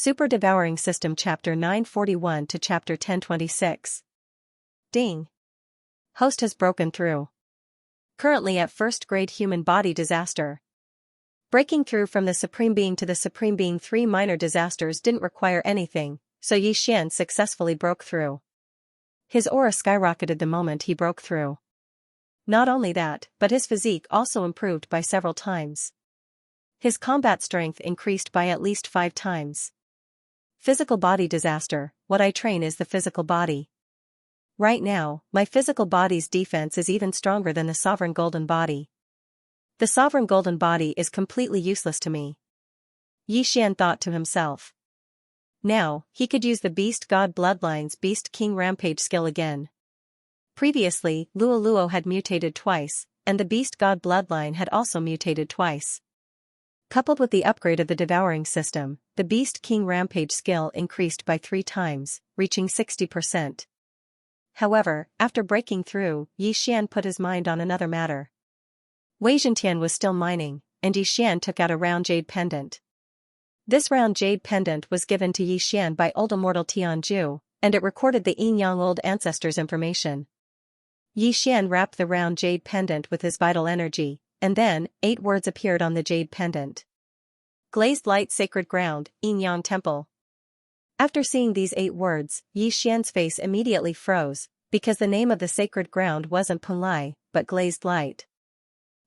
Super Devouring System Chapter 941 to Chapter 1026. Ding. Host has broken through. Currently at first grade human body disaster. Breaking through from the Supreme Being to the Supreme Being. 3 minor disasters didn't require anything, so Xian successfully broke through. His aura skyrocketed the moment he broke through. Not only that, but his physique also improved by several times. His combat strength increased by at least 5 times. Physical body disaster. What I train is the physical body. Right now, my physical body's defense is even stronger than the sovereign golden body. The sovereign golden body is completely useless to me. Xian thought to himself. Now, he could use the Beast God Bloodline's Beast King Rampage skill again. Previously, Luoluo had mutated twice, and the Beast God Bloodline had also mutated twice. Coupled with the upgrade of the Devouring system, the Beast King Rampage skill increased by 3 times, reaching 60%. However, after breaking through, Xian put his mind on another matter. Wei Zhentian was still mining, and Xian took out a round jade pendant. This round jade pendant was given to Xian by old immortal Tianju, and it recorded the Yin-Yang old ancestors' information. Xian wrapped the round jade pendant with his vital energy, and then, 8 words appeared on the jade pendant. Glazed light sacred ground, Yin-Yang temple. After seeing these 8 words, Xian's face immediately froze, because the name of the sacred ground wasn't Punlai, but glazed light.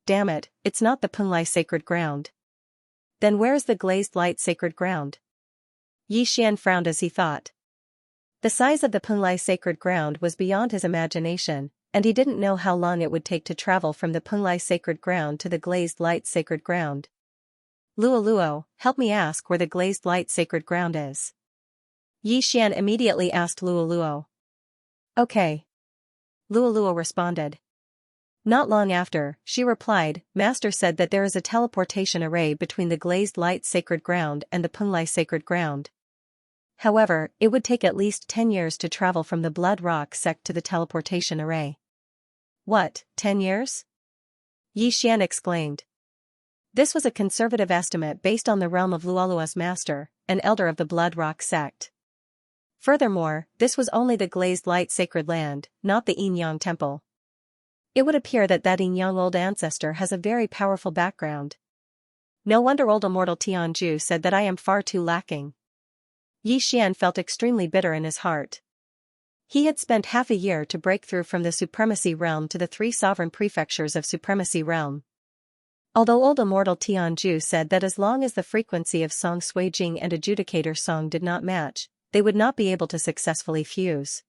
Damn it, it's not the Punlai sacred ground. Then where's the glazed light sacred ground? Xian frowned as he thought. The size of the Punlai sacred ground was beyond his imagination, and he didn't know how long it would take to travel from the Punlai sacred ground to the glazed light sacred ground. Luoluo, help me ask where the glazed light sacred ground is. Xian immediately asked Luoluo. Okay. Luoluo responded. Not long after, she replied, Master said that there is a teleportation array between the glazed light sacred ground and the Punlai sacred ground. However, it would take at least 10 years to travel from the Blood Rock sect to the teleportation array. What, 10 years? Xian exclaimed. This was a conservative estimate based on the realm of Luoluo's master, an elder of the Blood Rock sect. Furthermore, this was only the glazed light sacred land, not the Yin-Yang temple. It would appear that Yin-Yang old ancestor has a very powerful background. No wonder old immortal Tianju said that I am far too lacking. Xian felt extremely bitter in his heart. He had spent half a year to break through from the Supremacy Realm to the 3 sovereign prefectures of Supremacy Realm. Although old immortal Tianju said that as long as the frequency of Song Suijing and Adjudicator Song did not match, they would not be able to successfully fuse.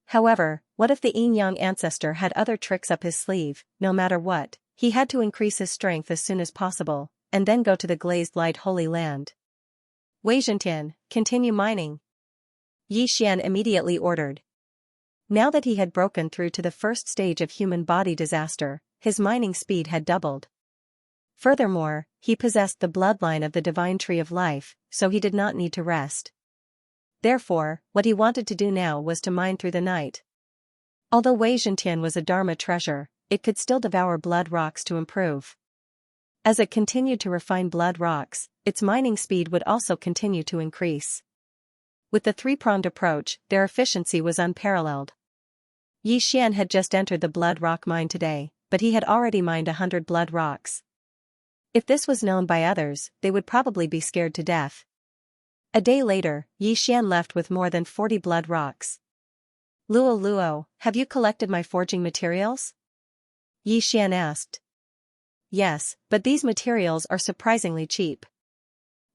However, what if the Yin-Yang ancestor had other tricks up his sleeve? No matter what, he had to increase his strength as soon as possible, and then go to the glazed light holy land. Wei Zhentian, continue mining. Xian immediately ordered. Now that he had broken through to the first stage of human body disaster, his mining speed had doubled. Furthermore, he possessed the bloodline of the divine tree of life, so he did not need to rest. Therefore, what he wanted to do now was to mine through the night. Although Wei Zhentian was a Dharma treasure, it could still devour blood rocks to improve. As it continued to refine blood rocks, its mining speed would also continue to increase. With the 3-pronged approach, their efficiency was unparalleled. Xian had just entered the blood rock mine today, but he had already mined 100 blood rocks. If this was known by others, they would probably be scared to death. A day later, Xian left with more than 40 blood rocks. Luoluo, have you collected my forging materials? Xian asked. Yes, but these materials are surprisingly cheap.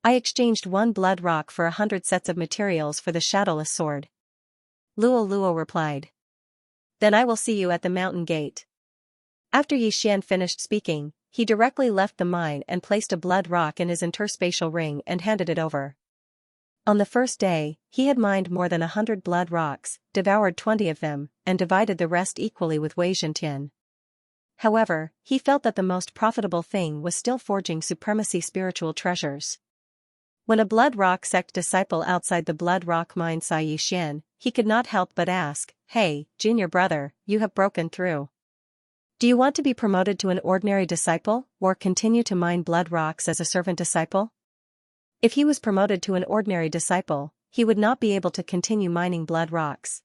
I exchanged 1 blood rock for 100 sets of materials for the Shadowless sword. Luoluo replied. Then I will see you at the mountain gate. After Xian finished speaking, he directly left the mine and placed a blood rock in his interspatial ring and handed it over. On the first day, he had mined more than 100 blood rocks, devoured 20 of them, and divided the rest equally with Wei Zhentian. However, he felt that the most profitable thing was still forging supremacy spiritual treasures. When a blood rock sect disciple outside the blood rock mine saw Xian, he could not help but ask, Hey, junior brother, you have broken through. Do you want to be promoted to an ordinary disciple, or continue to mine blood rocks as a servant disciple? If he was promoted to an ordinary disciple, he would not be able to continue mining blood rocks.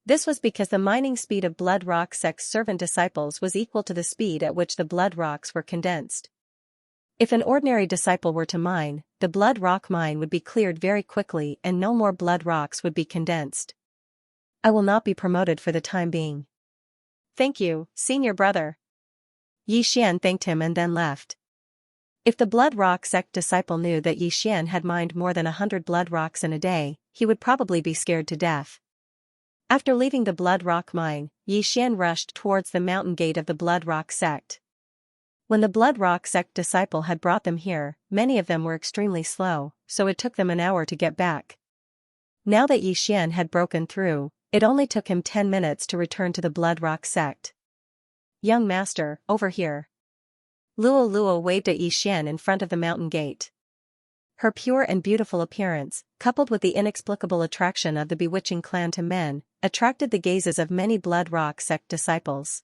This was because the mining speed of blood rock sect's servant disciples was equal to the speed at which the blood rocks were condensed. If an ordinary disciple were to mine, the blood rock mine would be cleared very quickly and no more blood rocks would be condensed. I will not be promoted for the time being. Thank you, senior brother. Xian thanked him and then left. If the blood rock sect disciple knew that Xian had mined more than 100 blood rocks in a day, he would probably be scared to death. After leaving the blood rock mine, Xian rushed towards the mountain gate of the blood rock sect. When the blood rock sect disciple had brought them here, many of them were extremely slow, so it took them an hour to get back. Now that Xian had broken through, it only took him 10 minutes to return to the blood rock sect. Young master, over here. Luo waved at Xian in front of the mountain gate. Her pure and beautiful appearance, coupled with the inexplicable attraction of the bewitching clan to men, attracted the gazes of many blood rock sect disciples.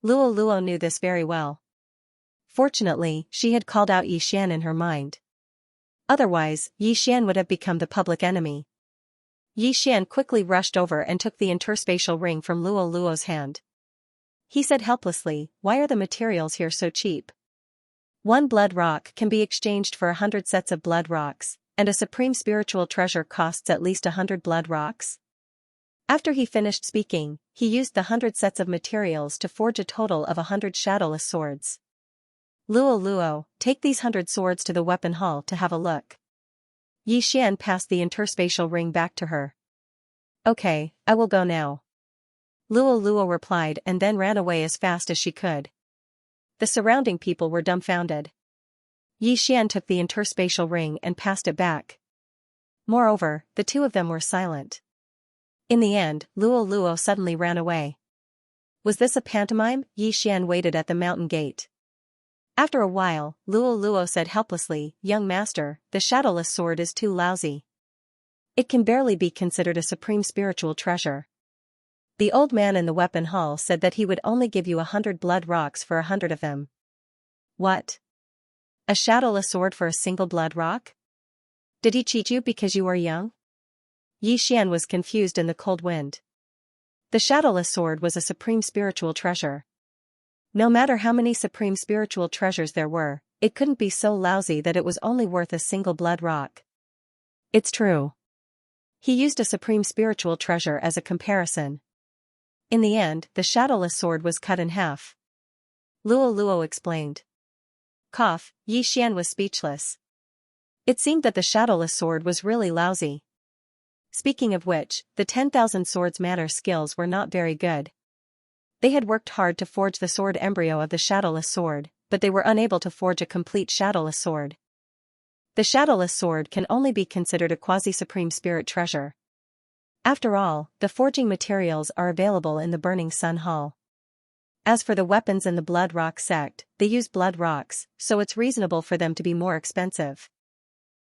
Luo knew this very well. Fortunately, she had called out Xian in her mind. Otherwise, Xian would have become the public enemy. Xian quickly rushed over and took the interspatial ring from Luo's hand. He said helplessly, "Why are the materials here so cheap? One blood rock can be exchanged for 100 sets of blood rocks, and a supreme spiritual treasure costs at least 100 blood rocks." After he finished speaking, he used the 100 sets of materials to forge a total of 100 shadowless swords. Luo, take these 100 swords to the weapon hall to have a look. Xian passed the interspatial ring back to her. Okay, I will go now. Luo replied and then ran away as fast as she could. The surrounding people were dumbfounded. Xian took the interspatial ring and passed it back. Moreover, the two of them were silent. In the end, Luo suddenly ran away. Was this a pantomime? Xian waited at the mountain gate. After a while, Luo said helplessly, "Young master, the shadowless sword is too lousy. It can barely be considered a supreme spiritual treasure." The old man in the weapon hall said that he would only give you 100 blood rocks for 100 of them. What? A shadowless sword for a single blood rock? Did he cheat you because you are young? Xian was confused in the cold wind. The shadowless sword was a supreme spiritual treasure. No matter how many supreme spiritual treasures there were, it couldn't be so lousy that it was only worth a single blood rock. It's true. He used a supreme spiritual treasure as a comparison. In the end, the shadowless sword was cut in half. Luo explained. Cough, Xian was speechless. It seemed that the shadowless sword was really lousy. Speaking of which, the 10,000 swords manner skills were not very good. They had worked hard to forge the sword embryo of the shadowless sword, but they were unable to forge a complete shadowless sword. The shadowless sword can only be considered a quasi-supreme spirit treasure. After all, the forging materials are available in the Burning Sun Hall. As for the weapons in the Blood Rock sect, they use blood rocks, so it's reasonable for them to be more expensive.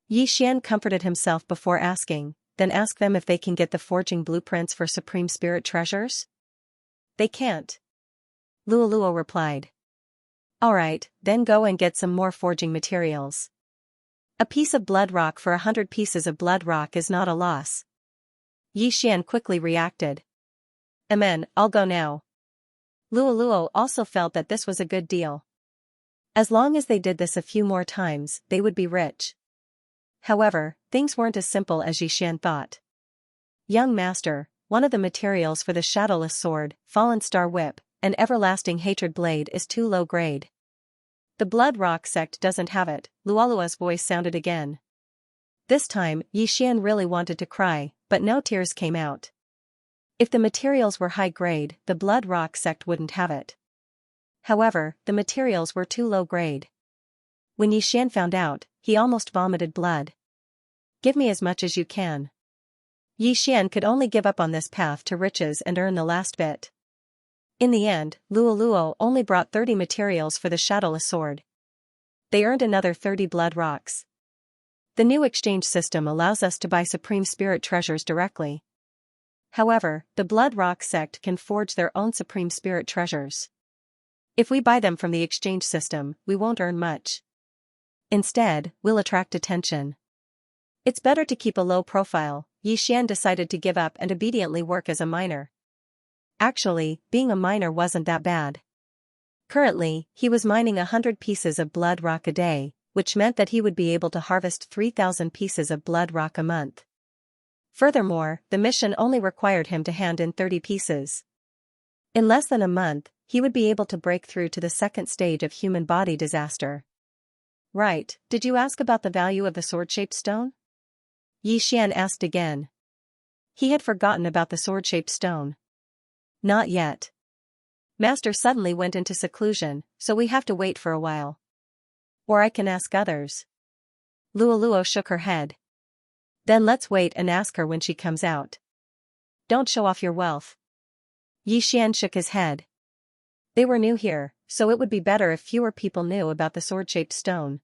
Xian comforted himself before asking, then ask them if they can get the forging blueprints for supreme spirit treasures? They can't. Luo replied. Alright, then go and get some more forging materials. A piece of blood rock for 100 pieces of blood rock is not a loss. Xian quickly reacted. Amen, I'll go now. Luo also felt that this was a good deal. As long as they did this a few more times, they would be rich. However, things weren't as simple as Xian thought. Young master, one of the materials for the shadowless sword, Fallen Star Whip, and Everlasting Hatred Blade is too low grade. The Blood Rock sect doesn't have it, Luo's voice sounded again. This time, Xian really wanted to cry, but no tears came out. If the materials were high grade, the Blood Rock sect wouldn't have it. However, the materials were too low grade. When Xian found out, he almost vomited blood. Give me as much as you can. Xian could only give up on this path to riches and earn the last bit. In the end, Luo only brought 30 materials for the shadowless sword. They earned another 30 blood rocks. The new exchange system allows us to buy supreme spirit treasures directly. However, the Blood Rock sect can forge their own supreme spirit treasures. If we buy them from the exchange system, we won't earn much. Instead, we'll attract attention. It's better to keep a low profile. Xian decided to give up and obediently work as a miner. Actually, being a miner wasn't that bad. Currently, he was mining 100 pieces of blood rock a day, which meant that he would be able to harvest 3,000 pieces of blood rock a month. Furthermore, the mission only required him to hand in 30 pieces. In less than a month, he would be able to break through to the second stage of human body disaster. Right, did you ask about the value of the sword-shaped stone? Xian asked again. He had forgotten about the sword-shaped stone. Not yet. Master suddenly went into seclusion, so we have to wait for a while. Or I can ask others. Luoluo shook her head. Then let's wait and ask her when she comes out. Don't show off your wealth. Xian shook his head. They were new here, so it would be better if fewer people knew about the sword-shaped stone.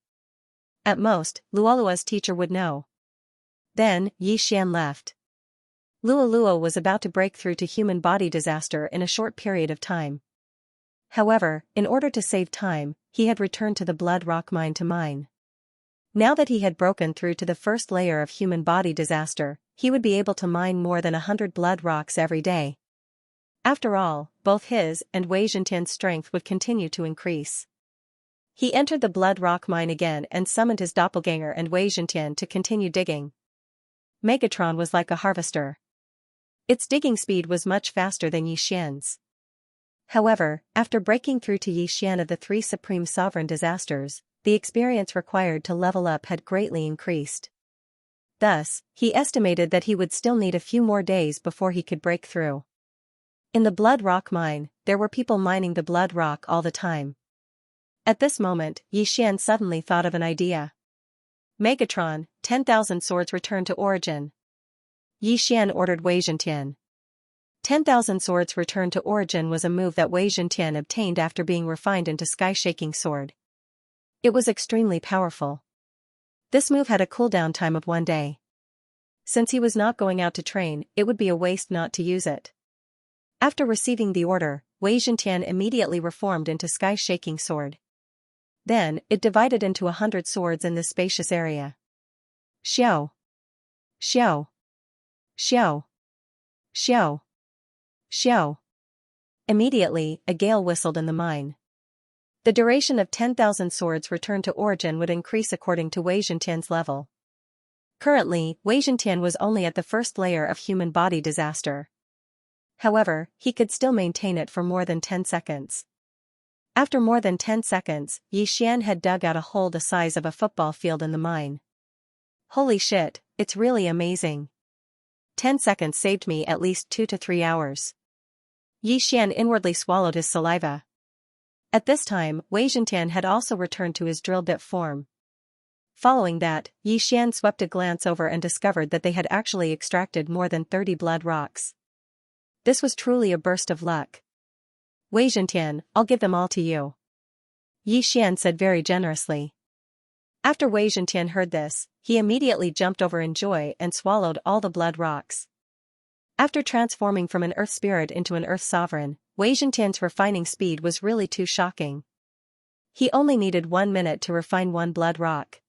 At most, Luoluo's teacher would know. Then, Xian left. Luoluo was about to break through to human body disaster in a short period of time. However, in order to save time, he had returned to the blood rock mine to mine. Now that he had broken through to the first layer of human body disaster, he would be able to mine more than 100 blood rocks every day. After all, both his and Wei Zhentian's strength would continue to increase. He entered the blood rock mine again and summoned his doppelganger and Wei Zhentian to continue digging. Megatron was like a harvester. Its digging speed was much faster than Xian's. However, after breaking through to Xian of the three supreme sovereign disasters, the experience required to level up had greatly increased. Thus, he estimated that he would still need a few more days before he could break through. In the blood rock mine, there were people mining the blood rock all the time. At this moment, Xian suddenly thought of an idea. Megatron, 10,000 swords return to origin. Xian ordered Wei Zhentian. 10,000 swords return to origin was a move that Wei Zhentian obtained after being refined into Sky-Shaking Sword. It was extremely powerful. This move had a cooldown time of 1 day. Since he was not going out to train, it would be a waste not to use it. After receiving the order, Wei Zhentian immediately reformed into Sky-Shaking Sword. Then, it divided into 100 swords in this spacious area. Xiao! Xiao! Xiao! Xiao! Xiao! Immediately, a gale whistled in the mine. The duration of 10,000 swords returned to origin would increase according to Wei Zhentian's level. Currently, Wei Zhentian was only at the first layer of human body disaster. However, he could still maintain it for more than 10 seconds. After more than 10 seconds, Xian had dug out a hole the size of a football field in the mine. Holy shit, it's really amazing. 10 seconds saved me at least 2 to 3 hours. Xian inwardly swallowed his saliva. At this time, Wei Zhentian had also returned to his drill bit form. Following that, Xian swept a glance over and discovered that they had actually extracted more than 30 blood rocks. This was truly a burst of luck. Wei Zhentian, I'll give them all to you. Xian said very generously. After Wei Zhentian heard this, he immediately jumped over in joy and swallowed all the blood rocks. After transforming from an earth spirit into an earth sovereign, Wei Zhentian's refining speed was really too shocking. He only needed 1 minute to refine 1 blood rock.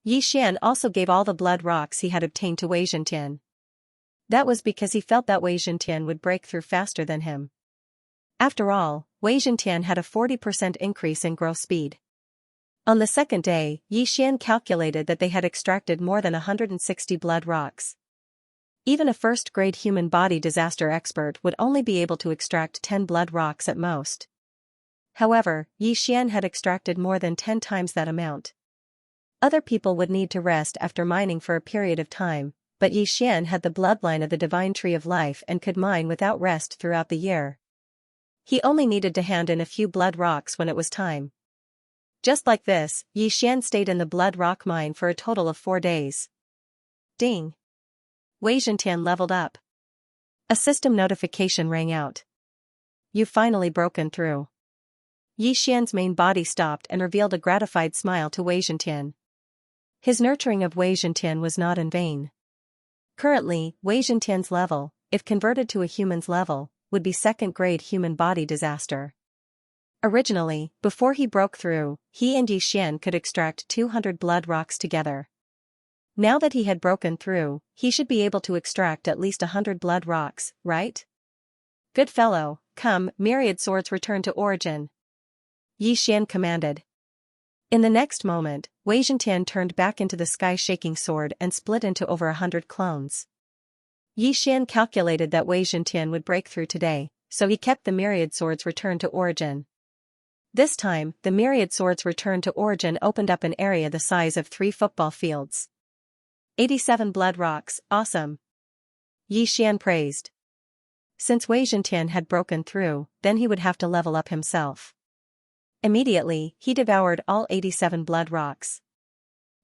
Xian also gave all the blood rocks he had obtained to Wei Zhentian. That was because he felt that Wei Zhentian would break through faster than him. After all, Wei Zhentian had a 40% increase in growth speed. On the second day, Xian calculated that they had extracted more than 160 blood rocks. Even a first-grade human body disaster expert would only be able to extract 10 blood rocks at most. However, Xian had extracted more than 10 times that amount. Other people would need to rest after mining for a period of time, but Xian had the bloodline of the divine tree of life and could mine without rest throughout the year. He only needed to hand in a few blood rocks when it was time. Just like this, Xian stayed in the blood rock mine for a total of 4 days. Ding! Wei Zhentian leveled up. A system notification rang out. You've finally broken through. Xian's main body stopped and revealed a gratified smile to Wei Zhentian. His nurturing of Wei Zhentian was not in vain. Currently, Wei Zhentian's level, if converted to a human's level, would be second-grade human body disaster. Originally, before he broke through, he and Yixian could extract 200 blood rocks together. Now that he had broken through, he should be able to extract at least 100 blood rocks, right? Good fellow, come, myriad swords return to origin. Yixian commanded. In the next moment, Wei Zhentian turned back into the sky-shaking sword and split into over 100 clones. Yixian calculated that Wei Zhentian would break through today, so he kept the myriad swords return to origin. This time, the myriad swords return to origin opened up an area the size of 3 football fields. 87 blood rocks, awesome. Yixian praised. Since Wei Zhentian had broken through, then he would have to level up himself. Immediately, he devoured all 87 blood rocks.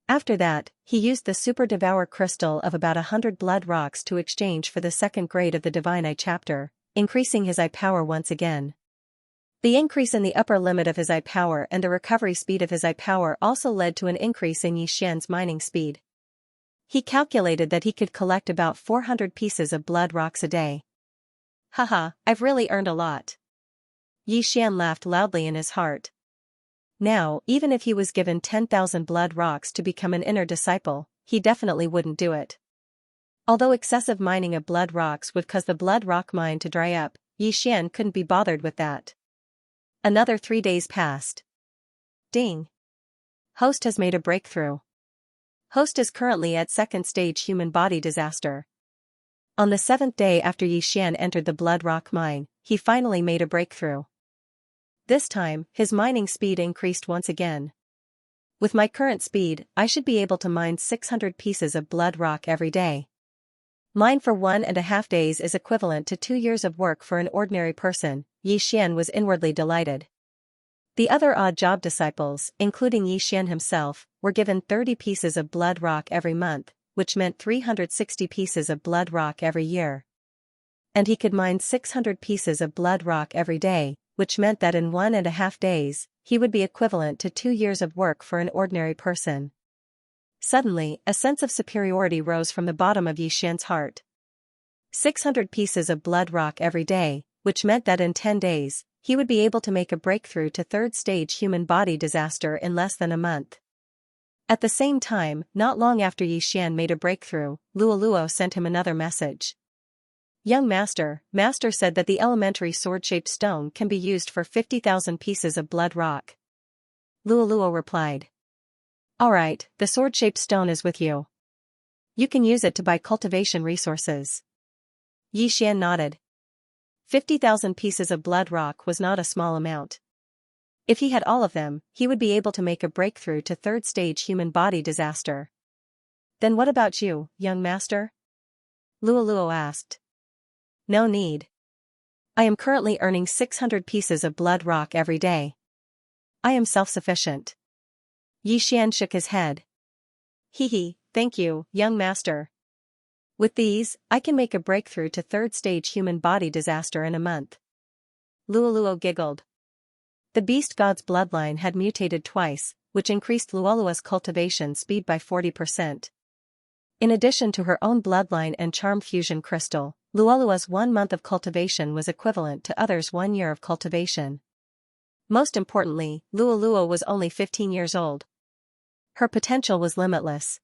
After that, he used the Super Devour crystal of about 100 blood rocks to exchange for the second grade of the Divine Eye chapter, increasing his eye power once again. The increase in the upper limit of his eye power and the recovery speed of his eye power also led to an increase in Yixian's mining speed. He calculated that he could collect about 400 pieces of blood rocks a day. Haha, I've really earned a lot. Yixian laughed loudly in his heart. Now, even if he was given 10,000 blood rocks to become an inner disciple, he definitely wouldn't do it. Although excessive mining of blood rocks would cause the blood rock mine to dry up, Yixian couldn't be bothered with that. Another 3 days passed. Ding. Host has made a breakthrough. Host is currently at second stage human body disaster. On the 7th day after Yixian entered the blood rock mine, he finally made a breakthrough. This time, his mining speed increased once again. With my current speed, I should be able to mine 600 pieces of blood rock every day. Mine for 1.5 days is equivalent to 2 years of work for an ordinary person. Yixian was inwardly delighted. The other odd job disciples, including Yixian himself, were given 30 pieces of blood rock every month, which meant 360 pieces of blood rock every year. And he could mine 600 pieces of blood rock every day, which meant that in 1.5 days, he would be equivalent to 2 years of work for an ordinary person. Suddenly, a sense of superiority rose from the bottom of Yixian's heart. 600 pieces of blood rock every day, which meant that in 10 days, he would be able to make a breakthrough to third stage human body disaster in less than a month. At the same time, not long after Yixian made a breakthrough, Luoluo sent him another message. Young master, master said that the elementary sword-shaped stone can be used for 50,000 pieces of blood rock. Luoluo replied. Alright, the sword-shaped stone is with you. You can use it to buy cultivation resources. Yixian nodded. 50,000 pieces of blood rock was not a small amount. If he had all of them, he would be able to make a breakthrough to third stage human body disaster. Then what about you, young master? Luoluo asked. No need. I am currently earning 600 pieces of blood rock every day. I am self-sufficient. Yixian shook his head. Hee, thank you, young master. With these, I can make a breakthrough to third stage human body disaster in a month. Luoluo giggled. The beast god's bloodline had mutated twice, which increased Luoluo's cultivation speed by 40%. In addition to her own bloodline and charm fusion crystal, Luoluo's 1 month of cultivation was equivalent to others' 1 year of cultivation. Most importantly, Luoluo was only 15 years old. Her potential was limitless.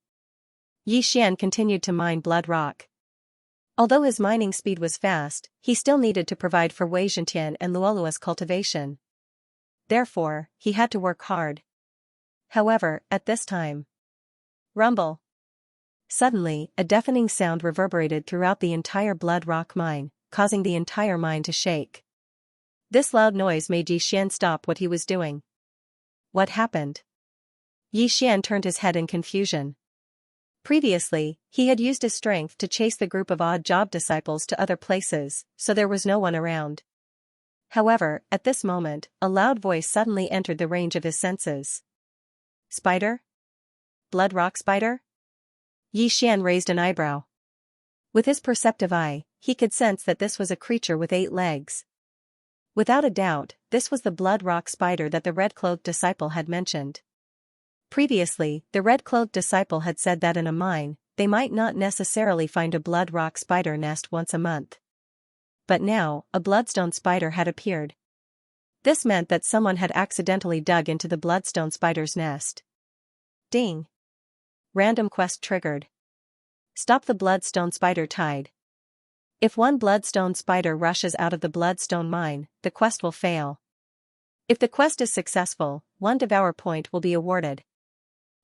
Yixian continued to mine blood rock. Although his mining speed was fast, he still needed to provide for Wei Zhentian and Luoluo's cultivation. Therefore, he had to work hard. However, at this time, rumble. Suddenly, a deafening sound reverberated throughout the entire blood rock mine, causing the entire mine to shake. This loud noise made Yixian stop what he was doing. What happened? Yixian turned his head in confusion. Previously, he had used his strength to chase the group of odd job disciples to other places, so there was no one around. However, at this moment, a loud voice suddenly entered the range of his senses. Spider? Blood rock spider? Yixian raised an eyebrow. With his perceptive eye, he could sense that this was a creature with 8 legs. Without a doubt, this was the blood rock spider that the red-clothed disciple had mentioned. Previously, the red-clothed disciple had said that in a mine, they might not necessarily find a blood rock spider nest once a month. But now, a bloodstone spider had appeared. This meant that someone had accidentally dug into the bloodstone spider's nest. Ding. Random quest triggered. Stop the bloodstone spider tide. If one bloodstone spider rushes out of the bloodstone mine, the quest will fail. If the quest is successful, 1 devour point will be awarded.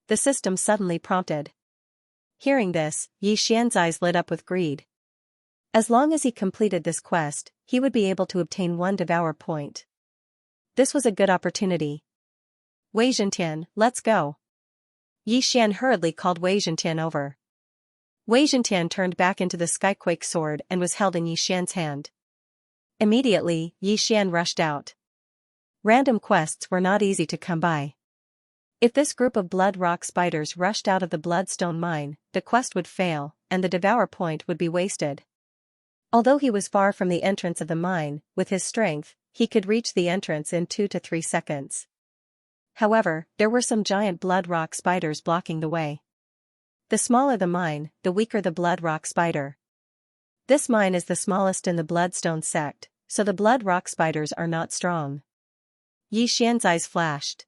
The system suddenly prompted. Hearing this, Xian's eyes lit up with greed. As long as he completed this quest, he would be able to obtain 1 devour point. This was a good opportunity. Wei Zhentian, let's go. Xian hurriedly called Wei Zhentian over. Wei Zhentian turned back into the Skyquake sword and was held in Xian's hand. Immediately, Xian rushed out. Random quests were not easy to come by. If this group of blood rock spiders rushed out of the bloodstone mine, the quest would fail, and the devour point would be wasted. Although he was far from the entrance of the mine, with his strength, he could reach the entrance in 2 to 3 seconds. However, there were some giant blood rock spiders blocking the way. The smaller the mine, the weaker the blood rock spider. This mine is the smallest in the bloodstone sect, so the blood rock spiders are not strong. Xian's eyes flashed.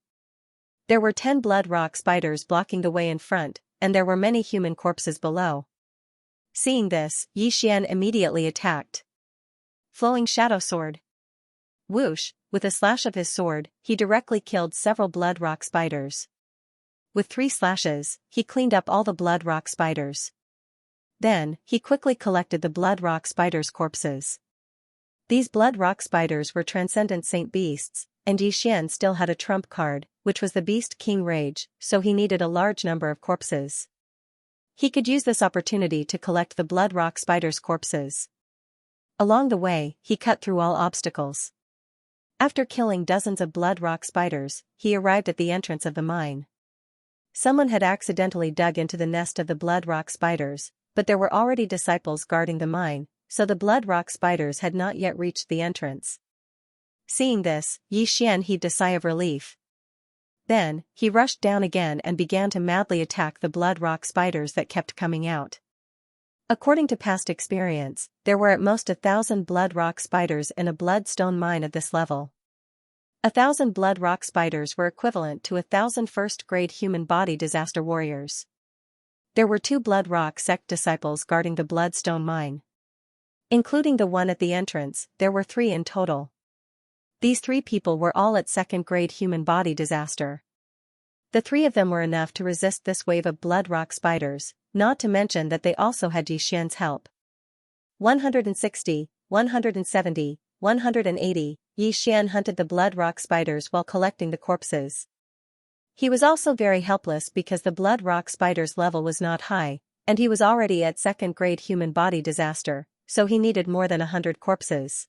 There were 10 blood rock spiders blocking the way in front, and there were many human corpses below. Seeing this, Xian immediately attacked. Flowing Shadow Sword. Whoosh, with a slash of his sword, he directly killed several blood rock spiders. With 3 slashes, he cleaned up all the blood rock spiders. Then, he quickly collected the blood rock spiders' corpses. These blood rock spiders were transcendent saint beasts, and Xian still had a trump card, which was the Beast King Rage, so he needed a large number of corpses. He could use this opportunity to collect the blood rock spiders' corpses. Along the way, he cut through all obstacles. After killing dozens of blood rock spiders, he arrived at the entrance of the mine. Someone had accidentally dug into the nest of the blood rock spiders, but there were already disciples guarding the mine, so the blood rock spiders had not yet reached the entrance. Seeing this, Xian heaved a sigh of relief. Then, he rushed down again and began to madly attack the blood rock spiders that kept coming out. According to past experience, there were at most 1,000 blood rock spiders in a bloodstone mine at this level. 1,000 blood rock spiders were equivalent to 1,000 first-grade human body disaster warriors. There were 2 blood rock sect disciples guarding the bloodstone mine. Including the one at the entrance, there were 3 in total. These 3 people were all at 2nd-grade human body disaster. The 3 of them were enough to resist this wave of blood rock spiders, not to mention that they also had Xian's help. 160, 170, 180, Xian hunted the blood rock spiders while collecting the corpses. He was also very helpless because the blood rock spider's level was not high, and he was already at 2nd-grade human body disaster, so he needed more than 100 corpses.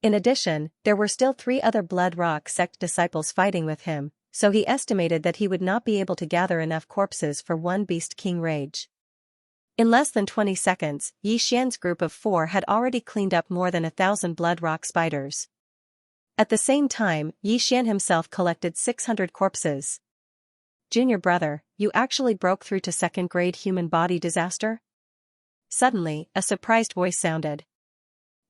In addition, there were still 3 other blood rock sect disciples fighting with him, so he estimated that he would not be able to gather enough corpses for 1 Beast King Rage. In less than 20 seconds, Xian's group of 4 had already cleaned up more than 1,000 blood rock spiders. At the same time, Xian himself collected 600 corpses. Junior brother, you actually broke through to 2nd-grade human body disaster? Suddenly, a surprised voice sounded.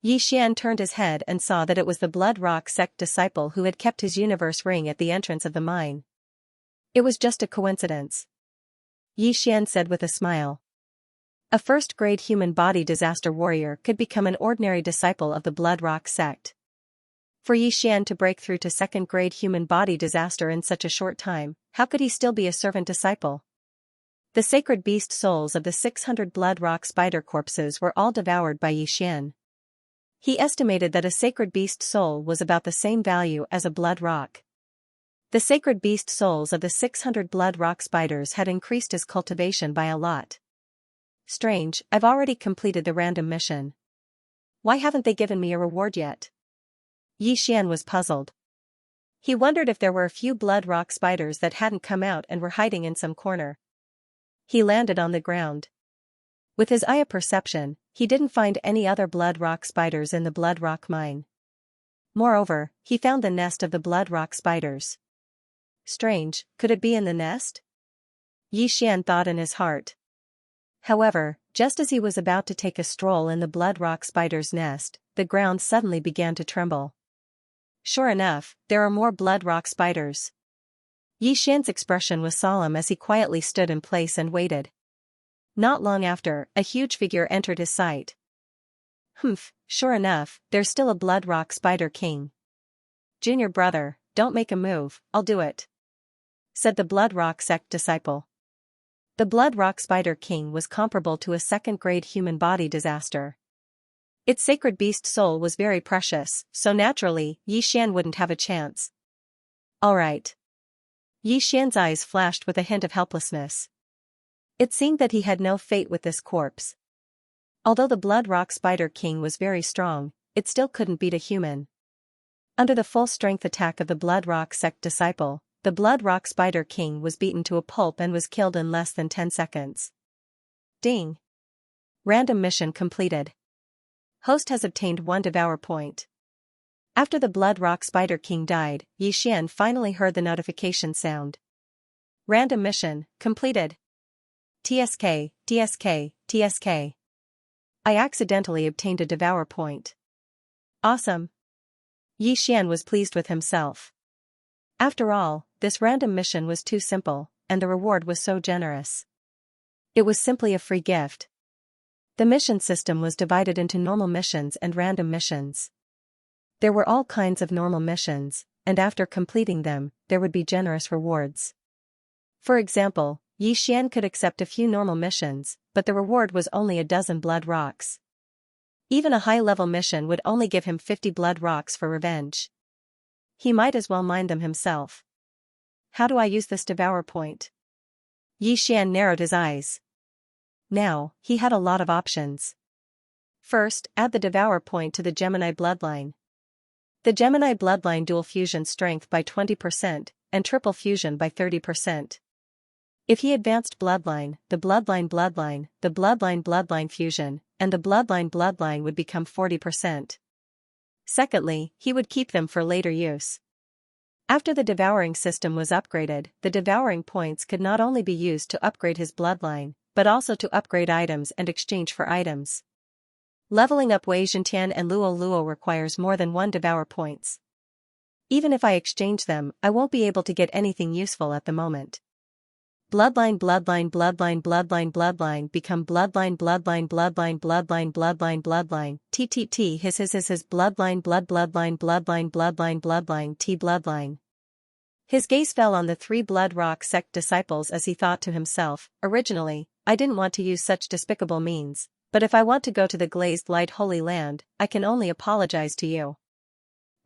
Xian turned his head and saw that it was the blood rock sect disciple who had kept his universe ring at the entrance of the mine. It was just a coincidence. Xian said with a smile. A 1st-grade human body disaster warrior could become an ordinary disciple of the blood rock sect. For Xian to break through to 2nd-grade human body disaster in such a short time, how could he still be a servant disciple? The sacred beast souls of the 600 blood rock spider corpses were all devoured by Xian. He estimated that a sacred beast soul was about the same value as a blood rock. The sacred beast souls of the 600 blood rock spiders had increased his cultivation by a lot. Strange, I've already completed the random mission. Why haven't they given me a reward yet? Xian was puzzled. He wondered if there were a few blood rock spiders that hadn't come out and were hiding in some corner. He landed on the ground. With his eye of perception, he didn't find any other blood rock spiders in the blood rock mine. Moreover, he found the nest of the blood rock spiders. Strange, could it be in the nest? Xian thought in his heart. However, just as he was about to take a stroll in the blood rock spider's nest, the ground suddenly began to tremble. sure enough, there are more blood rock spiders. Yi Xian's expression was solemn as he quietly stood in place and waited. Not long after, a huge figure entered his sight. Humph, sure enough, there's still a blood rock spider king. Junior brother, don't make a move, I'll do it, said the blood rock sect disciple. The blood rock spider king was comparable to a second-grade human body disaster. Its sacred beast soul was very precious, so naturally, Yi Xian wouldn't have a chance. All right. Yi Xian's eyes flashed with a hint of helplessness. It seemed that he had no fate with this corpse. Although the blood rock spider king was very strong, it still couldn't beat a human. Under the full strength attack of the blood rock sect disciple, the blood rock spider king was beaten to a pulp and was killed in less than 10 seconds. Ding. Random mission completed. Host has obtained 1 devour point. After the blood rock spider king died, Yi Xian finally heard the notification sound. Random mission completed. TSK, TSK, TSK. I accidentally obtained a devour point. Awesome. Yi Xian was pleased with himself. After all, this random mission was too simple, and the reward was so generous. It was simply a free gift. The mission system was divided into normal missions and random missions. There were all kinds of normal missions, and after completing them, there would be generous rewards. For example, Yi Xian could accept a few normal missions, but the reward was only a dozen blood rocks. Even a high-level mission would only give him 50 blood rocks for revenge. He might as well mine them himself. How do I use this devour point? Yi Xian narrowed his eyes. Now, he had a lot of options. First, add the devour point to the Gemini bloodline. The Gemini bloodline dual fusion strength by 20%, and triple fusion by 30%. If he advanced bloodline, the bloodline fusion, and the bloodline would become 40%. Secondly, he would keep them for later use. After the devouring system was upgraded, the devouring points could not only be used to upgrade his bloodline, but also to upgrade items and exchange for items. Leveling up Wei Zhentian and Luo requires more than 1 devour points. Even if I exchange them, I won't be able to get anything useful at the moment. Bloodline become bloodline TTT his bloodline T bloodline. His gaze fell on the 3 blood rock sect disciples as he thought to himself, originally, I didn't want to use such despicable means, but if I want to go to the glazed light holy land, I can only apologize to you.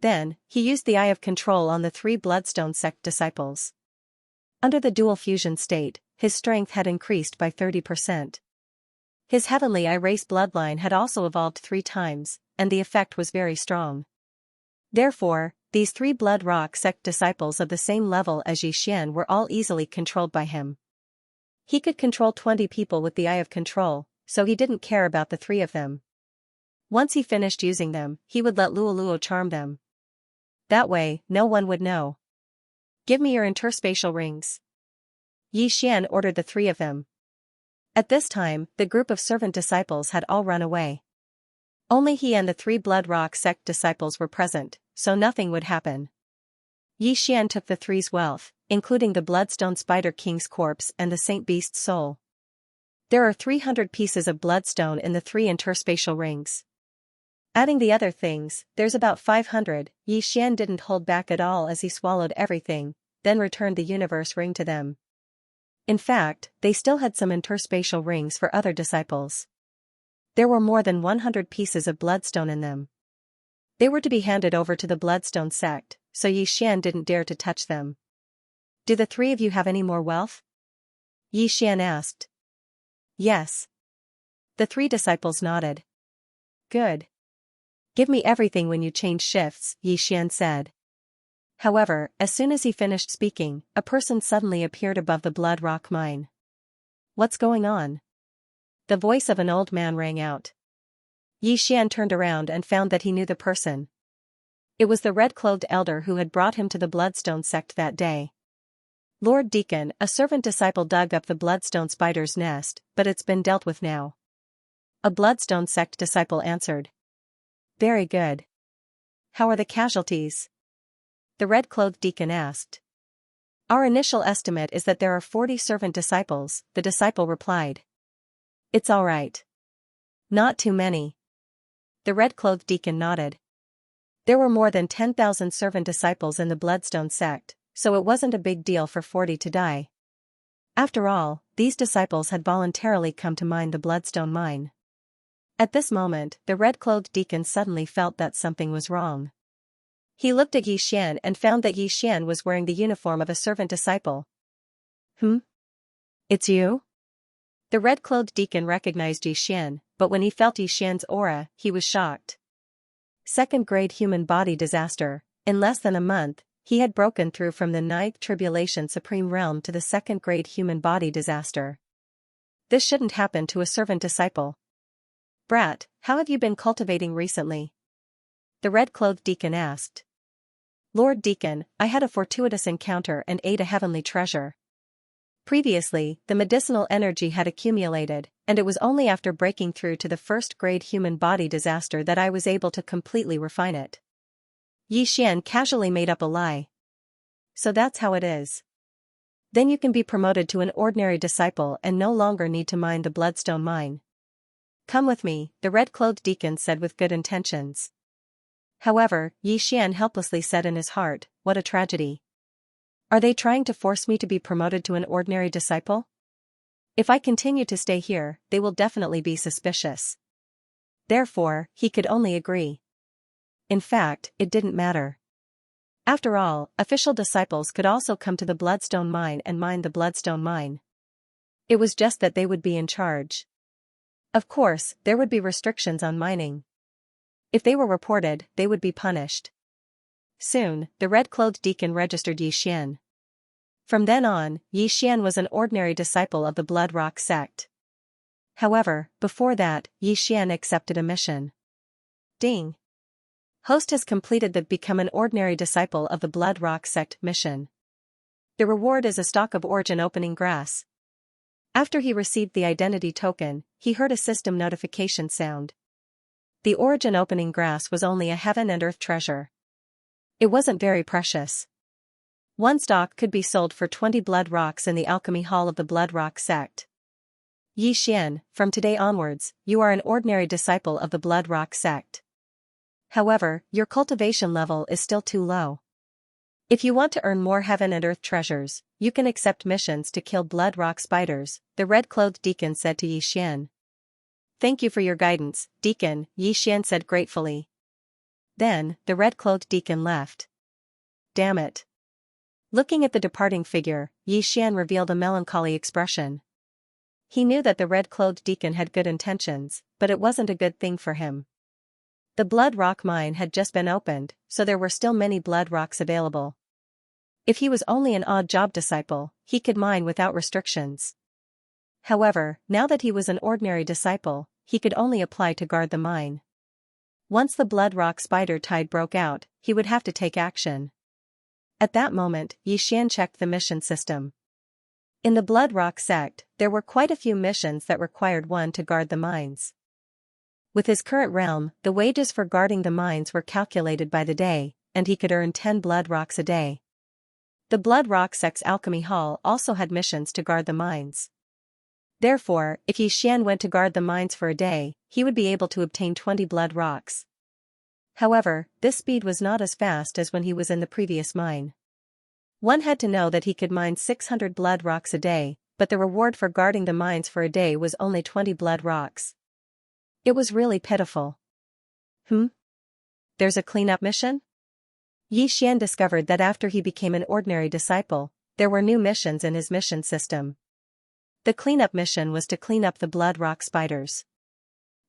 Then, he used the Eye of Control on the 3 bloodstone sect disciples. Under the dual fusion state, his strength had increased by 30%. His heavenly eye race bloodline had also evolved 3 times, and the effect was very strong. Therefore, these 3 blood rock sect disciples of the same level as Yi Xian were all easily controlled by him. He could control 20 people with the Eye of Control, so he didn't care about the 3 of them. Once he finished using them, he would let Luo charm them. That way, no one would know. Give me your interspatial rings. Yi Xian ordered the 3 of them. At this time, the group of servant disciples had all run away. Only he and the 3 blood rock sect disciples were present, so nothing would happen. Yi Xian took the 3's wealth, including the Bloodstone Spider King's corpse and the Saint Beast's soul. There are 300 pieces of bloodstone in the 3 interspatial rings. Adding the other things, there's about 500. Yi Xian didn't hold back at all as he swallowed everything, then returned the universe ring to them. In fact, they still had some interspatial rings for other disciples. There were more than 100 pieces of bloodstone in them. They were to be handed over to the Bloodstone sect, so Yi Xian didn't dare to touch them. Do the 3 of you have any more wealth? Yi Xian asked. Yes. The 3 disciples nodded. Good. Give me everything when you change shifts, Yi Xian said. However, as soon as he finished speaking, a person suddenly appeared above the blood rock mine. What's going on? The voice of an old man rang out. Yi Xian turned around and found that he knew the person. It was the red-clothed elder who had brought him to the Bloodstone sect that day. Lord Deacon, a servant disciple dug up the Bloodstone spider's nest, but it's been dealt with now. A Bloodstone sect disciple answered. Very good. How are the casualties? the red-clothed deacon asked. Our initial estimate is that there are 40 servant disciples, the disciple replied. It's all right. Not too many. The red-clothed deacon nodded. There were more than 10,000 servant disciples in the Bloodstone sect, so it wasn't a big deal for 40 to die. After all, these disciples had voluntarily come to mine the Bloodstone mine. At this moment, the red-clothed deacon suddenly felt that something was wrong. He looked at Xian and found that Xian was wearing the uniform of a servant disciple. It's you? The red-clothed deacon recognized Xian, but when he felt Xian's aura, he was shocked. Second-grade human body disaster. In less than a month, he had broken through from the ninth tribulation supreme realm to the second-grade human body disaster. This shouldn't happen to a servant disciple. Brat, how have you been cultivating recently? The red-clothed deacon asked. Lord Deacon, I had a fortuitous encounter and ate a heavenly treasure. Previously, the medicinal energy had accumulated, and it was only after breaking through to the first-grade human body disaster that I was able to completely refine it. Xian casually made up a lie. So that's how it is. Then you can be promoted to an ordinary disciple and no longer need to mine the Bloodstone mine. Come with me, the red-clothed deacon said with good intentions. However, Xian helplessly said in his heart, what a tragedy. Are they trying to force me to be promoted to an ordinary disciple? If I continue to stay here, they will definitely be suspicious. Therefore, he could only agree. In fact, it didn't matter. After all, official disciples could also come to the Bloodstone mine and mine the Bloodstone mine. It was just that they would be in charge. Of course, there would be restrictions on mining. If they were reported, they would be punished. Soon, the red-clothed deacon registered Xian. From then on, Xian was an ordinary disciple of the Blood Rock sect. However, before that, Xian accepted a mission. Ding! Host has completed the Become an Ordinary Disciple of the Blood Rock sect mission. The reward is a stalk of origin opening grass. After he received the identity token, he heard a system notification sound. The origin opening grass was only a heaven and earth treasure. It wasn't very precious. One stalk could be sold for 20 blood rocks in the alchemy hall of the Blood Rock sect. Xian, from today onwards, you are an ordinary disciple of the Blood Rock sect. However, your cultivation level is still too low. If you want to earn more heaven and earth treasures, you can accept missions to kill blood rock spiders, the red-clothed deacon said to Xian. Thank you for your guidance, Deacon, Xian said gratefully. Then, the red-clothed deacon left. Damn it. Looking at the departing figure, Xian revealed a melancholy expression. He knew that the red-clothed deacon had good intentions, but it wasn't a good thing for him. The blood rock mine had just been opened, so there were still many blood rocks available. If he was only an odd job disciple, he could mine without restrictions. However, now that he was an ordinary disciple, he could only apply to guard the mine. Once the blood rock spider tide broke out, he would have to take action. At that moment, Xian checked the mission system. In the Blood Rock sect, there were quite a few missions that required one to guard the mines. With his current realm, the wages for guarding the mines were calculated by the day, and he could earn 10 blood rocks a day. The Blood Rock sect's alchemy hall also had missions to guard the mines. Therefore, if Xian went to guard the mines for a day, he would be able to obtain 20 blood rocks. However, this speed was not as fast as when he was in the previous mine. One had to know that he could mine 600 blood rocks a day, but the reward for guarding the mines for a day was only 20 blood rocks. It was really pitiful. There's a cleanup mission? Xian discovered that after he became an ordinary disciple, there were new missions in his mission system. The cleanup mission was to clean up the blood rock spiders.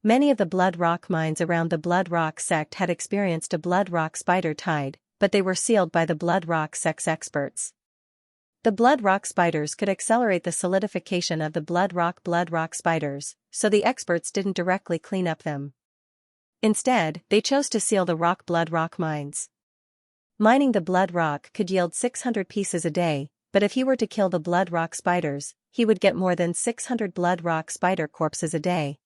Many of the blood rock mines around the Blood Rock sect had experienced a blood rock spider tide, but they were sealed by the Blood Rock sect's experts. The blood rock spiders could accelerate the solidification of the blood rock spiders, so the experts didn't directly clean up them. Instead, they chose to seal the blood rock mines. Mining the blood rock could yield 600 pieces a day, but if he were to kill the blood rock spiders, he would get more than 600 blood rock spider corpses a day.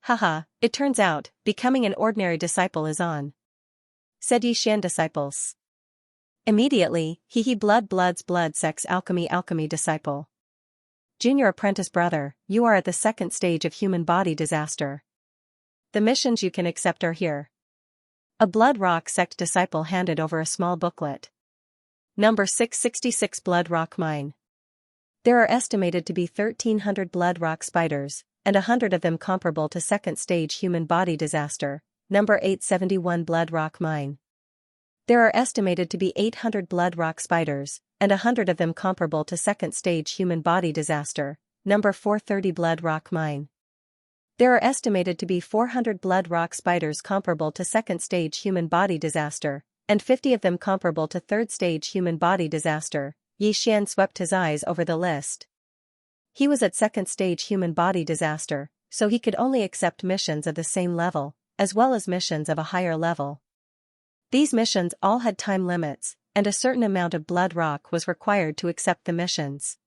Haha, it turns out, becoming an ordinary disciple is on. Said Xian disciples. Immediately, he blood sex alchemy disciple. Junior apprentice brother, you are at the second stage of human body disaster. The missions you can accept are here. A blood rock sect disciple handed over a small booklet. Number 666 Blood Rock Mine. There are estimated to be 1,300 blood rock spiders, and 100 of them comparable to second stage human body disaster. Number 871 Blood Rock Mine. There are estimated to be 800 blood rock spiders, and 100 of them comparable to second stage human body disaster. Number 430 Blood Rock Mine. There are estimated to be 400 blood rock spiders comparable to second stage human body disaster, and 50 of them comparable to third stage human body disaster. Xian swept his eyes over the list. He was at second stage human body disaster, so he could only accept missions of the same level, as well as missions of a higher level. These missions all had time limits, and a certain amount of blood rock was required to accept the missions.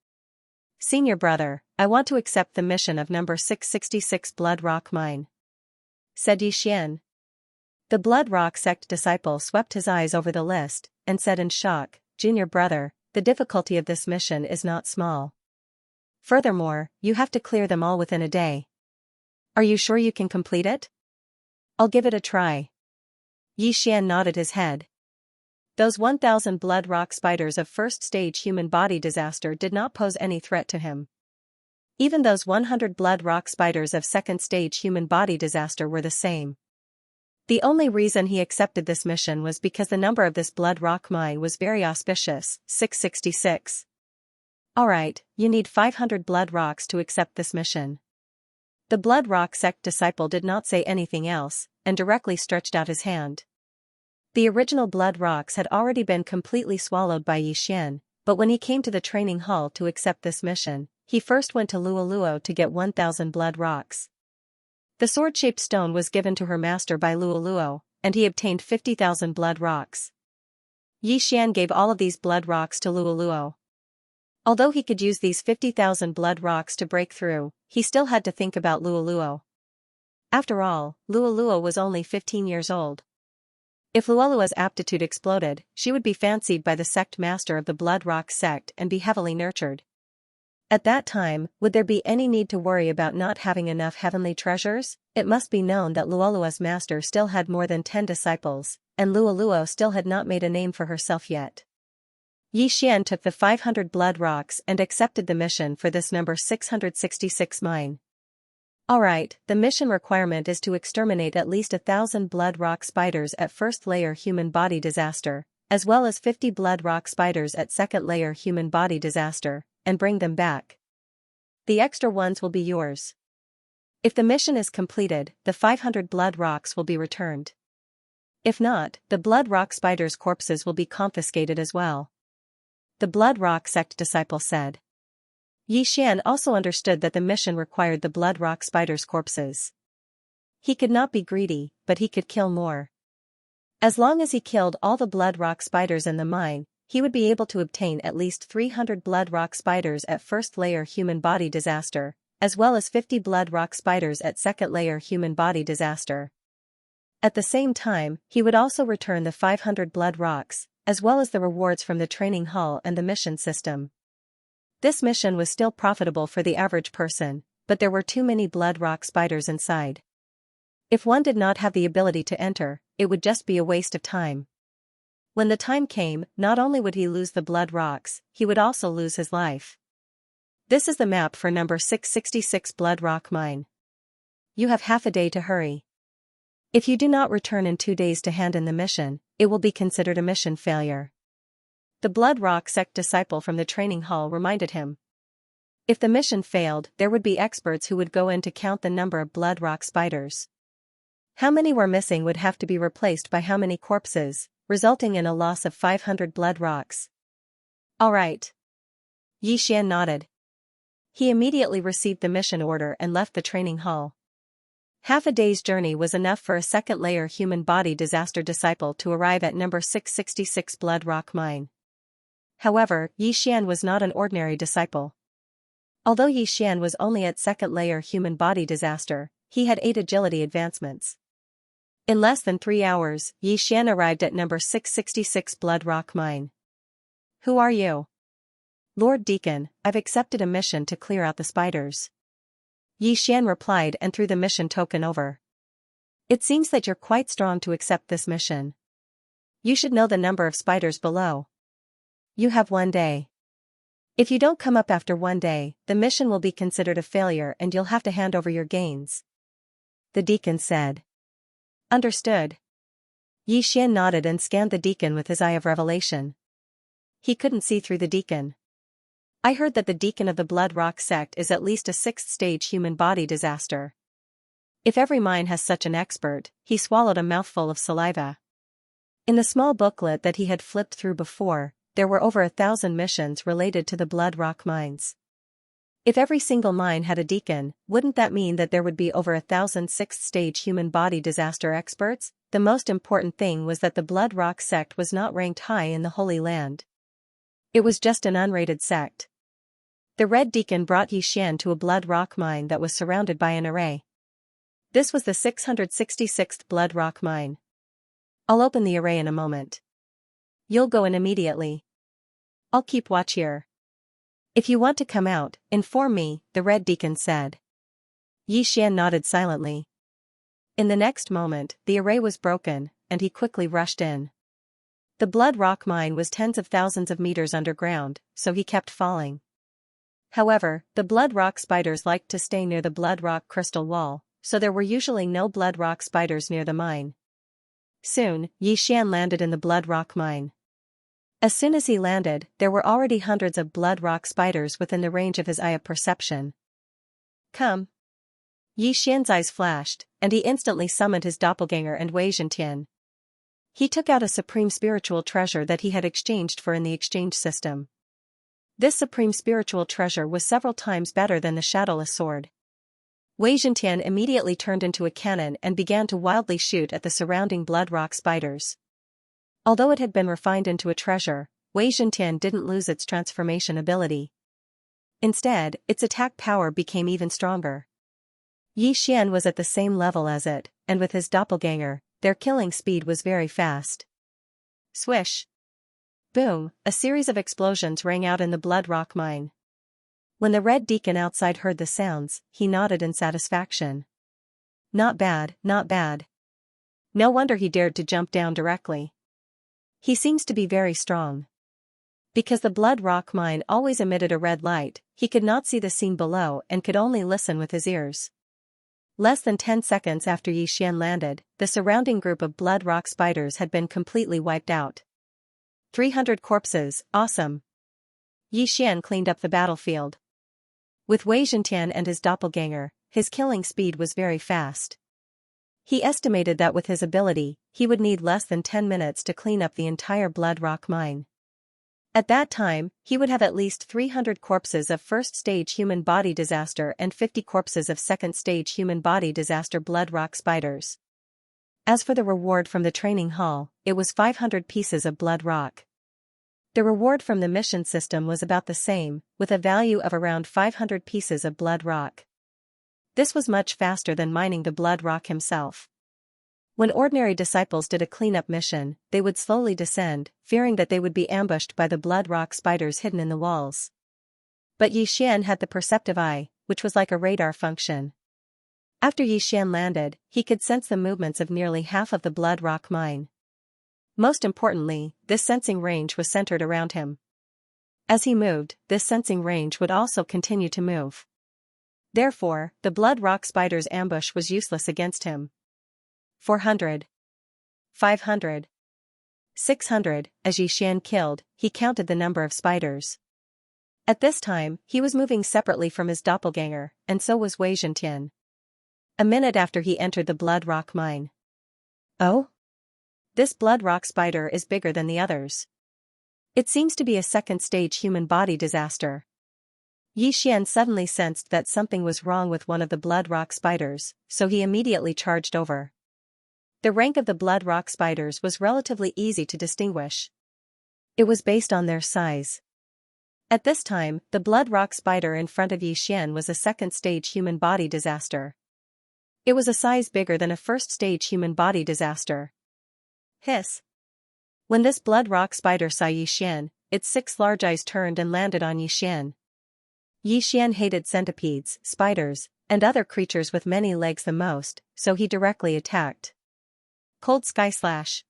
Senior brother, I want to accept the mission of number 666 Blood Rock Mine, said Xian. The blood rock sect disciple swept his eyes over the list, and said in shock, Junior brother, the difficulty of this mission is not small. Furthermore, you have to clear them all within a day. Are you sure you can complete it? I'll give it a try. Xian nodded his head. Those 1,000 blood rock spiders of first stage human body disaster did not pose any threat to him. Even those 100 blood rock spiders of second stage human body disaster were the same. The only reason he accepted this mission was because the number of this blood rock mine was very auspicious, 666. Alright, you need 500 blood rocks to accept this mission. The blood rock sect disciple did not say anything else, and directly stretched out his hand. The original blood rocks had already been completely swallowed by Xian, but when he came to the training hall to accept this mission, he first went to Luoluo to get 1,000 blood rocks. The sword-shaped stone was given to her master by Luoluo, and he obtained 50,000 blood rocks. Xian gave all of these blood rocks to Luoluo. Although he could use these 50,000 blood rocks to break through, he still had to think about Luoluo. After all, Luoluo was only 15 years old. If Luoluo's aptitude exploded, she would be fancied by the sect master of the Blood Rock sect and be heavily nurtured. At that time, would there be any need to worry about not having enough heavenly treasures? It must be known that Luoluo's master still had more than 10 disciples, and Luoluo still had not made a name for herself yet. Xian took the 500 blood rocks and accepted the mission for this number 666 mine. Alright, the mission requirement is to exterminate at least 1,000 blood rock spiders at first layer human body disaster, as well as 50 blood rock spiders at second layer human body disaster, and bring them back. The extra ones will be yours. If the mission is completed, the 500 blood rocks will be returned. If not, the blood rock spiders' corpses will be confiscated as well. The blood rock sect disciple said. Xian also understood that the mission required the blood rock spiders' corpses. He could not be greedy, but he could kill more. As long as he killed all the blood rock spiders in the mine, he would be able to obtain at least 300 blood rock spiders at first layer human body disaster, as well as 50 blood rock spiders at second layer human body disaster. At the same time, he would also return the 500 blood rocks, as well as the rewards from the training hall and the mission system. This mission was still profitable for the average person, but there were too many blood rock spiders inside. If one did not have the ability to enter, it would just be a waste of time. When the time came, not only would he lose the blood rocks, he would also lose his life. This is the map for number 666 Blood Rock Mine. You have half a day to hurry. If you do not return in 2 days to hand in the mission, it will be considered a mission failure. The Blood Rock sect disciple from the training hall reminded him. If the mission failed, there would be experts who would go in to count the number of blood rock spiders. How many were missing would have to be replaced by how many corpses, resulting in a loss of 500 blood rocks. Alright. Xian nodded. He immediately received the mission order and left the training hall. Half a day's journey was enough for a second layer human body disaster disciple to arrive at number 666 Blood Rock Mine. However, Xian was not an ordinary disciple. Although Xian was only at second layer human body disaster, he had 8 agility advancements. In less than 3 hours, Xian arrived at number 666 Blood Rock Mine. Who are you? Lord Deacon, I've accepted a mission to clear out the spiders. Xian replied and threw the mission token over. It seems that you're quite strong to accept this mission. You should know the number of spiders below. You have 1 day. If you don't come up after 1 day, the mission will be considered a failure and you'll have to hand over your gains. The deacon said. Understood. Xian nodded and scanned the deacon with his eye of revelation. He couldn't see through the deacon. I heard that the deacon of the Blood Rock sect is at least a 6th stage human body disaster. If every mine has such an expert, he swallowed a mouthful of saliva. In the small booklet that he had flipped through before, there were over 1,000 missions related to the Blood Rock mines. If every single mine had a deacon, wouldn't that mean that there would be over 1,000 6th-stage human body disaster experts? The most important thing was that the Blood Rock sect was not ranked high in the Holy Land. It was just an unrated sect. The Red Deacon brought Xian to a Blood Rock mine that was surrounded by an array. This was the 666th Blood Rock mine. I'll open the array in a moment. You'll go in immediately. I'll keep watch here. If you want to come out, inform me, the Red Deacon said. Xian nodded silently. In the next moment, the array was broken, and he quickly rushed in. The Blood Rock mine was tens of thousands of meters underground, so he kept falling. However, the Blood Rock spiders liked to stay near the Blood Rock crystal wall, so there were usually no Blood Rock spiders near the mine. Soon, Xian landed in the Blood Rock mine. As soon as he landed, there were already hundreds of Blood Rock spiders within the range of his eye of perception. Come. Xian's eyes flashed, and he instantly summoned his doppelganger and Wei Zhentian. He took out a supreme spiritual treasure that he had exchanged for in the exchange system. This supreme spiritual treasure was several times better than the shadowless sword. Wei Zhentian immediately turned into a cannon and began to wildly shoot at the surrounding Blood Rock spiders. Although it had been refined into a treasure, Wei Zhentian didn't lose its transformation ability. Instead, its attack power became even stronger. Xian was at the same level as it, and with his doppelganger, their killing speed was very fast. Swish! Boom! A series of explosions rang out in the Blood Rock mine. When the Red Deacon outside heard the sounds, he nodded in satisfaction. Not bad, not bad. No wonder he dared to jump down directly. He seems to be very strong. Because the Blood Rock mine always emitted a red light, he could not see the scene below and could only listen with his ears. Less than 10 seconds after Xian landed, the surrounding group of Blood Rock spiders had been completely wiped out. 300 corpses, awesome. Xian cleaned up the battlefield. With Wei Zhentian and his doppelganger, his killing speed was very fast. He estimated that with his ability, he would need less than 10 minutes to clean up the entire Blood Rock mine. At that time, he would have at least 300 corpses of first-stage human body disaster and 50 corpses of second-stage human body disaster Blood Rock spiders. As for the reward from the training hall, it was 500 pieces of Blood Rock. The reward from the mission system was about the same, with a value of around 500 pieces of Blood Rock. This was much faster than mining the Blood Rock himself. When ordinary disciples did a cleanup mission, they would slowly descend, fearing that they would be ambushed by the Blood Rock spiders hidden in the walls. But Xian had the perceptive eye, which was like a radar function. After Xian landed, he could sense the movements of nearly half of the Blood Rock mine. Most importantly, this sensing range was centered around him. As he moved, this sensing range would also continue to move. Therefore, the Blood Rock spider's ambush was useless against him. 400. 500. 600, as Xian killed, he counted the number of spiders. At this time, he was moving separately from his doppelganger, and so was Wei Zhentian. A minute after he entered the Blood Rock mine. Oh? This Blood Rock spider is bigger than the others. It seems to be a second-stage human body disaster. Xian suddenly sensed that something was wrong with one of the Blood Rock spiders, so he immediately charged over. The rank of the Blood Rock spiders was relatively easy to distinguish. It was based on their size. At this time, the Blood Rock spider in front of Xian was a second-stage human body disaster. It was a size bigger than a first-stage human body disaster. Hiss. When this blood rock spider saw Yixian, its 6 large eyes turned and landed on Yixian. Yixian hated centipedes, spiders, and other creatures with many legs the most, so he directly attacked. Cold Sky Slash.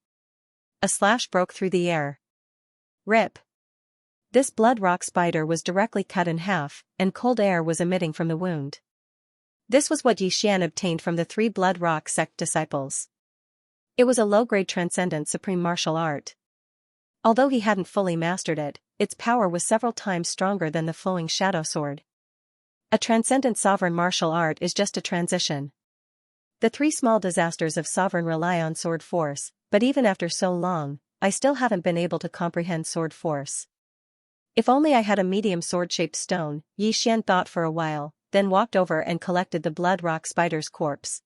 A slash broke through the air. Rip. This blood rock spider was directly cut in half, and cold air was emitting from the wound. This was what Yixian obtained from the 3 blood rock sect disciples. It was a low-grade transcendent supreme martial art. Although he hadn't fully mastered it, its power was several times stronger than the flowing shadow sword. A transcendent sovereign martial art is just a transition. The 3 small disasters of sovereign rely on sword force, but even after so long, I still haven't been able to comprehend sword force. If only I had a medium sword-shaped stone, Yixian thought for a while, then walked over and collected the blood rock spider's corpse.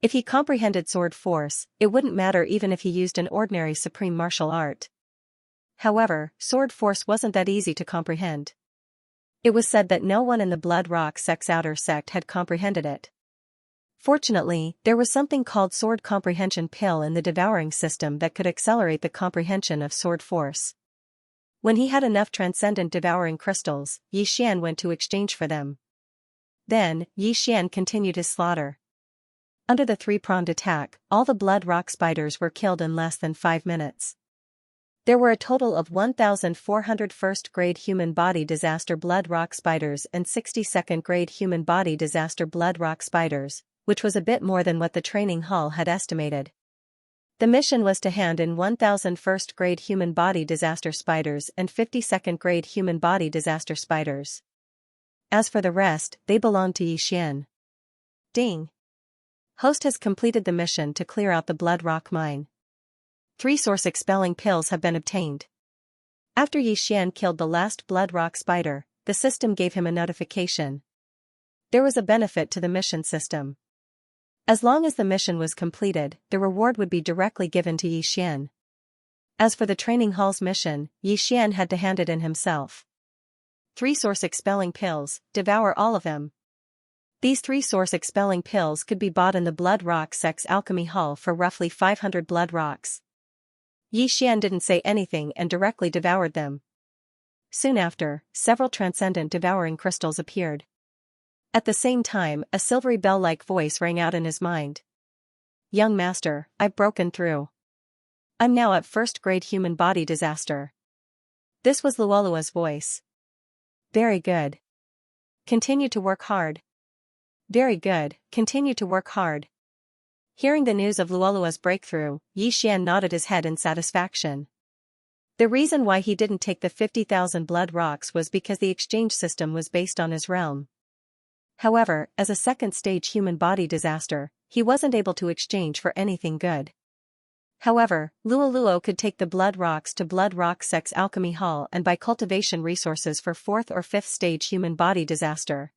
If he comprehended sword force, it wouldn't matter even if he used an ordinary supreme martial art. However, sword force wasn't that easy to comprehend. It was said that no one in the blood rock sect's outer sect had comprehended it. Fortunately, there was something called sword comprehension pill in the devouring system that could accelerate the comprehension of sword force. When he had enough transcendent devouring crystals, Yixian went to exchange for them. Then, Yixian continued his slaughter. Under the 3-pronged attack, all the blood rock spiders were killed in less than 5 minutes. There were a total of 1,400 first-grade human body disaster blood rock spiders and 60 second-grade human body disaster blood rock spiders, which was a bit more than what the training hall had estimated. The mission was to hand in 1,000 first-grade human body disaster spiders and 50 second-grade human body disaster spiders. As for the rest, they belonged to Yixian. Ding. Host has completed the mission to clear out the blood rock mine. 3 source-expelling pills have been obtained. After Yixian killed the last blood rock spider, the system gave him a notification. There was a benefit to the mission system. As long as the mission was completed, the reward would be directly given to Yixian. As for the training hall's mission, Yixian had to hand it in himself. 3 source-expelling pills, devour all of them. These 3 source-expelling pills could be bought in the Blood Rock Sect's alchemy hall for roughly 500 blood rocks. Yixian didn't say anything and directly devoured them. Soon after, several transcendent devouring crystals appeared. At the same time, a silvery bell-like voice rang out in his mind. Young master, I've broken through. I'm now at first-grade human body disaster. This was Luolua's voice. Very good. Continue to work hard. Very good, continue to work hard. Hearing the news of Luolua's breakthrough, Yixian nodded his head in satisfaction. The reason why he didn't take the 50,000 blood rocks was because the exchange system was based on his realm. However, as a second-stage human body disaster, he wasn't able to exchange for anything good. However, Luoluo could take the blood rocks to Blood Rock Sect's alchemy hall and buy cultivation resources for 4th or 5th stage human body disaster.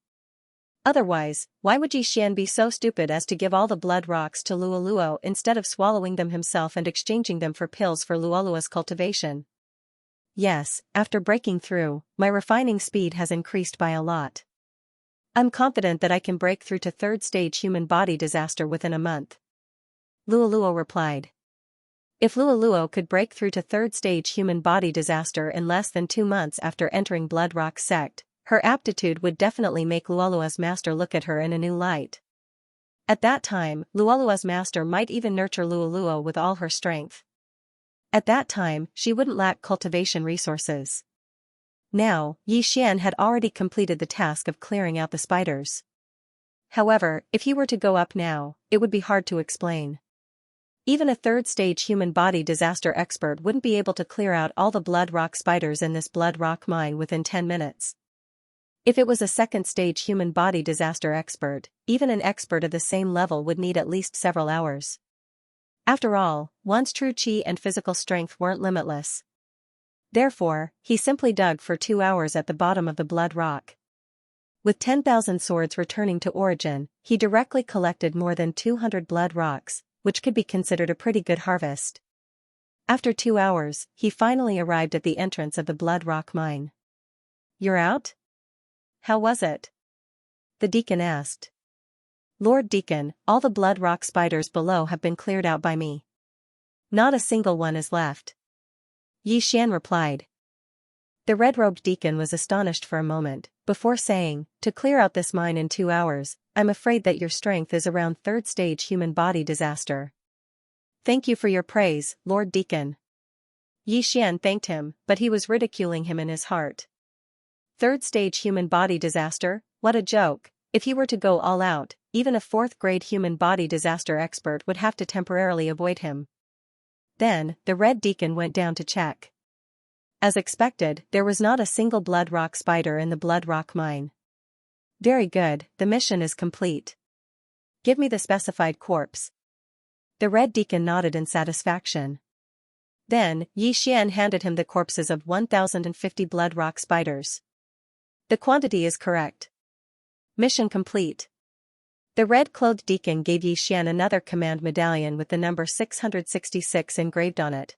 Otherwise, why would Yixian be so stupid as to give all the blood rocks to Luoluo instead of swallowing them himself and exchanging them for pills for Luolua's cultivation? Yes, after breaking through, my refining speed has increased by a lot. I'm confident that I can break through to 3rd stage human body disaster within a month. Luoluo replied. If Luoluo could break through to 3rd stage human body disaster in less than 2 months after entering Blood Rock Sect, her aptitude would definitely make Luolua's master look at her in a new light. At that time, Luolua's master might even nurture Luoluo with all her strength. At that time, she wouldn't lack cultivation resources. Now, Yixian had already completed the task of clearing out the spiders. However, if he were to go up now, it would be hard to explain. Even a 3rd stage human body disaster expert wouldn't be able to clear out all the blood rock spiders in this blood rock mine within 10 minutes. If it was a 2nd stage human body disaster expert, even an expert of the same level would need at least several hours. After all, one's true chi and physical strength weren't limitless. Therefore, he simply dug for 2 hours at the bottom of the blood rock. With 10,000 swords returning to origin, he directly collected more than 200 blood rocks, which could be considered a pretty good harvest. After 2 hours, he finally arrived at the entrance of the blood rock mine. You're out? How was it? The deacon asked. Lord Deacon, all the blood rock spiders below have been cleared out by me. Not a single one is left. Xian replied. The red-robed deacon was astonished for a moment, before saying, to clear out this mine in 2 hours, I'm afraid that your strength is around third-stage human body disaster. Thank you for your praise, Lord Deacon. Xian thanked him, but he was ridiculing him in his heart. Third-stage human body disaster? What a joke. If he were to go all out, even a fourth-grade human body disaster expert would have to temporarily avoid him. Then, the red deacon went down to check. As expected, there was not a single blood rock spider in the blood rock mine. Very good, the mission is complete. Give me the specified corpse. The red deacon nodded in satisfaction. Then, Xian handed him the corpses of 1,050 blood rock spiders. The quantity is correct. Mission complete. The red-clothed deacon gave Xian another command medallion with the number 666 engraved on it.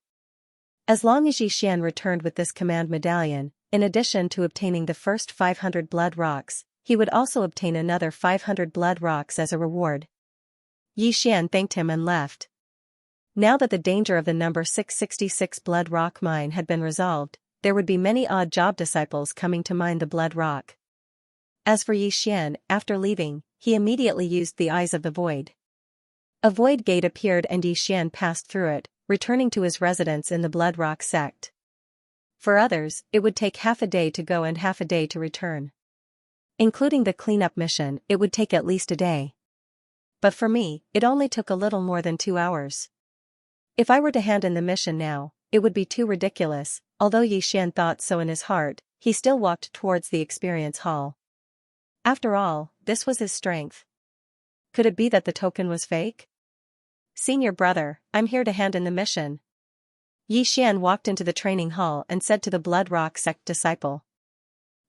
As long as Xian returned with this command medallion, in addition to obtaining the first 500 blood rocks, he would also obtain another 500 blood rocks as a reward. Xian thanked him and left. Now that the danger of the number 666 blood rock mine had been resolved, there would be many odd job disciples coming to mine the blood rock. As for Xian, after leaving, he immediately used the Eyes of the Void. A void gate appeared and Xian passed through it, returning to his residence in the Blood Rock sect. For others, it would take half a day to go and half a day to return. Including the cleanup mission, it would take at least a day. But for me, it only took a little more than 2 hours. If I were to hand in the mission now, it would be too ridiculous. Although Xian thought so in his heart, he still walked towards the experience hall. After all, this was his strength. Could it be that the token was fake? Senior brother, I'm here to hand in the mission. Xian walked into the training hall and said to the Blood Rock sect disciple.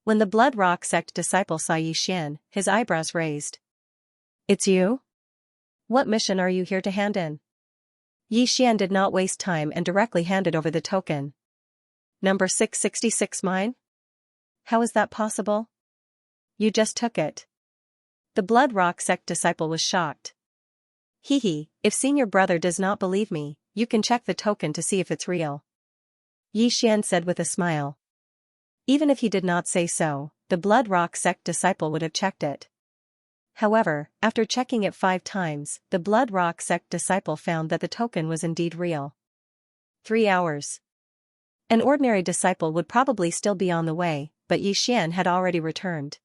When the Blood Rock sect disciple saw Xian, his eyebrows raised. It's you? What mission are you here to hand in? Xian did not waste time and directly handed over the token. Number 666 mine? How is that possible? You just took it. The Blood Rock sect disciple was shocked. If senior brother does not believe me, you can check the token to see if it's real. Xian said with a smile. Even if he did not say so, the Blood Rock sect disciple would have checked it. However, after checking it 5 times, the Blood Rock sect disciple found that the token was indeed real. 3 hours. An ordinary disciple would probably still be on the way, but Xian had already returned.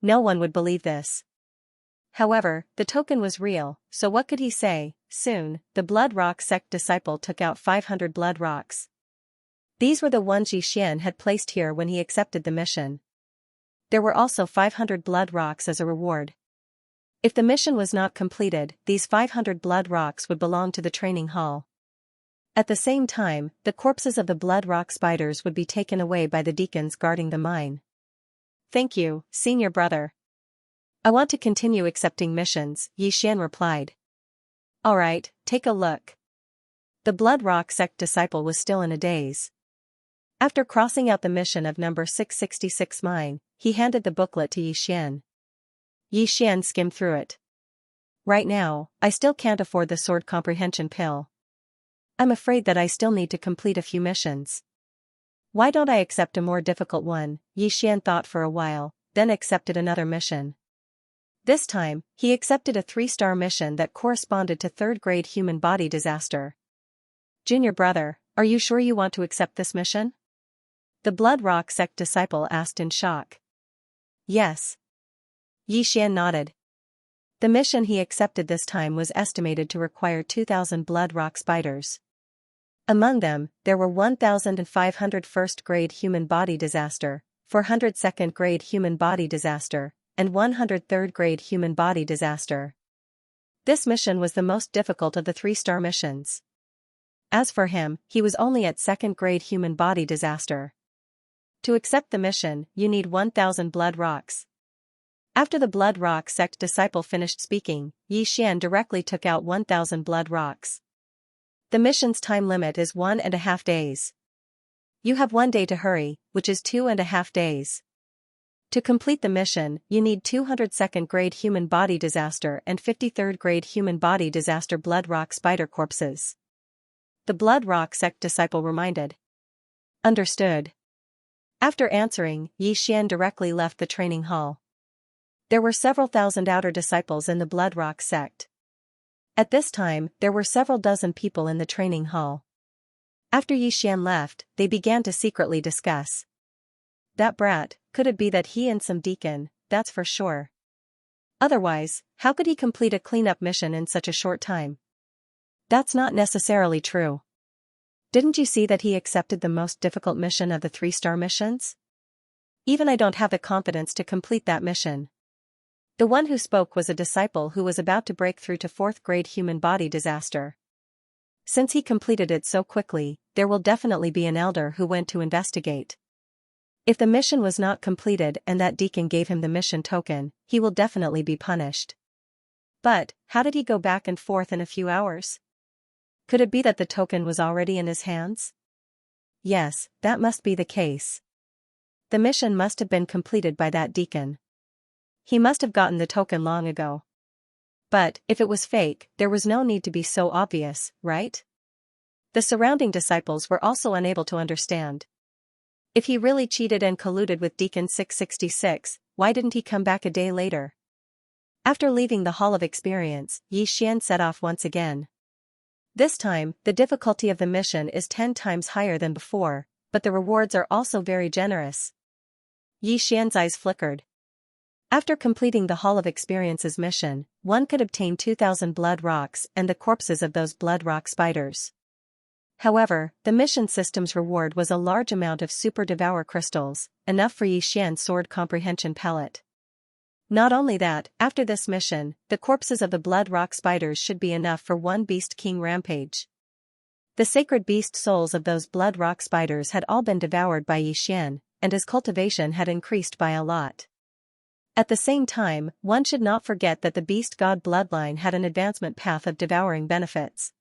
No one would believe this. However, the token was real, so what could he say? Soon, the Blood Rock sect disciple took out 500 blood rocks. These were the ones Xian had placed here when he accepted the mission. There were also 500 blood rocks as a reward. If the mission was not completed, these 500 blood rocks would belong to the training hall. At the same time, the corpses of the blood rock spiders would be taken away by the deacons guarding the mine. Thank you, senior brother. I want to continue accepting missions, Xian replied. Alright, take a look. The Blood Rock sect disciple was still in a daze. After crossing out the mission of number 666 mine, he handed the booklet to Xian. Xian skimmed through it. Right now, I still can't afford the sword comprehension pill. I'm afraid that I still need to complete a few missions. Why don't I accept a more difficult one? Xian thought for a while, then accepted another mission. This time, he accepted a 3-star mission that corresponded to third-grade human body disaster. Junior brother, are you sure you want to accept this mission? The Blood Rock sect disciple asked in shock. Yes. Xian nodded. The mission he accepted this time was estimated to require 2,000 blood rock spiders. Among them, there were 1,500 first-grade human body disaster, 400 second-grade human body disaster, and 100 third-grade human body disaster. This mission was the most difficult of the 3-star missions. As for him, he was only at second-grade human body disaster. To accept the mission, you need 1,000 blood rocks. After the Blood Rock sect disciple finished speaking, Xian directly took out 1,000 blood rocks. The mission's time limit is 1.5 days. You have 1 day to hurry, which is 2.5 days. To complete the mission, you need 202nd grade human body disaster and 53rd grade human body disaster blood rock spider corpses. The blood rock sect disciple reminded. Understood. After answering, Xian directly left the training hall. There were several thousand outer disciples in the blood rock sect. At this time, there were several dozen people in the training hall. After Xian left, they began to secretly discuss. That brat, could it be that he and some deacon, that's for sure. Otherwise, how could he complete a cleanup mission in such a short time? That's not necessarily true. Didn't you see that he accepted the most difficult mission of the 3-star missions? Even I don't have the confidence to complete that mission. The one who spoke was a disciple who was about to break through to 4th grade human body disaster. Since he completed it so quickly, there will definitely be an elder who went to investigate. If the mission was not completed and that deacon gave him the mission token, he will definitely be punished. But, how did he go back and forth in a few hours? Could it be that the token was already in his hands? Yes, that must be the case. The mission must have been completed by that deacon. He must have gotten the token long ago. But, if it was fake, there was no need to be so obvious, right? The surrounding disciples were also unable to understand. If he really cheated and colluded with Deacon 666, why didn't he come back a day later? After leaving the Hall of Experience, Xian set off once again. This time, the difficulty of the mission is 10 times higher than before, but the rewards are also very generous. Xian's eyes flickered. After completing the Hall of Experience's mission, one could obtain 2,000 blood rocks and the corpses of those blood rock spiders. However, the mission system's reward was a large amount of super devour crystals, enough for Xian's sword comprehension pellet. Not only that, after this mission, the corpses of the blood rock spiders should be enough for one beast king rampage. The sacred beast souls of those blood rock spiders had all been devoured by Xian, and his cultivation had increased by a lot. At the same time, one should not forget that the beast god bloodline had an advancement path of devouring benefits.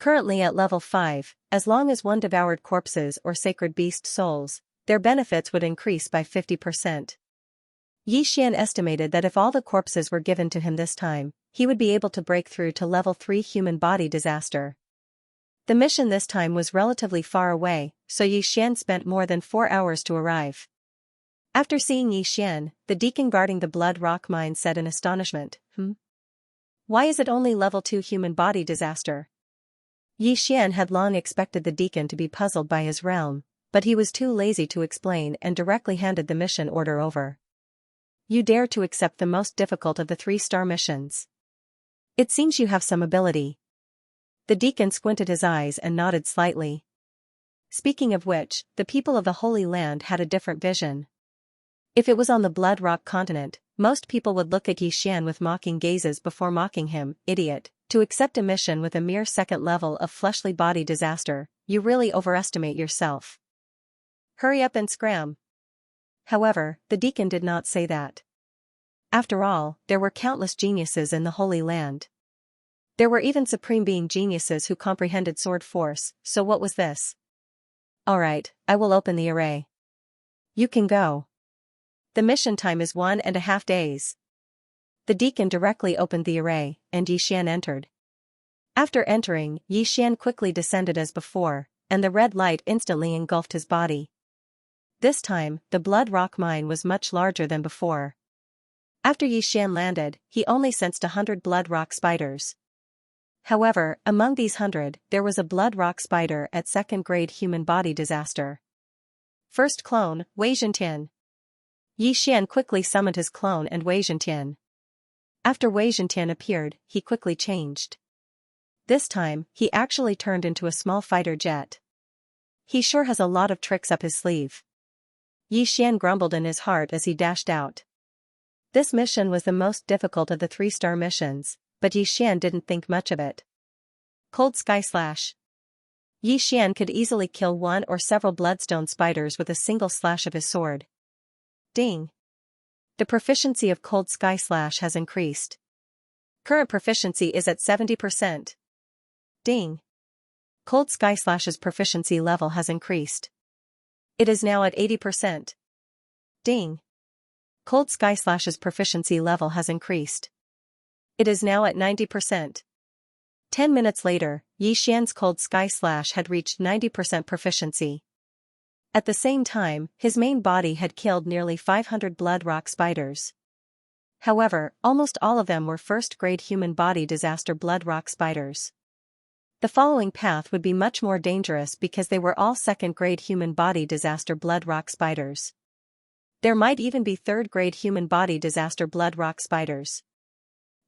Currently at level 5, as long as one devoured corpses or sacred beast souls, their benefits would increase by 50%. Xian estimated that if all the corpses were given to him this time, he would be able to break through to level 3 human body disaster. The mission this time was relatively far away, so Xian spent more than 4 hours to arrive. After seeing Xian, the deacon guarding the blood rock mine said in astonishment, Why is it only level 2 human body disaster? Xian had long expected the deacon to be puzzled by his realm, but he was too lazy to explain and directly handed the mission order over. You dare to accept the most difficult of the 3-star missions. It seems you have some ability. The deacon squinted his eyes and nodded slightly. Speaking of which, the people of the Holy Land had a different vision. If it was on the Blood Rock continent, most people would look at Xian with mocking gazes before mocking him, idiot. To accept a mission with a mere 2nd level of fleshly body disaster, you really overestimate yourself. Hurry up and scram. However, the deacon did not say that. After all, there were countless geniuses in the Holy Land. There were even supreme being geniuses who comprehended sword force, so what was this? Alright, I will open the array. You can go. The mission time is 1.5 days. The deacon directly opened the array, and Xian entered. After entering, Xian quickly descended as before, and the red light instantly engulfed his body. This time, the blood rock mine was much larger than before. After Xian landed, he only sensed 100 blood rock spiders. However, among these 100, there was a blood rock spider at 2nd grade human body disaster. First clone, Wei Zhentian. Xian quickly summoned his clone and Wei Zhentian. After Wei Zhentian appeared, he quickly changed. This time, he actually turned into a small fighter jet. He sure has a lot of tricks up his sleeve. Xian grumbled in his heart as he dashed out. This mission was the most difficult of the 3-star missions, but Xian didn't think much of it. Cold Sky Slash. Xian could easily kill one or several bloodstone spiders with a single slash of his sword. Ding. The proficiency of Cold Sky Slash has increased. Current proficiency is at 70%. Ding. Cold Sky Slash's proficiency level has increased. It is now at 80%. Ding. Cold Sky Slash's proficiency level has increased. It is now at 90%. 10 minutes later, Xian's Cold Sky Slash had reached 90% proficiency. At the same time, his main body had killed nearly 500 blood rock spiders. However, almost all of them were first-grade human body disaster blood rock spiders. The following path would be much more dangerous because they were all second-grade human body disaster blood rock spiders. There might even be third-grade human body disaster blood rock spiders.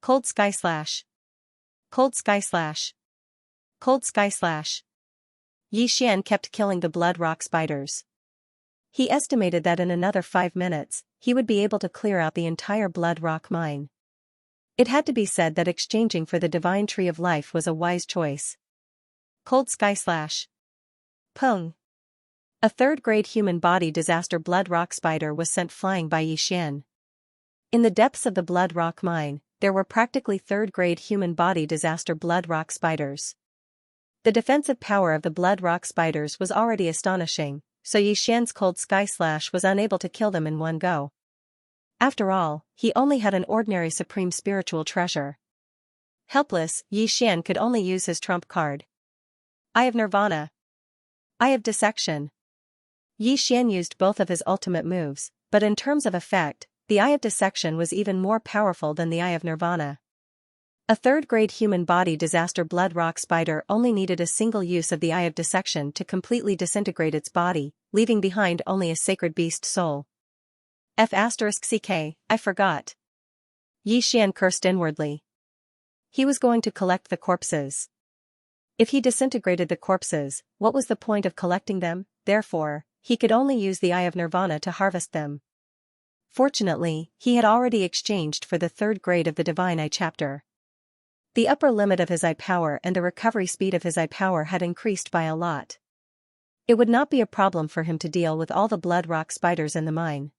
Cold Sky Slash. Cold Sky Slash. Cold Sky Slash. Xian kept killing the blood rock spiders. He estimated that in another 5 minutes, he would be able to clear out the entire blood rock mine. It had to be said that exchanging for the divine tree of life was a wise choice. Cold Sky Slash. Pung. A third-grade human body disaster blood rock spider was sent flying by Xian. In the depths of the blood rock mine, there were practically third-grade human body disaster blood rock spiders. The defensive power of the blood rock spiders was already astonishing, so Xian's Cold Sky Slash was unable to kill them in one go. After all, he only had an ordinary supreme spiritual treasure. Helpless, Xian could only use his trump card. Eye of Nirvana. Eye of Dissection. Xian used both of his ultimate moves, but in terms of effect, the Eye of Dissection was even more powerful than the Eye of Nirvana. A third-grade human body disaster blood rock spider only needed a single use of the Eye of Dissection to completely disintegrate its body, leaving behind only a sacred beast soul. F***ck, I forgot. Xian cursed inwardly. He was going to collect the corpses. If he disintegrated the corpses, what was the point of collecting them? Therefore, he could only use the Eye of Nirvana to harvest them. Fortunately, he had already exchanged for the third grade of the Divine Eye chapter. The upper limit of his eye power and the recovery speed of his eye power had increased by a lot. It would not be a problem for him to deal with all the blood rock spiders in the mine.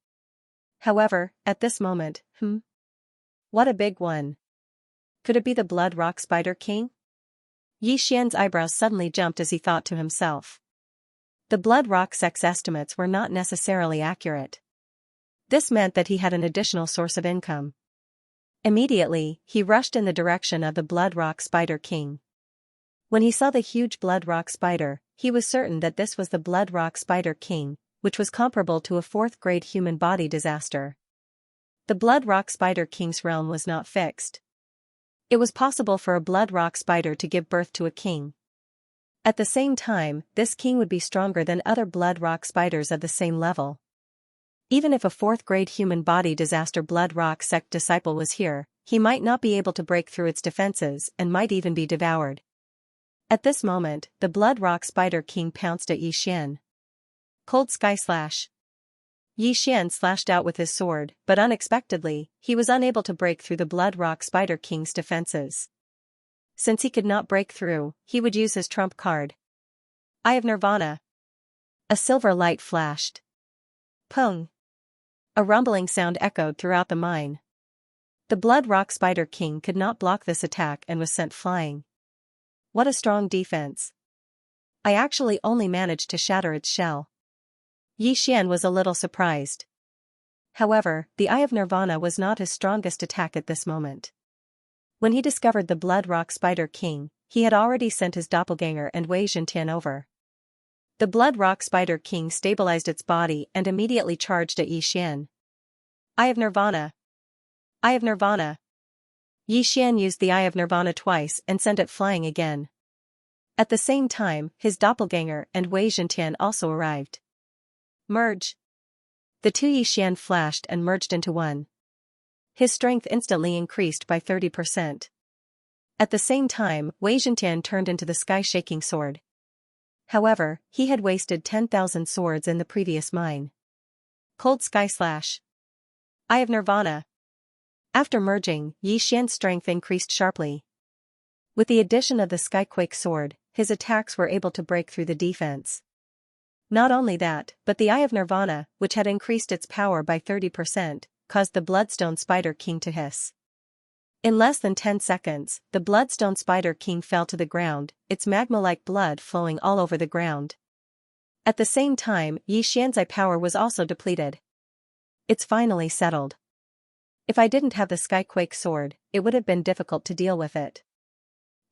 However, at this moment, what a big one. Could it be the blood rock spider king? Xian's eyebrows suddenly jumped as he thought to himself. The blood rock sex estimates were not necessarily accurate. This meant that he had an additional source of income. Immediately, he rushed in the direction of the blood rock spider king. When he saw the huge blood rock spider, he was certain that this was the blood rock spider king, which was comparable to a fourth-grade human body disaster. The blood rock spider king's realm was not fixed. It was possible for a blood rock spider to give birth to a king. At the same time, this king would be stronger than other blood rock spiders of the same level. Even if a fourth-grade human body disaster blood rock sect disciple was here, he might not be able to break through its defenses and might even be devoured. At this moment, the blood rock spider king pounced at Xian. Cold Sky Slash. Xian slashed out with his sword, but unexpectedly, he was unable to break through the blood rock spider king's defenses. Since he could not break through, he would use his trump card. Eye of Nirvana. A silver light flashed. Pung. A rumbling sound echoed throughout the mine. The blood rock spider king could not block this attack and was sent flying. What a strong defense. I actually only managed to shatter its shell. Xian was a little surprised. However, the Eye of Nirvana was not his strongest attack at this moment. When he discovered the blood rock spider king, he had already sent his doppelganger and Wei Zhentian over. The blood rock spider king stabilized its body and immediately charged at Xian. Eye of Nirvana. Eye of Nirvana. Xian used the Eye of Nirvana twice and sent it flying again. At the same time, his doppelganger and Wei Zhentian also arrived. Merge. The two Xian flashed and merged into one. His strength instantly increased by 30%. At the same time, Wei Zhentian turned into the sky-shaking sword. However, he had wasted 10,000 swords in the previous mine. Cold Sky Slash. Eye of Nirvana. After merging, Xian's strength increased sharply. With the addition of the Skyquake sword, his attacks were able to break through the defense. Not only that, but the Eye of Nirvana, which had increased its power by 30%, caused the Bloodstone Spider King to hiss. In less than 10 seconds, the Bloodstone Spider King fell to the ground, its magma-like blood flowing all over the ground. At the same time, Xian's eye power was also depleted. It's finally settled. If I didn't have the Skyquake sword, it would have been difficult to deal with it.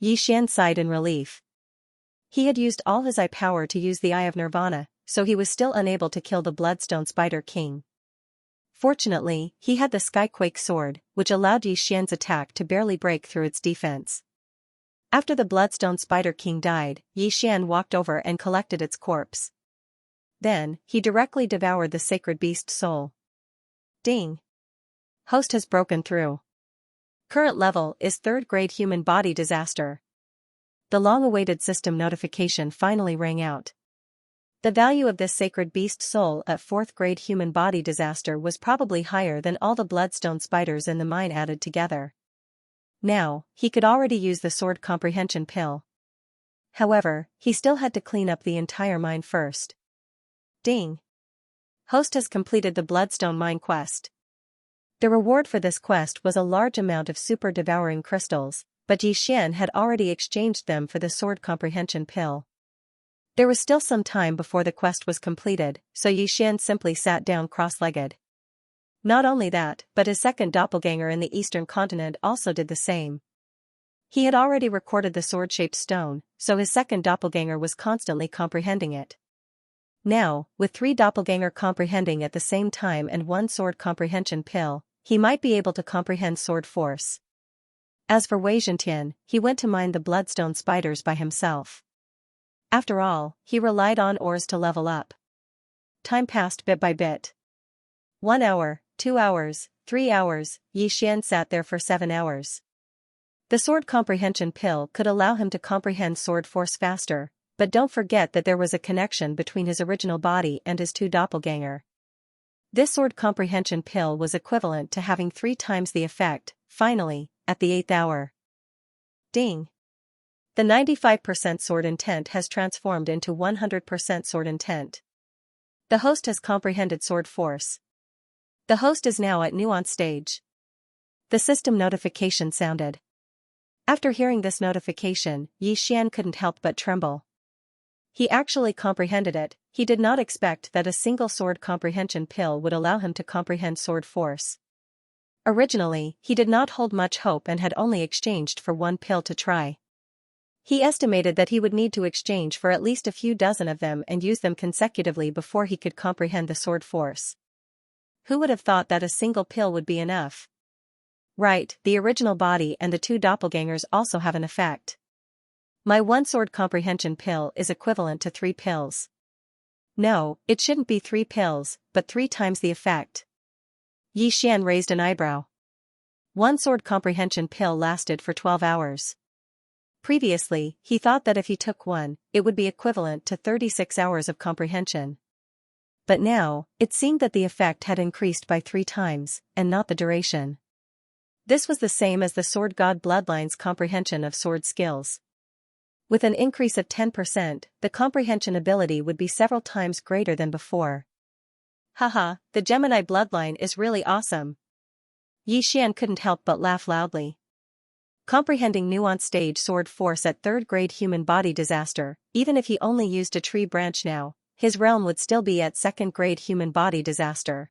Yi Xian sighed in relief. He had used all his eye power to use the Eye of Nirvana, so he was still unable to kill the Bloodstone Spider King. Fortunately, he had the Skyquake sword, which allowed Yi Xian's attack to barely break through its defense. After the Bloodstone Spider King died, Yi Xian walked over and collected its corpse. Then, he directly devoured the sacred beast's soul. Ding! Host has broken through. Current level is 3rd grade human body disaster. The long-awaited system notification finally rang out. The value of this sacred beast soul at 4th grade human body disaster was probably higher than all the bloodstone spiders in the mine added together. Now, he could already use the sword comprehension pill. However, he still had to clean up the entire mine first. Ding! Host has completed the Bloodstone Mine quest. The reward for this quest was a large amount of super devouring crystals, but Yi Xian had already exchanged them for the sword comprehension pill. There was still some time before the quest was completed, so Yi Xian simply sat down cross-legged. Not only that, but his second doppelganger in the eastern continent also did the same. He had already recorded the sword-shaped stone, so his second doppelganger was constantly comprehending it. Now, with 3 doppelganger comprehending at the same time and 1 sword comprehension pill, he might be able to comprehend sword force. As for Wei Zhentian, he went to mine the bloodstone spiders by himself. After all, he relied on ores to level up. Time passed bit by bit. 1 hour, 2 hours, 3 hours, Yi Xian sat there for 7 hours. The sword comprehension pill could allow him to comprehend sword force faster, but don't forget that there was a connection between his original body and his 2 doppelganger. This sword comprehension pill was equivalent to having 3 times the effect. Finally, at the 8th hour. Ding! The 95% sword intent has transformed into 100% sword intent. The host has comprehended sword force. The host is now at nuance stage. The system notification sounded. After hearing this notification, Yi Xian couldn't help but tremble. He actually comprehended it. He did not expect that a single sword comprehension pill would allow him to comprehend sword force. Originally, he did not hold much hope and had only exchanged for 1 pill to try. He estimated that he would need to exchange for at least a few dozen of them and use them consecutively before he could comprehend the sword force. Who would have thought that a single pill would be enough? Right, the original body and the 2 doppelgangers also have an effect. My 1 sword comprehension pill is equivalent to 3 pills. No, it shouldn't be 3 pills, but 3 times the effect. Yi Xian raised an eyebrow. 1 sword comprehension pill lasted for 12 hours. Previously, he thought that if he took 1, it would be equivalent to 36 hours of comprehension. But now, it seemed that the effect had increased by 3 times, and not the duration. This was the same as the Sword God Bloodline's comprehension of sword skills. With an increase of 10%, the comprehension ability would be several times greater than before. Haha, the Gemini bloodline is really awesome. Yi Xian couldn't help but laugh loudly. Comprehending nuance stage sword force at 3rd grade human body disaster, even if he only used a tree branch now, his realm would still be at 2nd grade human body disaster.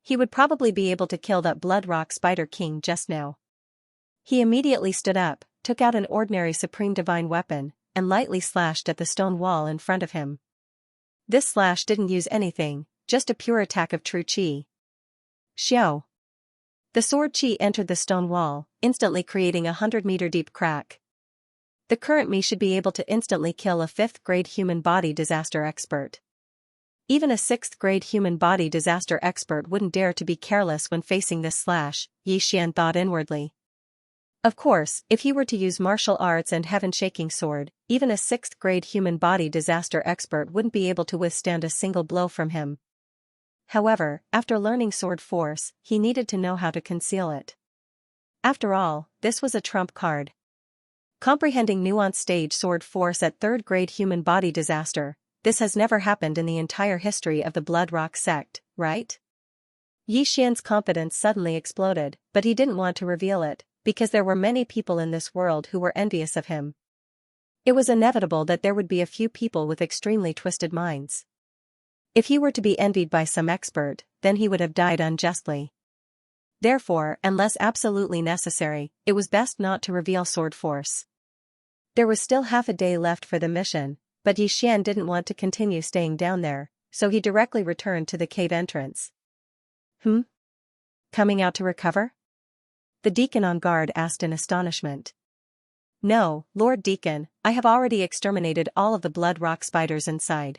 He would probably be able to kill that Blood Rock Spider King just now. He immediately stood up, took out an ordinary Supreme Divine weapon, and lightly slashed at the stone wall in front of him. This slash didn't use anything, just a pure attack of true chi. Xiao. The sword chi entered the stone wall, instantly creating a 100-meter deep crack. The current me should be able to instantly kill a 5th grade human body disaster expert. Even a 6th grade human body disaster expert wouldn't dare to be careless when facing this slash, Yi Xian thought inwardly. Of course, if he were to use martial arts and heaven-shaking sword, even a 6th grade human body disaster expert wouldn't be able to withstand a single blow from him. However, after learning sword force, he needed to know how to conceal it. After all, this was a trump card. Comprehending nuance stage sword force at 3rd grade human body disaster, this has never happened in the entire history of the Blood Rock sect, right? Yi Xian's confidence suddenly exploded, but he didn't want to reveal it, because there were many people in this world who were envious of him. It was inevitable that there would be a few people with extremely twisted minds. If he were to be envied by some expert, then he would have died unjustly. Therefore, unless absolutely necessary, it was best not to reveal sword force. There was still half a day left for the mission, but Xian didn't want to continue staying down there, so he directly returned to the cave entrance. Coming out to recover? The deacon on guard asked in astonishment. No, Lord Deacon, I have already exterminated all of the blood rock spiders inside.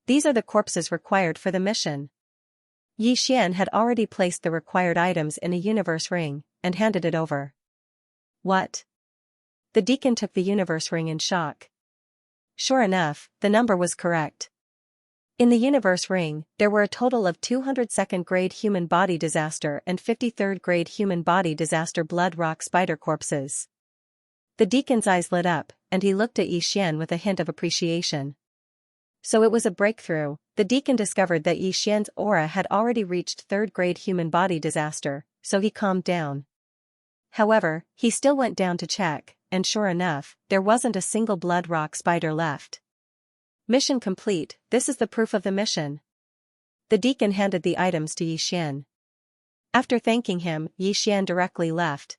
These are the corpses required for the mission. Xian had already placed the required items in a universe ring, and handed it over. What? The deacon took the universe ring in shock. Sure enough, the number was correct. In the universe ring, there were a total of 202nd grade human body disaster and 53rd grade human body disaster blood rock spider corpses. The deacon's eyes lit up, and he looked at Xian with a hint of appreciation. So it was a breakthrough. The deacon discovered that Xian's aura had already reached 3rd grade human body disaster, so he calmed down. However, he still went down to check, and sure enough, there wasn't a single blood rock spider left. Mission complete, this is the proof of the mission. The deacon handed the items to Xian. After thanking him, Xian directly left.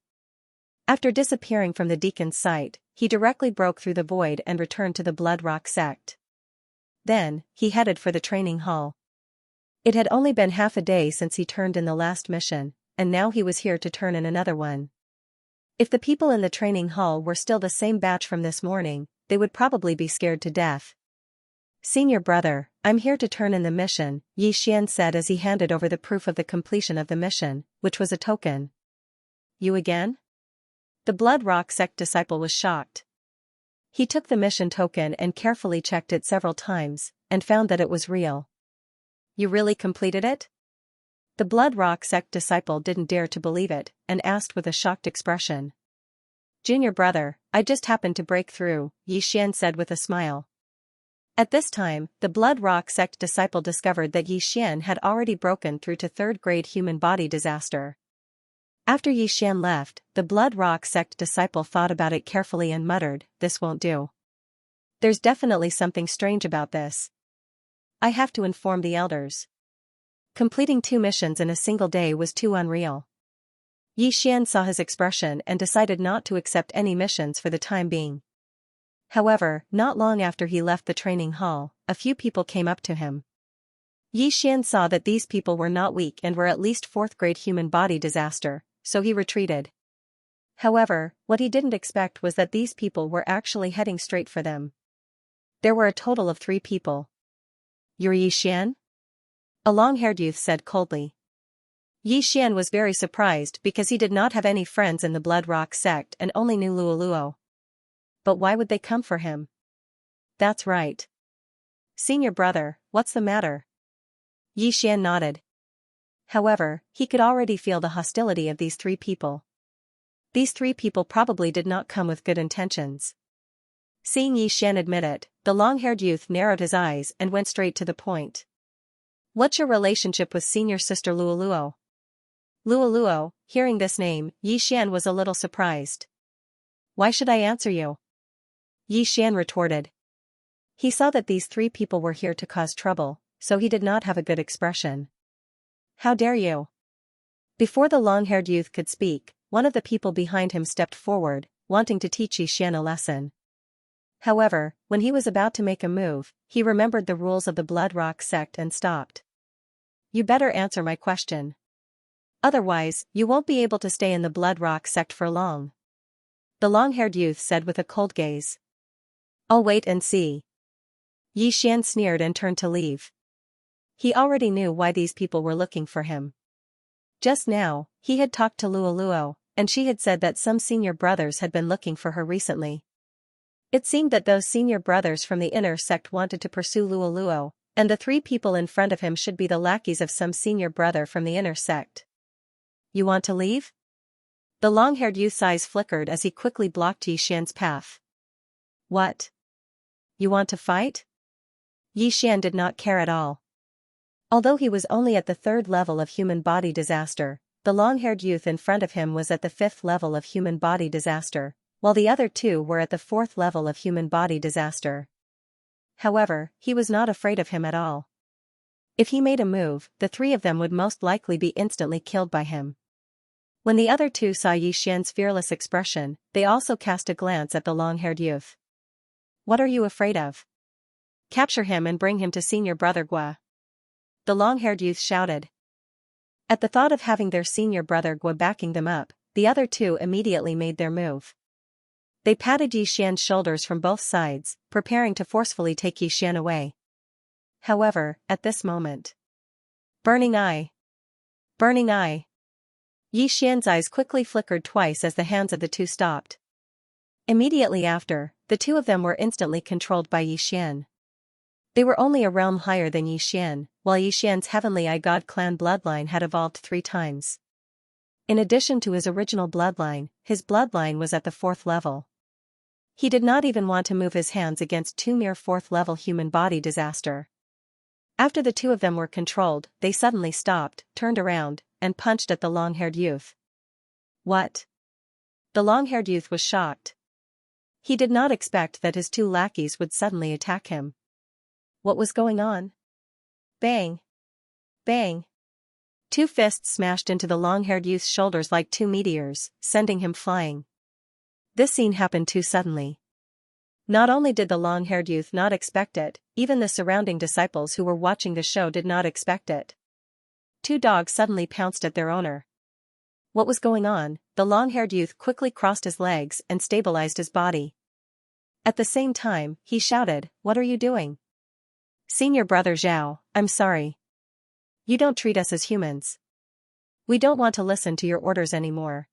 After disappearing from the deacon's sight, he directly broke through the void and returned to the blood rock sect. Then, he headed for the training hall. It had only been half a day since he turned in the last mission, and now he was here to turn in another one. If the people in the training hall were still the same batch from this morning, they would probably be scared to death. Senior brother, I'm here to turn in the mission, Xian said as he handed over the proof of the completion of the mission, which was a token. You again? The blood rock sect disciple was shocked. He took the mission token and carefully checked it several times, and found that it was real. You really completed it? The blood rock sect disciple didn't dare to believe it, and asked with a shocked expression. Junior brother, I just happened to break through, Xian said with a smile. At this time, the blood rock sect disciple discovered that Xian had already broken through to 3rd grade human body disaster. After Xian left, the blood rock sect disciple thought about it carefully and muttered, this won't do. There's definitely something strange about this. I have to inform the elders. Completing 2 missions in a single day was too unreal. Xian saw his expression and decided not to accept any missions for the time being. However, not long after he left the training hall, a few people came up to him. Xian saw that these people were not weak and were at least 4th grade human body disaster, so he retreated. However, what he didn't expect was that these people were actually heading straight for them. There were a total of 3 people. You're Xian? A long-haired youth said coldly. Xian was very surprised because he did not have any friends in the Blood Rock sect and only knew Luoluo. But why would they come for him? That's right. Senior brother, what's the matter? Xian nodded. However, he could already feel the hostility of these 3 people. These 3 people probably did not come with good intentions. Seeing Xian admit it, the long-haired youth narrowed his eyes and went straight to the point. What's your relationship with senior sister Luoluo? Luoluo, hearing this name, Xian was a little surprised. Why should I answer you? Xian retorted. He saw that these 3 people were here to cause trouble, so he did not have a good expression. How dare you? Before the long-haired youth could speak, one of the people behind him stepped forward, wanting to teach Xian a lesson. However, when he was about to make a move, he remembered the rules of the Blood Rock sect and stopped. You better answer my question. Otherwise, you won't be able to stay in the Blood Rock sect for long. The long-haired youth said with a cold gaze. I'll wait and see. Xian sneered and turned to leave. He already knew why these people were looking for him. Just now, he had talked to Luoluo, and she had said that some senior brothers had been looking for her recently. It seemed that those senior brothers from the inner sect wanted to pursue Luoluo, and the 3 people in front of him should be the lackeys of some senior brother from the inner sect. You want to leave? The long-haired youth's eyes flickered as he quickly blocked Xian's path. What? You want to fight? Xian did not care at all. Although he was only at the 3rd level of human body disaster, the long-haired youth in front of him was at the 5th level of human body disaster, while the other 2 were at the 4th level of human body disaster. However, he was not afraid of him at all. If he made a move, the three of them would most likely be instantly killed by him. When the other two saw Yixian's fearless expression, they also cast a glance at the long-haired youth. "What are you afraid of? Capture him and bring him to Senior Brother Gua," the long-haired youth shouted. At the thought of having their Senior Brother Gua backing them up, the other two immediately made their move. They patted Yixian's shoulders from both sides, preparing to forcefully take Yixian away. However, at this moment, Burning eye! Burning eye! Yixian's eyes quickly flickered twice as the hands of the two stopped. Immediately after, the two of them were instantly controlled by Yixian. They were only a realm higher than Yixian, while Yixian's Heavenly Eye God clan bloodline had evolved 3 times. In addition to his original bloodline, his bloodline was at the 4th level. He did not even want to move his hands against 2 mere 4th-level human body disaster. After the two of them were controlled, they suddenly stopped, turned around, and punched at the long-haired youth. What? The long-haired youth was shocked. He did not expect that his 2 lackeys would suddenly attack him. What was going on? Bang! Bang! 2 fists smashed into the long-haired youth's shoulders like 2 meteors, sending him flying. This scene happened too suddenly. Not only did the long-haired youth not expect it, even the surrounding disciples who were watching the show did not expect it. 2 dogs suddenly pounced at their owner. What was going on? The long-haired youth quickly crossed his legs and stabilized his body. At the same time, he shouted, "What are you doing? Senior Brother Zhao, I'm sorry. You don't treat us as humans. We don't want to listen to your orders anymore,"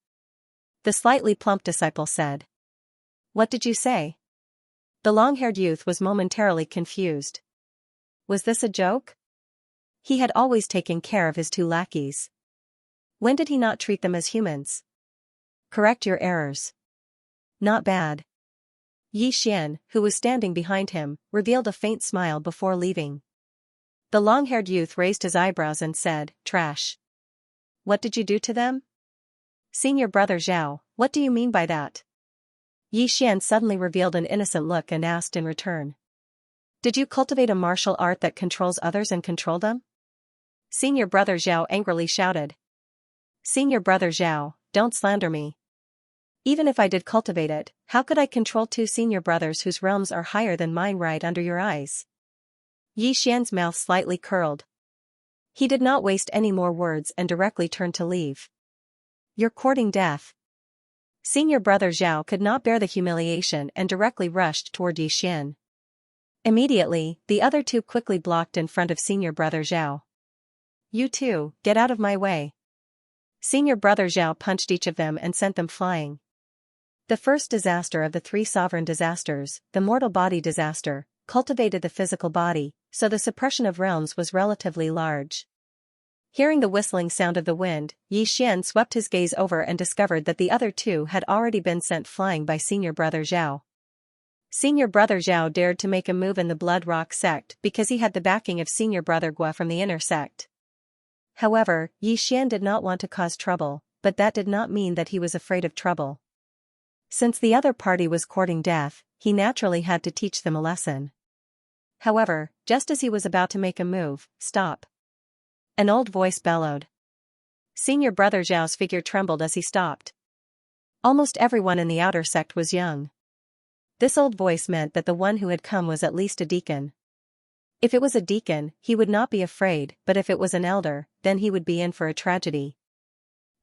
the slightly plump disciple said. What did you say? The long-haired youth was momentarily confused. Was this a joke? He had always taken care of his 2 lackeys. When did he not treat them as humans? Correct your errors. Not bad. Yixian, who was standing behind him, revealed a faint smile before leaving. The long-haired youth raised his eyebrows and said, "Trash. What did you do to them?" Senior Brother Zhao, what do you mean by that? Yixian suddenly revealed an innocent look and asked in return. Did you cultivate a martial art that controls others and control them? Senior Brother Zhao angrily shouted. Senior Brother Zhao, don't slander me. Even if I did cultivate it, how could I control 2 senior brothers whose realms are higher than mine right under your eyes? Yixian's mouth slightly curled. He did not waste any more words and directly turned to leave. You're courting death. Senior Brother Zhao could not bear the humiliation and directly rushed toward Yixian. Immediately, the other 2 quickly blocked in front of Senior Brother Zhao. You 2, get out of my way. Senior Brother Zhao punched each of them and sent them flying. The first disaster of the 3 sovereign disasters, the mortal body disaster, cultivated the physical body, so the suppression of realms was relatively large. Hearing the whistling sound of the wind, Yixian swept his gaze over and discovered that the other 2 had already been sent flying by Senior Brother Zhao. Senior Brother Zhao dared to make a move in the Blood Rock sect because he had the backing of Senior Brother Gua from the inner sect. However, Yixian did not want to cause trouble, but that did not mean that he was afraid of trouble. Since the other party was courting death, he naturally had to teach them a lesson. However, just as he was about to make a move, "Stop!" an old voice bellowed. Senior Brother Zhao's figure trembled as he stopped. Almost everyone in the outer sect was young. This old voice meant that the one who had come was at least a deacon. If it was a deacon, he would not be afraid, but if it was an elder, then he would be in for a tragedy.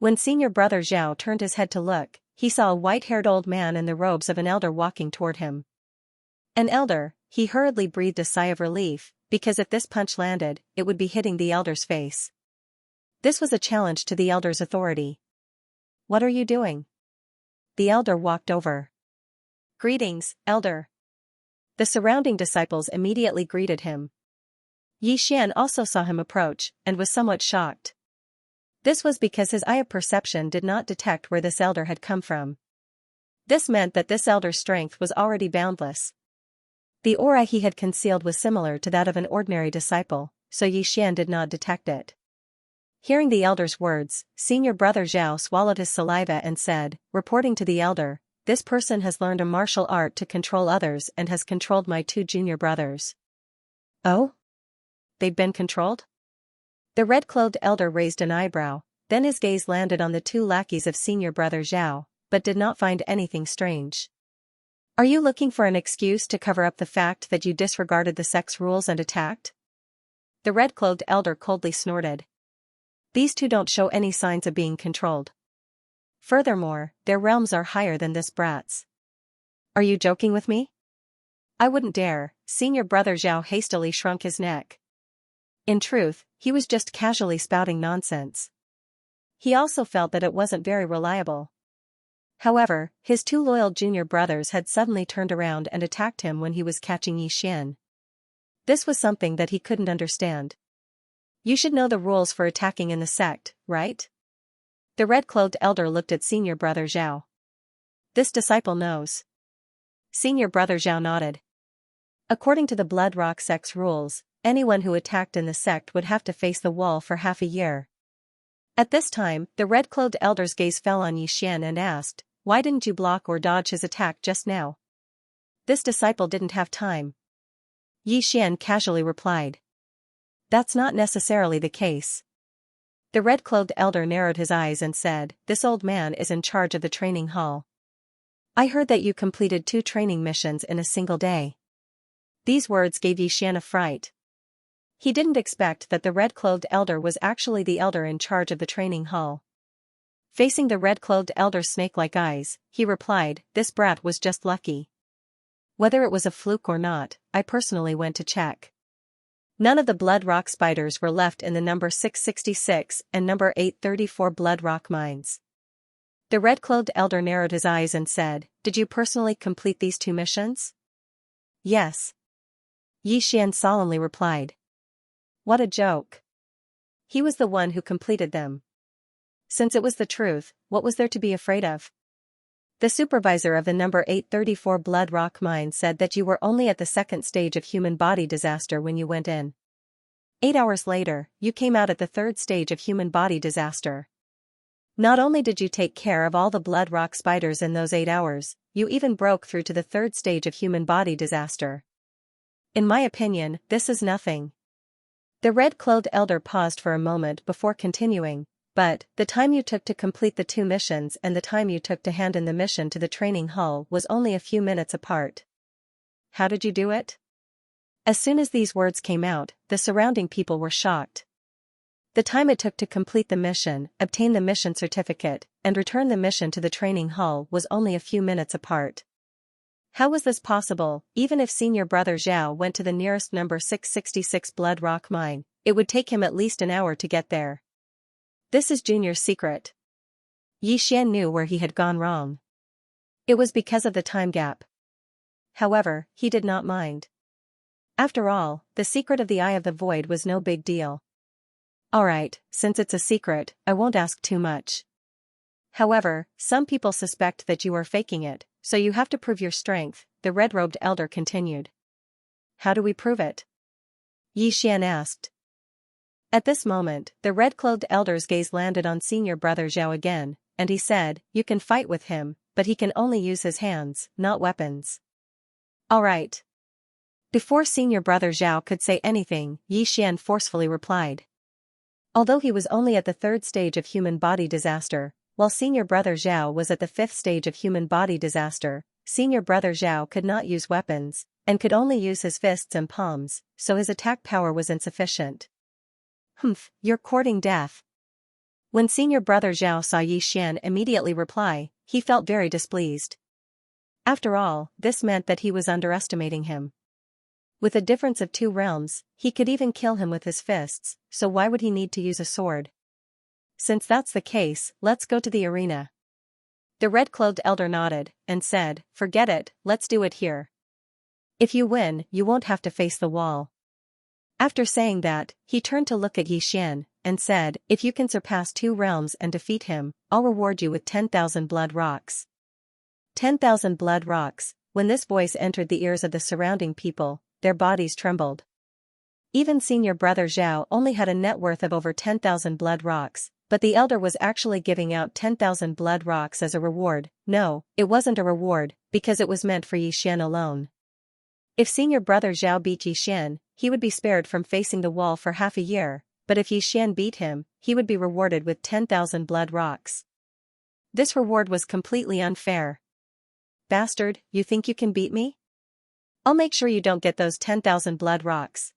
When Senior Brother Zhao turned his head to look, he saw a white-haired old man in the robes of an elder walking toward him. An elder, he hurriedly breathed a sigh of relief, because if this punch landed, it would be hitting the elder's face. This was a challenge to the elder's authority. What are you doing? The elder walked over. Greetings, elder. The surrounding disciples immediately greeted him. Yixian also saw him approach, and was somewhat shocked. This was because his eye of perception did not detect where this elder had come from. This meant that this elder's strength was already boundless. The aura he had concealed was similar to that of an ordinary disciple, so Yixian did not detect it. Hearing the elder's words, Senior Brother Zhao swallowed his saliva and said, reporting to the elder, "This person has learned a martial art to control others and has controlled my 2 junior brothers." Oh? they've been controlled? The red-clothed elder raised an eyebrow, then his gaze landed on the two lackeys of senior brother Zhao, but did not find anything strange. Are you looking for an excuse to cover up the fact that you disregarded the sex rules and attacked? The red-clothed elder coldly snorted. These two don't show any signs of being controlled. Furthermore, their realms are higher than this brat's. Are you joking with me? I wouldn't dare. Senior brother Zhao hastily shrunk his neck. In truth, he was just casually spouting nonsense. He also felt that it wasn't very reliable. However, his two loyal junior brothers had suddenly turned around and attacked him when he was catching Yixian. This was something that he couldn't understand. You should know the rules for attacking in the sect, right? The red-clothed elder looked at senior brother Zhao. This disciple knows. Senior brother Zhao nodded. According to the Blood Rock sect's rules, anyone who attacked in the sect would have to face the wall for half a year. At this time, the red-clothed elder's gaze fell on Yixian and asked, why didn't you block or dodge his attack just now? This disciple didn't have time. Yixian casually replied. That's not necessarily the case. The red-clothed elder narrowed his eyes and said, this old man is in charge of the training hall. I heard that you completed 2 training missions in a single day. These words gave Yixian a fright. He didn't expect that the red-clothed elder was actually the elder in charge of the training hall. Facing the red-clothed elder's snake-like eyes, he replied, this brat was just lucky. Whether it was a fluke or not, I personally went to check. None of the Blood Rock spiders were left in the number 666 and number 834 Blood Rock mines. The red-clothed elder narrowed his eyes and said, did you personally complete these 2 missions? Yes. Yixian solemnly replied. What a joke. He was the one who completed them. Since it was the truth, what was there to be afraid of? The supervisor of the number 834 Blood Rock mine said that you were only at the 2nd stage of human body disaster when you went in. 8 hours later, you came out at the 3rd stage of human body disaster. Not only did you take care of all the Blood Rock spiders in those 8 hours, you even broke through to the 3rd stage of human body disaster. In my opinion, this is nothing. The red-clothed elder paused for a moment before continuing, but the time you took to complete the 2 missions and the time you took to hand in the mission to the training hall was only a few minutes apart. How did you do it? As soon as these words came out, the surrounding people were shocked. The time it took to complete the mission, obtain the mission certificate, and return the mission to the training hall was only a few minutes apart. How was this possible? Even if senior brother Zhao went to the nearest number 666 Blood Rock mine, it would take him at least an hour to get there. This is Junior's secret. Yixian knew where he had gone wrong. It was because of the time gap. However, he did not mind. After all, the secret of the Eye of the Void was no big deal. Alright, since it's a secret, I won't ask too much. However, some people suspect that you are faking it, so you have to prove your strength, the red-robed elder continued. How do we prove it? Yixian asked. At this moment, the red-clothed elder's gaze landed on senior brother Zhao again, and he said, you can fight with him, but he can only use his hands, not weapons. Alright. Before senior brother Zhao could say anything, Yixian forcefully replied. Although he was only at the 3rd stage of human body disaster, while senior brother Zhao was at the 5th stage of human body disaster, senior brother Zhao could not use weapons, and could only use his fists and palms, so his attack power was insufficient. Humph, you're courting death. When senior brother Zhao saw Yixian immediately reply, he felt very displeased. After all, this meant that he was underestimating him. With a difference of 2 realms, he could even kill him with his fists, so why would he need to use a sword? Since that's the case, let's go to the arena. The red-clothed elder nodded, and said, forget it, let's do it here. If you win, you won't have to face the wall. After saying that, he turned to look at Yixian, and said, if you can surpass 2 realms and defeat him, I'll reward you with 10,000 blood rocks. 10,000 blood rocks. When this voice entered the ears of the surrounding people, their bodies trembled. Even senior brother Zhao only had a net worth of over 10,000 blood rocks, but the elder was actually giving out 10,000 blood rocks as a reward. No, it wasn't a reward, because it was meant for Yixian alone. If senior brother Zhao beat Yixian, he would be spared from facing the wall for half a year, but if Yixian beat him, he would be rewarded with 10,000 blood rocks. This reward was completely unfair. Bastard, you think you can beat me? I'll make sure you don't get those 10,000 blood rocks.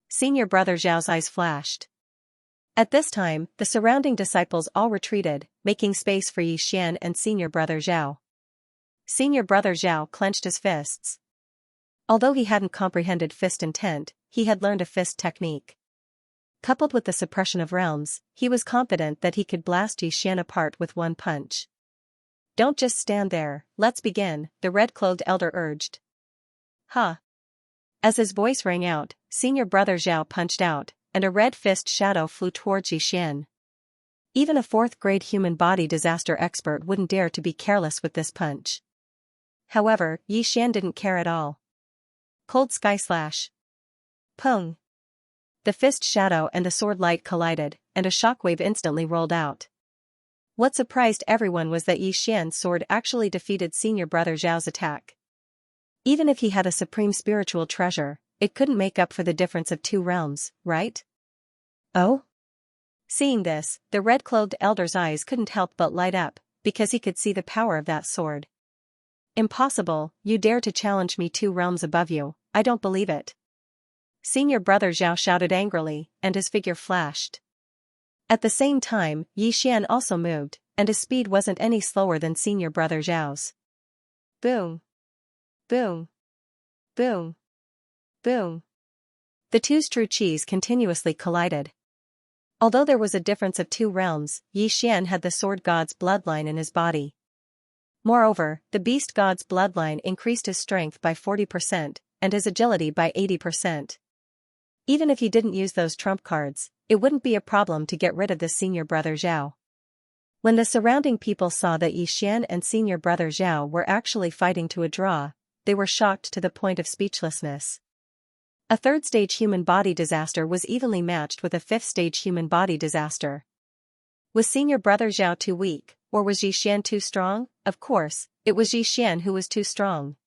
Senior brother Zhao's eyes flashed. At this time, the surrounding disciples all retreated, making space for Yixian and senior brother Zhao. Senior brother Zhao clenched his fists. Although he hadn't comprehended fist intent, he had learned a fist technique. Coupled with the suppression of realms, he was confident that he could blast Yixian apart with one punch. Don't just stand there, let's begin, the red-clothed elder urged. Huh. As his voice rang out, senior brother Zhao punched out, and a red fist shadow flew towards Yixian. Even a fourth-grade human body disaster expert wouldn't dare to be careless with this punch. However, Yixian didn't care at all. Cold Sky Slash. Pung. The fist shadow and the sword light collided, and a shockwave instantly rolled out. What surprised everyone was that Yixian's sword actually defeated senior brother Zhao's attack. Even if he had a supreme spiritual treasure, it couldn't make up for the difference of 2 realms, right? Oh? Seeing this, the red-clothed elder's eyes couldn't help but light up, because he could see the power of that sword. Impossible, you dare to challenge me 2 realms above you, I don't believe it. Senior brother Zhao shouted angrily, and his figure flashed. At the same time, Yixian also moved, and his speed wasn't any slower than senior brother Zhao's. Boom. Boom. Boom. Boom. The 2's true chis continuously collided. Although there was a difference of 2 realms, Yixian had the sword god's bloodline in his body. Moreover, the beast god's bloodline increased his strength by 40%, and his agility by 80%. Even if he didn't use those trump cards, it wouldn't be a problem to get rid of the senior brother Zhao. When the surrounding people saw that Yixian and senior brother Zhao were actually fighting to a draw, they were shocked to the point of speechlessness. A 3rd-stage human body disaster was evenly matched with a 5th-stage human body disaster. Was senior brother Zhao too weak, or was Yixian too strong? Of course, it was Yixian who was too strong.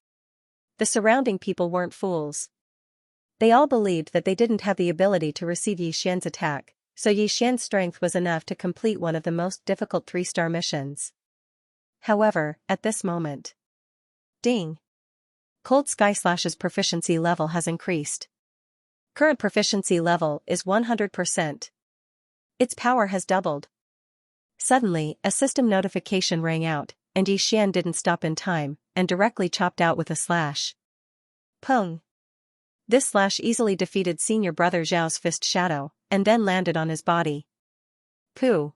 The surrounding people weren't fools. They all believed that they didn't have the ability to receive Yixian's attack, so Yixian's strength was enough to complete one of the most difficult 3-star missions. However, at this moment. Ding! Cold Sky Slash's proficiency level has increased. Current proficiency level is 100%. Its power has doubled. Suddenly, a system notification rang out, and Yixian didn't stop in time, and directly chopped out with a slash. Pung! This slash easily defeated senior brother Zhao's fist shadow, and then landed on his body. Pooh!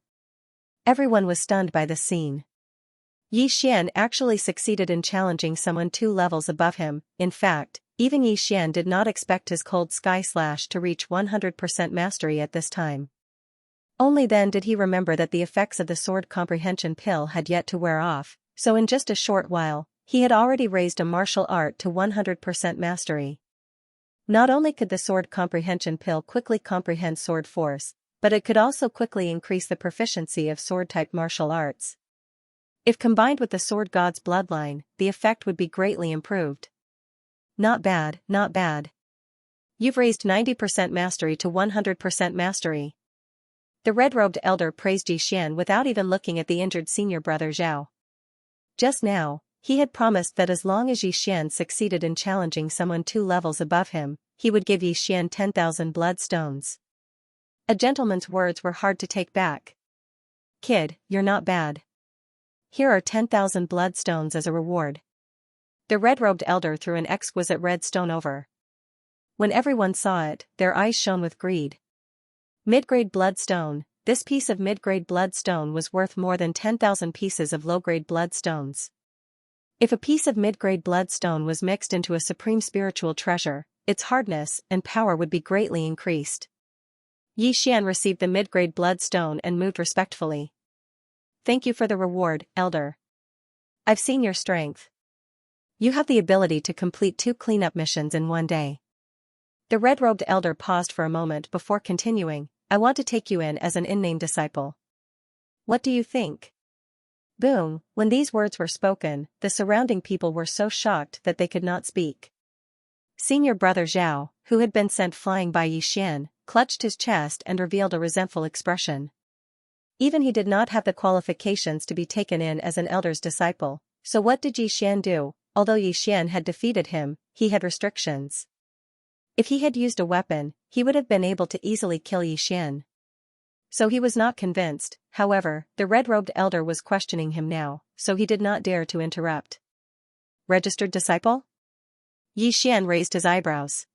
Everyone was stunned by this scene. Yixian actually succeeded in challenging someone 2 levels above him. In fact, even Yixian did not expect his Cold Sky Slash to reach 100% mastery at this time. Only then did he remember that the effects of the sword comprehension pill had yet to wear off, so in just a short while, he had already raised a martial art to 100% mastery. Not only could the sword comprehension pill quickly comprehend sword force, but it could also quickly increase the proficiency of sword-type martial arts. If combined with the sword god's bloodline, the effect would be greatly improved. Not bad, not bad. You've raised 90% mastery to 100% mastery. The red-robed elder praised Yixian without even looking at the injured senior brother Zhao. Just now, he had promised that as long as Yixian succeeded in challenging someone 2 levels above him, he would give Yixian 10,000 bloodstones. A gentleman's words were hard to take back. Kid, you're not bad. Here are 10,000 bloodstones as a reward. The red-robed elder threw an exquisite red stone over. When everyone saw it, their eyes shone with greed. Mid-grade bloodstone. This piece of mid-grade bloodstone was worth more than 10,000 pieces of low-grade bloodstones. If a piece of mid-grade bloodstone was mixed into a supreme spiritual treasure, its hardness and power would be greatly increased. Yixian received the mid-grade bloodstone and moved respectfully. Thank you for the reward, elder. I've seen your strength. You have the ability to complete 2 cleanup missions in one day. The red-robed elder paused for a moment before continuing. I want to take you in as an in-name disciple. What do you think? Boom! When these words were spoken, the surrounding people were so shocked that they could not speak. Senior brother Zhao, who had been sent flying by Yi Xian, clutched his chest and revealed a resentful expression. Even he did not have the qualifications to be taken in as an elder's disciple, so what did Yi Xian do? Although Yi Xian had defeated him, he had restrictions. If he had used a weapon, he would have been able to easily kill Yi Xian. So he was not convinced. However, the red-robed elder was questioning him now, so he did not dare to interrupt. Registered disciple? Yi Xian raised his eyebrows.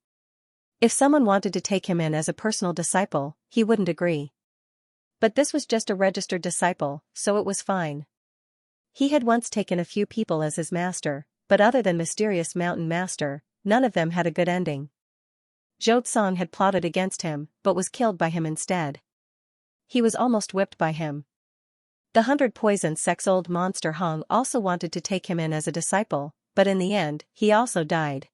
If someone wanted to take him in as a personal disciple, he wouldn't agree. But this was just a registered disciple, so it was fine. He had once taken a few people as his master, but other than mysterious mountain master, none of them had a good ending. Zhou Tsong had plotted against him, but was killed by him instead. He was almost whipped by him. The 100-poison sex-old monster Hong also wanted to take him in as a disciple, but in the end, he also died.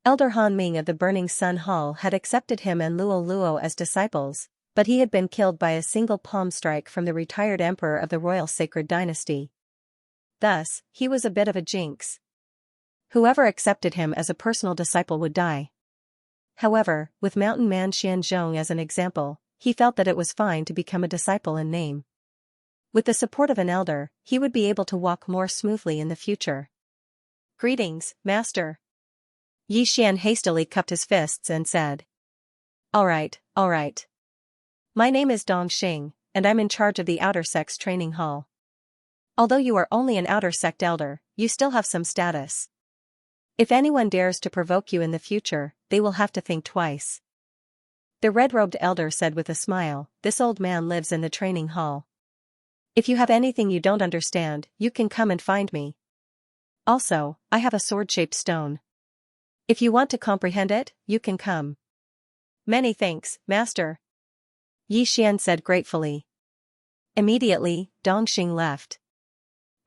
Elder Han Ming of the Burning Sun Hall had accepted him and Luo Luo as disciples, but he had been killed by a single palm strike from the retired emperor of the Royal Sacred Dynasty. Thus, he was a bit of a jinx. Whoever accepted him as a personal disciple would die. However, with Mountain Man Xianzhong as an example, he felt that it was fine to become a disciple in name. With the support of an elder, he would be able to walk more smoothly in the future. Greetings, Master. Yi Xian hastily cupped his fists and said. All right. My name is Dong Xing, and I'm in charge of the Outer Sect's training hall. Although you are only an Outer Sect elder, you still have some status. If anyone dares to provoke you in the future, they will have to think twice. The red-robed elder said with a smile, this old man lives in the training hall. If you have anything you don't understand, you can come and find me. Also, I have a sword-shaped stone. If you want to comprehend it, you can come. Many thanks, Master. Yi Xian said gratefully. Immediately, Dong Xing left.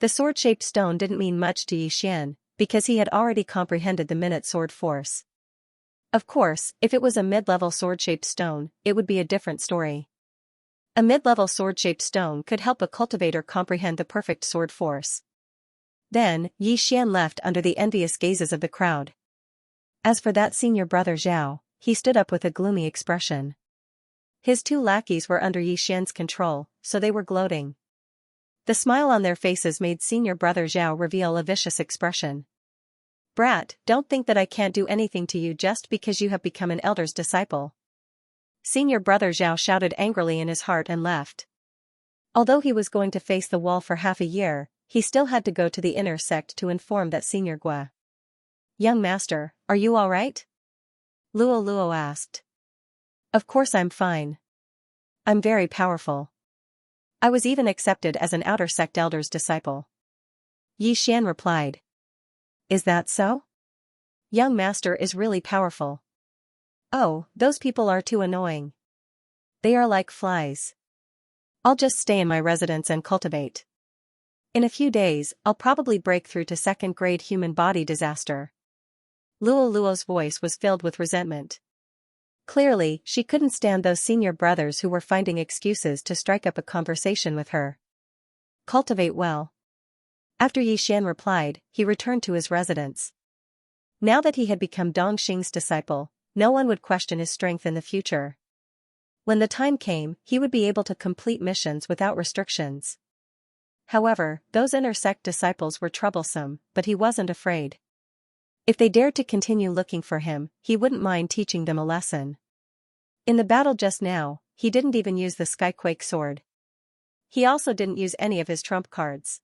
The sword-shaped stone didn't mean much to Yi Xian, because he had already comprehended the minute sword force. Of course, if it was a mid-level sword-shaped stone, it would be a different story. A mid-level sword-shaped stone could help a cultivator comprehend the perfect sword force. Then, Yi Xian left under the envious gazes of the crowd. As for that senior brother Zhao, he stood up with a gloomy expression. His two lackeys were under Yi Xian's control, so they were gloating. The smile on their faces made senior brother Zhao reveal a vicious expression. Brat, don't think that I can't do anything to you just because you have become an elder's disciple. Senior brother Zhao shouted angrily in his heart and left. Although he was going to face the wall for half a year, he still had to go to the inner sect to inform that senior Gua. Young master, are you all right? Luo Luo asked. Of course I'm fine. I'm very powerful. I was even accepted as an outer sect elder's disciple. Yi Xian replied. Is that so? Young master is really powerful. Oh, those people are too annoying. They are like flies. I'll just stay in my residence and cultivate. In a few days, I'll probably break through to second-grade human body disaster. Luo Luo's voice was filled with resentment. Clearly, she couldn't stand those senior brothers who were finding excuses to strike up a conversation with her. Cultivate well. After Yi Xian replied, he returned to his residence. Now that he had become Dong Xing's disciple, no one would question his strength in the future. When the time came, he would be able to complete missions without restrictions. However, those inner sect disciples were troublesome, but he wasn't afraid. If they dared to continue looking for him, he wouldn't mind teaching them a lesson. In the battle just now, he didn't even use the Skyquake sword. He also didn't use any of his trump cards.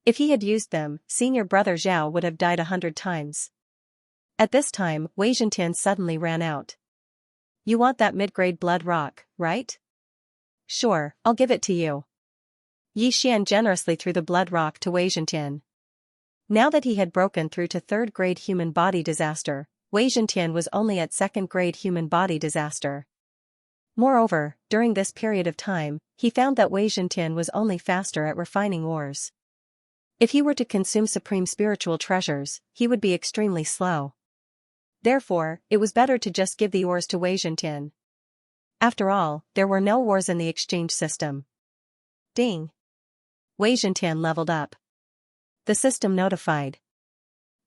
If he had used them, senior brother Zhao would have died 100 times. At this time, Wei Zhentian suddenly ran out. You want that mid-grade blood rock, right? Sure, I'll give it to you. Yi Xian generously threw the blood rock to Wei Zhentian. Now that he had broken through to third-grade human body disaster, Wei Zhentian was only at second-grade human body disaster. Moreover, during this period of time, he found that Wei Zhentian was only faster at refining ores. If he were to consume supreme spiritual treasures, he would be extremely slow. Therefore, it was better to just give the ores to Wei Zhentian. After all, there were no ores in the exchange system. Ding! Wei Zhentian leveled up. The system notified.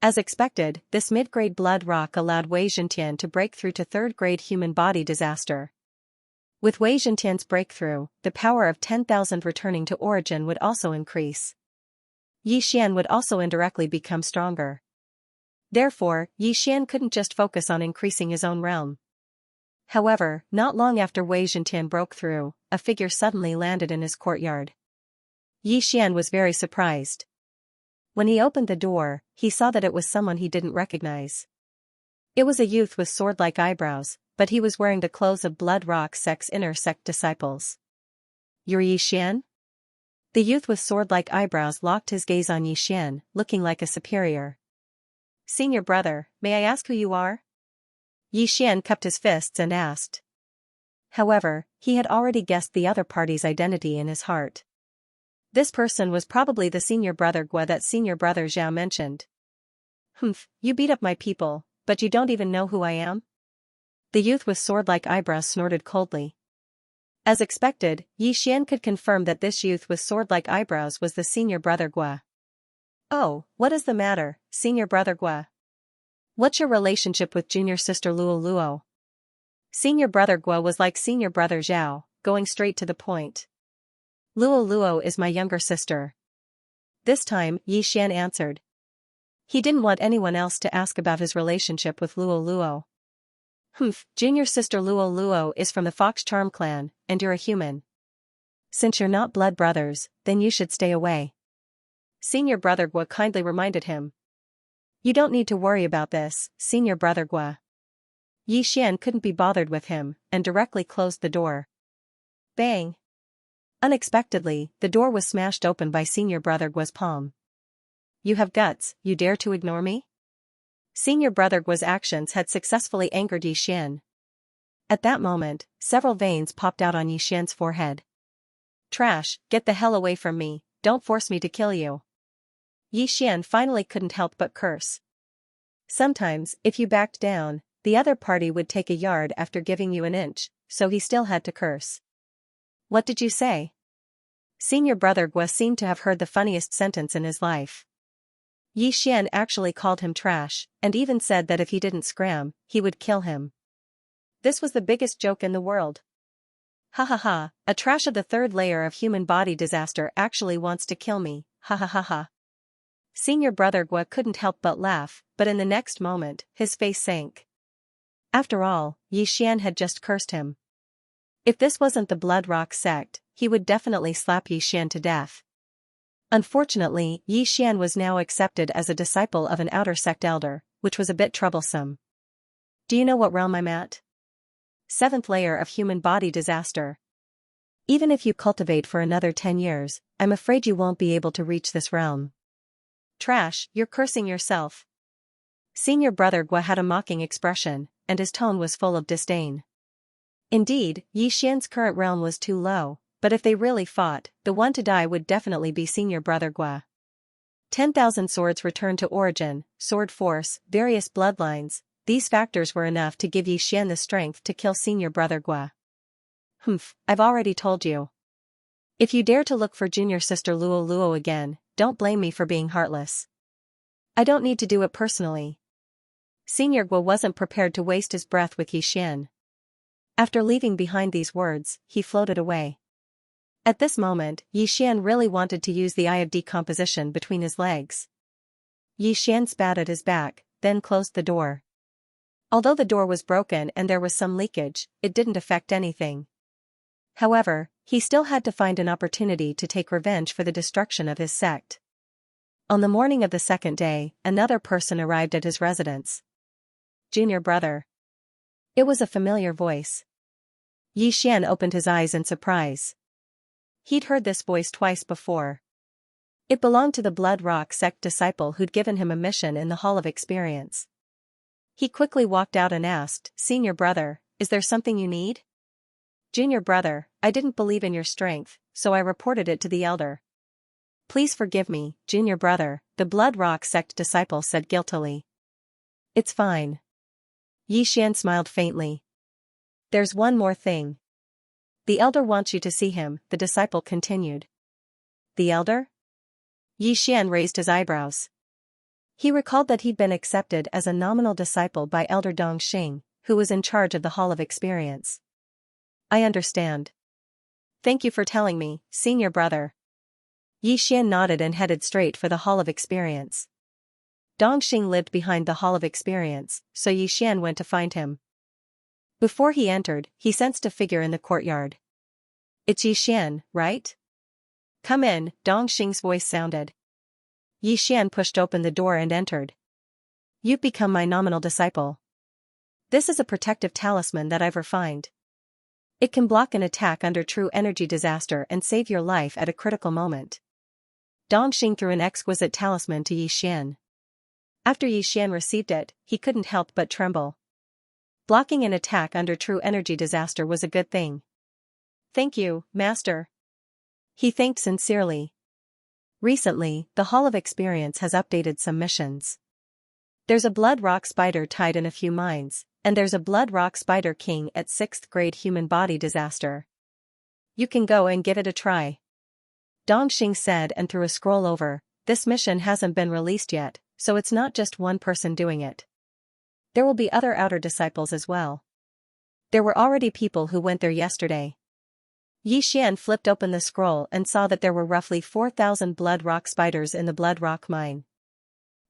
As expected, this mid-grade blood rock allowed Wei Zhentian to break through to third-grade human body disaster. With Wei Zhentian's breakthrough, the power of 10,000 returning to origin would also increase. Yi Xian would also indirectly become stronger. Therefore, Yi Xian couldn't just focus on increasing his own realm. However, not long after Wei Zhentian broke through, a figure suddenly landed in his courtyard. Yi Xian was very surprised. When he opened the door, he saw that it was someone he didn't recognize. It was a youth with sword-like eyebrows, but he was wearing the clothes of Blood Rock Sect's inner sect disciples. "You're Yi Xian?" The youth with sword-like eyebrows locked his gaze on Yi Xian, looking like a superior. "Senior brother, may I ask who you are?" Yi Xian cupped his fists and asked. However, he had already guessed the other party's identity in his heart. This person was probably the senior brother Gua that senior brother Zhao mentioned. "Humph, you beat up my people, but you don't even know who I am?" The youth with sword-like eyebrows snorted coldly. As expected, Yi Xian could confirm that this youth with sword-like eyebrows was the senior brother Gua. "Oh, what is the matter, senior brother Gua? What's your relationship with junior sister Luo Luo?" Senior brother Gua was like senior brother Zhao, going straight to the point. "Luo Luo is my younger sister." This time, Yi Xian answered. He didn't want anyone else to ask about his relationship with Luo Luo. "Humph, junior sister Luo Luo is from the Fox Charm clan, and you're a human. Since you're not blood brothers, then you should stay away." Senior brother Gua kindly reminded him. "You don't need to worry about this, senior brother Gua." Yi Xian couldn't be bothered with him, and directly closed the door. Bang! Unexpectedly, the door was smashed open by senior brother Gua's palm. "You have guts, you dare to ignore me?" Senior brother Gua's actions had successfully angered Yi Xian. At that moment, several veins popped out on Yi Xian's forehead. "Trash, get the hell away from me, don't force me to kill you." Yi Xian finally couldn't help but curse. Sometimes, if you backed down, the other party would take a yard after giving you an inch, so he still had to curse. "What did you say?" Senior brother Gua seemed to have heard the funniest sentence in his life. Yi Xian actually called him trash, and even said that if he didn't scram, he would kill him. This was the biggest joke in the world. "Ha ha ha, a trash of the third layer of human body disaster actually wants to kill me, ha ha ha ha." Senior brother Gua couldn't help but laugh, but in the next moment, his face sank. After all, Yi Xian had just cursed him. If this wasn't the Blood Rock sect, he would definitely slap Yi Xian to death. Unfortunately, Yi Xian was now accepted as a disciple of an outer sect elder, which was a bit troublesome. "Do you know what realm I'm at?" "7th layer of human body disaster. Even if you cultivate for another 10 years, I'm afraid you won't be able to reach this realm." "Trash, you're cursing yourself." Senior brother Gua had a mocking expression, and his tone was full of disdain. Indeed, Yi Xian's current realm was too low, but if they really fought, the one to die would definitely be senior brother Gua. 10,000 swords returned to origin, sword force, various bloodlines, these factors were enough to give Yi Xian the strength to kill senior brother Gua. "Humph, I've already told you. If you dare to look for junior sister Luo Luo again, don't blame me for being heartless. I don't need to do it personally." Senior Gua wasn't prepared to waste his breath with Yi Xian. After leaving behind these words, he floated away. At this moment, Yi Xian really wanted to use the eye of decomposition between his legs. Yi Xian spat at his back, then closed the door. Although the door was broken and there was some leakage, it didn't affect anything. However, he still had to find an opportunity to take revenge for the destruction of his sect. On the morning of the second day, another person arrived at his residence. "Junior brother." It was a familiar voice. Yi Xian opened his eyes in surprise. He'd heard this voice twice before. It belonged to the Blood Rock sect disciple who'd given him a mission in the Hall of Experience. He quickly walked out and asked, "Senior brother, is there something you need?" "Junior brother, I didn't believe in your strength, so I reported it to the elder." "Please forgive me, junior brother," the Blood Rock sect disciple said guiltily. "It's fine." Yi Xian smiled faintly. "There's one more thing. The elder wants you to see him," the disciple continued. "The elder?" Yi Xian raised his eyebrows. He recalled that he'd been accepted as a nominal disciple by Elder Dongxing, who was in charge of the Hall of Experience. I understand. Thank you for telling me, senior brother. Yi Xian nodded and headed straight for the Hall of Experience. Dongxing lived behind the Hall of Experience, so Yi Xian went to find him. Before he entered, he sensed a figure in the courtyard. It's Yi Xian, right? Come in, Dongxing's voice sounded. Yi Xian pushed open the door and entered. You've become my nominal disciple. This is a protective talisman that I've refined. It can block an attack under true energy disaster and save your life at a critical moment. Dongxing threw an exquisite talisman to Yi Xian. After Yi Xian received it, he couldn't help but tremble. Blocking an attack under true energy disaster was a good thing. Thank you, Master. He thanked sincerely. Recently, the Hall of Experience has updated some missions. There's a blood rock spider tied in a few mines, and there's a blood rock spider king at 6th grade human body disaster. You can go and give it a try. Dongxing said and threw a scroll over. This mission hasn't been released yet, so it's not just one person doing it. There will be other outer disciples as well. There were already people who went there yesterday. Yi Xian flipped open the scroll and saw that there were roughly 4,000 blood rock spiders in the blood rock mine.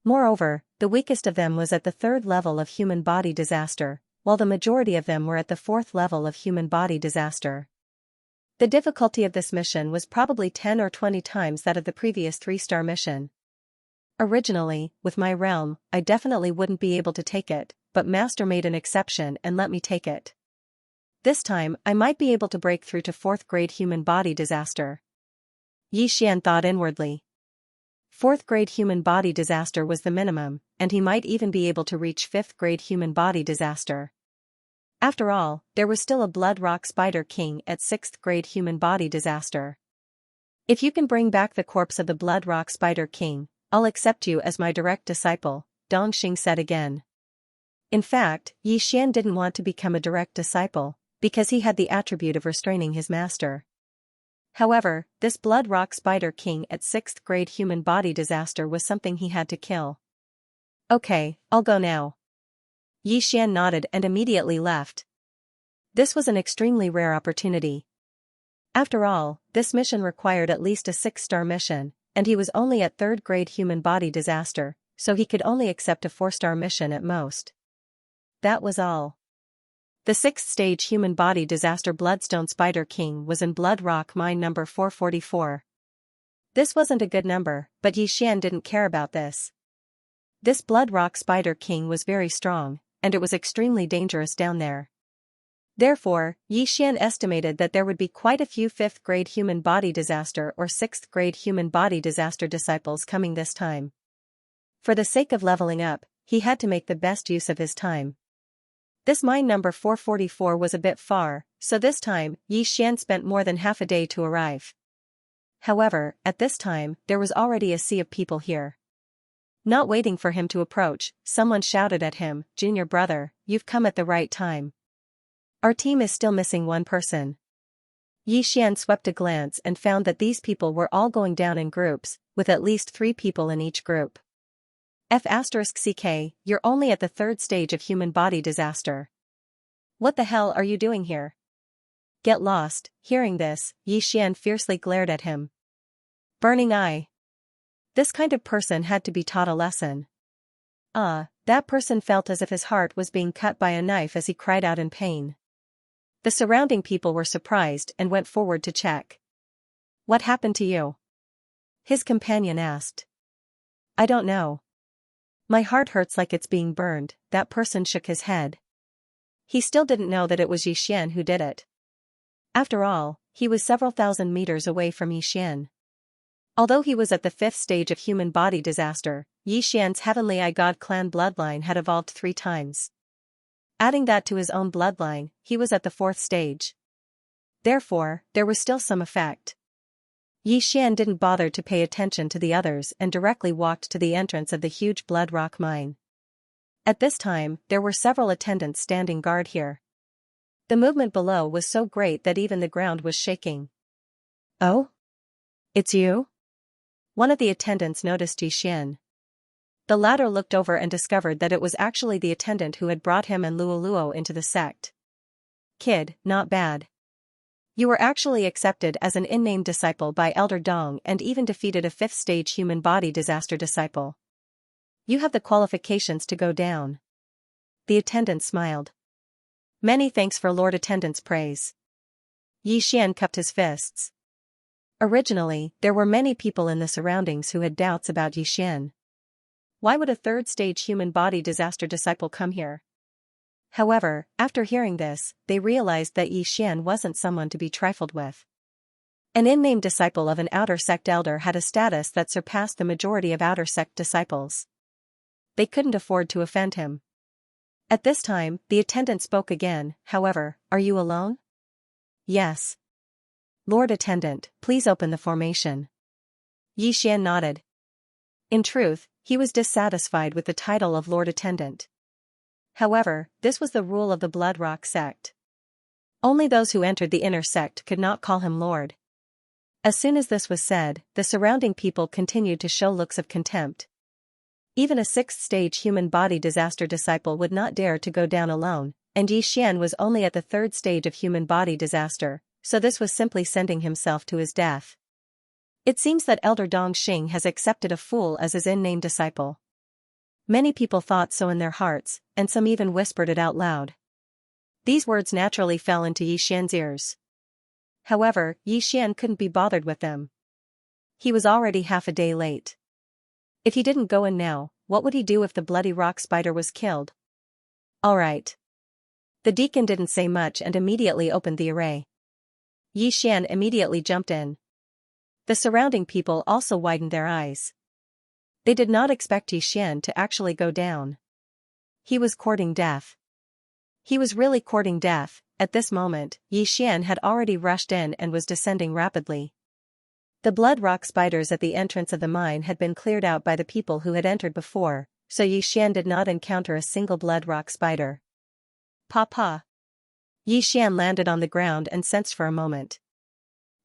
Moreover, the weakest of them was at the 3rd level of human body disaster, while the majority of them were at the 4th level of human body disaster. The difficulty of this mission was probably 10 or 20 times that of the previous 3-star mission. Originally, with my realm, I definitely wouldn't be able to take it, but Master made an exception and let me take it. This time, I might be able to break through to 4th grade human body disaster. Yi Xian thought inwardly. 4th grade human body disaster was the minimum, and he might even be able to reach 5th grade human body disaster. After all, there was still a blood rock spider king at 6th grade human body disaster. If you can bring back the corpse of the blood rock spider king, I'll accept you as my direct disciple, Dongxing said again. In fact, Yi Xian didn't want to become a direct disciple, because he had the attribute of restraining his master. However, this blood rock spider king at 6th grade human body disaster was something he had to kill. Okay, I'll go now. Yi Xian nodded and immediately left. This was an extremely rare opportunity. After all, this mission required at least a 6-star mission, and he was only at 3rd grade human body disaster, so he could only accept a 4-star mission at most. That was all. The 6th stage human body disaster Bloodstone Spider King was in Blood Rock Mine number 444. This wasn't a good number, but Yi Xian didn't care about this. This Blood Rock Spider King was very strong, and it was extremely dangerous down there. Therefore, Yi Xian estimated that there would be quite a few 5th grade human body disaster or 6th grade human body disaster disciples coming this time. For the sake of leveling up, he had to make the best use of his time. This mine number 444 was a bit far, so this time, Yi Xian spent more than half a day to arrive. However, at this time, there was already a sea of people here. Not waiting for him to approach, someone shouted at him, "Junior brother, you've come at the right time. Our team is still missing one person." Yi Xian swept a glance and found that these people were all going down in groups, with at least 3 people in each group. F***CK, you're only at the 3rd stage of human body disaster. What the hell are you doing here? Get lost. Hearing this, Yi Xian fiercely glared at him. Burning eye. This kind of person had to be taught a lesson. That person felt as if his heart was being cut by a knife as he cried out in pain. The surrounding people were surprised and went forward to check. What happened to you? His companion asked. I don't know. My heart hurts like it's being burned. That person shook his head. He still didn't know that it was Yi Xian who did it. After all, he was several thousand meters away from Yi Xian. Although he was at the 5th stage of human body disaster, Yi Xian's Heavenly Eye God clan bloodline had evolved 3 times. Adding that to his own bloodline, he was at the 4th stage. Therefore, there was still some effect. Yi Xian didn't bother to pay attention to the others and directly walked to the entrance of the huge blood rock mine. At this time, there were several attendants standing guard here. The movement below was so great that even the ground was shaking. Oh? It's you? One of the attendants noticed Yi Xian. The latter looked over and discovered that it was actually the attendant who had brought him and Luoluo into the sect. Kid, not bad. You were actually accepted as an in-name disciple by Elder Dong and even defeated a 5th-stage human body disaster disciple. You have the qualifications to go down. The attendant smiled. Many thanks for Lord Attendant's praise. Yi Xian cupped his fists. Originally, there were many people in the surroundings who had doubts about Yi Xian. Why would a 3rd-stage human body disaster disciple come here? However, after hearing this, they realized that Yi Xian wasn't someone to be trifled with. An in-name disciple of an outer sect elder had a status that surpassed the majority of outer sect disciples. They couldn't afford to offend him. At this time, the attendant spoke again. However, are you alone? Yes. Lord Attendant, please open the formation. Yi Xian nodded. In truth, he was dissatisfied with the title of Lord Attendant. However, this was the rule of the Blood Rock sect. Only those who entered the inner sect could not call him Lord. As soon as this was said, the surrounding people continued to show looks of contempt. Even a 6th-stage human body disaster disciple would not dare to go down alone, and Yi Xian was only at the 3rd stage of human body disaster, so this was simply sending himself to his death. It seems that Elder Dong Xing has accepted a fool as his in-name disciple. Many people thought so in their hearts, and some even whispered it out loud. These words naturally fell into Yi Xian's ears. However, Yi Xian couldn't be bothered with them. He was already half a day late. If he didn't go in now, what would he do if the bloody rock spider was killed? All right. The deacon didn't say much and immediately opened the array. Yi Xian immediately jumped in. The surrounding people also widened their eyes. They did not expect Yi Xian to actually go down. He was courting death. He was really courting death. At this moment, Yi Xian had already rushed in and was descending rapidly. The blood rock spiders at the entrance of the mine had been cleared out by the people who had entered before, so Yi Xian did not encounter a single blood rock spider. Papa. Yi Xian landed on the ground and sensed for a moment.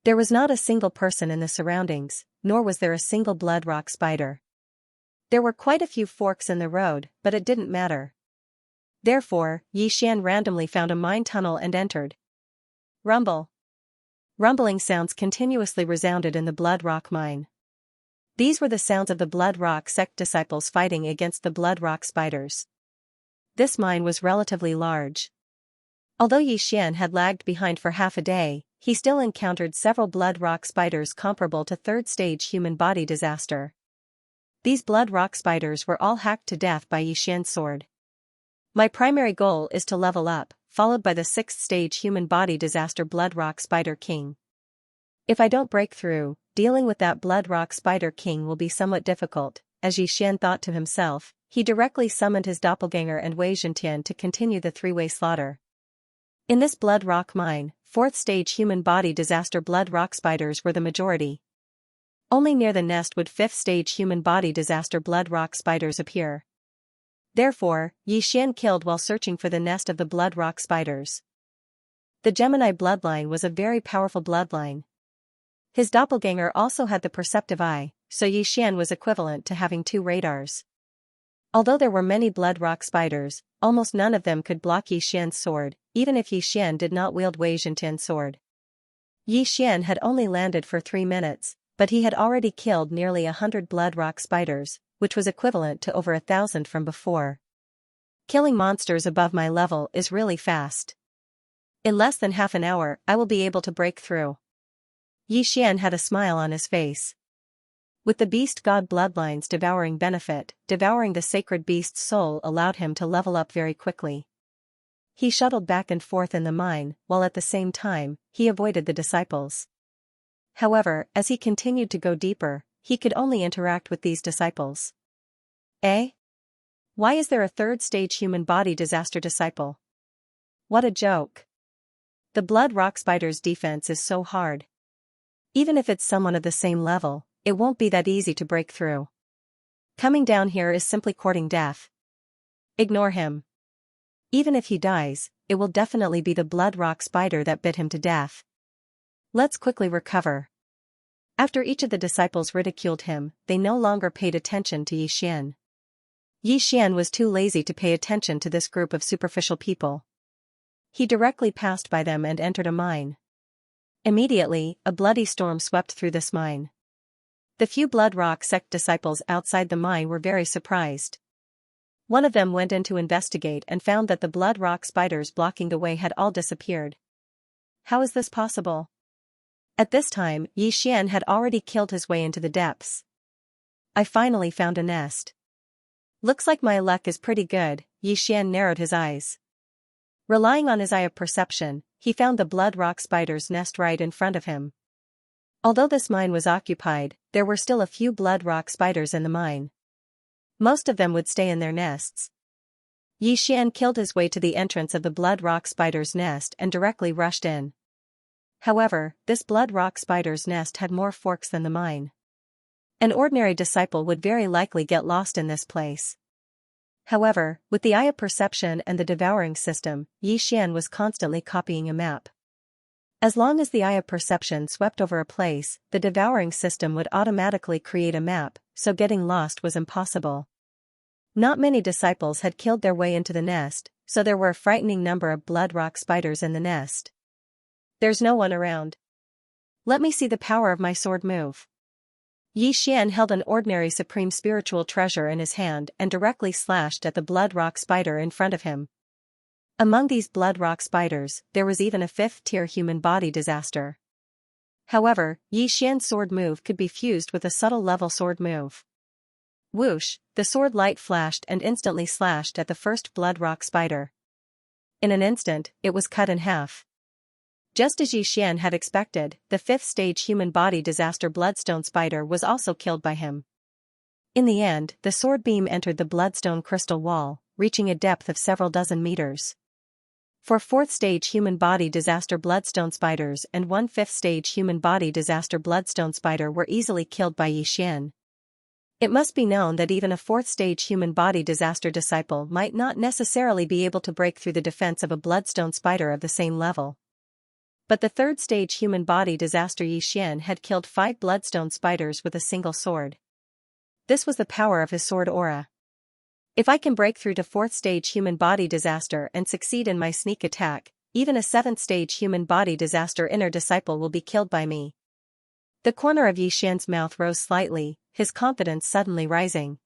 There was not a single person in the surroundings, nor was there a single blood rock spider. There were quite a few forks in the road, but it didn't matter. Therefore, Yi Xian randomly found a mine tunnel and entered. Rumble. Rumbling sounds continuously resounded in the blood rock mine. These were the sounds of the blood rock sect disciples fighting against the blood rock spiders. This mine was relatively large. Although Yi Xian had lagged behind for half a day, he still encountered several blood rock spiders comparable to 3rd-stage human body disaster. These blood rock spiders were all hacked to death by Yi Xian's sword. My primary goal is to level up, followed by the 6th-stage human body disaster blood rock spider king. If I don't break through, dealing with that blood rock spider king will be somewhat difficult. As Yi Xian thought to himself, he directly summoned his doppelganger and Wei Zhentian to continue the 3-way slaughter. In this blood rock mine, 4th-stage human body disaster blood rock spiders were the majority. Only near the nest would 5th-stage human body disaster blood rock spiders appear. Therefore, Yi Xian killed while searching for the nest of the blood rock spiders. The Gemini bloodline was a very powerful bloodline. His doppelganger also had the perceptive eye, so Yi Xian was equivalent to having 2 radars. Although there were many blood rock spiders, almost none of them could block Yi Xian's sword, even if Yi Xian did not wield Wei Zhentian's sword. Yi Xian had only landed for 3 minutes, but he had already killed nearly 100 blood rock spiders, which was equivalent to over 1,000 from before. Killing monsters above my level is really fast. In less than half an hour, I will be able to break through. Yi Xian had a smile on his face. With the beast god bloodline's devouring benefit, devouring the sacred beast's soul allowed him to level up very quickly. He shuttled back and forth in the mine, while at the same time, he avoided the disciples. However, as he continued to go deeper, he could only interact with these disciples. Eh? Why is there a 3rd-stage human body disaster disciple? What a joke. The blood rock spider's defense is so hard. Even if it's someone of the same level, it won't be that easy to break through. Coming down here is simply courting death. Ignore him. Even if he dies, it will definitely be the blood rock spider that bit him to death. Let's quickly recover. After each of the disciples ridiculed him, they no longer paid attention to Yi Xian. Yi Xian was too lazy to pay attention to this group of superficial people. He directly passed by them and entered a mine. Immediately, a bloody storm swept through this mine. The few Blood Rock sect disciples outside the mine were very surprised. One of them went in to investigate and found that the Blood Rock spiders blocking the way had all disappeared. How is this possible? At this time, Yi Xian had already killed his way into the depths. I finally found a nest. Looks like my luck is pretty good. Yi Xian narrowed his eyes. Relying on his eye of perception, he found the Blood Rock spider's nest right in front of him. Although this mine was occupied, there were still a few Blood Rock spiders in the mine. Most of them would stay in their nests. Yi Xian killed his way to the entrance of the Blood Rock spider's nest and directly rushed in. However, this Blood Rock spider's nest had more forks than the mine. An ordinary disciple would very likely get lost in this place. However, with the eye of perception and the devouring system, Yi Xian was constantly copying a map. As long as the eye of perception swept over a place, the devouring system would automatically create a map, so getting lost was impossible. Not many disciples had killed their way into the nest, so there were a frightening number of Blood Rock spiders in the nest. There's no one around. Let me see the power of my sword move. Yi Xian held an ordinary supreme spiritual treasure in his hand and directly slashed at the Blood Rock spider in front of him. Among these Blood Rock spiders, there was even a 5th-tier human body disaster. However, Yi Xian's sword move could be fused with a subtle level sword move. Whoosh, the sword light flashed and instantly slashed at the first Blood Rock spider. In an instant, it was cut in half. Just as Yi Xian had expected, the 5th-stage human body disaster Bloodstone spider was also killed by him. In the end, the sword beam entered the Bloodstone crystal wall, reaching a depth of several dozen meters. 4 4th-stage human body disaster Bloodstone spiders and 1 5th-stage human body disaster Bloodstone spider were easily killed by Yi Xian. It must be known that even a 4th-stage human body disaster disciple might not necessarily be able to break through the defense of a Bloodstone spider of the same level. But the 3rd-stage human body disaster Yi Xian had killed 5 Bloodstone spiders with a single sword. This was the power of his sword aura. If I can break through to 4th-stage human body disaster and succeed in my sneak attack, even a 7th-stage human body disaster inner disciple will be killed by me. The corner of Yi Xian's mouth rose slightly, his confidence suddenly rising.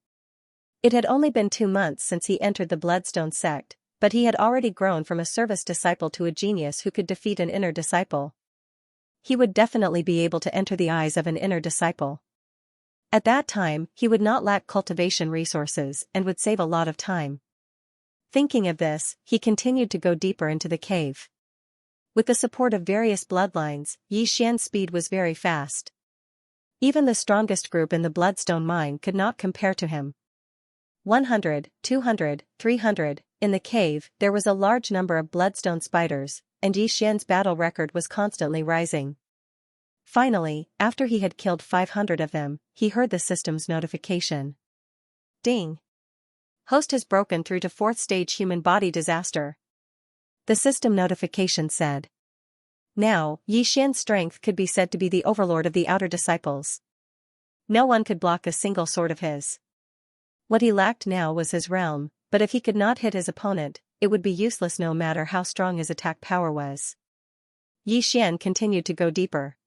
It had only been 2 months since he entered the Bloodstone sect, but he had already grown from a service disciple to a genius who could defeat an inner disciple. He would definitely be able to enter the eyes of an inner disciple. At that time, he would not lack cultivation resources and would save a lot of time. Thinking of this, he continued to go deeper into the cave. With the support of various bloodlines, Yi Xian's speed was very fast. Even the strongest group in the Bloodstone mine could not compare to him. 100, 200, 300, in the cave, there was a large number of Bloodstone spiders, and Yi Xian's battle record was constantly rising. Finally, after he had killed 500 of them, he heard the system's notification. Ding! Host has broken through to 4th-stage human body disaster. The system notification said. Now, Yi Xian's strength could be said to be the overlord of the outer disciples. No one could block a single sword of his. What he lacked now was his realm, but if he could not hit his opponent, it would be useless no matter how strong his attack power was. Yi Xian continued to go deeper.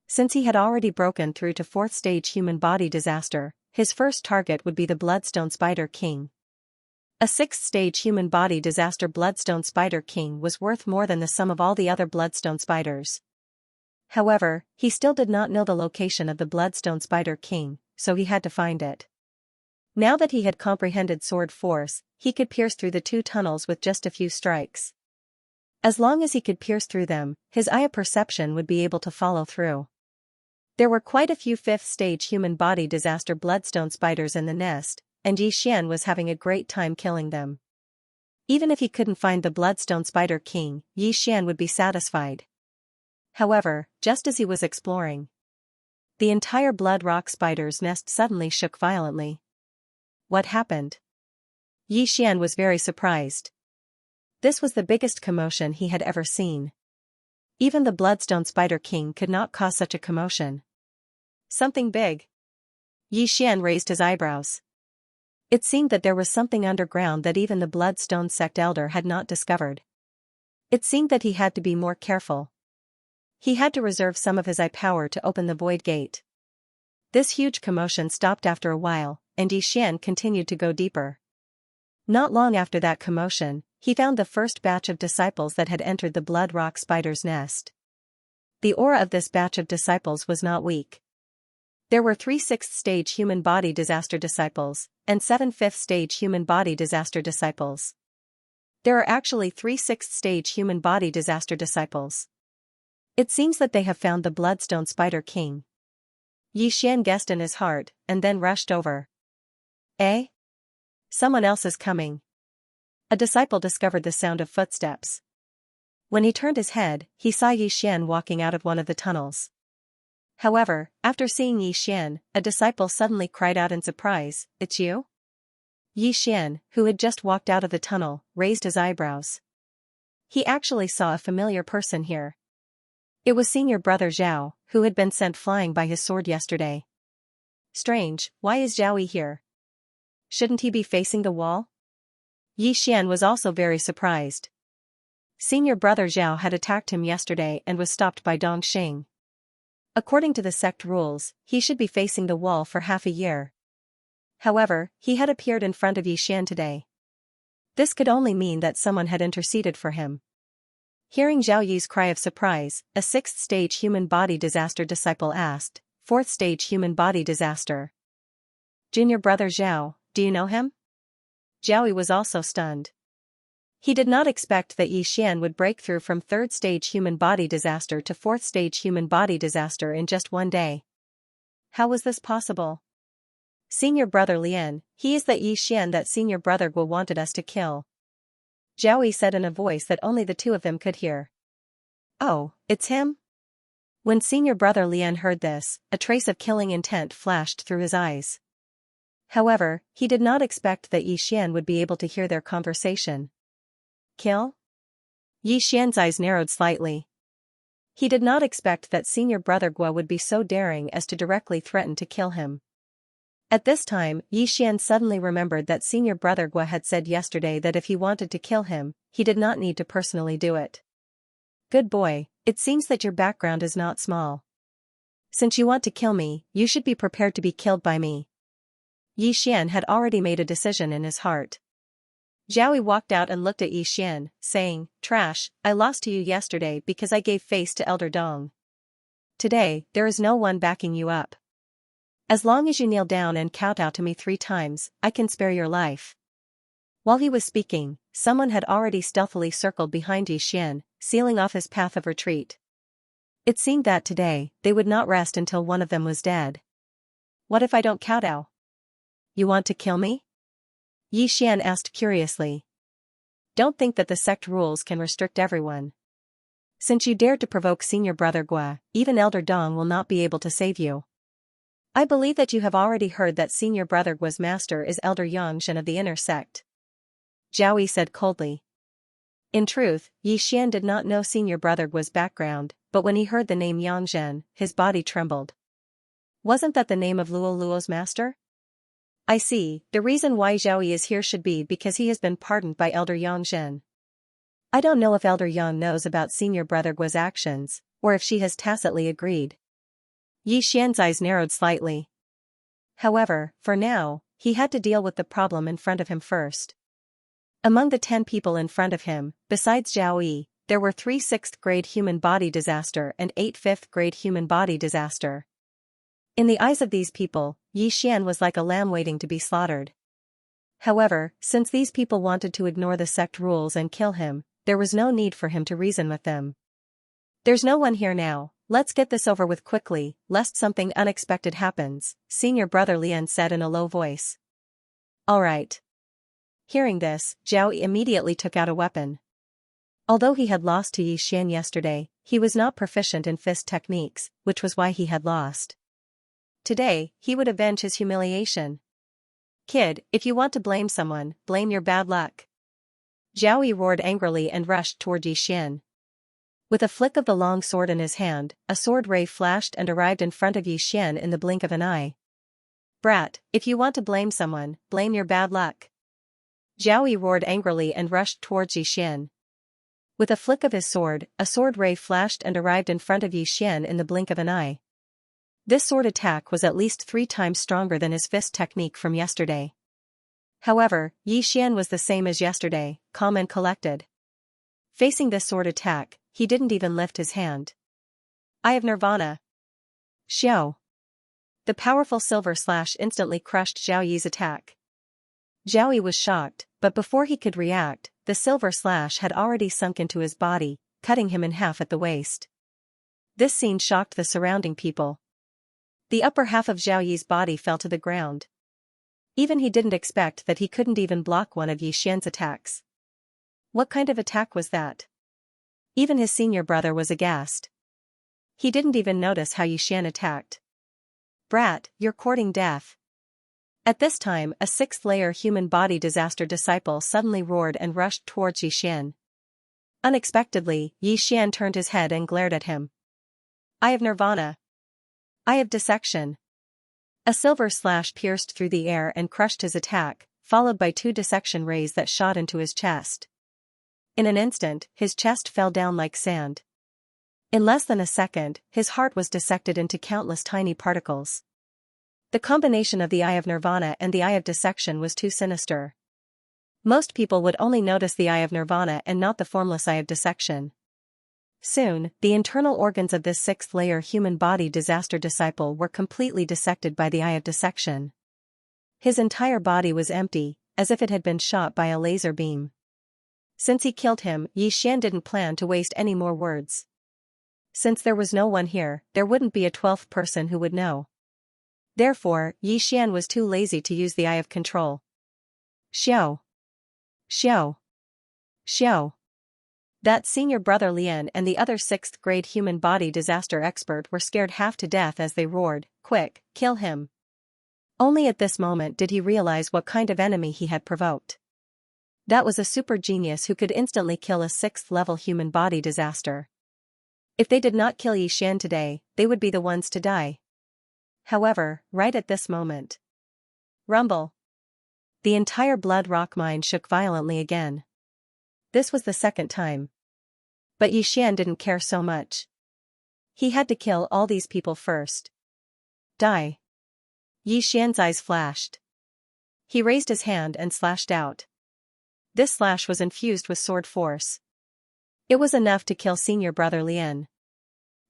Since he had already broken through to 4th-stage human body disaster, his first target would be the Bloodstone Spider King. A 6th-stage human body disaster Bloodstone Spider King was worth more than the sum of all the other Bloodstone spiders. However, he still did not know the location of the Bloodstone Spider King, so he had to find it. Now that he had comprehended sword force, he could pierce through the 2 tunnels with just a few strikes. As long as he could pierce through them, his eye of perception would be able to follow through. There were quite a few 5th-stage human body disaster Bloodstone spiders in the nest, and Yi Xian was having a great time killing them. Even if he couldn't find the Bloodstone Spider King, Yi Xian would be satisfied. However, just as he was exploring, the entire Blood Rock spider's nest suddenly shook violently. What happened? Yi Xian was very surprised. This was the biggest commotion he had ever seen. Even the Bloodstone Spider King could not cause such a commotion. Something big. Yi Xian raised his eyebrows. It seemed that there was something underground that even the Bloodstone sect elder had not discovered. It seemed that he had to be more careful. He had to reserve some of his eye power to open the void gate. This huge commotion stopped after a while, and Xian continued to go deeper. Not long after that commotion, he found the first batch of disciples that had entered the Blood Rock Spider's nest. The aura of this batch of disciples was not weak. There were 3 6th-stage human body disaster disciples, and 7 5th-stage human body disaster disciples. There are actually 3 6th-stage human body disaster disciples. It seems that they have found the Bloodstone Spider King. Xian guessed in his heart, and then rushed over. Eh? Someone else is coming. A disciple discovered the sound of footsteps. When he turned his head, he saw Xian walking out of one of the tunnels. However, after seeing Xian, a disciple suddenly cried out in surprise, "It's you?" Xian, who had just walked out of the tunnel, raised his eyebrows. He actually saw a familiar person here. It was senior brother Zhao, who had been sent flying by his sword yesterday. Strange, why is Zhao here? Shouldn't he be facing the wall? Xian was also very surprised. Senior brother Zhao had attacked him yesterday and was stopped by Dongxing. According to the sect rules, he should be facing the wall for half a year. However, he had appeared in front of Xian today. This could only mean that someone had interceded for him. Hearing Zhao Yi's cry of surprise, a 6th-stage human body disaster disciple asked, 4th-stage human body disaster. Junior brother Zhao, do you know him? Zhao Yi was also stunned. He did not expect that Xian would break through from 3rd-stage human body disaster to 4th-stage human body disaster in just one day. How was this possible? Senior brother Lian, he is that Xian that senior brother Guo wanted us to kill. Zhao Yi said in a voice that only the two of them could hear. Oh, it's him? When senior brother Lian heard this, a trace of killing intent flashed through his eyes. However, he did not expect that Xian would be able to hear their conversation. Kill? Xian's eyes narrowed slightly. He did not expect that senior brother Guo would be so daring as to directly threaten to kill him. At this time, Xian suddenly remembered that senior brother Guo had said yesterday that if he wanted to kill him, he did not need to personally do it. Good boy, it seems that your background is not small. Since you want to kill me, you should be prepared to be killed by me. Xian had already made a decision in his heart. Zhao Yi walked out and looked at Xian, saying, "Trash, I lost to you yesterday because I gave face to Elder Dong. Today, there is no one backing you up. As long as you kneel down and kowtow to me 3 times, I can spare your life." While he was speaking, someone had already stealthily circled behind Xian, sealing off his path of retreat. It seemed that today, they would not rest until one of them was dead. What if I don't kowtow? You want to kill me? Xian asked curiously. Don't think that the sect rules can restrict everyone. Since you dared to provoke senior brother Guo, even Elder Dong will not be able to save you. I believe that you have already heard that senior brother Guo's master is Elder Xianxia of the inner sect. Zhao Yi said coldly. In truth, Xian did not know senior brother Guo's background, but when he heard the name Xianxia, his body trembled. Wasn't that the name of Luo's master? I see, the reason why Zhao Yi is here should be because he has been pardoned by Elder Xianxia. I don't know if Elder Yang knows about senior brother Guo's actions, or if she has tacitly agreed. Xian's eyes narrowed slightly. However, for now, he had to deal with the problem in front of him first. Among the 10 people in front of him, besides Zhao Yi, there were 3 6th-grade human body disaster and 8 5th-grade human body disaster. In the eyes of these people, Xian was like a lamb waiting to be slaughtered. However, since these people wanted to ignore the sect rules and kill him, there was no need for him to reason with them. There's no one here now, let's get this over with quickly, lest something unexpected happens, senior brother Lian said in a low voice. All right. Hearing this, Zhao Yi immediately took out a weapon. Although he had lost to Xian yesterday, he was not proficient in fist techniques, which was why he had lost. Today, he would avenge his humiliation. Kid, if you want to blame someone, blame your bad luck. Zhao Yi roared angrily and rushed toward Xian. With a flick of the long sword in his hand, a sword ray flashed and arrived in front of Xian in the blink of an eye. Brat, if you want to blame someone, blame your bad luck. Zhao Yi roared angrily and rushed towards Yixian. With a flick of his sword, a sword ray flashed and arrived in front of Yixian in the blink of an eye. This sword attack was at least 3 times stronger than his fist technique from yesterday. However, Yixian was the same as yesterday, calm and collected. Facing this sword attack, he didn't even lift his hand. Eye of Nirvana. Xiao. The powerful silver slash instantly crushed Zhao Yi's attack. Zhao Yi was shocked, but before he could react, the silver slash had already sunk into his body, cutting him in half at the waist. This scene shocked the surrounding people. The upper half of Zhao Yi's body fell to the ground. Even he didn't expect that he couldn't even block one of Yixian's attacks. What kind of attack was that? Even his senior brother was aghast. He didn't even notice how Yixian attacked. Brat, you're courting death. At this time, a 6th-layer human body disaster disciple suddenly roared and rushed towards Yixian. Unexpectedly, Yixian turned his head and glared at him. Eye of Nirvana. Eye of Dissection. A silver slash pierced through the air and crushed his attack, followed by 2 dissection rays that shot into his chest. In an instant, his chest fell down like sand. In less than a second, his heart was dissected into countless tiny particles. The combination of the Eye of Nirvana and the Eye of Dissection was too sinister. Most people would only notice the Eye of Nirvana and not the formless Eye of Dissection. Soon, the internal organs of this 6th-layer human body disaster disciple were completely dissected by the Eye of Dissection. His entire body was empty, as if it had been shot by a laser beam. Since he killed him, Yixian didn't plan to waste any more words. Since there was no one here, there wouldn't be a 12th person who would know. Therefore, Yixian was too lazy to use the Eye of Control. Xiao. Xiao. Xiao. That senior brother Lian and the other 6th-grade human body disaster expert were scared half to death as they roared, "Quick, kill him." Only at this moment did he realize what kind of enemy he had provoked. That was a super genius who could instantly kill a 6th-level human body disaster. If they did not kill Yixian today, they would be the ones to die. However, right at this moment. Rumble. The entire blood rock mine shook violently again. This was the 2nd time. But Yixian didn't care so much. He had to kill all these people first. Die. Yixian's eyes flashed. He raised his hand and slashed out. This slash was infused with sword force. It was enough to kill senior brother Lian.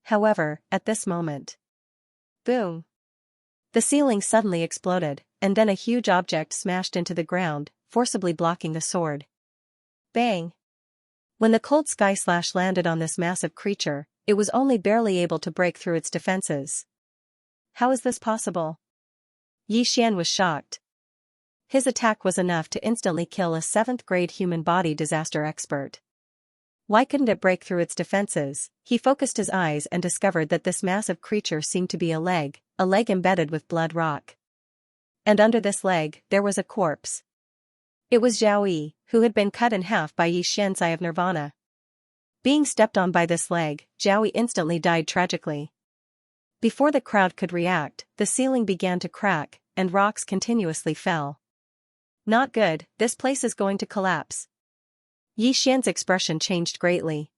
However, at this moment. Boom. The ceiling suddenly exploded, and then a huge object smashed into the ground, forcibly blocking the sword. Bang! When the cold sky slash landed on this massive creature, it was only barely able to break through its defenses. How is this possible? Yixian was shocked. His attack was enough to instantly kill a 7th-grade human body disaster expert. Why couldn't it break through its defenses? He focused his eyes and discovered that this massive creature seemed to be a leg embedded with blood rock. And under this leg, there was a corpse. It was Zhao Yi, who had been cut in half by Yixian's Eye of Nirvana. Being stepped on by this leg, Zhao Yi instantly died tragically. Before the crowd could react, the ceiling began to crack, and rocks continuously fell. Not good, this place is going to collapse. Yixian's expression changed greatly.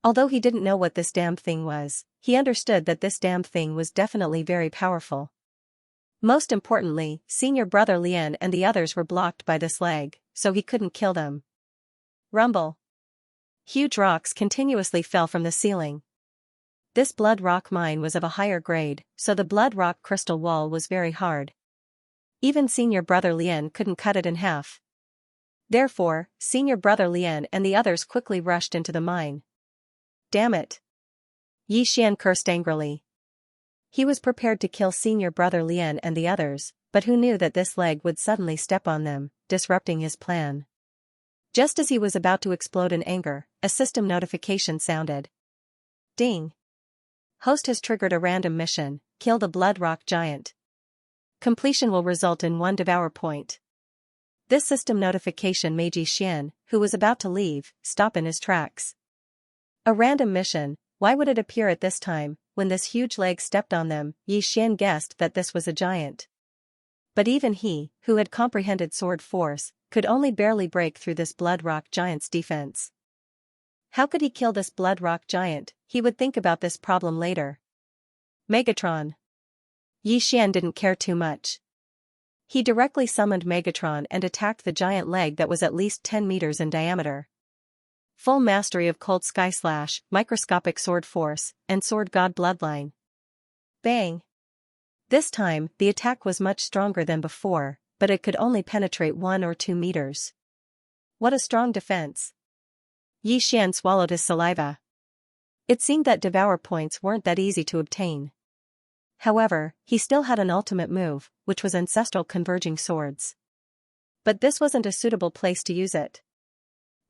Although he didn't know what this damn thing was, he understood that this damn thing was definitely very powerful. Most importantly, senior brother Lian and the others were blocked by this leg, so he couldn't kill them. Rumble. Huge rocks continuously fell from the ceiling. This blood rock mine was of a higher grade, so the blood rock crystal wall was very hard. Even senior brother Lian couldn't cut it in half. Therefore, senior brother Lian and the others quickly rushed into the mine. Damn it! Yixian cursed angrily. He was prepared to kill senior brother Lian and the others, but who knew that this leg would suddenly step on them, disrupting his plan. Just as he was about to explode in anger, a system notification sounded. Ding! Host has triggered a random mission, kill the blood rock giant. Completion will result in 1 devour point. This system notification made Yixian, who was about to leave, stop in his tracks. A random mission, why would it appear at this time, when this huge leg stepped on them? Yixian guessed that this was a giant. But even he, who had comprehended sword force, could only barely break through this blood rock giant's defense. How could he kill this blood rock giant? He would think about this problem later. Megatron. Yi Xian didn't care too much. He directly summoned Megatron and attacked the giant leg that was at least 10 meters in diameter. Full mastery of Cold Sky Slash, Microscopic Sword Force, and Sword God Bloodline. Bang! This time, the attack was much stronger than before, but it could only penetrate 1 or 2 meters. What a strong defense! Yi Xian swallowed his saliva. It seemed that devour points weren't that easy to obtain. However, he still had an ultimate move, which was ancestral converging swords. But this wasn't a suitable place to use it.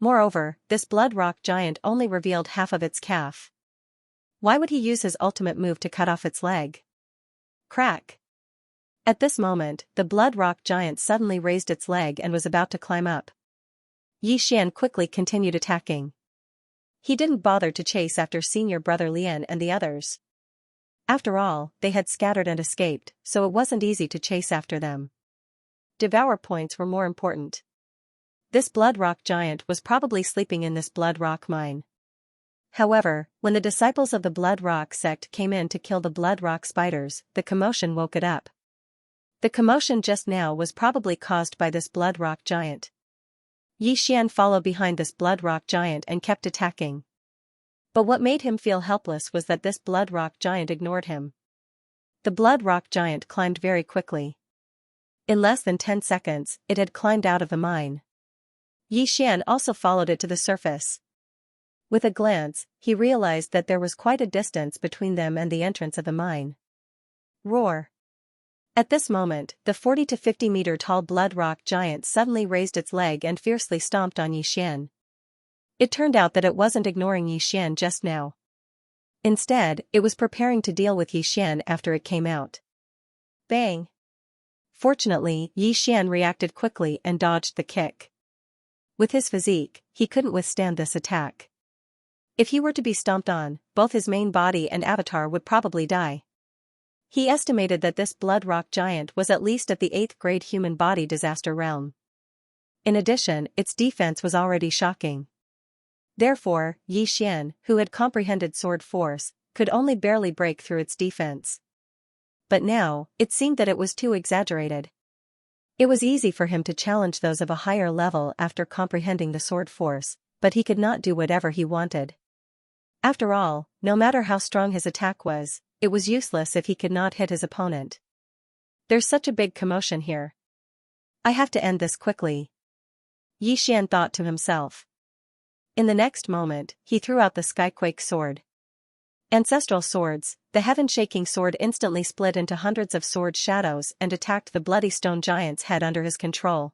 Moreover, this blood rock giant only revealed half of its calf. Why would he use his ultimate move to cut off its leg? Crack! At this moment, the blood rock giant suddenly raised its leg and was about to climb up. Yi Xian quickly continued attacking. He didn't bother to chase after senior brother Lian and the others. After all, they had scattered and escaped, so it wasn't easy to chase after them. Devour points were more important. This blood rock giant was probably sleeping in this blood rock mine. However, when the disciples of the blood rock sect came in to kill the blood rock spiders, the commotion woke it up. The commotion just now was probably caused by this blood rock giant. Yi Xian followed behind this blood rock giant and kept attacking. But what made him feel helpless was that this blood rock giant ignored him. The blood rock giant climbed very quickly. In less than 10 seconds, it had climbed out of the mine. Yi Xian also followed it to the surface. With a glance, he realized that there was quite a distance between them and the entrance of the mine. Roar! At this moment, the 40 to 50 meter tall blood rock giant suddenly raised its leg and fiercely stomped on Yi Xian. It turned out that it wasn't ignoring Yi Xian just now. Instead, it was preparing to deal with Yi Xian after it came out. Bang! Fortunately, Yi Xian reacted quickly and dodged the kick. With his physique, he couldn't withstand this attack. If he were to be stomped on, both his main body and avatar would probably die. He estimated that this blood rock giant was at least at the 8th grade human body disaster realm. In addition, its defense was already shocking. Therefore, Yi Xian, who had comprehended sword force, could only barely break through its defense. But now, it seemed that it was too exaggerated. It was easy for him to challenge those of a higher level after comprehending the sword force, but he could not do whatever he wanted. After all, no matter how strong his attack was, it was useless if he could not hit his opponent. There's such a big commotion here. I have to end this quickly. Yi Xian thought to himself. In the next moment, he threw out the Skyquake sword. Ancestral swords, the heaven-shaking sword instantly split into hundreds of sword shadows and attacked the bloody stone giant's head under his control.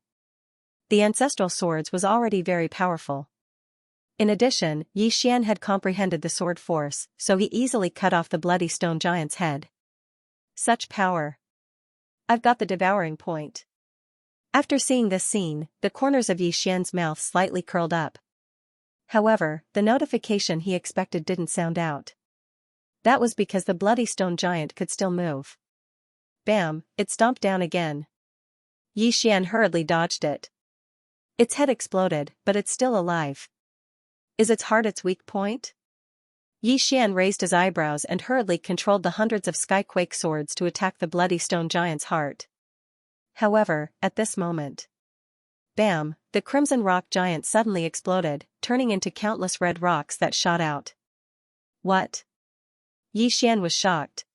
The ancestral swords was already very powerful. In addition, Yi Xian had comprehended the sword force, so he easily cut off the bloody stone giant's head. Such power! I've got the devouring point. After seeing this scene, the corners of Yi Xian's mouth slightly curled up. However, the notification he expected didn't sound out. That was because the bloody stone giant could still move. Bam! It stomped down again. Yi Xian hurriedly dodged it. Its head exploded, but it's still alive. Is its heart its weak point? Yi Xian raised his eyebrows and hurriedly controlled the hundreds of Skyquake swords to attack the bloody stone giant's heart. However, at this moment, bam! The crimson rock giant suddenly exploded, turning into countless red rocks that shot out. What? Yi Xian was shocked.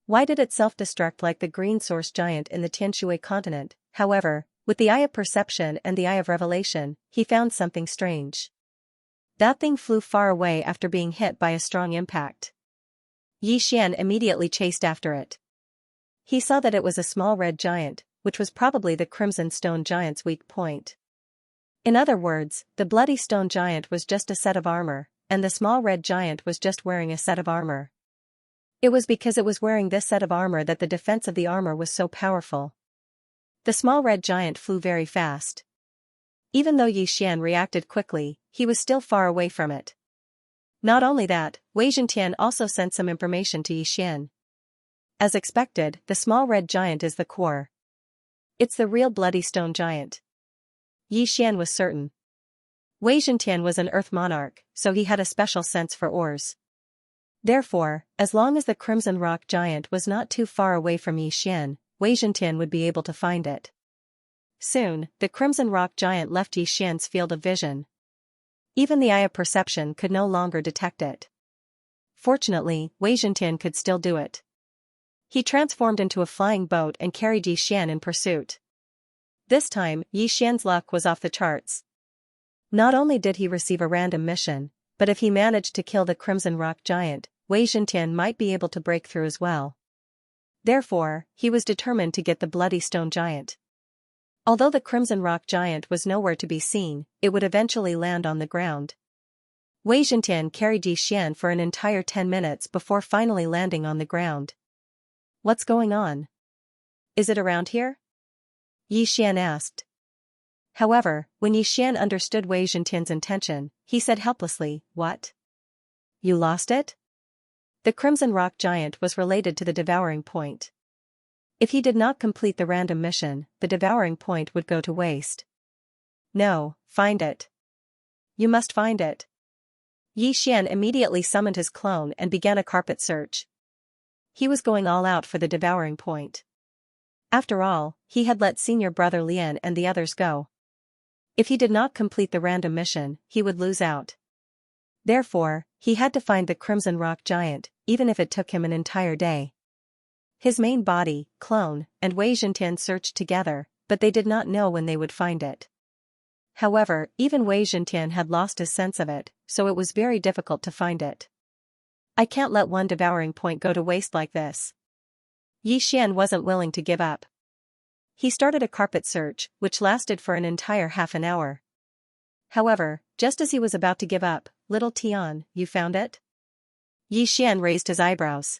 Why did it self-destruct like the green source giant in the Tianshui continent? However, with the eye of perception and the eye of revelation, he found something strange. That thing flew far away after being hit by a strong impact. Yi Xian immediately chased after it. He saw that it was a small red giant, which was probably the crimson stone giant's weak point. In other words, the bloody stone giant was just a set of armor, and the small red giant was just wearing a set of armor. It was because it was wearing this set of armor that the defense of the armor was so powerful. The small red giant flew very fast. Even though Yi Xian reacted quickly, he was still far away from it. Not only that, Wei Zhentian also sent some information to Yi Xian. As expected, the small red giant is the core. It's the real bloody stone giant. Yi Xian was certain. Wei Zhentian was an earth monarch, so he had a special sense for ores. Therefore, as long as the crimson rock giant was not too far away from Yi Xian, Wei Zhentian would be able to find it. Soon, the crimson rock giant left Yi Xian's field of vision. Even the eye of perception could no longer detect it. Fortunately, Wei Zhentian could still do it. He transformed into a flying boat and carried Yi Xian in pursuit. This time, Yi Xian's luck was off the charts. Not only did he receive a random mission, but if he managed to kill the crimson rock giant, Wei Zhentian might be able to break through as well. Therefore, he was determined to get the bloody stone giant. Although the crimson rock giant was nowhere to be seen, it would eventually land on the ground. Wei Zhentian carried Yi Xian for an entire 10 minutes before finally landing on the ground. What's going on? Is it around here? Yi Xian asked. However, when Yi Xian understood Wei Zhentian's intention, he said helplessly, "What? You lost it?" The crimson rock giant was related to the devouring point. If he did not complete the random mission, the devouring point would go to waste. No, find it. You must find it. Yi Xian immediately summoned his clone and began a carpet search. He was going all out for the devouring point. After all, he had let senior brother Lian and the others go. If he did not complete the random mission, he would lose out. Therefore, he had to find the crimson rock giant, even if it took him an entire day. His main body, clone, and Wei Zhentian searched together, but they did not know when they would find it. However, even Wei Zhentian had lost his sense of it, so it was very difficult to find it. I can't let one devouring point go to waste like this. Yi Xian wasn't willing to give up. He started a carpet search, which lasted for an entire half an hour. However, just as he was about to give up, "Little Tian, you found it?" Yi Xian raised his eyebrows.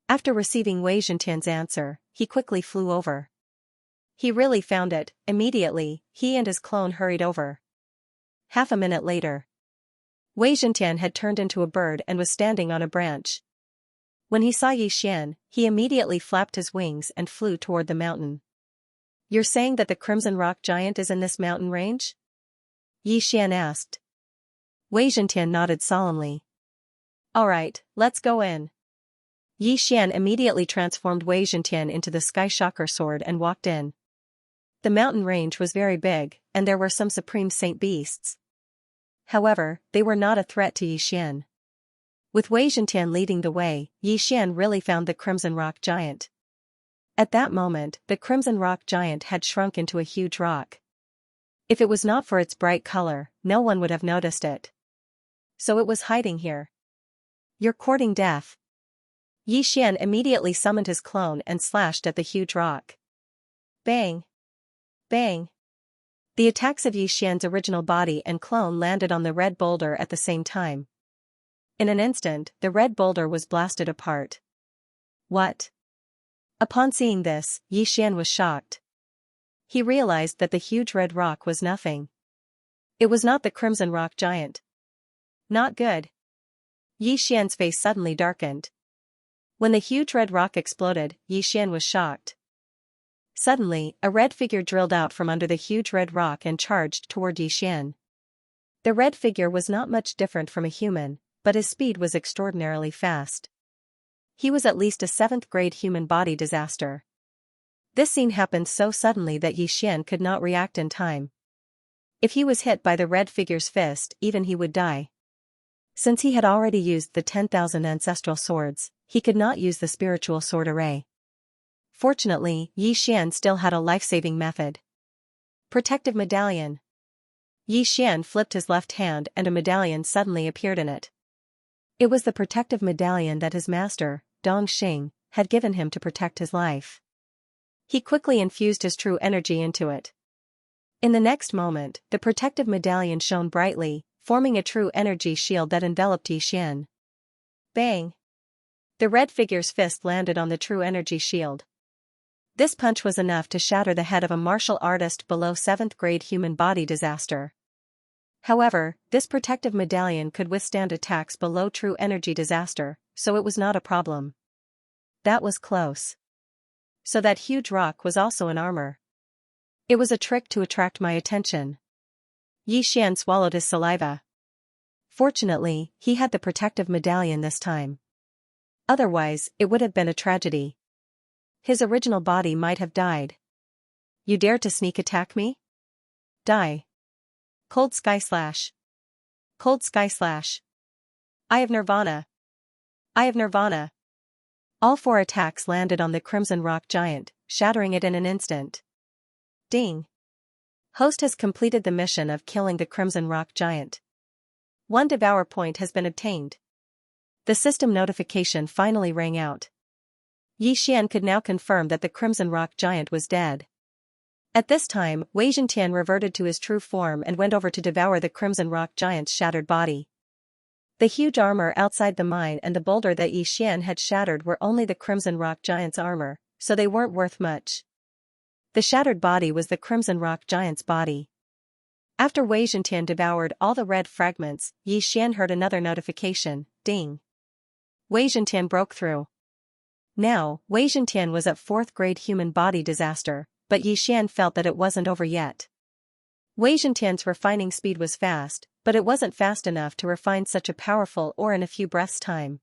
After receiving Wei Zhentian's answer, he quickly flew over. He really found it. Immediately, he and his clone hurried over. Half a minute later, Wei Zhentian had turned into a bird and was standing on a branch. When he saw Yi Xian, he immediately flapped his wings and flew toward the mountain. "You're saying that the crimson rock giant is in this mountain range?" Yi Xian asked. Wei Zhentian nodded solemnly. "All right, let's go in." Yi Xian immediately transformed Wei Zhentian into the Sky Shocker sword and walked in. The mountain range was very big, and there were some supreme saint beasts. However, they were not a threat to Yi Xian. With Wei Zhentian leading the way, Yi Xian really found the crimson rock giant. At that moment, the crimson rock giant had shrunk into a huge rock. If it was not for its bright color, no one would have noticed it. So it was hiding here. "You're courting death." Yi Xian immediately summoned his clone and slashed at the huge rock. Bang! Bang! The attacks of Yi Xian's original body and clone landed on the red boulder at the same time. In an instant, the red boulder was blasted apart. What? Upon seeing this, Yi Xian was shocked. He realized that the huge red rock was nothing. It was not the crimson rock giant. Not good. Yi Xian's face suddenly darkened. When the huge red rock exploded, Yi Xian was shocked. Suddenly, a red figure drilled out from under the huge red rock and charged toward Yi Xian. The red figure was not much different from a human, but his speed was extraordinarily fast. He was at least a 7th-grade human body disaster. This scene happened so suddenly that Yi Xian could not react in time. If he was hit by the red figure's fist, even he would die. Since he had already used the 10,000 ancestral swords, he could not use the spiritual sword array. Fortunately, Yi Xian still had a life-saving method. Protective medallion. Yi Xian flipped his left hand and a medallion suddenly appeared in it. It was the protective medallion that his master, Dong Xing, had given him to protect his life. He quickly infused his true energy into it. In the next moment, the protective medallion shone brightly, forming a true energy shield that enveloped Yi Xian. Bang! The red figure's fist landed on the true energy shield. This punch was enough to shatter the head of a martial artist below 7th-grade human body disaster. However, this protective medallion could withstand attacks below true energy disaster, so it was not a problem. That was close. So that huge rock was also in armor. It was a trick to attract my attention. Yi Xian swallowed his saliva. Fortunately, he had the protective medallion this time. Otherwise, it would have been a tragedy. His original body might have died. You dare to sneak attack me? Die. Cold Sky Slash. Cold Sky Slash. Eye of Nirvana. Eye of Nirvana. All 4 attacks landed on the Crimson Rock Giant, shattering it in an instant. Ding. Host has completed the mission of killing the Crimson Rock Giant. 1 Devour point has been obtained. The system notification finally rang out. Yi Xian could now confirm that the Crimson Rock Giant was dead. At this time, Wei Zhentian reverted to his true form and went over to devour the Crimson Rock Giant's shattered body. The huge armor outside the mine and the boulder that Yi Xian had shattered were only the Crimson Rock Giant's armor, so they weren't worth much. The shattered body was the Crimson Rock Giant's body. After Wei Zhentian devoured all the red fragments, Yi Xian heard another notification, ding. Wei Zhentian broke through. Now, Wei Zhentian was at 4th grade human body disaster, but Yi Xian felt that it wasn't over yet. Wei Zhentian's refining speed was fast, but it wasn't fast enough to refine such a powerful ore in a few breaths' time.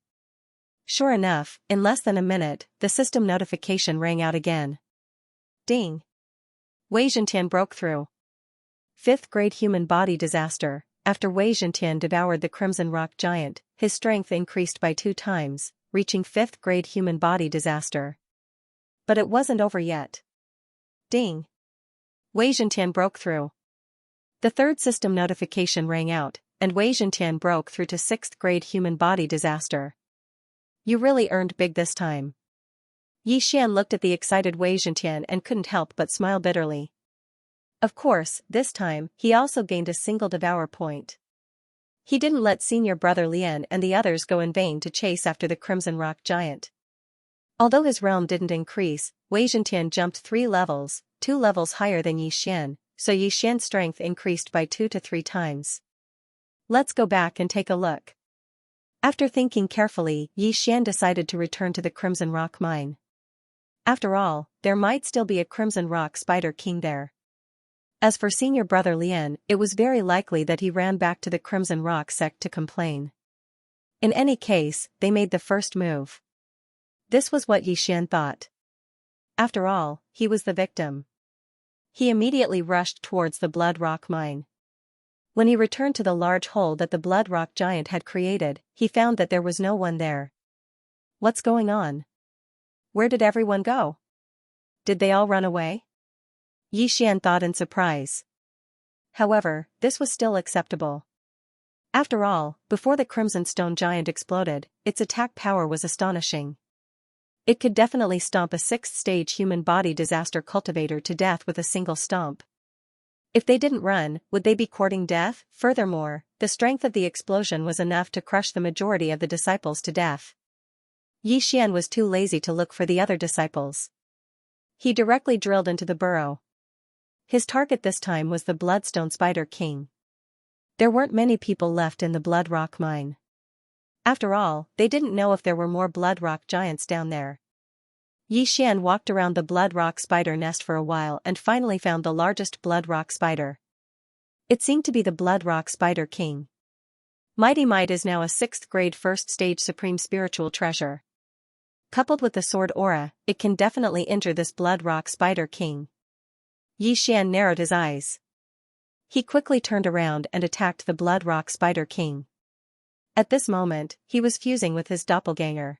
Sure enough, in less than a minute, the system notification rang out again. Ding. Wei Zhentian broke through. 5th grade human body disaster. After Wei Zhentian devoured the Crimson Rock Giant, his strength increased by 2 times, reaching 5th grade human body disaster. But it wasn't over yet. Ding. Wei Zhentian broke through. The 3rd system notification rang out, and Wei Zhentian broke through to 6th grade human body disaster. You really earned big this time. Yi Xian looked at the excited Wei Zhentian and couldn't help but smile bitterly. Of course, this time, he also gained a single devour point. He didn't let senior brother Lian and the others go in vain to chase after the Crimson Rock Giant. Although his realm didn't increase, Wei Zhentian jumped 3 levels, 2 levels higher than Yi Xian, so Yi Xian's strength increased by 2 to 3 times. Let's go back and take a look. After thinking carefully, Yi Xian decided to return to the Crimson Rock Mine. After all, there might still be a Crimson Rock Spider King there. As for senior brother Lian, it was very likely that he ran back to the Crimson Rock sect to complain. In any case, they made the first move. This was what Yi Xian thought. After all, he was the victim. He immediately rushed towards the Blood Rock Mine. When he returned to the large hole that the Blood Rock Giant had created, he found that there was no one there. What's going on? Where did everyone go? Did they all run away? Yi Xian thought in surprise. However, this was still acceptable. After all, before the Crimson Stone Giant exploded, its attack power was astonishing. It could definitely stomp a 6th-stage human body disaster cultivator to death with a single stomp. If they didn't run, would they be courting death? Furthermore, the strength of the explosion was enough to crush the majority of the disciples to death. Yi Xian was too lazy to look for the other disciples. He directly drilled into the burrow. His target this time was the Bloodstone Spider King. There weren't many people left in the Blood Rock Mine. After all, they didn't know if there were more Blood Rock Giants down there. Yi Xian walked around the Blood Rock Spider nest for a while and finally found the largest Blood Rock Spider. It seemed to be the Blood Rock Spider King. Mighty Might is now a 6th grade 1st stage supreme spiritual treasure. Coupled with the sword aura, it can definitely injure this Blood Rock Spider King. Yi Xian narrowed his eyes. He quickly turned around and attacked the Blood Rock Spider King. At this moment, he was fusing with his doppelganger.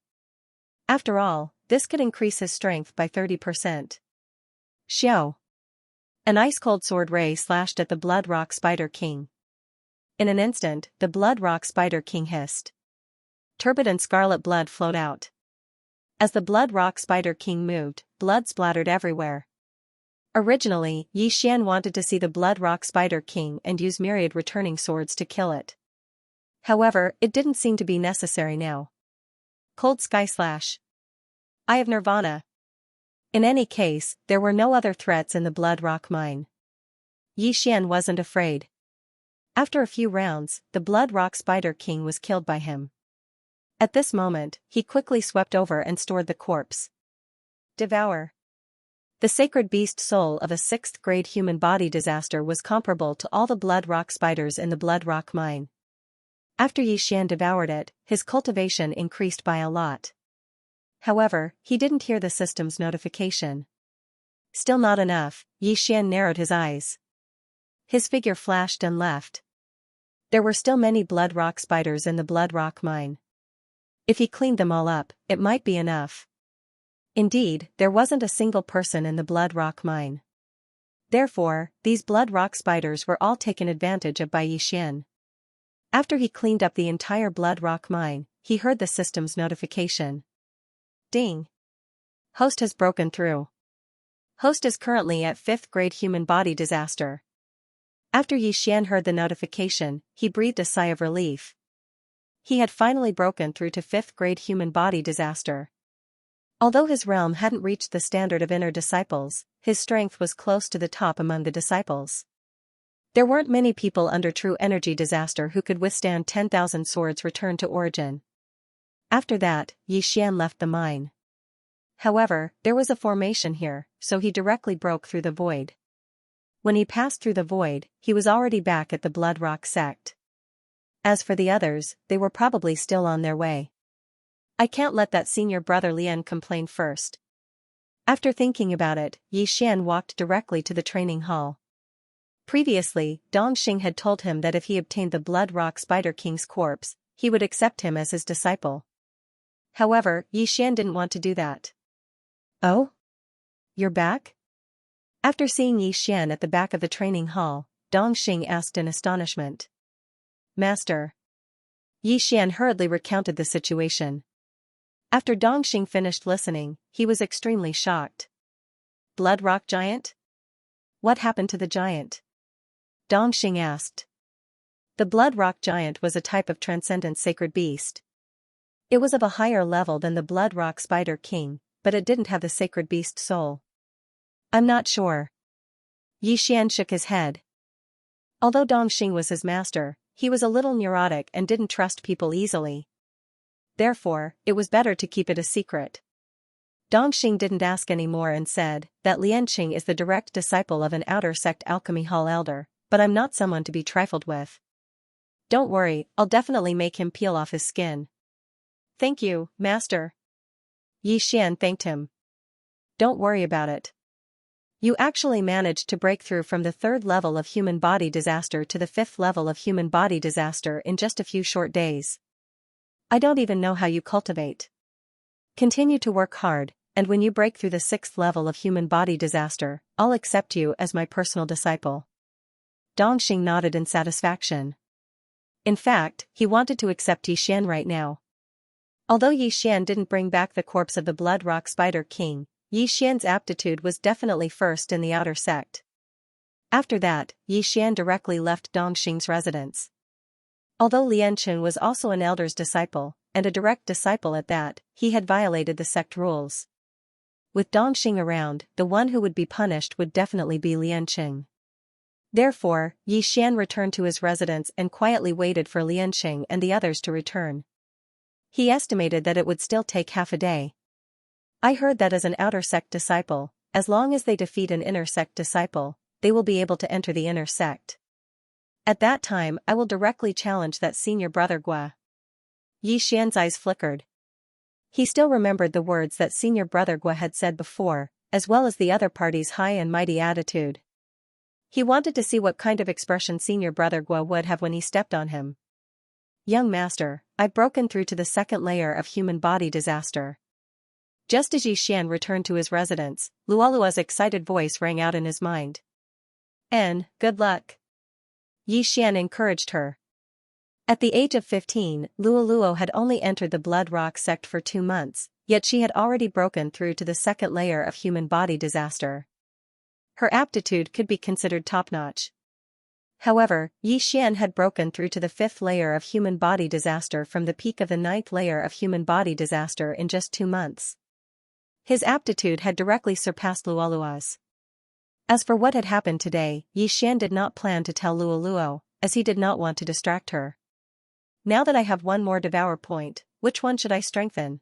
After all, this could increase his strength by 30%. Xiao. An ice-cold sword ray slashed at the Blood Rock Spider King. In an instant, the Blood Rock Spider King hissed. Turbid and scarlet blood flowed out. As the Blood Rock Spider King moved, blood splattered everywhere. Originally, Yi Xian wanted to see the Blood Rock Spider King and use myriad returning swords to kill it. However, it didn't seem to be necessary now. Cold Sky Slash. Eye of Nirvana. In any case, there were no other threats in the Blood Rock Mine. Yi Xian wasn't afraid. After a few rounds, the Blood Rock Spider King was killed by him. At this moment, he quickly swept over and stored the corpse. Devour. The sacred beast soul of a 6th grade human body disaster was comparable to all the blood rock spiders in the blood rock mine. After Xian devoured it, his cultivation increased by a lot. However, he didn't hear the system's notification. Still not enough, Xian narrowed his eyes. His figure flashed and left. There were still many blood rock spiders in the blood rock mine. If he cleaned them all up, it might be enough. Indeed, there wasn't a single person in the blood rock mine. Therefore, these blood rock spiders were all taken advantage of by Xian. After he cleaned up the entire blood rock mine, he heard the system's notification. Ding! Host has broken through. Host is currently at 5th grade human body disaster. After Xian heard the notification, he breathed a sigh of relief. He had finally broken through to 5th grade human body disaster. Although his realm hadn't reached the standard of inner disciples, his strength was close to the top among the disciples. There weren't many people under true energy disaster who could withstand 10,000 swords return to origin. After that, Xian left the mine. However, there was a formation here, so he directly broke through the void. When he passed through the void, he was already back at the Blood Rock sect. As for the others, they were probably still on their way. I can't let that senior brother Lian complain first. After thinking about it, Xian walked directly to the training hall. Previously, Dongxing had told him that if he obtained the Blood Rock Spider King's corpse, he would accept him as his disciple. However, Xian didn't want to do that. Oh? You're back? After seeing Xian at the back of the training hall, Dongxing asked in astonishment. Master. Xian hurriedly recounted the situation. After Dongxing finished listening, he was extremely shocked. Blood Rock Giant? What happened to the giant? Dongxing asked. The Blood Rock Giant was a type of transcendent sacred beast. It was of a higher level than the Blood Rock Spider King, but it didn't have the sacred beast soul. I'm not sure. Xian shook his head. Although Dongxing was his master, he was a little neurotic and didn't trust people easily. Therefore, it was better to keep it a secret. Dongxing didn't ask any more and said that Lianqing is the direct disciple of an outer sect alchemy hall elder, but I'm not someone to be trifled with. Don't worry, I'll definitely make him peel off his skin. Thank you, master. Xian thanked him. Don't worry about it. You actually managed to break through from the 3rd level of human body disaster to the 5th level of human body disaster in just a few short days. I don't even know how you cultivate. Continue to work hard, and when you break through the 6th level of human body disaster, I'll accept you as my personal disciple. Dongxing nodded in satisfaction. In fact, he wanted to accept Xian right now. Although Xian didn't bring back the corpse of the Blood Rock Spider King, Xian's aptitude was definitely first in the outer sect. After that, Xian directly left Dongxing's residence. Although Lianqing was also an elder's disciple, and a direct disciple at that, he had violated the sect rules. With Dongxing around, the one who would be punished would definitely be Lianqing. Therefore, Xian returned to his residence and quietly waited for Lianqing and the others to return. He estimated that it would still take half a day. I heard that as an outer sect disciple, as long as they defeat an inner sect disciple, they will be able to enter the inner sect. At that time I will directly challenge that senior brother Gua. Xian's eyes flickered. He still remembered the words that senior brother Gua had said before, as well as the other party's high and mighty attitude. He wanted to see what kind of expression senior brother Gua would have when he stepped on him. Young master, I've broken through to the 2nd layer of human body disaster. Just as Xian returned to his residence, Luolua's excited voice rang out in his mind. Good luck. Xian encouraged her. At the age of 15, Luoluo had only entered the Blood Rock sect for 2 months, yet she had already broken through to the 2nd layer of human body disaster. Her aptitude could be considered top-notch. However, Xian had broken through to the 5th layer of human body disaster from the peak of the 9th layer of human body disaster in just 2 months. His aptitude had directly surpassed Luolua's. As for what had happened today, Xian did not plan to tell Luoluo, as he did not want to distract her. Now that I have one more devour point, which one should I strengthen?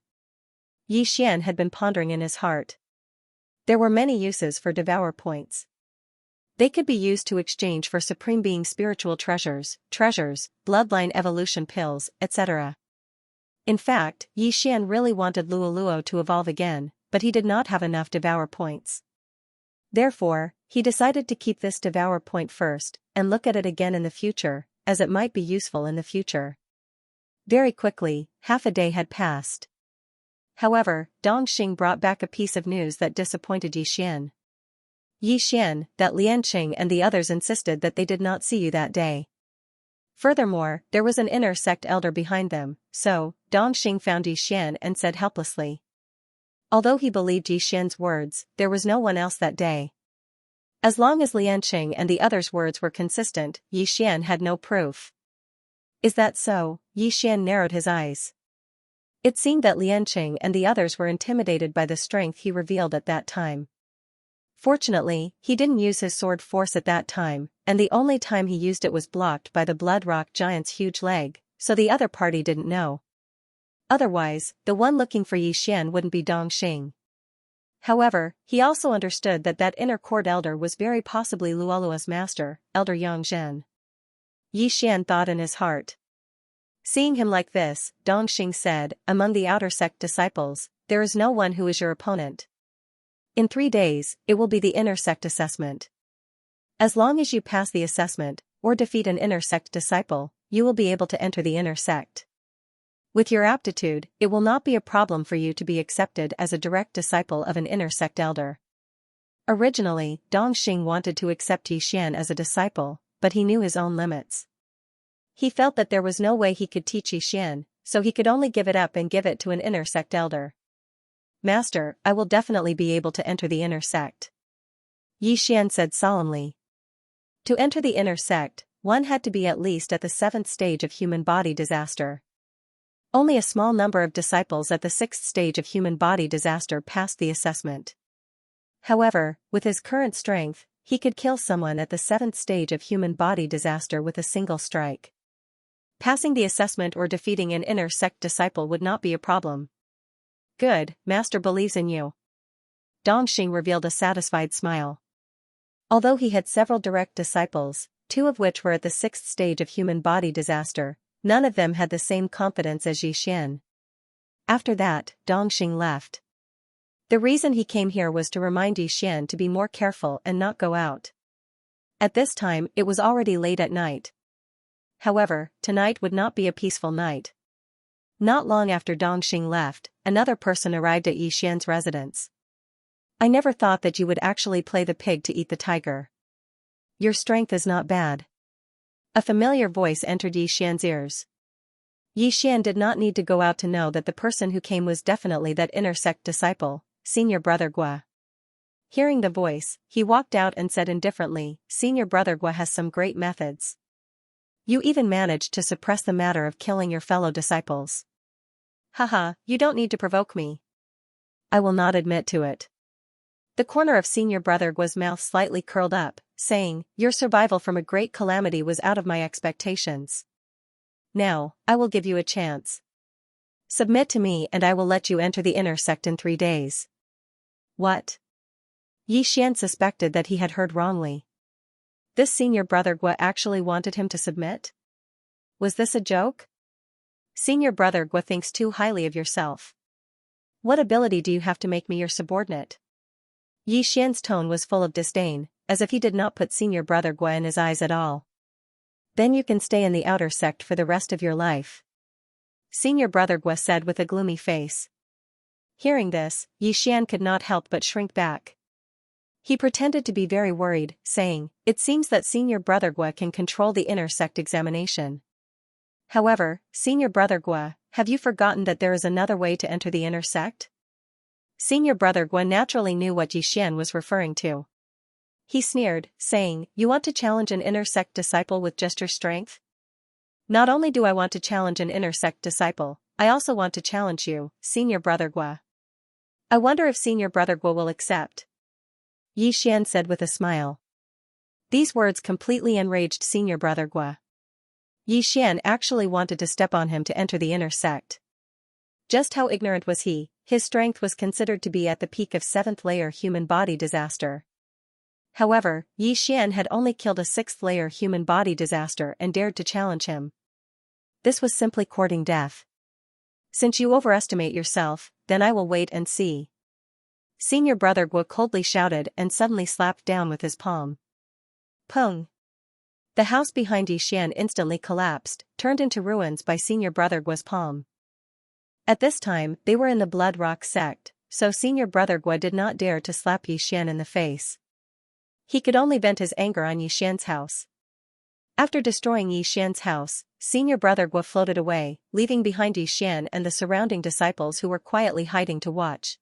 Xian had been pondering in his heart. There were many uses for Devour points. They could be used to exchange for Supreme Being spiritual treasures, bloodline evolution pills, etc. In fact, Yi Xian really wanted Luoluo to evolve again, but he did not have enough Devour points. Therefore, he decided to keep this Devour point first, and look at it again in the future, as it might be useful in the future. Very quickly, half a day had passed. However, Dongxing brought back a piece of news that disappointed Yi Xian. Yi Xian, that Lianqing and the others insisted that they did not see you that day. Furthermore, there was an inner sect elder behind them, so, Dongxing found Yi Xian and said helplessly. Although he believed Yi Xian's words, there was no one else that day. As long as Lianqing and the others' words were consistent, Yi Xian had no proof. Is that so? Yi Xian narrowed his eyes. It seemed that Lianqing and the others were intimidated by the strength he revealed at that time. Fortunately, he didn't use his sword force at that time, and the only time he used it was blocked by the Blood Rock Giant's huge leg, so the other party didn't know. Otherwise, the one looking for Yi Xian wouldn't be Dongxing. However, he also understood that that inner court elder was very possibly Luoluo's master, Elder Yang Zhen. Yi Xian thought in his heart. Seeing him like this, Dongxing said, among the outer sect disciples, there is no one who is your opponent. In 3 days, it will be the inner sect assessment. As long as you pass the assessment, or defeat an inner sect disciple, you will be able to enter the inner sect. With your aptitude, it will not be a problem for you to be accepted as a direct disciple of an inner sect elder. Originally, Dongxing wanted to accept Yi Xian as a disciple, but he knew his own limits. He felt that there was no way he could teach Yi Xian, so he could only give it up and give it to an inner sect elder. Master, I will definitely be able to enter the inner sect. Yi Xian said solemnly. To enter the inner sect, one had to be at least at the 7th stage of human body disaster. Only a small number of disciples at the 6th stage of human body disaster passed the assessment. However, with his current strength, he could kill someone at the 7th stage of human body disaster with a single strike. Passing the assessment or defeating an inner sect disciple would not be a problem. Good, Master believes in you. Dongxing revealed a satisfied smile. Although he had several direct disciples, 2 of which were at the 6th stage of human body disaster, none of them had the same confidence as Yi Xian. After that, Dongxing left. The reason he came here was to remind Yi Xian to be more careful and not go out. At this time, it was already late at night. However, tonight would not be a peaceful night. Not long after Dongxing left, another person arrived at Yi Xian's residence. I never thought that you would actually play the pig to eat the tiger. Your strength is not bad. A familiar voice entered Yi Xian's ears. Yi Xian did not need to go out to know that the person who came was definitely that inner sect disciple, Senior Brother Gua. Hearing the voice, he walked out and said indifferently, Senior Brother Gua has some great methods. You even managed to suppress the matter of killing your fellow disciples. Haha, you don't need to provoke me. I will not admit to it. The corner of Senior Brother Gua's mouth slightly curled up, saying, your survival from a great calamity was out of my expectations. Now, I will give you a chance. Submit to me and I will let you enter the inner sect in 3 days. What? Yi Xian suspected that he had heard wrongly. This Senior Brother Gua actually wanted him to submit? Was this a joke? Senior Brother Gua thinks too highly of yourself. What ability do you have to make me your subordinate? Yi Xian's tone was full of disdain, as if he did not put Senior Brother Gua in his eyes at all. Then you can stay in the outer sect for the rest of your life. Senior Brother Gua said with a gloomy face. Hearing this, Yi Xian could not help but shrink back. He pretended to be very worried, saying, it seems that Senior Brother Gua can control the inner sect examination. However, Senior Brother Gua, have you forgotten that there is another way to enter the inner sect? Senior Brother Gua naturally knew what Yi Xian was referring to. He sneered, saying, you want to challenge an inner sect disciple with just your strength? Not only do I want to challenge an inner sect disciple, I also want to challenge you, Senior Brother Gua. I wonder if Senior Brother Gua will accept. Yi Xian said with a smile. These words completely enraged Senior Brother Gua. Yi Xian actually wanted to step on him to enter the inner sect. Just how ignorant was he, his strength was considered to be at the peak of 7th-layer human body disaster. However, Xian had only killed a 6th-layer human body disaster and dared to challenge him. This was simply courting death. Since you overestimate yourself, then I will wait and see. Senior Brother Guo coldly shouted and suddenly slapped down with his palm. Pung! The house behind Xian instantly collapsed, turned into ruins by Senior Brother Guo's palm. At this time, they were in the Blood Rock sect, so Senior Brother Guo did not dare to slap Xian in the face. He could only vent his anger on Xian's house. After destroying Xian's house, Senior Brother Guo floated away, leaving behind Xian and the surrounding disciples who were quietly hiding to watch.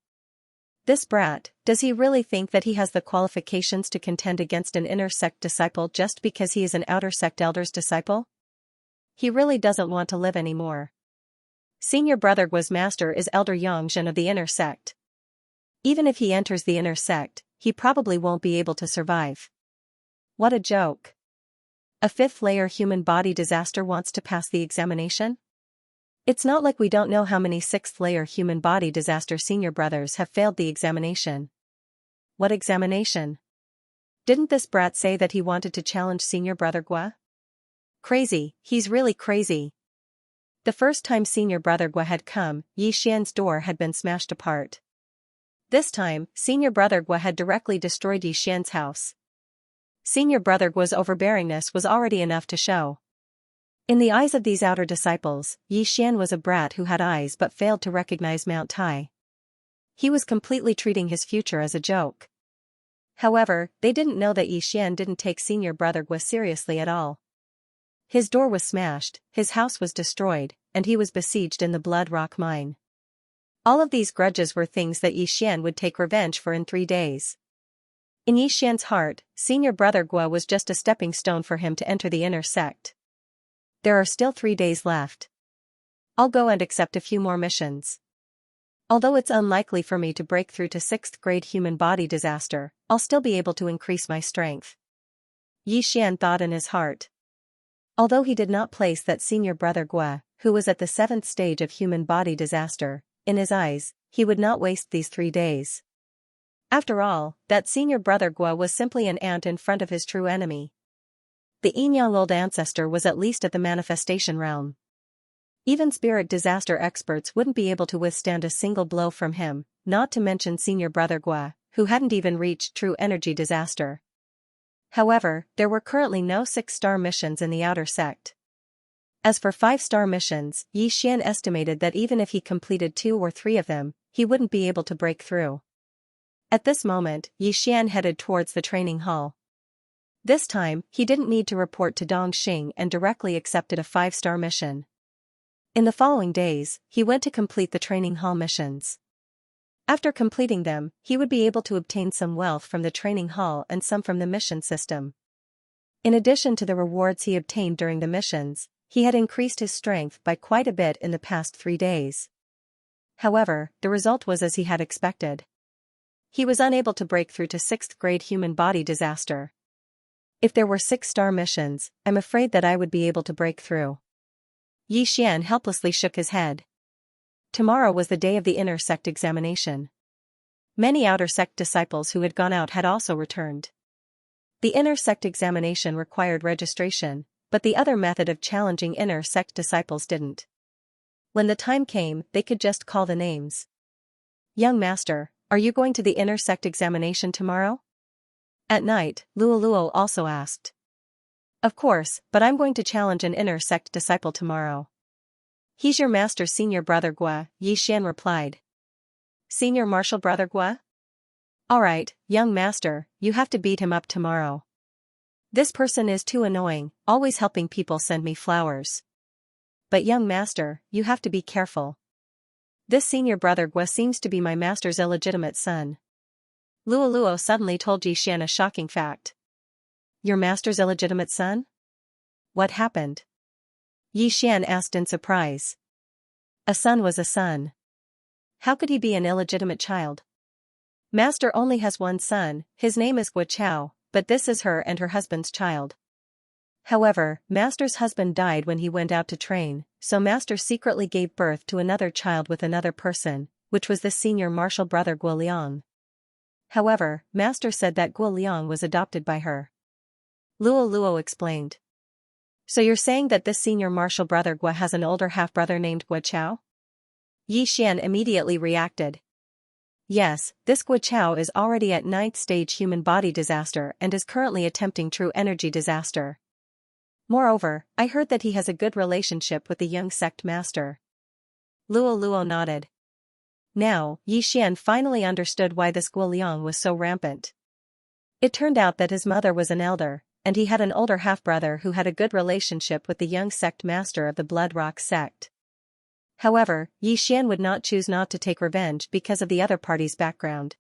This brat, does he really think that he has the qualifications to contend against an inner sect disciple just because he is an outer sect elder's disciple? He really doesn't want to live anymore. Senior Brother Guo's master is Elder Xianxia of the inner sect. Even if he enters the inner sect, he probably won't be able to survive. What a joke. A 5th-layer human body disaster wants to pass the examination? It's not like we don't know how many 6th-layer human body disaster senior brothers have failed the examination. What examination? Didn't this brat say that he wanted to challenge Senior Brother Guo? Crazy, he's really crazy. The first time Senior Brother Guo had come, Xian's door had been smashed apart. This time, Senior Brother Guo had directly destroyed Xian's house. Senior Brother Guo's overbearingness was already enough to show. In the eyes of these outer disciples, Xian was a brat who had eyes but failed to recognize Mount Tai. He was completely treating his future as a joke. However, they didn't know that Xian didn't take Senior Brother Guo seriously at all. His door was smashed, his house was destroyed, and he was besieged in the Blood Rock mine. All of these grudges were things that Xian would take revenge for in 3 days. In Xian's heart, Senior Brother Guo was just a stepping stone for him to enter the inner sect. There are still 3 days left. I'll go and accept a few more missions. Although it's unlikely for me to break through to 6th grade human body disaster, I'll still be able to increase my strength. Xian thought in his heart. Although he did not place that Senior Brother Guo, who was at the 7th stage of human body disaster, in his eyes, he would not waste these 3 days. After all, that Senior Brother Guo was simply an ant in front of his true enemy. The Yinyang old ancestor was at least at the manifestation realm. Even spirit disaster experts wouldn't be able to withstand a single blow from him, not to mention Senior Brother Guo, who hadn't even reached true energy disaster. However, there were currently no 6-star missions in the outer sect. As for 5-star missions, Xian estimated that even if he completed 2 or 3 of them, he wouldn't be able to break through. At this moment, Xian headed towards the training hall. This time, he didn't need to report to Dongxing and directly accepted a 5-star mission. In the following days, he went to complete the training hall missions. After completing them, he would be able to obtain some wealth from the training hall and some from the mission system. In addition to the rewards he obtained during the missions, he had increased his strength by quite a bit in the past 3 days. However, the result was as he had expected. He was unable to break through to 6th grade human body disaster. If there were 6-star missions, I'm afraid that I would be able to break through. Xian helplessly shook his head. Tomorrow was the day of the inner sect examination. Many outer sect disciples who had gone out had also returned. The inner sect examination required registration, but the other method of challenging inner sect disciples didn't. When the time came, they could just call the names. Young master, are you going to the inner sect examination tomorrow? At night, Luoluo also asked. Of course, but I'm going to challenge an inner sect disciple tomorrow. He's your master Senior Brother Guo, Xian replied. Senior Martial Brother Guo? Alright, young master, you have to beat him up tomorrow. This person is too annoying, always helping people send me flowers. But young master, you have to be careful. This Senior Brother Guo seems to be my master's illegitimate son. Luoluo suddenly told Xian a shocking fact. Your master's illegitimate son? What happened? Xian asked in surprise. A son was a son. How could he be an illegitimate child? Master only has one son, his name is Guo Chao, but this is her and her husband's child. However, Master's husband died when he went out to train, so Master secretly gave birth to another child with another person, which was the senior martial brother Guo Liang. However, Master said that Guo Liang was adopted by her. Luo Luo explained. So you're saying that this senior martial brother Guo has an older half-brother named Guo Chao? Yi Xian immediately reacted. Yes, this Guo Chao is already at 9th stage human body disaster and is currently attempting true energy disaster. Moreover, I heard that he has a good relationship with the young sect master. Luo Luo nodded. Now, Yi Xian finally understood why this Guo Liang was so rampant. It turned out that his mother was an elder, and he had an older half-brother who had a good relationship with the young sect master of the Blood Rock sect. However, Yi Xian would not choose not to take revenge because of the other party's background.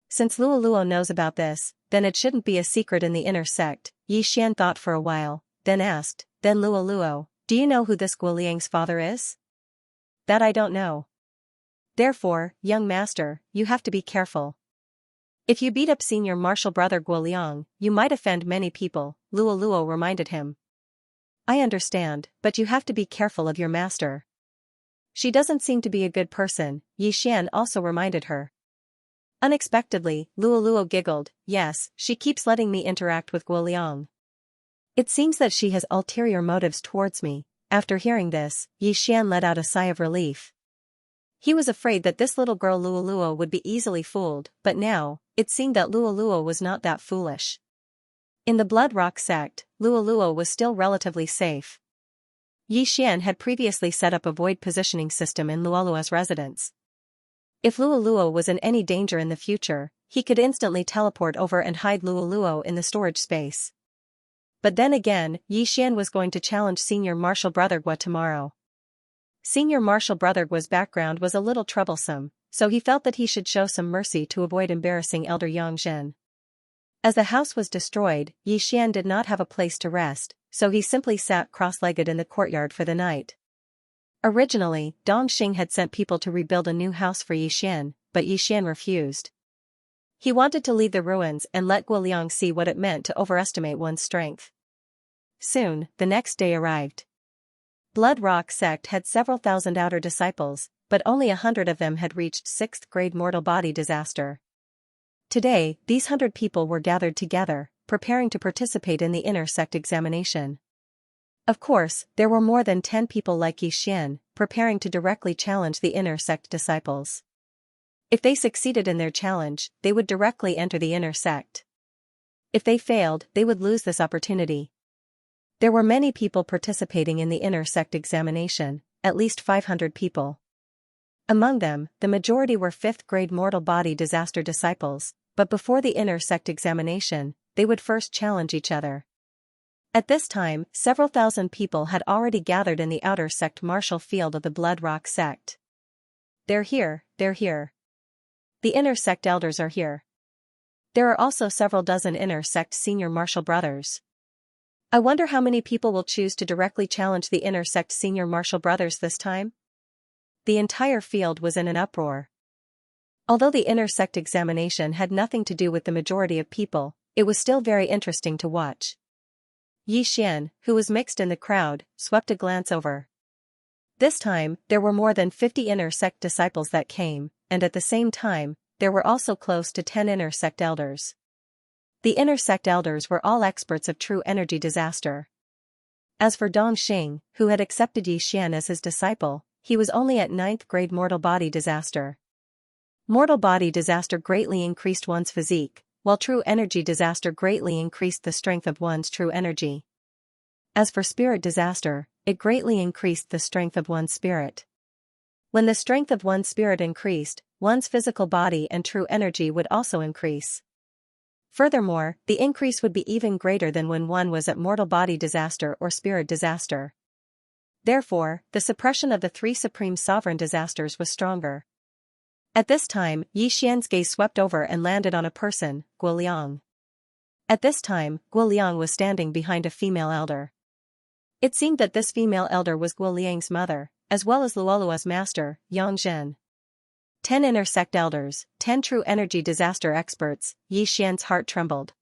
Since Luo Luo knows about this, then it shouldn't be a secret in the inner sect, Yi Xian thought for a while, then asked, Then Luo Luo, do you know who this Guo Liang's father is? That I don't know. Therefore, young master, you have to be careful. If you beat up senior martial brother Guo Liang, you might offend many people, Luo Luo reminded him. I understand, but you have to be careful of your master. She doesn't seem to be a good person, Yi Xian also reminded her. Unexpectedly, Luo Luo giggled, yes, she keeps letting me interact with Guo Liang. It seems that she has ulterior motives towards me. After hearing this, Yi Xian let out a sigh of relief. He was afraid that this little girl Luo Luo would be easily fooled, but now, it seemed that Luo Luo was not that foolish. In the Blood Rock sect, Luo Luo was still relatively safe. Yi Xian had previously set up a void positioning system in Luoluo's residence. If Luo Luo was in any danger in the future, he could instantly teleport over and hide Luo Luo in the storage space. But then again, Yi Xian was going to challenge senior martial brother Guo tomorrow. Senior martial brother Guo's background was a little troublesome, so he felt that he should show some mercy to avoid embarrassing Elder Yang Zhen. As the house was destroyed, Yi Xian did not have a place to rest, so he simply sat cross-legged in the courtyard for the night. Originally, Dong Xing had sent people to rebuild a new house for Yi Xian, but Yi Xian refused. He wanted to leave the ruins and let Guo Liang see what it meant to overestimate one's strength. Soon, the next day arrived. Blood Rock sect had several thousand outer disciples, but only 100 of them had reached 6th grade mortal body disaster. Today, these 100 people were gathered together, preparing to participate in the inner sect examination. Of course, there were more than 10 people like Yi Xian, preparing to directly challenge the inner sect disciples. If they succeeded in their challenge, they would directly enter the inner sect. If they failed, they would lose this opportunity. There were many people participating in the inner sect examination, at least 500 people. Among them, the majority were 5th grade mortal body disaster disciples, but before the inner sect examination, they would first challenge each other. At this time, several thousand people had already gathered in the outer sect martial field of the Blood Rock sect. They're here, they're here. The inner sect elders are here. There are also several dozen inner sect senior martial brothers. I wonder how many people will choose to directly challenge the inner sect senior martial brothers this time? The entire field was in an uproar. Although the inner sect examination had nothing to do with the majority of people, it was still very interesting to watch. Yi Xian, who was mixed in the crowd, swept a glance over. This time, there were more than 50 inner sect disciples that came, and at the same time, there were also close to 10 inner sect elders. The inner sect elders were all experts of true energy disaster. As for Dong Xing, who had accepted Yi Xian as his disciple, he was only at 9th grade mortal body disaster. Mortal body disaster greatly increased one's physique, while true energy disaster greatly increased the strength of one's true energy. As for spirit disaster, it greatly increased the strength of one's spirit. When the strength of one's spirit increased, one's physical body and true energy would also increase. Furthermore, the increase would be even greater than when one was at mortal body disaster or spirit disaster. Therefore, the suppression of the 3 supreme sovereign disasters was stronger. At this time, Yi Xian's gaze swept over and landed on a person, Guo Liang. At this time, Guo Liang was standing behind a female elder. It seemed that this female elder was Guo Liang's mother, as well as Luoluo's master, Yang Zhen. 10 inner sect elders, 10 true energy disaster experts, Yi Xian's heart trembled.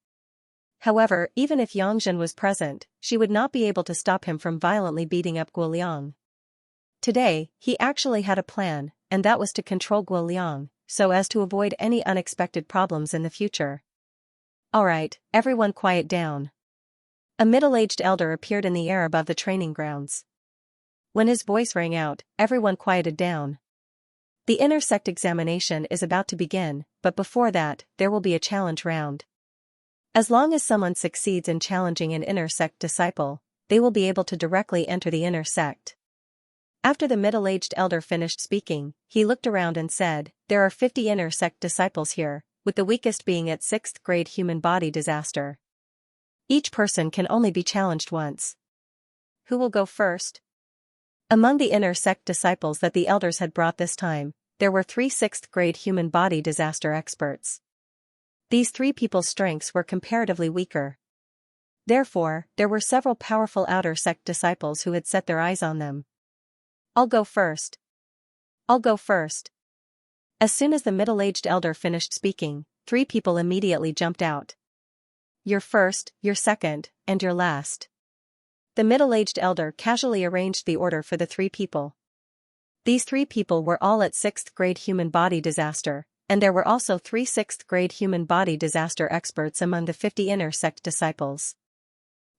However, even if Yang Zhen was present, she would not be able to stop him from violently beating up Guo Liang. Today, he actually had a plan, and that was to control Guoliang, so as to avoid any unexpected problems in the future. Alright, everyone quiet down. A middle-aged elder appeared in the air above the training grounds. When his voice rang out, everyone quieted down. The inner sect examination is about to begin, but before that, there will be a challenge round. As long as someone succeeds in challenging an inner sect disciple, they will be able to directly enter the inner sect. After the middle-aged elder finished speaking, he looked around and said, "There are 50 inner sect disciples here, with the weakest being at 6th grade human body disaster. Each person can only be challenged once. Who will go first?" Among the inner sect disciples that the elders had brought this time, there were 3 6th grade human body disaster experts. These 3 people's strengths were comparatively weaker. Therefore, there were several powerful outer sect disciples who had set their eyes on them. "I'll go first. I'll go first." As soon as the middle-aged elder finished speaking, 3 people immediately jumped out. "You're first, you're second, and you're last." The middle-aged elder casually arranged the order for the 3 people. These 3 people were all at 6th grade human body disaster, and there were also 3 6th grade human body disaster experts among the 50 inner sect disciples.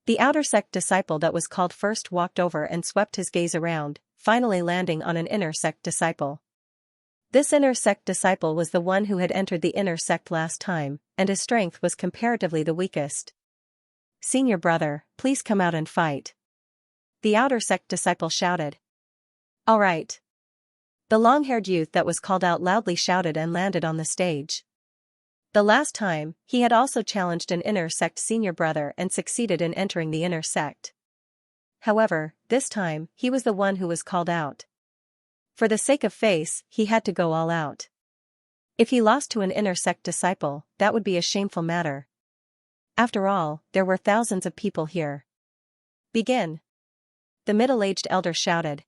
The outer sect disciple that was called first walked over and swept his gaze around, finally landing on an inner sect disciple. This inner sect disciple was the one who had entered the inner sect last time, and his strength was comparatively the weakest. "Senior brother, please come out and fight." The outer sect disciple shouted. "All right." The long-haired youth that was called out loudly shouted and landed on the stage. The last time, he had also challenged an inner sect senior brother and succeeded in entering the inner sect. However, this time, he was the one who was called out. For the sake of face, he had to go all out. If he lost to an inner sect disciple, that would be a shameful matter. After all, there were thousands of people here. "Begin!" The middle-aged elder shouted.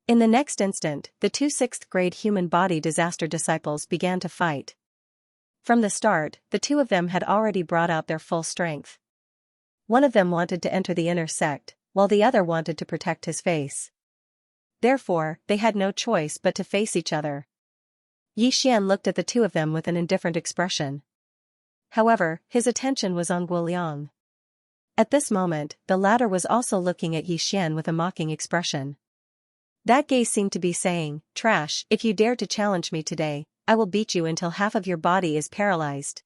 In the next instant, the 2 6th grade human body disaster disciples began to fight. From the start, the 2 of them had already brought out their full strength. One of them wanted to enter the inner sect, while the other wanted to protect his face. Therefore, they had no choice but to face each other. Xian looked at the 2 of them with an indifferent expression. However, his attention was on Guoliang. At this moment, the latter was also looking at Xian with a mocking expression. That gaze seemed to be saying, "Trash, if you dare to challenge me today, I will beat you until half of your body is paralyzed."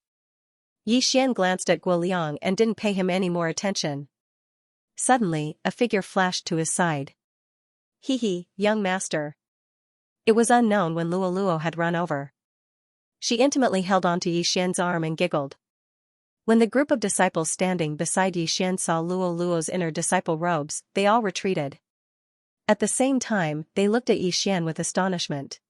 Xian glanced at Guoliang and didn't pay him any more attention. Suddenly, a figure flashed to his side. "Hee, young master." It was unknown when Luo had run over. She intimately held onto Xian's arm and giggled. When the group of disciples standing beside Xian saw Luo's inner disciple robes, they all retreated. At the same time, they looked at Xian with astonishment.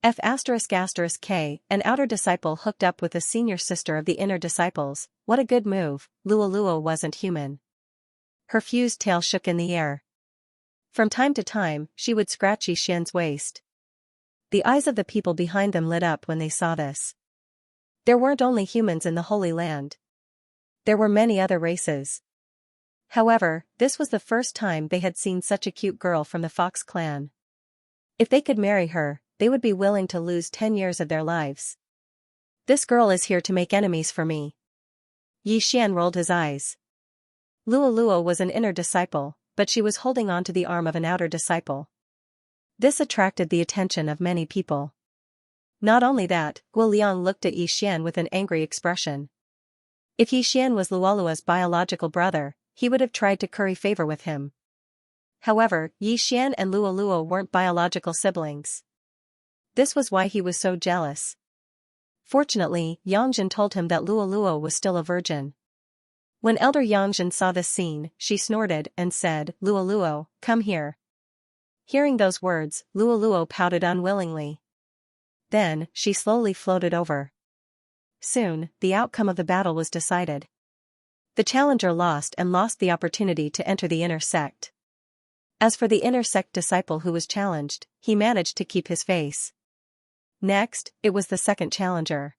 F***K, an outer disciple hooked up with a senior sister of the inner disciples, what a good move. Luo wasn't human. Her fused tail shook in the air. From time to time, she would scratch Xian's waist. The eyes of the people behind them lit up when they saw this. There weren't only humans in the Holy Land. There were many other races. However, this was the first time they had seen such a cute girl from the Fox clan. If they could marry her, they would be willing to lose 10 years of their lives. "This girl is here to make enemies for me." Xian rolled his eyes. Luo was an inner disciple, but she was holding on to the arm of an outer disciple. This attracted the attention of many people. Not only that, Guoliang looked at Xian with an angry expression. If Xian was Luo's biological brother, he would have tried to curry favor with him. However, Xian and Luo weren't biological siblings. This was why he was so jealous. Fortunately, Yangzhen told him that Luo was still a virgin. When Elder Yangzhen saw this scene, she snorted and said, "Luo, come here." Hearing those words, Luo pouted unwillingly. Then, she slowly floated over. Soon, the outcome of the battle was decided. The challenger lost the opportunity to enter the inner sect. As for the inner sect disciple who was challenged, he managed to keep his face. Next, it was the second challenger.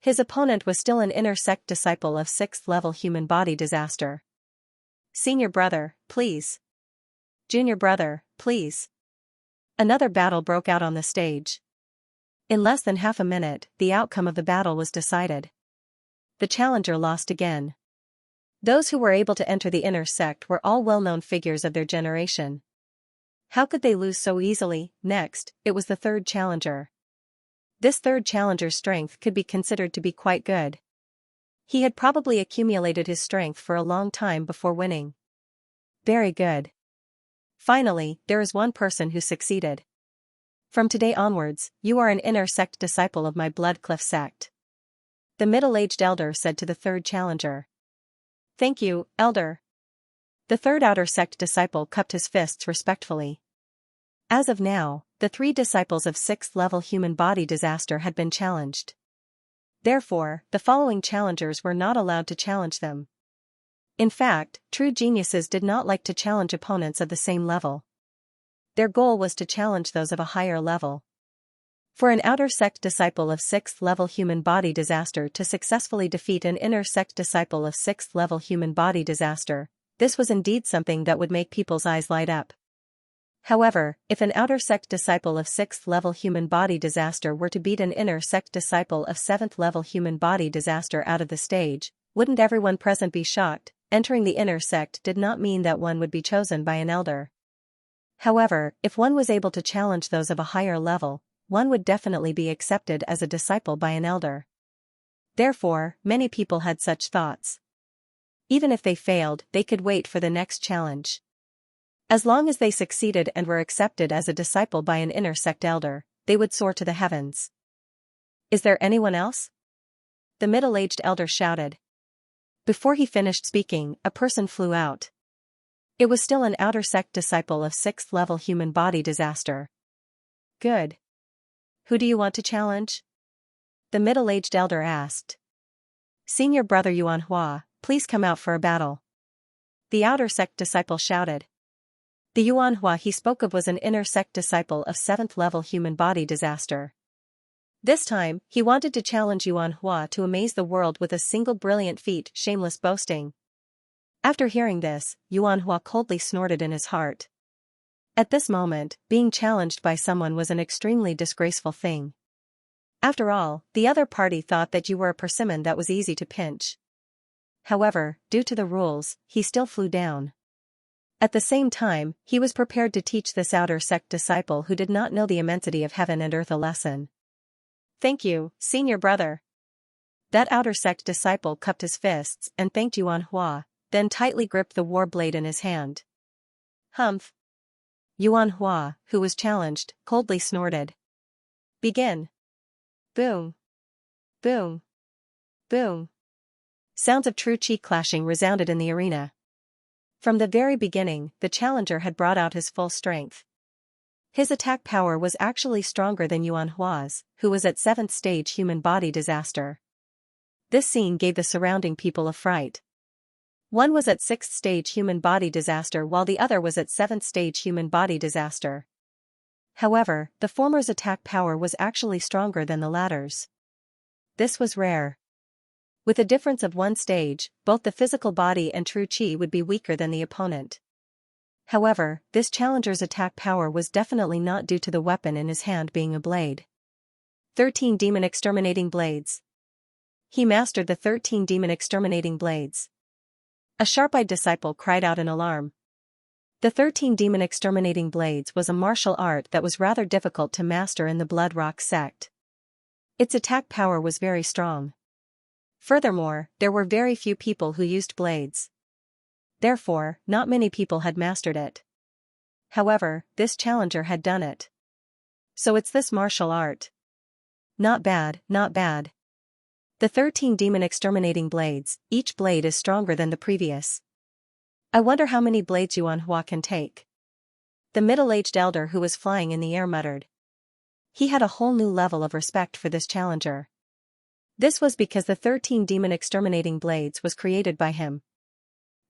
His opponent was still an inner sect disciple of 6th level human body disaster. "Senior brother, please. Junior brother, please." Another battle broke out on the stage. In less than half a minute, the outcome of the battle was decided. The challenger lost again. Those who were able to enter the inner sect were all well-known figures of their generation. How could they lose so easily? Next, it was the third challenger. This third challenger's strength could be considered to be quite good. He had probably accumulated his strength for a long time before winning. Very good. Finally, there is one person who succeeded. From today onwards, you are an inner sect disciple of my Bloodcliff sect. The middle-aged elder said to the third challenger. Thank you, elder. The third outer sect disciple cupped his fists respectfully. As of now, the 3 disciples of 6th level human body disaster had been challenged. Therefore, the following challengers were not allowed to challenge them. In fact, true geniuses did not like to challenge opponents of the same level. Their goal was to challenge those of a higher level. For an outer sect disciple of 6th level human body disaster to successfully defeat an inner sect disciple of 6th level human body disaster, this was indeed something that would make people's eyes light up. However, if an outer sect disciple of 6th level human body disaster were to beat an inner sect disciple of 7th level human body disaster out of the stage, wouldn't everyone present be shocked? Entering the inner sect did not mean that one would be chosen by an elder. However, if one was able to challenge those of a higher level, one would definitely be accepted as a disciple by an elder. Therefore, many people had such thoughts. Even if they failed, they could wait for the next challenge. As long as they succeeded and were accepted as a disciple by an inner sect elder, they would soar to the heavens. Is there anyone else? The middle-aged elder shouted. Before he finished speaking, a person flew out. It was still an outer sect disciple of 6th level human body disaster. Good. Who do you want to challenge? The middle-aged elder asked. Senior brother Yuanhua, please come out for a battle. The outer sect disciple shouted. The Yuanhua he spoke of was an inner sect disciple of 7th level human body disaster. This time, he wanted to challenge Yuanhua to amaze the world with a single brilliant feat, shameless boasting. After hearing this, Yuanhua coldly snorted in his heart. At this moment, being challenged by someone was an extremely disgraceful thing. After all, the other party thought that you were a persimmon that was easy to pinch. However, due to the rules, he still flew down. At the same time, he was prepared to teach this outer sect disciple who did not know the immensity of heaven and earth a lesson. Thank you, senior brother. That outer sect disciple cupped his fists and thanked Yuanhua, then tightly gripped the war blade in his hand. Humph. Yuanhua, who was challenged, coldly snorted. Begin. Boom. Boom. Boom. Sounds of true chi clashing resounded in the arena. From the very beginning, the challenger had brought out his full strength. His attack power was actually stronger than Yuanhua's, who was at 7th stage human body disaster. This scene gave the surrounding people a fright. One was at 6th stage human body disaster while the other was at 7th stage human body disaster. However, the former's attack power was actually stronger than the latter's. This was rare. With a difference of 1 stage, both the physical body and true chi would be weaker than the opponent. However, this challenger's attack power was definitely not due to the weapon in his hand being a blade. 13 Demon Exterminating Blades. He mastered the 13 Demon Exterminating Blades. A sharp-eyed disciple cried out in alarm. The 13 Demon Exterminating Blades was a martial art that was rather difficult to master in the Blood Rock sect. Its attack power was very strong. Furthermore, there were very few people who used blades. Therefore, not many people had mastered it. However, this challenger had done it. So it's this martial art. Not bad, not bad. The 13 Demon Exterminating Blades, each blade is stronger than the previous. I wonder how many blades Yuanhua can take. The middle-aged elder who was flying in the air muttered. He had a whole new level of respect for this challenger. This was because the 13 Demon Exterminating Blades was created by him.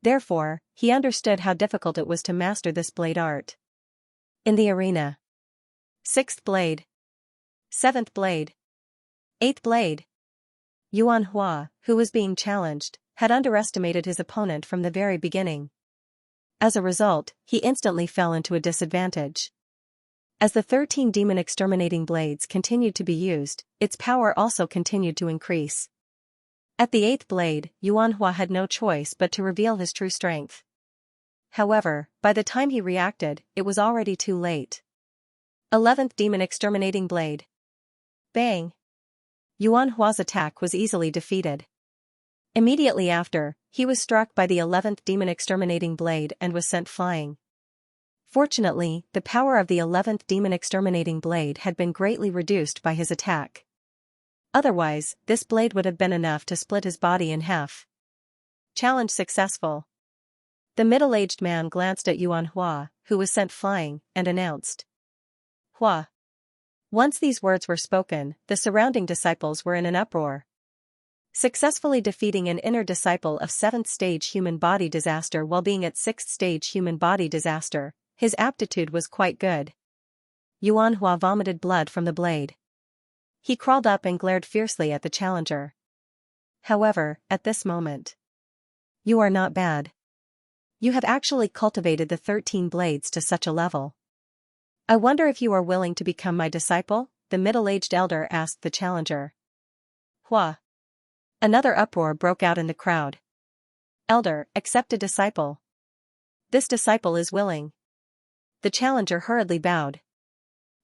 Therefore, he understood how difficult it was to master this blade art. In the arena. 6th blade. 7th blade. 8th blade. Yuanhua, who was being challenged, had underestimated his opponent from the very beginning. As a result, he instantly fell into a disadvantage. As the 13 demon exterminating blades continued to be used, its power also continued to increase. At the 8th blade, Yuanhua had no choice but to reveal his true strength. However, by the time he reacted, it was already too late. 11th demon exterminating blade. Bang! Yuanhua's attack was easily defeated. Immediately after, he was struck by the 11th demon exterminating blade and was sent flying. Fortunately, the power of the 11th demon exterminating blade had been greatly reduced by his attack. Otherwise, this blade would have been enough to split his body in half. Challenge successful. The middle-aged man glanced at Yuanhua, who was sent flying, and announced, "Hua." Once these words were spoken, the surrounding disciples were in an uproar. Successfully defeating an inner disciple of 7th stage human body disaster while being at 6th stage human body disaster, his aptitude was quite good. Yuanhua vomited blood from the blade. He crawled up and glared fiercely at the challenger. However, at this moment, "You are not bad. You have actually cultivated the 13 blades to such a level. I wonder if you are willing to become my disciple?" the middle-aged elder asked the challenger. "Hua." Another uproar broke out in the crowd. "Elder, accept a disciple. This disciple is willing." The challenger hurriedly bowed.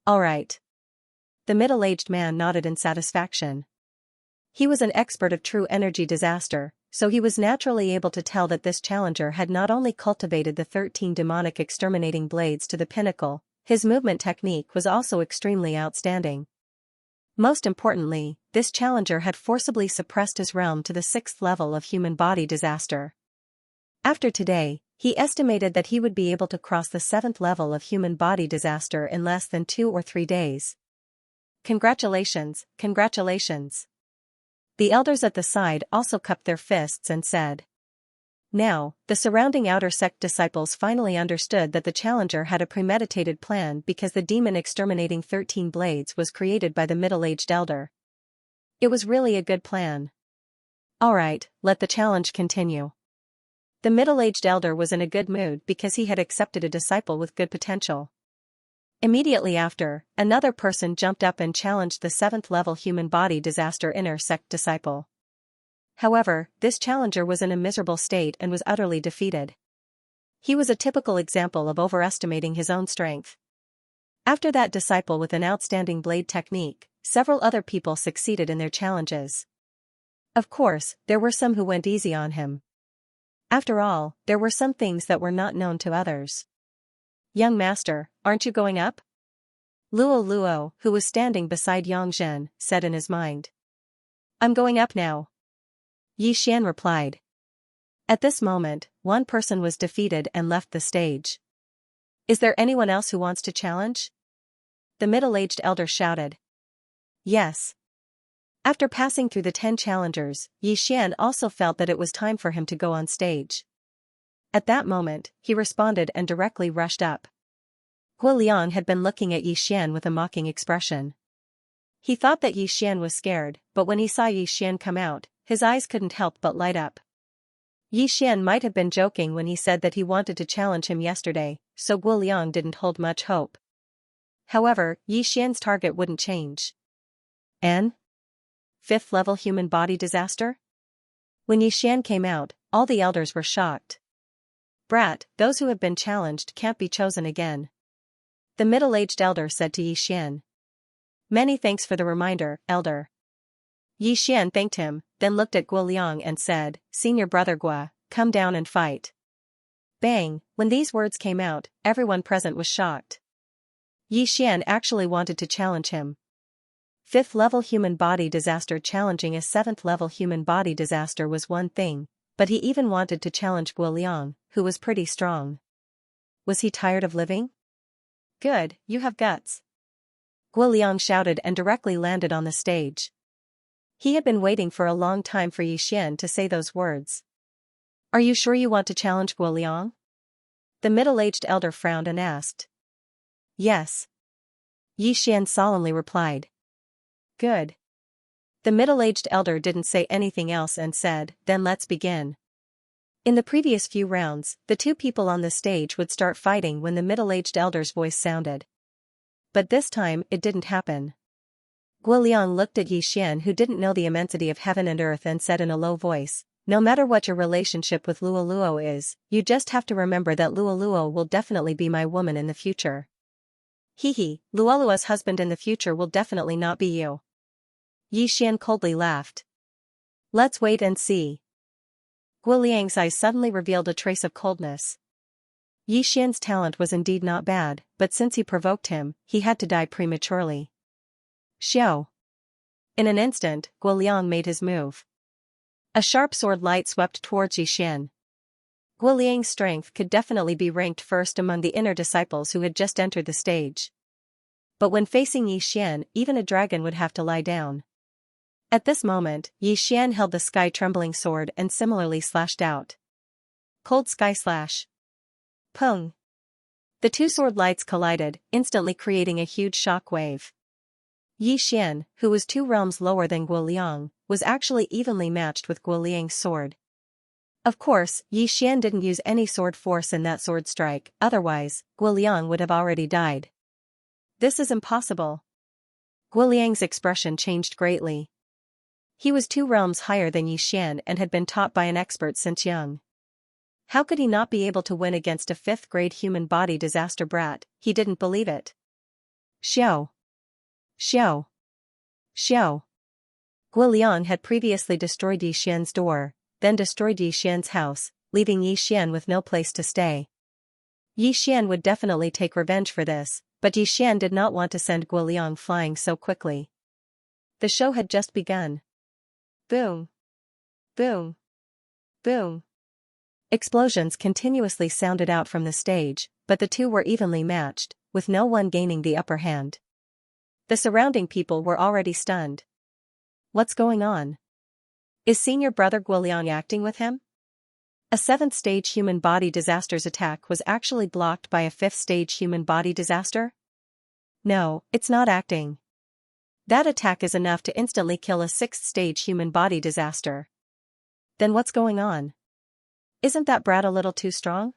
"All right." The middle-aged man nodded in satisfaction. He was an expert of true energy disaster, so he was naturally able to tell that this challenger had not only cultivated the 13 demonic exterminating blades to the pinnacle, his movement technique was also extremely outstanding. Most importantly, this challenger had forcibly suppressed his realm to the 6th level of human body disaster. After today, he estimated that he would be able to cross the 7th level of human body disaster in less than 2 or 3 days. Congratulations, congratulations. The elders at the side also cupped their fists and said. Now, the surrounding outer sect disciples finally understood that the challenger had a premeditated plan because the demon exterminating 13 blades was created by the middle-aged elder. It was really a good plan. Alright, let the challenge continue. The middle-aged elder was in a good mood because he had accepted a disciple with good potential. Immediately after, another person jumped up and challenged the 7th level human body disaster inner sect disciple. However, this challenger was in a miserable state and was utterly defeated. He was a typical example of overestimating his own strength. After that disciple with an outstanding blade technique, several other people succeeded in their challenges. Of course, there were some who went easy on him. After all, there were some things that were not known to others. "Young master, aren't you going up?" Luo, who was standing beside Yongzhen, said in his mind. "I'm going up now," Yi Xian replied. At this moment, one person was defeated and left the stage. "Is there anyone else who wants to challenge?" The middle-aged elder shouted. Yes. After passing through the 10 challengers, Yi Xian also felt that it was time for him to go on stage. At that moment, he responded and directly rushed up. Guo Liang had been looking at Yi Xian with a mocking expression. He thought that Yi Xian was scared, but when he saw Yi Xian come out, his eyes couldn't help but light up. Yi Xian might have been joking when he said that he wanted to challenge him yesterday, so Guo Liang didn't hold much hope. However, Yi Xian's target wouldn't change. N? 5th level human body disaster? When Yi Xian came out, all the elders were shocked. "Brat, those who have been challenged can't be chosen again," the middle-aged elder said to Yi Xian. "Many thanks for the reminder, elder." Yi Xian thanked him, then looked at Guo Liang and said, "Senior brother Guo, come down and fight." Bang, when these words came out, everyone present was shocked. Yi Xian actually wanted to challenge him. 5th level human body disaster challenging a 7th level human body disaster was one thing, but he even wanted to challenge Guo Liang, who was pretty strong. Was he tired of living? "Good, you have guts," Guo Liang shouted and directly landed on the stage. He had been waiting for a long time for Yi Xian to say those words. "Are you sure you want to challenge Guo Liang?" The middle-aged elder frowned and asked. "Yes," Yi Xian solemnly replied. "Good." The middle-aged elder didn't say anything else and said, "Then let's begin." In the previous few rounds, the two people on the stage would start fighting when the middle-aged elder's voice sounded. but this time it didn't happen. Guoliang looked at Yi Xian, who didn't know the immensity of heaven and earth, and said in a low voice, "No matter what your relationship with Luoluo is, you just have to remember that Luoluo will definitely be my woman in the future." Hee, Luoluo's husband in the future will definitely not be you. Yi Xian coldly laughed. Let's wait and see. Guoliang's eyes suddenly revealed a trace of coldness. Yi Xian's talent was indeed not bad, but since he provoked him, he had to die prematurely. Xiao. In an instant, Guoliang made his move. A sharp sword light swept towards Yi Xian. Guoliang's strength could definitely be ranked first among the inner disciples who had just entered the stage. But when facing Yi Xian, even a dragon would have to lie down. At this moment, Yi Xian held the sky-trembling sword and similarly slashed out. Cold Sky Slash. Pung. The two sword lights collided, instantly creating a huge shock wave. Yi Xian, who was 2 realms lower than Guoliang, was actually evenly matched with Guoliang's sword. Of course, Yi Xian didn't use any sword force in that sword strike, otherwise, Guoliang would have already died. This is impossible. Guoliang's expression changed greatly. He was 2 realms higher than Yi Xian and had been taught by an expert since young. How could he not be able to win against a 5th-grade human body disaster brat? He didn't believe it. Xiao. Xiao. Xiao. Guoliang had previously destroyed Yi Xian's door, then destroyed Yi Xian's house, leaving Yi Xian with no place to stay. Yi Xian would definitely take revenge for this, but Yi Xian did not want to send Guoliang flying so quickly. The show had just begun. Boom. Boom. Boom. Explosions continuously sounded out from the stage, but the two were evenly matched, with no one gaining the upper hand. The surrounding people were already stunned. What's going on? Is senior brother Guoliang acting with him? A 7th-stage human body disaster's attack was actually blocked by a 5th-stage human body disaster? No, it's not acting. That attack is enough to instantly kill a 6th-stage human body disaster. Then what's going on? Isn't that brat a little too strong?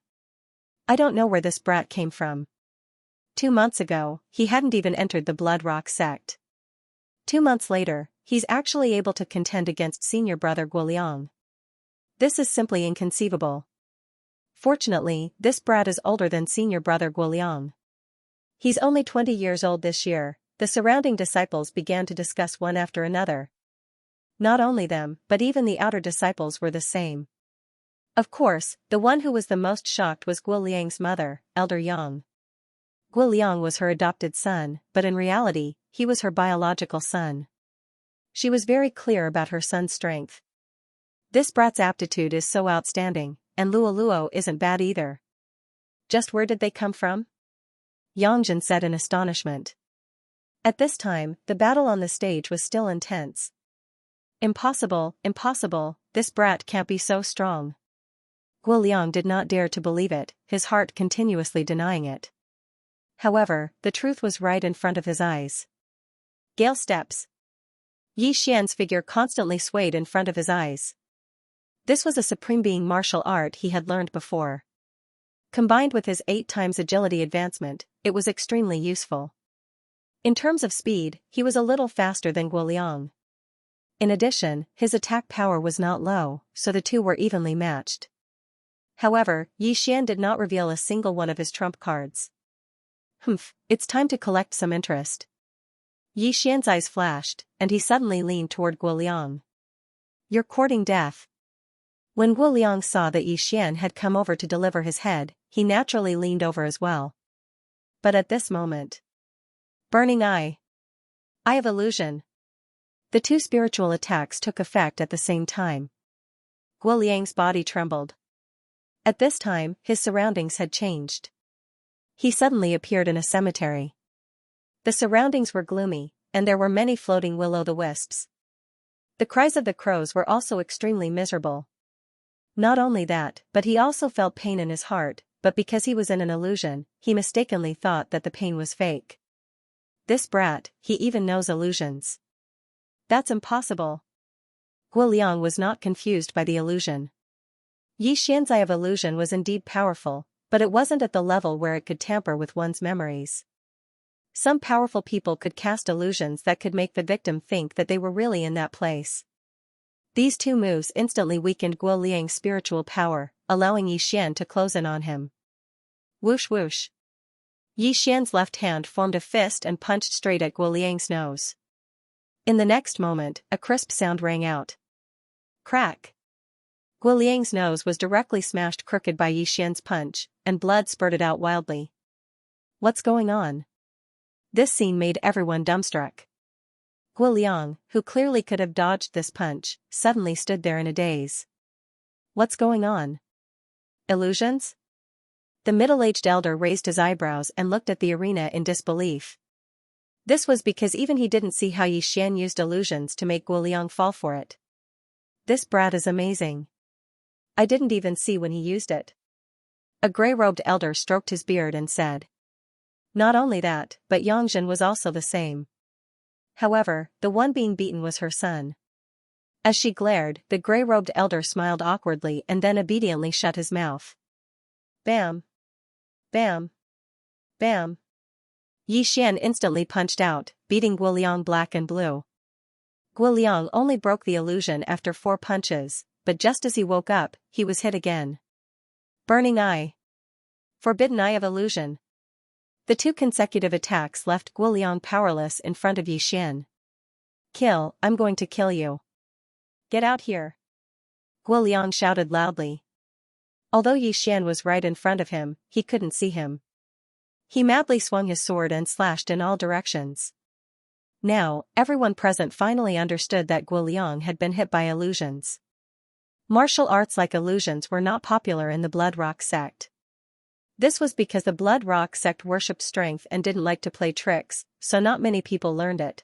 I don't know where this brat came from. 2 months ago, he hadn't even entered the Blood Rock sect. 2 months later, he's actually able to contend against senior brother Guoliang. This is simply inconceivable. Fortunately, this brat is older than senior brother Guoliang. He's only 20 years old this year. The surrounding disciples began to discuss one after another. Not only them, but even the outer disciples were the same. Of course, the one who was the most shocked was Guoliang's mother, Elder Yang. Guoliang was her adopted son, but in reality, he was her biological son. She was very clear about her son's strength. This brat's aptitude is so outstanding, and Luoluo isn't bad either. Just where did they come from? Yangjin said in astonishment. At this time, the battle on the stage was still intense. Impossible, impossible, this brat can't be so strong. Guoliang did not dare to believe it, his heart continuously denying it. However, the truth was right in front of his eyes. Gale steps. Yi Xian's figure constantly swayed in front of his eyes. This was a supreme being martial art he had learned before. Combined with his 8 times agility advancement, it was extremely useful. In terms of speed, he was a little faster than Guoliang. In addition, his attack power was not low, so the two were evenly matched. However, Yi Xian did not reveal a single one of his trump cards. It's time to collect some interest. Yi Xian's eyes flashed, and he suddenly leaned toward Guoliang. You're courting death. When Guoliang saw that Yi Xian had come over to deliver his head, he naturally leaned over as well. But at this moment. Burning Eye. Eye of Illusion. The 2 spiritual attacks took effect at the same time. Guoliang's body trembled. At this time, his surroundings had changed. He suddenly appeared in a cemetery. The surroundings were gloomy, and there were many floating will-o'-the-wisps. The cries of the crows were also extremely miserable. Not only that, but he also felt pain in his heart, but because he was in an illusion, he mistakenly thought that the pain was fake. This brat, he even knows illusions. That's impossible. Guoliang was not confused by the illusion. Yi Xian's eye of illusion was indeed powerful, but it wasn't at the level where it could tamper with one's memories. Some powerful people could cast illusions that could make the victim think that they were really in that place. These two moves instantly weakened Guo Liang's spiritual power, allowing Yi Xian to close in on him. Whoosh whoosh. Yi Xian's left hand formed a fist and punched straight at Guo Liang's nose. In the next moment, a crisp sound rang out. Crack. Guo Liang's nose was directly smashed crooked by Yi Xian's punch, and blood spurted out wildly. What's going on? This scene made everyone dumbstruck. Guo Liang, who clearly could have dodged this punch, suddenly stood there in a daze. What's going on? Illusions? The middle-aged elder raised his eyebrows and looked at the arena in disbelief. This was because even he didn't see how Yi Xian used illusions to make Guo Liang fall for it. This brat is amazing. I didn't even see when he used it. A gray-robed elder stroked his beard and said. Not only that, but Yangzhen was also the same. However, the one being beaten was her son. As she glared, the gray-robed elder smiled awkwardly and then obediently shut his mouth. Bam! Bam! Bam! Yi Xian instantly punched out, beating Guo Liang black and blue. Guo Liang only broke the illusion after 4 punches, but just as he woke up, he was hit again. Burning Eye. Forbidden Eye of Illusion. The 2 consecutive attacks left Guo Liang powerless in front of Yi Xian. Kill, I'm going to kill you. Get out here. Guo Liang shouted loudly. Although Yi Xian was right in front of him, he couldn't see him. He madly swung his sword and slashed in all directions. Now, everyone present finally understood that Guo Liang had been hit by illusions. Martial arts like illusions were not popular in the Blood Rock sect. This was because the Blood Rock sect worshipped strength and didn't like to play tricks, so not many people learned it.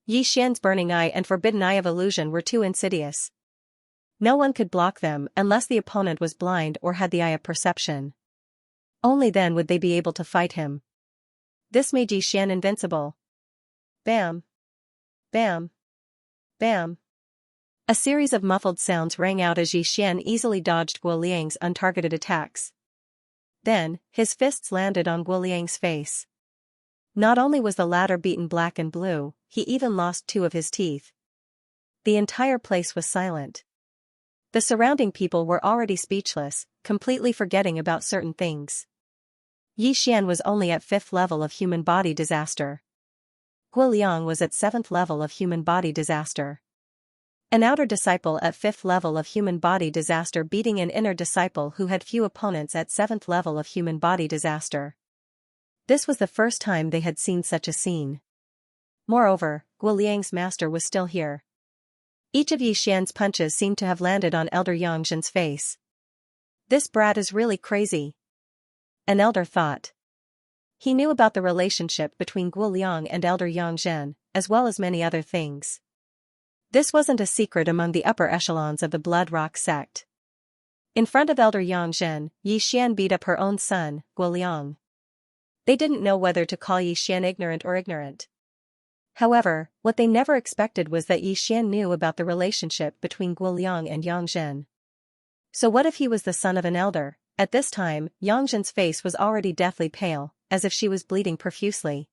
Yi Xian's Burning Eye and Forbidden Eye of Illusion were too insidious. No one could block them unless the opponent was blind or had the Eye of Perception. Only then would they be able to fight him. This made Yi Xian invincible. Bam! Bam! Bam! A series of muffled sounds rang out as Yi Xian easily dodged Guo Liang's untargeted attacks. Then, his fists landed on Guo Liang's face. Not only was the latter beaten black and blue, he even lost 2 of his teeth. The entire place was silent. The surrounding people were already speechless, completely forgetting about certain things. Yi Xian was only at 5th level of human body disaster. Guo Liang was at 7th level of human body disaster. An outer disciple at 5th level of human body disaster beating an inner disciple who had few opponents at 7th level of human body disaster. This was the first time they had seen such a scene. Moreover, Guo Liang's master was still here. Each of Yi Xian's punches seemed to have landed on Elder Yangzhen's face. This brat is really crazy. An elder thought. He knew about the relationship between Guo Liang and Elder Yangzhen, as well as many other things. This wasn't a secret among the upper echelons of the Blood Rock sect. In front of Elder Yangzhen, Yi Xian beat up her own son, Guo Liang. They didn't know whether to call Yi Xian ignorant or ignorant. However, what they never expected was that Yi Xian knew about the relationship between Guo Liang and Yangzhen. So what if he was the son of an elder? At this time, Yangzhen's face was already deathly pale, as if she was bleeding profusely.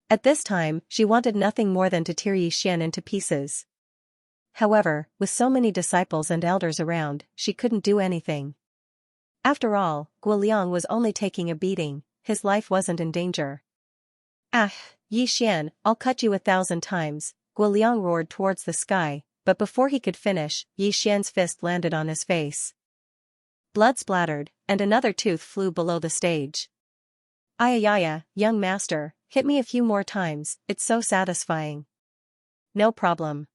At this time, she wanted nothing more than to tear Yi Xian into pieces. However, with so many disciples and elders around, she couldn't do anything. After all, Guo Liang was only taking a beating, his life wasn't in danger. Ah, Yi Xian, I'll cut you 1,000 times, Guo Liang roared towards the sky, but before he could finish, Yi Xian's fist landed on his face. Blood splattered, and another tooth flew below the stage. Ayayaya, young master, hit me a few more times, it's so satisfying. No problem.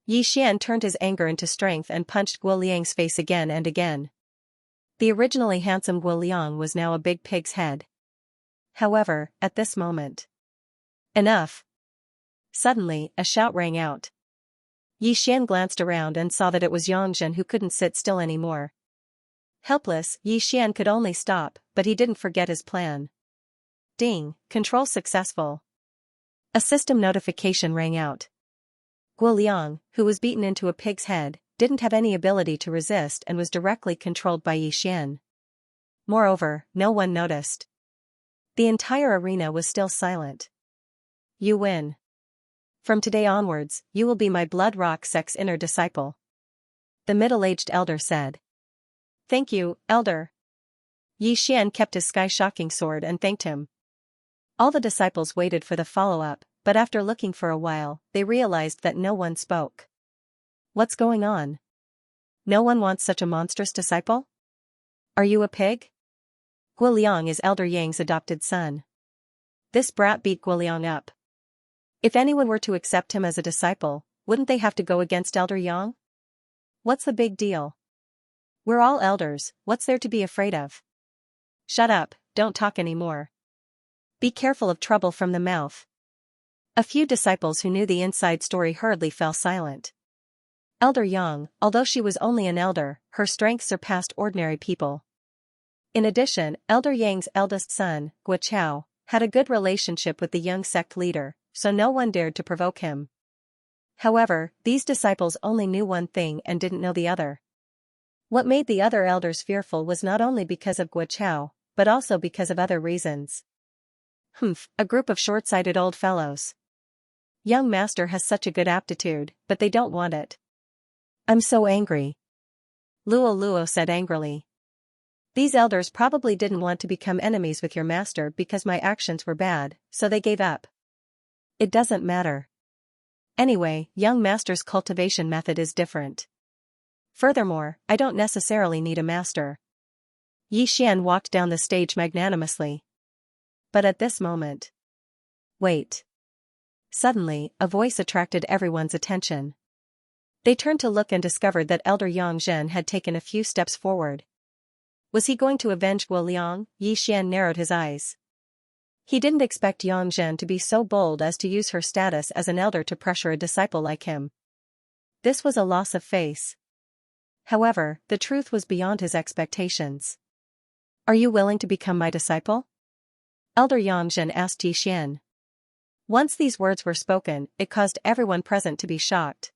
Yi Xian turned his anger into strength and punched Guo Liang's face again and again. The originally handsome Guo Liang was now a big pig's head. However, at this moment. Enough. Suddenly, a shout rang out. Yi Xian glanced around and saw that it was Yangzhen who couldn't sit still anymore. Helpless, Yi Xian could only stop, but he didn't forget his plan. Ding, control successful. A system notification rang out. Guo Liang, who was beaten into a pig's head, didn't have any ability to resist and was directly controlled by Yi Xian. Moreover, no one noticed. The entire arena was still silent. You win. From today onwards, you will be my blood rock sex inner disciple. The middle-aged elder said. Thank you, elder. Yi Xian kept his sky-shocking sword and thanked him. All the disciples waited for the follow-up, but after looking for a while, they realized that no one spoke. What's going on? No one wants such a monstrous disciple? Are you a pig? Guoliang is Elder Yang's adopted son. This brat beat Guoliang up. If anyone were to accept him as a disciple, wouldn't they have to go against Elder Yang? What's the big deal? We're all elders, what's there to be afraid of? Shut up, don't talk anymore. Be careful of trouble from the mouth. A few disciples who knew the inside story hurriedly fell silent. Elder Yang, although she was only an elder, her strength surpassed ordinary people. In addition, Elder Yang's eldest son, Guo Chao, had a good relationship with the young sect leader, so no one dared to provoke him. However, these disciples only knew one thing and didn't know the other. What made the other elders fearful was not only because of Guo Chao, but also because of other reasons. A group of short-sighted old fellows. Young master has such a good aptitude, but they don't want it. I'm so angry. Luo said angrily. These elders probably didn't want to become enemies with your master because my actions were bad, so they gave up. It doesn't matter. Anyway, young master's cultivation method is different. Furthermore, I don't necessarily need a master. Yi Xian walked down the stage magnanimously. But at this moment. Wait. Suddenly, a voice attracted everyone's attention. They turned to look and discovered that Elder Yang Zhen had taken a few steps forward. Was he going to avenge Guoliang? Yi Xian narrowed his eyes. He didn't expect Yang Zhen to be so bold as to use her status as an elder to pressure a disciple like him. This was a loss of face. However, the truth was beyond his expectations. Are you willing to become my disciple? Elder Yang Zhen asked Yi Xian. Once these words were spoken, it caused everyone present to be shocked.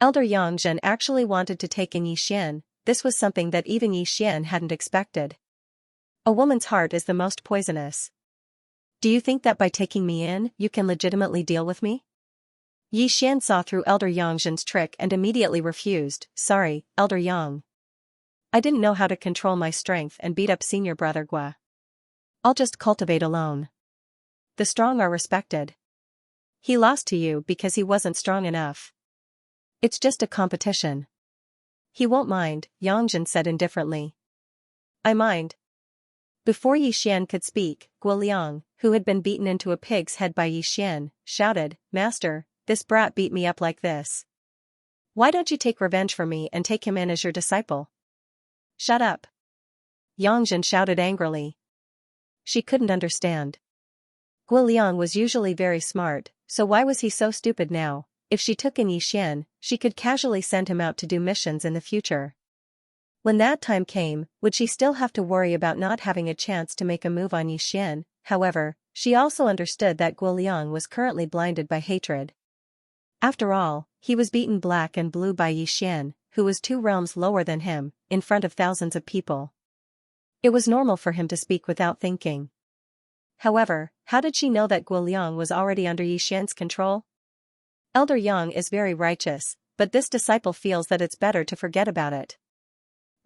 Elder Yang Zhen actually wanted to take in Yi Xian. This was something that even Yi Xian hadn't expected. A woman's heart is the most poisonous. Do you think that by taking me in, you can legitimately deal with me? Yi Xian saw through Elder Yang Zhen's trick and immediately refused. Sorry, Elder Yang. I didn't know how to control my strength and beat up senior brother Gua. I'll just cultivate alone. The strong are respected. He lost to you because he wasn't strong enough. It's just a competition. He won't mind, Yang Zhen said indifferently. I mind. Before Yi Xian could speak, Guoliang, who had been beaten into a pig's head by Yi Xian, shouted, Master, this brat beat me up like this. Why don't you take revenge for me and take him in as your disciple? Shut up. Yang Zhen shouted angrily. She couldn't understand. Guoliang was usually very smart, so why was he so stupid now? If she took in Yi Xian, she could casually send him out to do missions in the future. When that time came, would she still have to worry about not having a chance to make a move on Yi Xian? However, she also understood that Guoliang was currently blinded by hatred. After all, he was beaten black and blue by Yi Xian, who was 2 realms lower than him, in front of thousands of people. It was normal for him to speak without thinking. However, how did she know that Guoliang was already under Yi Xian's control? Elder Yang is very righteous, but this disciple feels that it's better to forget about it.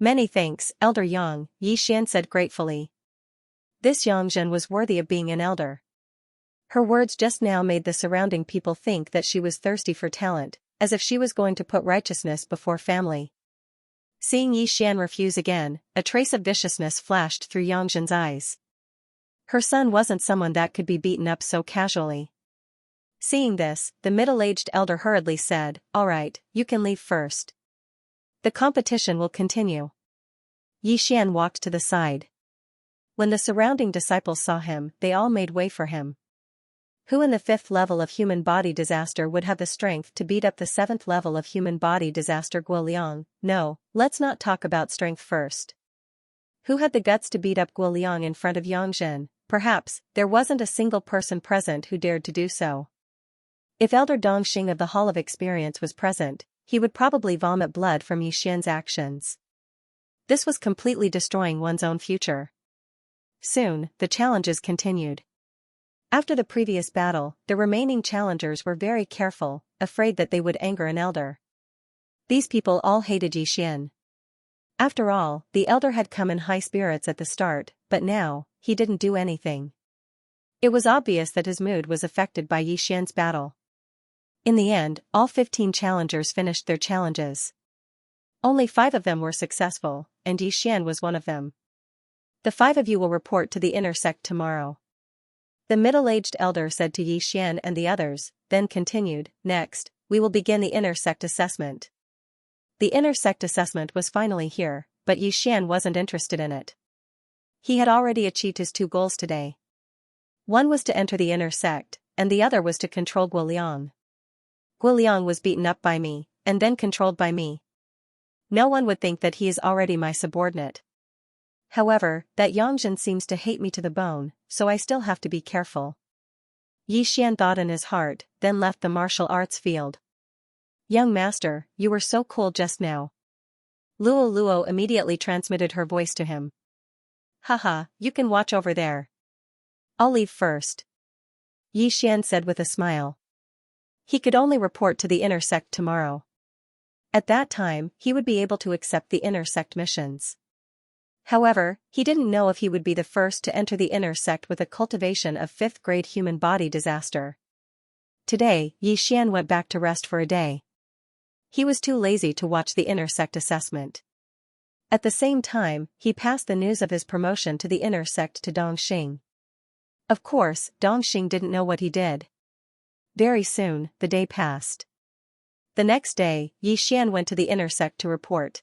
Many thanks, Elder Yang, Yi Xian said gratefully. This Yang Zhen was worthy of being an elder. Her words just now made the surrounding people think that she was thirsty for talent, as if she was going to put righteousness before family. Seeing Yi Xian refuse again, a trace of viciousness flashed through Yang Zhen's eyes. Her son wasn't someone that could be beaten up so casually. Seeing this, the middle-aged elder hurriedly said, All right, you can leave first. The competition will continue. Yi Xian walked to the side. When the surrounding disciples saw him, they all made way for him. Who in the 5th level of human body disaster would have the strength to beat up the 7th level of human body disaster Guoliang? No, let's not talk about strength first. Who had the guts to beat up Guoliang in front of Yang Zhen? Perhaps, there wasn't a single person present who dared to do so. If Elder Dongxing of the Hall of Experience was present, he would probably vomit blood from Yi Xian's actions. This was completely destroying one's own future. Soon, the challenges continued. After the previous battle, the remaining challengers were very careful, afraid that they would anger an elder. These people all hated Yixian. After all, the elder had come in high spirits at the start, but now, he didn't do anything. It was obvious that his mood was affected by Yixian's battle. In the end, all 15 challengers finished their challenges. Only 5 of them were successful, and Yixian was one of them. The 5 of you will report to the inner sect tomorrow. The middle-aged elder said to Yixian and the others, then continued, next, we will begin the inner sect assessment. The inner sect assessment was finally here, but Yixian wasn't interested in it. He had already achieved his 2 goals today. One was to enter the inner sect, and the other was to control Guoliang. Guoliang was beaten up by me, and then controlled by me. No one would think that he is already my subordinate. However, that Yangzhen seems to hate me to the bone, so I still have to be careful. Yixian thought in his heart, then left the martial arts field. Young master, you were so cool just now. Luo Luo immediately transmitted her voice to him. Haha, you can watch over there. I'll leave first. Yixian said with a smile. He could only report to the inner sect tomorrow. At that time, he would be able to accept the inner sect missions. However, he didn't know if he would be the first to enter the inner sect with a cultivation of 5th grade human body disaster. Today, Yixian went back to rest for a day. He was too lazy to watch the inner sect assessment. At the same time, he passed the news of his promotion to the inner sect to Dongxing. Of course, Dongxing didn't know what he did. Very soon, the day passed. The next day, Yixian went to the inner sect to report.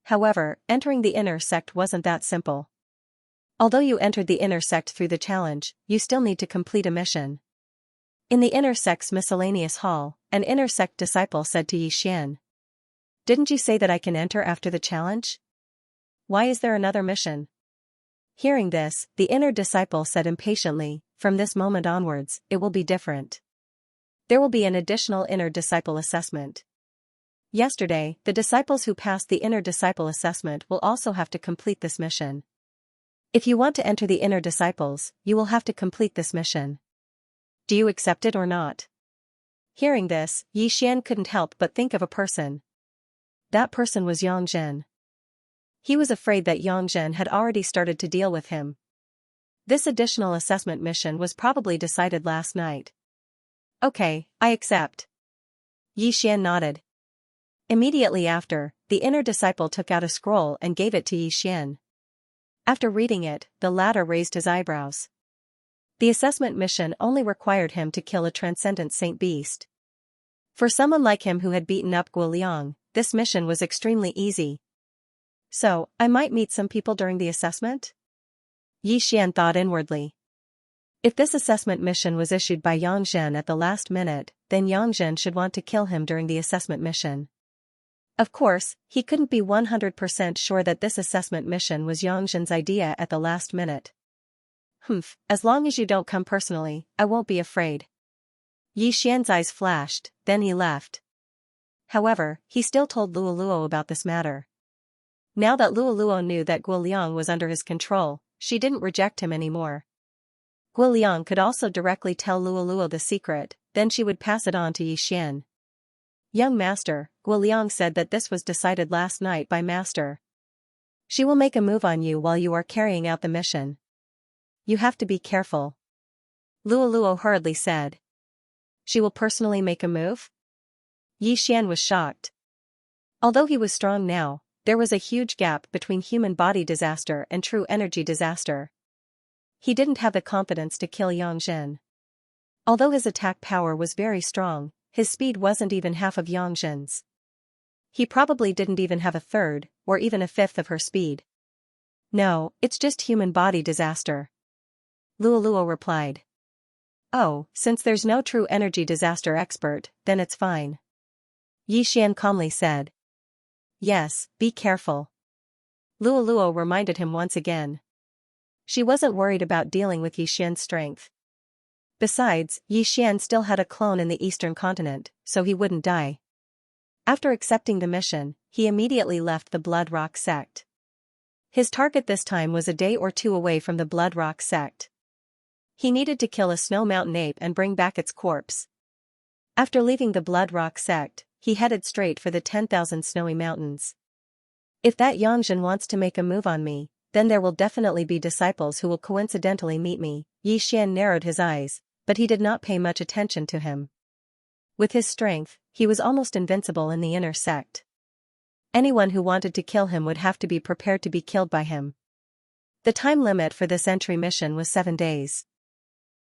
However, entering the inner sect wasn't that simple. Although you entered the inner sect through the challenge, you still need to complete a mission. In the inner sect's miscellaneous hall, an inner sect disciple said to Yixian. Didn't you say that I can enter after the challenge? Why is there another mission? Hearing this, the inner disciple said impatiently, from this moment onwards, it will be different. There will be an additional inner disciple assessment. Yesterday, the disciples who passed the inner disciple assessment will also have to complete this mission. If you want to enter the inner disciples, you will have to complete this mission. Do you accept it or not? Hearing this, Yixian couldn't help but think of a person. That person was Yangzhen. He was afraid that Yangzhen had already started to deal with him. This additional assessment mission was probably decided last night. Okay, I accept. Yixian nodded. Immediately after, the inner disciple took out a scroll and gave it to Yixian. After reading it, the latter raised his eyebrows. The assessment mission only required him to kill a transcendent saint beast. For someone like him who had beaten up Guoliang, this mission was extremely easy. So, I might meet some people during the assessment? Yixian thought inwardly. If this assessment mission was issued by Yangzhen at the last minute, then Yangzhen should want to kill him during the assessment mission. Of course, he couldn't be 100% sure that this assessment mission was Yangzhen's idea at the last minute. As long as you don't come personally, I won't be afraid. Yixian's eyes flashed, then he left. However, he still told Luo Luo about this matter. Now that Luo Luo knew that Guoliang was under his control, she didn't reject him anymore. Guoliang could also directly tell Luo Luo the secret, then she would pass it on to Yixian. Young master, Guoliang said that this was decided last night by master. She will make a move on you while you are carrying out the mission. You have to be careful. Luo Luo hurriedly said. She will personally make a move? Yixian was shocked. Although he was strong now, there was a huge gap between human body disaster and true energy disaster. He didn't have the confidence to kill Yangzhen. Although his attack power was very strong, his speed wasn't even half of Yangzhen's. He probably didn't even have a third, or even a fifth of her speed. No, it's just human body disaster. Luo Luo replied. Oh, since there's no true energy disaster expert, then it's fine. Yixian calmly said. Yes, be careful. Luo Luo reminded him once again. She wasn't worried about dealing with Yixian's strength. Besides, Yixian still had a clone in the eastern continent, so he wouldn't die. After accepting the mission, he immediately left the Blood Rock sect. His target this time was a day or two away from the Blood Rock sect. He needed to kill a snow mountain ape and bring back its corpse. After leaving the Blood Rock sect, he headed straight for the 10,000 snowy mountains. If that Xianxia wants to make a move on me, then there will definitely be disciples who will coincidentally meet me. Yi Xian narrowed his eyes, but he did not pay much attention to him. With his strength, he was almost invincible in the inner sect. Anyone who wanted to kill him would have to be prepared to be killed by him. The time limit for this entry mission was 7 days.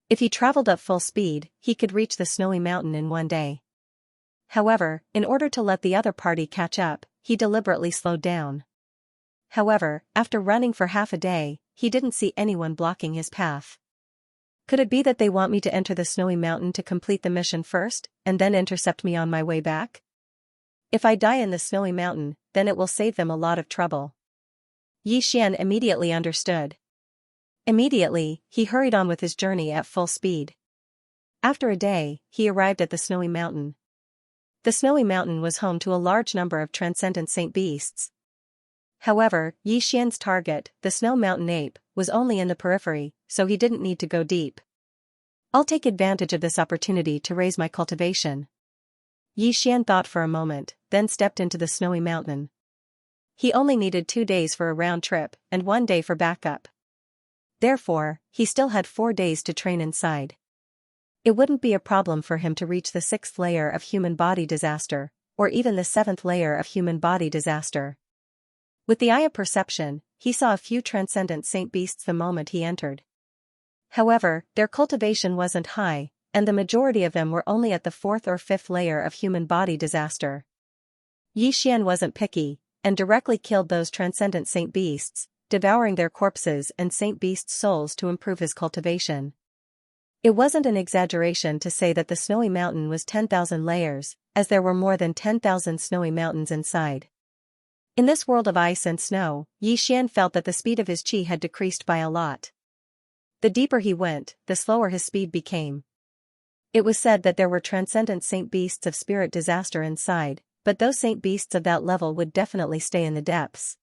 If he traveled at full speed, he could reach the snowy mountain in 1 day. However, in order to let the other party catch up, he deliberately slowed down. However, after running for half a day, he didn't see anyone blocking his path. Could it be that they want me to enter the snowy mountain to complete the mission first, and then intercept me on my way back? If I die in the snowy mountain, then it will save them a lot of trouble. Yi Xian immediately understood. Immediately, he hurried on with his journey at full speed. After a day, he arrived at the snowy mountain. The snowy mountain was home to a large number of transcendent saint beasts. However, Yi Xian's target, the snow mountain ape, was only in the periphery, so he didn't need to go deep. I'll take advantage of this opportunity to raise my cultivation. Yi Xian thought for a moment, then stepped into the snowy mountain. He only needed 2 days for a round trip, and 1 day for backup. Therefore, he still had 4 days to train inside. It wouldn't be a problem for him to reach the 6th layer of human body disaster, or even the 7th layer of human body disaster. With the eye of perception, he saw a few transcendent saint beasts the moment he entered. However, their cultivation wasn't high, and the majority of them were only at the 4th or 5th layer of human body disaster. Yi Xian wasn't picky, and directly killed those transcendent saint beasts, devouring their corpses and saint beast souls to improve his cultivation. It wasn't an exaggeration to say that the snowy mountain was 10,000 layers, as there were more than 10,000 snowy mountains inside. In this world of ice and snow, Yi Xian felt that the speed of his qi had decreased by a lot. The deeper he went, the slower his speed became. It was said that there were transcendent saint beasts of spirit disaster inside, but those saint beasts of that level would definitely stay in the depths.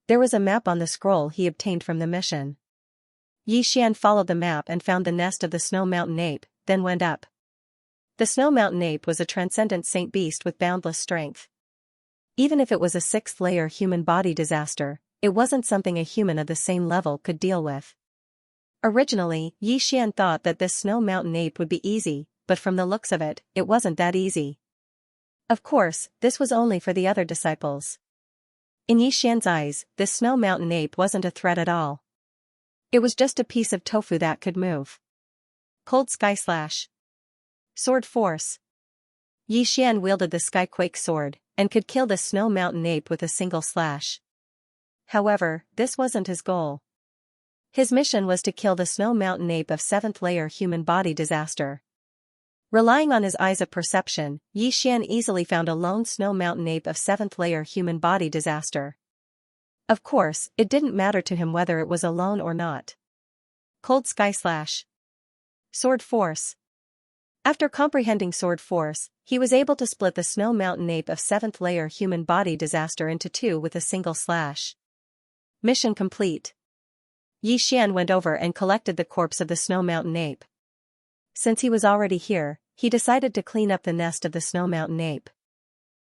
There was a map on the scroll he obtained from the mission. Yi Xian followed the map and found the nest of the snow mountain ape, then went up. The snow mountain ape was a transcendent saint beast with boundless strength. Even if it was a 6th layer human body disaster, it wasn't something a human of the same level could deal with. Originally, Yi Xian thought that this snow mountain ape would be easy, but from the looks of it, it wasn't that easy. Of course, this was only for the other disciples. In Yi Xian's eyes, this snow mountain ape wasn't a threat at all. It was just a piece of tofu that could move. Cold Sky Slash. Sword Force. Yi Xian wielded the Skyquake sword, and could kill the snow mountain ape with a single slash. However, this wasn't his goal. His mission was to kill the snow mountain ape of 7th layer human body disaster. Relying on his eyes of perception, Yi Xian easily found a lone snow mountain ape of 7th layer human body disaster. Of course, it didn't matter to him whether it was alone or not. Cold Sky Slash. Sword Force. After comprehending Sword Force, he was able to split the snow mountain ape of 7th layer human body disaster into 2 with a single slash. Mission complete. Yi Xian went over and collected the corpse of the snow mountain ape. Since he was already here, he decided to clean up the nest of the snow mountain ape.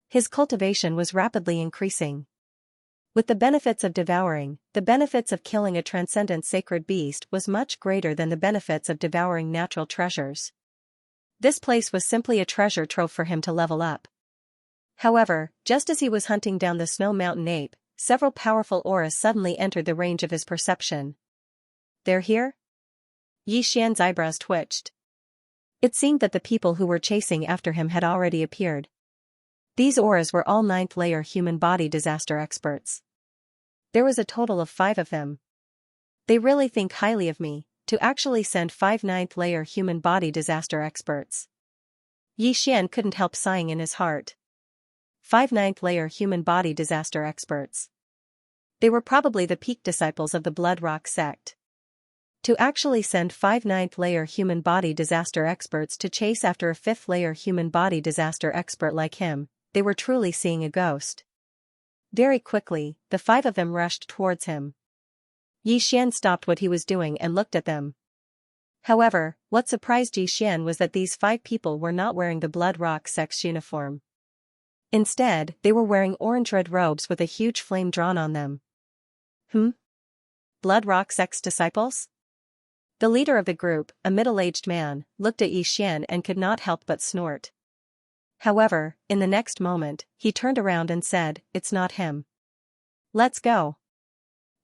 His cultivation was rapidly increasing. With the benefits of devouring, the benefits of killing a transcendent sacred beast was much greater than the benefits of devouring natural treasures. This place was simply a treasure trove for him to level up. However, just as he was hunting down the snow mountain ape, several powerful auras suddenly entered the range of his perception. They're here? Yi Xian's eyebrows twitched. It seemed that the people who were chasing after him had already appeared. These auras were all 9th layer human body disaster experts. There was a total of 5 of them. They really think highly of me, to actually send 5 9th layer human body disaster experts. Yi Xian couldn't help sighing in his heart. 5 9th layer human body disaster experts. They were probably the peak disciples of the Blood Rock sect. To actually send 5 9th layer human body disaster experts to chase after a 5th layer human body disaster expert like him, they were truly seeing a ghost. Very quickly, the 5 of them rushed towards him. Xian stopped what he was doing and looked at them. However, what surprised Xian was that these 5 people were not wearing the Blood Rock sect's uniform. Instead, they were wearing orange-red robes with a huge flame drawn on them. Blood Rock sect's disciples? The leader of the group, a middle-aged man, looked at Xian and could not help but snort. However, in the next moment, he turned around and said, "It's not him. Let's go."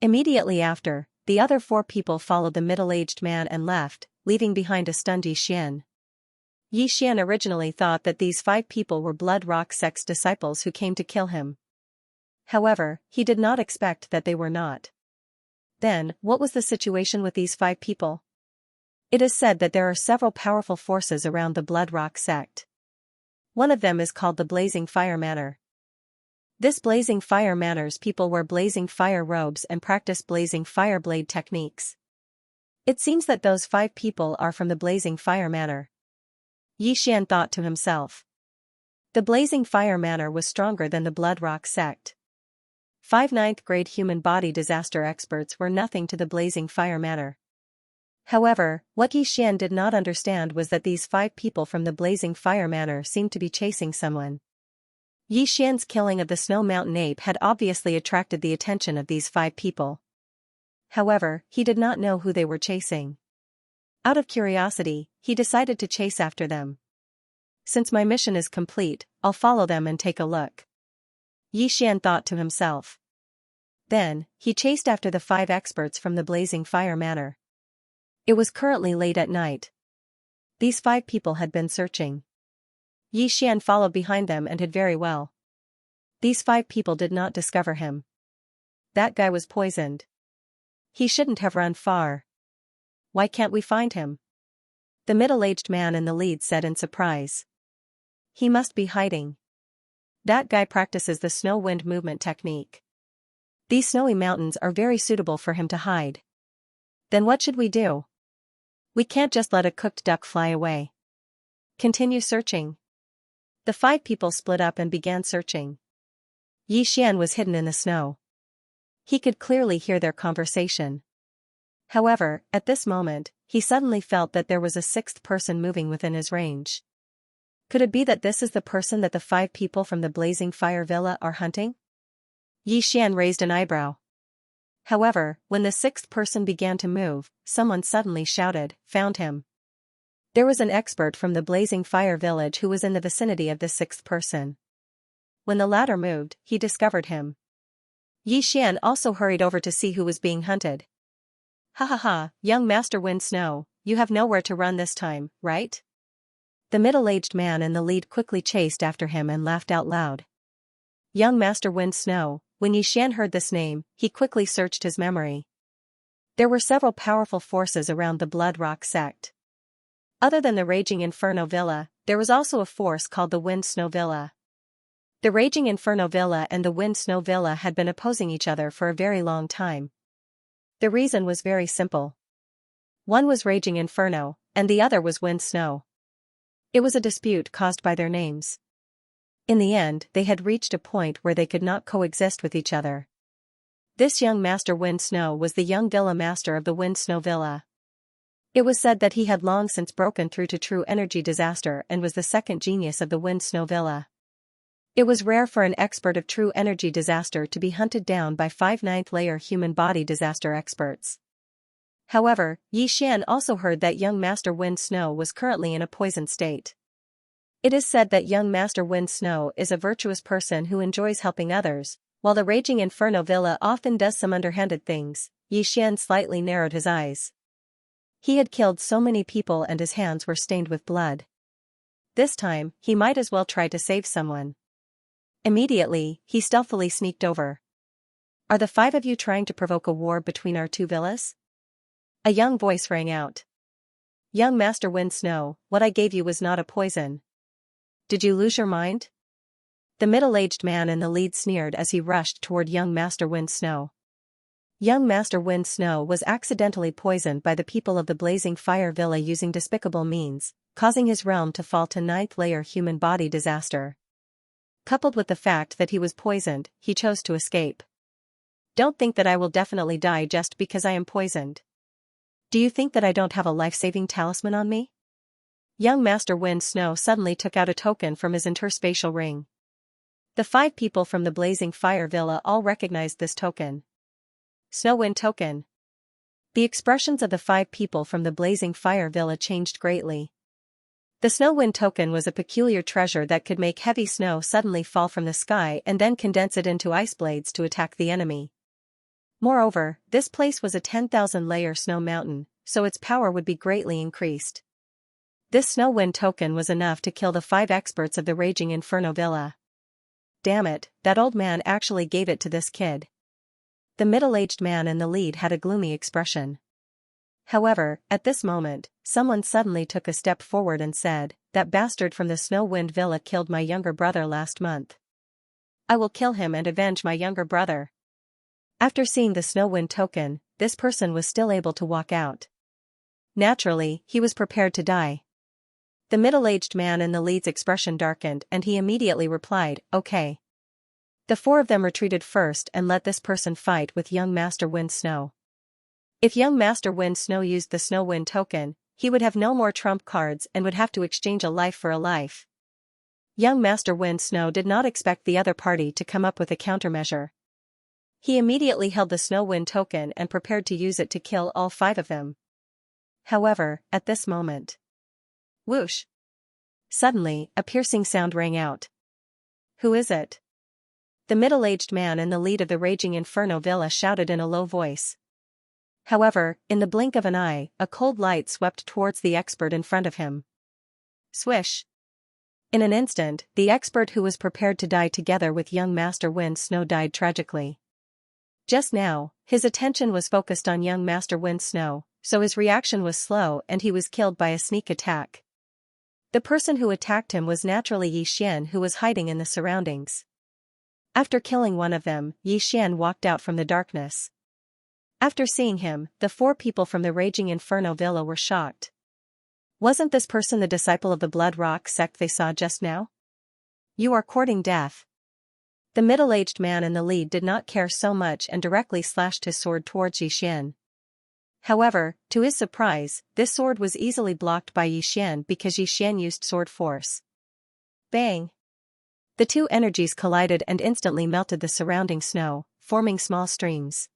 Immediately after, the other 4 people followed the middle-aged man and left, leaving behind a stunned Xian. Xian originally thought that these 5 people were Blood Rock sect's disciples who came to kill him. However, he did not expect that they were not. Then, what was the situation with these 5 people? It is said that there are several powerful forces around the Blood Rock sect. One of them is called the Blazing Fire Manor. This Blazing Fire Manor's people wear blazing fire robes and practice blazing fire blade techniques. It seems that those 5 people are from the Blazing Fire Manor. Xian thought to himself. The Blazing Fire Manor was stronger than the Blood Rock sect. 5 ninth-grade human body disaster experts were nothing to the Blazing Fire Manor. However, what Xian did not understand was that these 5 people from the Blazing Fire Manor seemed to be chasing someone. Xian's killing of the Snow Mountain Ape had obviously attracted the attention of these 5 people. However, he did not know who they were chasing. Out of curiosity, he decided to chase after them. Since my mission is complete, I'll follow them and take a look. Xian thought to himself. Then, he chased after the 5 experts from the Blazing Fire Manor. It was currently late at night. These 5 people had been searching. Xian followed behind them and hid very well. These 5 people did not discover him. That guy was poisoned. He shouldn't have run far. Why can't we find him? The middle-aged man in the lead said in surprise. He must be hiding. That guy practices the snow wind movement technique. These snowy mountains are very suitable for him to hide. Then what should we do? We can't just let a cooked duck fly away. Continue searching. The 5 people split up and began searching. Xian was hidden in the snow. He could clearly hear their conversation. However, at this moment, he suddenly felt that there was a 6th person moving within his range. Could it be that this is the person that the 5 people from the Blazing Fire Villa are hunting? Xian raised an eyebrow. However, when the 6th person began to move, someone suddenly shouted, "Found him." There was an expert from the Blazing Fire Village who was in the vicinity of the 6th person. When the latter moved, he discovered him. Xian also hurried over to see who was being hunted. "Ha ha ha, young Master Wind Snow, you have nowhere to run this time, right?" The middle-aged man in the lead quickly chased after him and laughed out loud. Young Master Wind Snow, when Xian heard this name, he quickly searched his memory. There were several powerful forces around the Blood Rock sect. Other than the Raging Inferno Villa, there was also a force called the Wind Snow Villa. The Raging Inferno Villa and the Wind Snow Villa had been opposing each other for a very long time. The reason was very simple. One was Raging Inferno, and the other was Wind Snow. It was a dispute caused by their names. In the end, they had reached a point where they could not coexist with each other. This young Master Wind Snow was the young Villa Master of the Wind Snow Villa. It was said that he had long since broken through to true energy disaster and was the 2nd genius of the Wind Snow Villa. It was rare for an expert of true energy disaster to be hunted down by 5 ninth-layer human body disaster experts. However, Xian also heard that young Master Wind Snow was currently in a poisoned state. It is said that young Master Wind Snow is a virtuous person who enjoys helping others, while the Raging Inferno Villa often does some underhanded things. Xian slightly narrowed his eyes. He had killed so many people and his hands were stained with blood. This time, he might as well try to save someone. Immediately, he stealthily sneaked over. "Are the 5 of you trying to provoke a war between our 2 villas?" A young voice rang out. "Young Master Wind Snow, what I gave you was not a poison. Did you lose your mind?" The middle-aged man in the lead sneered as he rushed toward young Master Wind Snow. Young Master Wind Snow was accidentally poisoned by the people of the Blazing Fire Villa using despicable means, causing his realm to fall to 9th-layer human body disaster. Coupled with the fact that he was poisoned, he chose to escape. Don't think that I will definitely die just because I am poisoned. Do you think that I don't have a life-saving talisman on me? Young Master Wind Snow suddenly took out a token from his interspatial ring. The 5 people from the Blazing Fire Villa all recognized this token. Snow Wind Token. The expressions of the 5 people from the Blazing Fire Villa changed greatly. The Snow Wind Token was a peculiar treasure that could make heavy snow suddenly fall from the sky and then condense it into ice blades to attack the enemy. Moreover, this place was a 10,000-layer snow mountain, so its power would be greatly increased. This Snow Wind Token was enough to kill the 5 experts of the Raging Inferno Villa. Damn it, that old man actually gave it to this kid. The middle-aged man in the lead had a gloomy expression. However, at this moment, someone suddenly took a step forward and said, "That bastard from the Snow Wind Villa killed my younger brother last month. I will kill him and avenge my younger brother." After seeing the Snow Wind Token, this person was still able to walk out. Naturally, he was prepared to die. The middle-aged man in the lead's expression darkened and he immediately replied, "Okay." The 4 of them retreated first and let this person fight with young Master Wind Snow. If young Master Wind Snow used the Snow Wind Token, he would have no more trump cards and would have to exchange a life for a life. Young Master Wind Snow did not expect the other party to come up with a countermeasure. He immediately held the Snow Wind Token and prepared to use it to kill all 5 of them. However, at this moment, whoosh! Suddenly, a piercing sound rang out. "Who is it?" The middle-aged man in the lead of the Raging Inferno Villa shouted in a low voice. However, in the blink of an eye, a cold light swept towards the expert in front of him. Swish! In an instant, the expert who was prepared to die together with young Master Wind Snow died tragically. Just now, his attention was focused on young Master Wind Snow, so his reaction was slow and he was killed by a sneak attack. The person who attacked him was naturally Xianxia, who was hiding in the surroundings. After killing one of them, Xianxia walked out from the darkness. After seeing him, the 4 people from the Raging Inferno Villa were shocked. Wasn't this person the disciple of the Blood Rock sect they saw just now? You are courting death. The middle-aged man in the lead did not care so much and directly slashed his sword towards Xianxia. However, to his surprise, this sword was easily blocked by Xianxia because Xianxia used sword force. Bang! The 2 energies collided and instantly melted the surrounding snow, forming small streams.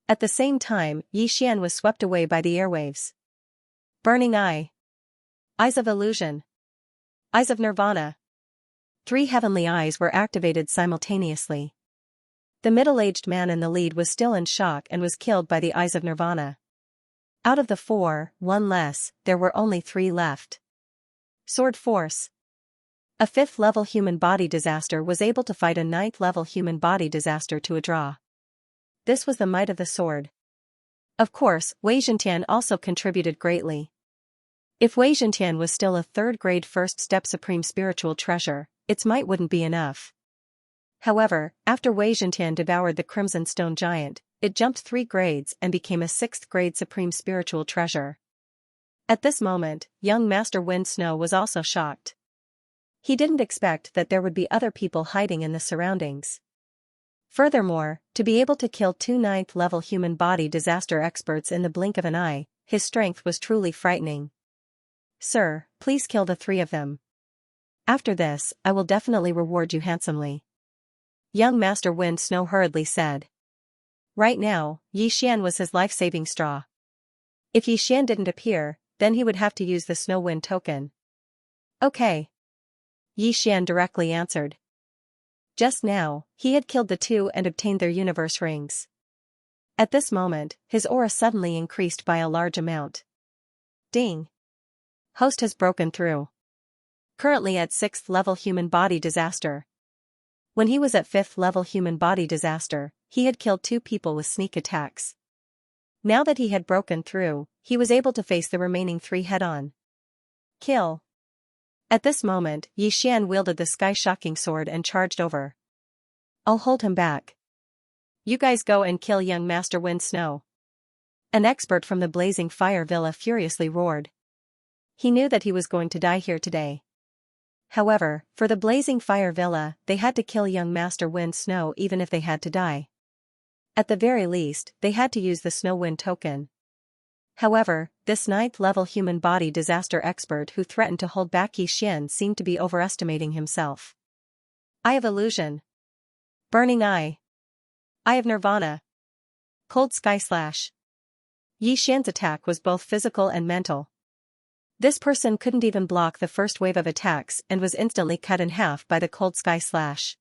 At the same time, Xianxia was swept away by the airwaves. Burning Eye. Eyes of Illusion. Eyes of Nirvana. 3 heavenly eyes were activated simultaneously. The middle-aged man in the lead was still in shock and was killed by the Eyes of Nirvana. Out of the 4, 1 less, there were only 3 left. Sword Force. A 5th-level human body disaster was able to fight a 9th-level human body disaster to a draw. This was the might of the sword. Of course, Wei Zhentian also contributed greatly. If Wei Zhentian was still a 3rd-grade first-step supreme spiritual treasure, its might wouldn't be enough. However, after Wei Zhentian devoured the Crimson Stone Giant, it jumped 3 grades and became a 6th-grade supreme spiritual treasure. At this moment, young Master Wind Snow was also shocked. He didn't expect that there would be other people hiding in the surroundings. Furthermore, to be able to kill 2 9th-level human body disaster experts in the blink of an eye, his strength was truly frightening. "Sir, please kill the 3 of them. After this, I will definitely reward you handsomely," young Master Wind Snow hurriedly said. Right now, Xianxia was his life-saving straw. If Xianxia didn't appear, then he would have to use the Snow Wind Token. "Okay," Xianxia directly answered. Just now, he had killed the 2 and obtained their universe rings. At this moment, his aura suddenly increased by a large amount. Ding! Host has broken through. Currently at 6th-level human body disaster. When he was at 5th-level human body disaster, he had killed 2 people with sneak attacks. Now that he had broken through, he was able to face the remaining 3 head-on. Kill! At this moment, Xianxia wielded the sky-shocking sword and charged over. "I'll hold him back. You guys go and kill young Master Wind Snow." An expert from the Blazing Fire Villa furiously roared. He knew that he was going to die here today. However, for the Blazing Fire Villa, they had to kill young Master Wind Snow even if they had to die. At the very least, they had to use the Snow Wind token. However, this 9th-level human body disaster expert who threatened to hold back Xian seemed to be overestimating himself. Eye of Illusion. Burning Eye. Eye of Nirvana. Cold Sky Slash. Xian's attack was both physical and mental. This person couldn't even block the first wave of attacks and was instantly cut in half by the Cold Sky Slash.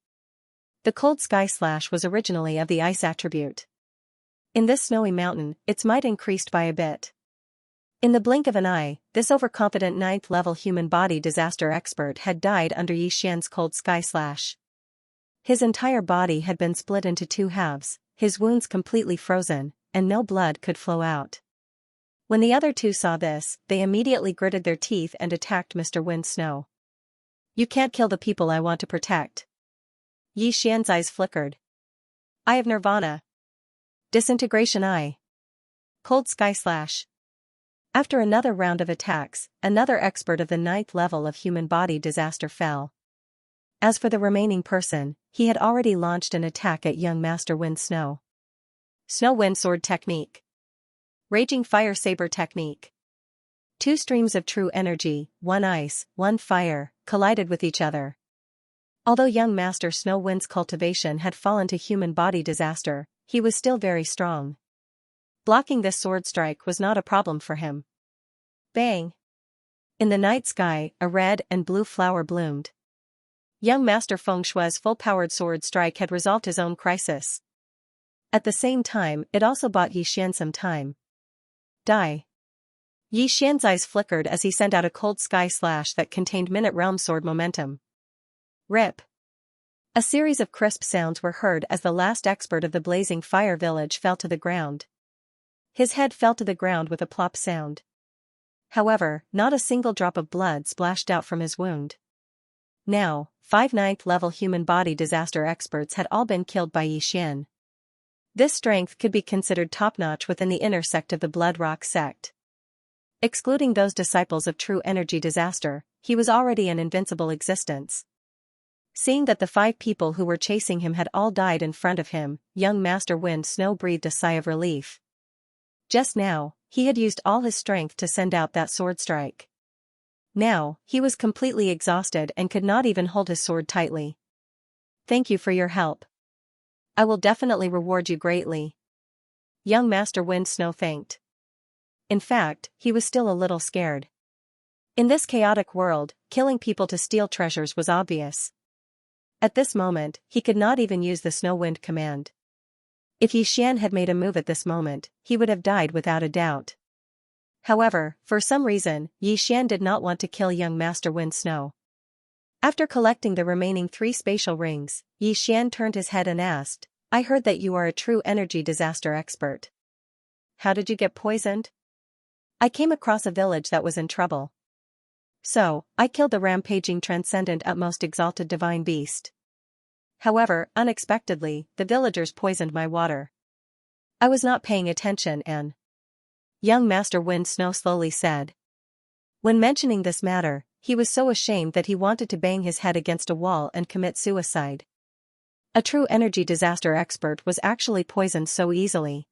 The Cold Sky Slash was originally of the ice attribute. In this snowy mountain, its might increased by a bit. In the blink of an eye, this overconfident 9th-level human body disaster expert had died under Xian's Cold Sky Slash. His entire body had been split into 2 halves, his wounds completely frozen, and no blood could flow out. When the other 2 saw this, they immediately gritted their teeth and attacked Mr. Wind Snow. You can't kill the people I want to protect. Xian's eyes flickered. Eye of Nirvana. Disintegration Eye. Cold Sky Slash. After another round of attacks, another expert of the 9th level of human body disaster fell. As for the remaining person, he had already launched an attack at young Master Wind Snow. Snow Wind Sword Technique. Raging Fire Saber Technique. 2 streams of true energy, one ice, one fire, collided with each other. Although young Master Snow Wind's cultivation had fallen to human body disaster, he was still very strong. Blocking this sword strike was not a problem for him. Bang! In the night sky, a red and blue flower bloomed. Young Master Feng Shui's full-powered sword strike had resolved his own crisis. At the same time, it also bought Xian some time. Die. Xian's eyes flickered as he sent out a Cold Sky Slash that contained Minute Realm Sword momentum. Rip. A series of crisp sounds were heard as the last expert of the Blazing Fire Village fell to the ground. His head fell to the ground with a plop sound. However, not a single drop of blood splashed out from his wound. Now, 5 9th-level human body disaster experts had all been killed by Xian. This strength could be considered top-notch within the inner sect of the Blood Rock sect. Excluding those disciples of true energy disaster, he was already an invincible existence. Seeing that the 5 people who were chasing him had all died in front of him, young Master Wind Snow breathed a sigh of relief. Just now, he had used all his strength to send out that sword strike. Now, he was completely exhausted and could not even hold his sword tightly. Thank you for your help. I will definitely reward you greatly. Young Master Wind Snow thanked. In fact, he was still a little scared. In this chaotic world, killing people to steal treasures was obvious. At this moment, he could not even use the Snow Wind command. If Xian had made a move at this moment, he would have died without a doubt. However, for some reason, Xian did not want to kill young Master Wind Snow. After collecting the remaining 3 spatial rings, Xian turned his head and asked, I heard that you are a true energy disaster expert. How did you get poisoned? I came across a village that was in trouble. So, I killed the rampaging transcendent utmost exalted divine beast. However, unexpectedly, the villagers poisoned my water. I was not paying attention and... Young Master Wind Snow slowly said. When mentioning this matter, he was so ashamed that he wanted to bang his head against a wall and commit suicide. A true energy disaster expert was actually poisoned so easily.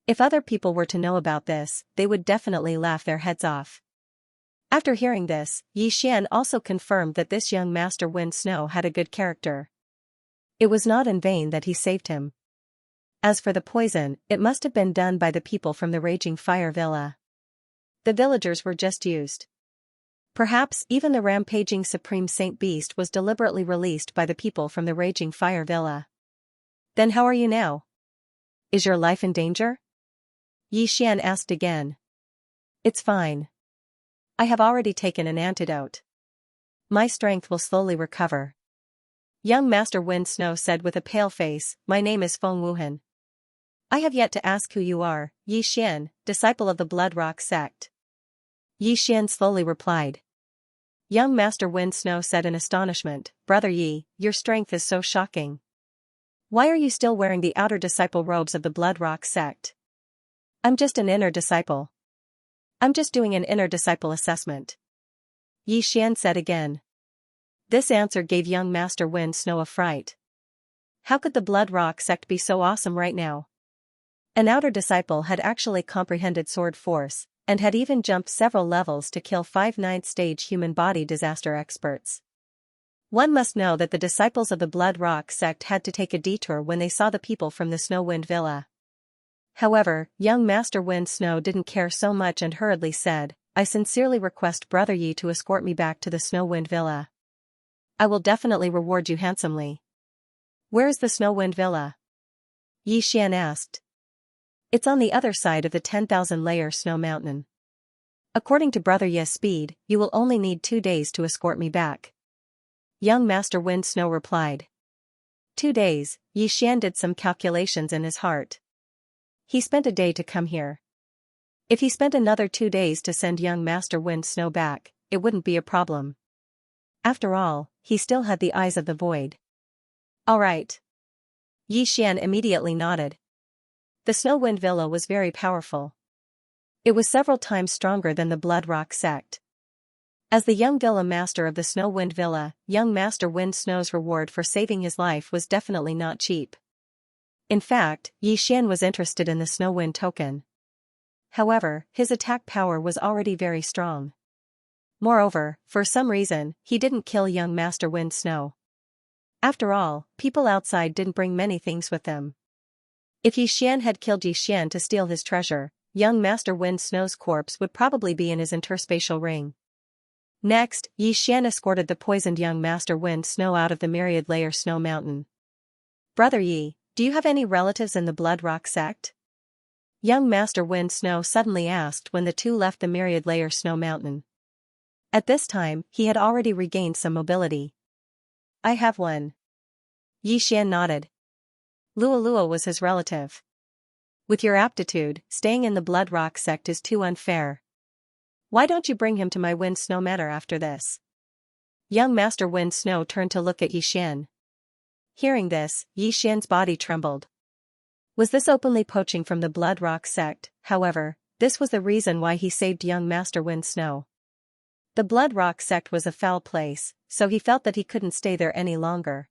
If other people were to know about this, they would definitely laugh their heads off. After hearing this, Xian also confirmed that this young Master Wind Snow had a good character. It was not in vain that he saved him. As for the poison, it must have been done by the people from the Raging Fire Villa. The villagers were just used. Perhaps even the rampaging Supreme Saint Beast was deliberately released by the people from the Raging Fire Villa. Then how are you now? Is your life in danger? Xian asked again. It's fine. I have already taken an antidote. My strength will slowly recover. Young Master Wind Snow said with a pale face, My name is Feng Wuhan. I have yet to ask who you are, Xian, disciple of the Blood Rock sect. Xian slowly replied. Young Master Wind Snow said in astonishment, Brother Yi, your strength is so shocking. Why are you still wearing the outer disciple robes of the Blood Rock sect? I'm just an inner disciple. I'm just doing an inner disciple assessment. Xian said again. This answer gave young Master Wind Snow a fright. How could the Blood Rock sect be so awesome right now? An outer disciple had actually comprehended sword force, and had even jumped several levels to kill 5 9th-stage human body disaster experts. One must know that the disciples of the Blood Rock sect had to take a detour when they saw the people from the Snow Wind Villa. However, young Master Wind Snow didn't care so much and hurriedly said, "I sincerely request Brother Yi to escort me back to the Snow Wind Villa. I will definitely reward you handsomely." "Where is the Snow Wind Villa?" Yi Xian asked. "It's on the other side of the 10,000-layer snow mountain. According to Brother Yi's speed, you will only need 2 days to escort me back." Young Master Wind Snow replied. 2 days, Yi Xian did some calculations in his heart. He spent a day to come here. If he spent another 2 days to send young Master Wind Snow back, it wouldn't be a problem. After all, he still had the eyes of the void. "All right." Yi Xian immediately nodded. The Snow Wind Villa was very powerful. It was several times stronger than the Blood Rock sect. As the young villa master of the Snow Wind Villa, young Master Wind Snow's reward for saving his life was definitely not cheap. In fact, Yi Xian was interested in the Snow Wind token. However, his attack power was already very strong. Moreover, for some reason, he didn't kill young Master Wind Snow. After all, people outside didn't bring many things with them. If Yi Xian had killed Yi Xian to steal his treasure, young Master Wind Snow's corpse would probably be in his interspatial ring. Next, Yi Xian escorted the poisoned young Master Wind Snow out of the myriad-layer snow mountain. "Brother Yi, do you have any relatives in the Blood Rock sect?" Young Master Wind Snow suddenly asked when the two left the myriad-layer snow mountain. At this time, he had already regained some mobility. "I have one." Yi Xian nodded. Lualua was his relative. "With your aptitude, staying in the Blood Rock sect is too unfair. Why don't you bring him to my Wind Snow Manor after this?" Young Master Wind Snow turned to look at Yi Xian. Hearing this, Yi Xian's body trembled. Was this openly poaching from the Blood Rock sect? However, this was the reason why he saved young Master Wind Snow. The Blood Rock sect was a foul place, so he felt that he couldn't stay there any longer.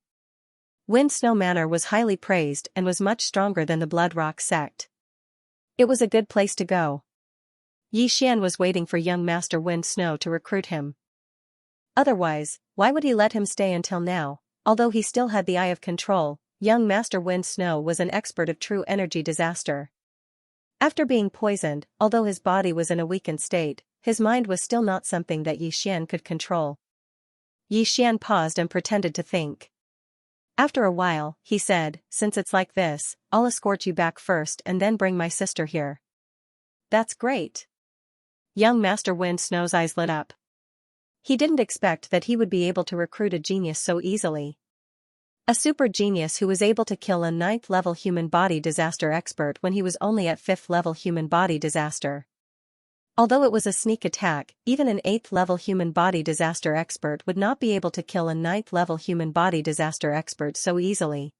Wind Snow Manor was highly praised and was much stronger than the Blood Rock sect. It was a good place to go. Yi Xian was waiting for young Master Wind Snow to recruit him. Otherwise, why would he let him stay until now? Although he still had the eye of control, young Master Wind Snow was an expert of true energy disaster. After being poisoned, although his body was in a weakened state, his mind was still not something that Yi Xian could control. Yi Xian paused and pretended to think. After a while, he said, "Since it's like this, I'll escort you back first and then bring my sister here." "That's great." Young Master Wind Snow's eyes lit up. He didn't expect that he would be able to recruit a genius so easily. A super genius who was able to kill a 9th-level human body disaster expert when he was only at 5th-level human body disaster. Although it was a sneak attack, even an 8th-level human body disaster expert would not be able to kill a 9th-level human body disaster expert so easily.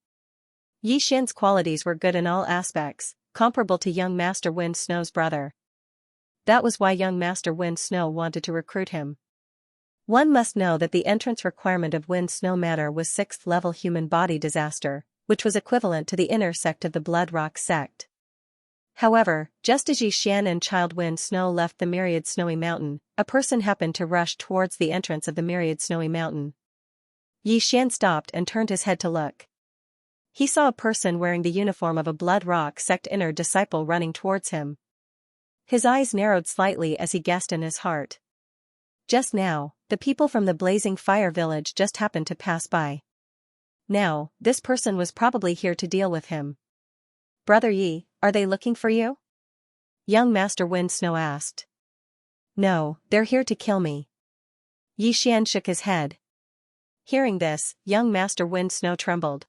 Yi Xian's qualities were good in all aspects, comparable to young Master Wind Snow's brother. That was why young Master Wind Snow wanted to recruit him. One must know that the entrance requirement of Wind Snow Manor was 6th-level human body disaster, which was equivalent to the inner sect of the Blood Rock sect. However, just as Yi Xian and Child Wind Snow left the myriad snowy mountain, a person happened to rush towards the entrance of the myriad snowy mountain. Yi Xian stopped and turned his head to look. He saw a person wearing the uniform of a Blood Rock sect inner disciple running towards him. His eyes narrowed slightly as he guessed in his heart. Just now, the people from the Blazing Fire village just happened to pass by. Now, this person was probably here to deal with him. "Brother Yi, are they looking for you?" Young Master Wind Snow asked. "No, they're here to kill me." Yi Xian shook his head. Hearing this, young Master Wind Snow trembled.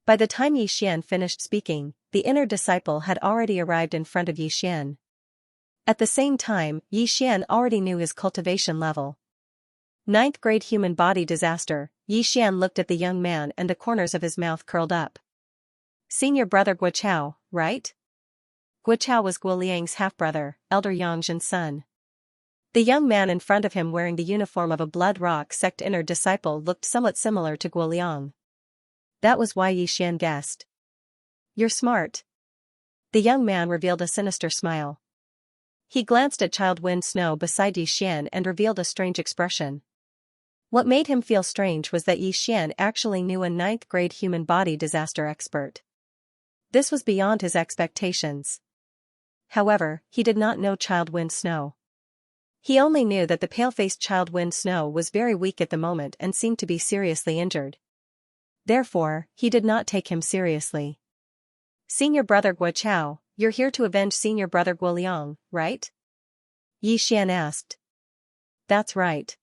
By the time Yi Xian finished speaking, the inner disciple had already arrived in front of Yi Xian. At the same time, Yi Xian already knew his cultivation level. 9th grade human body disaster. Yi Xian looked at the young man and the corners of his mouth curled up. "Senior brother Guochao, right?" Guochao was Guoliang's half-brother, elder Yangzhen's son. The young man in front of him wearing the uniform of a Blood Rock sect inner disciple looked somewhat similar to Guoliang. That was why Yi Xian guessed. You're smart. The young man revealed a sinister smile. He glanced at Child Wind Snow beside Yi Xian and revealed a strange expression. What made him feel strange was that Yi Xian actually knew a ninth-grade human body disaster expert. This was beyond his expectations. However, he did not know Child Wind Snow. He only knew that the pale-faced Child Wind Snow was very weak at the moment and seemed to be seriously injured. Therefore, he did not take him seriously. Senior Brother Guochao, you're here to avenge Senior Brother Guoliang, right? Yi Xian asked. That's right.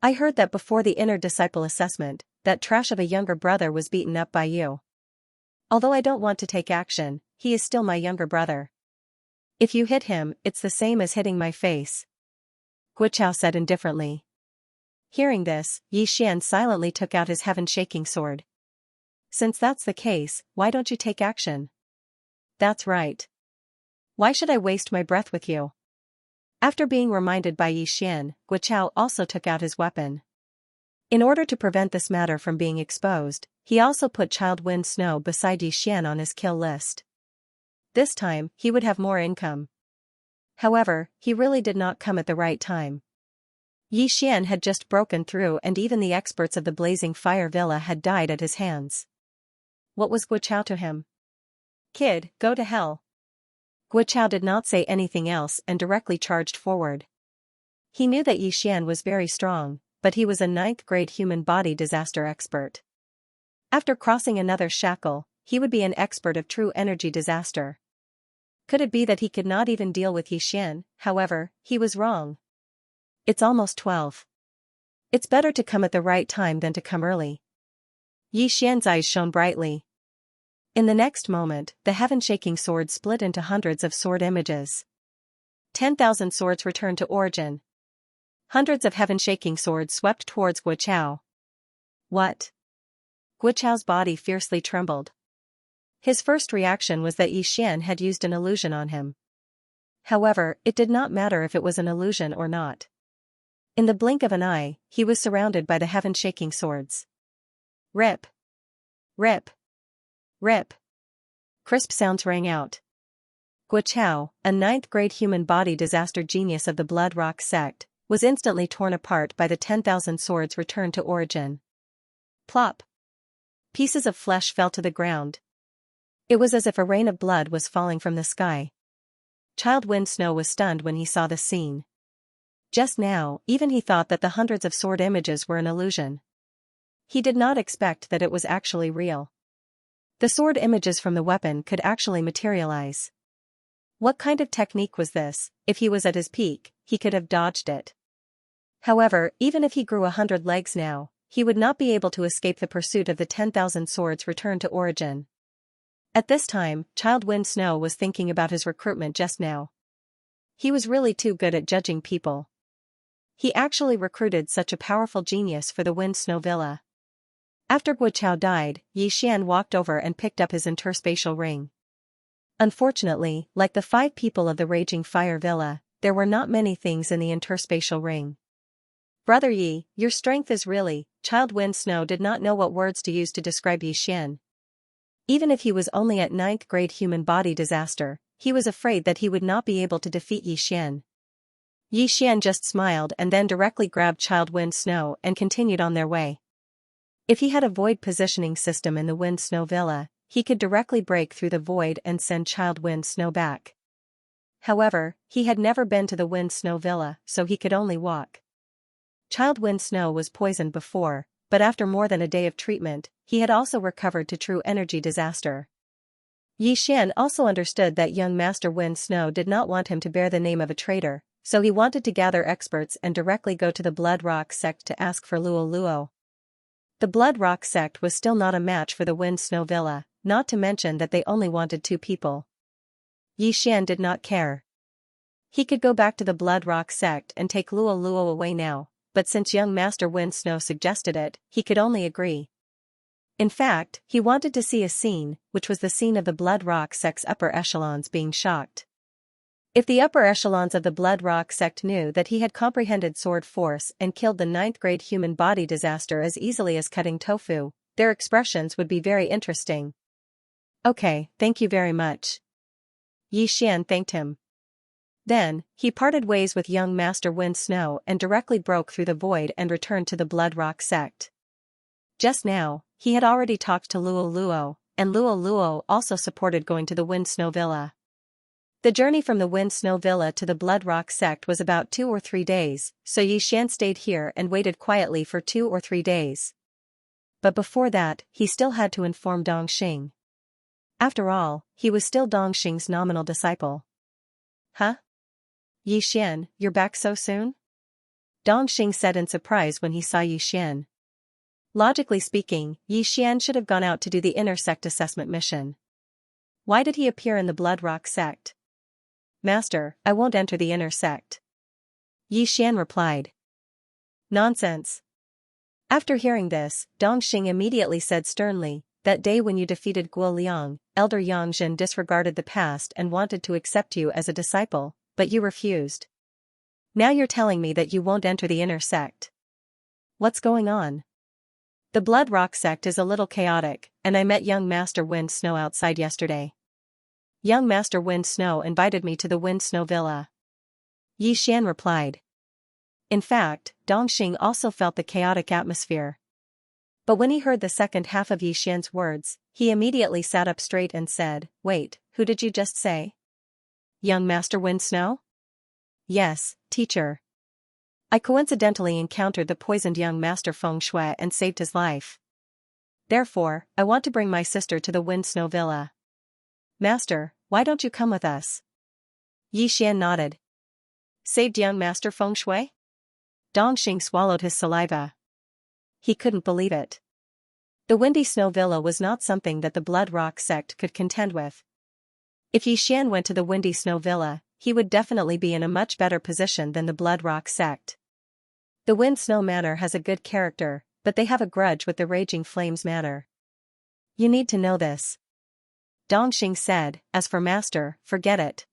I heard that before the inner disciple assessment, that trash of a younger brother was beaten up by you. Although I don't want to take action, he is still my younger brother. If you hit him, it's the same as hitting my face. Guochao said indifferently. Hearing this, Yi Xian silently took out his heaven-shaking sword. Since that's the case, why don't you take action? That's right. Why should I waste my breath with you? After being reminded by Yi Xian, Guochao also took out his weapon. In order to prevent this matter from being exposed, he also put Child Wind Snow beside Yi Xian on his kill list. This time, he would have more income. However, he really did not come at the right time. Yi Xian had just broken through and even the experts of the Blazing Fire Villa had died at his hands. What was Guochao to him? Kid, go to hell. Guochao did not say anything else and directly charged forward. He knew that Yi Xian was very strong, but he was a ninth-grade human body disaster expert. After crossing another shackle, he would be an expert of true energy disaster. Could it be that he could not even deal with Yi Xian? However, he was wrong. It's almost 12. It's better to come at the right time than to come early. Yi Xian's eyes shone brightly. In the next moment, the heaven-shaking sword split into hundreds of sword images. 10,000 swords returned to origin. Hundreds of heaven-shaking swords swept towards Guochao. What? Guochao's body fiercely trembled. His first reaction was that Yi Xian had used an illusion on him. However, it did not matter if it was an illusion or not. In the blink of an eye, he was surrounded by the heaven-shaking swords. Rip! Rip! Rip! Crisp sounds rang out. Guochao, a ninth-grade human body disaster genius of the Blood Rock sect, was instantly torn apart by the 10,000 swords returned to origin. Plop! Pieces of flesh fell to the ground. It was as if a rain of blood was falling from the sky. Child Wind Snow was stunned when he saw the scene. Just now, even he thought that the hundreds of sword images were an illusion. He did not expect that it was actually real. The sword images from the weapon could actually materialize. What kind of technique was this? If he was at his peak, he could have dodged it. However, even if he grew 100 legs now, he would not be able to escape the pursuit of the 10,000 swords returned to origin. At this time, Child Wind Snow was thinking about his recruitment just now. He was really too good at judging people. He actually recruited such a powerful genius for the Wind Snow Villa. After Guochao died, Yi Xian walked over and picked up his interspatial ring. Unfortunately, like the 5 people of the Raging Fire Villa, there were not many things in the interspatial ring. Brother Yi, your strength is really... Child Wind Snow did not know what words to use to describe Yi Xian. Even if he was only at 9th grade human body disaster, he was afraid that he would not be able to defeat Yi Xian. Yi Xian just smiled and then directly grabbed Child Wind Snow and continued on their way. If he had a void positioning system in the Wind Snow Villa, he could directly break through the void and send Child Wind Snow back. However, he had never been to the Wind Snow Villa, so he could only walk. Child Wind Snow was poisoned before, but after more than a day of treatment, he had also recovered to true energy disaster. Yi Xian also understood that young Master Wind Snow did not want him to bear the name of a traitor, so he wanted to gather experts and directly go to the Blood Rock sect to ask for Luo Luo. The Blood Rock sect was still not a match for the Wind Snow Villa, not to mention that they only wanted 2 people. Yi Xian did not care. He could go back to the Blood Rock sect and take Luo Luo away now, but since young Master Wind Snow suggested it, he could only agree. In fact, he wanted to see a scene, which was the scene of the Blood Rock sect's upper echelons being shocked. If the upper echelons of the Blood Rock sect knew that he had comprehended sword force and killed the ninth-grade human body disaster as easily as cutting tofu, their expressions would be very interesting. Okay, thank you very much. Yi Xian thanked him. Then, he parted ways with young Master Wind Snow and directly broke through the void and returned to the Blood Rock sect. Just now, he had already talked to Luo Luo, and Luo Luo also supported going to the Wind Snow Villa. The journey from the Wind Snow Villa to the Blood Rock sect was about 2 or 3 days, so Yi Xian stayed here and waited quietly for 2 or 3 days. But before that, he still had to inform Dongxing. After all, he was still Dongxing's nominal disciple. Huh? Yi Xian, you're back so soon? Dongxing said in surprise when he saw Yi Xian. Logically speaking, Yi Xian should have gone out to do the inner sect assessment mission. Why did he appear in the Blood Rock sect? Master, I won't enter the inner sect. Yi Xian replied. Nonsense. After hearing this, Dongxing immediately said sternly, that day when you defeated Guo Liang, Elder Yang Jin disregarded the past and wanted to accept you as a disciple, but you refused. Now you're telling me that you won't enter the inner sect. What's going on? The Blood Rock sect is a little chaotic, and I met young Master Wind Snow outside yesterday. Young Master Wind Snow invited me to the Wind Snow Villa. Yi Xian replied. In fact, Dongxing also felt the chaotic atmosphere. But when he heard the second half of Yi Xian's words, he immediately sat up straight and said, Wait, who did you just say? Young Master Wind Snow? Yes, teacher. I coincidentally encountered the poisoned young Master Feng Shui and saved his life. Therefore, I want to bring my sister to the Wind Snow Villa. Master, why don't you come with us? Yi Xian nodded. Saved young Master Feng Shui? Dongxing swallowed his saliva. He couldn't believe it. The Windy Snow Villa was not something that the Blood Rock sect could contend with. If Yi Xian went to the Windy Snow Villa, he would definitely be in a much better position than the Blood Rock sect. The Wind Snow Manor has a good character, but they have a grudge with the Raging Flames Manor. You need to know this. Dongxing said, as for Master, forget it.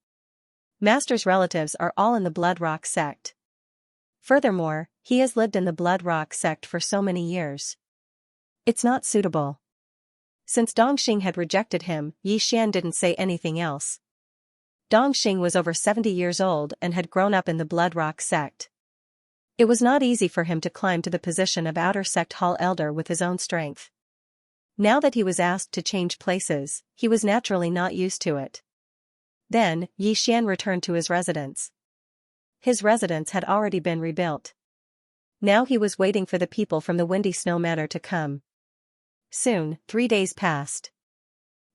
Master's relatives are all in the Blood Rock sect. Furthermore, he has lived in the Blood Rock sect for so many years. It's not suitable. Since Dongxing had rejected him, Yi Xian didn't say anything else. Dongxing was over 70 years old and had grown up in the Blood Rock sect. It was not easy for him to climb to the position of outer sect hall elder with his own strength. Now that he was asked to change places, he was naturally not used to it. Then, Yi Xian returned to his residence. His residence had already been rebuilt. Now he was waiting for the people from the Windy Snow Manor to come. Soon, 3 days passed.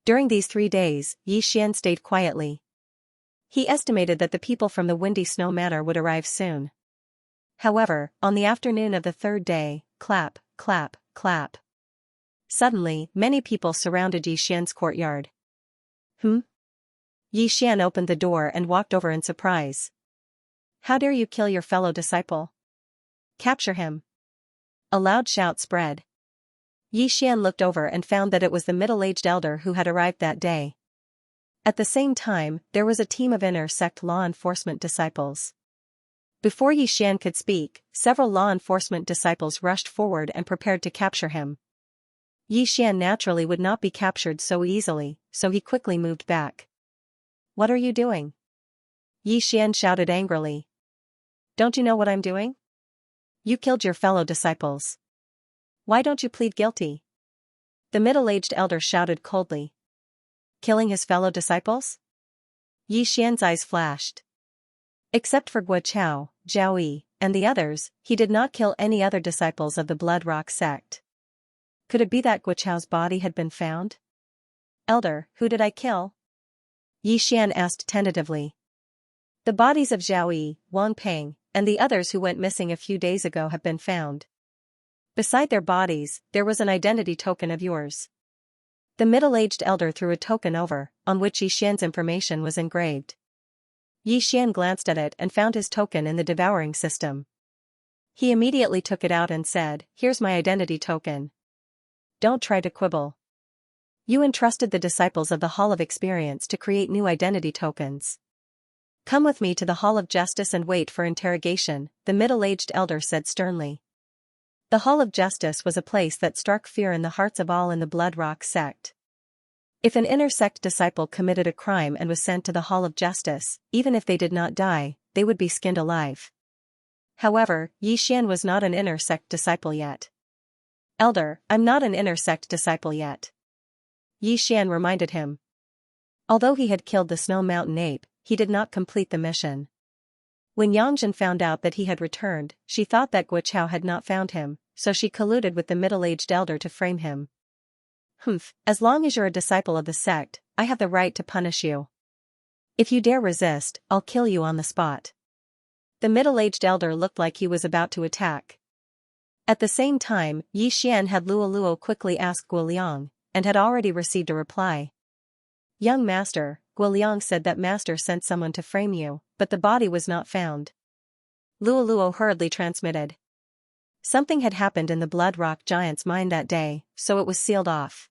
During these 3 days, Yi Xian stayed quietly. He estimated that the people from the Windy Snow Manor would arrive soon. However, on the afternoon of the 3rd day, clap, clap, clap. Suddenly, many people surrounded Yi Xian's courtyard. Yi Xian opened the door and walked over in surprise. How dare you kill your fellow disciple? Capture him. A loud shout spread. Yi Xian looked over and found that it was the middle-aged elder who had arrived that day. At the same time, there was a team of inner sect law enforcement disciples. Before Yi Xian could speak, several law enforcement disciples rushed forward and prepared to capture him. Yi Xian naturally would not be captured so easily, so he quickly moved back. What are you doing? Yi Xian shouted angrily. Don't you know what I'm doing? You killed your fellow disciples. Why don't you plead guilty? The middle-aged elder shouted coldly. Killing his fellow disciples? Yi Xian's eyes flashed. Except for Guo Chao, Zhao Yi, and the others, he did not kill any other disciples of the Blood Rock sect. Could it be that Guo Chao's body had been found? Elder, who did I kill? Yi Xian asked tentatively. The bodies of Zhao Yi, Wang Peng, and the others who went missing a few days ago have been found. Beside their bodies, there was an identity token of yours. The middle-aged elder threw a token over, on which Yi Xian's information was engraved. Yi Xian glanced at it and found his token in the Devouring system. He immediately took it out and said, Here's my identity token. Don't try to quibble. You entrusted the disciples of the Hall of Experience to create new identity tokens. Come with me to the Hall of Justice and wait for interrogation, the middle-aged elder said sternly. The Hall of Justice was a place that struck fear in the hearts of all in the Blood Rock sect. If an inner sect disciple committed a crime and was sent to the Hall of Justice, even if they did not die, they would be skinned alive. However, Xian was not an inner sect disciple yet. Elder, I'm not an inner sect disciple yet. Xian reminded him. Although he had killed the Snow Mountain ape, he did not complete the mission. When Yangzhen found out that he had returned, she thought that Guo Chao had not found him, so she colluded with the middle-aged elder to frame him. As long as you're a disciple of the sect, I have the right to punish you. If you dare resist, I'll kill you on the spot. The middle-aged elder looked like he was about to attack. At the same time, Xian had Luo quickly asked Guo Liang, and had already received a reply. Young master, Guo Liang said that master sent someone to frame you, but the body was not found. Luo hurriedly transmitted. Something had happened in the Blood Rock Giant's mine that day, so it was sealed off.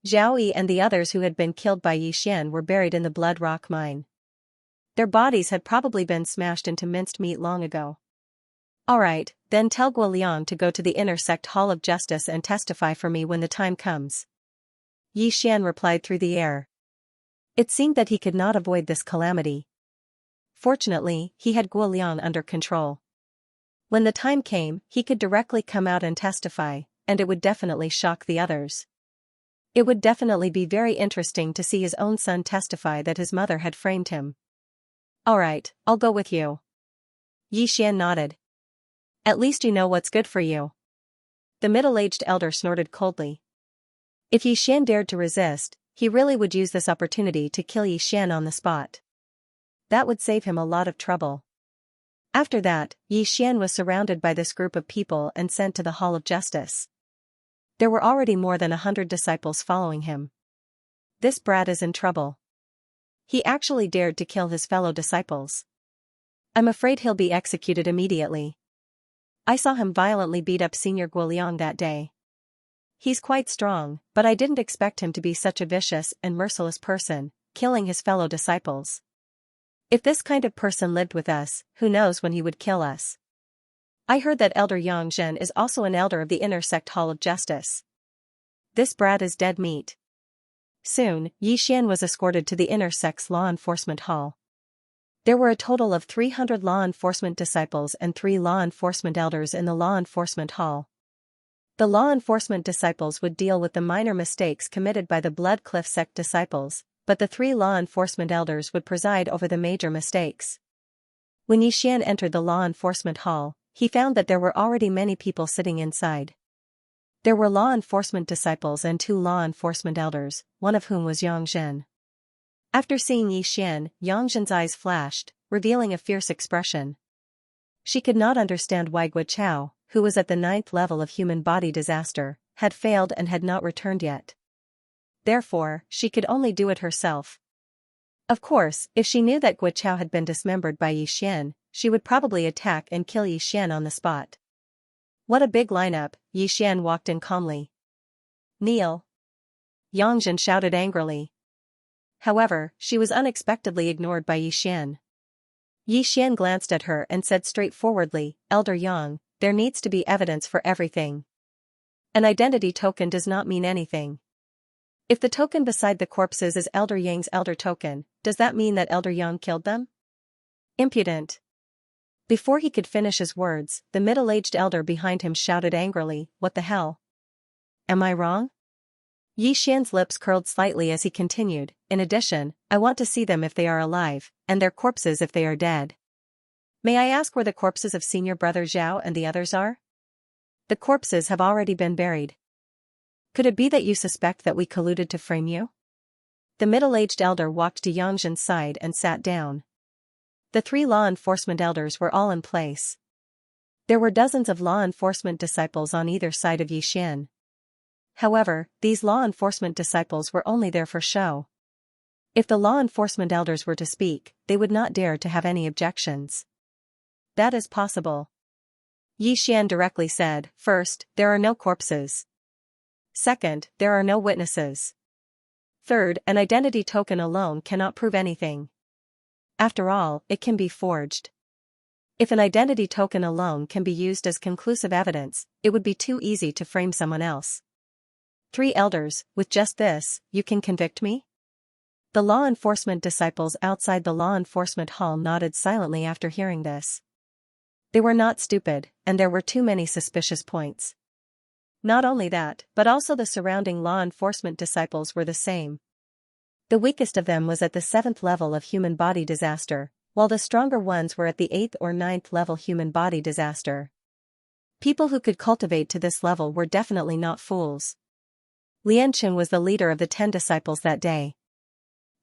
Zhao Yi and the others who had been killed by Xian were buried in the Blood Rock mine. Their bodies had probably been smashed into minced meat long ago. Alright, then tell Guo Liang to go to the Inner Sect Hall of Justice and testify for me when the time comes. Xian replied through the air. It seemed that he could not avoid this calamity. Fortunately, he had Guo Liang under control. When the time came, he could directly come out and testify, and it would definitely shock the others. It would definitely be very interesting to see his own son testify that his mother had framed him. Alright, I'll go with you. Xian nodded. At least you know what's good for you. The middle-aged elder snorted coldly. If Xian dared to resist, he really would use this opportunity to kill Xian on the spot. That would save him a lot of trouble. After that, Xian was surrounded by this group of people and sent to the Hall of Justice. There were already more than 100 disciples following him. This brat is in trouble. He actually dared to kill his fellow disciples. I'm afraid he'll be executed immediately. I saw him violently beat up Senior Guo Liang that day. He's quite strong, but I didn't expect him to be such a vicious and merciless person, killing his fellow disciples. If this kind of person lived with us, who knows when he would kill us. I heard that Elder Yangzhen is also an elder of the Inner Sect Hall of Justice. This brat is dead meat. Soon, Xian was escorted to the Inner Sect's Law Enforcement Hall. There were a total of 300 law enforcement disciples and 3 law enforcement elders in the Law Enforcement Hall. The law enforcement disciples would deal with the minor mistakes committed by the Blood Cliff sect disciples, but the 3 law enforcement elders would preside over the major mistakes. When Xian entered the law enforcement hall, he found that there were already many people sitting inside. There were law enforcement disciples and 2 law enforcement elders, one of whom was Yangzhen. After seeing Xian, Yangzhen's eyes flashed, revealing a fierce expression. She could not understand why Guo Chao, who was at the 9th level of human body disaster, had failed and had not returned yet. Therefore, she could only do it herself. Of course, if she knew that Guo Chao had been dismembered by Xian, she would probably attack and kill Xian on the spot. What a big lineup, Xian walked in calmly. Kneel! Yangzhen shouted angrily. However, she was unexpectedly ignored by Xian. Xian glanced at her and said straightforwardly, Elder Yang, there needs to be evidence for everything. An identity token does not mean anything. If the token beside the corpses is Elder Yang's elder token, does that mean that Elder Yang killed them? Impudent. Before he could finish his words, the middle-aged elder behind him shouted angrily, What the hell? Am I wrong? Xian's lips curled slightly as he continued, in addition, I want to see them if they are alive, and their corpses if they are dead. May I ask where the corpses of Senior Brother Zhao and the others are? The corpses have already been buried. Could it be that you suspect that we colluded to frame you? The middle-aged elder walked to Yangzhen's side and sat down. The 3 law enforcement elders were all in place. There were dozens of law enforcement disciples on either side of Xian. However, these law enforcement disciples were only there for show. If the law enforcement elders were to speak, they would not dare to have any objections. That is possible. Xian directly said, First, there are no corpses. Second, there are no witnesses. Third, an identity token alone cannot prove anything. After all, it can be forged. If an identity token alone can be used as conclusive evidence, it would be too easy to frame someone else. 3 elders, with just this, you can convict me? The law enforcement disciples outside the law enforcement hall nodded silently after hearing this. They were not stupid, and there were too many suspicious points. Not only that, but also the surrounding law enforcement disciples were the same. The weakest of them was at the 7th level of human body disaster, while the stronger ones were at the 8th or 9th level human body disaster. People who could cultivate to this level were definitely not fools. Xianxia was the leader of the 10 disciples that day.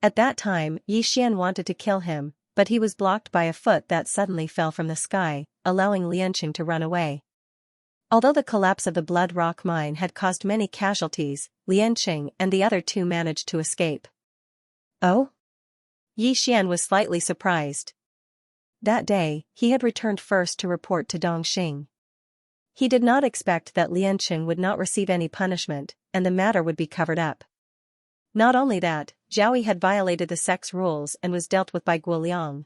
At that time, Xian wanted to kill him, but he was blocked by a foot that suddenly fell from the sky, allowing Xianxia to run away. Although the collapse of the Blood Rock mine had caused many casualties, Xianxia and the other 2 managed to escape. Oh? Xian was slightly surprised. That day, he had returned first to report to Dongxing. He did not expect that Xianxia would not receive any punishment, and the matter would be covered up. Not only that, Zhao had violated the sect's rules and was dealt with by Guoliang.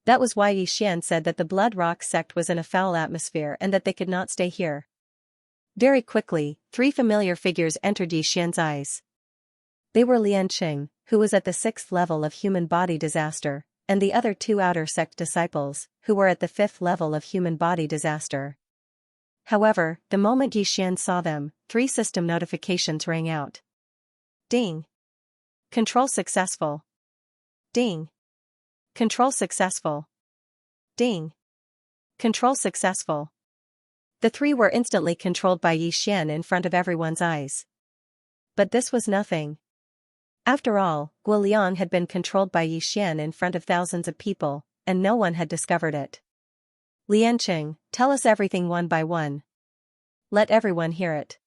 That was why Xian said that the Blood Rock sect was in a foul atmosphere and that they could not stay here. Very quickly, 3 familiar figures entered Xian's eyes. They were Xianxia, who was at the 6th level of human body disaster, and the other 2 outer sect disciples, who were at the 5th level of human body disaster. However, the moment Xian saw them, 3 system notifications rang out. Ding. Control successful. Ding. Control successful. Ding. Control successful. The 3 were instantly controlled by Xian in front of everyone's eyes. But this was nothing. After all, Guoliang had been controlled by Xian in front of thousands of people, and no one had discovered it. Xianxia, tell us everything one by one. Let everyone hear it.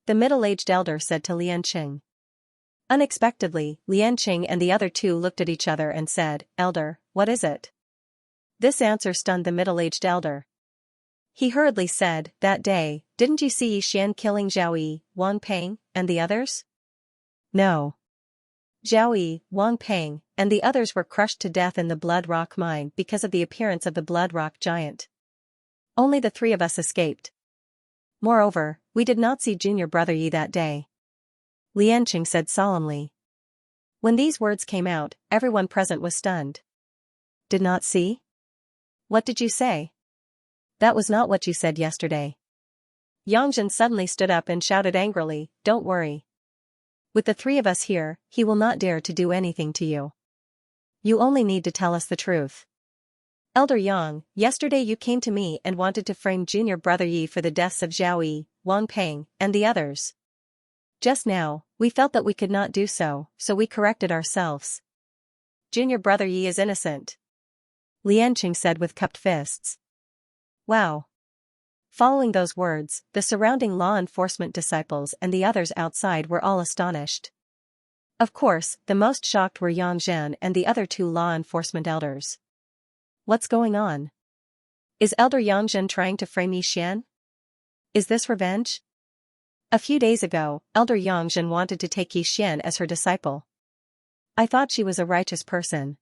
The middle-aged elder said to Xianxia. Unexpectedly, Xianxia and the other 2 looked at each other and said, Elder, what is it? This answer stunned the middle-aged elder. He hurriedly said, that day, didn't you see Xian killing Zhao Yi, Wang Peng, and the others? No. Zhao Yi, Wang Peng, and the others were crushed to death in the Blood Rock mine because of the appearance of the Blood Rock giant. Only the 3 of us escaped. Moreover, we did not see junior brother Yi that day. Xianxia said solemnly. When these words came out, everyone present was stunned. Did not see? What did you say? That was not what you said yesterday. Yongzhen suddenly stood up and shouted angrily, don't worry. With the 3 of us here, he will not dare to do anything to you. You only need to tell us the truth. Elder Yang, yesterday you came to me and wanted to frame junior brother Yi for the deaths of Zhao Yi, Wang Peng, and the others. Just now, we felt that we could not do so, so we corrected ourselves. Junior brother Yi is innocent. Xianxia said with cupped fists. Wow. Following those words, the surrounding law enforcement disciples and the others outside were all astonished. Of course, the most shocked were Yang Zhen and the other 2 law enforcement elders. What's going on? Is Elder Yang Zhen trying to frame Xian? Is this revenge? A few days ago, Elder Yang Zhen wanted to take Xian as her disciple. I thought she was a righteous person.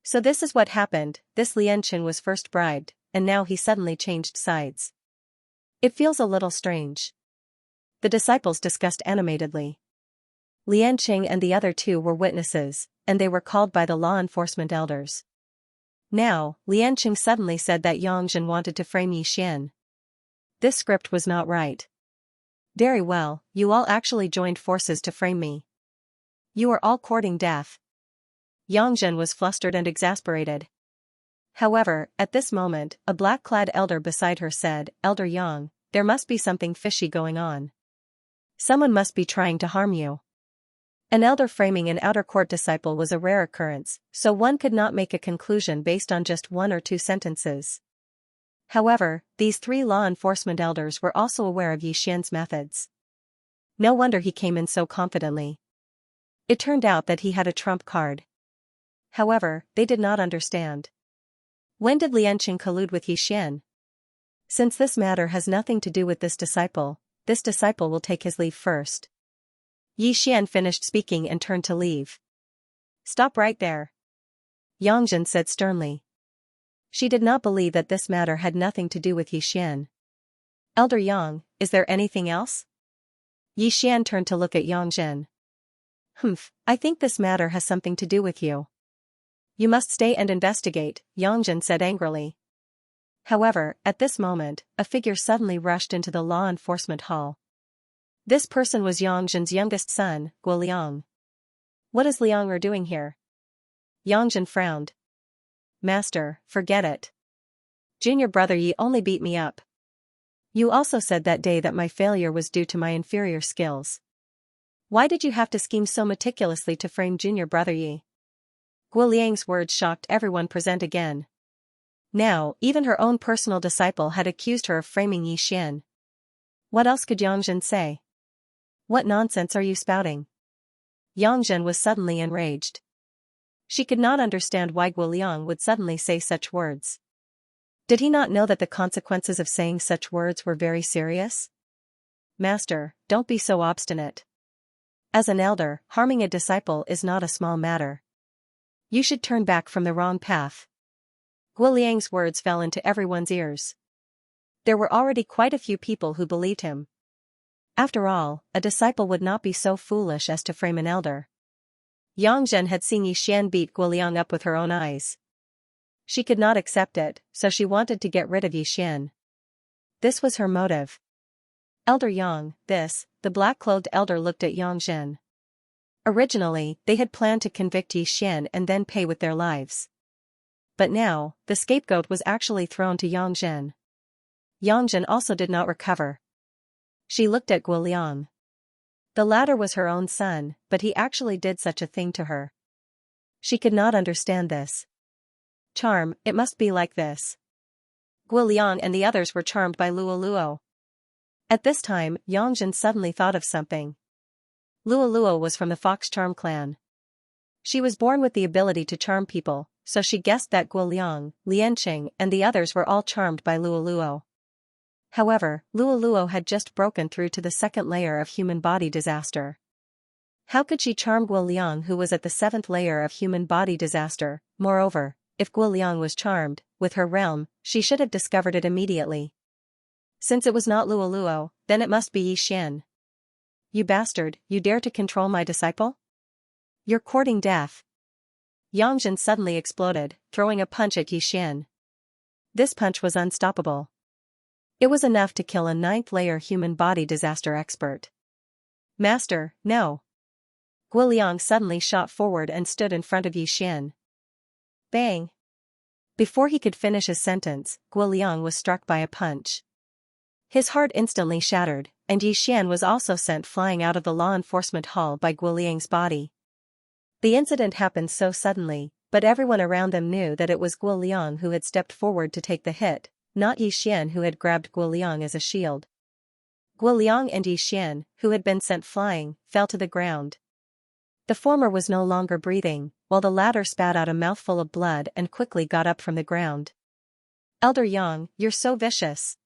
So this is what happened, this Xianxia was first bribed, and now he suddenly changed sides. It feels a little strange. The disciples discussed animatedly. Xianxia and the other 2 were witnesses, and they were called by the law enforcement elders. Now, Xianxia suddenly said that Yang Zhen wanted to frame Xian. This script was not right. Very well, you all actually joined forces to frame me. You are all courting death. Yang Zhen was flustered and exasperated. However, at this moment, a black-clad elder beside her said, Elder Yang, there must be something fishy going on. Someone must be trying to harm you. An elder framing an outer court disciple was a rare occurrence, so one could not make a conclusion based on just 1 or 2 sentences. However, these 3 law enforcement elders were also aware of Xian's methods. No wonder he came in so confidently. It turned out that he had a trump card. However, they did not understand. When did Xianxia collude with Xian? Since this matter has nothing to do with this disciple will take his leave first. Xian finished speaking and turned to leave. Stop right there. Yangjin said sternly. She did not believe that this matter had nothing to do with Yi Xian. Elder Yang, is there anything else? Yi Xian turned to look at Yangjin. I think this matter has something to do with you. You must stay and investigate, Yangjin said angrily. However, at this moment, a figure suddenly rushed into the law enforcement hall. This person was Yangjin's youngest son, Guo Liang. What is Liang doing here? Yangjin frowned. Master, forget it. Junior brother Yi only beat me up. You also said that day that my failure was due to my inferior skills. Why did you have to scheme so meticulously to frame junior brother Yi? Guo Liang's words shocked everyone present again. Now, even her own personal disciple had accused her of framing Yi Xian. What else could Yangjin say? What nonsense are you spouting? Yangjin was suddenly enraged. She could not understand why Guo Liang would suddenly say such words. Did he not know that the consequences of saying such words were very serious? Master, don't be so obstinate. As an elder, harming a disciple is not a small matter. You should turn back from the wrong path. Guo Liang's words fell into everyone's ears. There were already quite a few people who believed him. After all, a disciple would not be so foolish as to frame an elder. Yangjin had seen Yi Xian beat Guo Liang up with her own eyes. She could not accept it, so she wanted to get rid of Yi Xian. This was her motive. Elder Yang, the black-clothed elder looked at Yangjin. Originally, they had planned to convict Yi Xian and then pay with their lives. But now, the scapegoat was actually thrown to Yangjin. Yangjin also did not recover. She looked at Guo Liang. The latter was her own son, but he actually did such a thing to her. She could not understand this. Charm, it must be like this. Guo Liang and the others were charmed by Luo Luo. At this time, Yangjin suddenly thought of something. Luo Luo was from the Fox Charm clan. She was born with the ability to charm people, so she guessed that Guo Liang, Lianqing and the others were all charmed by Luo Luo. However, Luo Luo had just broken through to the second layer of human body disaster. How could she charm Guo Liang who was at the seventh layer of human body disaster? Moreover, if Guo Liang was charmed, with her realm, she should have discovered it immediately. Since it was not Luo Luo, then it must be Yi Xian. You bastard, you dare to control my disciple? You're courting death. Yangjin suddenly exploded, throwing a punch at Yi Xian. This punch was unstoppable. It was enough to kill a ninth-layer human body disaster expert. Master, no. Guo Liang suddenly shot forward and stood in front of Yi Xian. Bang! Before he could finish his sentence, Guo Liang was struck by a punch. His heart instantly shattered, and Yi Xian was also sent flying out of the law enforcement hall by Guo Liang's body. The incident happened so suddenly, but everyone around them knew that it was Guo Liang who had stepped forward to take the hit, not Yi Xian who had grabbed Guo Liang as a shield. Guo Liang and Yi Xian, who had been sent flying, fell to the ground. The former was no longer breathing, while the latter spat out a mouthful of blood and quickly got up from the ground. Elder Yang, you're so vicious.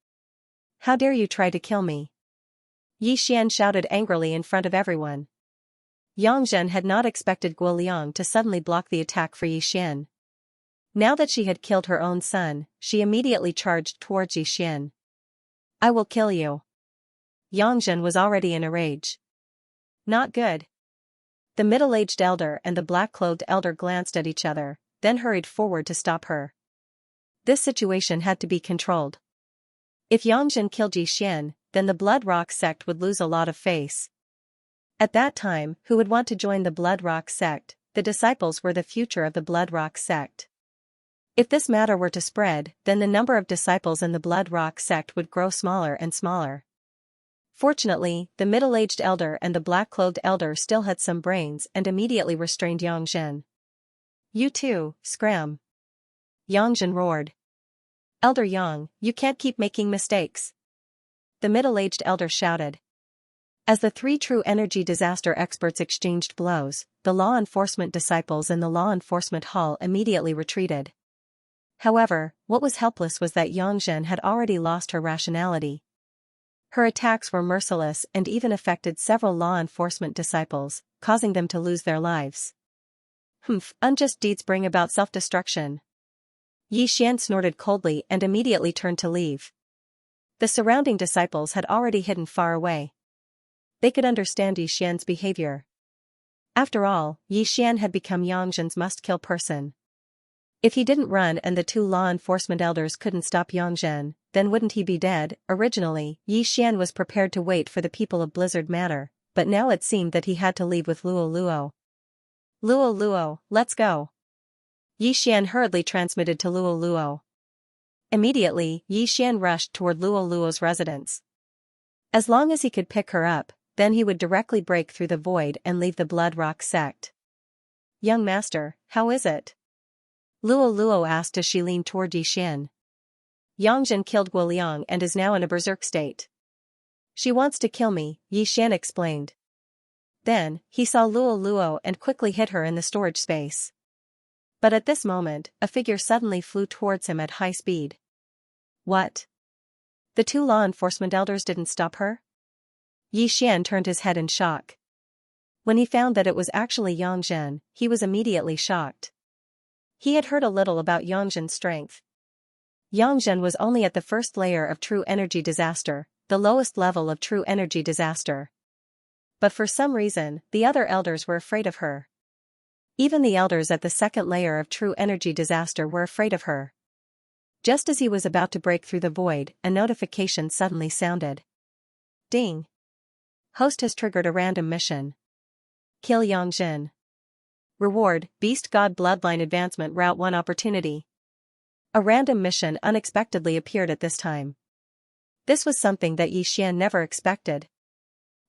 How dare you try to kill me? Yi Xian shouted angrily in front of everyone. Yangjin had not expected Guo Liang to suddenly block the attack for Yi Xian. Now that she had killed her own son, she immediately charged towards Yi Xian. I will kill you. Yangjin was already in a rage. Not good. The middle-aged elder and the black-clothed elder glanced at each other, then hurried forward to stop her. This situation had to be controlled. If Yangjin killed Yi Xian, then the Blood Rock sect would lose a lot of face. At that time, who would want to join the Blood Rock sect? The disciples were the future of the Blood Rock sect. If this matter were to spread, then the number of disciples in the Blood Rock sect would grow smaller and smaller. Fortunately, the middle-aged elder and the black-clothed elder still had some brains and immediately restrained Yangjin. You too, scram! Yangjin roared. Elder Yang, you can't keep making mistakes. The middle-aged elder shouted. As the three true energy disaster experts exchanged blows, the law enforcement disciples in the law enforcement hall immediately retreated. However, what was helpless was that Yangjin had already lost her rationality. Her attacks were merciless and even affected several law enforcement disciples, causing them to lose their lives. Unjust deeds bring about self-destruction. Yi Xian snorted coldly and immediately turned to leave. The surrounding disciples had already hidden far away. They could understand Yi Xian's behavior. After all, Yi Xian had become Yangzhen's must-kill person. If he didn't run and the two law enforcement elders couldn't stop Yangzhen, then wouldn't he be dead? Originally, Yi Xian was prepared to wait for the people of Blizzard Manor, but now it seemed that he had to leave with Luo Luo. Luo Luo, let's go. Yi Xian hurriedly transmitted to Luo Luo. Immediately, Yi Xian rushed toward Luo Luo's residence. As long as he could pick her up, then he would directly break through the void and leave the Blood Rock sect. Young master, how is it? Luo Luo asked as she leaned toward Yi Xian. Yangzhen killed Guoliang and is now in a berserk state. She wants to kill me, Yi Xian explained. Then, he saw Luo Luo and quickly hit her in the storage space. But at this moment, a figure suddenly flew towards him at high speed. What? The two law enforcement elders didn't stop her? Yi Xian turned his head in shock. When he found that it was actually Yangzhen, he was immediately shocked. He had heard a little about Yangzhen's strength. Yangzhen was only at the first layer of true energy disaster, the lowest level of true energy disaster. But for some reason, the other elders were afraid of her. Even the elders at the second layer of true energy disaster were afraid of her. Just as he was about to break through the void, a notification suddenly sounded. Ding! Host has triggered a random mission. Kill Yangzhen. Reward, Beast God Bloodline Advancement Route 1 Opportunity. A random mission unexpectedly appeared at this time. This was something that Yi Xian never expected.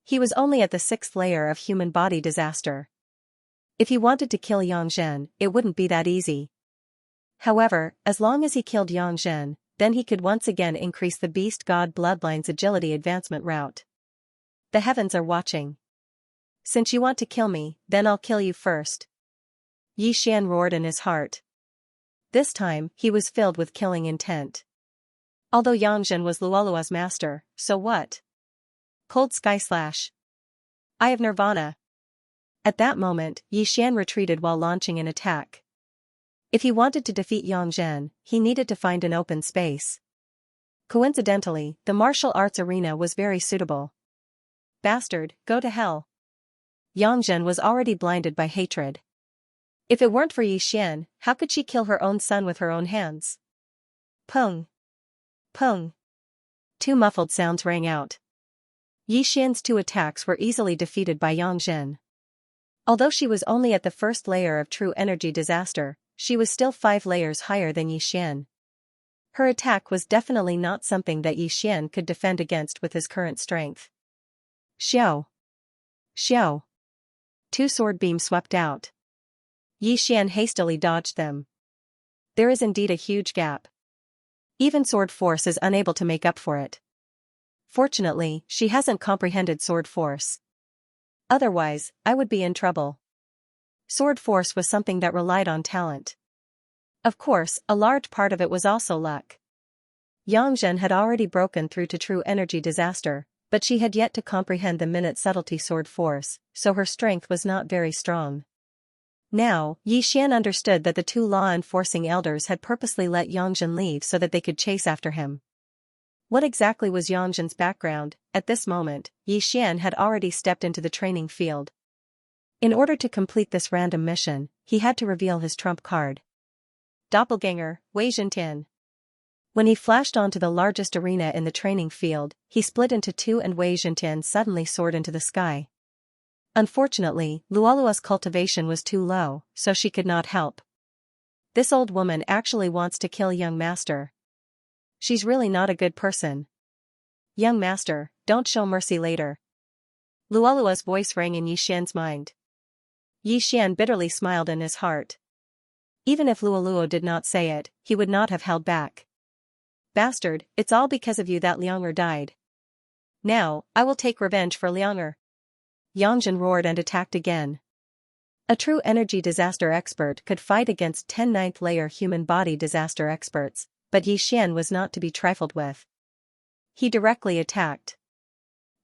He was only at the sixth layer of human body disaster. If he wanted to kill Yangzhen, it wouldn't be that easy. However, as long as he killed Yangzhen, then he could once again increase the Beast God Bloodline's agility advancement route. The heavens are watching. Since you want to kill me, then I'll kill you first. Yi Xian roared in his heart. This time, he was filled with killing intent. Although Yangzhen was Luolua's master, so what? Cold Sky Slash. Eye of Nirvana. At that moment, Yi Xian retreated while launching an attack. If he wanted to defeat Yangzhen, he needed to find an open space. Coincidentally, the martial arts arena was very suitable. Bastard, go to hell. Yangzhen was already blinded by hatred. If it weren't for Yi Xian, how could she kill her own son with her own hands? Pung. Pung. Two muffled sounds rang out. Yi Xian's two attacks were easily defeated by Yangzhen. Although she was only at the first layer of true energy disaster, she was still 5 layers higher than Yi Xian. Her attack was definitely not something that Yi Xian could defend against with his current strength. Xiao. Xiao. 2 sword beams swept out. Yi Xian hastily dodged them. There is indeed a huge gap. Even sword force is unable to make up for it. Fortunately, she hasn't comprehended sword force. Otherwise, I would be in trouble. Sword force was something that relied on talent. Of course, a large part of it was also luck. Yangzhen had already broken through to true energy disaster, but she had yet to comprehend the minute subtlety sword force, so her strength was not very strong. Now, Yi Xian understood that the two law-enforcing elders had purposely let Yangzhen leave so that they could chase after him. What exactly was Yangzhen's background? At this moment, Yi Xian had already stepped into the training field. In order to complete this random mission, he had to reveal his trump card. Doppelganger, Wei Zhentian. When he flashed onto the largest arena in the training field, he split into 2 and Wei Zhentian suddenly soared into the sky. Unfortunately, Luolua's cultivation was too low, so she could not help. This old woman actually wants to kill young master. She's really not a good person. Young master, don't show mercy later. Luolua's voice rang in Yi Xian's mind. Yi Xian bitterly smiled in his heart. Even if Luoluo did not say it, he would not have held back. Bastard, it's all because of you that Lianger died. Now, I will take revenge for Lianger. Yangzhen roared and attacked again. A true energy disaster expert could fight against 10 ninth layer human body disaster experts, but Yi Xian was not to be trifled with. He directly attacked.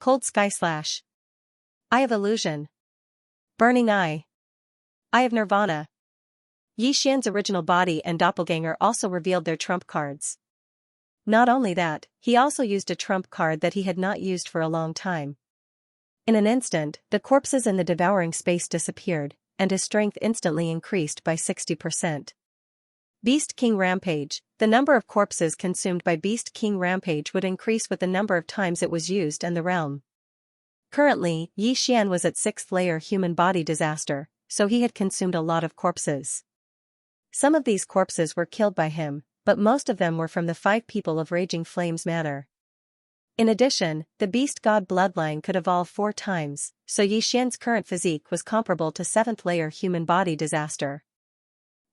Cold Sky Slash. Eye of Illusion. Burning Eye. Eye of Nirvana. Yi Xian's original body and doppelganger also revealed their trump cards. Not only that, he also used a trump card that he had not used for a long time. In an instant, the corpses in the devouring space disappeared, and his strength instantly increased by 60%. Beast King Rampage. The number of corpses consumed by Beast King Rampage would increase with the number of times it was used and the realm. Currently, Yi Xian was at 6th layer human body disaster, so he had consumed a lot of corpses. Some of these corpses were killed by him, but most of them were from the 5 people of Raging Flames Manor. In addition, the Beast God bloodline could evolve 4 times, so Yi Xian's current physique was comparable to 7th layer human body disaster.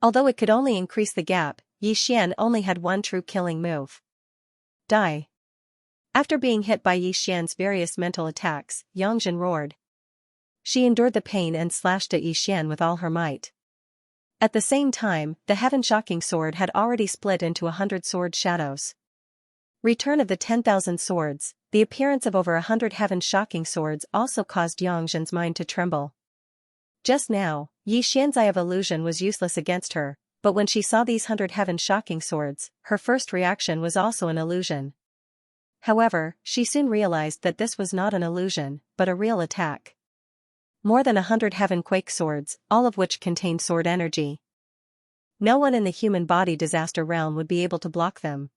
Although it could only increase the gap, Yi Xian only had one true killing move. Die. After being hit by Yi Xian's various mental attacks, Xianxia roared. She endured the pain and slashed at Yi Xian with all her might. At the same time, the heaven-shocking sword had already split into 100 sword shadows. Return of the 10,000 swords. The appearance of over 100 heaven-shocking swords also caused Xianxia's mind to tremble. Just now, Yi Xian's Eye of Illusion was useless against her, but when she saw these 100 heaven-shocking swords, her first reaction was also an illusion. However, she soon realized that this was not an illusion, but a real attack. More than 100 heaven-quake swords, all of which contained sword energy. No one in the human body disaster realm would be able to block them.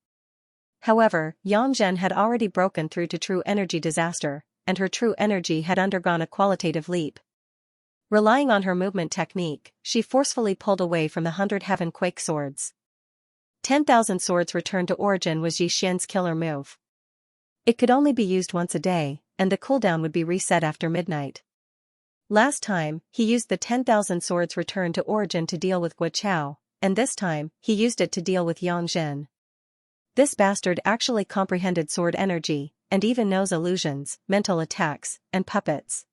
However, Xianxia had already broken through to true energy disaster, and her true energy had undergone a qualitative leap. Relying on her movement technique, she forcefully pulled away from the 100 heaven-quake swords. 10,000 swords returned to origin was Yi Xian's killer move. It could only be used once a day, and the cooldown would be reset after midnight. Last time, he used the 10,000 swords returned to origin to deal with Guo, and this time, he used it to deal with Xianxia. This bastard actually comprehended sword energy, and even knows illusions, mental attacks, and puppets.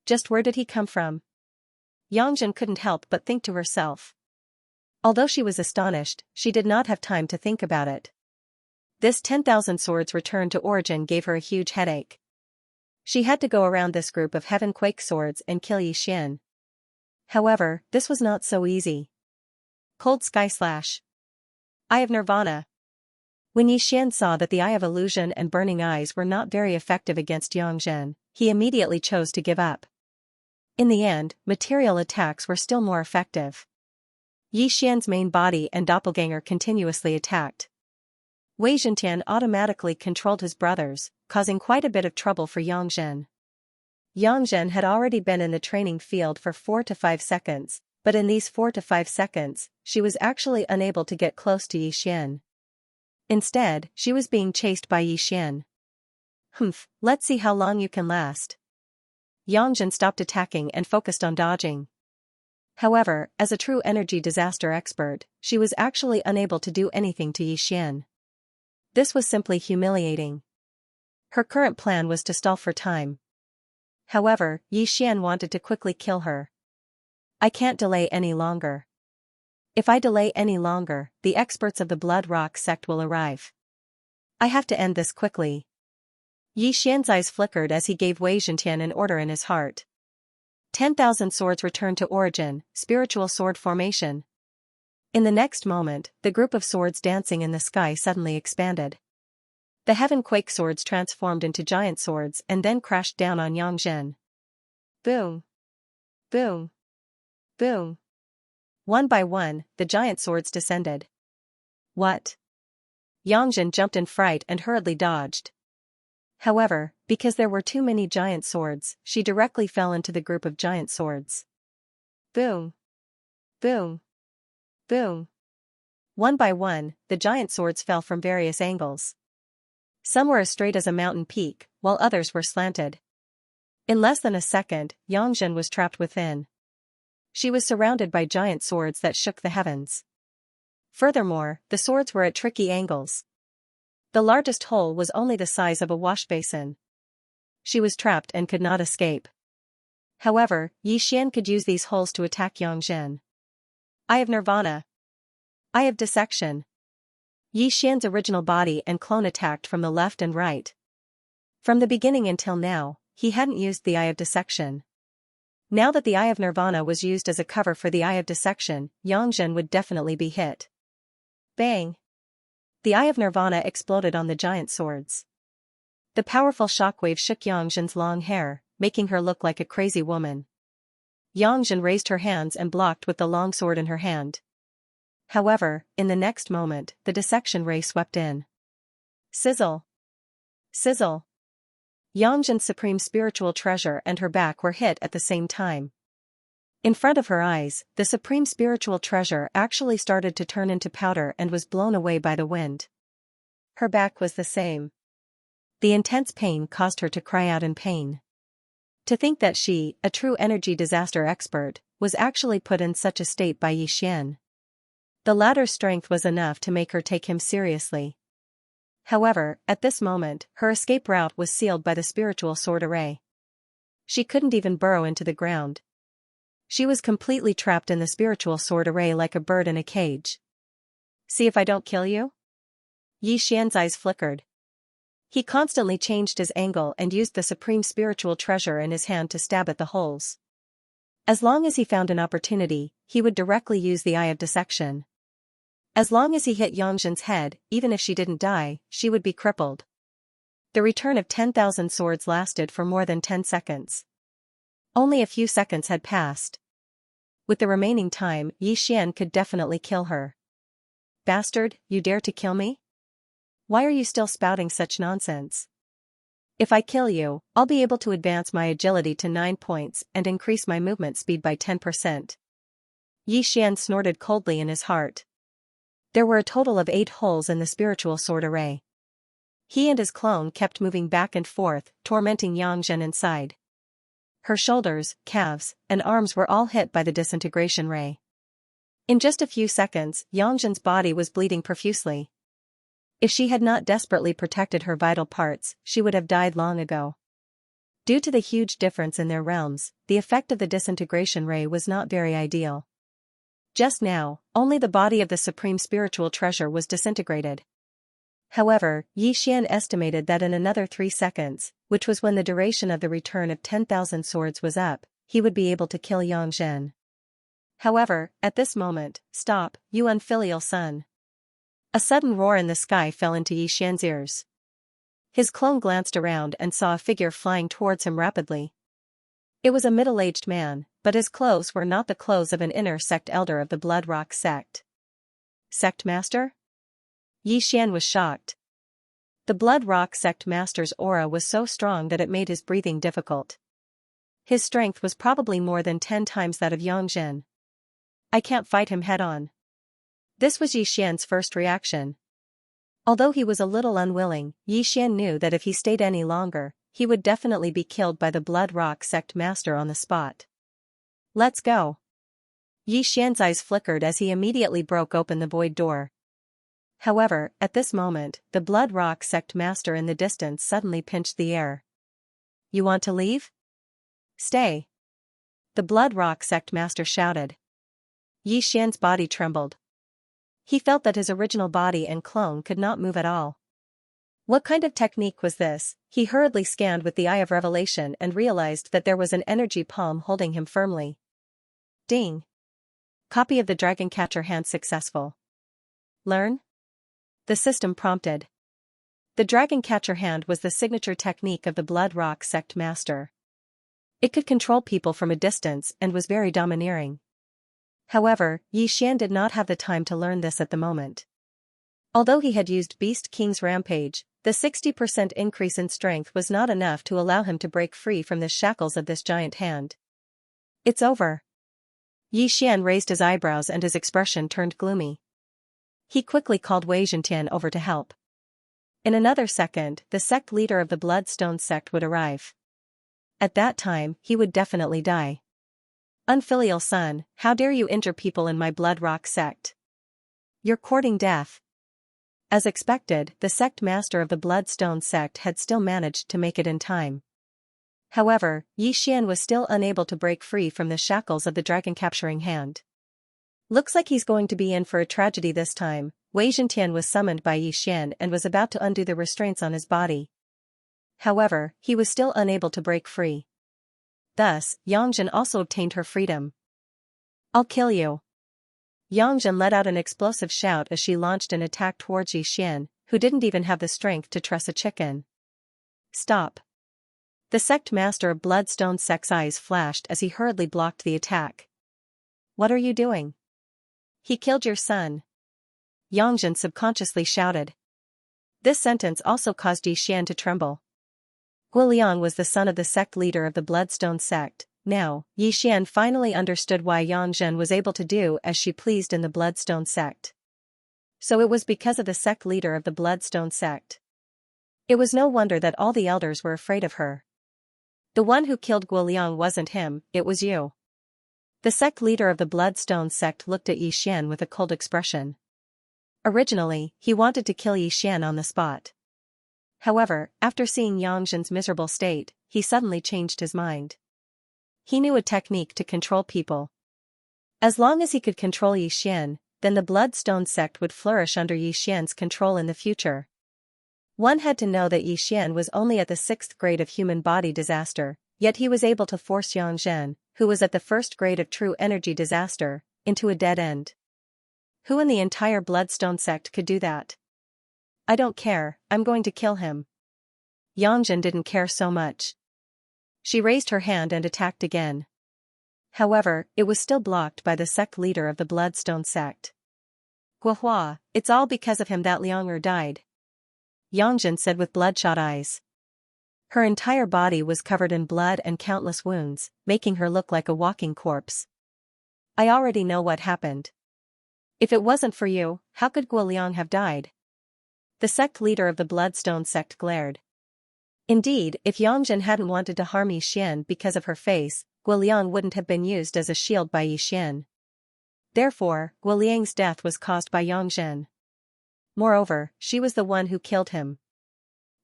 Just where did he come from? Xianxia couldn't help but think to herself. Although she was astonished, she did not have time to think about it. This 10,000 swords returned to origin gave her a huge headache. She had to go around this group of heaven-quake swords and kill Yi Xian. However, this was not so easy. Cold Sky Slash. Eye of Nirvana. When Yi Xian saw that the Eye of Illusion and Burning Eyes were not very effective against Xianxia, he immediately chose to give up. In the end, material attacks were still more effective. Yi Xian's main body and doppelganger continuously attacked. Wei Zhentian automatically controlled his brothers, causing quite a bit of trouble for Xianxia. Xianxia had already been in the training field for 4 to 5 seconds, but in these 4 to 5 seconds, she was actually unable to get close to Yi Xian. Instead, she was being chased by Yi Xian. Let's see how long you can last. Xianxia stopped attacking and focused on dodging. However, as a true energy disaster expert, she was actually unable to do anything to Yi Xian. This was simply humiliating. Her current plan was to stall for time. However, Yi Xian wanted to quickly kill her. I can't delay any longer. If I delay any longer, the experts of the Blood Rock sect will arrive. I have to end this quickly. Yi Xian's eyes flickered as he gave Wei Zhentian an order in his heart. 10,000 swords returned to origin, spiritual sword formation. In the next moment, the group of swords dancing in the sky suddenly expanded. The heaven-quake swords transformed into giant swords and then crashed down on Xianxia. Boom! Boom! Boom! One by one, the giant swords descended. What? Xianxia jumped in fright and hurriedly dodged. However, because there were too many giant swords, she directly fell into the group of giant swords. Boom! Boom! Boom! One by one, the giant swords fell from various angles. Some were as straight as a mountain peak, while others were slanted. In less than a second, Xianxia was trapped within. She was surrounded by giant swords that shook the heavens. Furthermore, the swords were at tricky angles. The largest hole was only the size of a wash basin. She was trapped and could not escape. However, Yi Xian could use these holes to attack Xianxia. Eye of Nirvana. Eye of Dissection. Yi Xian's original body and clone attacked from the left and right. From the beginning until now, he hadn't used the Eye of Dissection. Now that the Eye of Nirvana was used as a cover for the Eye of Dissection, Xianxia would definitely be hit. Bang! The Eye of Nirvana exploded on the giant swords. The powerful shockwave shook Xianxia's long hair, making her look like a crazy woman. Xianxia raised her hands and blocked with the long sword in her hand. However, in the next moment, the dissection ray swept in. Sizzle! Sizzle! Xianxia's supreme spiritual treasure and her back were hit at the same time. In front of her eyes, the supreme spiritual treasure actually started to turn into powder and was blown away by the wind. Her back was the same. The intense pain caused her to cry out in pain. To think that she, a true energy disaster expert, was actually put in such a state by Yixian. The latter's strength was enough to make her take him seriously. However, at this moment, her escape route was sealed by the spiritual sword array. She couldn't even burrow into the ground. She was completely trapped in the spiritual sword array like a bird in a cage. See if I don't kill you? Yixian's eyes flickered. He constantly changed his angle and used the supreme spiritual treasure in his hand to stab at the holes. As long as he found an opportunity, he would directly use the Eye of Dissection. As long as he hit Xianxia's head, even if she didn't die, she would be crippled. The return of 10,000 swords lasted for more than 10 seconds. Only a few seconds had passed. With the remaining time, Yixian could definitely kill her. Bastard, you dare to kill me? Why are you still spouting such nonsense? If I kill you, I'll be able to advance my agility to 9 points and increase my movement speed by 10%. Yixian snorted coldly in his heart. There were a total of 8 holes in the spiritual sword array. He and his clone kept moving back and forth, tormenting Xianxia inside. Her shoulders, calves, and arms were all hit by the disintegration ray. In just a few seconds, Xianxia's body was bleeding profusely. If she had not desperately protected her vital parts, she would have died long ago. Due to the huge difference in their realms, the effect of the disintegration ray was not very ideal. Just now, only the body of the supreme spiritual treasure was disintegrated. However, Yixian estimated that in another 3 seconds, which was when the duration of the return of 10,000 swords was up, he would be able to kill Xianxia. However, at this moment, stop, you unfilial son. A sudden roar in the sky fell into Yixian's ears. His clone glanced around and saw a figure flying towards him rapidly. It was a middle-aged man, but his clothes were not the clothes of an inner sect elder of the Blood Rock sect. Sect master? Yixian was shocked. The Blood Rock sect master's aura was so strong that it made his breathing difficult. His strength was probably more than 10 times that of Xianxia. I can't fight him head-on. This was Yixian's first reaction. Although he was a little unwilling, Yixian knew that if he stayed any longer, he would definitely be killed by the Blood Rock sect master on the spot. Let's go. Yixian's eyes flickered as he immediately broke open the void door. However, at this moment, the Blood Rock sect master in the distance suddenly pinched the air. You want to leave? Stay. The Blood Rock sect master shouted. Yixian's body trembled. He felt that his original body and clone could not move at all. What kind of technique was this? He hurriedly scanned with the Eye of Revelation and realized that there was an energy palm holding him firmly. Ding! Copy of the Dragon Catcher hand successful. Learn? The system prompted. The Dragon Catcher hand was the signature technique of the Blood Rock sect master. It could control people from a distance and was very domineering. However, Yixian did not have the time to learn this at the moment. Although he had used Beast King's Rampage, the 60% increase in strength was not enough to allow him to break free from the shackles of this giant hand. It's over. Yixian raised his eyebrows and his expression turned gloomy. He quickly called Wei Zhentian over to help. In another second, the sect leader of the Bloodstone sect would arrive. At that time, he would definitely die. Unfilial son, how dare you injure people in my Blood Rock sect? You're courting death. As expected, the sect master of the Bloodstone sect had still managed to make it in time. However, Yixian was still unable to break free from the shackles of the dragon capturing hand. Looks like he's going to be in for a tragedy this time. Wei Zhentian was summoned by Yixian and was about to undo the restraints on his body. However, he was still unable to break free. Thus, Yangzhen also obtained her freedom. I'll kill you. Yangzhen let out an explosive shout as she launched an attack towards Yixian, who didn't even have the strength to truss a chicken. Stop. The sect master of Bloodstone Sect's eyes flashed as he hurriedly blocked the attack. What are you doing? He killed your son. Yangzhen subconsciously shouted. This sentence also caused Yixian to tremble. Guoliang was the son of the sect leader of the Bloodstone Sect. Now, Yixian finally understood why Yangzhen was able to do as she pleased in the Bloodstone Sect. So it was because of the sect leader of the Bloodstone Sect. It was no wonder that all the elders were afraid of her. The one who killed Guoliang wasn't him, it was you. The sect leader of the Bloodstone Sect looked at Yixian with a cold expression. Originally, he wanted to kill Yixian on the spot. However, after seeing Yangzhen's miserable state, he suddenly changed his mind. He knew a technique to control people. As long as he could control Yixian, then the Bloodstone Sect would flourish under Yixian's control in the future. One had to know that Yixian was only at the 6th grade of human body disaster, yet he was able to force Yangzhen, who was at the 1st grade of true energy disaster, into a dead end. Who in the entire Bloodstone Sect could do that? I don't care, I'm going to kill him. Yangzhen didn't care so much. She raised her hand and attacked again. However, it was still blocked by the sect leader of the Bloodstone Sect. Guohua, it's all because of him that Liang'er died. Yangzhen said with bloodshot eyes. Her entire body was covered in blood and countless wounds, making her look like a walking corpse. I already know what happened. If it wasn't for you, how could Guoliang have died? The sect leader of the Bloodstone Sect glared. Indeed, if Yangzhen hadn't wanted to harm Yixian because of her face, Guoliang wouldn't have been used as a shield by Yixian. Therefore, Guoliang's death was caused by Yangzhen. Moreover, she was the one who killed him.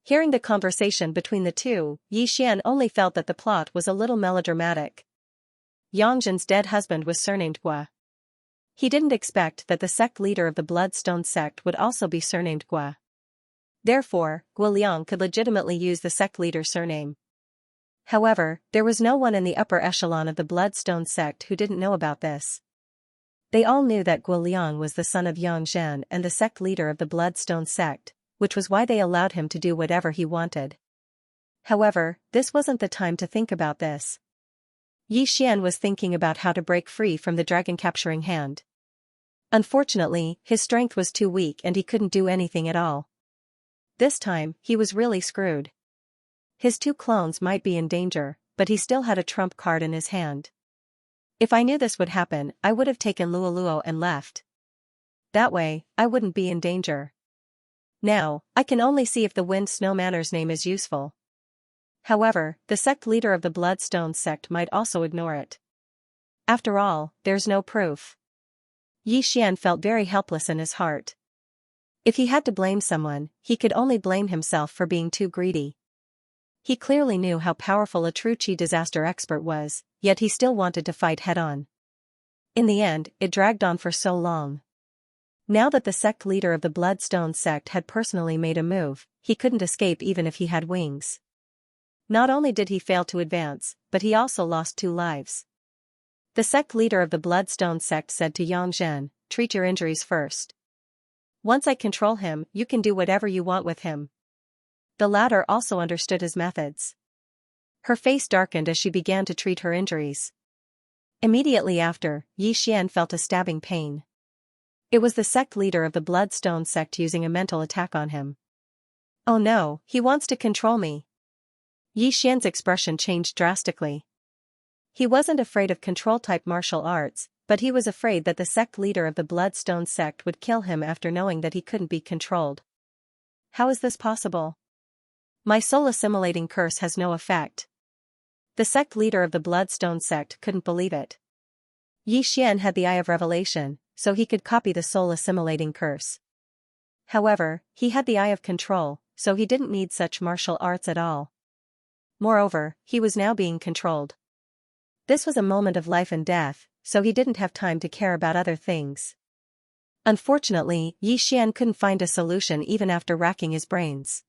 Hearing the conversation between the two, Yixian only felt that the plot was a little melodramatic. Yangzhen's dead husband was surnamed Gua. He didn't expect that the sect leader of the Bloodstone Sect would also be surnamed Gua. Therefore, Guoliang could legitimately use the sect leader's surname. However, there was no one in the upper echelon of the Bloodstone Sect who didn't know about this. They all knew that Guoliang was the son of Yangzhen and the sect leader of the Bloodstone Sect, which was why they allowed him to do whatever he wanted. However, this wasn't the time to think about this. Yixian was thinking about how to break free from the dragon-capturing hand. Unfortunately, his strength was too weak and he couldn't do anything at all. This time, he was really screwed. His 2 clones might be in danger, but he still had a trump card in his hand. If I knew this would happen, I would have taken Luoluo and left. That way, I wouldn't be in danger. Now, I can only see if the Wind Snow Manor's name is useful. However, the sect leader of the Bloodstone Sect might also ignore it. After all, there's no proof. Yixian felt very helpless in his heart. If he had to blame someone, he could only blame himself for being too greedy. He clearly knew how powerful a true chi disaster expert was, yet he still wanted to fight head-on. In the end, it dragged on for so long. Now that the sect leader of the Bloodstone Sect had personally made a move, he couldn't escape even if he had wings. Not only did he fail to advance, but he also lost 2 lives. The sect leader of the Bloodstone Sect said to Yangzhen, treat your injuries first. Once I control him, you can do whatever you want with him. The latter also understood his methods. Her face darkened as she began to treat her injuries. Immediately after, Yixian felt a stabbing pain. It was the sect leader of the Bloodstone Sect using a mental attack on him. Oh no, he wants to control me. Yixian's expression changed drastically. He wasn't afraid of control-type martial arts, but he was afraid that the sect leader of the Bloodstone Sect would kill him after knowing that he couldn't be controlled. How is this possible? My soul-assimilating curse has no effect. The sect leader of the Bloodstone Sect couldn't believe it. Yixian had the Eye of Revelation, so he could copy the soul-assimilating curse. However, he had the Eye of Control, so he didn't need such martial arts at all. Moreover, he was now being controlled. This was a moment of life and death, so he didn't have time to care about other things. Unfortunately, Yixian couldn't find a solution even after racking his brains.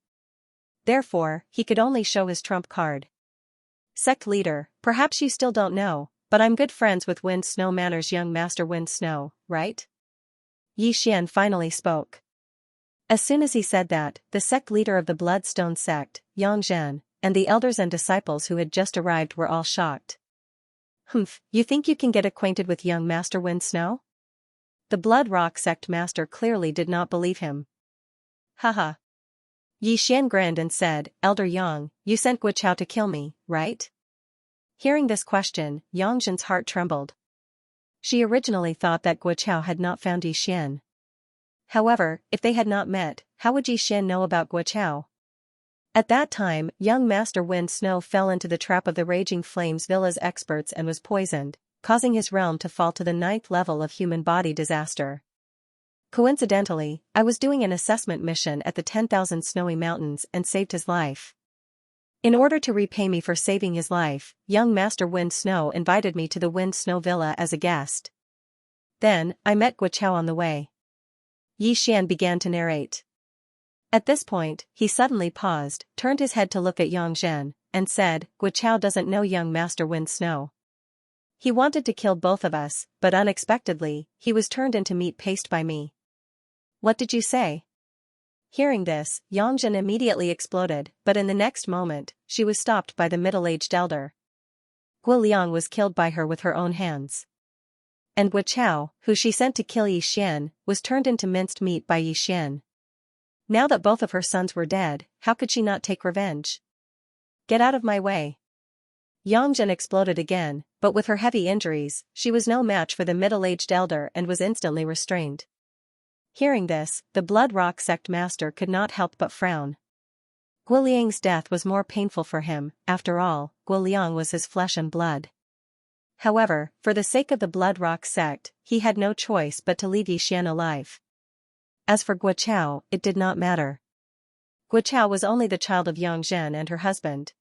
Therefore, he could only show his trump card. Sect leader, perhaps you still don't know, but I'm good friends with Wind Snow Manor's young master Wind Snow, right? Yi Xian finally spoke. As soon as he said that, the sect leader of the Bloodstone sect, Yang, and the elders and disciples who had just arrived were all shocked. Humph, you think you can get acquainted with young Master Wind Snow? The Blood Rock sect master clearly did not believe him. Haha. Yi Xian grinned and said, Elder Yang, you sent Guo to kill me, right? Hearing this question, Yang Zhen's heart trembled. She originally thought that Guo had not found Yi Xian. However, if they had not met, how would Yi Xian know about Guo? At that time, young Master Wind Snow fell into the trap of the Raging Flames Villa's experts and was poisoned, causing his realm to fall to the 9th level of human body disaster. Coincidentally, I was doing an assessment mission at the 10,000 Snowy Mountains and saved his life. In order to repay me for saving his life, young Master Wind Snow invited me to the Wind Snow Villa as a guest. Then, I met Guo on the way. Yi Xian began to narrate. At this point, he suddenly paused, turned his head to look at Yang Zhen, and said, Guo doesn't know young Master Wind Snow. He wanted to kill both of us, but unexpectedly, he was turned into meat paste by me. What did you say? Hearing this, Yang Zhen immediately exploded, but in the next moment, she was stopped by the middle-aged elder. Guo Liang was killed by her with her own hands. And Guo, who she sent to kill Yi Xian, was turned into minced meat by Yi Xian. Now that both of her sons were dead, how could she not take revenge? Get out of my way. Yang Zhen exploded again, but with her heavy injuries, she was no match for the middle-aged elder and was instantly restrained. Hearing this, the Blood Rock sect master could not help but frown. Guo Liang's death was more painful for him, after all, Guo Liang was his flesh and blood. However, for the sake of the Blood Rock sect, he had no choice but to leave Yi Xian alive. As for Guo, it did not matter. Guo was only the child of Yang Zhen and her husband.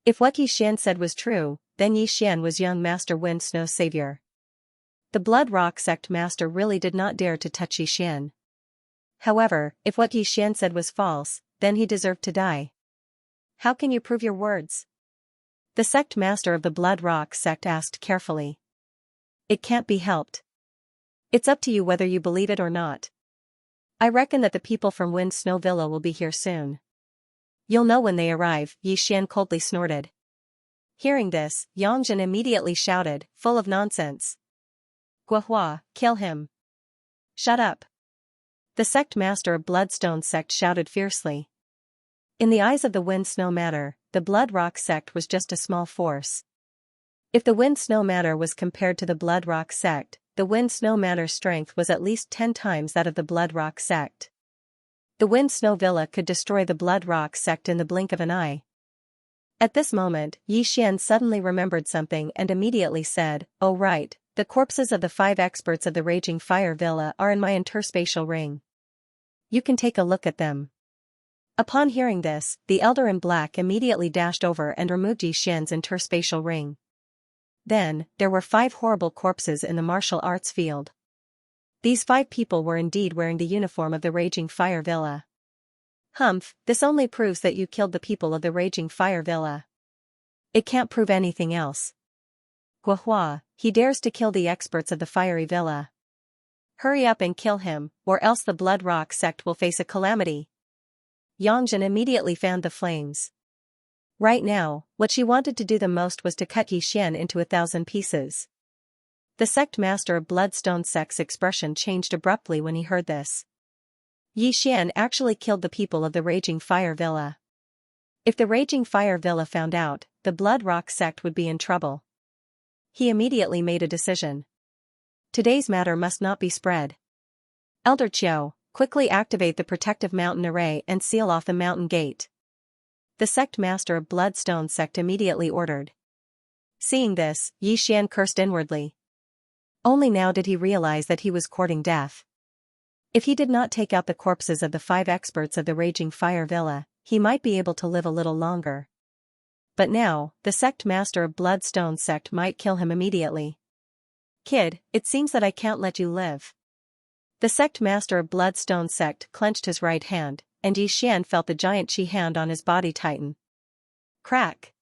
If what Yi Xian said was true, then Yi Xian was young Master Wind Snow's savior. The Blood Rock sect master really did not dare to touch Yi Xian. However, if what Yi Xian said was false, then he deserved to die. How can you prove your words? The sect master of the Blood Rock sect asked carefully. It can't be helped. It's up to you whether you believe it or not. I reckon that the people from Wind Snow Villa will be here soon. You'll know when they arrive, Yi Xian coldly snorted. Hearing this, Yang Zhen immediately shouted, full of nonsense. Guo, kill him. Shut up. The sect master of Bloodstone sect shouted fiercely. In the eyes of the Wind Snow Matter, the Blood Rock sect was just a small force. If the Wind Snow Matter was compared to the Blood Rock sect, the Wind Snow Matter's strength was at least 10 times that of the Blood Rock sect. The Wind Snow Villa could destroy the Blood Rock sect in the blink of an eye. At this moment, Yi Xian suddenly remembered something and immediately said, oh right, the corpses of the 5 experts of the Raging Fire Villa are in my interspatial ring. You can take a look at them. Upon hearing this, the Elder in Black immediately dashed over and removed Yi Xian's interspatial ring. Then, there were 5 horrible corpses in the martial arts field. These 5 people were indeed wearing the uniform of the Raging Fire Villa. Humph, this only proves that you killed the people of the Raging Fire Villa. It can't prove anything else. Guo, he dares to kill the experts of the Fiery Villa. Hurry up and kill him, or else the Blood Rock sect will face a calamity. Yang Zhen immediately fanned the flames. Right now, what she wanted to do the most was to cut Yi Xian into 1,000 pieces. The sect master of Bloodstone sect's expression changed abruptly when he heard this. Yi Xian actually killed the people of the Raging Fire Villa. If the Raging Fire Villa found out, the Blood Rock sect would be in trouble. He immediately made a decision. Today's matter must not be spread. Elder Qiu, quickly activate the protective mountain array and seal off the mountain gate. The sect master of Bloodstone sect immediately ordered. Seeing this, Yi Xian cursed inwardly. Only now did he realize that he was courting death. If he did not take out the corpses of the 5 experts of the Raging Fire Villa, he might be able to live a little longer. But now, the sect master of Bloodstone sect might kill him immediately. Kid, it seems that I can't let you live. The sect master of Bloodstone sect clenched his right hand, and Yi Xian felt the giant chi hand on his body tighten. Crack!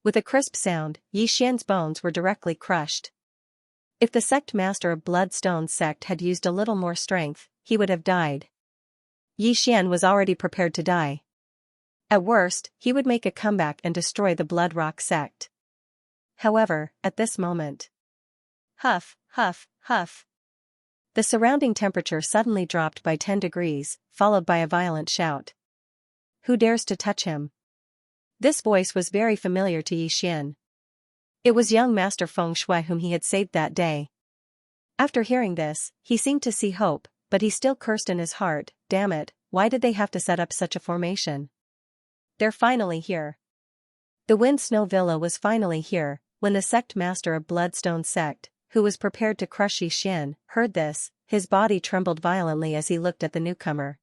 With a crisp sound, Yi Xian's bones were directly crushed. If the sect master of Bloodstone sect had used a little more strength, he would have died. Yi Xian was already prepared to die. At worst, he would make a comeback and destroy the Blood Rock sect. However, at this moment, huff, huff, huff. The surrounding temperature suddenly dropped by 10 degrees, followed by a violent shout. Who dares to touch him? This voice was very familiar to Yi Xian. It was young Master Feng Shui whom he had saved that day. After hearing this, he seemed to see hope, but he still cursed in his heart, damn it, why did they have to set up such a formation? They're finally here. The Wind Snow Villa was finally here, when the sect master of Bloodstone sect, who was prepared to crush Yi Xian, heard this, his body trembled violently as he looked at the newcomer.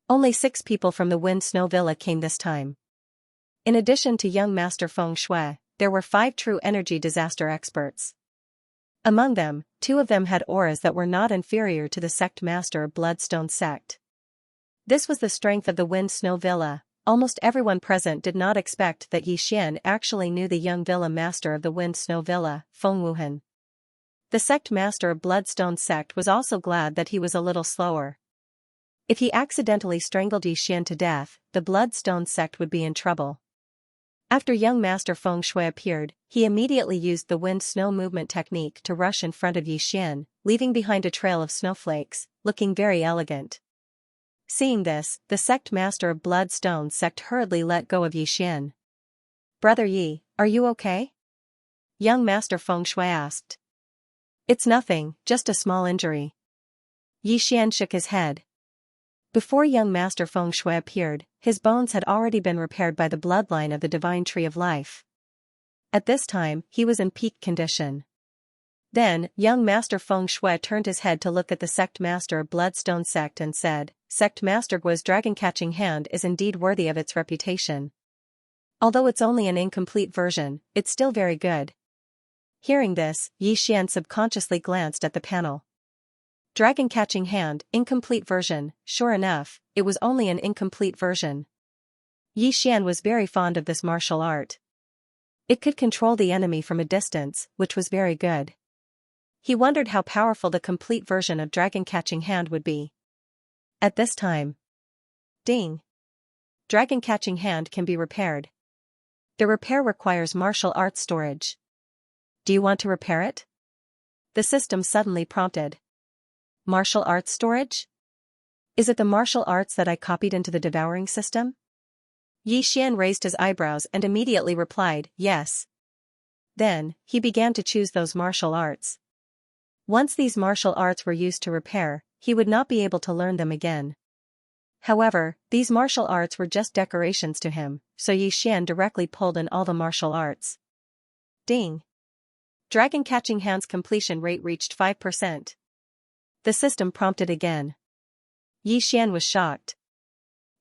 Only 6 people from the Wind Snow Villa came this time. In addition to young Master Feng Shui, there were 5 true energy disaster experts. Among them, 2 of them had auras that were not inferior to the sect master of Bloodstone sect. This was the strength of the Wind Snow Villa. Almost everyone present did not expect that Yi Xian actually knew the young villa master of the Wind Snow Villa, Feng Wuhan. The sect master of Bloodstone sect was also glad that he was a little slower. If he accidentally strangled Yi Xian to death, the Bloodstone sect would be in trouble. After young Master Feng Shui appeared, he immediately used the wind snow movement technique to rush in front of Yi Xian, leaving behind a trail of snowflakes, looking very elegant. Seeing this, the sect master of Bloodstone sect hurriedly let go of Yi Xian. Brother Yi, are you okay? Young Master Feng Shui asked. It's nothing, just a small injury. Yi Xian shook his head. Before young Master Feng Shui appeared, his bones had already been repaired by the bloodline of the divine tree of life. At this time, he was in peak condition. Then, young Master Feng Shui turned his head to look at the sect master of Bloodstone sect and said, Sect Master Guo's dragon-catching hand is indeed worthy of its reputation. Although it's only an incomplete version, it's still very good. Hearing this, Yi Xian subconsciously glanced at the panel. Dragon-catching hand, incomplete version, sure enough, it was only an incomplete version. Yi Xian was very fond of this martial art. It could control the enemy from a distance, which was very good. He wondered how powerful the complete version of Dragon-catching hand would be. At this time, ding! Dragon-catching hand can be repaired. The repair requires martial arts storage. Do you want to repair it? The system suddenly prompted. Martial arts storage? Is it the martial arts that I copied into the Devouring system? Yi Xian raised his eyebrows and immediately replied, yes. Then, he began to choose those martial arts. Once these martial arts were used to repair, he would not be able to learn them again. However, these martial arts were just decorations to him, so Yi Xian directly pulled in all the martial arts. Ding! Dragon-catching hand's completion rate reached 5%. The system prompted again. Yi Xian was shocked.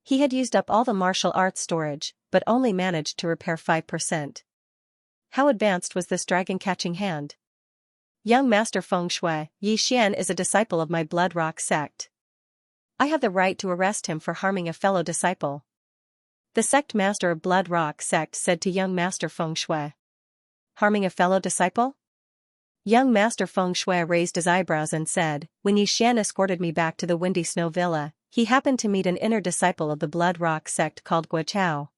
He had used up all the martial arts storage, but only managed to repair 5%. How advanced was this dragon-catching hand? Young Master Feng Shui, Yi Xian is a disciple of my Blood Rock sect. I have the right to arrest him for harming a fellow disciple. The sect master of Blood Rock sect said to young Master Feng Shui. Harming a fellow disciple? Young Master Feng Shui raised his eyebrows and said, when Yi Xian escorted me back to the Windy Snow Villa, he happened to meet an inner disciple of the Blood Rock sect called Guo.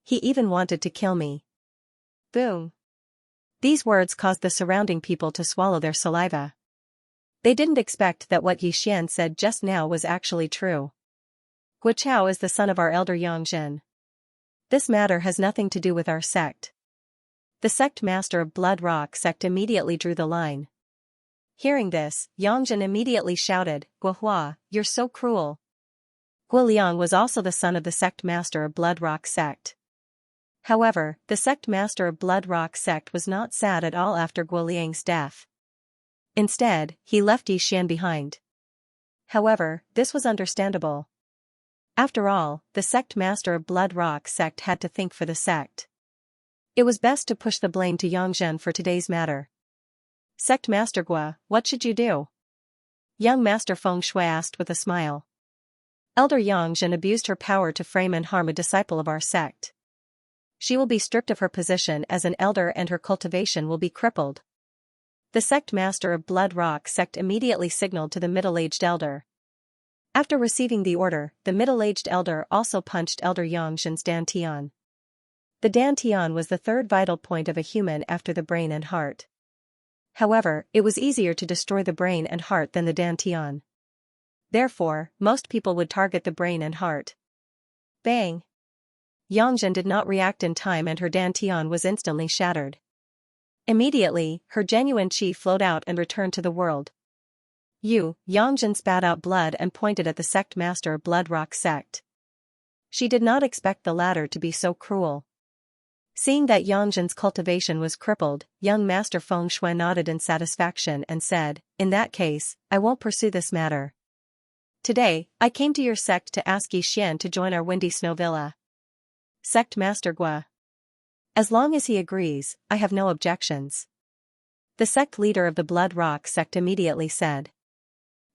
He even wanted to kill me. Boom. These words caused the surrounding people to swallow their saliva. They didn't expect that what Yi Xian said just now was actually true. Guo is the son of our elder Yangzhen. This matter has nothing to do with our sect. The sect master of Blood Rock sect immediately drew the line. Hearing this, Yangzhen immediately shouted, Guohua, you're so cruel. Guo Liang was also the son of the sect master of Blood Rock sect. However, the sect master of Blood Rock sect was not sad at all after Guo Liang's death. Instead, he left Yi Xian behind. However, this was understandable. After all, the sect master of Blood Rock sect had to think for the sect. It was best to push the blame to Yangzhen for today's matter. Sect Master Guo, what should you do? Young Master Feng Shui asked with a smile. Elder Yangzhen abused her power to frame and harm a disciple of our sect. She will be stripped of her position as an elder and her cultivation will be crippled. The sect master of Blood Rock sect immediately signaled to the middle-aged elder. After receiving the order, the middle-aged elder also punched Elder Yangzhen's dantian. The dantian was the third vital point of a human after the brain and heart. However, it was easier to destroy the brain and heart than the dantian. Therefore, most people would target the brain and heart. Bang! Yangzhen did not react in time and her dantian was instantly shattered. Immediately, her genuine chi flowed out and returned to the world. Yangzhen spat out blood and pointed at the sect master of Blood Rock sect. She did not expect the latter to be so cruel. Seeing that Yangzhen's cultivation was crippled, young Master Feng Shui nodded in satisfaction and said, "In that case, I won't pursue this matter. Today, I came to your sect to ask Yixian to join our Windy Snow Villa." Sect Master Gua. As long as he agrees, I have no objections. The sect leader of the Blood Rock sect immediately said.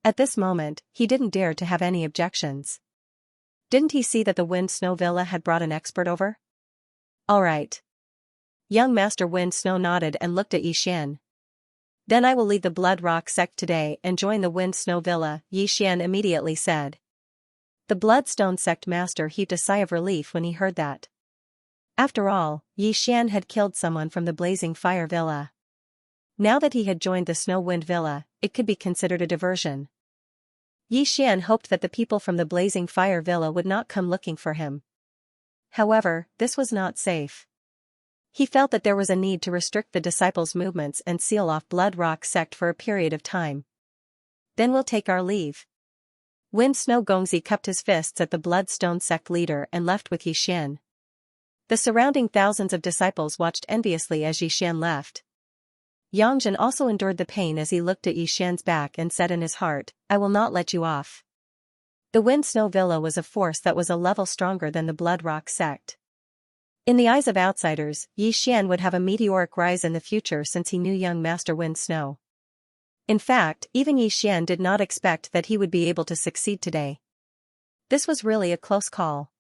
At this moment, he didn't dare to have any objections. Didn't he see that the Wind Snow Villa had brought an expert over? All right. Young Master Wind Snow nodded and looked at Yixian. Then I will leave the Blood Rock sect today and join the Wind Snow Villa, Yixian immediately said. The Bloodstone sect master heaved a sigh of relief when he heard that. After all, Yixian had killed someone from the Blazing Fire Villa. Now that he had joined the Snow Wind Villa, it could be considered a diversion. Yixian hoped that the people from the Blazing Fire Villa would not come looking for him. However, this was not safe. He felt that there was a need to restrict the disciples' movements and seal off Blood Rock sect for a period of time. Then we'll take our leave. Wind Snow Gongzi cupped his fists at the Bloodstone sect leader and left with Yixian. The surrounding thousands of disciples watched enviously as Yixian left. Yangzhen also endured the pain as he looked at Yixian's back and said in his heart, "I will not let you off." The Wind Snow Villa was a force that was a level stronger than the Blood Rock sect. In the eyes of outsiders, Yixian would have a meteoric rise in the future since he knew young Master Wind Snow. In fact, even Yixian did not expect that he would be able to succeed today. This was really a close call.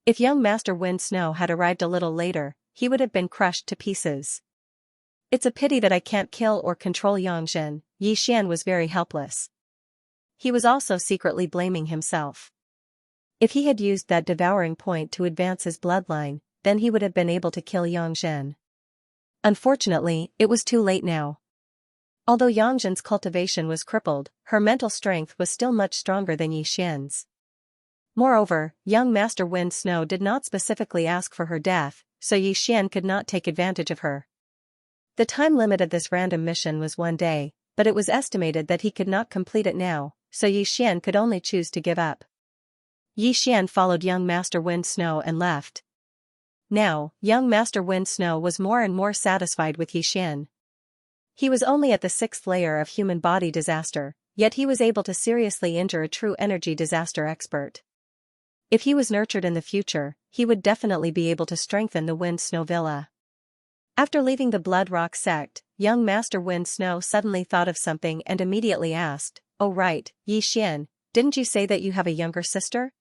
If young Master Wind Snow had arrived a little later, he would have been crushed to pieces. It's a pity that I can't kill or control Yangzhen. Yixian was very helpless. He was also secretly blaming himself. If he had used that devouring point to advance his bloodline, then he would have been able to kill Yangzhen. Unfortunately, it was too late now. Although Yangzhen's cultivation was crippled, her mental strength was still much stronger than Yixian's. Moreover, young Master Wind Snow did not specifically ask for her death, so Yixian could not take advantage of her. The time limit of this random mission was 1 day, but it was estimated that he could not complete it now, so Yixian could only choose to give up. Yixian followed young Master Wind Snow and left. Now, young Master Wind Snow was more and more satisfied with Yixian. He was only at the 6th layer of human body disaster, yet he was able to seriously injure a true energy disaster expert. If he was nurtured in the future, he would definitely be able to strengthen the Wind Snow Villa. After leaving the Blood Rock sect, young Master Wind Snow suddenly thought of something and immediately asked, "Oh right, Yixian, didn't you say that you have a younger sister?"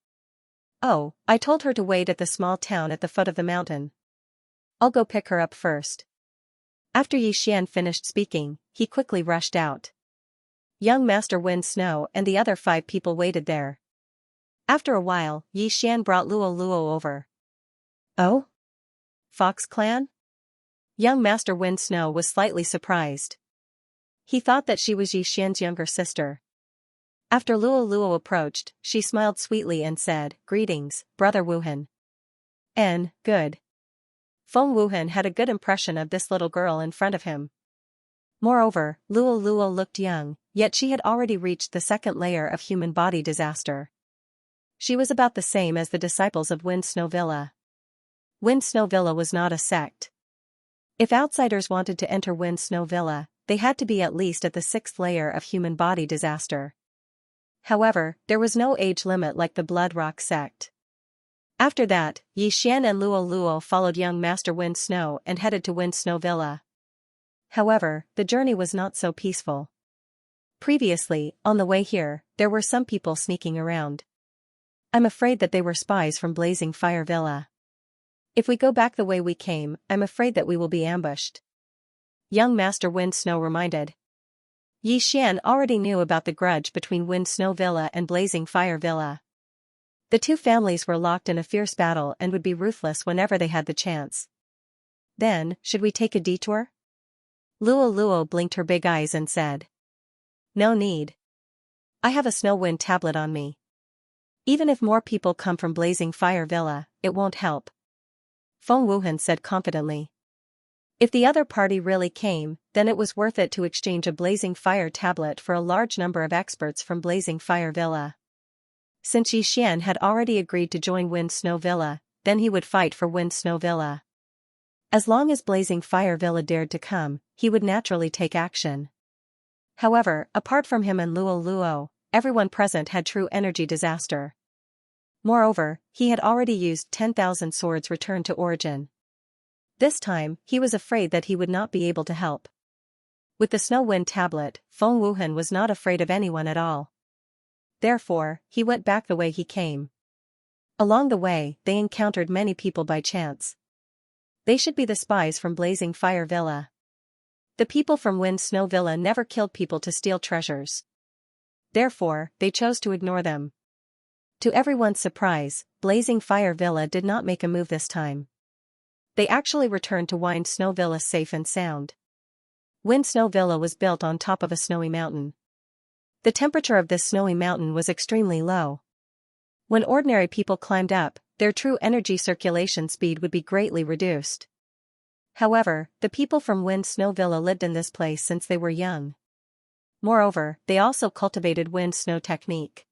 "Oh, I told her to wait at the small town at the foot of the mountain. I'll go pick her up first." After Yixian finished speaking, he quickly rushed out. Young Master Wind Snow and the other 5 people waited there. After a while, Yixian brought Luo over. "Oh? Fox Clan?" Young Master Wind Snow was slightly surprised. He thought that she was Yixian's younger sister. After Luo approached, she smiled sweetly and said, "Greetings, Brother Wuhan." Good. Feng Wuhan had a good impression of this little girl in front of him. Moreover, Luo looked young, yet she had already reached the 2nd layer of human body disaster. She was about the same as the disciples of Wind Snow Villa. Wind Snow Villa was not a sect. If outsiders wanted to enter Wind Snow Villa, they had to be at least at the 6th layer of human body disaster. However, there was no age limit like the Blood Rock sect. After that, Yixian and Luo followed young Master Wind Snow and headed to Wind Snow Villa. However, the journey was not so peaceful. Previously, on the way here, there were some people sneaking around. I'm afraid that they were spies from Blazing Fire Villa. If we go back the way we came, I'm afraid that we will be ambushed. Young Master Wind Snow reminded. Yi Xian already knew about the grudge between Wind Snow Villa and Blazing Fire Villa. The two families were locked in a fierce battle and would be ruthless whenever they had the chance. Then, should we take a detour? Luo Luo blinked her big eyes and said. No need. I have a snow wind tablet on me. Even if more people come from Blazing Fire Villa, it won't help. Feng Wuhan said confidently. If the other party really came, then it was worth it to exchange a Blazing Fire tablet for a large number of experts from Blazing Fire Villa. Since Yi Xian had already agreed to join Wind Snow Villa, then he would fight for Wind Snow Villa. As long as Blazing Fire Villa dared to come, he would naturally take action. However, apart from him and Luo Luo, everyone present had true energy disaster. Moreover, he had already used 10,000 swords returned to origin. This time, he was afraid that he would not be able to help. With the Snow Wind tablet, Feng Wuhan was not afraid of anyone at all. Therefore, he went back the way he came. Along the way, they encountered many people by chance. They should be the spies from Blazing Fire Villa. The people from Wind Snow Villa never killed people to steal treasures. Therefore, they chose to ignore them. To everyone's surprise, Blazing Fire Villa did not make a move this time. They actually returned to Wind Snow Villa safe and sound. Wind Snow Villa was built on top of a snowy mountain. The temperature of this snowy mountain was extremely low. When ordinary people climbed up, their true energy circulation speed would be greatly reduced. However, the people from Wind Snow Villa lived in this place since they were young. Moreover, they also cultivated wind snow technique.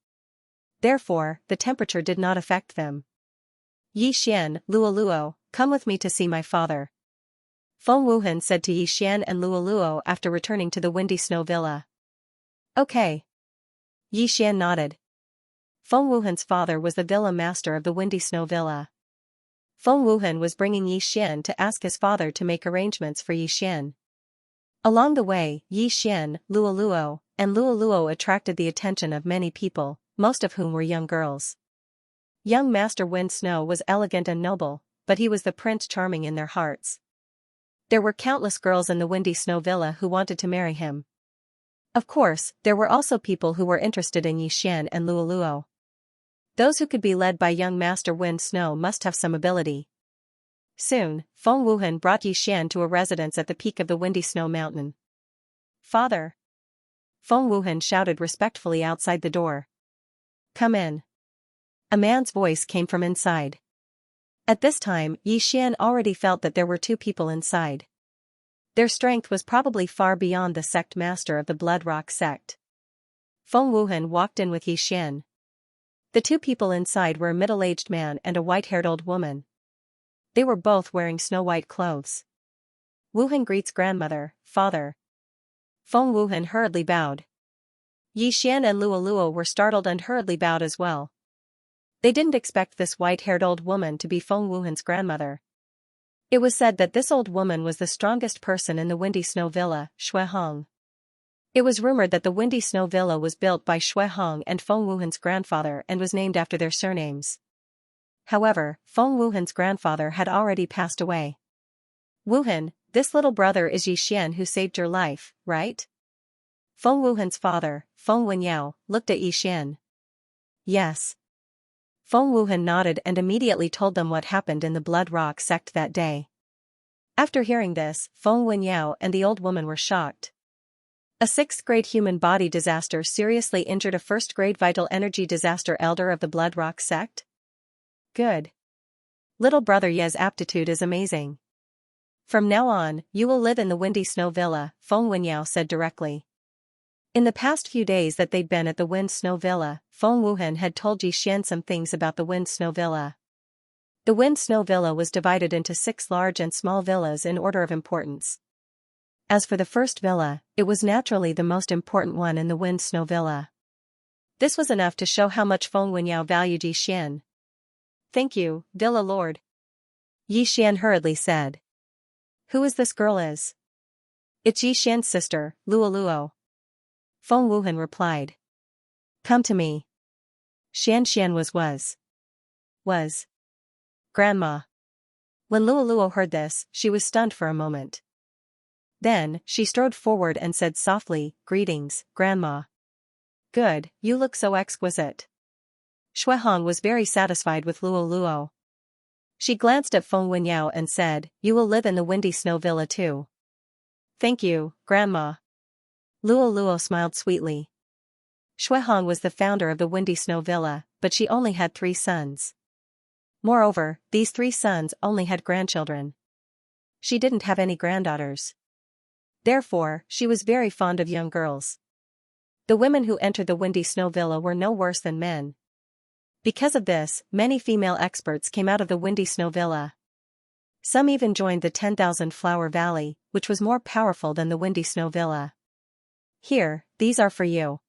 Therefore, the temperature did not affect them. Yi Xian, Luo Luo, come with me to see my father. Feng Wuhan said to Yi Xian and Luo Luo after returning to the Windy Snow Villa. Okay. Yi Xian nodded. Feng Wuhan's father was the villa master of the Windy Snow Villa. Feng Wuhan was bringing Yi Xian to ask his father to make arrangements for Yi Xian. Along the way, Yi Xian, Luo Luo, and Luo Luo attracted the attention of many people, most of whom were young girls. Young Master Wind Snow was elegant and noble, but he was the Prince Charming in their hearts. There were countless girls in the Windy Snow Villa who wanted to marry him. Of course, there were also people who were interested in Yi Xian and Luo Luo. Those who could be led by young Master Wind Snow must have some ability. Soon, Feng Wuhan brought Yi Xian to a residence at the peak of the Windy Snow Mountain. Father! Feng Wuhan shouted respectfully outside the door. Come in. A man's voice came from inside. At this time, Yi Xian already felt that there were two people inside. Their strength was probably far beyond the sect master of the Blood Rock sect. Feng Wuhan walked in with Yi Xian. The two people inside were a middle-aged man and a white-haired old woman. They were both wearing snow-white clothes. Wuhan greets grandmother, father. Feng Wuhan hurriedly bowed. Yi Xian and Luo Luo were startled and hurriedly bowed as well. They didn't expect this white-haired old woman to be Feng Wuhan's grandmother. It was said that this old woman was the strongest person in the Windy Snow Villa, Shui Hong. It was rumored that the Windy Snow Villa was built by Shui Hong and Feng Wuhan's grandfather and was named after their surnames. However, Feng Wuhan's grandfather had already passed away. Wuhan, this little brother is Yi Xian who saved your life, right? Feng Wuhan's father, Feng Wenyao, looked at Yi Xian. Yes. Feng Wuhan nodded and immediately told them what happened in the Blood Rock sect that day. After hearing this, Feng Wenyao and the old woman were shocked. A 6th-grade human body disaster seriously injured a 1st-grade vital energy disaster elder of the Blood Rock sect? Good. Little brother Ye's aptitude is amazing. From now on, you will live in the Windy Snow Villa, Feng Wenyao said directly. In the past few days that they'd been at the Wind Snow Villa, Feng Wuhan had told Yi Xian some things about the Wind Snow Villa. The Wind Snow Villa was divided into 6 large and small villas in order of importance. As for the first villa, it was naturally the most important one in the Wind Snow Villa. This was enough to show how much Feng Wenyao valued Yi Xian. Thank you, Villa Lord. Yi Xian hurriedly said. Who is this girl is? It's Yi Xian's sister, Luo Luo. Feng Wuhan replied. Come to me. Xianxia was. Grandma. When Luoluo heard this, she was stunned for a moment. Then, she strode forward and said softly, "Greetings, Grandma." "Good, you look so exquisite." Shuehong was very satisfied with Luoluo. She glanced at Feng Wenyao and said, "You will live in the Windy Snow Villa too." "Thank you, Grandma." Luoluo smiled sweetly. Shuehong was the founder of the Windy Snow Villa, but she only had 3 sons. Moreover, these 3 sons only had grandchildren. She didn't have any granddaughters. Therefore, she was very fond of young girls. The women who entered the Windy Snow Villa were no worse than men. Because of this, many female experts came out of the Windy Snow Villa. Some even joined the 10,000 Flower Valley, which was more powerful than the Windy Snow Villa. "Here, these are for you."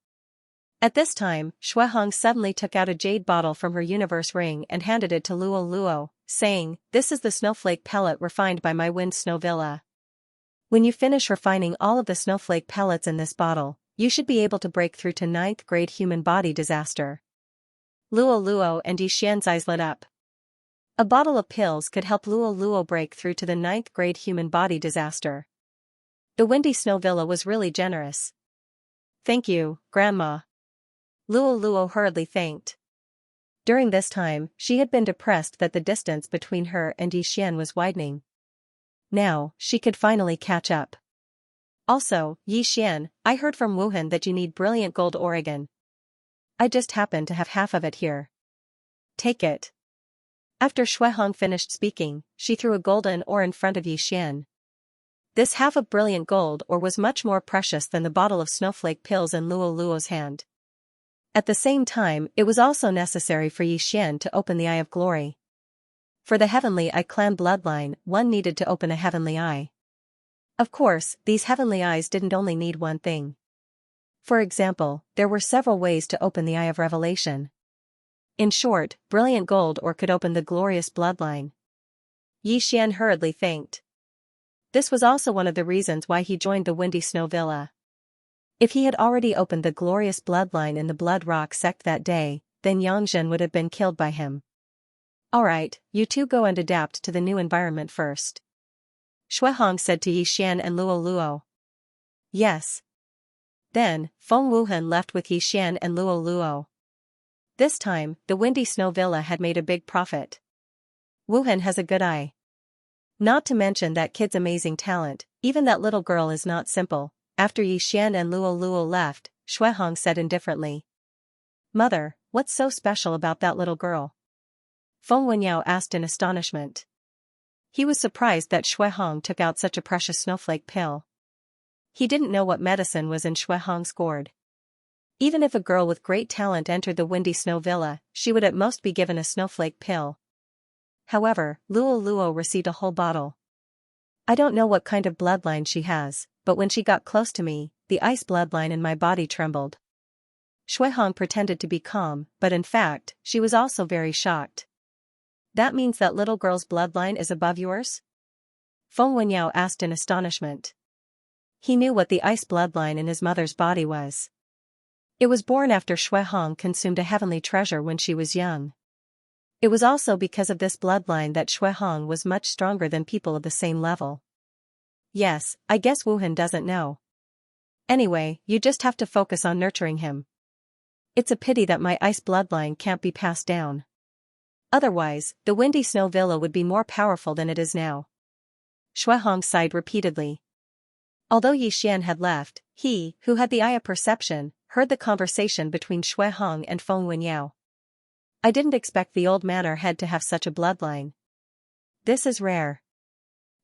At this time, Shuehong suddenly took out a jade bottle from her universe ring and handed it to Luoluo, saying, "This is the snowflake pellet refined by my Wind Snow Villa. When you finish refining all of the snowflake pellets in this bottle, you should be able to break through to 9th grade human body disaster." Luoluo and Xianxia's eyes lit up. A bottle of pills could help Luoluo break through to the 9th grade human body disaster. The Windy Snow Villa was really generous. "Thank you, Grandma." Luoluo hurriedly thanked. During this time, she had been depressed that the distance between her and Yixian was widening. Now, she could finally catch up. "Also, Yixian, I heard from Wuhan that you need brilliant gold Oregon. I just happen to have half of it here. Take it." After Shuehong finished speaking, she threw a golden ore in front of Yixian. This half of brilliant gold ore was much more precious than the bottle of snowflake pills in Luoluo's hand. At the same time, it was also necessary for Yixian to open the Eye of Glory. For the Heavenly Eye clan bloodline, one needed to open a Heavenly Eye. Of course, these Heavenly Eyes didn't only need one thing. For example, there were several ways to open the Eye of Revelation. In short, brilliant gold ore could open the glorious bloodline. Yixian hurriedly thanked. This was also one of the reasons why he joined the Windy Snow Villa. If he had already opened the glorious bloodline in the Blood Rock sect that day, then Yangzhen would have been killed by him. "Alright, you two go and adapt to the new environment first," Shuehong said to Yixian and Luoluo. "Yes." Then, Feng Wuhan left with Yixian and Luoluo. This time, the Windy Snow Villa had made a big profit. Wuhan has a good eye. Not to mention that kid's amazing talent, even that little girl is not simple. After Yixian and Luoluo left, Shuehong said indifferently. "Mother, what's so special about that little girl?" Feng Wenyao asked in astonishment. He was surprised that Shuehong took out such a precious snowflake pill. He didn't know what medicine was in Shuehong's gourd. Even if a girl with great talent entered the Windy Snow Villa, she would at most be given a snowflake pill. However, Luoluo received a whole bottle. "I don't know what kind of bloodline she has, but when she got close to me, the ice bloodline in my body trembled." Shuehong pretended to be calm, but in fact, she was also very shocked. "That means that little girl's bloodline is above yours?" Feng Wenyao asked in astonishment. He knew what the ice bloodline in his mother's body was. It was born after Shuehong consumed a heavenly treasure when she was young. It was also because of this bloodline that Shuehong was much stronger than people of the same level. "Yes, I guess Wuhan doesn't know. Anyway, you just have to focus on nurturing him. It's a pity that my ice bloodline can't be passed down. Otherwise, the Windy Snow Villa would be more powerful than it is now." Shuehong sighed repeatedly. Although Yixian had left, he, who had the eye of perception, heard the conversation between Shuehong and Feng Wenyao. "I didn't expect the old manor head to have such a bloodline. This is rare."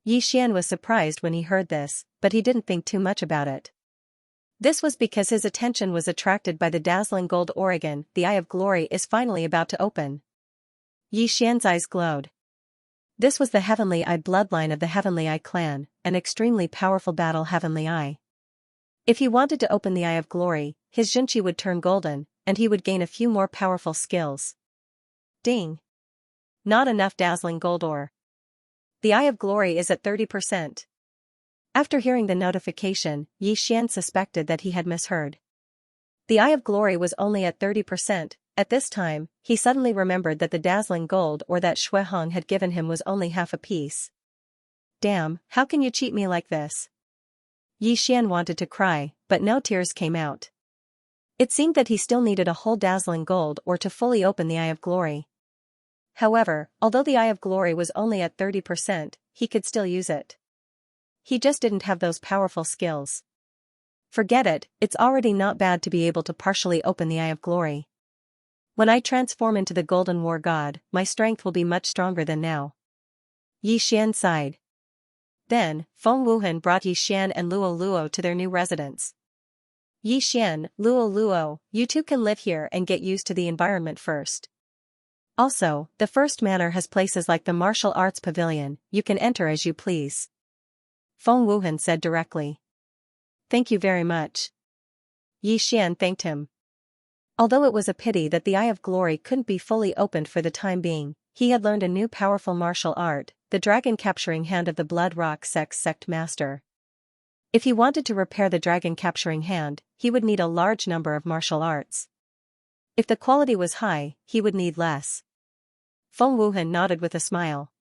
Yixian was surprised when he heard this, but he didn't think too much about it. This was because his attention was attracted by the dazzling gold Oregon. The Eye of Glory is finally about to open. Yixian's eyes glowed. This was the Heavenly Eye bloodline of the Heavenly Eye clan, an extremely powerful battle Heavenly Eye. If he wanted to open the Eye of Glory, his Xianxia would turn golden, and he would gain a few more powerful skills. Ding! Not enough dazzling gold ore. The Eye of Glory is at 30%. After hearing the notification, Yixian suspected that he had misheard. The Eye of Glory was only at 30%, At this time, he suddenly remembered that the dazzling gold ore that Shui Hong had given him was only half a piece. Damn, how can you cheat me like this? Yi Xian wanted to cry, but no tears came out. It seemed that he still needed a whole dazzling gold ore to fully open the Eye of Glory. However, although the Eye of Glory was only at 30%, he could still use it. He just didn't have those powerful skills. Forget it, it's already not bad to be able to partially open the Eye of Glory. When I transform into the Golden War God, my strength will be much stronger than now. Yi Xian sighed. Then, Feng Wuhan brought Yi Xian and Luo Luo to their new residence. Yi Xian, Luo Luo, you two can live here and get used to the environment first. Also, the first manor has places like the martial arts pavilion, you can enter as you please. Feng Wuhan said directly. Thank you very much. Yi Xian thanked him. Although it was a pity that the Eye of Glory couldn't be fully opened for the time being, he had learned a new powerful martial art, the dragon capturing hand of the Blood Rock sect master. If he wanted to repair the dragon capturing hand, he would need a large number of martial arts. If the quality was high, he would need less. Feng Wuhan nodded with a smile.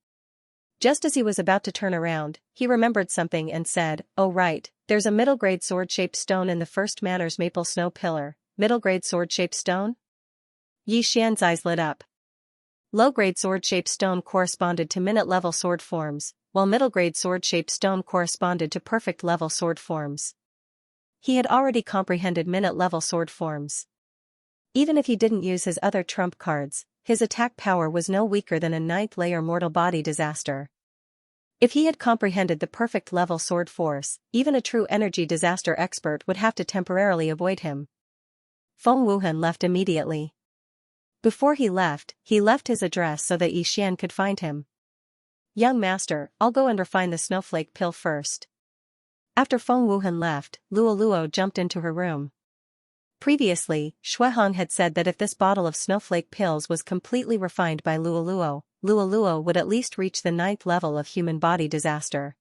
Just as he was about to turn around, he remembered something and said, "Oh right, there's a middle-grade sword-shaped stone in the first manor's maple snow pillar." Middle-grade sword-shaped stone? Yi Xian's eyes lit up. Low-grade sword-shaped stone corresponded to minute-level sword forms, while middle-grade sword-shaped stone corresponded to perfect-level sword forms. He had already comprehended minute-level sword forms. Even if he didn't use his other trump cards, his attack power was no weaker than a 9th-layer mortal body disaster. If he had comprehended the perfect-level sword force, even a true energy disaster expert would have to temporarily avoid him. Feng Wuhan left immediately. Before he left his address so that Yi Xian could find him. Young master, I'll go and refine the snowflake pill first. After Feng Wuhan left, Luo Luo jumped into her room. Previously, Shui Hong had said that if this bottle of snowflake pills was completely refined by Luo Luo would at least reach the 9th level of human body disaster.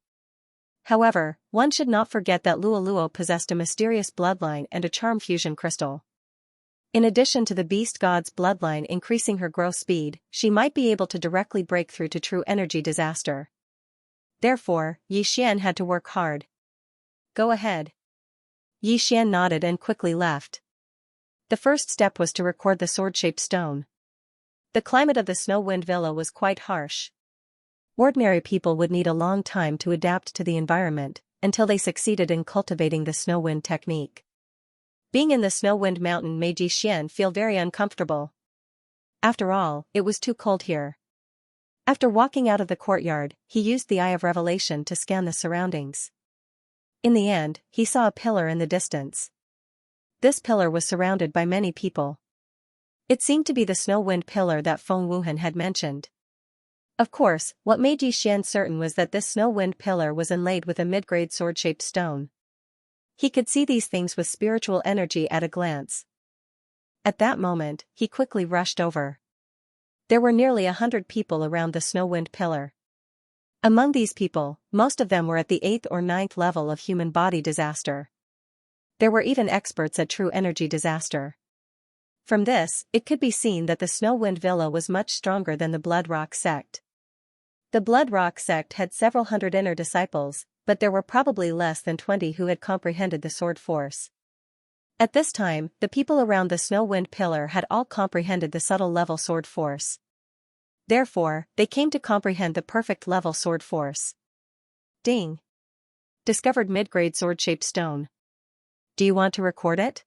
However, one should not forget that Luo Luo possessed a mysterious bloodline and a charm fusion crystal. In addition to the beast god's bloodline increasing her growth speed, she might be able to directly break through to true energy disaster. Therefore, Yi Xian had to work hard. Go ahead. Yi Xian nodded and quickly left. The first step was to record the sword-shaped stone. The climate of the Snow-Wind Villa was quite harsh. Ordinary people would need a long time to adapt to the environment, until they succeeded in cultivating the Snow-Wind technique. Being in the Snow-Wind Mountain made Yi Xian feel very uncomfortable. After all, it was too cold here. After walking out of the courtyard, he used the Eye of Revelation to scan the surroundings. In the end, he saw a pillar in the distance. This pillar was surrounded by many people. It seemed to be the Snow-Wind pillar that Feng Wuhan had mentioned. Of course, what made Yi Xian certain was that this Snow-Wind pillar was inlaid with a mid-grade sword-shaped stone. He could see these things with spiritual energy at a glance. At that moment, he quickly rushed over. There were nearly 100 people around the Snow-Wind pillar. Among these people, most of them were at the 8th or 9th level of human body disaster. There were even experts at true energy disaster. From this, it could be seen that the Snow-Wind Villa was much stronger than the Blood Rock sect. The Blood Rock sect had several hundred inner disciples, but there were probably less than 20 who had comprehended the sword force. At this time, the people around the Snow-Wind pillar had all comprehended the subtle level sword force. Therefore, they came to comprehend the perfect level sword force. Ding! Discovered mid-grade sword-shaped stone. Do you want to record it?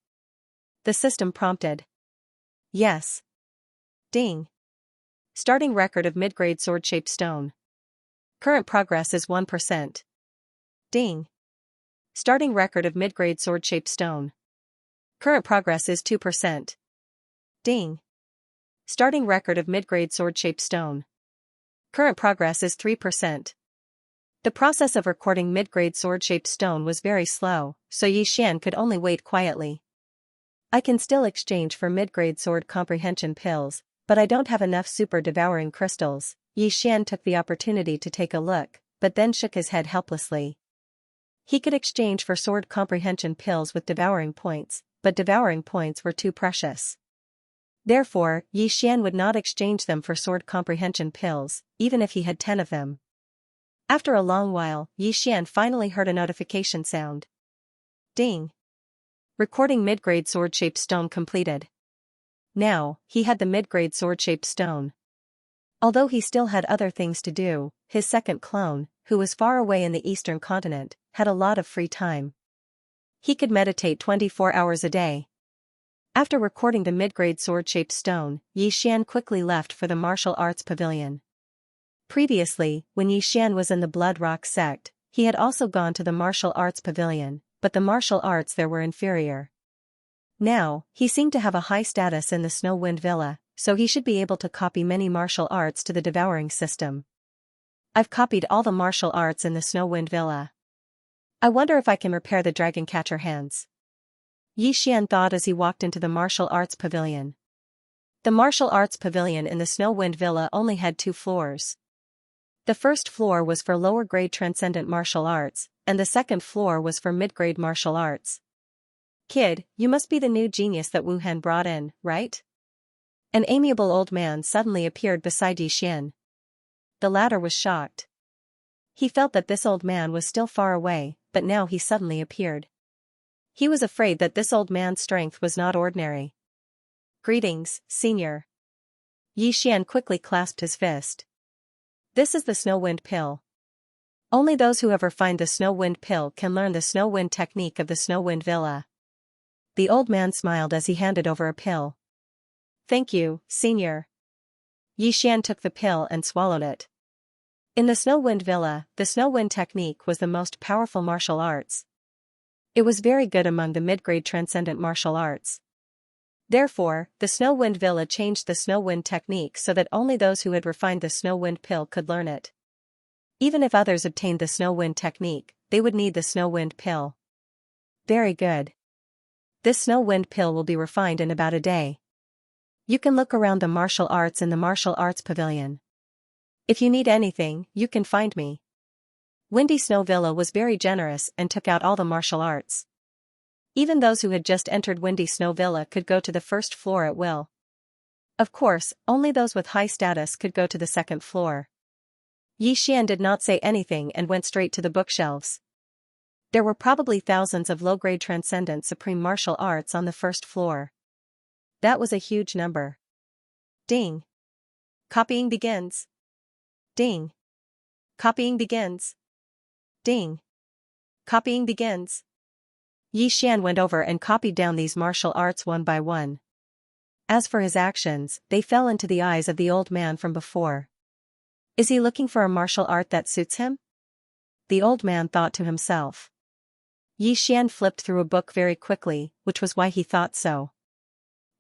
The system prompted. Yes. Ding! Starting record of mid-grade sword-shaped stone. Current progress is 1%. Ding! Starting record of mid-grade sword-shaped stone. Current progress is 2%. Ding! Starting record of mid-grade sword-shaped stone. Current progress is 3%. The process of recording mid-grade sword-shaped stone was very slow, so Yi Xian could only wait quietly. I can still exchange for mid-grade sword comprehension pills, but I don't have enough super devouring crystals. Yi Xian took the opportunity to take a look, but then shook his head helplessly. He could exchange for sword comprehension pills with devouring points, but devouring points were too precious. Therefore, Yi Xian would not exchange them for sword comprehension pills, even if he had 10 of them. After a long while, Yi Xian finally heard a notification sound. Ding. Recording mid-grade sword-shaped stone completed. Now, he had the mid-grade sword-shaped stone. Although he still had other things to do, his second clone, who was far away in the eastern continent, had a lot of free time. He could meditate 24 hours a day. After recording the mid-grade sword-shaped stone, Yi Xian quickly left for the martial arts pavilion. Previously, when Yi Xian was in the Blood Rock sect, he had also gone to the martial arts pavilion, but the martial arts there were inferior. Now, he seemed to have a high status in the Snow Wind Villa, so he should be able to copy many martial arts to the Devouring system. I've copied all the martial arts in the Snow Wind Villa. I wonder if I can repair the dragon catcher hands. Yi Xian thought as he walked into the martial arts pavilion. The martial arts pavilion in the Snow Wind Villa only had 2 floors. The first floor was for lower-grade transcendent martial arts, and the second floor was for mid-grade martial arts. Kid, you must be the new genius that Wu Han brought in, right? An amiable old man suddenly appeared beside Yi Xian. The latter was shocked. He felt that this old man was still far away, but now he suddenly appeared. He was afraid that this old man's strength was not ordinary. Greetings, senior. Yi Xian quickly clasped his fist. This is the Snow Wind Pill. Only those who have refined the Snow Wind Pill can learn the Snow Wind technique of the Snow Wind Villa. The old man smiled as he handed over a pill. Thank you, senior. Yi Xian took the pill and swallowed it. In the Snow Wind Villa, the Snow Wind technique was the most powerful martial arts. It was very good among the mid-grade transcendent martial arts. Therefore, the Snow Wind Villa changed the Snow Wind technique so that only those who had refined the Snow Wind Pill could learn it. Even if others obtained the Snow Wind technique, they would need the Snow Wind Pill. Very good. This Snow Wind Pill will be refined in about a day. You can look around the martial arts in the martial arts pavilion. If you need anything, you can find me. Windy Snow Villa was very generous and took out all the martial arts. Even those who had just entered Windy Snow Villa could go to the first floor at will. Of course, only those with high status could go to the second floor. Yi Xian did not say anything and went straight to the bookshelves. There were probably thousands of low-grade transcendent supreme martial arts on the first floor. That was a huge number. Ding. Copying begins. Ding. Copying begins. Ding. Copying begins. Yi Xian went over and copied down these martial arts one by one. As for his actions, they fell into the eyes of the old man from before. Is he looking for a martial art that suits him? The old man thought to himself. Yi Xian flipped through a book very quickly, which was why he thought so.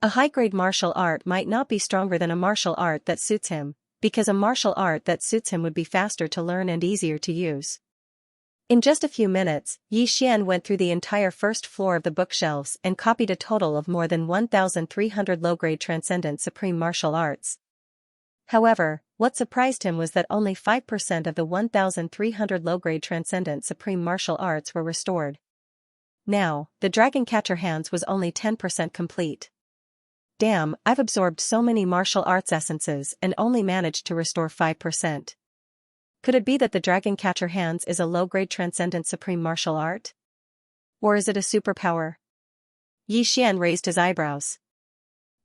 A high-grade martial art might not be stronger than a martial art that suits him, because a martial art that suits him would be faster to learn and easier to use. In just a few minutes, Yi Xian went through the entire first floor of the bookshelves and copied a total of more than 1,300 low-grade transcendent supreme martial arts. However, what surprised him was that only 5% of the 1,300 low-grade transcendent supreme martial arts were restored. Now, the dragon catcher hands was only 10% complete. Damn, I've absorbed so many martial arts essences and only managed to restore 5%. Could it be that the dragon catcher hands is a low-grade transcendent supreme martial art? Or is it a superpower? Yi Xian raised his eyebrows.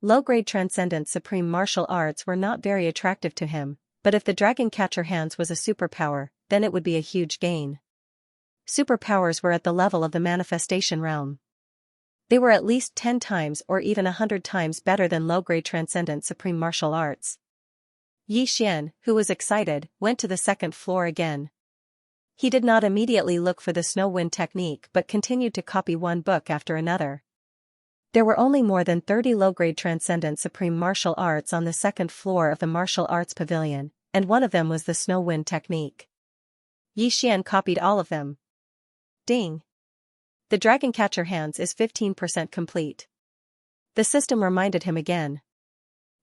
Low-grade transcendent supreme martial arts were not very attractive to him, but if the dragon catcher hands was a superpower, then it would be a huge gain. Superpowers were at the level of the manifestation realm. They were at least 10 times or even 100 times better than low-grade transcendent supreme martial arts. Yi Xian, who was excited, went to the second floor again. He did not immediately look for the Snow Wind technique but continued to copy one book after another. There were only more than 30 low-grade transcendent supreme martial arts on the second floor of the martial arts pavilion, and one of them was the Snow Wind technique. Yi Xian copied all of them. Ding. The dragon catcher hands is 15% complete. The system reminded him again.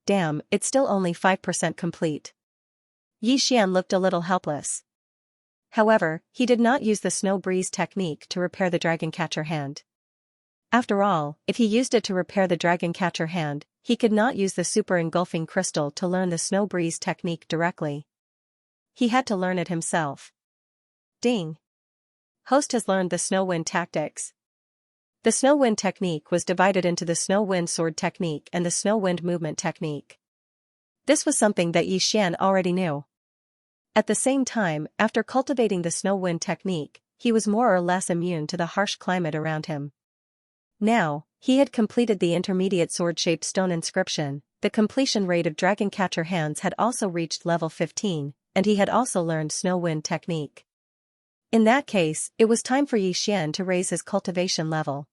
Damn, it's still only 5% complete. Yi Xian looked a little helpless. However, he did not use the snow breeze technique to repair the dragon catcher hand. After all, if he used it to repair the dragon catcher hand, he could not use the super engulfing crystal to learn the snow breeze technique directly. He had to learn it himself. Ding. Host has learned the snow wind tactics. The snow wind technique was divided into the snow wind sword technique and the snow wind movement technique. This was something that Xian already knew. At the same time, after cultivating the snow wind technique, he was more or less immune to the harsh climate around him. Now, he had completed the intermediate sword-shaped stone inscription, the completion rate of Dragon Catcher Hands had also reached level 15, and he had also learned snow wind technique. In that case, it was time for Xian to raise his cultivation level.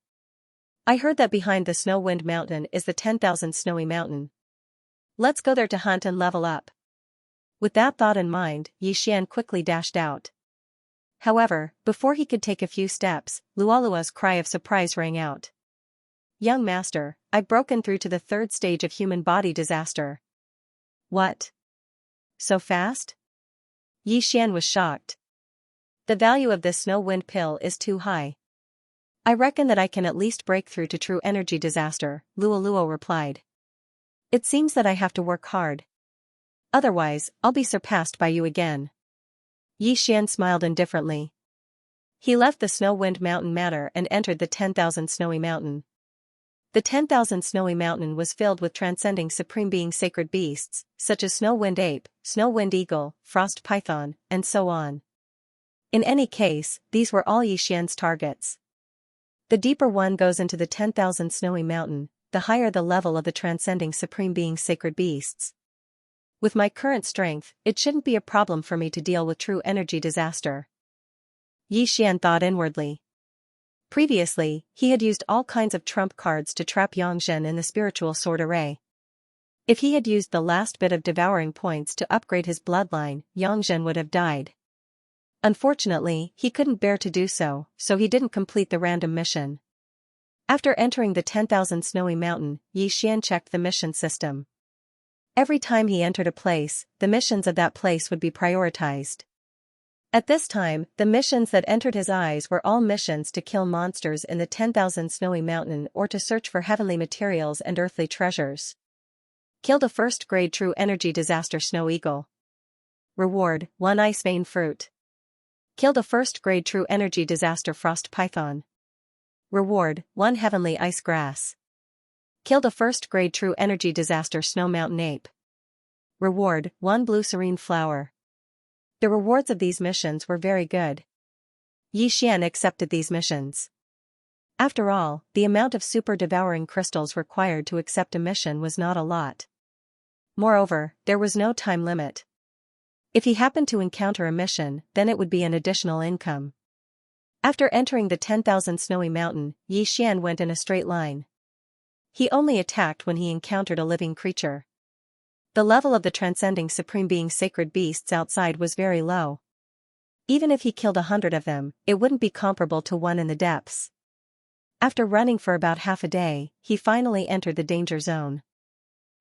I heard that behind the Snow Wind Mountain is the 10,000 Snowy Mountain. Let's go there to hunt and level up. With that thought in mind, Xian quickly dashed out. However, before he could take a few steps, Lualua's cry of surprise rang out. Young master, I've broken through to the 3rd stage of human body disaster. What? So fast? Xian was shocked. The value of this snow wind pill is too high. I reckon that I can at least break through to true energy disaster, Lualua replied. It seems that I have to work hard. Otherwise, I'll be surpassed by you again. Xian smiled indifferently. He left the Snow Wind Mountain Manor and entered the 10,000 Snowy Mountain. The 10,000 Snowy Mountain was filled with transcending supreme being sacred beasts, such as Snow Wind Ape, Snow Wind Eagle, Frost Python, and so on. In any case, these were all Xian's targets. The deeper one goes into the 10,000 Snowy Mountain, the higher the level of the transcending supreme being sacred beasts. With my current strength, it shouldn't be a problem for me to deal with true energy disaster. Xian thought inwardly. Previously, he had used all kinds of trump cards to trap Yongzhen in the spiritual sword array. If he had used the last bit of devouring points to upgrade his bloodline, Yongzhen would have died. Unfortunately, he couldn't bear to do so, so he didn't complete the random mission. After entering the 10,000 Snowy Mountain, Xian checked the mission system. Every time he entered a place, the missions of that place would be prioritized. At this time, the missions that entered his eyes were all missions to kill monsters in the 10,000 Snowy Mountain or to search for heavenly materials and earthly treasures. Killed a 1st grade true energy disaster Snow Eagle. Reward, 1 Ice Vein Fruit. Killed a 1st grade true energy disaster Frost Python. Reward, 1 Heavenly Ice Grass. Killed a 1st grade true energy disaster Snow Mountain Ape. Reward, 1 Blue Serene Flower. The rewards of these missions were very good. Xian accepted these missions. After all, the amount of super devouring crystals required to accept a mission was not a lot. Moreover, there was no time limit. If he happened to encounter a mission, then it would be an additional income. After entering the 10,000 Snowy Mountain, Xian went in a straight line. He only attacked when he encountered a living creature. The level of the transcending supreme being sacred beasts outside was very low. Even if he killed 100 of them, it wouldn't be comparable to one in the depths. After running for about half a day, he finally entered the danger zone.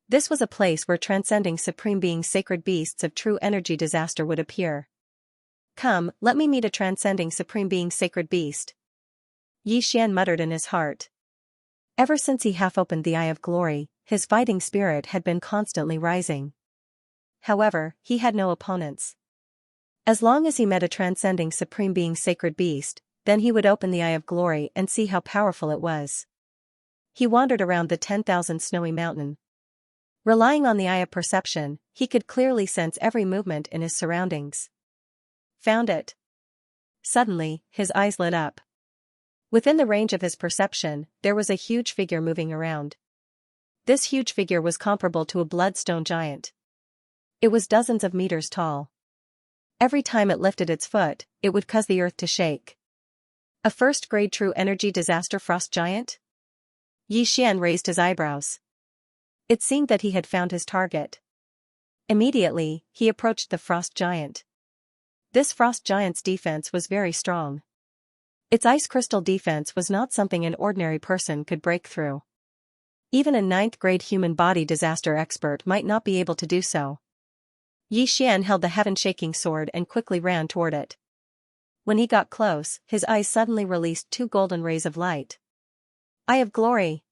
This was a place where transcending supreme being sacred beasts of true energy disaster would appear. Come, let me meet a transcending supreme being sacred beast. Xian muttered in his heart. Ever since he half-opened the Eye of Glory, his fighting spirit had been constantly rising. However, he had no opponents. As long as he met a transcending supreme being sacred beast, then he would open the Eye of Glory and see how powerful it was. He wandered around the 10,000 Snowy Mountain. Relying on the eye of perception, he could clearly sense every movement in his surroundings. Found it. Suddenly, his eyes lit up. Within the range of his perception, there was a huge figure moving around. This huge figure was comparable to a bloodstone giant. It was dozens of meters tall. Every time it lifted its foot, it would cause the earth to shake. A 1st grade true energy disaster frost giant? Xian raised his eyebrows. It seemed that he had found his target. Immediately, he approached the frost giant. This frost giant's defense was very strong. Its ice crystal defense was not something an ordinary person could break through. Even a 9th grade human body disaster expert might not be able to do so. Xian held the heaven-shaking sword and quickly ran toward it. When he got close, his eyes suddenly released 2 golden rays of light. Eye of Glory!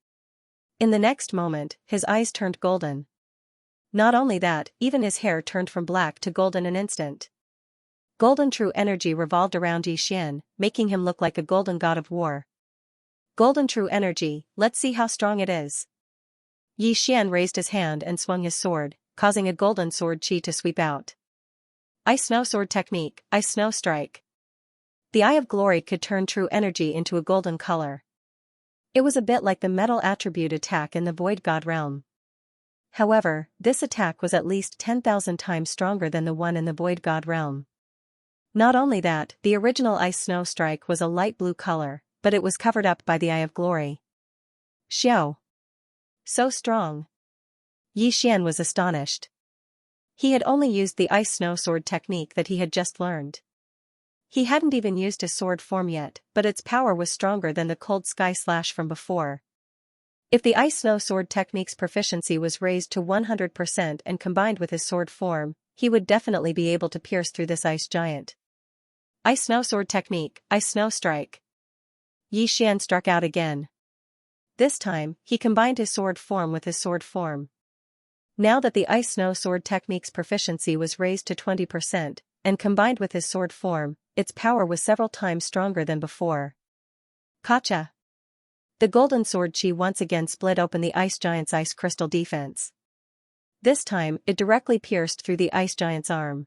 In the next moment, his eyes turned golden. Not only that, even his hair turned from black to gold in an instant. Golden true energy revolved around Yixian, making him look like a golden god of war. Golden true energy, let's see how strong it is. Yixian raised his hand and swung his sword, causing a golden sword chi to sweep out. Ice Snow Sword Technique, Ice Snow Strike. The Eye of Glory could turn true energy into a golden color. It was a bit like the metal attribute attack in the Void God realm. However, this attack was at least 10,000 times stronger than the one in the Void God realm. Not only that, the original Ice Snow Strike was a light blue color, but it was covered up by the Eye of Glory. Xiao. So strong. Yixian was astonished. He had only used the Ice Snow Sword technique that he had just learned. He hadn't even used his sword form yet, but its power was stronger than the Cold Sky Slash from before. If the Ice Snow Sword technique's proficiency was raised to 100% and combined with his sword form, he would definitely be able to pierce through this ice giant. Ice Snow Sword Technique, Ice Snow Strike. Yixian struck out again. This time, he combined his sword form with his sword form. Now that the Ice Snow Sword technique's proficiency was raised to 20%, and combined with his sword form, its power was several times stronger than before. Kacha. The golden sword chi once again split open the ice giant's ice crystal defense. This time, it directly pierced through the ice giant's arm.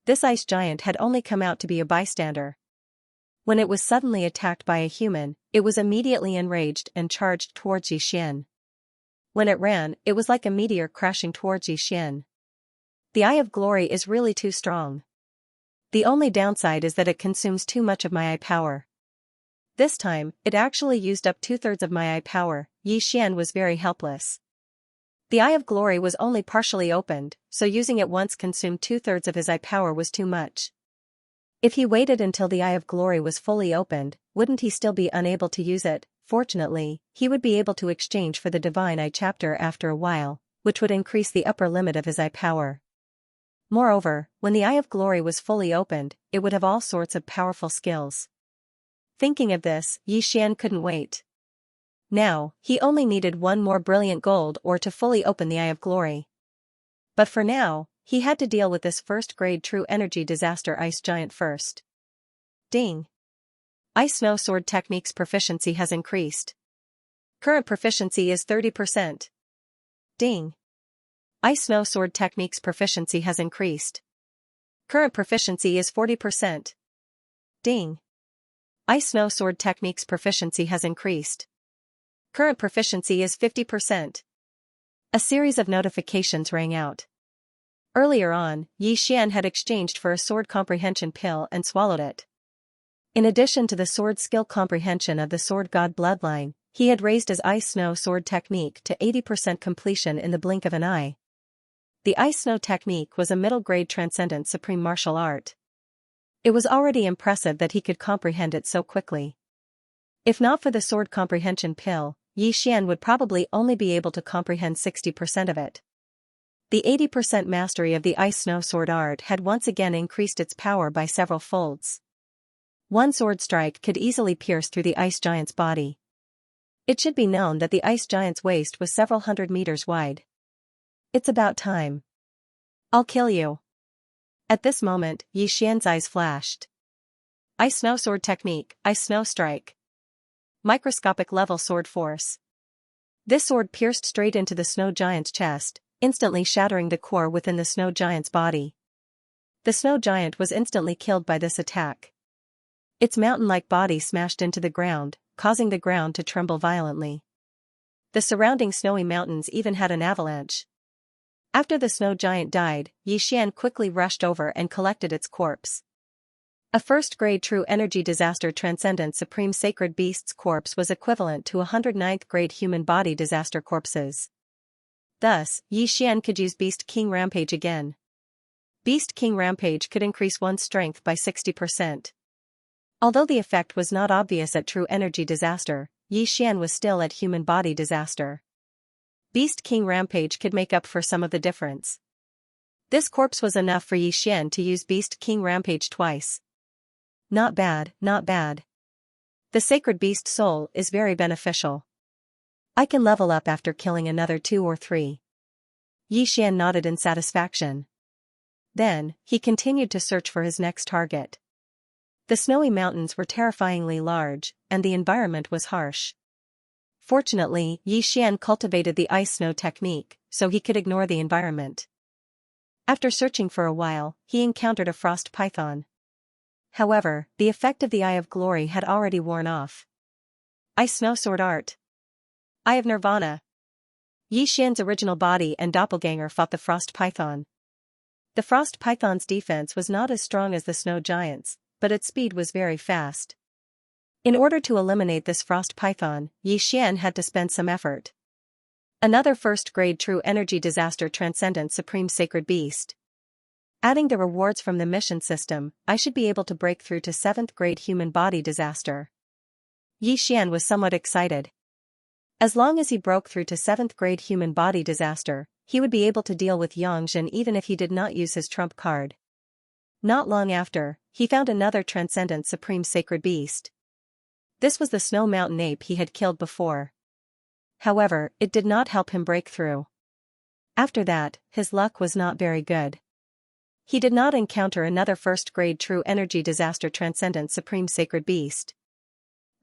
This ice giant had only come out to be a bystander. When it was suddenly attacked by a human, it was immediately enraged and charged towards Yixian. When it ran, it was like a meteor crashing towards Yixian. The Eye of Glory is really too strong. The only downside is that it consumes too much of my eye power. This time, it actually used up 2/3 of my eye power. Yixian was very helpless. The Eye of Glory was only partially opened, so using it once consumed 2/3 of his eye power was too much. If he waited until the Eye of Glory was fully opened, wouldn't he still be unable to use it? Fortunately, he would be able to exchange for the Divine Eye chapter after a while, which would increase the upper limit of his eye power. Moreover, when the Eye of Glory was fully opened, it would have all sorts of powerful skills. Thinking of this, Yixian couldn't wait. Now, he only needed one more brilliant gold ore to fully open the Eye of Glory. But for now, he had to deal with this first-grade true energy disaster ice giant first. Ding! Ice Snow Sword Technique's proficiency has increased. Current proficiency is 30%. Ding! Ice Snow Sword Technique's proficiency has increased. Current proficiency is 40%. Ding! Ice Snow Sword Technique's proficiency has increased. Current proficiency is 50%. A series of notifications rang out. Earlier on, Yixian had exchanged for a sword comprehension pill and swallowed it. In addition to the sword skill comprehension of the sword god bloodline, he had raised his Ice Snow Sword technique to 80% completion in the blink of an eye. The Ice Snow technique was a middle-grade transcendent supreme martial art. It was already impressive that he could comprehend it so quickly. If not for the sword comprehension pill, Yixian would probably only be able to comprehend 60% of it. The 80% mastery of the Ice Snow Sword art had once again increased its power by several folds. One sword strike could easily pierce through the ice giant's body. It should be known that the ice giant's waist was several hundred meters wide. It's about time. I'll kill you. At this moment, Yixian's eyes flashed. Ice Snow Sword Technique, Ice Snow Strike. Microscopic level sword force. This sword pierced straight into the snow giant's chest, instantly shattering the core within the snow giant's body. The snow giant was instantly killed by this attack. Its mountain-like body smashed into the ground, causing the ground to tremble violently. The surrounding snowy mountains even had an avalanche. After the snow giant died, Yixian quickly rushed over and collected its corpse. A first-grade true energy disaster transcendent supreme sacred beast's corpse was equivalent to 109th grade human body disaster corpses. Thus, Yixian could use Beast King Rampage again. Beast King Rampage could increase one's strength by 60%. Although the effect was not obvious at true energy disaster, Yixian was still at human body disaster. Beast King Rampage could make up for some of the difference. This corpse was enough for Yixian to use Beast King Rampage twice. Not bad, not bad. The sacred beast soul is very beneficial. I can level up after killing another 2 or 3. Xian nodded in satisfaction. Then, he continued to search for his next target. The snowy mountains were terrifyingly large, and the environment was harsh. Fortunately, Xian cultivated the ice-snow technique, so he could ignore the environment. After searching for a while, he encountered a frost python. However, the effect of the Eye of Glory had already worn off. Ice Snow Sword Art. Eye of Nirvana. Xian's original body and doppelganger fought the frost python. The frost python's defense was not as strong as the snow giant's, but its speed was very fast. In order to eliminate this frost python, Xian had to spend some effort. Another first-grade true energy disaster transcendent supreme sacred beast. Adding the rewards from the mission system, I should be able to break through to 7th grade human body disaster. Xian was somewhat excited. As long as he broke through to 7th grade human body disaster, he would be able to deal with Xianxia even if he did not use his trump card. Not long after, he found another transcendent supreme sacred beast. This was the snow mountain ape he had killed before. However, it did not help him break through. After that, his luck was not very good. He did not encounter another first-grade true energy disaster transcendent supreme sacred beast.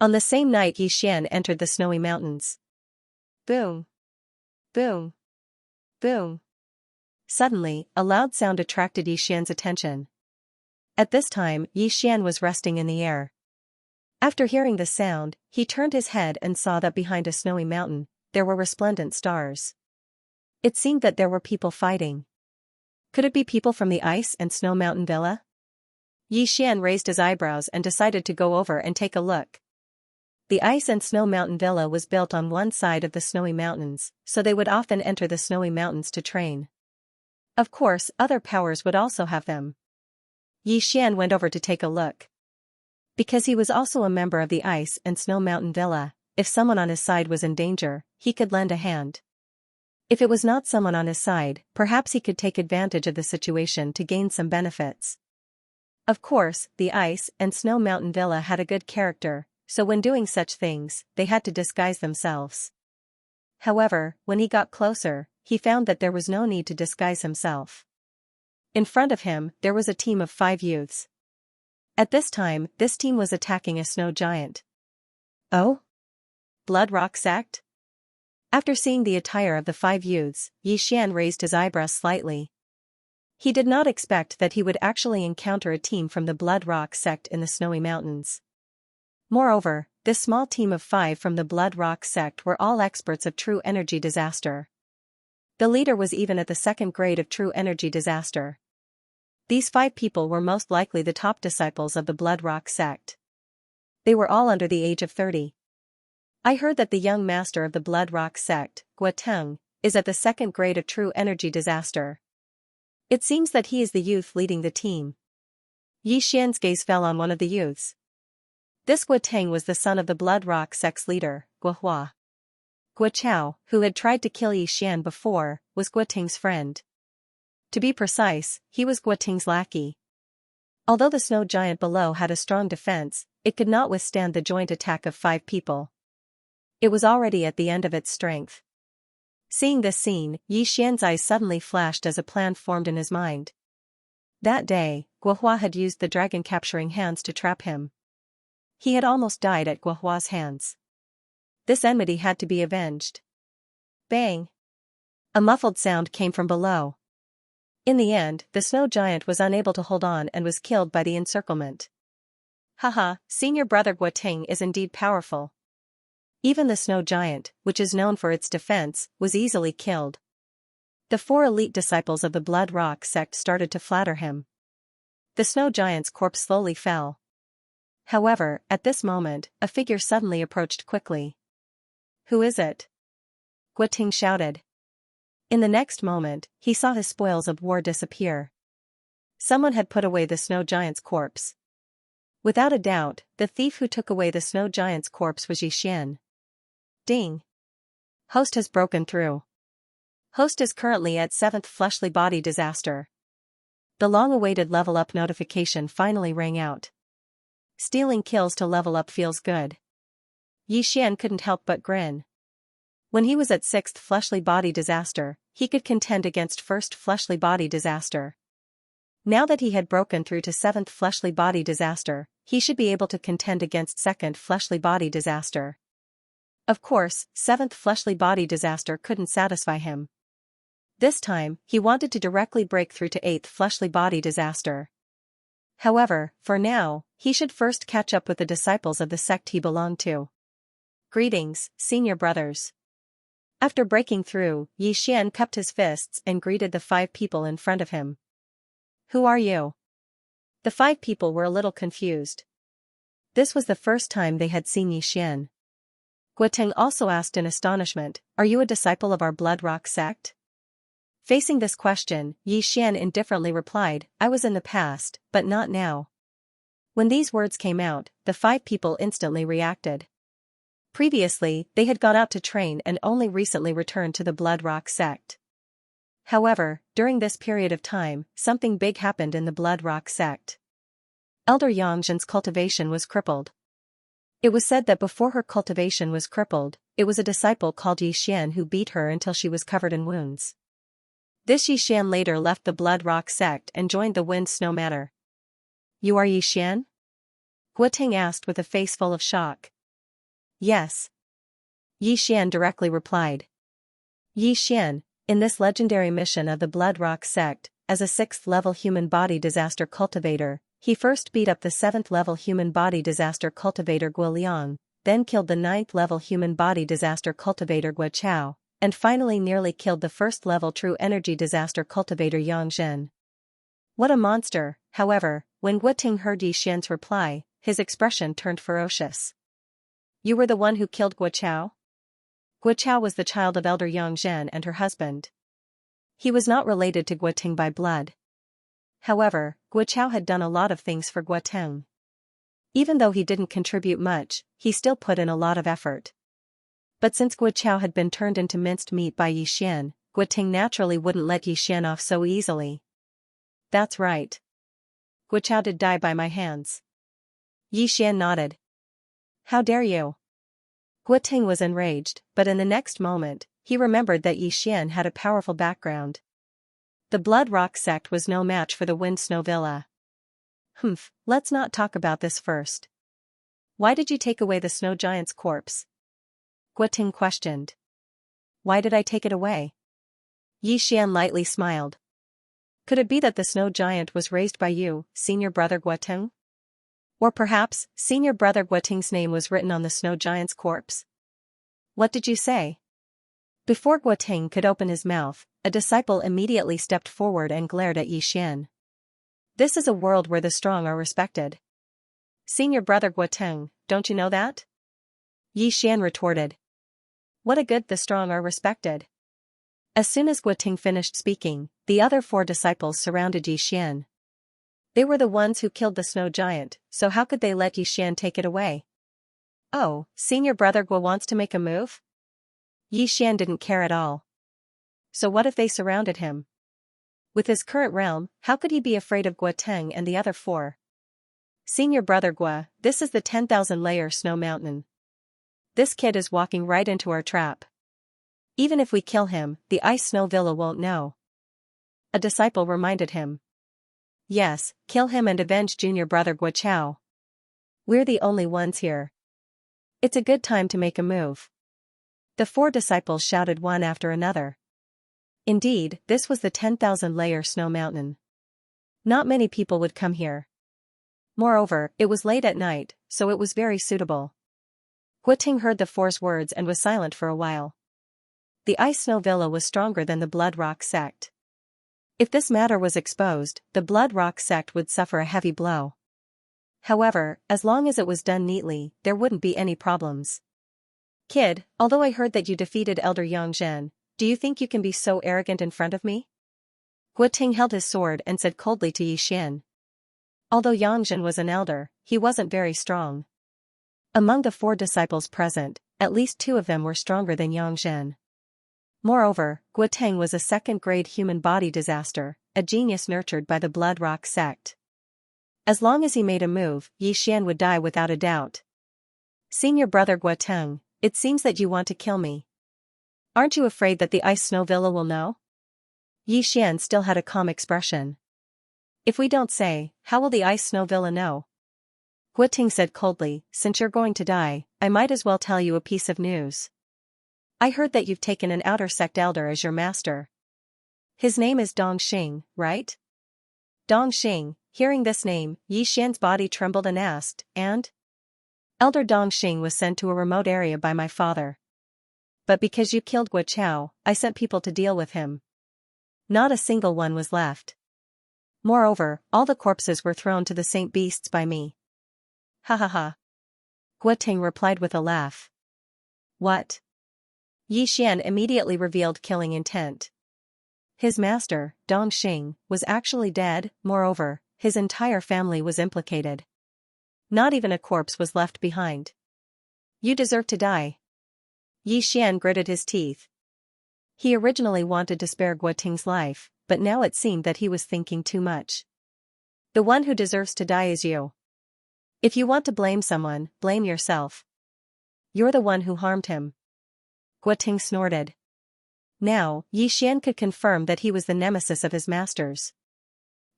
On the same night Xian entered the snowy mountains. Boom. Boom. Boom. Suddenly, a loud sound attracted Xian's attention. At this time, Xian was resting in the air. After hearing the sound, he turned his head and saw that behind a snowy mountain, there were resplendent stars. It seemed that there were people fighting. Could it be people from the Ice and Snow Mountain Villa? Xian raised his eyebrows and decided to go over and take a look. The Ice and Snow Mountain Villa was built on one side of the snowy mountains, so they would often enter the snowy mountains to train. Of course, other powers would also have them. Xian went over to take a look. Because he was also a member of the Ice and Snow Mountain Villa, if someone on his side was in danger, he could lend a hand. If it was not someone on his side, perhaps he could take advantage of the situation to gain some benefits. Of course, the Ice and Snow Mountain Villa had a good character, so when doing such things, they had to disguise themselves. However, when he got closer, he found that there was no need to disguise himself. In front of him, there was a team of 5 youths. At this time, this team was attacking a snow giant. Oh? Blood Rock Sect? After seeing the attire of the 5 youths, Xian raised his eyebrows slightly. He did not expect that he would actually encounter a team from the Blood Rock Sect in the snowy mountains. Moreover, this small team of 5 from the Blood Rock Sect were all experts of true energy disaster. The leader was even at the 2nd grade of true energy disaster. These 5 people were most likely the top disciples of the Blood Rock Sect. They were all under the age of 30. I heard that the young master of the Blood Rock Sect, Guoteng, is at the 2nd grade of true energy disaster. It seems that he is the youth leading the team. Xian's gaze fell on one of the youths. This Guoteng was the son of the Blood Rock Sect's leader, Guohua. Guochao, who had tried to kill Xian before, was Guoteng's friend. To be precise, he was Guoteng's lackey. Although the snow giant below had a strong defense, it could not withstand the joint attack of 5 people. It was already at the end of its strength. Seeing this scene, Xian's eyes suddenly flashed as a plan formed in his mind. That day, Guohua had used the dragon-capturing hands to trap him. He had almost died at Guohua's hands. This enmity had to be avenged. Bang! A muffled sound came from below. In the end, the snow giant was unable to hold on and was killed by the encirclement. Haha, senior brother Guoteng is indeed powerful. Even the snow giant, which is known for its defense, was easily killed. The 4 elite disciples of the Blood Rock Sect started to flatter him. The snow giant's corpse slowly fell. However, at this moment, a figure suddenly approached quickly. Who is it? Guoteng shouted. In the next moment, he saw his spoils of war disappear. Someone had put away the snow giant's corpse. Without a doubt, the thief who took away the snow giant's corpse was Xian. Ding! Host has broken through. Host is currently at 7th fleshly body disaster. The long-awaited level up notification finally rang out. Stealing kills to level up feels good. Xian couldn't help but grin. When he was at 6th fleshly body disaster, he could contend against 1st fleshly body disaster. Now that he had broken through to 7th fleshly body disaster, he should be able to contend against 2nd fleshly body disaster. Of course, 7th fleshly body disaster couldn't satisfy him. This time, he wanted to directly break through to 8th fleshly body disaster. However, for now, he should first catch up with the disciples of the sect he belonged to. Greetings, senior brothers. After breaking through, Xian cupped his fists and greeted the 5 people in front of him. Who are you? The 5 people were a little confused. This was the first time they had seen Xian. Guoteng also asked in astonishment, "Are you a disciple of our Blood Rock sect?" Facing this question, Xian indifferently replied, "I was in the past, but not now." When these words came out, the 5 people instantly reacted. Previously, they had gone out to train and only recently returned to the Blood Rock sect. However, during this period of time, something big happened in the Blood Rock sect. Elder Xianxia's cultivation was crippled. It was said that before her cultivation was crippled, it was a disciple called Xian who beat her until she was covered in wounds. This Xian later left the Blood Rock sect and joined the Wind Snow Manor. "You are Xian?" Guoteng asked with a face full of shock. "Yes." Xian directly replied. Xian, in this legendary mission of the Blood Rock sect, as a 6th level human body disaster cultivator, he first beat up the 7th level human body disaster cultivator Guoliang, then killed the 9th level human body disaster cultivator Guochao, and finally nearly killed the 1st level true energy disaster cultivator Yangzhen. What a monster! However, when Guoteng heard Xian's reply, his expression turned ferocious. "You were the one who killed Guochao?" Guochao was the child of Elder Yangzhen and her husband. He was not related to Guoteng by blood. However, Guochao had done a lot of things for Guoteng. Even though he didn't contribute much, he still put in a lot of effort. But since Guochao had been turned into minced meat by Xian, Guoteng naturally wouldn't let Xian off so easily. "That's right. Guochao did die by my hands." Xian nodded. "How dare you?" Guoteng was enraged, but in the next moment, he remembered that Xian had a powerful background. The Blood Rock sect was no match for the Wind Snow Villa. Let's not talk about this first. Why did you take away the snow giant's corpse?" Guoteng questioned. "Why did I take it away?" Xian lightly smiled. "Could it be that the snow giant was raised by you, senior brother Guoteng? Or perhaps, senior brother Guoteng's name was written on the snow giant's corpse?" "What did you say?" Before Guoteng could open his mouth, a disciple immediately stepped forward and glared at Xian. "This is a world where the strong are respected. Senior brother Guoteng, don't you know that?" Xian retorted. "What a good the strong are respected." As soon as Guoteng finished speaking, the other 4 disciples surrounded Xian. They were the ones who killed the snow giant, so how could they let Xian take it away? "Oh, senior brother Guo wants to make a move?" Xian didn't care at all. So what if they surrounded him? With his current realm, how could he be afraid of Guoteng and the other 4? "Senior brother Guo, this is the 10,000-layer snow mountain. This kid is walking right into our trap. Even if we kill him, the Ice Snow Villa won't know." A disciple reminded him. "Yes, kill him and avenge junior brother Guochao. We're the only ones here. It's a good time to make a move." The 4 disciples shouted one after another. Indeed, this was the 10,000-layer snow mountain. Not many people would come here. Moreover, it was late at night, so it was very suitable. Guoteng heard the 4's words and was silent for a while. The Ice Snow Villa was stronger than the Blood Rock sect. If this matter was exposed, the Blood Rock sect would suffer a heavy blow. However, as long as it was done neatly, there wouldn't be any problems. "Kid, although I heard that you defeated Elder Yangzhen, do you think you can be so arrogant in front of me?" Guoteng held his sword and said coldly to Xian. Although Yangzhen was an elder, he wasn't very strong. Among the 4 disciples present, at least 2 of them were stronger than Yangzhen. Moreover, Guoteng was a 2nd-grade human body disaster, a genius nurtured by the Blood Rock sect. As long as he made a move, Xian would die without a doubt. "Senior brother Guoteng, it seems that you want to kill me." Aren't you afraid that the Ice Snow Villa will know? Yi Xian still had a calm expression. If we don't say, how will the Ice Snow Villa know? Guoting said coldly, since you're going to die, I might as well tell you a piece of news. I heard that you've taken an outer sect elder as your master. His name is Dongxing, right? Dongxing, hearing this name, Yi Xian's body trembled and asked, and? Elder Dongxing was sent to a remote area by my father. But because you killed Guo Chao, I sent people to deal with him. Not a single one was left. Moreover, all the corpses were thrown to the saint beasts by me. Ha ha ha. Guoting replied with a laugh. What? Yi Xian immediately revealed killing intent. His master, Dongxing, was actually dead, moreover, his entire family was implicated. Not even a corpse was left behind. You deserve to die. Yi Xian gritted his teeth. He originally wanted to spare Guoting's life, but now it seemed that he was thinking too much. The one who deserves to die is you. If you want to blame someone, blame yourself. You're the one who harmed him. Guoting snorted. Now, Yi Xian could confirm that he was the nemesis of his masters.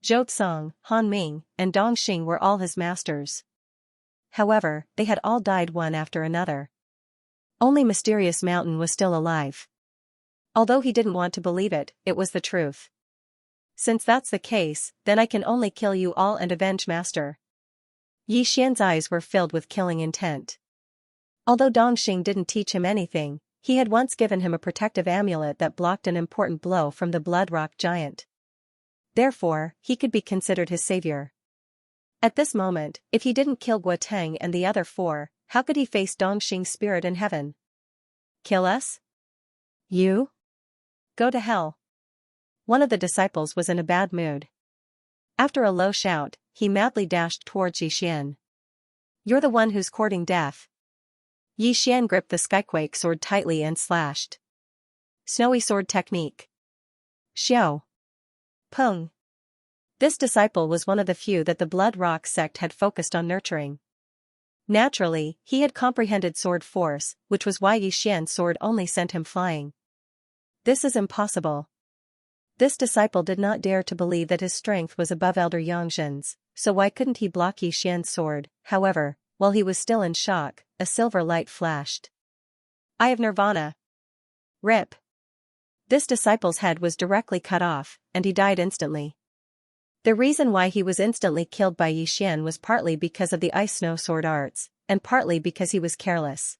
Zhou Tsong, Han Ming, and Dongxing were all his masters. However, they had all died one after another. Only Mysterious Mountain was still alive. Although he didn't want to believe it, it was the truth. Since that's the case, then I can only kill you all and avenge Master. Yi Xian's eyes were filled with killing intent. Although Dongxing didn't teach him anything, he had once given him a protective amulet that blocked an important blow from the Blood Rock Giant. Therefore, he could be considered his savior. At this moment, if he didn't kill Guoteng and the other four, how could he face Dongxing's spirit in heaven? Kill us? You? Go to hell. One of the disciples was in a bad mood. After a low shout, he madly dashed towards Yi Xian. You're the one who's courting death. Yi Xian gripped the Skyquake sword tightly and slashed. Snowy sword technique. Xiao. Peng. This disciple was one of the few that the Blood Rock sect had focused on nurturing. Naturally, he had comprehended sword force, which was why Yi Xian's sword only sent him flying. This is impossible. This disciple did not dare to believe that his strength was above Elder Yangzhen's, so why couldn't he block Yi Xian's sword? However, while he was still in shock, a silver light flashed. Eye of Nirvana. Rip. This disciple's head was directly cut off, and he died instantly. The reason why he was instantly killed by Yi Xian was partly because of the ice snow sword arts, and partly because he was careless.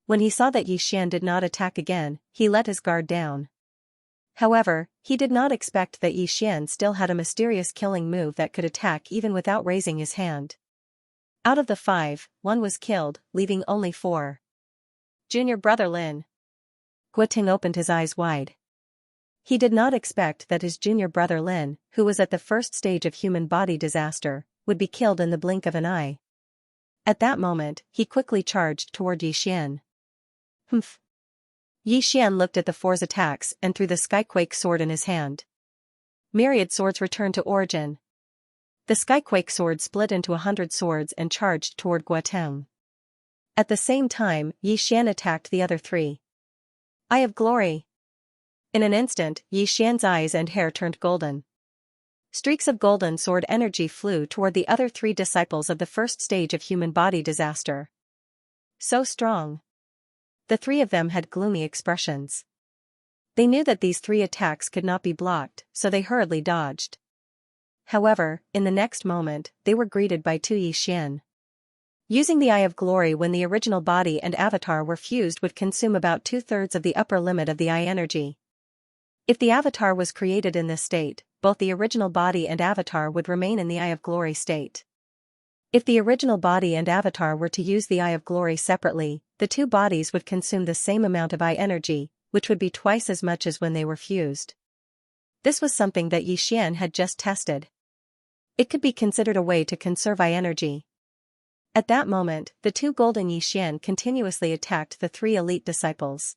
When he saw that Yi Xian did not attack again, he let his guard down. However, he did not expect that Yi Xian still had a mysterious killing move that could attack even without raising his hand. Out of the 5, 1 was killed, leaving only 4. Junior brother Lin. Guoting opened his eyes wide. He did not expect that his junior brother Lin, who was at the first stage of human body disaster, would be killed in the blink of an eye. At that moment, he quickly charged toward Yi Xian. Humph. Yi Xian looked at the 4's attacks and threw the Skyquake sword in his hand. Myriad swords returned to origin. The Skyquake sword split into 100 swords and charged toward Guoteng. At the same time, Yi Xian attacked the other 3. Eye of Glory. In an instant, Yi Xian's eyes and hair turned golden. Streaks of golden sword energy flew toward the other 3 disciples of the first stage of human body disaster. So strong. The 3 of them had gloomy expressions. They knew that these 3 attacks could not be blocked, so they hurriedly dodged. However, in the next moment, they were greeted by 2 Yi Xian. Using the Eye of Glory when the original body and avatar were fused would consume about 2/3 of the upper limit of the Eye energy. If the avatar was created in this state, both the original body and avatar would remain in the Eye of Glory state. If the original body and avatar were to use the Eye of Glory separately, the 2 bodies would consume the same amount of Eye energy, which would be twice as much as when they were fused. This was something that Yi Xian had just tested. It could be considered a way to conserve Eye energy. At that moment, the 2 golden Yi Xian continuously attacked the 3 elite disciples.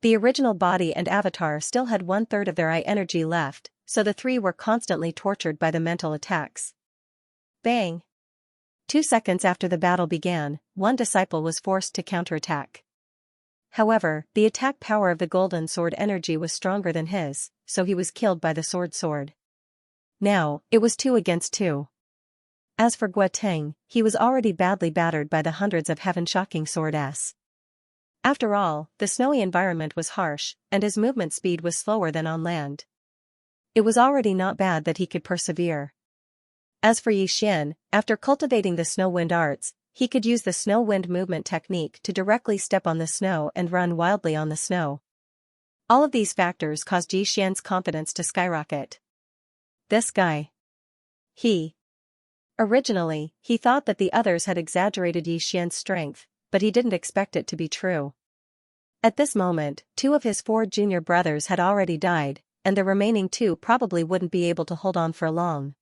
The original body and avatar still had 1/3 of their Eye energy left, so the 3 were constantly tortured by the mental attacks. Bang! 2 seconds after the battle began, 1 disciple was forced to counterattack. However, the attack power of the golden sword energy was stronger than his, so he was killed by the sword. Now, it was 2 against 2. As for Guoteng, he was already badly battered by the hundreds of heaven-shocking swords. After all, the snowy environment was harsh, and his movement speed was slower than on land. It was already not bad that he could persevere. As for Xian, after cultivating the snow-wind arts, he could use the snow-wind movement technique to directly step on the snow and run wildly on the snow. All of these factors caused Xian's confidence to skyrocket. This guy. Originally, he thought that the others had exaggerated Xian's strength, but he didn't expect it to be true. At this moment, 2 of his 4 junior brothers had already died, and the remaining 2 probably wouldn't be able to hold on for long.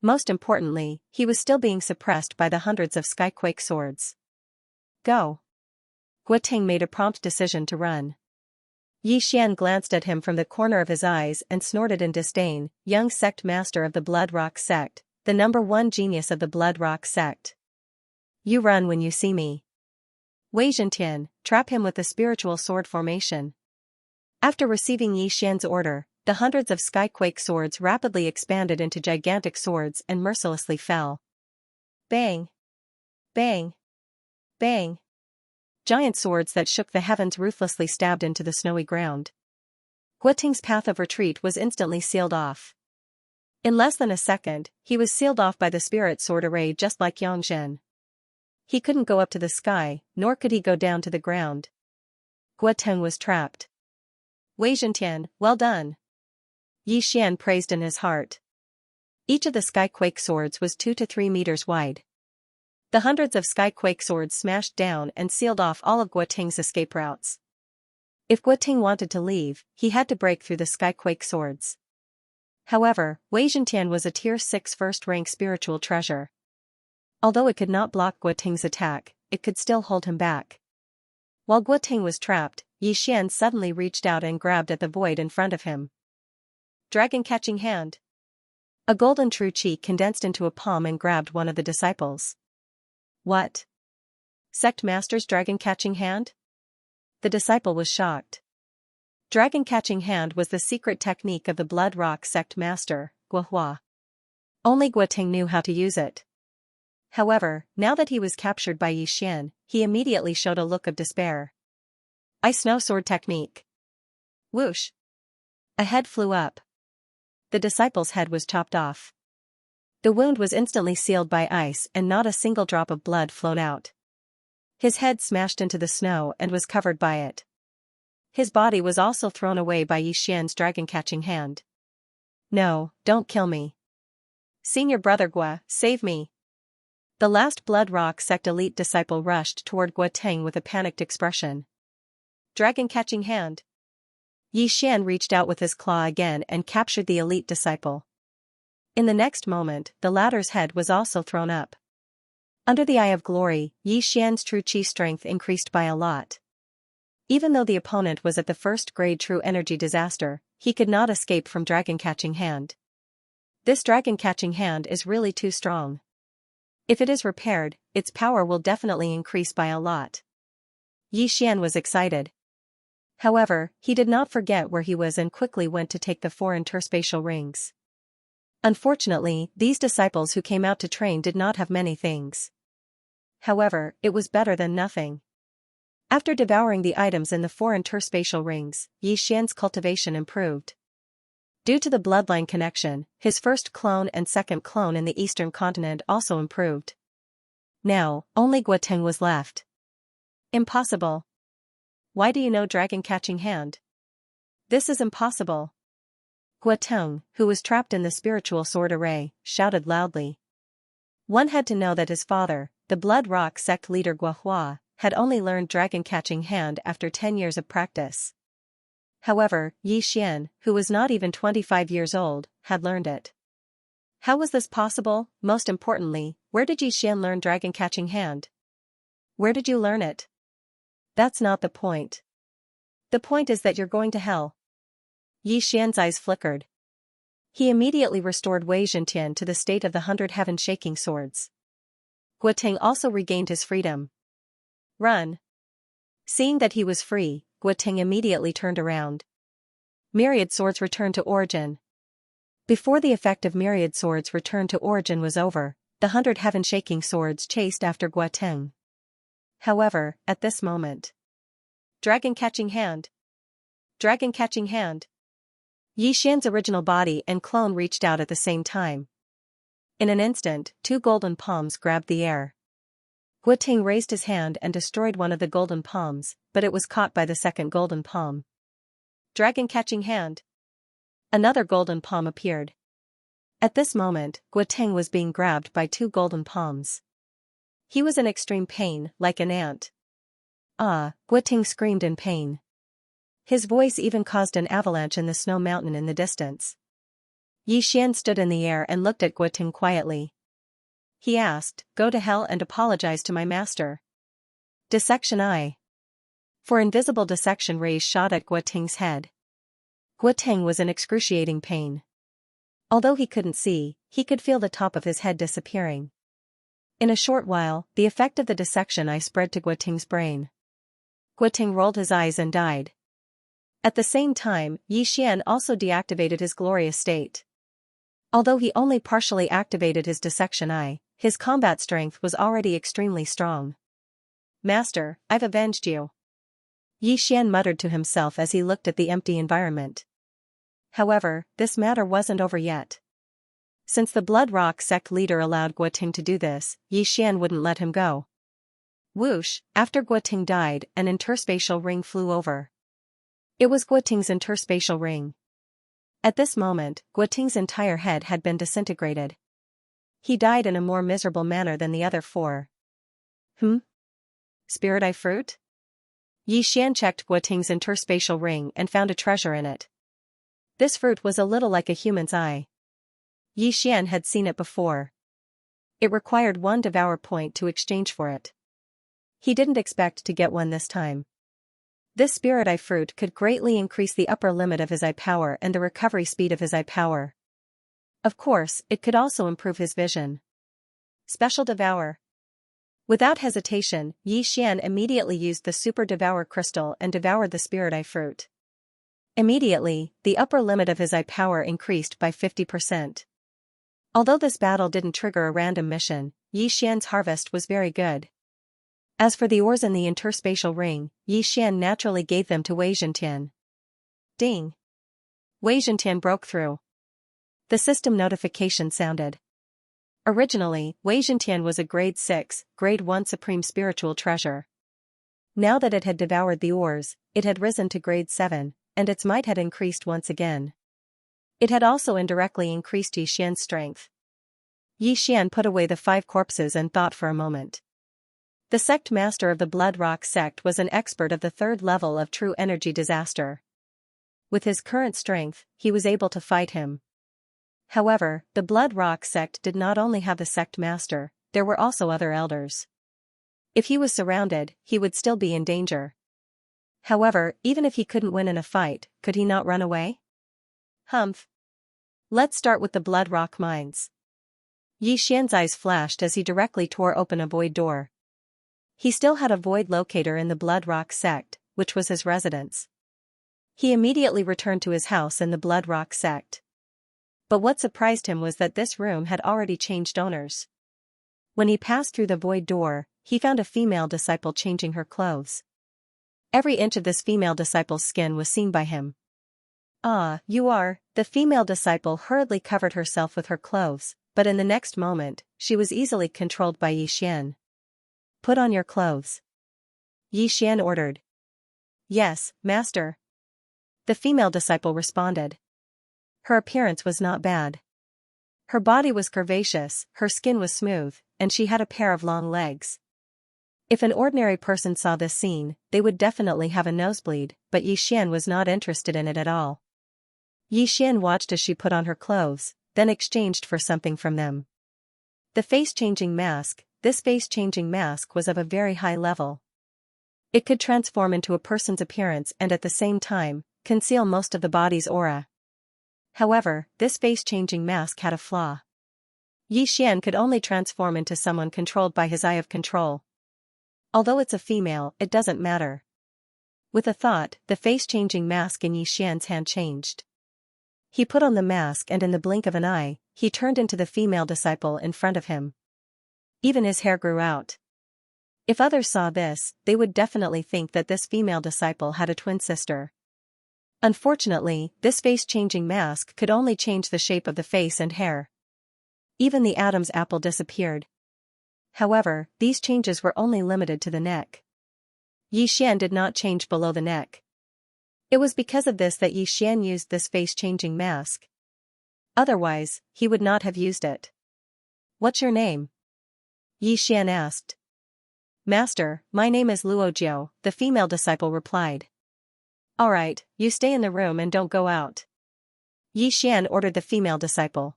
Most importantly, he was still being suppressed by the hundreds of skyquake swords. Go. Guoteng made a prompt decision to run. Xian glanced at him from the corner of his eyes and snorted in disdain, young sect master of the Blood Rock sect, the #1 genius of the Blood Rock sect. You run when you see me. Wei Zhentian, trap him with the spiritual sword formation. After receiving Xian's order, the hundreds of skyquake swords rapidly expanded into gigantic swords and mercilessly fell. Bang! Bang! Bang! Giant swords that shook the heavens ruthlessly stabbed into the snowy ground. Guoteng's path of retreat was instantly sealed off. In less than a second, he was sealed off by the spirit sword array just like Xianxia. He couldn't go up to the sky, nor could he go down to the ground. Guoteng was trapped. Wei Zhentian, well done. Xian praised in his heart. Each of the skyquake swords was 2 to 3 meters wide. The hundreds of skyquake swords smashed down and sealed off all of Guoteng's escape routes. If Guoteng wanted to leave, he had to break through the skyquake swords. However, Wei Zhentian was a tier 6 first-rank spiritual treasure. Although it could not block Guoteng's attack, it could still hold him back. While Guoteng was trapped, Xian suddenly reached out and grabbed at the void in front of him. Dragon catching hand. A golden true chi condensed into a palm and grabbed one of the disciples. What? Sect Master's dragon catching hand? The disciple was shocked. Dragon catching hand was the secret technique of the Blood Rock sect master, Guohua. Only Guoteng knew how to use it. However, now that he was captured by Xian, he immediately showed a look of despair. Ice snow sword technique. Whoosh! A head flew up. The disciple's head was chopped off. The wound was instantly sealed by ice and not a single drop of blood flowed out. His head smashed into the snow and was covered by it. His body was also thrown away by Xian's dragon-catching hand. No, don't kill me. Senior brother Gua, save me. The last Blood Rock sect elite disciple rushed toward Guoteng with a panicked expression. Dragon-catching hand. Xian reached out with his claw again and captured the elite disciple. In the next moment, the latter's head was also thrown up. Under the eye of glory, Xian's true chi strength increased by a lot. Even though the opponent was at the first-grade true energy disaster, he could not escape from dragon-catching hand. This dragon-catching hand is really too strong. If it is repaired, its power will definitely increase by a lot. Xian was excited. However, he did not forget where he was and quickly went to take the 4 interspatial rings. Unfortunately, these disciples who came out to train did not have many things. However, it was better than nothing. After devouring the items in the 4 interspatial rings, Xian's cultivation improved. Due to the bloodline connection, his first clone and second clone in the eastern continent also improved. Now, only Guoteng was left. Impossible. Why do you know dragon-catching hand? This is impossible. Guoteng, who was trapped in the spiritual sword array, shouted loudly. One had to know that his father, the Blood Rock sect leader Guohua, had only learned dragon-catching hand after 10 years of practice. However, Xian, who was not even 25 years old, had learned it. How was this possible? Most importantly, where did Xian learn dragon-catching hand? Where did you learn it? That's not the point. The point is that you're going to hell. Xian's eyes flickered. He immediately restored Wei Zhentian to the state of the 100 heaven-shaking swords. Guoteng also regained his freedom. Run. Seeing that he was free, Guoting immediately turned around. Myriad Swords returned to origin. Before the effect of Myriad Swords return to origin was over, the 100 heaven-shaking swords chased after Guoting. However, at this moment, Dragon Catching Hand! Dragon Catching Hand! Yi Xian's original body and clone reached out at the same time. In an instant, 2 golden palms grabbed the air. Guoting raised his hand and destroyed one of the golden palms, but it was caught by the second golden palm. Dragon Catching Hand! Another golden palm appeared. At this moment, Guoting was being grabbed by 2 golden palms. He was in extreme pain, like an ant. Ah! Guoting screamed in pain. His voice even caused an avalanche in the snow mountain in the distance. Yi Xian stood in the air and looked at Guoting quietly. He asked, "Go to hell and apologize to my master." Dissection Eye. For invisible dissection rays shot at Guoting's head. Guoting was in excruciating pain. Although he couldn't see, he could feel the top of his head disappearing. In a short while, the effect of the dissection eye spread to Guoting's brain. Guoting rolled his eyes and died. At the same time, Yi Xian also deactivated his glorious state. Although he only partially activated his dissection eye, his combat strength was already extremely strong. "Master, I've avenged you," Yi Xian muttered to himself as he looked at the empty environment. However, this matter wasn't over yet. Since the Blood Rock sect leader allowed Guoting to do this, Yi Xian wouldn't let him go. Whoosh! After Guoting died, an interspatial ring flew over. It was Guoting's interspatial ring. At this moment, Guoting's entire head had been disintegrated. He died in a more miserable manner than the other 4. Spirit Eye Fruit? Yi Xian checked Guoting's interspatial ring and found a treasure in it. This fruit was a little like a human's eye. Yi Xian had seen it before. It required 1 devour point to exchange for it. He didn't expect to get one this time. This Spirit Eye fruit could greatly increase the upper limit of his eye power and the recovery speed of his eye power. Of course, it could also improve his vision. Special Devour. Without hesitation, Yi Xian immediately used the Super Devour crystal and devoured the Spirit Eye fruit. Immediately, the upper limit of his eye power increased by 50%. Although this battle didn't trigger a random mission, Yi Xian's harvest was very good. As for the ores in the interspatial ring, Yi Xian naturally gave them to Wei Zhentian. Ding! Wei Zhentian broke through. The system notification sounded. Originally, Wei Zhentian was a grade 6, grade 1 supreme spiritual treasure. Now that it had devoured the ores, it had risen to grade 7, and its might had increased once again. It had also indirectly increased Yi Xian's strength. Yi Xian put away the 5 corpses and thought for a moment. The sect master of the Blood Rock sect was an expert of the 3rd level of true energy disaster. With his current strength, he was able to fight him. However, the Blood Rock sect did not only have the sect master, there were also other elders. If he was surrounded, he would still be in danger. However, even if he couldn't win in a fight, could he not run away? Humph. Let's start with the Blood Rock mines. Yi Xian's eyes flashed as he directly tore open a void door. He still had a void locator in the Blood Rock sect, which was his residence. He immediately returned to his house in the Blood Rock sect. But what surprised him was that this room had already changed owners. When he passed through the void door, he found a female disciple changing her clothes. Every inch of this female disciple's skin was seen by him. "Ah, you are," the female disciple hurriedly covered herself with her clothes, but in the next moment, she was easily controlled by Yi Xian. "Put on your clothes," Yi Xian ordered. "Yes, master," the female disciple responded. Her appearance was not bad. Her body was curvaceous, her skin was smooth, and she had a pair of long legs. If an ordinary person saw this scene, they would definitely have a nosebleed, but Yi Xian was not interested in it at all. Yi Xian watched as she put on her clothes, then exchanged for something from them. The face-changing mask. This face-changing mask was of a very high level. It could transform into a person's appearance and at the same time, conceal most of the body's aura. However, this face-changing mask had a flaw. Yi Xian could only transform into someone controlled by his eye of control. Although it's a female, it doesn't matter. With a thought, the face-changing mask in Xian's hand changed. He put on the mask and in the blink of an eye, he turned into the female disciple in front of him. Even his hair grew out. If others saw this, they would definitely think that this female disciple had a twin sister. Unfortunately, this face-changing mask could only change the shape of the face and hair. Even the Adam's apple disappeared. However, these changes were only limited to the neck. Xian did not change below the neck. It was because of this that Xian used this face-changing mask. Otherwise, he would not have used it. "What's your name?" Xian asked. "Master, my name is Luojiu," the female disciple replied. "Alright, you stay in the room and don't go out," Xian ordered the female disciple.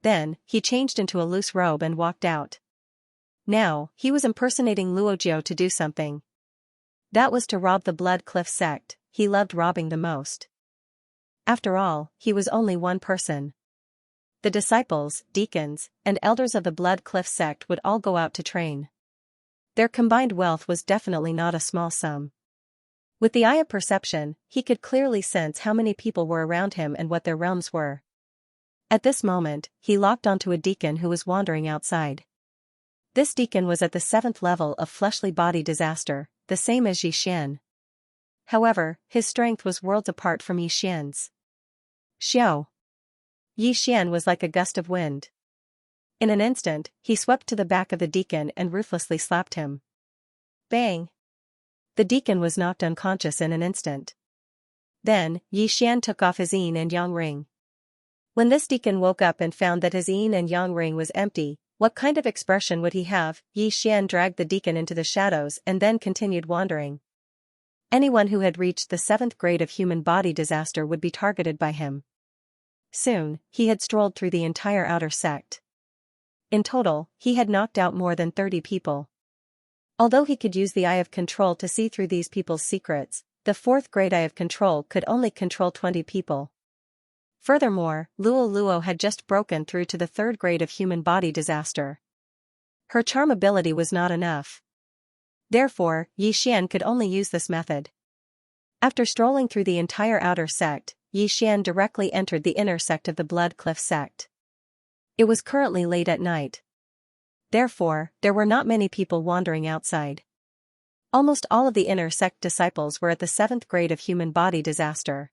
Then, he changed into a loose robe and walked out. Now, he was impersonating Luojiu to do something. That was to rob the Blood Cliff sect. He loved robbing the most. After all, he was only one person. The disciples, deacons, and elders of the Blood Cliff sect would all go out to train. Their combined wealth was definitely not a small sum. With the eye of perception, he could clearly sense how many people were around him and what their realms were. At this moment, he locked onto a deacon who was wandering outside. This deacon was at the 7th level of fleshly body disaster, the same as Xian. However, his strength was worlds apart from Xian's. Xiao. Xian was like a gust of wind. In an instant, he swept to the back of the deacon and ruthlessly slapped him. Bang! The deacon was knocked unconscious in an instant. Then, Xian took off his yin and yang ring. When this deacon woke up and found that his yin and yang ring was empty, what kind of expression would he have? Xian dragged the deacon into the shadows and then continued wandering. Anyone who had reached the 7th grade of human body disaster would be targeted by him. Soon, he had strolled through the entire outer sect. In total, he had knocked out more than 30 people. Although he could use the eye of control to see through these people's secrets, the 4th grade eye of control could only control 20 people. Furthermore, Luo had just broken through to the 3rd grade of human body disaster. Her charm ability was not enough. Therefore, Xian could only use this method. After strolling through the entire outer sect, Xian directly entered the inner sect of the Blood Cliff sect. It was currently late at night. Therefore, there were not many people wandering outside. Almost all of the inner sect disciples were at the 7th grade of human body disaster.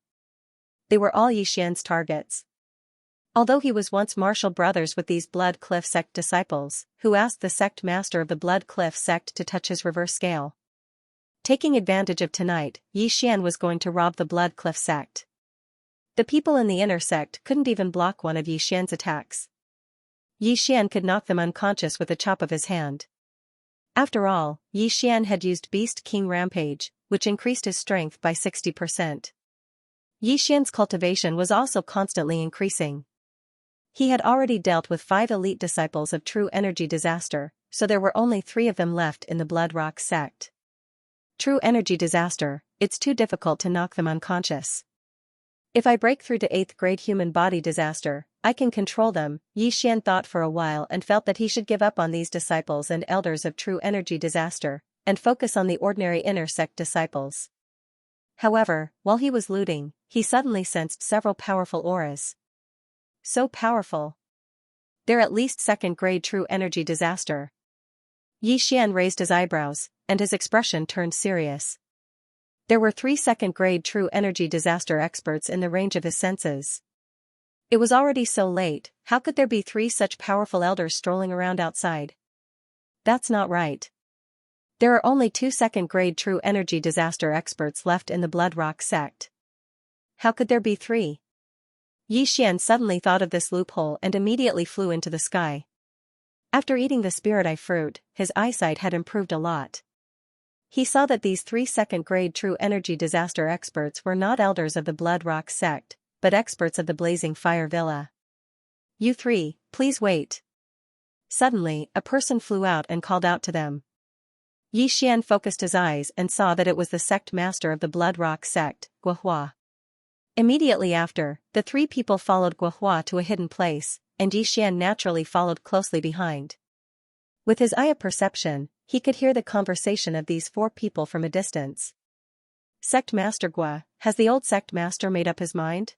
They were all Xian's targets. Although he was once martial brothers with these Blood Cliff sect disciples, who asked the sect master of the Blood Cliff sect to touch his reverse scale. Taking advantage of tonight, Xian was going to rob the Blood Cliff sect. The people in the inner sect couldn't even block one of Xian's attacks. Xian could knock them unconscious with a chop of his hand. After all, Xian had used Beast King Rampage, which increased his strength by 60%. Xian's cultivation was also constantly increasing. He had already dealt with 5 elite disciples of True Energy Disaster, so there were only 3 of them left in the Blood Rock sect. True Energy Disaster, it's too difficult to knock them unconscious. If I break through to 8th grade human body disaster, I can control them. Xian thought for a while and felt that he should give up on these disciples and elders of True Energy Disaster, and focus on the ordinary inner sect disciples. However, while he was looting, he suddenly sensed several powerful auras. So powerful. They're at least 2nd grade True Energy Disaster. Xian raised his eyebrows, and his expression turned serious. There were 3 2nd grade True Energy Disaster experts in the range of his senses. It was already so late, how could there be 3 such powerful elders strolling around outside? That's not right. There are only 2 2nd grade True Energy Disaster experts left in the Blood Rock sect. How could there be 3? Xian suddenly thought of this loophole and immediately flew into the sky. After eating the Spirit Eye fruit, his eyesight had improved a lot. He saw that these 3 2nd grade True Energy Disaster experts were not elders of the Blood Rock sect, but experts of the Blazing Fire Villa. You 3, please wait. Suddenly, a person flew out and called out to them. Xian focused his eyes and saw that it was the sect master of the Blood Rock sect, Guohua. Immediately after, the 3 people followed Guohua to a hidden place, and Xian naturally followed closely behind. With his eye of perception, he could hear the conversation of these 4 people from a distance. Sect Master Gua, has the old sect master made up his mind?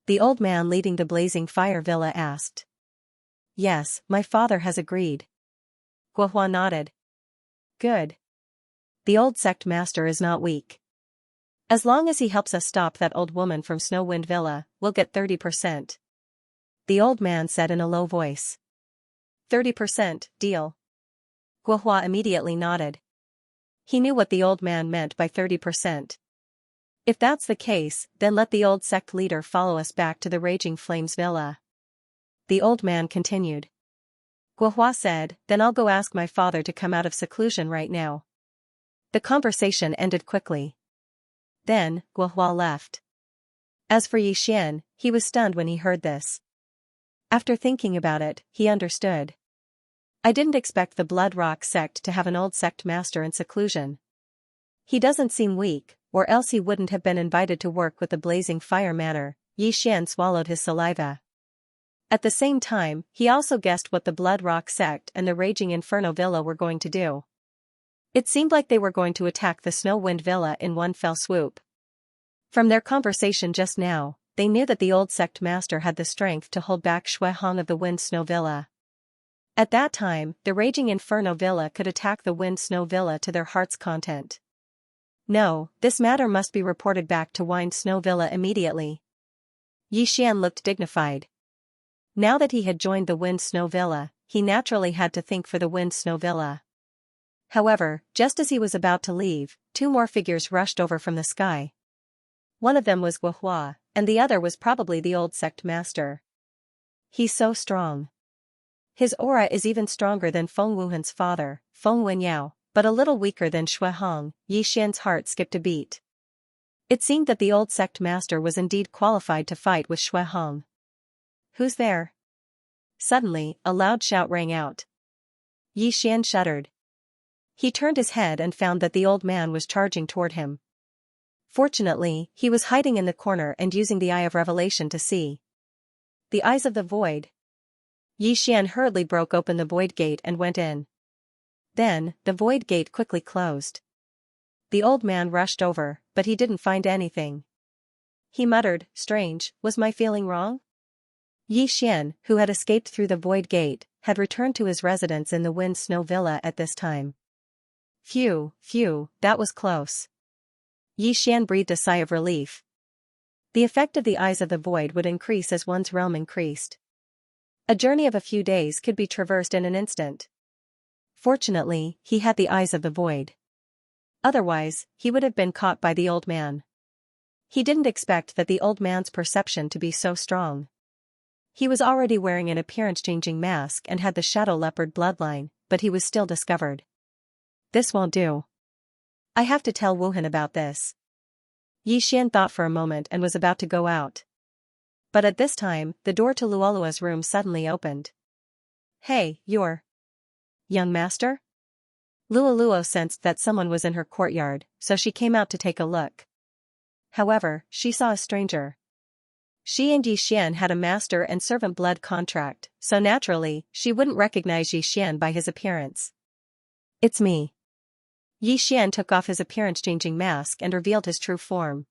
The old man leading the blazing fire villa asked. Yes, my father has agreed. Guohua nodded. Good. The old sect master is not weak. As long as he helps us stop that old woman from Snowwind Villa, we'll get 30%. The old man said in a low voice. 30%, deal. Guohua immediately nodded. He knew what the old man meant by 30%. If that's the case, then let the old sect leader follow us back to the Raging Flames Villa. The old man continued. Guohua said, then I'll go ask my father to come out of seclusion right now. The conversation ended quickly. Then, Guohua left. As for Yixian, he was stunned when he heard this. After thinking about it, he understood. I didn't expect the Blood Rock sect to have an old sect master in seclusion. He doesn't seem weak, or else he wouldn't have been invited to work with the Blazing Fire Manor. Yixian swallowed his saliva. At the same time, he also guessed what the Blood Rock sect and the Raging Inferno Villa were going to do. It seemed like they were going to attack the Snowwind Villa in one fell swoop. From their conversation just now, they knew that the old sect master had the strength to hold back Shui Hong of the Wind Snow Villa. At that time, the Raging Inferno Villa could attack the Wind Snow Villa to their heart's content. No, this matter must be reported back to Wind Snow Villa immediately. Yixian looked dignified. Now that he had joined the Wind Snow Villa, he naturally had to think for the Wind Snow Villa. However, just as he was about to leave, two more figures rushed over from the sky. One of them was Guohua, and the other was probably the old sect master. He's so strong. His aura is even stronger than Feng Wuhan's father, Feng Wenyao, but a little weaker than Shui Hong. Yixian's heart skipped a beat. It seemed that the old sect master was indeed qualified to fight with Shui Hong. Who's there? Suddenly, a loud shout rang out. Yixian shuddered. He turned his head and found that the old man was charging toward him. Fortunately, he was hiding in the corner and using the Eye of Revelation to see. The eyes of the void. Yixian hurriedly broke open the void gate and went in. Then, the void gate quickly closed. The old man rushed over, but he didn't find anything. He muttered, strange, was my feeling wrong? Yixian, who had escaped through the void gate, had returned to his residence in the Wind Snow Villa at this time. Phew, that was close. Yixian breathed a sigh of relief. The effect of the eyes of the void would increase as one's realm increased. A journey of a few days could be traversed in an instant. Fortunately, he had the eyes of the void. Otherwise, he would have been caught by the old man. He didn't expect that the old man's perception to be so strong. He was already wearing an appearance-changing mask and had the shadow leopard bloodline, but he was still discovered. This won't do. I have to tell Wuhan about this. Yixian thought for a moment and was about to go out. But at this time, the door to Luolua's room suddenly opened. Hey, you're... young master? Luoluo sensed that someone was in her courtyard, so she came out to take a look. However, she saw a stranger. She and Yixian had a master and servant blood contract, so naturally, she wouldn't recognize Yixian by his appearance. It's me. Yixian took off his appearance-changing mask and revealed his true form.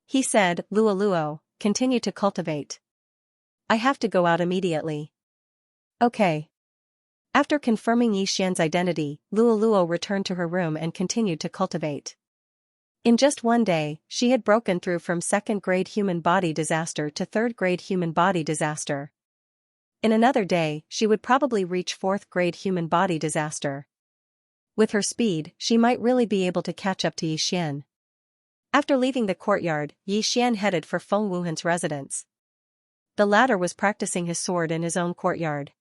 He said, Luoluo, continue to cultivate. I have to go out immediately. Okay. After confirming Yixian's identity, Luoluo returned to her room and continued to cultivate. In just one day, she had broken through from second-grade human body disaster to third-grade human body disaster. In another day, she would probably reach fourth-grade human body disaster. With her speed, she might really be able to catch up to Yixian. After leaving the courtyard, Yixian headed for Feng Wuhan's residence. The latter was practicing his sword in his own courtyard.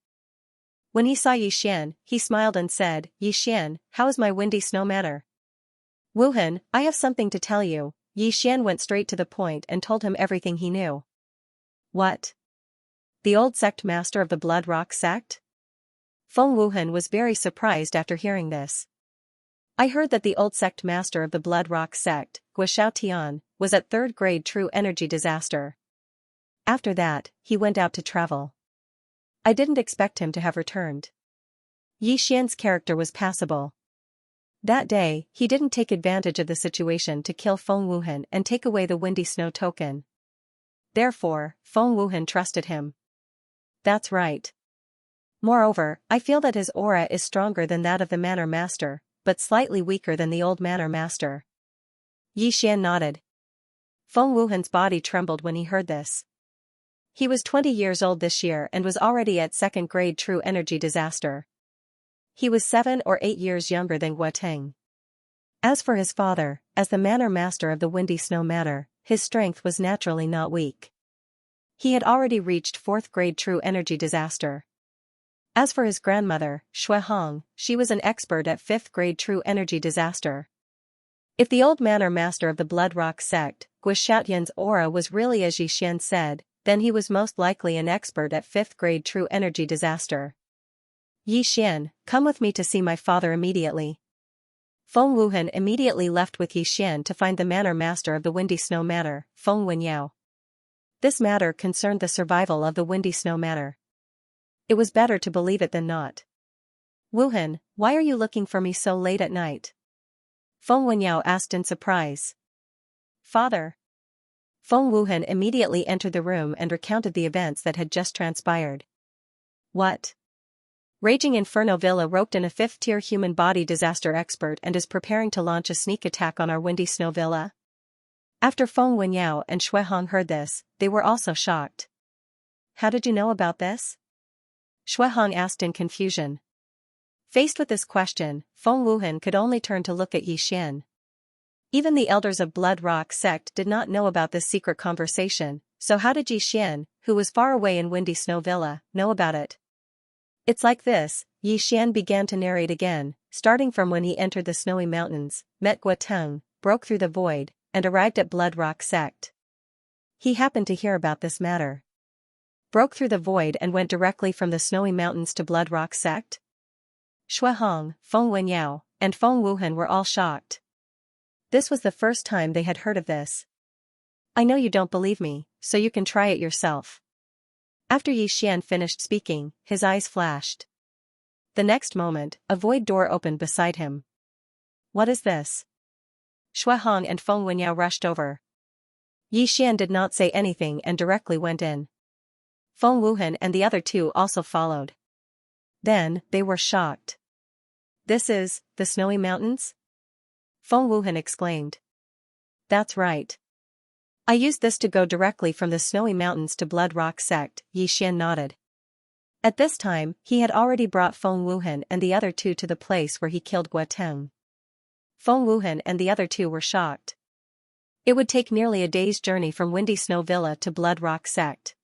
When he saw Yixian, he smiled and said, Yixian, how is my windy snow manor? Wuhan, I have something to tell you. Yixian went straight to the point and told him everything he knew. What? The old sect master of the Blood Rock sect? Feng Wuhan was very surprised after hearing this. I heard that the old sect master of the Blood Rock sect, Guoxiao Tian, was at third grade true energy disaster. After that, he went out to travel. I didn't expect him to have returned. Yixian's character was passable. That day, he didn't take advantage of the situation to kill Feng Wuhan and take away the Windy Snow token. Therefore, Feng Wuhan trusted him. That's right. Moreover, I feel that his aura is stronger than that of the Manor Master, but slightly weaker than the old Manor Master. Yi Xian nodded. Feng Wuhan's body trembled when he heard this. He was 20 years old this year and was already at second grade true energy disaster. He was 7 or 8 years younger than Guoteng. As for his father, as the Manor Master of the Windy Snow Manor, his strength was naturally not weak. He had already reached 4th grade true energy disaster. As for his grandmother, Shui Hong, she was an expert at 5th grade true energy disaster. If the old Manor Master of the Blood Rock sect, Gui Shaotian's aura was really as Yi Xian said, then he was most likely an expert at 5th grade true energy disaster. Yi Xian, come with me to see my father immediately. Feng Wuhan immediately left with Yi Xian to find the Manor Master of the Windy Snow Manor, Feng Wenyao. This matter concerned the survival of the Windy Snow Manor. It was better to believe it than not. Wuhan, why are you looking for me so late at night? Feng Wenyao asked in surprise. Father. Feng Wuhan immediately entered the room and recounted the events that had just transpired. What? Raging Inferno Villa roped in a 5th-tier human body disaster expert and is preparing to launch a sneak attack on our Windy Snow Villa? After Feng Wenyao and Shui Hong heard this, they were also shocked. How did you know about this? Shui Hong asked in confusion. Faced with this question, Feng Wuhan could only turn to look at Yi Xian. Even the elders of Blood Rock sect did not know about this secret conversation, so how did Yi Xian, who was far away in Windy Snow Villa, know about it? It's like this, Yi Xian began to narrate again, starting from when he entered the snowy mountains, met Guoteng, broke through the void, and arrived at Blood Rock sect. He happened to hear about this matter. Broke through the void and went directly from the snowy mountains to Blood Rock sect? Shui Hong, Feng Wenyao, and Feng Wuhan were all shocked. This was the first time they had heard of this. I know you don't believe me, so you can try it yourself. After Yi Xian finished speaking, his eyes flashed. The next moment, a void door opened beside him. What is this? Shui Hong and Feng Wenyao rushed over. Yi Xian did not say anything and directly went in. Feng Wuhan and the other two also followed. Then, they were shocked. This is, the snowy mountains? Feng Wuhan exclaimed. That's right. I used this to go directly from the snowy mountains to Blood Rock sect, Yi Xian nodded. At this time, he had already brought Feng Wuhan and the other two to the place where he killed Guoteng. Feng Wuhan and the other two were shocked. It would take nearly a day's journey from Windy Snow Villa to Blood Rock sect.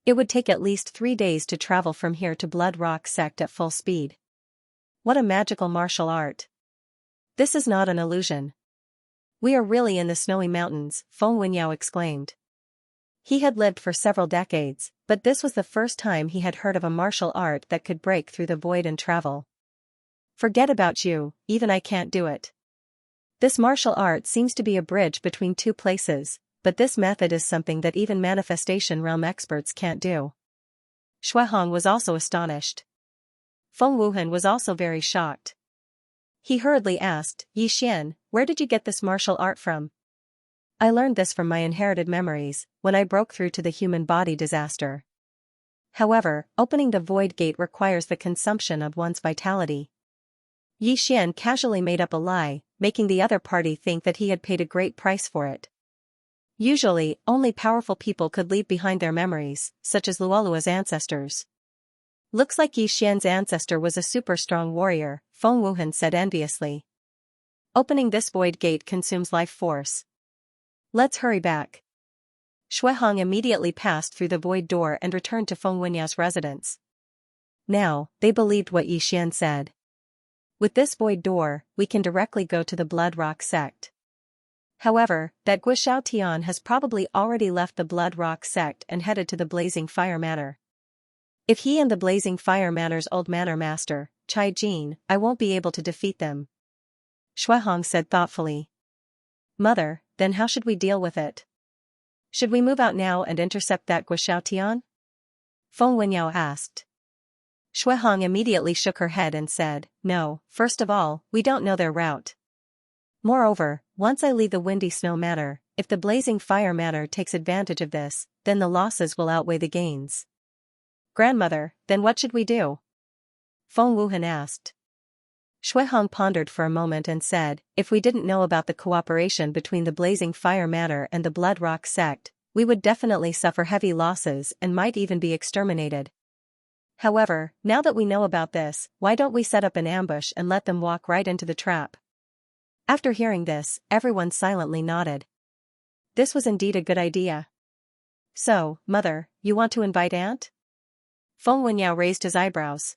It would take at least 3 days to travel from here to Blood Rock sect at full speed. What a magical martial art. This is not an illusion. We are really in the snowy mountains, Feng Wenyao exclaimed. He had lived for several decades, but this was the first time he had heard of a martial art that could break through the void and travel. Forget about you, even I can't do it. This martial art seems to be a bridge between two places, but this method is something that even manifestation realm experts can't do. Shui Hong was also astonished. Feng Wuhan was also very shocked. He hurriedly asked, Yi Xian, where did you get this martial art from? I learned this from my inherited memories, when I broke through to the human body disaster. However, opening the void gate requires the consumption of one's vitality. Yi Xian casually made up a lie, making the other party think that he had paid a great price for it. Usually, only powerful people could leave behind their memories, such as Luolua's ancestors. Looks like Yi Xian's ancestor was a super strong warrior, Feng Wuhan said enviously. Opening this void gate consumes life force. Let's hurry back. Shui Hong immediately passed through the void door and returned to Feng Wenyao's residence. Now, they believed what Yi Xian said. With this void door, we can directly go to the Blood Rock sect. However, that Gui Shaotian has probably already left the Blood Rock sect and headed to the Blazing Fire Manor. If he and the Blazing Fire Manor's old manor master, Chai Jin, I won't be able to defeat them. Shui Hong said thoughtfully. Mother, then how should we deal with it? Should we move out now and intercept that Gui Shaotian? Feng Wenyao asked. Shuehong immediately shook her head and said, "No, first of all, we don't know their route. Moreover, once I leave the windy snow matter, if the blazing fire matter takes advantage of this, then the losses will outweigh the gains." "Grandmother, then what should we do?" Feng Wuhan asked. Shuehong pondered for a moment and said, "If we didn't know about the cooperation between the blazing fire matter and the Blood Rock sect, we would definitely suffer heavy losses and might even be exterminated. However, now that we know about this, why don't we set up an ambush and let them walk right into the trap?" After hearing this, everyone silently nodded. This was indeed a good idea. "So, Mother, you want to invite Aunt?" Feng Wenyao raised his eyebrows.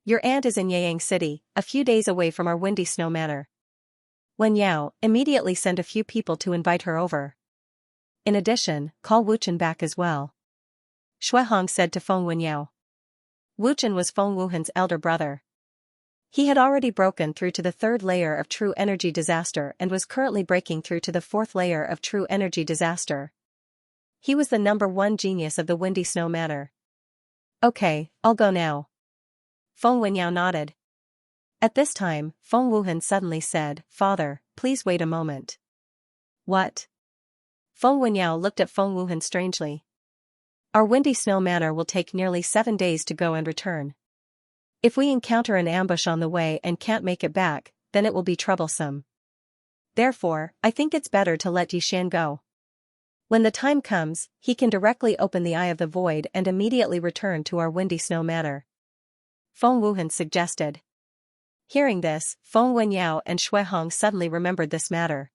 "Your aunt is in Yayang City, a few days away from our windy snow manor. Wenyao, immediately send a few people to invite her over. In addition, call Wuchen back as well," Shuehong said to Feng Wenyao. Wuchen was Feng Wuhan's elder brother. He had already broken through to the third layer of true energy disaster and was currently breaking through to the fourth layer of true energy disaster. He was the #1 genius of the windy snow manor. "Okay, I'll go now." Feng Wenyao nodded. At this time, Feng Wuhan suddenly said, "Father, please wait a moment." "What?" Feng Wenyao looked at Feng Wuhan strangely. "Our windy snow manor will take nearly 7 days to go and return. If we encounter an ambush on the way and can't make it back, then it will be troublesome. Therefore, I think it's better to let Yixian go. When the time comes, he can directly open the Eye of the Void and immediately return to our windy snow manor," Feng Wuhan suggested. Hearing this, Feng Wenyao and Shuehong suddenly remembered this matter.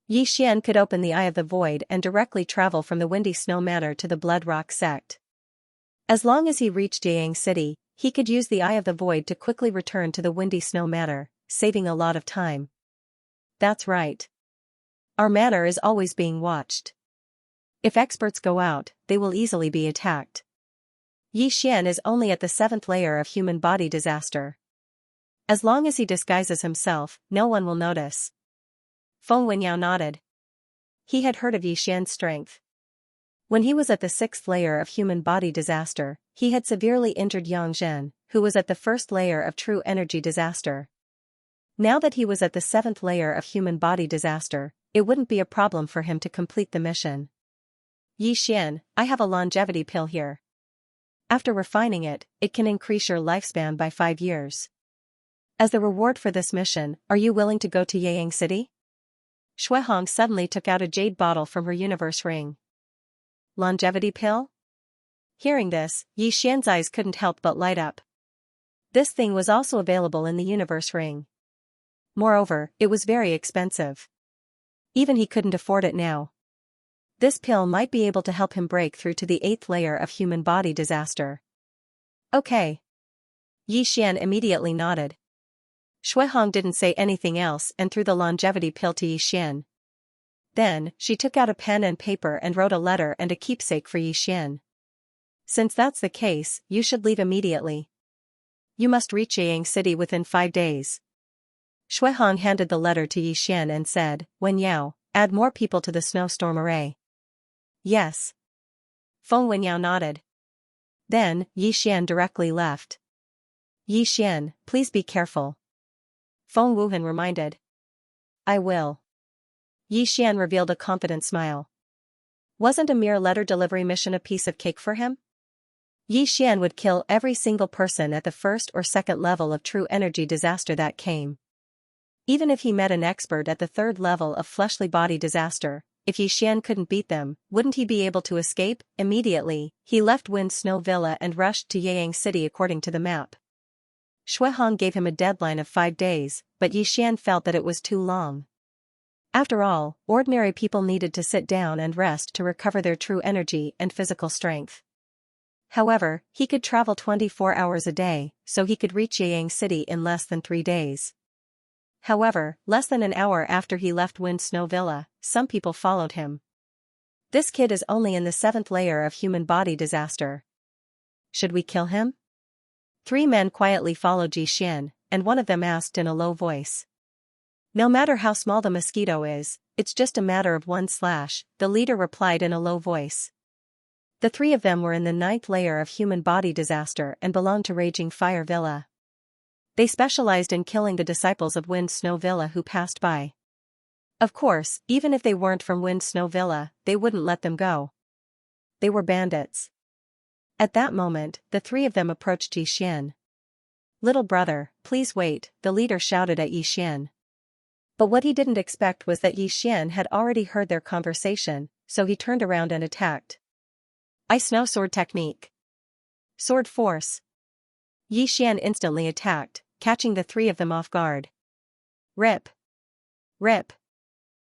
Yixian could open the Eye of the Void and directly travel from the windy snow manor to the Blood Rock sect. As long as he reached Yayang City, he could use the Eye of the Void to quickly return to the windy snow manor, saving a lot of time. That's right. Our manor is always being watched. If experts go out, they will easily be attacked. Yixian is only at the 7th layer of human body disaster. As long as he disguises himself, no one will notice. Feng Wenyao nodded. He had heard of Yixian's strength. When he was at the 6th layer of human body disaster, he had severely injured Yang Zhen, who was at the 1st layer of true energy disaster. Now that he was at the 7th layer of human body disaster, it wouldn't be a problem for him to complete the mission. "Yixian, I have a longevity pill here. After refining it, it can increase your lifespan by 5 years. As the reward for this mission, are you willing to go to Yayang City?" Shuehong suddenly took out a jade bottle from her universe ring. "Longevity pill?" Hearing this, Yixian's eyes couldn't help but light up. This thing was also available in the universe ring. Moreover, it was very expensive. Even he couldn't afford it now. This pill might be able to help him break through to the 8th layer of human body disaster. "Okay." Yixian immediately nodded. Shuehong didn't say anything else and threw the longevity pill to Yixian. Then, she took out a pen and paper and wrote a letter and a keepsake for Yixian. "Since that's the case, you should leave immediately. You must reach Yayang City within 5 days." Shuehong handed the letter to Yixian and said, "Wenyao, add more people to the snowstorm array." "Yes." Feng Wenyao nodded. Then, Yixian directly left. "Yixian, please be careful," Feng Wuhan reminded. "I will." Yixian revealed a confident smile. Wasn't a mere letter delivery mission a piece of cake for him? Yixian would kill every single person at the 1st or 2nd level of true energy disaster that came. Even if he met an expert at the 3rd level of fleshly body disaster, if Yixian couldn't beat them, wouldn't he be able to escape? Immediately, he left Wind Snow Villa and rushed to Yayang City according to the map. Shuehong gave him a deadline of 5 days, but Yixian felt that it was too long. After all, ordinary people needed to sit down and rest to recover their true energy and physical strength. However, he could travel 24 hours a day, so he could reach Yayang City in less than 3 days. However, less than an hour after he left Wind Snow Villa, some people followed him. "This kid is only in the 7th layer of human body disaster. Should we kill him?" 3 men quietly followed Yixian, and one of them asked in a low voice. "No matter how small the mosquito is, it's just a matter of one slash," the leader replied in a low voice. The three of them were in the 9th layer of human body disaster and belonged to Raging Fire Villa. They specialized in killing the disciples of Wind Snow Villa who passed by. Of course, even if they weren't from Wind Snow Villa, they wouldn't let them go. They were bandits. At that moment, the three of them approached Xian. "Little brother, please wait," the leader shouted at Xian. But what he didn't expect was that Xian had already heard their conversation, so he turned around and attacked. Ice Snow Sword Technique. Sword Force. Xian instantly attacked, catching the three of them off guard. Rip. Rip.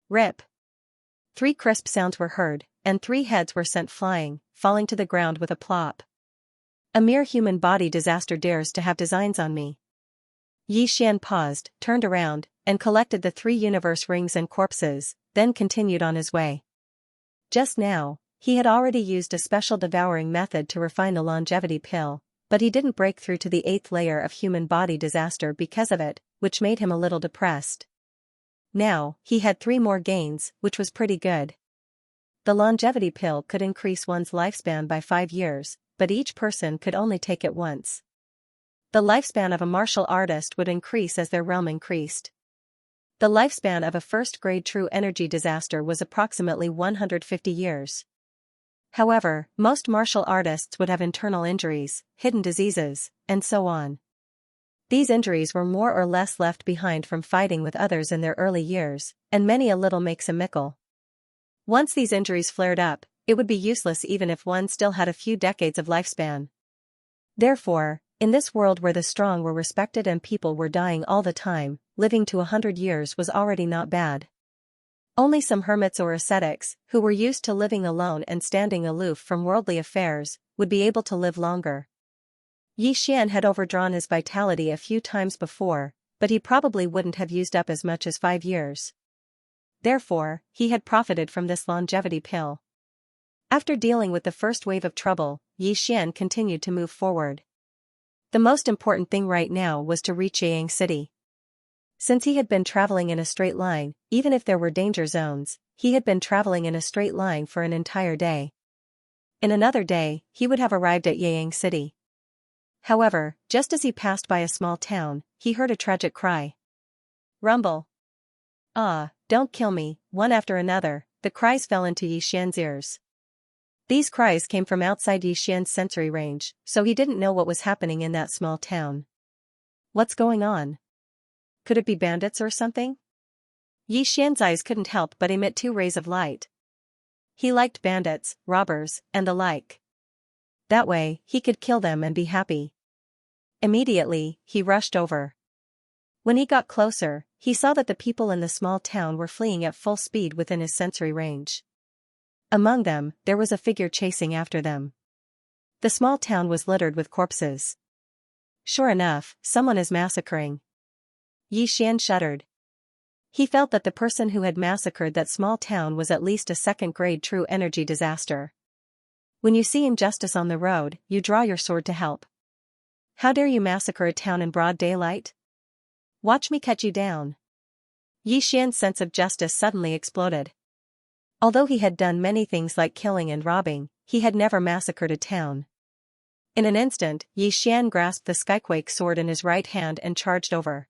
Rip. 3 crisp sounds were heard, and 3 heads were sent flying, falling to the ground with a plop. A mere human body disaster dares to have designs on me. Xian paused, turned around, and collected the 3 universe rings and corpses, then continued on his way. Just now, he had already used a special devouring method to refine the longevity pill, but he didn't break through to the 8th layer of human body disaster because of it, which made him a little depressed. Now, he had 3 more gains, which was pretty good. The longevity pill could increase one's lifespan by 5 years, but each person could only take it once. The lifespan of a martial artist would increase as their realm increased. The lifespan of a first-grade true energy disaster was approximately 150 years. However, most martial artists would have internal injuries, hidden diseases, and so on. These injuries were more or less left behind from fighting with others in their early years, and many a little makes a mickle. Once these injuries flared up, it would be useless even if one still had a few decades of lifespan. Therefore, in this world where the strong were respected and people were dying all the time, living to 100 years was already not bad. Only some hermits or ascetics, who were used to living alone and standing aloof from worldly affairs, would be able to live longer. Xian had overdrawn his vitality a few times before, but he probably wouldn't have used up as much as 5 years. Therefore, he had profited from this longevity pill. After dealing with the first wave of trouble, Xian continued to move forward. The most important thing right now was to reach Yang City. Since he had been traveling in a straight line, even if there were danger zones, he had been traveling in a straight line for an entire day. In another day, he would have arrived at Yang City. However, just as he passed by a small town, he heard a tragic cry. Rumble. Ah, don't kill me, one after another, the cries fell into Xian's ears. These cries came from outside Xian's sensory range, so he didn't know what was happening in that small town. What's going on? Could it be bandits or something? Xian's eyes couldn't help but emit 2 rays of light. He liked bandits, robbers, and the like. That way, he could kill them and be happy. Immediately, he rushed over. When he got closer, he saw that the people in the small town were fleeing at full speed within his sensory range. Among them, there was a figure chasing after them. The small town was littered with corpses. Sure enough, someone is massacring. Xian shuddered. He felt that the person who had massacred that small town was at least a second-grade true energy disaster. When you see injustice on the road, you draw your sword to help. How dare you massacre a town in broad daylight? Watch me cut you down. Xian's sense of justice suddenly exploded. Although he had done many things like killing and robbing, he had never massacred a town. In an instant, Xian grasped the Skyquake sword in his right hand and charged over.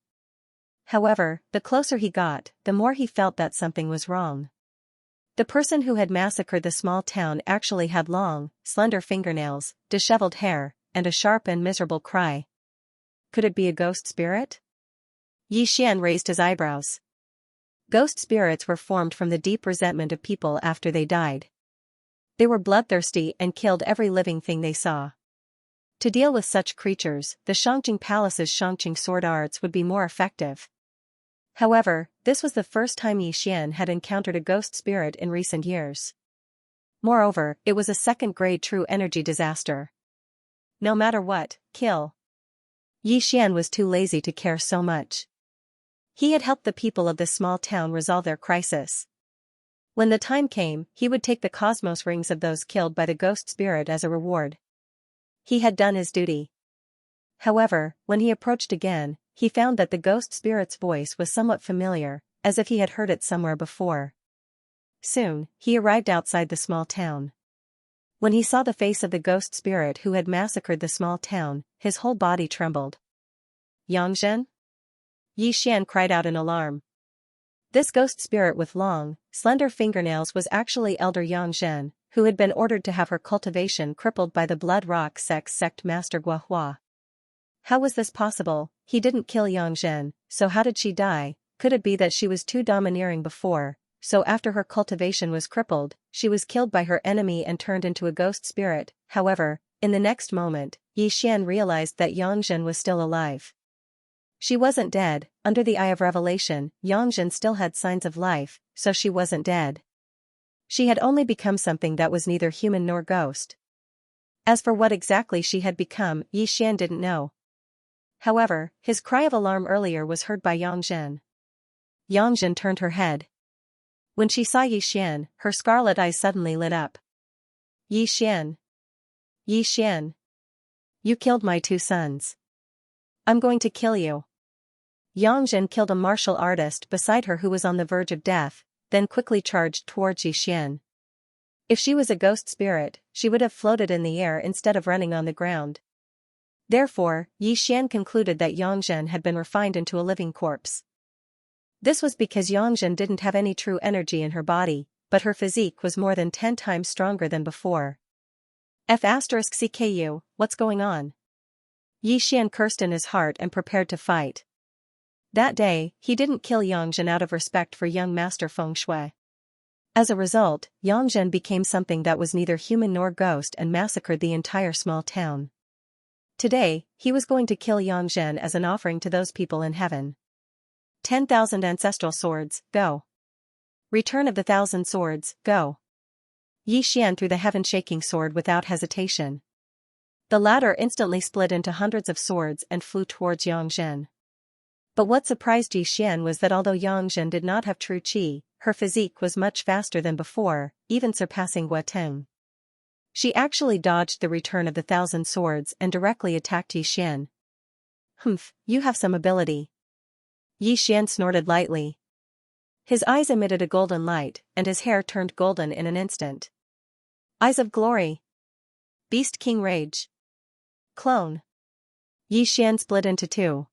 However, the closer he got, the more he felt that something was wrong. The person who had massacred the small town actually had long, slender fingernails, disheveled hair, and a sharp and miserable cry. Could it be a ghost spirit? Xian raised his eyebrows. Ghost spirits were formed from the deep resentment of people after they died. They were bloodthirsty and killed every living thing they saw. To deal with such creatures, the Xianxia Palace's Xianxia sword arts would be more effective. However, this was the first time Xian had encountered a ghost spirit in recent years. Moreover, it was a second-grade true energy disaster. No matter what, kill. Xian was too lazy to care so much. He had helped the people of this small town resolve their crisis. When the time came, he would take the cosmos rings of those killed by the ghost spirit as a reward. He had done his duty. However, when he approached again, he found that the ghost spirit's voice was somewhat familiar, as if he had heard it somewhere before. Soon, he arrived outside the small town. When he saw the face of the ghost spirit who had massacred the small town, his whole body trembled. Xianxia? Yi Xian cried out in alarm. This ghost spirit with long, slender fingernails was actually Elder Xianxia, who had been ordered to have her cultivation crippled by the Blood Rock sect master Guahua. How was this possible? He didn't kill Xianxia, so how did she die? Could it be that she was too domineering before, so after her cultivation was crippled, she was killed by her enemy and turned into a ghost spirit? However, in the next moment, Yi Xian realized that Xianxia was still alive. She wasn't dead. Under the eye of revelation, Xianxia still had signs of life, so she wasn't dead. She had only become something that was neither human nor ghost. As for what exactly she had become, Yi Xian didn't know. However, his cry of alarm earlier was heard by Xianxia. Xianxia turned her head. When she saw Yi Xian, her scarlet eyes suddenly lit up. Yi Xian. Yi Xian. You killed my 2 sons. I'm going to kill you. Xianxia killed a martial artist beside her who was on the verge of death, then quickly charged towards Yi Xian. If she was a ghost spirit, she would have floated in the air instead of running on the ground. Therefore, Yi Xian concluded that Xianxia had been refined into a living corpse. This was because Xianxia didn't have any true energy in her body, but her physique was more than 10 times stronger than before. F***CKU, what's going on? Yi Xian cursed in his heart and prepared to fight. That day, he didn't kill Xianxia out of respect for young Master Feng Shui. As a result, Xianxia became something that was neither human nor ghost and massacred the entire small town. Today, he was going to kill Xianxia as an offering to those people in heaven. 10,000 ancestral swords, go. Return of the 1,000 swords, go. Yi Xian threw the heaven-shaking sword without hesitation. The latter instantly split into hundreds of swords and flew towards Xianxia. But what surprised Yi Xian was that although Xianxia did not have true qi, her physique was much faster than before, even surpassing Gua Teng. She actually dodged the return of the 1,000 swords and directly attacked Yi Xian. Humph, you have some ability. Yi Xian snorted lightly. His eyes emitted a golden light, and his hair turned golden in an instant. Eyes of glory. Beast King Rage. Clone. Yi Xian split into 2.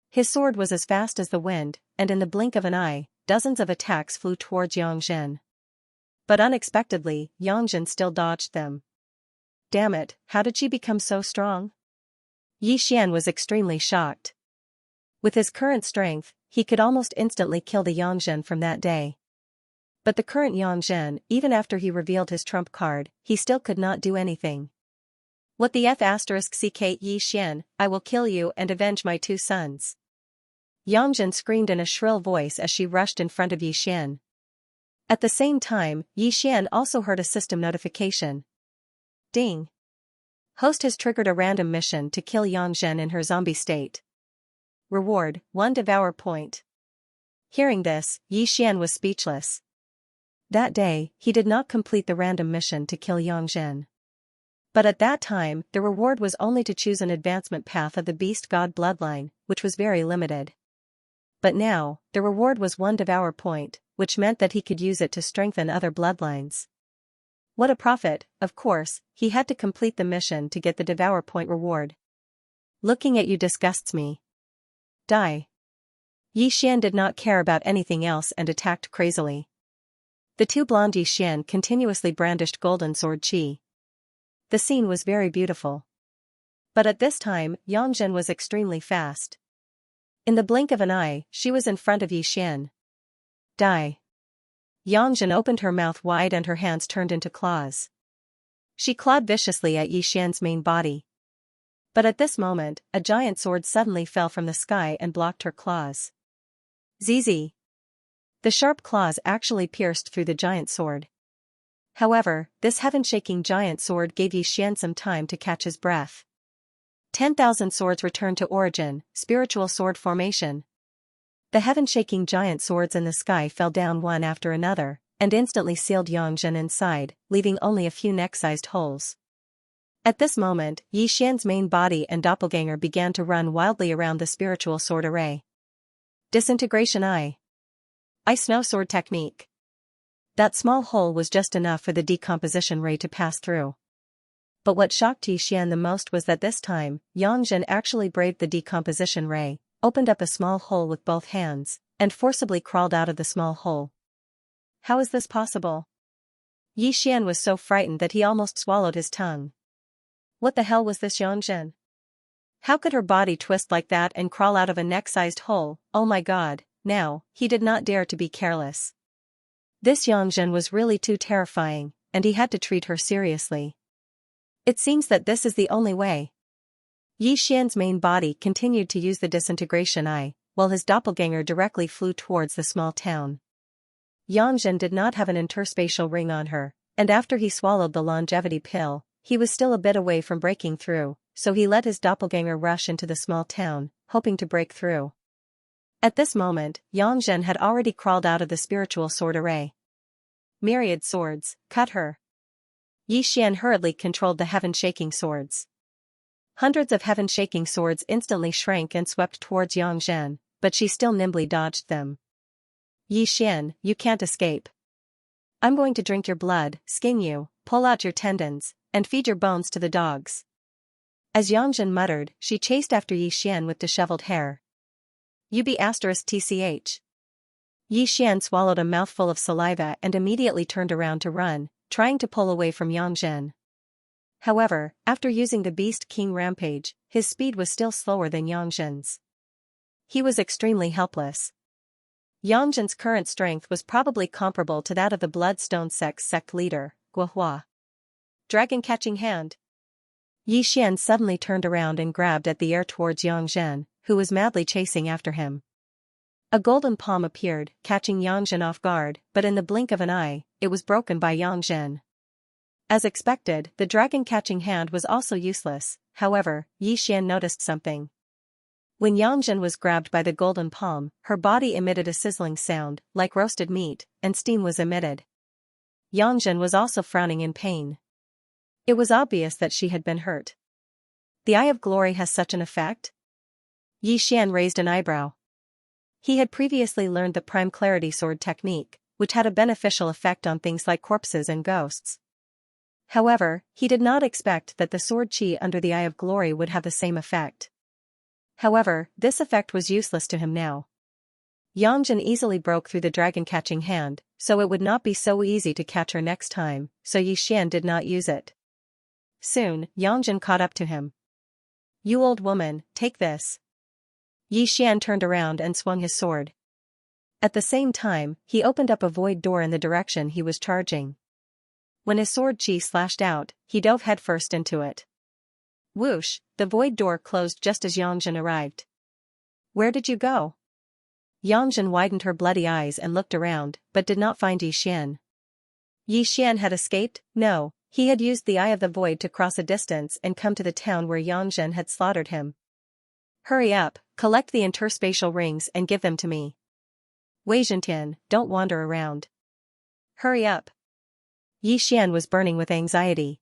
His sword was as fast as the wind, and in the blink of an eye, dozens of attacks flew towards Xianxia. But unexpectedly, Xianxia still dodged them. Damn it, how did she become so strong? Yi Xian was extremely shocked. With his current strength, he could almost instantly kill the Xianxia from that day. But the current Xianxia, even after he revealed his trump card, he still could not do anything. What the F***CK Yi Xian, I will kill you and avenge my 2 sons. Xianxia screamed in a shrill voice as she rushed in front of Yi Xian. At the same time, Yi Xian also heard a system notification. Ding. Host has triggered a random mission to kill Xianxia in her zombie state. Reward, 1 Devour point. Hearing this, Yi Xian was speechless. That day, he did not complete the random mission to kill Xianxia. But at that time, the reward was only to choose an advancement path of the Beast God bloodline, which was very limited. But now, the reward was 1 Devour point, which meant that he could use it to strengthen other bloodlines. What a profit! Of course, he had to complete the mission to get the Devour point reward. Looking at you disgusts me. Die. Yi Xian did not care about anything else and attacked crazily. The 2 blonde Yi Xian continuously brandished golden sword qi. The scene was very beautiful. But at this time, Xianxia was extremely fast. In the blink of an eye, she was in front of Yi Xian. Die. Xianxia opened her mouth wide and her hands turned into claws. She clawed viciously at Yi Xian's main body. But at this moment, a giant sword suddenly fell from the sky and blocked her claws. ZZ. The sharp claws actually pierced through the giant sword. However, this heaven-shaking giant sword gave Yi Xian some time to catch his breath. 10,000 swords returned to origin, spiritual sword formation. The heaven-shaking giant swords in the sky fell down one after another, and instantly sealed Xianxia inside, leaving only a few neck-sized holes. At this moment, Yi Xian's main body and doppelganger began to run wildly around the spiritual sword array. Disintegration Eye. Ice Snow Sword Technique. That small hole was just enough for the decomposition ray to pass through. But what shocked Xian the most was that this time, Xianxia actually braved the decomposition ray, opened up a small hole with both hands, and forcibly crawled out of the small hole. How is this possible? Xian was so frightened that he almost swallowed his tongue. What the hell was this Xianxia? How could her body twist like that and crawl out of a neck-sized hole? Oh my god, now, he did not dare to be careless. This Xianxia was really too terrifying, and he had to treat her seriously. It seems that this is the only way. Xian's main body continued to use the disintegration eye, while his doppelganger directly flew towards the small town. Xianxia did not have an interspatial ring on her, and after he swallowed the longevity pill, he was still a bit away from breaking through, so he let his doppelganger rush into the small town, hoping to break through. At this moment, Xianxia had already crawled out of the spiritual sword array. Myriad swords, cut her. Xian hurriedly controlled the heaven-shaking swords. Hundreds of heaven-shaking swords instantly shrank and swept towards Xianxia, but she still nimbly dodged them. Xian, you can't escape. I'm going to drink your blood, skin you, pull out your tendons, and feed your bones to the dogs. As Xianxia muttered, she chased after Xian with disheveled hair. UB*TCH. Xian swallowed a mouthful of saliva and immediately turned around to run, trying to pull away from Xianxia. However, after using the Beast King Rampage, his speed was still slower than Xianxia's. He was extremely helpless. Xianxia's current strength was probably comparable to that of the Bloodstone sect leader, Guohua. Dragon Catching Hand. Xian suddenly turned around and grabbed at the air towards Xianxia, who was madly chasing after him. A golden palm appeared, catching Xianxia off guard, but in the blink of an eye, it was broken by Xianxia. As expected, the dragon catching hand was also useless. However, Xian noticed something. When Xianxia was grabbed by the golden palm, her body emitted a sizzling sound, like roasted meat, and steam was emitted. Xianxia was also frowning in pain. It was obvious that she had been hurt. The Eye of Glory has such an effect? Xian raised an eyebrow. He had previously learned the Prime Clarity Sword technique, which had a beneficial effect on things like corpses and ghosts. However, he did not expect that the sword chi under the Eye of Glory would have the same effect. However, this effect was useless to him now. Xianxia easily broke through the dragon catching hand, so it would not be so easy to catch her next time, so Xian did not use it. Soon, Xianxia caught up to him. You old woman, take this. Xian turned around and swung his sword. At the same time, he opened up a void door in the direction he was charging. When his sword chi slashed out, he dove headfirst into it. Whoosh, the void door closed just as Xianxia arrived. Where did you go? Xianxia widened her bloody eyes and looked around, but did not find Xian. Xian had escaped? No, he had used the Eye of the Void to cross a distance and come to the town where Xianxia had slaughtered him. Hurry up, collect the interspatial rings and give them to me. Wei Zhentian, don't wander around. Hurry up. Xian was burning with anxiety.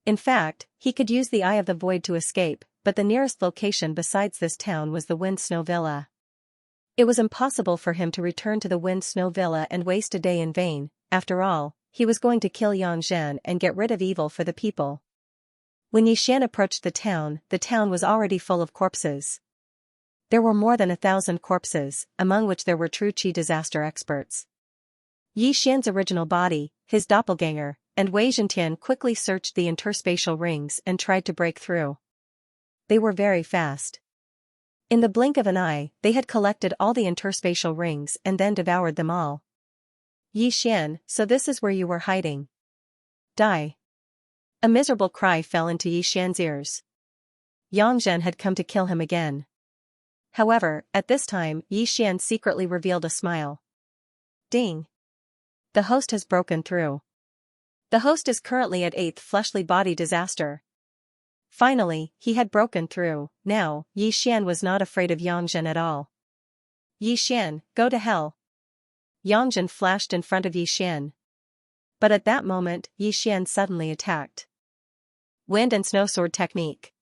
In fact, he could use the Eye of the Void to escape, but the nearest location besides this town was the Wind Snow Villa. It was impossible for him to return to the Wind Snow Villa and waste a day in vain. After all, he was going to kill Xianxia and get rid of evil for the people. When Xian approached the town was already full of corpses. There were more than 1,000 corpses, among which there were true chi disaster experts. Xian's original body, his doppelganger, and Wei Zhentian quickly searched the interspatial rings and tried to break through. They were very fast. In the blink of an eye, they had collected all the interspatial rings and then devoured them all. Xian, so this is where you were hiding. Die. A miserable cry fell into Xian's ears. Xianxia had come to kill him again. However, at this time, Xian secretly revealed a smile. Ding. The host has broken through. The host is currently at 8th fleshly body disaster. Finally, he had broken through. Now, Xian was not afraid of Xianxia at all. Xian, go to hell. Xianxia flashed in front of Xian. But at that moment, Xian suddenly attacked. Wind and Snow Sword Technique.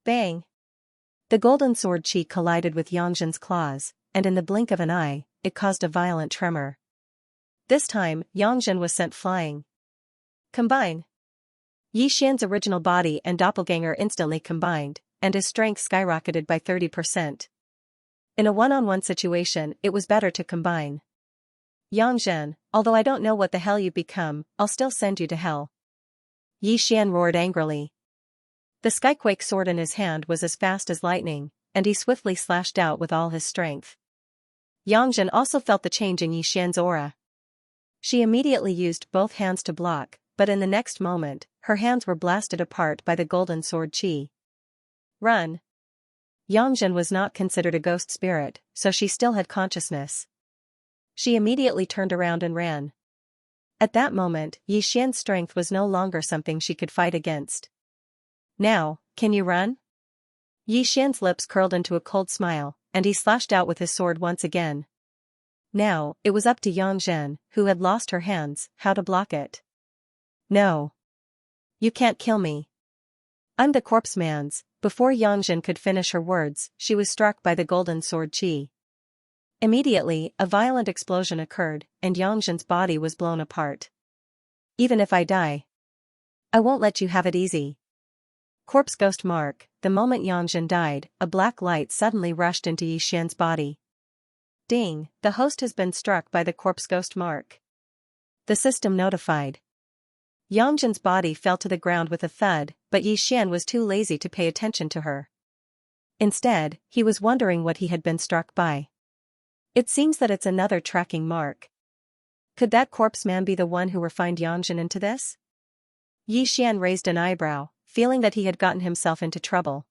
Bang! The golden sword chi collided with Xianxia's claws, and in the blink of an eye, it caused a violent tremor. This time, Xianxia was sent flying. Combine. Yi Xian's original body and doppelganger instantly combined, and his strength skyrocketed by 30%. In a one-on-one situation, it was better to combine. Xianxia, although I don't know what the hell you've become, I'll still send you to hell. Yi Xian roared angrily. The skyquake sword in his hand was as fast as lightning, and he swiftly slashed out with all his strength. Xianxia also felt the change in Yi Xian's aura. She immediately used both hands to block, but in the next moment, her hands were blasted apart by the golden sword qi. Run. Xianxia was not considered a ghost spirit, so she still had consciousness. She immediately turned around and ran. At that moment, Yi Xian's strength was no longer something she could fight against. Now, can you run? Yi Xian's lips curled into a cold smile, and he slashed out with his sword once again. Now, it was up to Xianxia, who had lost her hands, how to block it. No. You can't kill me. I'm the corpse man's. Before Xianxia could finish her words, she was struck by the golden sword qi. Immediately, a violent explosion occurred, and Yangzhen's body was blown apart. Even if I die, I won't let you have it easy. Corpse Ghost Mark. The moment Yangzhen died, a black light suddenly rushed into Yi Xian's body. Ding, the host has been struck by the Corpse Ghost Mark. The system notified. Yangzhen's body fell to the ground with a thud, but Yi Xian was too lazy to pay attention to her. Instead, he was wondering what he had been struck by. It seems that it's another tracking mark. Could that corpse man be the one who refined Yangzhen into this? Yi Xian raised an eyebrow, feeling that he had gotten himself into trouble.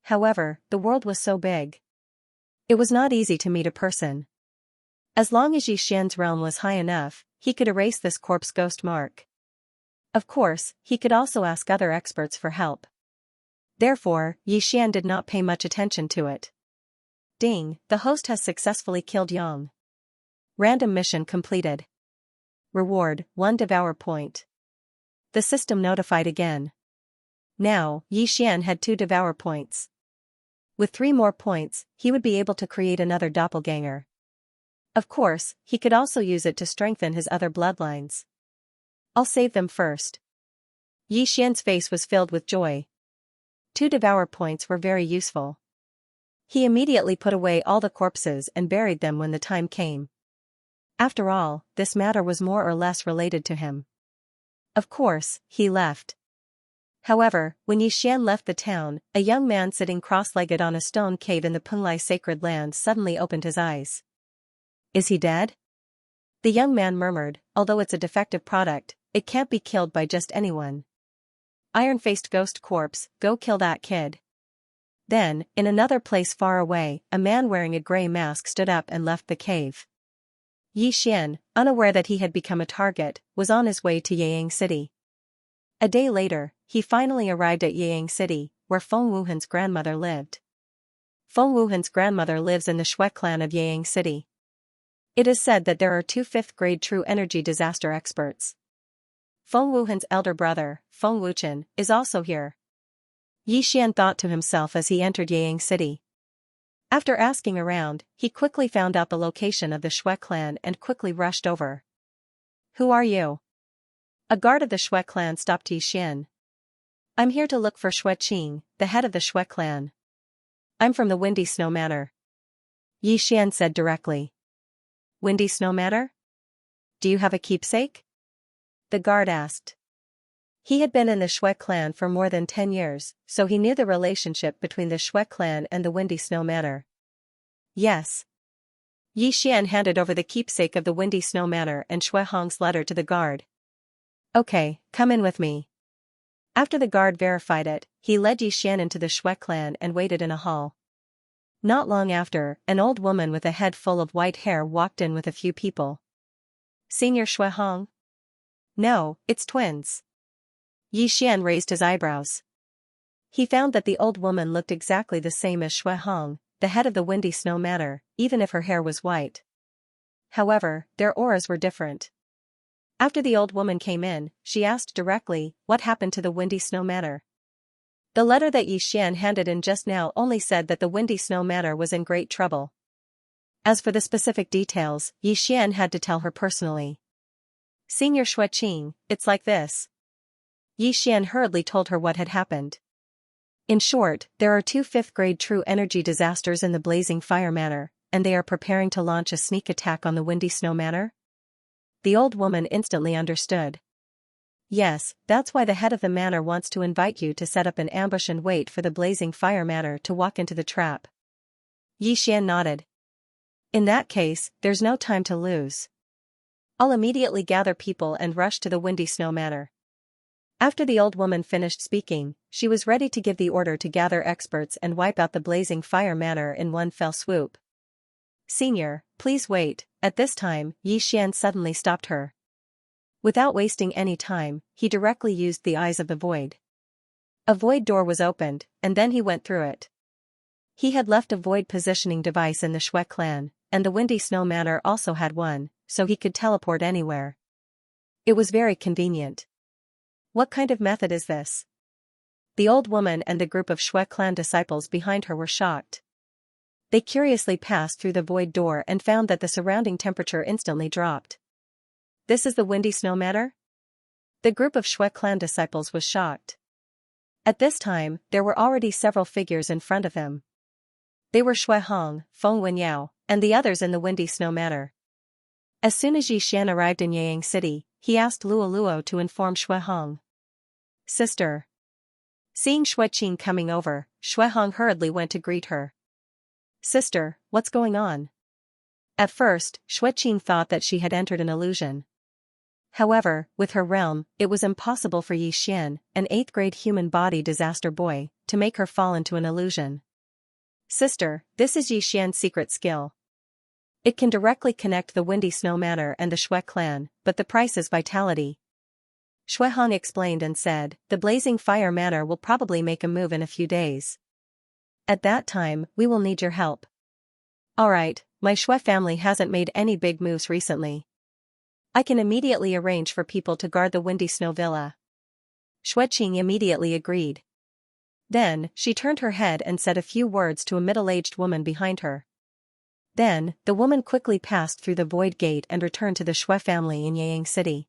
However, the world was so big. It was not easy to meet a person. As long as Yi Xian's realm was high enough, he could erase this corpse ghost mark. Of course, he could also ask other experts for help. Therefore, Yi Xian did not pay much attention to it. Ding, the host has successfully killed Yang. Random mission completed. Reward, 1 Devour point. The system notified again. Now, Yi Xian had 2 Devour points. With 3 more points, he would be able to create another doppelganger. Of course, he could also use it to strengthen his other bloodlines. I'll save them first. Yi Xian's face was filled with joy. 2 Devour points were very useful. He immediately put away all the corpses and buried them when the time came. After all, this matter was more or less related to him. Of course, he left. However, when Yi Xian left the town, a young man sitting cross-legged on a stone cave in the Punlai sacred land suddenly opened his eyes. Is he dead? The young man murmured, although it's a defective product, it can't be killed by just anyone. Iron-faced ghost corpse, go kill that kid. Then, in another place far away, a man wearing a grey mask stood up and left the cave. Yi Xian, unaware that he had become a target, was on his way to Yang City. A day later, he finally arrived at Yang City, where Feng Wuhan's grandmother lived. Feng Wuhan's grandmother lives in the Shui clan of Yang City. It is said that there are 2 5th-grade true energy disaster experts. Feng Wuhan's elder brother, Feng Wuchen, is also here. Yi Xian thought to himself as he entered Yang City. After asking around, he quickly found out the location of the Shui clan and quickly rushed over. Who are you? A guard of the Shui clan stopped Yi Xian. I'm here to look for Shui Qing, the head of the Shui clan. I'm from the Windy Snow Manor. Yi Xian said directly. Windy Snow Manor? Do you have a keepsake? The guard asked. He had been in the Shui clan for more than 10 years, so he knew the relationship between the Shui clan and the Windy Snow Manor. Yes. Yi Xian handed over the keepsake of the Windy Snow Manor and Shui Hong's letter to the guard. Okay, come in with me. After the guard verified it, he led Yi Xian into the Shui clan and waited in a hall. Not long after, an old woman with a head full of white hair walked in with a few people. Senior Shui Hong? No, it's twins. Yi Xian raised his eyebrows. He found that the old woman looked exactly the same as Shui Hong, the head of the Windy Snow Manor, even if her hair was white. However, their auras were different. After the old woman came in, she asked directly, what happened to the Windy Snow Manor? The letter that Yi Xian handed in just now only said that the Windy Snow Manor was in great trouble. As for the specific details, Yi Xian had to tell her personally. Senior Xueqing, it's like this. Yi Xian hurriedly told her what had happened. In short, there are 2 5th-grade true energy disasters in the Blazing Fire Manor, and they are preparing to launch a sneak attack on the Windy Snow Manor? The old woman instantly understood. Yes, that's why the head of the manor wants to invite you to set up an ambush and wait for the Blazing Fire Manor to walk into the trap. Yi Xian nodded. In that case, there's no time to lose. I'll immediately gather people and rush to the Windy Snow Manor. After the old woman finished speaking, she was ready to give the order to gather experts and wipe out the Blazing Fire Manor in one fell swoop. Senior, please wait. At this time, Yi Xian suddenly stopped her. Without wasting any time, he directly used the eyes of the void. A void door was opened, and then he went through it. He had left a void positioning device in the Xue clan, and the Windy Snow Manor also had one, so he could teleport anywhere. It was very convenient. What kind of method is this? The old woman and the group of Xue clan disciples behind her were shocked. They curiously passed through the void door and found that the surrounding temperature instantly dropped. This is the Windy Snow Manor? The group of Xue clan disciples was shocked. At this time, there were already several figures in front of them. They were Xue Hong, Feng Wenyao, and the others in the Windy Snow Manor. As soon as Yi Xian arrived in Yang City, he asked Luo to inform Xue Hong. Sister. Seeing Xueqing coming over, Xue Hong hurriedly went to greet her. Sister, what's going on? At first, Xueqing thought that she had entered an illusion. However, with her realm, it was impossible for Yi Xian, an 8th-grade human body disaster boy, to make her fall into an illusion. Sister, this is Yi Xian's secret skill. It can directly connect the Windy Snow Manor and the Xue clan, but the price is vitality. Xue Hong explained and said, the Blazing Fire Manor will probably make a move in a few days. At that time, we will need your help. Alright, my Xue family hasn't made any big moves recently. I can immediately arrange for people to guard the Windy Snow Villa. Xueqing immediately agreed. Then, she turned her head and said a few words to a middle-aged woman behind her. Then, the woman quickly passed through the void gate and returned to the Xue family in Yang City.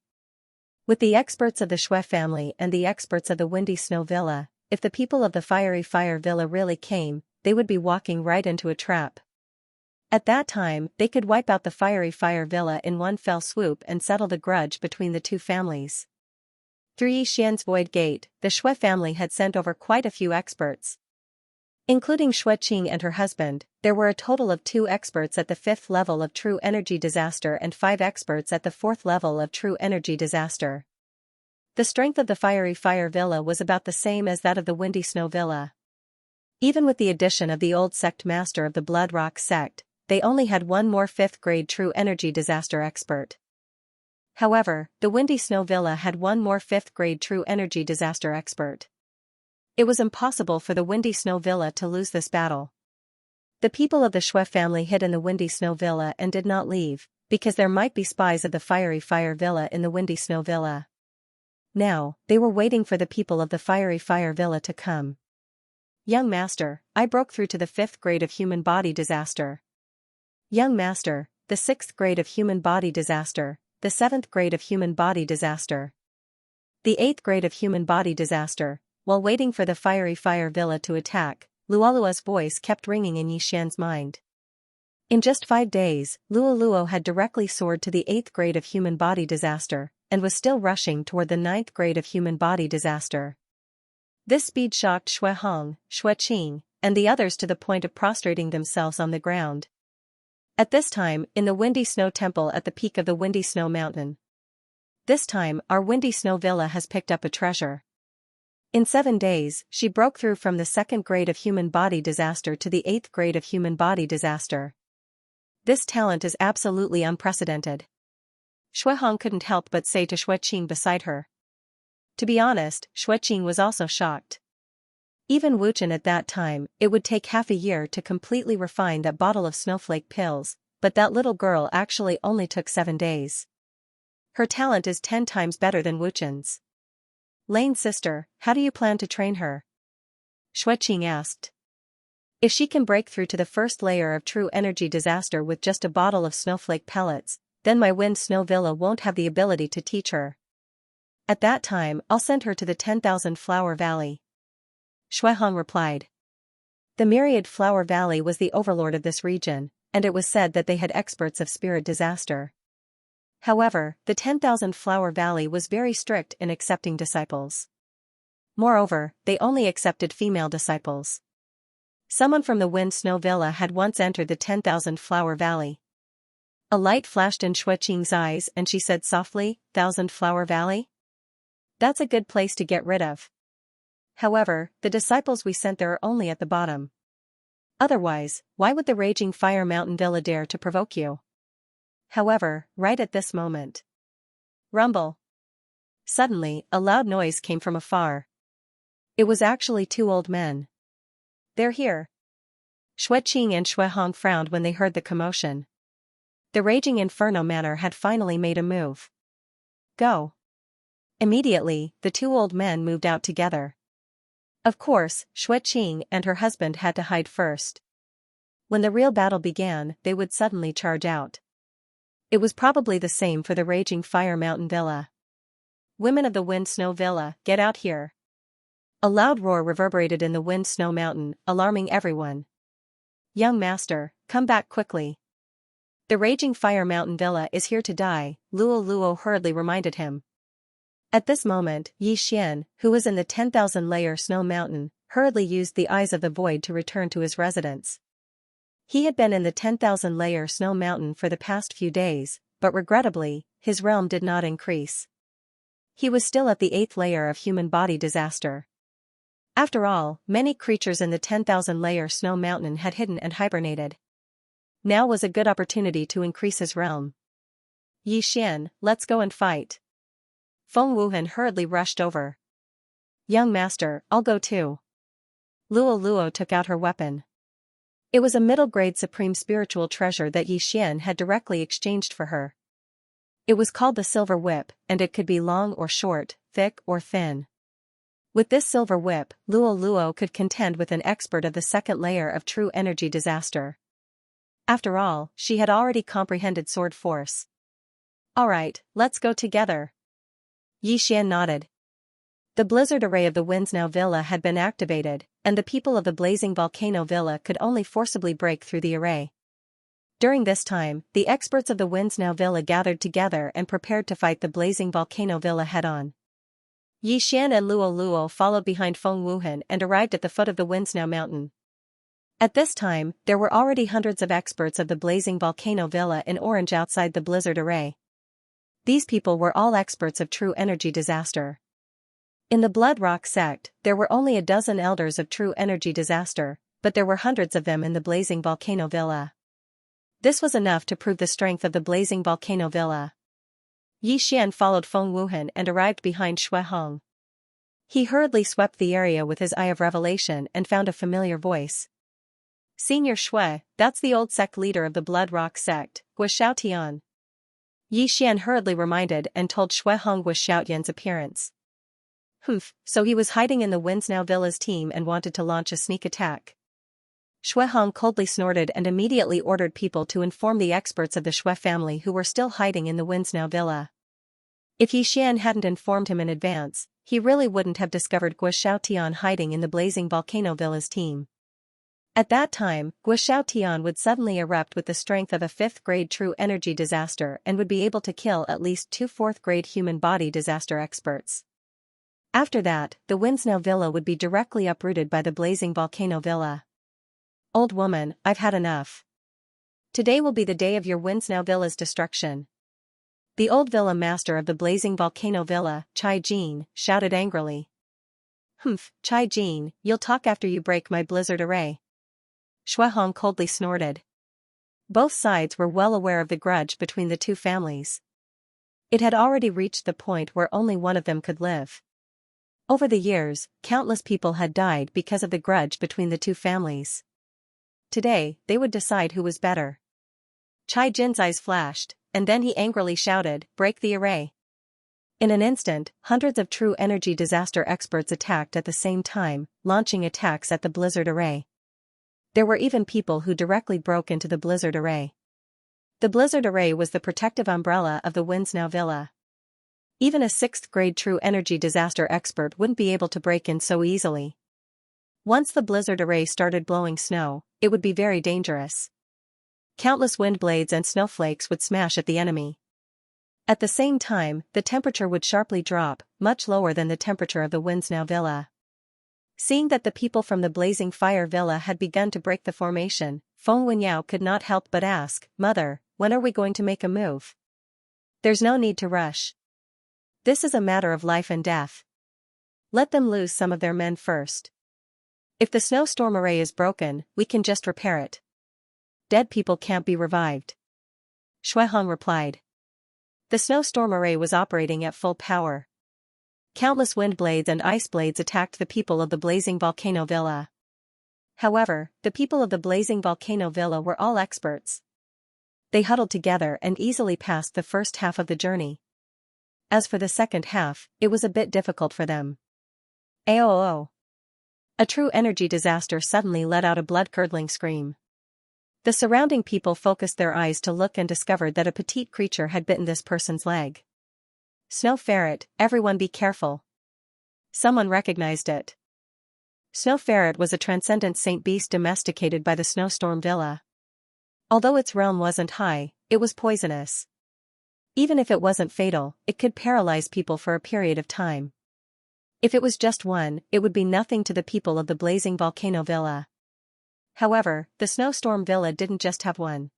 With the experts of the Xue family and the experts of the Windy Snow Villa, if the people of the Fiery Fire Villa really came, they would be walking right into a trap. At that time, they could wipe out the Fiery Fire Villa in one fell swoop and settle the grudge between the two families. Through Yi Xian's void gate, the Xue family had sent over quite a few experts. Including Xueqing and her husband, there were a total of 2 experts at the 5th level of True Energy Disaster and 5 experts at the 4th level of True Energy Disaster. The strength of the Fiery Fire Villa was about the same as that of the Windy Snow Villa. Even with the addition of the old sect master of the Blood Rock sect, they only had one more 5th-grade True Energy Disaster expert. However, the Windy Snow Villa had one more 5th-grade True Energy Disaster expert. It was impossible for the Windy Snow Villa to lose this battle. The people of the Xue family hid in the Windy Snow Villa and did not leave, because there might be spies of the Fiery Fire Villa in the Windy Snow Villa. Now, they were waiting for the people of the Fiery Fire Villa to come. Young Master, I broke through to the 5th grade of Human Body Disaster. Young Master, the 6th grade of Human Body Disaster, the 7th grade of Human Body Disaster. The 8th grade of Human Body Disaster. While waiting for the Fiery Fire Villa to attack, Luoluo's voice kept ringing in Yi Xian's mind. In just 5 days, Luoluo had directly soared to the 8th grade of Human Body Disaster, and was still rushing toward the 9th grade of Human Body Disaster. This speed shocked Xue Hong, Xueqing, and the others to the point of prostrating themselves on the ground. At this time, in the Windy Snow Temple at the peak of the Windy Snow Mountain. This time, our Windy Snow Villa has picked up a treasure. In 7 days, she broke through from the 2nd grade of Human Body Disaster to the 8th grade of Human Body Disaster. This talent is absolutely unprecedented. Xue Hong couldn't help but say to Xueqing beside her. To be honest, Xueqing was also shocked. Even Wuchen at that time, it would take half a year to completely refine that bottle of snowflake pills, but that little girl actually only took 7 days. Her talent is 10 times better than Wuchen's. Lane's sister, how do you plan to train her? Xueqing asked. If she can break through to the first layer of true energy disaster with just a bottle of snowflake pellets, then my wind snow villa won't have the ability to teach her. At that time, I'll send her to the 10,000 Flower Valley. Xuehong replied. The Myriad Flower Valley was the overlord of this region, and it was said that they had experts of spirit disaster. However, the 10,000 Flower Valley was very strict in accepting disciples. Moreover, they only accepted female disciples. Someone from the Wind Snow Villa had once entered the 10,000 Flower Valley. A light flashed in Xueqing's eyes and she said softly, 1,000 Flower Valley? That's a good place to get rid of. However, the disciples we sent there are only at the bottom. Otherwise, why would the Raging Fire Mountain Villa dare to provoke you? However, right at this moment. Rumble. Suddenly, a loud noise came from afar. It was actually two old men. They're here. Xueqing and Xuehong frowned when they heard the commotion. The Raging Inferno Manor had finally made a move. Go. Immediately, the two old men moved out together. Of course, Xueqing and her husband had to hide first. When the real battle began, they would suddenly charge out. It was probably the same for the Raging Fire Mountain Villa. Women of the Wind Snow Villa, get out here. A loud roar reverberated in the Wind Snow Mountain, alarming everyone. Young master, come back quickly. The Raging Fire Mountain Villa is here to die, Luo Luo hurriedly reminded him. At this moment, Yi Xian, who was in the 10,000-layer snow mountain, hurriedly used the Eyes of the Void to return to his residence. He had been in the 10,000-layer snow mountain for the past few days, but regrettably, his realm did not increase. He was still at the 8th layer of human body disaster. After all, many creatures in the 10,000-layer snow mountain had hidden and hibernated. Now was a good opportunity to increase his realm. Yi Xian, let's go and fight. Feng Wuhan hurriedly rushed over. Young master, I'll go too. Luo Luo took out her weapon. It was a middle-grade supreme spiritual treasure that Yi Xian had directly exchanged for her. It was called the Silver Whip, and it could be long or short, thick or thin. With this silver whip, Luo Luo could contend with an expert of the 2nd layer of true energy disaster. After all, she had already comprehended sword force. Alright, let's go together. Yi Xian nodded. The blizzard array of the Windsnow Villa had been activated, and the people of the Blazing Volcano Villa could only forcibly break through the array. During this time, the experts of the Windsnow Villa gathered together and prepared to fight the Blazing Volcano Villa head-on. Yi Xian and Luo Luo followed behind Feng Wuhan and arrived at the foot of the Windsnow Mountain. At this time, there were already hundreds of experts of the Blazing Volcano Villa in orange outside the blizzard array. These people were all experts of true energy disaster. In the Blood Rock sect, there were only a dozen elders of true energy disaster, but there were hundreds of them in the Blazing Volcano Villa. This was enough to prove the strength of the Blazing Volcano Villa. Yi Xian followed Feng Wuhan and arrived behind Xuehong. He hurriedly swept the area with his Eye of Revelation and found a familiar voice. Senior Xue, that's the old sect leader of the Blood Rock sect, Gua Xiaotian. Yi Xian hurriedly reminded and told Xuehong Gua Xiaotian's appearance. So he was hiding in the Windsnow Villa's team and wanted to launch a sneak attack. Xuehong coldly snorted and immediately ordered people to inform the experts of the Xue family who were still hiding in the Windsnow Villa. If Yi Xian hadn't informed him in advance, he really wouldn't have discovered Gua Xiaotian hiding in the Blazing Volcano Villa's team. At that time, Gua Xiaotian would suddenly erupt with the strength of a 5th-grade true energy disaster and would be able to kill at least 2 4th-grade human body disaster experts. After that, the Windsnow Villa would be directly uprooted by the Blazing Volcano Villa. Old woman, I've had enough. Today will be the day of your Windsnow Villa's destruction. The old villa master of the Blazing Volcano Villa, Chai Jin, shouted angrily. Chai Jin, you'll talk after you break my blizzard array. Xuehong coldly snorted. Both sides were well aware of the grudge between the two families. It had already reached the point where only one of them could live. Over the years, countless people had died because of the grudge between the two families. Today, they would decide who was better. Chai Jin's eyes flashed, and then he angrily shouted, break the array. In an instant, hundreds of true energy disaster experts attacked at the same time, launching attacks at the blizzard array. There were even people who directly broke into the blizzard array. The blizzard array was the protective umbrella of the Windsnow Villa. Even a 6th grade true energy disaster expert wouldn't be able to break in so easily. Once the blizzard array started blowing snow, it would be very dangerous. Countless wind blades and snowflakes would smash at the enemy. At the same time, the temperature would sharply drop, much lower than the temperature of the Windsnow Villa. Seeing that the people from the Blazing Fire Villa had begun to break the formation, Feng Wenyao could not help but ask, "Mother, when are we going to make a move? There's no need to rush. This is a matter of life and death. Let them lose some of their men first. If the snowstorm array is broken, we can just repair it. Dead people can't be revived." Shuihong replied. The snowstorm array was operating at full power. Countless wind blades and ice blades attacked the people of the Blazing Volcano Villa. However, the people of the Blazing Volcano Villa were all experts. They huddled together and easily passed the first half of the journey. As for the second half, it was a bit difficult for them. Aoo! A true energy disaster suddenly let out a blood-curdling scream. The surrounding people focused their eyes to look and discovered that a petite creature had bitten this person's leg. Snow Ferret, everyone be careful. Someone recognized it. Snow Ferret was a transcendent saint beast domesticated by the Snowstorm Villa. Although its realm wasn't high, it was poisonous. Even if it wasn't fatal, it could paralyze people for a period of time. If it was just one, it would be nothing to the people of the Blazing Volcano Villa. However, the Snowstorm Villa didn't just have one.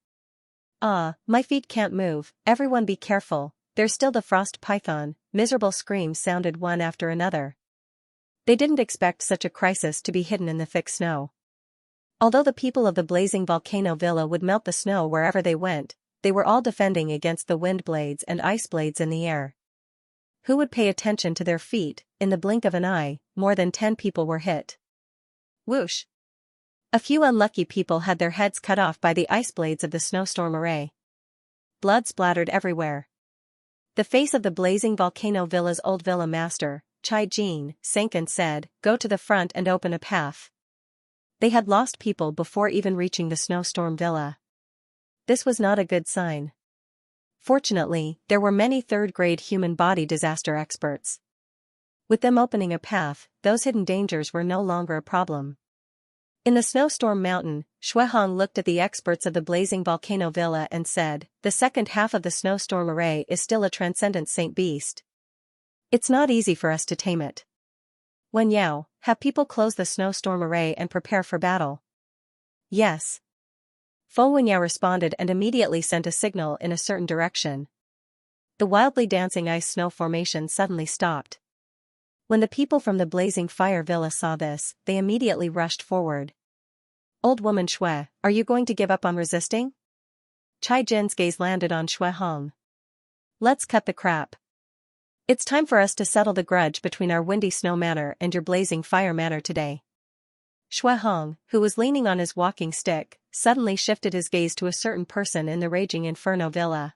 "Ah, my feet can't move, everyone be careful, there's still the frost python," miserable screams sounded one after another. They didn't expect such a crisis to be hidden in the thick snow. Although the people of the Blazing Volcano Villa would melt the snow wherever they went, they were all defending against the wind blades and ice blades in the air. Who would pay attention to their feet? In the blink of an eye, more than 10 people were hit. Whoosh! A few unlucky people had their heads cut off by the ice blades of the snowstorm array. Blood splattered everywhere. The face of the Blazing Volcano Villa's old villa master, Chai Jin, sank and said, "Go to the front and open a path." They had lost people before even reaching the snowstorm villa. This was not a good sign. Fortunately, there were many third-grade human body disaster experts. With them opening a path, those hidden dangers were no longer a problem. In the snowstorm mountain, Shuihong looked at the experts of the Blazing Volcano Villa and said, "The second half of the snowstorm array is still a transcendent saint beast. It's not easy for us to tame it. Wenyao, have people close the snowstorm array and prepare for battle." "Yes." Feng Wenyao responded and immediately sent a signal in a certain direction. The wildly dancing ice snow formation suddenly stopped. When the people from the Blazing Fire Villa saw this, they immediately rushed forward. "Old woman Shui, are you going to give up on resisting?" Chai Jin's gaze landed on Shuihong. "Let's cut the crap. It's time for us to settle the grudge between our Windy Snow Manor and your Blazing Fire Manor today." Shuihong, who was leaning on his walking stick, suddenly shifted his gaze to a certain person in the Raging Inferno Villa.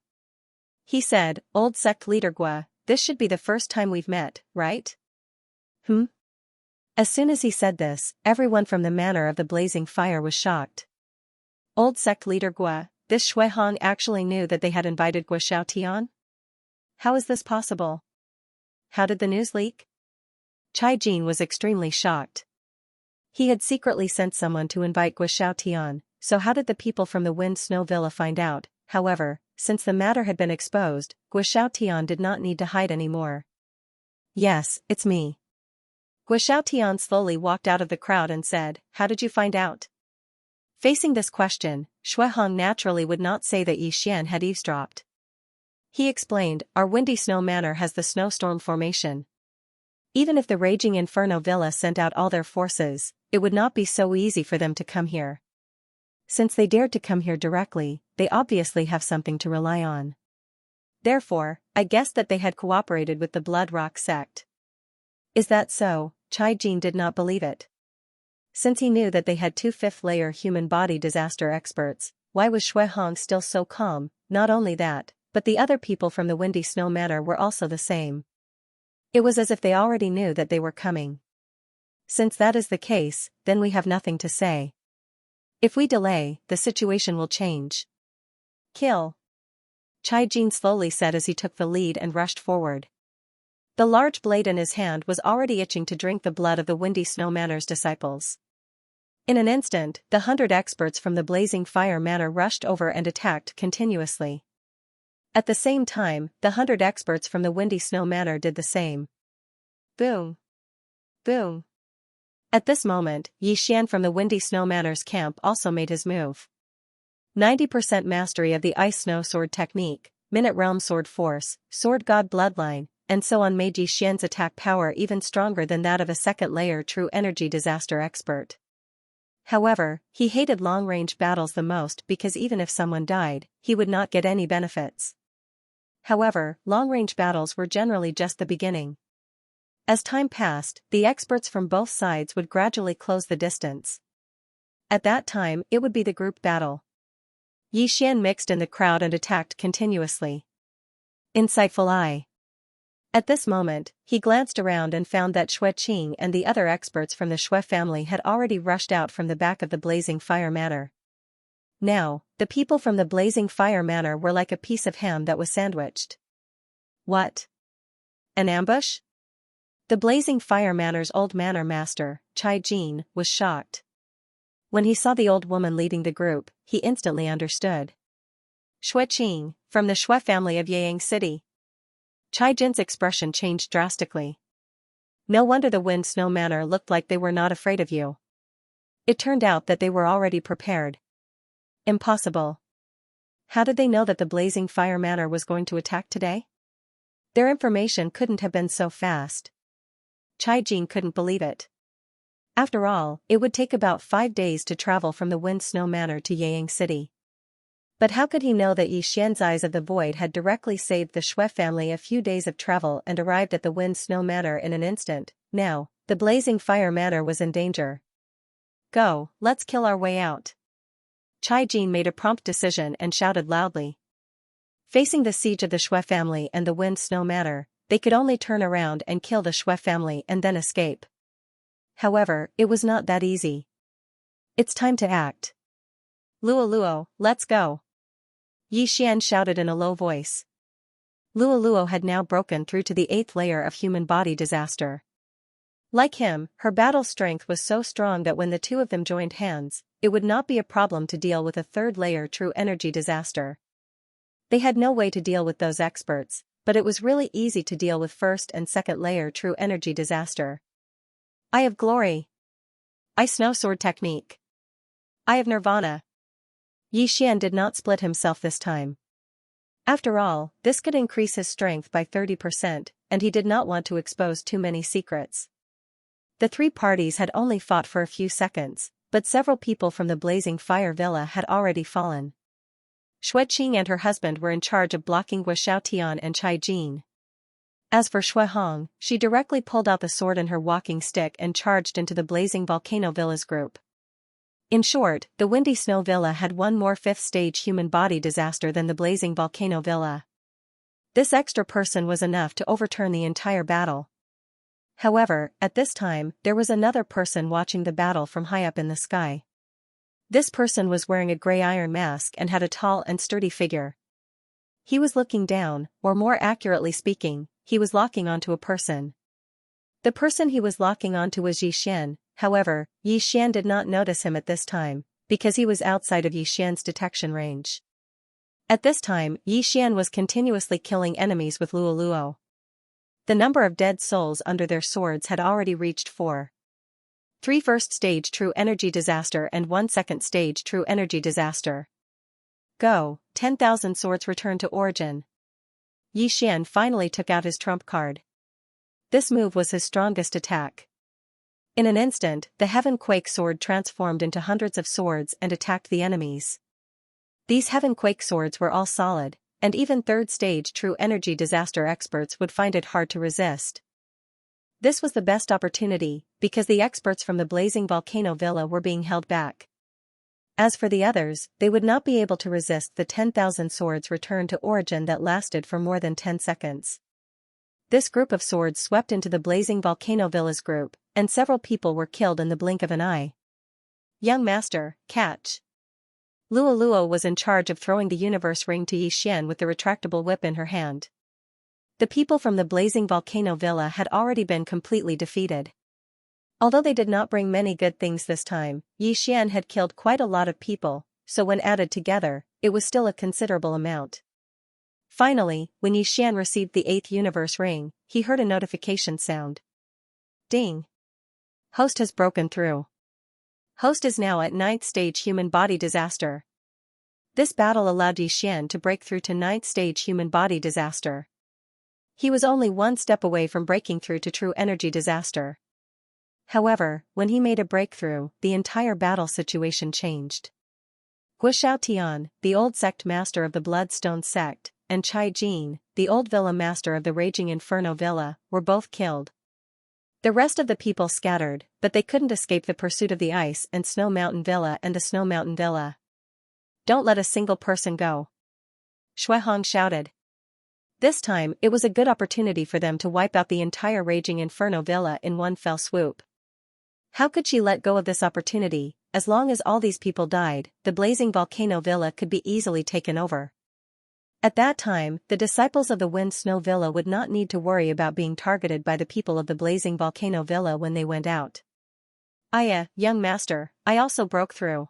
He said, "Old sect leader Gua, this should be the first time we've met, right?" As soon as he said this, everyone from the manor of the Blazing Fire was shocked. Old sect leader Gua, this Shuihong actually knew that they had invited Gua Xiaotian? How is this possible? How did the news leak? Chai Jin was extremely shocked. He had secretly sent someone to invite Gua Xiaotian, so how did the people from the Wind Snow Villa find out? However, since the matter had been exposed, Gua Xiaotian did not need to hide anymore. "Yes, it's me." Gua Xiaotian slowly walked out of the crowd and said, "How did you find out?" Facing this question, Shuihong naturally would not say that Yi Xian had eavesdropped. He explained, "Our Windy Snow Manor has the snowstorm formation. Even if the Raging Inferno Villa sent out all their forces, it would not be so easy for them to come here. Since they dared to come here directly, they obviously have something to rely on. Therefore, I guessed that they had cooperated with the Blood Rock sect." "Is that so?" Chai Jin did not believe it. Since he knew that they had 2 fifth-layer human body disaster experts, why was Shuihong still so calm? Not only that, but the other people from the Windy Snow Manor were also the same. It was as if they already knew that they were coming. Since that is the case, then we have nothing to say. If we delay, the situation will change. Kill. Chai Jin slowly said as he took the lead and rushed forward. The large blade in his hand was already itching to drink the blood of the Windy Snow Manor's disciples. In an instant, the 100 experts from the Blazing Fire Manor rushed over and attacked continuously. At the same time, the 100 experts from the Windy Snow Manor did the same. Boom. Boom. At this moment, Xian from the Windy Snow Manor's camp also made his move. 90% mastery of the Ice Snow Sword technique, Minute Realm Sword Force, Sword God Bloodline, and so on made Xian's attack power even stronger than that of a second-layer True Energy Disaster expert. However, he hated long-range battles the most because even if someone died, he would not get any benefits. However, long-range battles were generally just the beginning. As time passed, the experts from both sides would gradually close the distance. At that time, it would be the group battle. Xian mixed in the crowd and attacked continuously. Insightful eye. At this moment, he glanced around and found that Xue Qing and the other experts from the Xue family had already rushed out from the back of the Blazing Fire Manor. Now, the people from the Blazing Fire Manor were like a piece of ham that was sandwiched. What? An ambush? The Blazing Fire Manor's old manor master, Chai Jin, was shocked. When he saw the old woman leading the group, he instantly understood. Xue Qing, from the Xue family of Yang City. Chai Jin's expression changed drastically. No wonder the Wind Snow Manor looked like they were not afraid of you. It turned out that they were already prepared. Impossible. How did they know that the Blazing Fire Manor was going to attack today? Their information couldn't have been so fast. Chai Jin couldn't believe it. After all, it would take about 5 days to travel from the Wind Snow Manor to Yang City. But how could he know that Xian's Eyes of the Void had directly saved the Xue family a few days of travel and arrived at the Wind Snow Manor in an instant? Now, the Blazing Fire Manor was in danger. Go, let's kill our way out. Chai Jin made a prompt decision and shouted loudly. Facing the siege of the Xue family and the Wind Snow Manor, they could only turn around and kill the Xue family and then escape. However, it was not that easy. It's time to act. Luo, let's go. Xian shouted in a low voice. Luo had now broken through to the 8th layer of human body disaster. Like him, her battle strength was so strong that when the two of them joined hands, it would not be a problem to deal with a 3rd layer True Energy Disaster. They had no way to deal with those experts, but it was really easy to deal with 1st and 2nd layer True Energy Disaster. Eye of Glory. Ice Snow Sword Technique. Eye of Nirvana. Xian did not split himself this time. After all, this could increase his strength by 30%, and he did not want to expose too many secrets. The 3 parties had only fought for a few seconds, but several people from the Blazing Fire Villa had already fallen. Xue Qing and her husband were in charge of blocking Wu Xiaotian and Chai Jin. As for Xue Hong, she directly pulled out the sword and her walking stick and charged into the Blazing Volcano Villa's group. In short, the Windy Snow Villa had one more 5th stage human body disaster than the Blazing Volcano Villa. This extra person was enough to overturn the entire battle. However, at this time, there was another person watching the battle from high up in the sky. This person was wearing a gray iron mask and had a tall and sturdy figure. He was looking down, or more accurately speaking, he was locking onto a person. The person he was locking onto was Xian. However, Xian did not notice him at this time, because he was outside of Xian's detection range. At this time, Xian was continuously killing enemies with Luo. The number of dead souls under their swords had already reached 4. 3 first stage True Energy Disaster and 1 second stage True Energy Disaster. Go, 10,000 swords return to origin. Xian finally took out his trump card. This move was his strongest attack. In an instant, the Heaven Quake sword transformed into hundreds of swords and attacked the enemies. These Heaven Quake swords were all solid, and even 3rd stage True Energy Disaster experts would find it hard to resist. This was the best opportunity, because the experts from the Blazing Volcano Villa were being held back. As for the others, they would not be able to resist the 10,000 swords return to origin that lasted for more than 10 seconds. This group of swords swept into the Blazing Volcano Villa's group, and several people were killed in the blink of an eye. Young master, catch. Luoluo was in charge of throwing the universe ring to Yixian with the retractable whip in her hand. The people from the blazing volcano villa had already been completely defeated. Although they did not bring many good things this time, Yixian had killed quite a lot of people, so when added together, it was still a considerable amount. Finally, when Yixian received the 8th universe ring, he heard a notification sound. Ding. Host has broken through. Host is now at 9th stage human body disaster. This battle allowed Yixian to break through to 9th stage human body disaster. He was only one step away from breaking through to true energy disaster. However, when he made a breakthrough, the entire battle situation changed. Guo Tian, the old sect master of the Bloodstone sect, and Chai Jin, the old villa master of the Raging Inferno villa, were both killed. The rest of the people scattered, but they couldn't escape the pursuit of the Ice and Snow Mountain villa and the Snow Mountain villa. Don't let a single person go. Shuihong shouted. This time, it was a good opportunity for them to wipe out the entire Raging Inferno villa in one fell swoop. How could she let go of this opportunity? As long as all these people died, the blazing volcano villa could be easily taken over. At that time, the disciples of the Wind Snow Villa would not need to worry about being targeted by the people of the blazing volcano villa when they went out. Young master, I also broke through.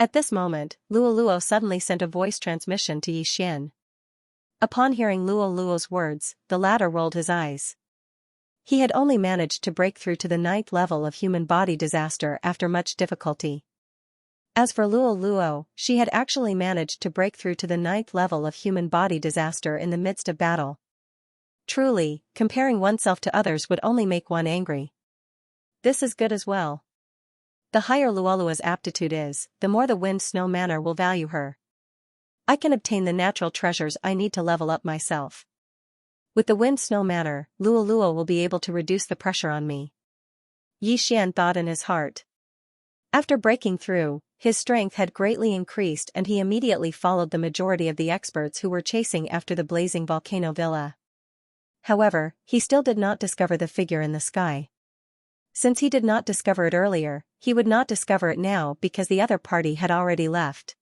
At this moment, Luoluo suddenly sent a voice transmission to Yixian. Upon hearing Luoluo's words, the latter rolled his eyes. He had only managed to break through to the 9th level of human body disaster after much difficulty. As for Luoluo, she had actually managed to break through to the 9th level of human body disaster in the midst of battle. Truly, comparing oneself to others would only make one angry. This is good as well. The higher Luoluo's aptitude is, the more the Wind Snow Manor will value her. I can obtain the natural treasures I need to level up myself. With the Wind Snow Manor, Luoluo will be able to reduce the pressure on me. Yixian thought in his heart. After breaking through, his strength had greatly increased and he immediately followed the majority of the experts who were chasing after the blazing volcano villa. However, he still did not discover the figure in the sky. Since he did not discover it earlier, he would not discover it now because the other party had already left.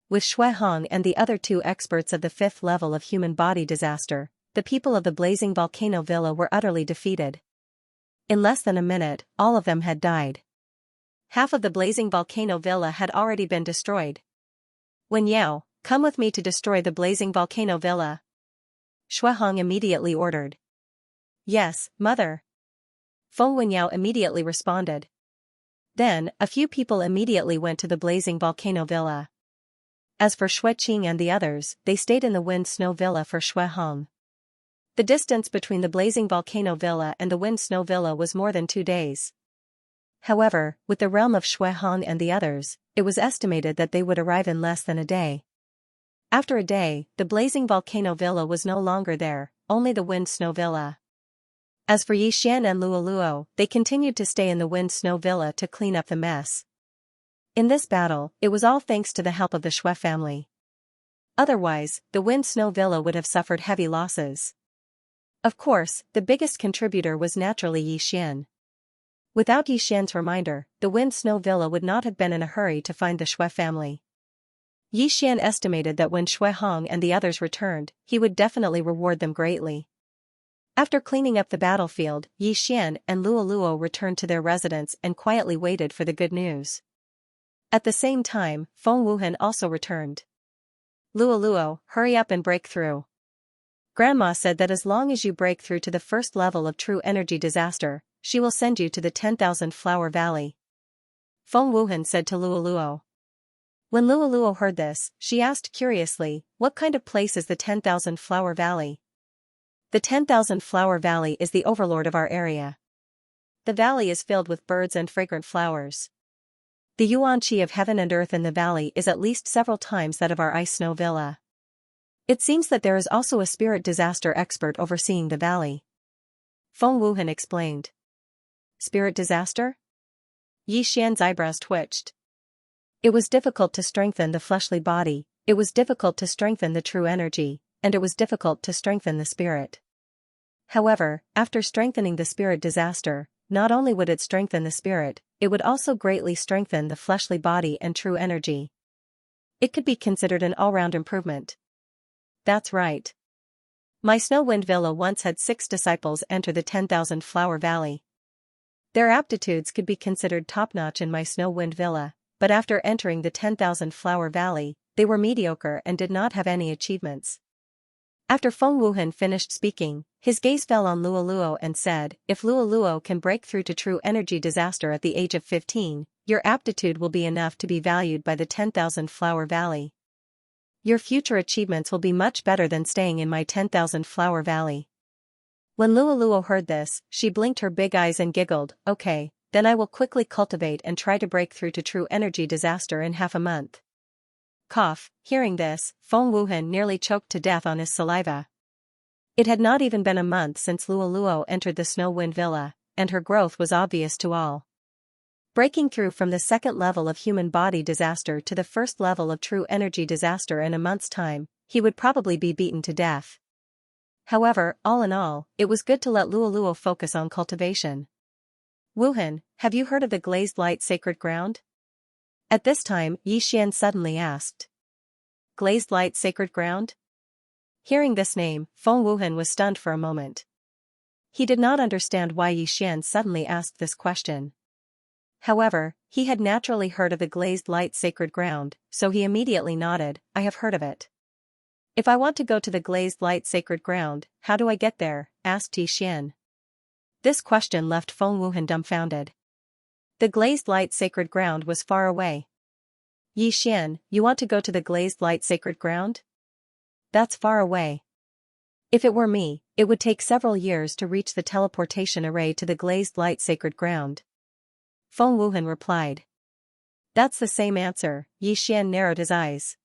With Shuihong and the other 2 experts of the 5th level of human body disaster, the people of the blazing volcano villa were utterly defeated. In less than a minute, all of them had died. Half of the blazing volcano villa had already been destroyed. Wen Yao, come with me to destroy the blazing volcano villa. Shuihong immediately ordered. Yes, mother. Feng Wen Yao immediately responded. Then, a few people immediately went to the blazing volcano villa. As for Shui Qing and the others, they stayed in the Wind Snow Villa for Shuihong. The distance between the blazing volcano villa and the Wind Snow Villa was more than 2 days. However, with the realm of Shuihong and the others, it was estimated that they would arrive in less than a day. After a day, the blazing volcano villa was no longer there, only the Wind Snow Villa. As for Yixian and Luoluo, they continued to stay in the Wind Snow Villa to clean up the mess. In this battle, it was all thanks to the help of the Shui family. Otherwise, the Wind Snow Villa would have suffered heavy losses. Of course, the biggest contributor was naturally Yixian. Without Yixian's reminder, the Wind Snow Villa would not have been in a hurry to find the Shui family. Yixian estimated that when Shuihong and the others returned, he would definitely reward them greatly. After cleaning up the battlefield, Yixian and Luoluo returned to their residence and quietly waited for the good news. At the same time, Feng Wuhan also returned. Luoluo, hurry up and break through. Grandma said that as long as you break through to the 1st level of true energy disaster, she will send you to the 10,000 Flower Valley. Feng Wuhan said to Luoluo. When Luoluo heard this, she asked curiously, what kind of place is the 10,000 Flower Valley? The 10,000 Flower Valley is the overlord of our area. The valley is filled with birds and fragrant flowers. The yuan qi of heaven and earth in the valley is at least several times that of our ice snow villa. It seems that there is also a spirit disaster expert overseeing the valley. Feng Wuhan explained. Spirit disaster? Yixian's eyebrows twitched. It was difficult to strengthen the fleshly body, it was difficult to strengthen the true energy, and it was difficult to strengthen the spirit. However, after strengthening the spirit disaster, not only would it strengthen the spirit, it would also greatly strengthen the fleshly body and true energy. It could be considered an all-round improvement. That's right. My Snow Wind Villa once had 6 disciples enter the 10,000 Flower Valley. Their aptitudes could be considered top-notch in my Snow Wind Villa, but after entering the 10,000 Flower Valley, they were mediocre and did not have any achievements. After Feng Wuhan finished speaking, his gaze fell on Luoluo and said, "If Luoluo can break through to true energy disaster at the age of 15, your aptitude will be enough to be valued by the 10,000 Flower Valley. Your future achievements will be much better than staying in my 10,000 Flower Valley." When Luoluo heard this, she blinked her big eyes and giggled, "Okay, then I will quickly cultivate and try to break through to true energy disaster in half a month." Cough. Hearing this, Feng Wuhan nearly choked to death on his saliva. It had not even been a month since Luoluo entered the Snow Wind Villa, and her growth was obvious to all. Breaking through from the second level of human body disaster to the first level of true energy disaster in a month's time, he would probably be beaten to death. However, all in all, it was good to let Luoluo focus on cultivation. "Wuhan, have you heard of the glazed light sacred ground?" At this time, Yixian suddenly asked. "Glazed light sacred ground?" Hearing this name, Feng Wuhan was stunned for a moment. He did not understand why Yixian suddenly asked this question. However, he had naturally heard of the glazed light sacred ground, so he immediately nodded, "I have heard of it." "If I want to go to the glazed light sacred ground, how do I get there?" asked Yixian. This question left Feng Wuhan dumbfounded. The glazed light sacred ground was far away. "Yixian, you want to go to the glazed light sacred ground? That's far away. If it were me, it would take several years to reach the teleportation array to the glazed light sacred ground." Feng Wuhan replied. "That's the same answer." Yixian narrowed his eyes.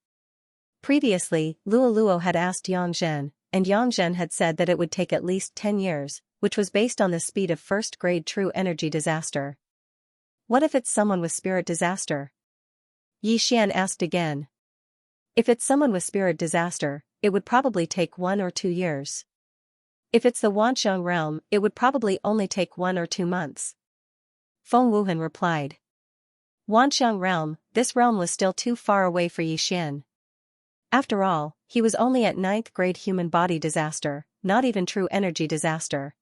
Previously, Luoluo had asked Yangzhen, and Yangzhen had said that it would take at least 10 years, which was based on the speed of first-grade true energy disaster. What if it's someone with spirit disaster? Yixian asked again. If it's someone with spirit disaster, it would probably take 1 or 2 years. If it's the Wanxiang realm, it would probably only take 1 or 2 months. Feng Wuhan replied. Wanxiang realm, this realm was still too far away for Yixian. After all, he was only at 9th grade human body disaster, not even true energy disaster.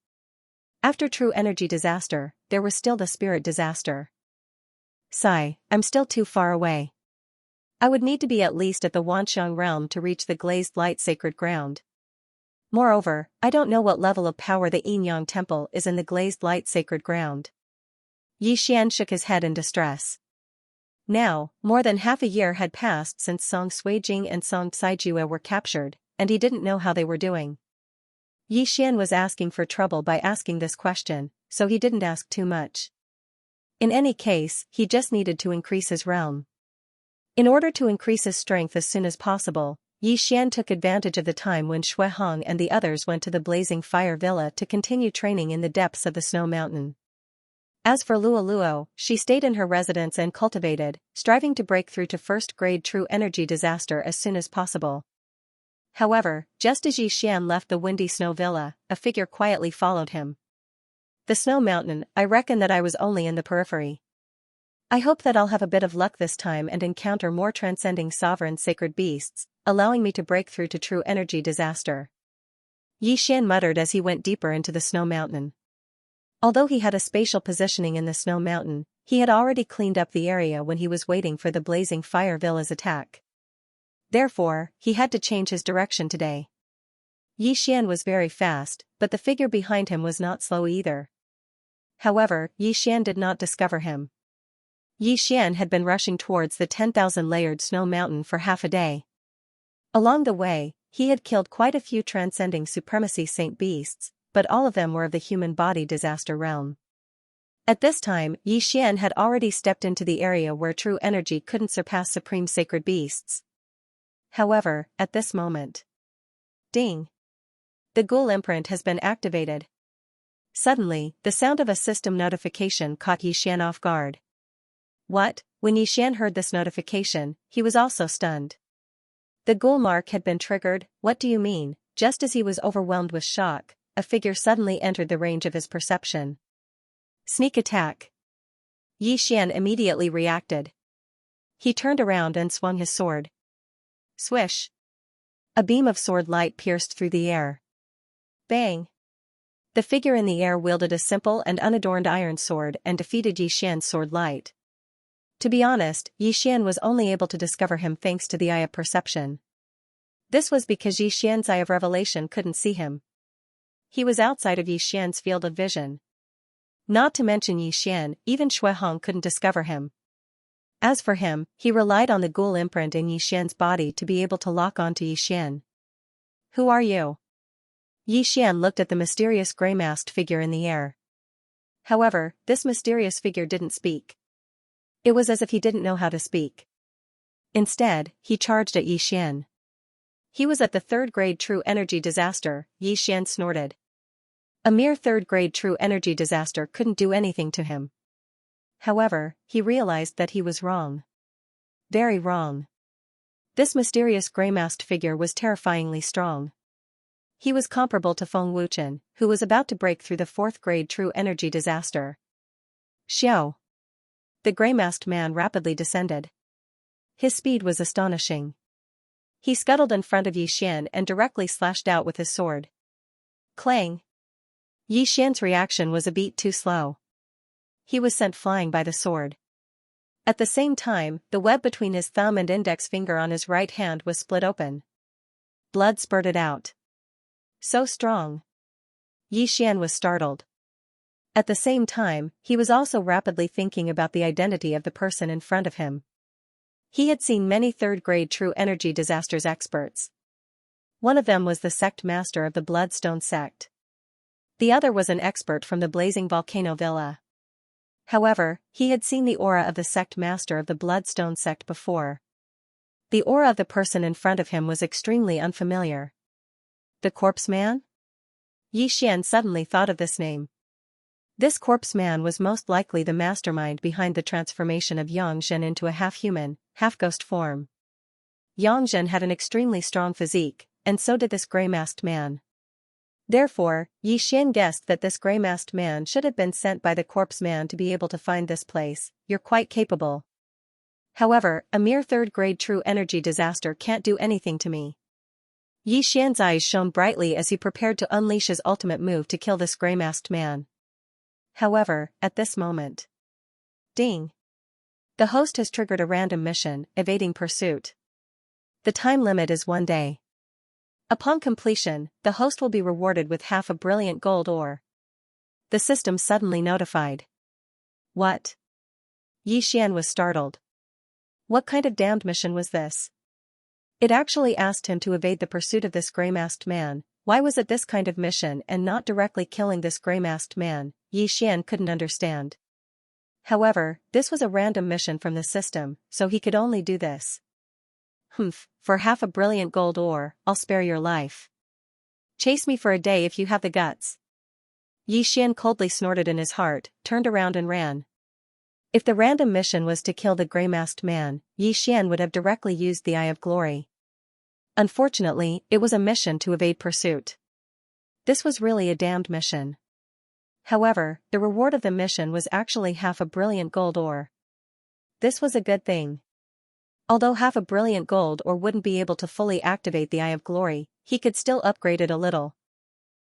After true energy disaster, there was still the spirit disaster. Sigh, I'm still too far away. I would need to be at least at the Wanxiang realm to reach the glazed light sacred ground. Moreover, I don't know what level of power the Yin-Yang temple is in the glazed light sacred ground. Yixian shook his head in distress. Now, more than half a year had passed since Song Suijing and Song Caijue were captured, and he didn't know how they were doing. Yixian was asking for trouble by asking this question, so he didn't ask too much. In any case, he just needed to increase his realm. In order to increase his strength as soon as possible, Yixian took advantage of the time when Shui Hong and the others went to the Blazing Fire Villa to continue training in the depths of the Snow Mountain. As for Luoluo, she stayed in her residence and cultivated, striving to break through to first-grade true energy disaster as soon as possible. However, just as Yixian left the windy snow villa, a figure quietly followed him. The Snow Mountain, I reckon that I was only in the periphery. I hope that I'll have a bit of luck this time and encounter more transcending sovereign sacred beasts, allowing me to break through to true energy disaster. Yixian muttered as he went deeper into the Snow Mountain. Although he had a spatial positioning in the Snow Mountain, he had already cleaned up the area when he was waiting for the Blazing Fire Villa's attack. Therefore, he had to change his direction today. Yixian was very fast, but the figure behind him was not slow either. However, Yixian did not discover him. Yixian had been rushing towards the 10,000-layered Snow Mountain for half a day. Along the way, he had killed quite a few transcending supremacy saint beasts, but all of them were of the human body disaster realm. At this time, Yixian had already stepped into the area where true energy couldn't surpass supreme sacred beasts. However, at this moment. Ding! The ghoul imprint has been activated. Suddenly, the sound of a system notification caught Yixian off guard. What? When Yixian heard this notification, he was also stunned. The ghoul mark had been triggered. What do you mean? Just as he was overwhelmed with shock, a figure suddenly entered the range of his perception. Sneak attack. Yi Xian immediately reacted. He turned around and swung his sword. Swish! A beam of sword light pierced through the air. Bang! The figure in the air wielded a simple and unadorned iron sword and defeated Yi Xian's sword light. To be honest, Yi Xian was only able to discover him thanks to the eye of perception. This was because Yi Xian's eye of revelation couldn't see him. He was outside of Yi Xian's field of vision. Not to mention Yi Xian, even Shui Hong couldn't discover him. As for him, he relied on the ghoul imprint in Yi Xian's body to be able to lock onto Yi Xian. Who are you? Yi Xian looked at the mysterious gray-masked figure in the air. However, this mysterious figure didn't speak. It was as if he didn't know how to speak. Instead, he charged at Yi Xian. He was at the third-grade true energy disaster, Yi Xian snorted. A mere third-grade true energy disaster couldn't do anything to him. However, he realized that he was wrong. Very wrong. This mysterious gray-masked figure was terrifyingly strong. He was comparable to Feng Wuchen, who was about to break through the fourth-grade true energy disaster. Xiao. The gray-masked man rapidly descended. His speed was astonishing. He scuttled in front of Yi Xian and directly slashed out with his sword. Clang! Yi Xian's reaction was a beat too slow. He was sent flying by the sword. At the same time, the web between his thumb and index finger on his right hand was split open. Blood spurted out. So strong. Yi Xian was startled. At the same time, he was also rapidly thinking about the identity of the person in front of him. He had seen many third-grade true energy disasters experts. One of them was the sect master of the Bloodstone sect. The other was an expert from the Blazing Volcano Villa. However, he had seen the aura of the sect master of the Bloodstone sect before. The aura of the person in front of him was extremely unfamiliar. The Corpse Man? Yi Xian suddenly thought of this name. This Corpse Man was most likely the mastermind behind the transformation of Xianxia into a half-human, half-ghost form. Xianxia had an extremely strong physique, and so did this gray-masked man. Therefore, Yi Xian guessed that this gray-masked man should have been sent by the Corpse Man to be able to find this place. You're quite capable. However, a mere third-grade true energy disaster can't do anything to me. Yi Xian's eyes shone brightly as he prepared to unleash his ultimate move to kill this gray-masked man. However, at this moment. Ding! The host has triggered a random mission, evading pursuit. The time limit is 1 day. Upon completion, the host will be rewarded with half a brilliant gold ore. The system suddenly notified. What? Yi Xian was startled. What kind of damned mission was this? It actually asked him to evade the pursuit of this gray-masked man. Why was it this kind of mission and not directly killing this gray-masked man? Yi Xian couldn't understand. However, this was a random mission from the system, so he could only do this. For half a brilliant gold ore, I'll spare your life. Chase me for a day if you have the guts. Yi Xian coldly snorted in his heart, turned around and ran. If the random mission was to kill the gray-masked man, Yi Xian would have directly used the Eye of Glory. Unfortunately, it was a mission to evade pursuit. This was really a damned mission. However, the reward of the mission was actually half a brilliant gold ore. This was a good thing. Although half a brilliant gold ore wouldn't be able to fully activate the Eye of Glory, he could still upgrade it a little.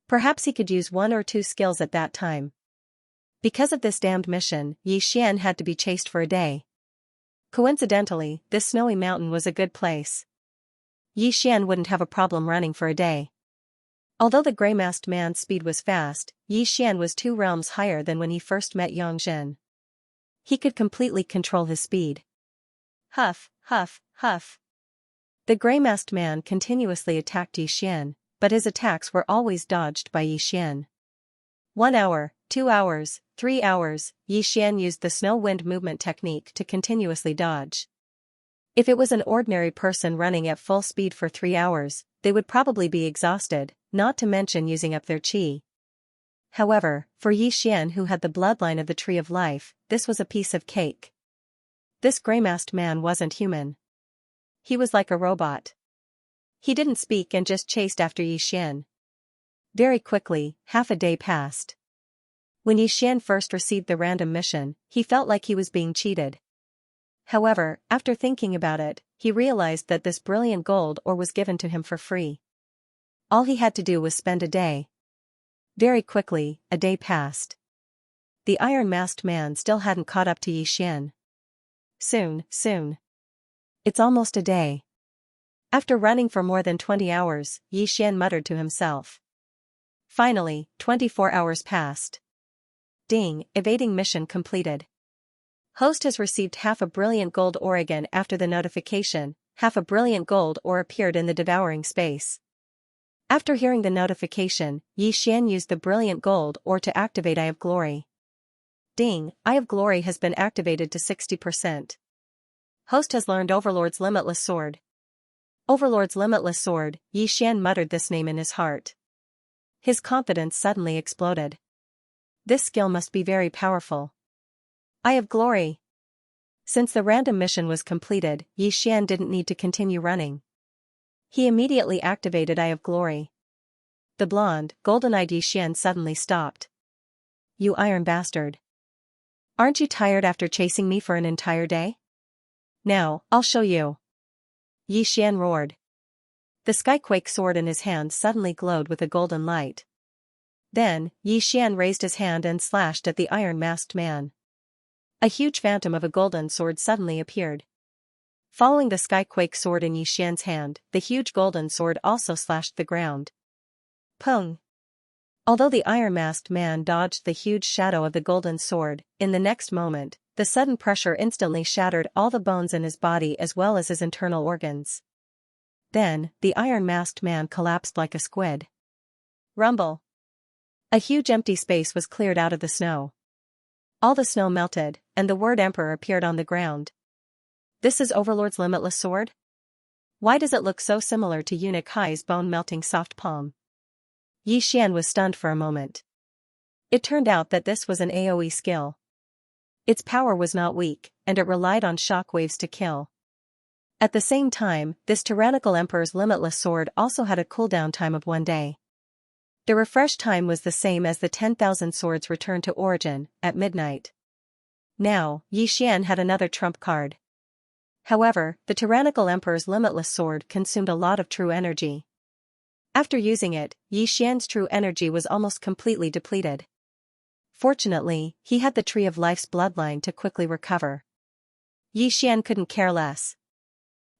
Perhaps he could use 1 or 2 skills at that time. Because of this damned mission, Yi Xian had to be chased for a day. Coincidentally, this snowy mountain was a good place. Yi Xian wouldn't have a problem running for a day. Although the gray-masked man's speed was fast, Yi Xian was 2 realms higher than when he first met Xianxia. He could completely control his speed. Huff, huff, huff. The gray-masked man continuously attacked Yi Xian, but his attacks were always dodged by Yi Xian. 1 hour, 2 hours, 3 hours, Yi Xian used the snow wind movement technique to continuously dodge. If it was an ordinary person running at full speed for 3 hours, they would probably be exhausted, not to mention using up their qi. However, for Yi Xian, who had the bloodline of the Tree of Life, this was a piece of cake. This gray-masked man wasn't human. He was like a robot. He didn't speak and just chased after Yi Xian. Very quickly, half a day passed. When Yixian first received the random mission, he felt like he was being cheated. However, after thinking about it, he realized that this brilliant gold ore was given to him for free. All he had to do was spend a day. Very quickly, a day passed. The iron-masked man still hadn't caught up to Yixian. Soon. It's almost a day. After running for more than 20 hours, Yixian muttered to himself. Finally, 24 hours passed. Ding, evading mission completed. Host has received half a brilliant gold ore. Again after the notification, half a brilliant gold ore appeared in the devouring space. After hearing the notification, Yixian used the brilliant gold ore to activate Eye of Glory. Ding, Eye of Glory has been activated to 60%. Host has learned Overlord's Limitless Sword. Overlord's Limitless Sword, Yixian muttered this name in his heart. His confidence suddenly exploded. This skill must be very powerful. Eye of Glory. Since the random mission was completed, Yixian didn't need to continue running. He immediately activated Eye of Glory. The blonde, golden-eyed Yixian suddenly stopped. You iron bastard. Aren't you tired after chasing me for an entire day? Now, I'll show you. Yixian roared. The Skyquake sword in his hand suddenly glowed with a golden light. Then, Yixian raised his hand and slashed at the iron-masked man. A huge phantom of a golden sword suddenly appeared. Following the Skyquake sword in Yixian's hand, the huge golden sword also slashed the ground. Pung! Although the iron-masked man dodged the huge shadow of the golden sword, in the next moment, the sudden pressure instantly shattered all the bones in his body as well as his internal organs. Then, the iron-masked man collapsed like a squid. Rumble! A huge empty space was cleared out of the snow. All the snow melted, and the word Emperor appeared on the ground. This is Overlord's Limitless Sword? Why does it look so similar to Eunuch Hai's bone-melting soft palm? Yixian was stunned for a moment. It turned out that this was an AoE skill. Its power was not weak, and it relied on shock waves to kill. At the same time, this tyrannical Emperor's Limitless Sword also had a cooldown time of 1 day. The refresh time was the same as the 10,000 swords returned to origin, at midnight. Now, Yixian had another trump card. However, the tyrannical Emperor's Limitless Sword consumed a lot of true energy. After using it, Yixian's true energy was almost completely depleted. Fortunately, he had the Tree of Life's bloodline to quickly recover. Yixian couldn't care less.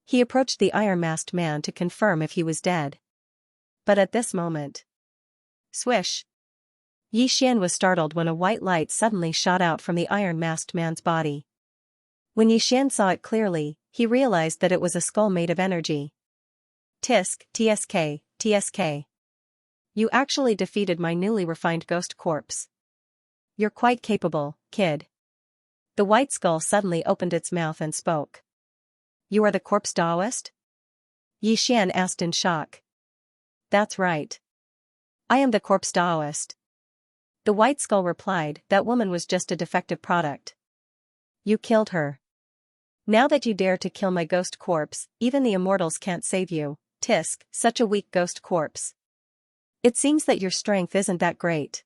He approached the iron-masked man to confirm if he was dead. But at this moment... Swish! Yixian was startled when a white light suddenly shot out from the iron-masked man's body. When Yixian saw it clearly, he realized that it was a skull made of energy. TSK. You actually defeated my newly refined ghost corpse. You're quite capable, kid. The white skull suddenly opened its mouth and spoke. You are the corpse Taoist? Yixian asked in shock. That's right. I am the corpse Taoist. The white skull replied, that woman was just a defective product. You killed her. Now that you dare to kill my ghost corpse, even the immortals can't save you. Tisk, such a weak ghost corpse. It seems that your strength isn't that great.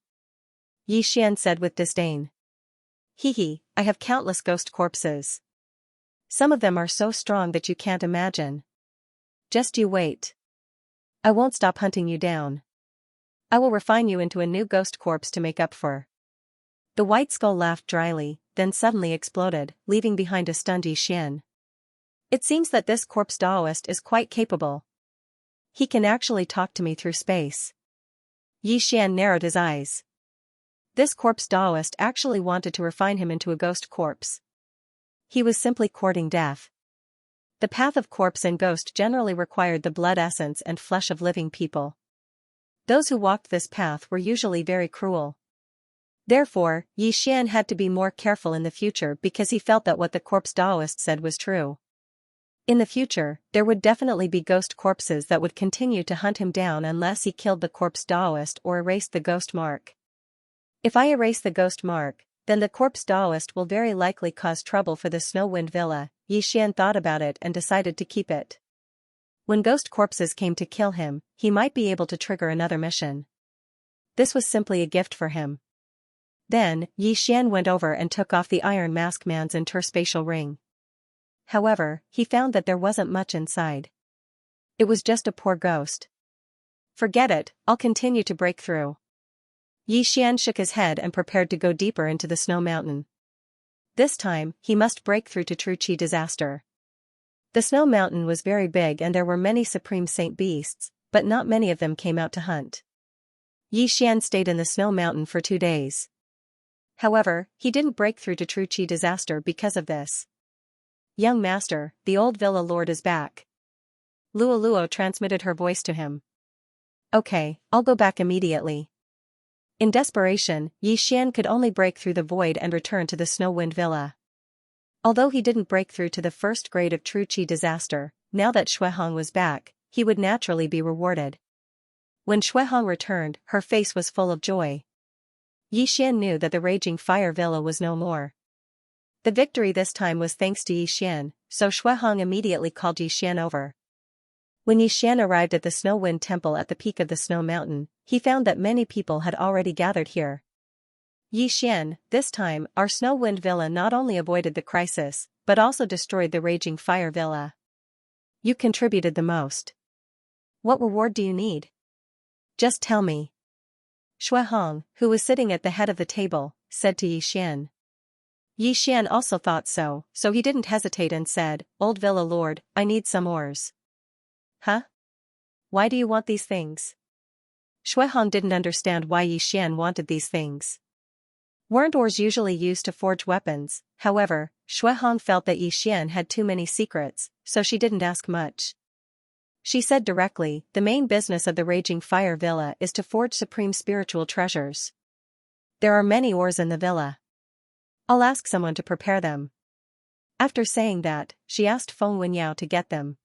Yixian said with disdain. Hehe, I have countless ghost corpses. Some of them are so strong that you can't imagine. Just you wait. I won't stop hunting you down. I will refine you into a new ghost corpse to make up for. The white skull laughed dryly, then suddenly exploded, leaving behind a stunned Yixian. It seems that this corpse Taoist is quite capable. He can actually talk to me through space. Yixian narrowed his eyes. This corpse Taoist actually wanted to refine him into a ghost corpse. He was simply courting death. The path of corpse and ghost generally required the blood essence and flesh of living people. Those who walked this path were usually very cruel. Therefore, Yixian had to be more careful in the future because he felt that what the corpse Taoist said was true. In the future, there would definitely be ghost corpses that would continue to hunt him down unless he killed the corpse Taoist or erased the ghost mark. If I erase the ghost mark, then the corpse Taoist will very likely cause trouble for the Snowwind Villa. Yixian thought about it and decided to keep it. When ghost corpses came to kill him, he might be able to trigger another mission. This was simply a gift for him. Then, Yi Xian went over and took off the Iron Mask Man's interspatial ring. However, he found that there wasn't much inside. It was just a poor ghost. Forget it, I'll continue to break through. Yi Xian shook his head and prepared to go deeper into the snow mountain. This time, he must break through to True Qi disaster. The snow mountain was very big and there were many supreme saint beasts, but not many of them came out to hunt. Yi Xian stayed in the snow mountain for 2 days. However, he didn't break through to True Qi disaster because of this. Young master, the old villa lord is back. Luo transmitted her voice to him. Okay, I'll go back immediately. In desperation, Yi Xian could only break through the void and return to the Snowwind Villa. Although he didn't break through to the first grade of True Qi disaster, now that Xuehong was back, he would naturally be rewarded. When Xuehong returned, her face was full of joy. Yi Xian knew that the Raging Fire Villa was no more. The victory this time was thanks to Yi Xian, so Xuehong immediately called Yi Xian over. When Yi Xian arrived at the Snowwind Temple at the peak of the snow mountain, he found that many people had already gathered here. Yi Xian, this time, our Snowwind Villa not only avoided the crisis, but also destroyed the Raging Fire Villa. You contributed the most. What reward do you need? Just tell me. Xuehong, who was sitting at the head of the table, said to Yi Xian. Yi Xian also thought so he didn't hesitate and said, Old Villa Lord, I need some ores. Huh? Why do you want these things? Xuehong didn't understand why Yi Xian wanted these things. Weren't ores usually used to forge weapons? However, Xuehong felt that Yi Xian had too many secrets, so she didn't ask much. She said directly, the main business of the Raging Fire Villa is to forge supreme spiritual treasures. There are many ores in the villa. I'll ask someone to prepare them. After saying that, she asked Feng Wenyao to get them.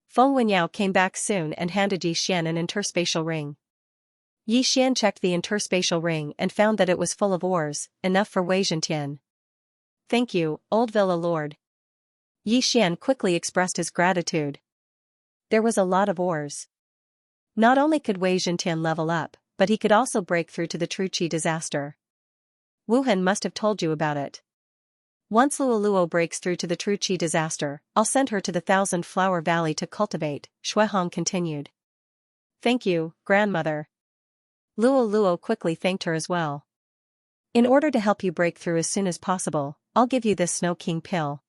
Feng Wenyao came back soon and handed Yi Xian an interspatial ring. Yi Xian checked the interspatial ring and found that it was full of ores, enough for Wei Zhentian. Thank you, Old Villa Lord. Yi Xian quickly expressed his gratitude. There was a lot of ores. Not only could Wei Zhentian level up, but he could also break through to the True Qi disaster. Wuhan must have told you about it. Once Luo breaks through to the True Qi disaster, I'll send her to the 1,000-Flower Valley to cultivate, Xuehong continued. Thank you, grandmother. Luo quickly thanked her as well. In order to help you break through as soon as possible, I'll give you this Snow King pill.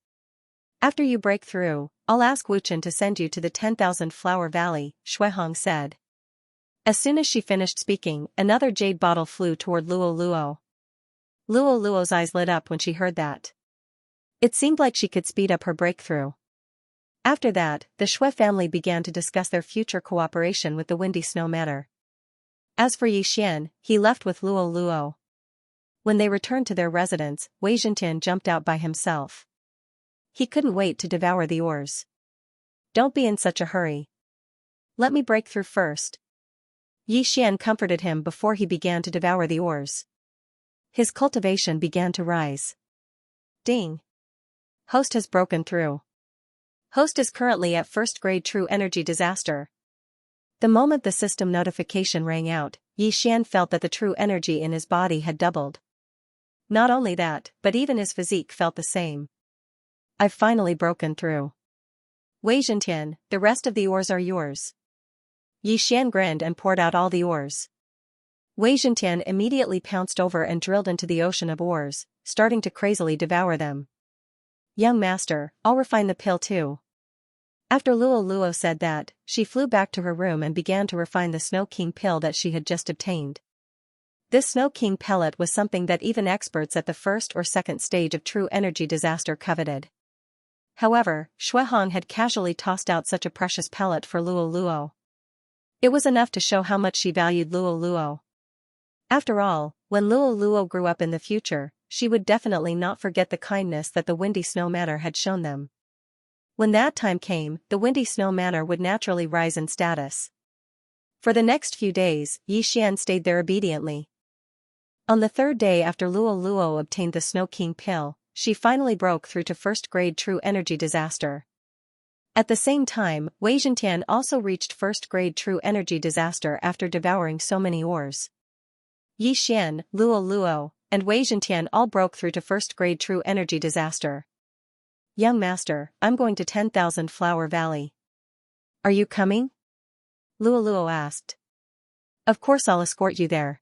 After you break through, I'll ask Wuchen to send you to the 10,000-Flower Valley, Xuehong said. As soon as she finished speaking, another jade bottle flew toward Luo. Luo's eyes lit up when she heard that. It seemed like she could speed up her breakthrough. After that, the Shui family began to discuss their future cooperation with the Windy Snow Matter. As for Yi Xian, he left with Luo. When they returned to their residence, Wei Zhentian jumped out by himself. He couldn't wait to devour the ores. Don't be in such a hurry. Let me break through first. Yi Xian comforted him before he began to devour the ores. His cultivation began to rise. Ding. Host has broken through. Host is currently at first grade True Energy disaster. The moment the system notification rang out, Yi Xian felt that the true energy in his body had doubled. Not only that, but even his physique felt the same. I've finally broken through. Wei Zhentian, the rest of the ores are yours. Yi Xian grinned and poured out all the ores. Wei Zhentian immediately pounced over and drilled into the ocean of ores, starting to crazily devour them. Young master, I'll refine the pill too. After Luo said that, she flew back to her room and began to refine the Snow King pill that she had just obtained. This Snow King pellet was something that even experts at the first or second stage of True Energy disaster coveted. However, Xuehong had casually tossed out such a precious pellet for Luo. It was enough to show how much she valued Luo. After all, when Luo grew up in the future, she would definitely not forget the kindness that the Windy Snow Manor had shown them. When that time came, the Windy Snow Manor would naturally rise in status. For the next few days, Yi Xian stayed there obediently. On the third day after Luo obtained the Snow King pill, she finally broke through to first grade True Energy disaster. At the same time, Wei Zhentian also reached first grade True Energy disaster after devouring so many ores. Yi Xian, Luo, and Wei Zhentian all broke through to first-grade true energy disaster. Young master, I'm going to 10,000 Flower Valley. Are you coming? Luoluo asked. Of course I'll escort you there.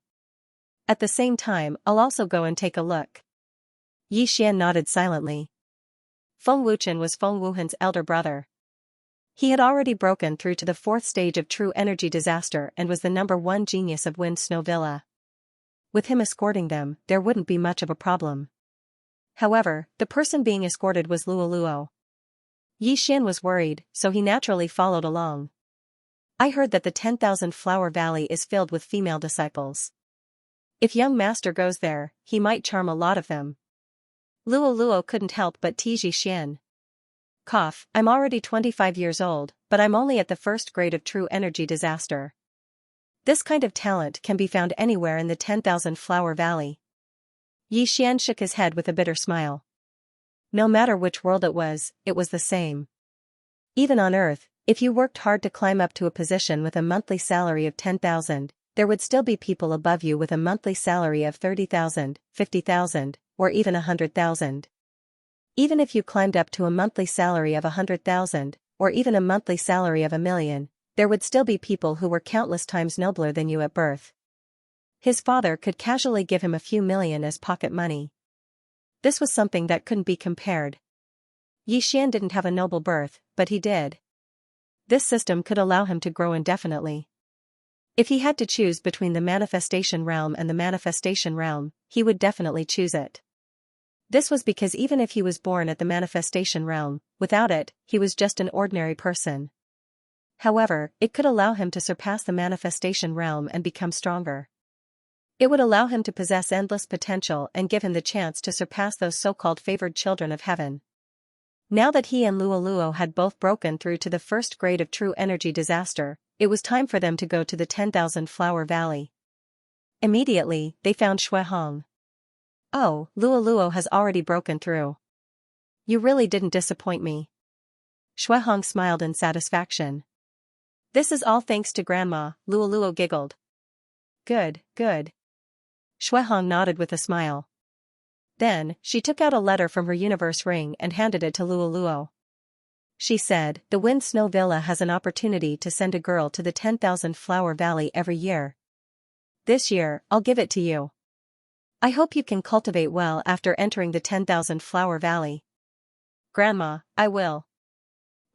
At the same time, I'll also go and take a look. Yi Xian nodded silently. Feng Wuchen was Feng Wuhan's elder brother. He had already broken through to the 4th stage of true energy disaster and was the #1 genius of Wind Snow Villa. With him escorting them, there wouldn't be much of a problem. However, the person being escorted was Luoluo. Yi Xian was worried, so he naturally followed along. I heard that the 10,000 Flower Valley is filled with female disciples. If young master goes there, he might charm a lot of them. Luoluo couldn't help but tease Yi Xian. Cough, I'm already 25 years old, but I'm only at the 1st grade of true energy disaster. This kind of talent can be found anywhere in the 10,000 Flower Valley. Yi Xian shook his head with a bitter smile. No matter which world it was the same. Even on Earth, if you worked hard to climb up to a position with a monthly salary of 10,000, there would still be people above you with a monthly salary of 30,000, 50,000, or even 100,000. Even if you climbed up to a monthly salary of 100,000, or even a monthly salary of 1,000,000, there would still be people who were countless times nobler than you at birth. His father could casually give him a few million as pocket money. This was something that couldn't be compared. Yi Xian didn't have a noble birth, but he did. This system could allow him to grow indefinitely. If he had to choose between the manifestation realm and the manifestation realm, he would definitely choose it. This was because even if he was born at the manifestation realm, without it, he was just an ordinary person. However, it could allow him to surpass the manifestation realm and become stronger. It would allow him to possess endless potential and give him the chance to surpass those so-called favored children of heaven. Now that he and Luoluo had both broken through to the 1st grade of true energy disaster, it was time for them to go to the 10,000 Flower Valley. Immediately, they found Xuehong. Oh, Luoluo has already broken through. You really didn't disappoint me. Xuehong smiled in satisfaction. This is all thanks to Grandma, Luoluo giggled. Good, good. Xuehong nodded with a smile. Then, she took out a letter from her universe ring and handed it to Luoluo. She said, the Wind Snow Villa has an opportunity to send a girl to the 10,000 Flower Valley every year. This year, I'll give it to you. I hope you can cultivate well after entering the 10,000 Flower Valley. Grandma, I will.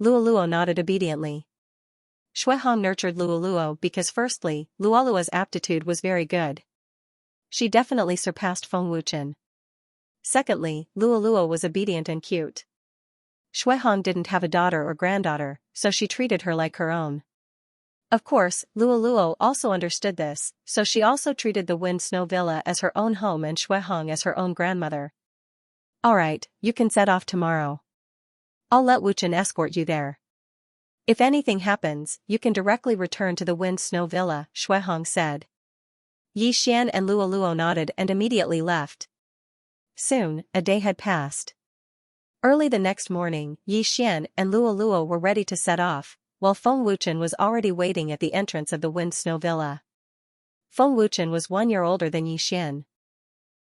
Luoluo nodded obediently. Xuehong nurtured Luoluo because firstly, Luoluo's aptitude was very good. She definitely surpassed Feng Wuchen. Secondly, Luoluo was obedient and cute. Xuehong didn't have a daughter or granddaughter, so she treated her like her own. Of course, Luoluo also understood this, so she also treated the Wind Snow Villa as her own home and Xuehong as her own grandmother. Alright, you can set off tomorrow. I'll let Wuchen escort you there. If anything happens, you can directly return to the Wind Snow Villa, Xuehong said. Yi Xian and Luoluo nodded and immediately left. Soon, a day had passed. Early the next morning, Yi Xian and Luoluo were ready to set off, while Feng Wuchen was already waiting at the entrance of the Wind Snow Villa. Feng Wuchen was 1 year older than Yi Xian.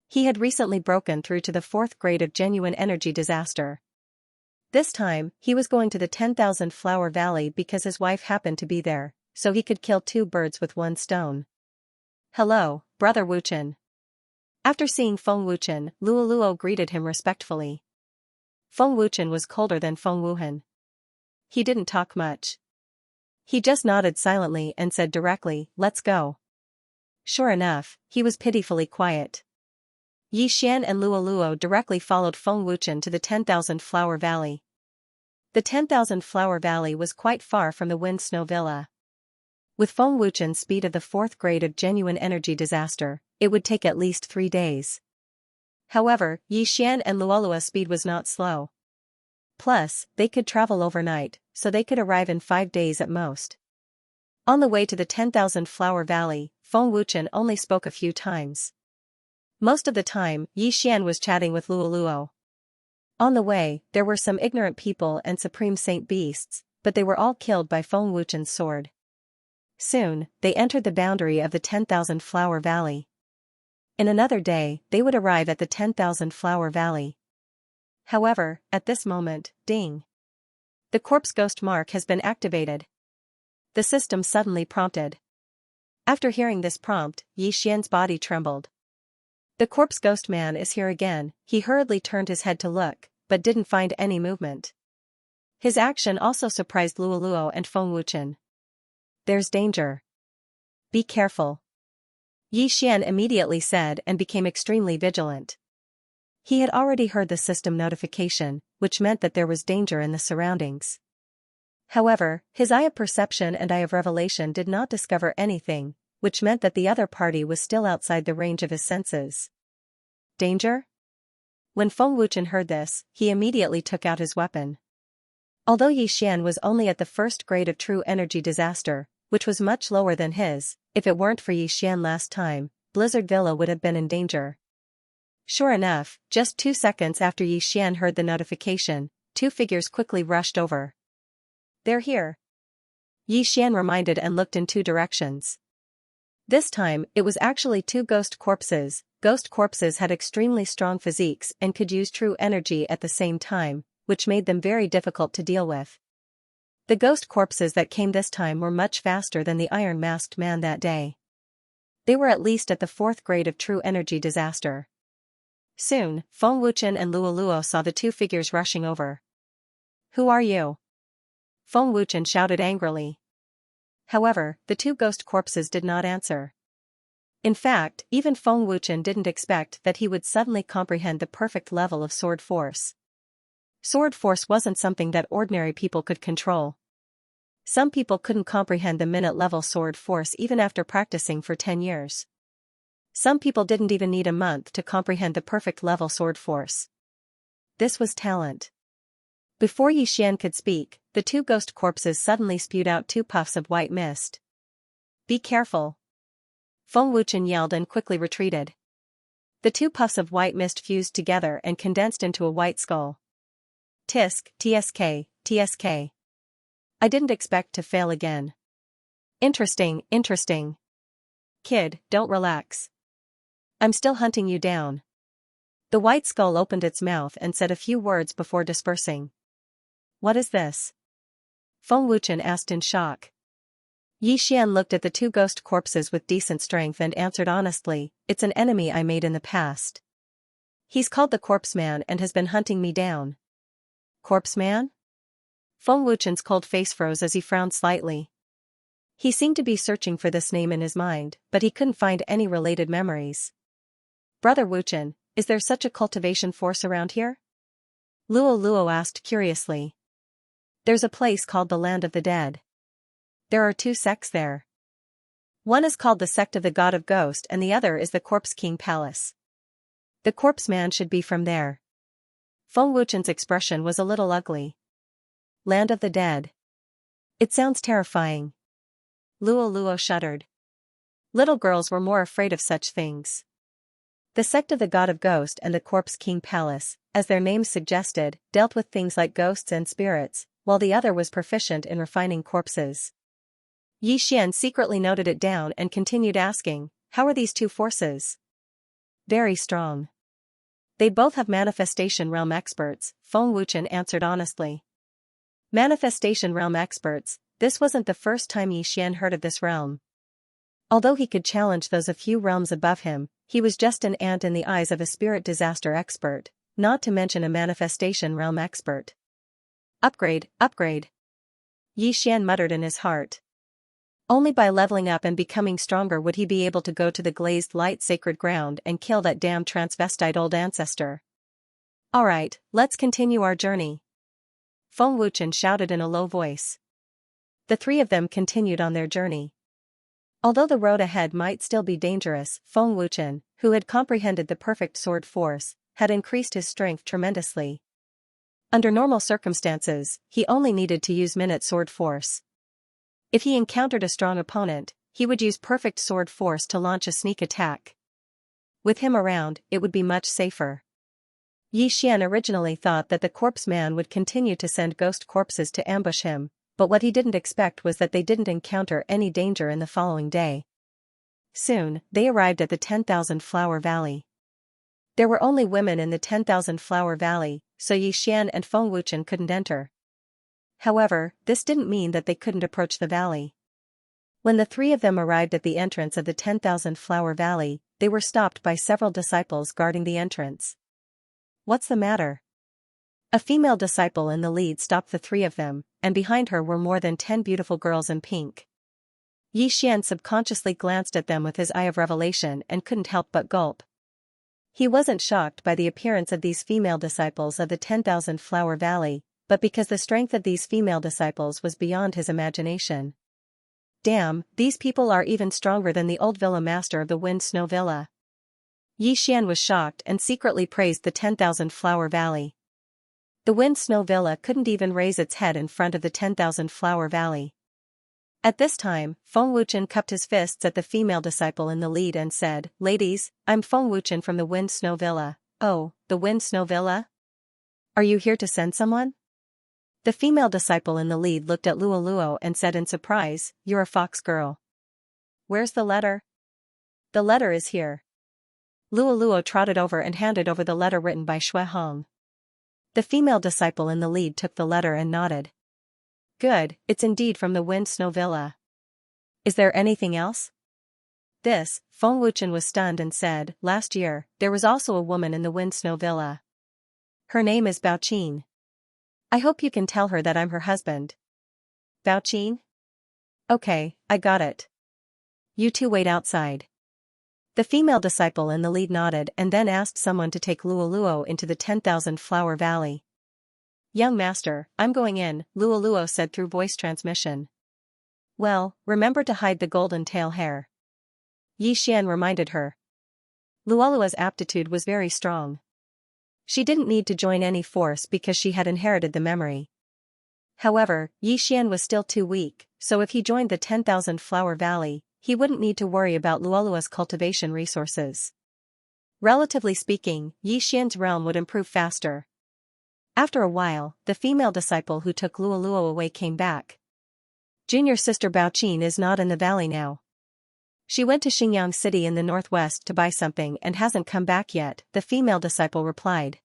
He had recently broken through to the 4th grade of genuine energy disaster. This time, he was going to the 10,000 Flower Valley because his wife happened to be there, so he could kill 2 birds with 1 stone. Hello, Brother Wuchen. After seeing Feng Wuchen, Luoluo greeted him respectfully. Feng Wuchen was colder than Feng Wuhan. He didn't talk much. He just nodded silently and said directly, let's go. Sure enough, he was pitifully quiet. Yi Xian and Luoluo directly followed Feng Wuchen to the 10,000 Flower Valley. The 10,000 Flower Valley was quite far from the Wind Snow Villa. With Feng Wuchen's speed of the 4th grade of genuine energy disaster, it would take at least 3 days. However, Yi Xian and Luoluo's speed was not slow. Plus, they could travel overnight, so they could arrive in 5 days at most. On the way to the 10,000 Flower Valley, Feng Wuchen only spoke a few times. Most of the time, Yi Xian was chatting with Luoluo. On the way, there were some ignorant people and supreme saint beasts, but they were all killed by Feng Wuchen's sword. Soon, they entered the boundary of the 10,000 Flower Valley. In another day, they would arrive at the 10,000 Flower Valley. However, at this moment, ding. The corpse ghost mark has been activated. The system suddenly prompted. After hearing this prompt, Yi Xian's body trembled. The corpse ghost man is here again. He hurriedly turned his head to look, but didn't find any movement. His action also surprised Luoluo and Feng Wuchen. There's danger. Be careful. Yi Xian immediately said and became extremely vigilant. He had already heard the system notification, which meant that there was danger in the surroundings. However, his eye of perception and eye of revelation did not discover anything, which meant that the other party was still outside the range of his senses. Danger? When Feng Wuchen heard this, he immediately took out his weapon. Although Yi Xian was only at the first grade of true energy disaster, which was much lower than his, if it weren't for Yi Xian last time, Blizzard Villa would have been in danger. Sure enough, just 2 seconds after Yi Xian heard the notification, 2 figures quickly rushed over. They're here. Yi Xian reminded and looked in 2 directions. This time, it was actually 2 ghost corpses. Ghost corpses had extremely strong physiques and could use true energy at the same time, which made them very difficult to deal with. The ghost corpses that came this time were much faster than the iron-masked man that day. They were at least at the 4th grade of true energy disaster. Soon, Feng Wuchen and Luoluo saw the 2 figures rushing over. Who are you? Feng Wuchen shouted angrily. However, the 2 ghost corpses did not answer. In fact, even Feng Wuchen didn't expect that he would suddenly comprehend the perfect level of sword force. Sword force wasn't something that ordinary people could control. Some people couldn't comprehend the minute-level sword force even after practicing for 10 years. Some people didn't even need a month to comprehend the perfect level sword force. This was talent. Before Yi Xian could speak, the 2 ghost corpses suddenly spewed out 2 puffs of white mist. Be careful. Feng Wuchen yelled and quickly retreated. The 2 puffs of white mist fused together and condensed into a white skull. Tisk, TSK, TSK. I didn't expect to fail again. Interesting, interesting. Kid, don't relax. I'm still hunting you down. The white skull opened its mouth and said a few words before dispersing. What is this? Feng Wuchen asked in shock. Yi Xian looked at the 2 ghost corpses with decent strength and answered honestly, it's an enemy I made in the past. He's called the Corpse Man and has been hunting me down. Corpse Man? Feng Wuchen's cold face froze as he frowned slightly. He seemed to be searching for this name in his mind, but he couldn't find any related memories. Brother Wuchen, is there such a cultivation force around here? Luoluo asked curiously. There's a place called the Land of the Dead. There are 2 sects there. One is called the Sect of the God of Ghost and the other is the Corpse King Palace. The Corpse Man should be from there. Feng Wuchen's expression was a little ugly. Land of the Dead. It sounds terrifying. Luoluo shuddered. Little girls were more afraid of such things. The Sect of the God of Ghost and the Corpse King Palace, as their names suggested, dealt with things like ghosts and spirits, while the other was proficient in refining corpses. Yi Xian secretly noted it down and continued asking, how are these 2 forces? Very strong. They both have manifestation realm experts, Feng Wuchen answered honestly. Manifestation realm experts, this wasn't the first time Yi Xian heard of this realm. Although he could challenge those a few realms above him, he was just an ant in the eyes of a spirit disaster expert, not to mention a manifestation realm expert. Upgrade, upgrade. Yi Xian muttered in his heart. Only by leveling up and becoming stronger would he be able to go to the glazed light sacred ground and kill that damn transvestite old ancestor. Alright, let's continue our journey. Feng Wuchen shouted in a low voice. The 3 of them continued on their journey. Although the road ahead might still be dangerous, Feng Wuchen, who had comprehended the perfect sword force, had increased his strength tremendously. Under normal circumstances, he only needed to use minute sword force. If he encountered a strong opponent, he would use perfect sword force to launch a sneak attack. With him around, it would be much safer. Yi Xian originally thought that the Corpse Man would continue to send ghost corpses to ambush him, but what he didn't expect was that they didn't encounter any danger in the following day. Soon, they arrived at the 10,000 Flower Valley. There were only women in the 10,000 Flower Valley, so Yi Xian and Feng Wuchen couldn't enter. However, this didn't mean that they couldn't approach the valley. When the three of them arrived at the entrance of the 10,000 Flower Valley, they were stopped by several disciples guarding the entrance. What's the matter? A female disciple in the lead stopped the three of them, and behind her were more than 10 beautiful girls in pink. Yi Xian subconsciously glanced at them with his eye of revelation and couldn't help but gulp. He wasn't shocked by the appearance of these female disciples of the 10,000 Flower Valley, but because the strength of these female disciples was beyond his imagination. Damn, these people are even stronger than the old villa master of the Wind Snow Villa. Yi Xian was shocked and secretly praised the 10,000 Flower Valley. The Wind Snow Villa couldn't even raise its head in front of the 10,000 Flower Valley. At this time, Feng Wuchen cupped his fists at the female disciple in the lead and said, "Ladies, I'm Feng Wuchen from the Wind Snow Villa." "Oh, the Wind Snow Villa? Are you here to send someone?" The female disciple in the lead looked at Luo Luo and said in surprise, "You're a fox girl. Where's the letter?" "The letter is here." Luo Luo trotted over and handed over the letter written by Shui Hong. The female disciple in the lead took the letter and nodded. "Good, it's indeed from the Wind Snow Villa. Is there anything else?" This, Feng Wuchen was stunned and said, "Last year, there was also a woman in the Wind Snow Villa. Her name is Bao Qin. I hope you can tell her that I'm her husband." "Bao Qin? Okay, I got it. You two wait outside." The female disciple in the lead nodded and then asked someone to take Luo Luo into the 10,000 Flower Valley. "Young master, I'm going in," Luo Luo said through voice transmission. "Well, remember to hide the golden tail hair," Yi Xian reminded her. Luolua's aptitude was very strong. She didn't need to join any force because she had inherited the memory. However, Yi Xian was still too weak, so if he joined the 10,000 Flower Valley, he wouldn't need to worry about Luolua's cultivation resources. Relatively speaking, Yi Xian's realm would improve faster. After a while, the female disciple who took Luoluo away came back. "Junior sister Bao Qin is not in the valley now. She went to Xingyang City in the northwest to buy something and hasn't come back yet," the female disciple replied.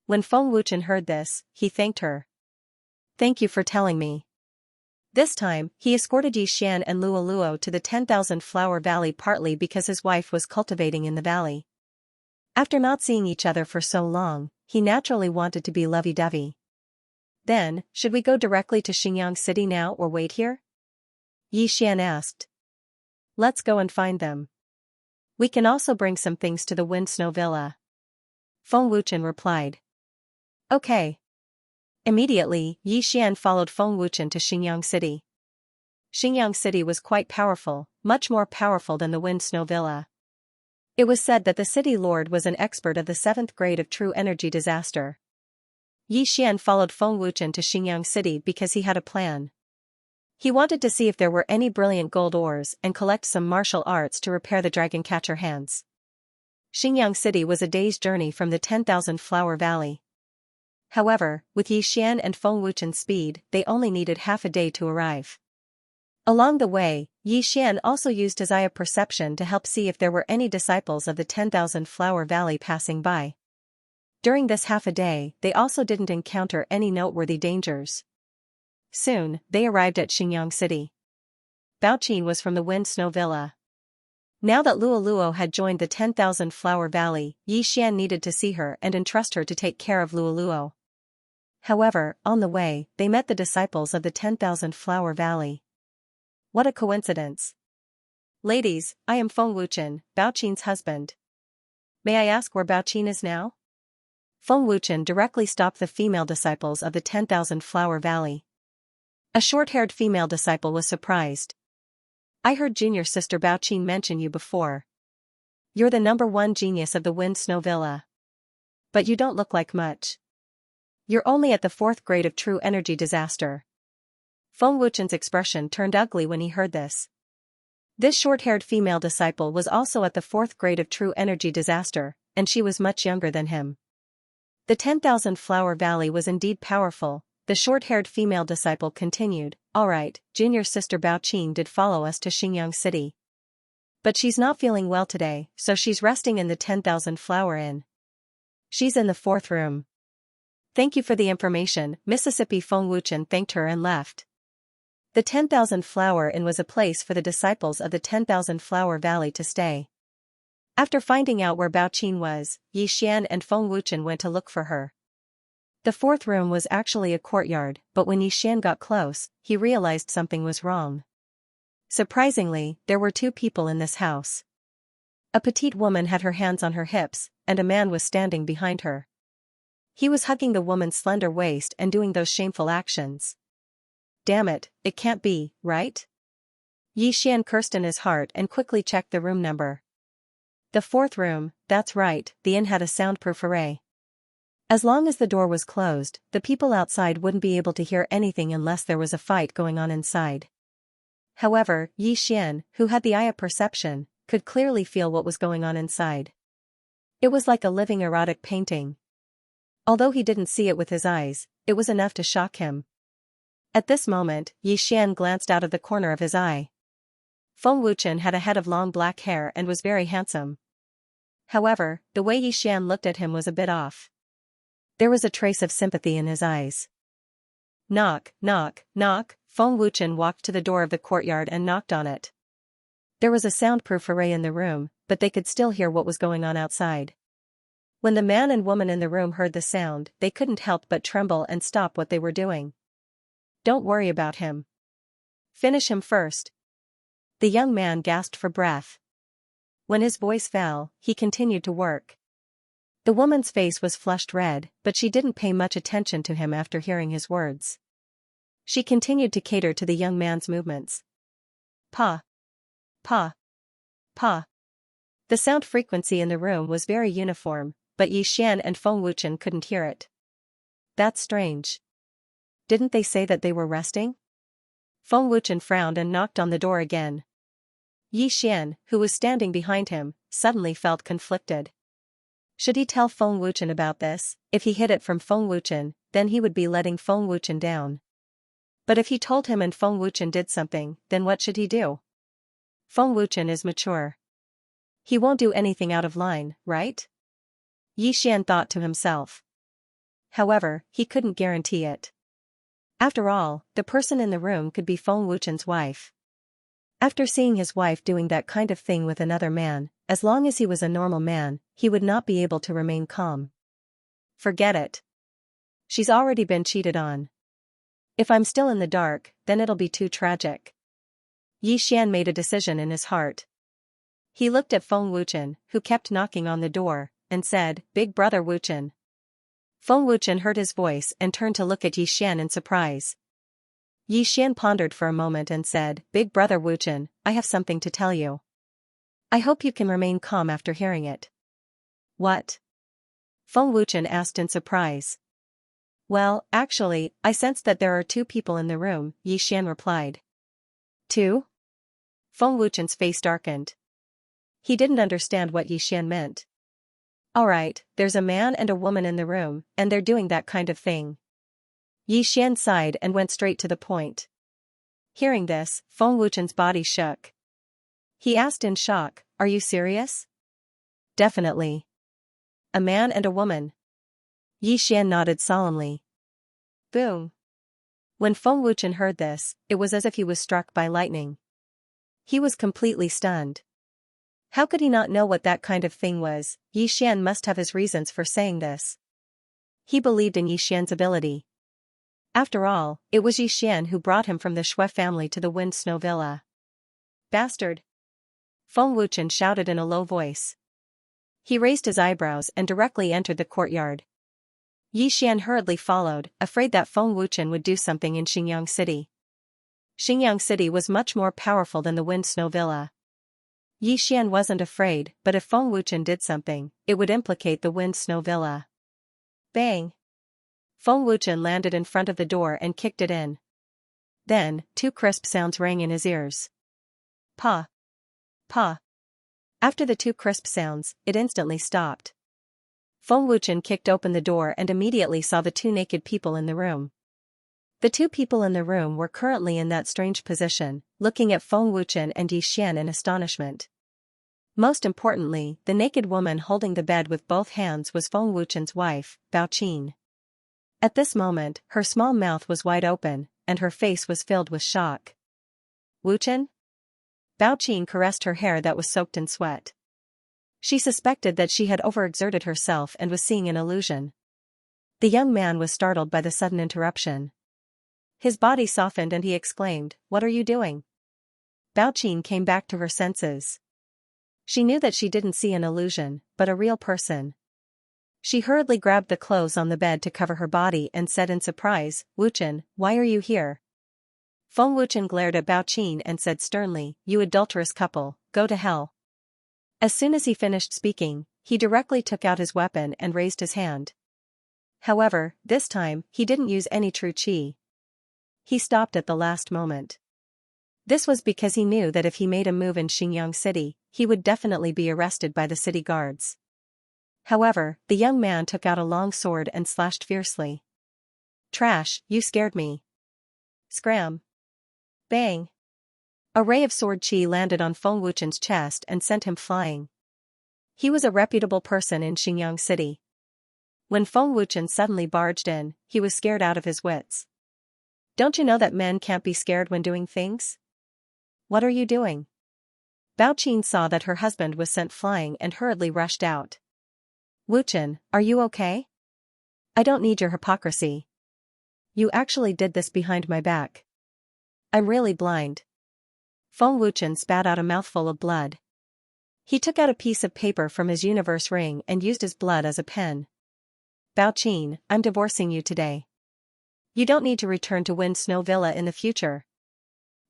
When Feng Wuchen heard this, he thanked her. "Thank you for telling me." This time, he escorted Yi Xian and Luo Luo to the 10,000 Flower Valley partly because his wife was cultivating in the valley. After not seeing each other for so long, he naturally wanted to be lovey-dovey. "Then, should we go directly to Xingyang City now or wait here?" Yi Xian asked. "Let's go and find them. We can also bring some things to the Wind Snow Villa," Feng Wuchen replied. "Okay." Immediately, Yi Xian followed Feng Wuchen to Xingyang City. Xingyang City was quite powerful, much more powerful than the Wind Snow Villa. It was said that the city lord was an expert of the 7th grade of true energy disaster. Yi Xian followed Feng Wuchen to Xingyang City because he had a plan. He wanted to see if there were any brilliant gold ores and collect some martial arts to repair the dragon catcher hands. Xingyang City was a day's journey from the 10,000 Flower Valley. However, with Yi Xian and Feng Wuchen's speed, they only needed half a day to arrive. Along the way, Yi Xian also used his eye of perception to help see if there were any disciples of the 10,000 Flower Valley passing by. During this half a day, they also didn't encounter any noteworthy dangers. Soon, they arrived at Xingyang City. Bao Qin was from the Wind Snow Villa. Now that Luo Luo had joined the 10,000 Flower Valley, Yi Xian needed to see her and entrust her to take care of Luo Luo. However, on the way, they met the disciples of the 10,000 Flower Valley. What a coincidence. "Ladies, I am Feng Wuchen, Bao Qin's husband. May I ask where Bao Qin is now?" Feng Wuchen directly stopped the female disciples of the 10,000 Flower Valley. A short-haired female disciple was surprised. "I heard junior sister Bao Qin mention you before. You're the #1 genius of the Wind Snow Villa. But you don't look like much. You're only at the 4th grade of true energy disaster." Feng Wuchen's expression turned ugly when he heard this. This short-haired female disciple was also at the 4th grade of true energy disaster, and she was much younger than him. The 10,000 Flower Valley was indeed powerful. The short-haired female disciple continued, "All right, junior sister Bao Qin did follow us to Xingyang City. But she's not feeling well today, so she's resting in the 10,000 Flower Inn. She's in the 4th room. Thank you for the information, Mississippi. Feng Wuchen thanked her and left. The 10,000 Flower Inn was a place for the disciples of the 10,000 Flower Valley to stay. After finding out where Bao Qin was, Yi Xian and Feng Wuchen went to look for her. The 4th room was actually a courtyard, but when Yi Xian got close, he realized something was wrong. Surprisingly, there were 2 people in this house. A petite woman had her hands on her hips, and a man was standing behind her. He was hugging the woman's slender waist and doing those shameful actions. Damn it, it can't be, right? Yi Xian cursed in his heart and quickly checked the room number. The 4th room, that's right, the inn had a soundproof array. As long as the door was closed, the people outside wouldn't be able to hear anything unless there was a fight going on inside. However, Yi Xian, who had the eye of perception, could clearly feel what was going on inside. It was like a living erotic painting. Although he didn't see it with his eyes, it was enough to shock him. At this moment, Yi Xian glanced out of the corner of his eye. Feng Wuchen had a head of long black hair and was very handsome. However, the way Yi Xian looked at him was a bit off. There was a trace of sympathy in his eyes. Knock, knock, knock. Feng Wuchen walked to the door of the courtyard and knocked on it. There was a soundproof array in the room, but they could still hear what was going on outside. When the man and woman in the room heard the sound, they couldn't help but tremble and stop what they were doing. Don't worry about him. Finish him first. The young man gasped for breath. When his voice fell, he continued to work. The woman's face was flushed red, but she didn't pay much attention to him after hearing his words. She continued to cater to the young man's movements. Pa. Pa. Pa. The sound frequency in the room was very uniform, but Yi Xian and Feng Wuchen couldn't hear it. That's strange. Didn't they say that they were resting? Feng Wuchen frowned and knocked on the door again. Yi Xian, who was standing behind him, suddenly felt conflicted. Should he tell Feng Wuchen about this? If he hid it from Feng Wuchen, then he would be letting Feng Wuchen down. But if he told him and Feng Wuchen did something, then what should he do? Feng Wuchen is mature. He won't do anything out of line, right? Yi Xian thought to himself. However, he couldn't guarantee it. After all, the person in the room could be Feng Wuchen's wife. After seeing his wife doing that kind of thing with another man, as long as he was a normal man, he would not be able to remain calm. Forget it. She's already been cheated on. If I'm still in the dark, then it'll be too tragic. Yi Xian made a decision in his heart. He looked at Feng Wuchen, who kept knocking on the door, and said, Big brother Wuchen. Feng Wuchen heard his voice and turned to look at Yi Xian in surprise. Yi Xian pondered for a moment and said, Big brother Wuchen, I have something to tell you. I hope you can remain calm after hearing it. What? Feng Wuchen asked in surprise. Well, actually, I sense that there are 2 people in the room, Yi Xian replied. 2? Feng Wuchen's face darkened. He didn't understand what Yi Xian meant. Alright, there's a man and a woman in the room, and they're doing that kind of thing. Yi Xian sighed and went straight to the point. Hearing this, Feng Wuchen's body shook. He asked in shock, Are you serious? Definitely. A man and a woman. Yi Xian nodded solemnly. Boom. When Feng Wuchen heard this, it was as if he was struck by lightning. He was completely stunned. How could he not know what that kind of thing was? Yi Xian must have his reasons for saying this. He believed in Yi Xian's ability. After all, it was Yi Xian who brought him from the Shui family to the Wind Snow Villa. Bastard! Feng Wuchen shouted in a low voice. He raised his eyebrows and directly entered the courtyard. Yi Xian hurriedly followed, afraid that Feng Wuchen would do something in Xingyang City. Xingyang City was much more powerful than the Wind Snow Villa. Yi Xian wasn't afraid, but if Feng Wuchen did something, it would implicate the Wind Snow Villa. Bang! Feng Wuchen landed in front of the door and kicked it in. Then, 2 crisp sounds rang in his ears. Pa! Pa! After the 2 crisp sounds, it instantly stopped. Feng Wuchen kicked open the door and immediately saw the 2 naked people in the room. The 2 people in the room were currently in that strange position, looking at Feng Wuchen and Yi Xian in astonishment. Most importantly, the naked woman holding the bed with both hands was Feng Wuchen's wife, Bao Qin. At this moment, her small mouth was wide open, and her face was filled with shock. Wuchen? Bao Qin caressed her hair that was soaked in sweat. She suspected that she had overexerted herself and was seeing an illusion. The young man was startled by the sudden interruption. His body softened and he exclaimed, "What are you doing?" Bao Qin came back to her senses. She knew that she didn't see an illusion, but a real person. She hurriedly grabbed the clothes on the bed to cover her body and said in surprise, "Wuchen, why are you here?" Feng Wuchen glared at Bao Qin and said sternly, "You adulterous couple, go to hell." As soon as he finished speaking, he directly took out his weapon and raised his hand. However, this time, he didn't use any true qi. He stopped at the last moment. This was because he knew that if he made a move in Xingyang City, he would definitely be arrested by the city guards. However, the young man took out a long sword and slashed fiercely. "Trash, you scared me." Scram. Bang. A ray of sword qi landed on Feng Wuchen's chest and sent him flying. He was a reputable person in Xingyang City. When Feng Wuchen suddenly barged in, he was scared out of his wits. "Don't you know that men can't be scared when doing things? What are you doing?" Bao Qin saw that her husband was sent flying and hurriedly rushed out. "Wuchen, are you okay? I don't need your hypocrisy. You actually did this behind my back. I'm really blind." Feng Wuchen spat out a mouthful of blood. He took out a piece of paper from his universe ring and used his blood as a pen. "Bao Qin, I'm divorcing you today. You don't need to return to Wind Snow Villa in the future."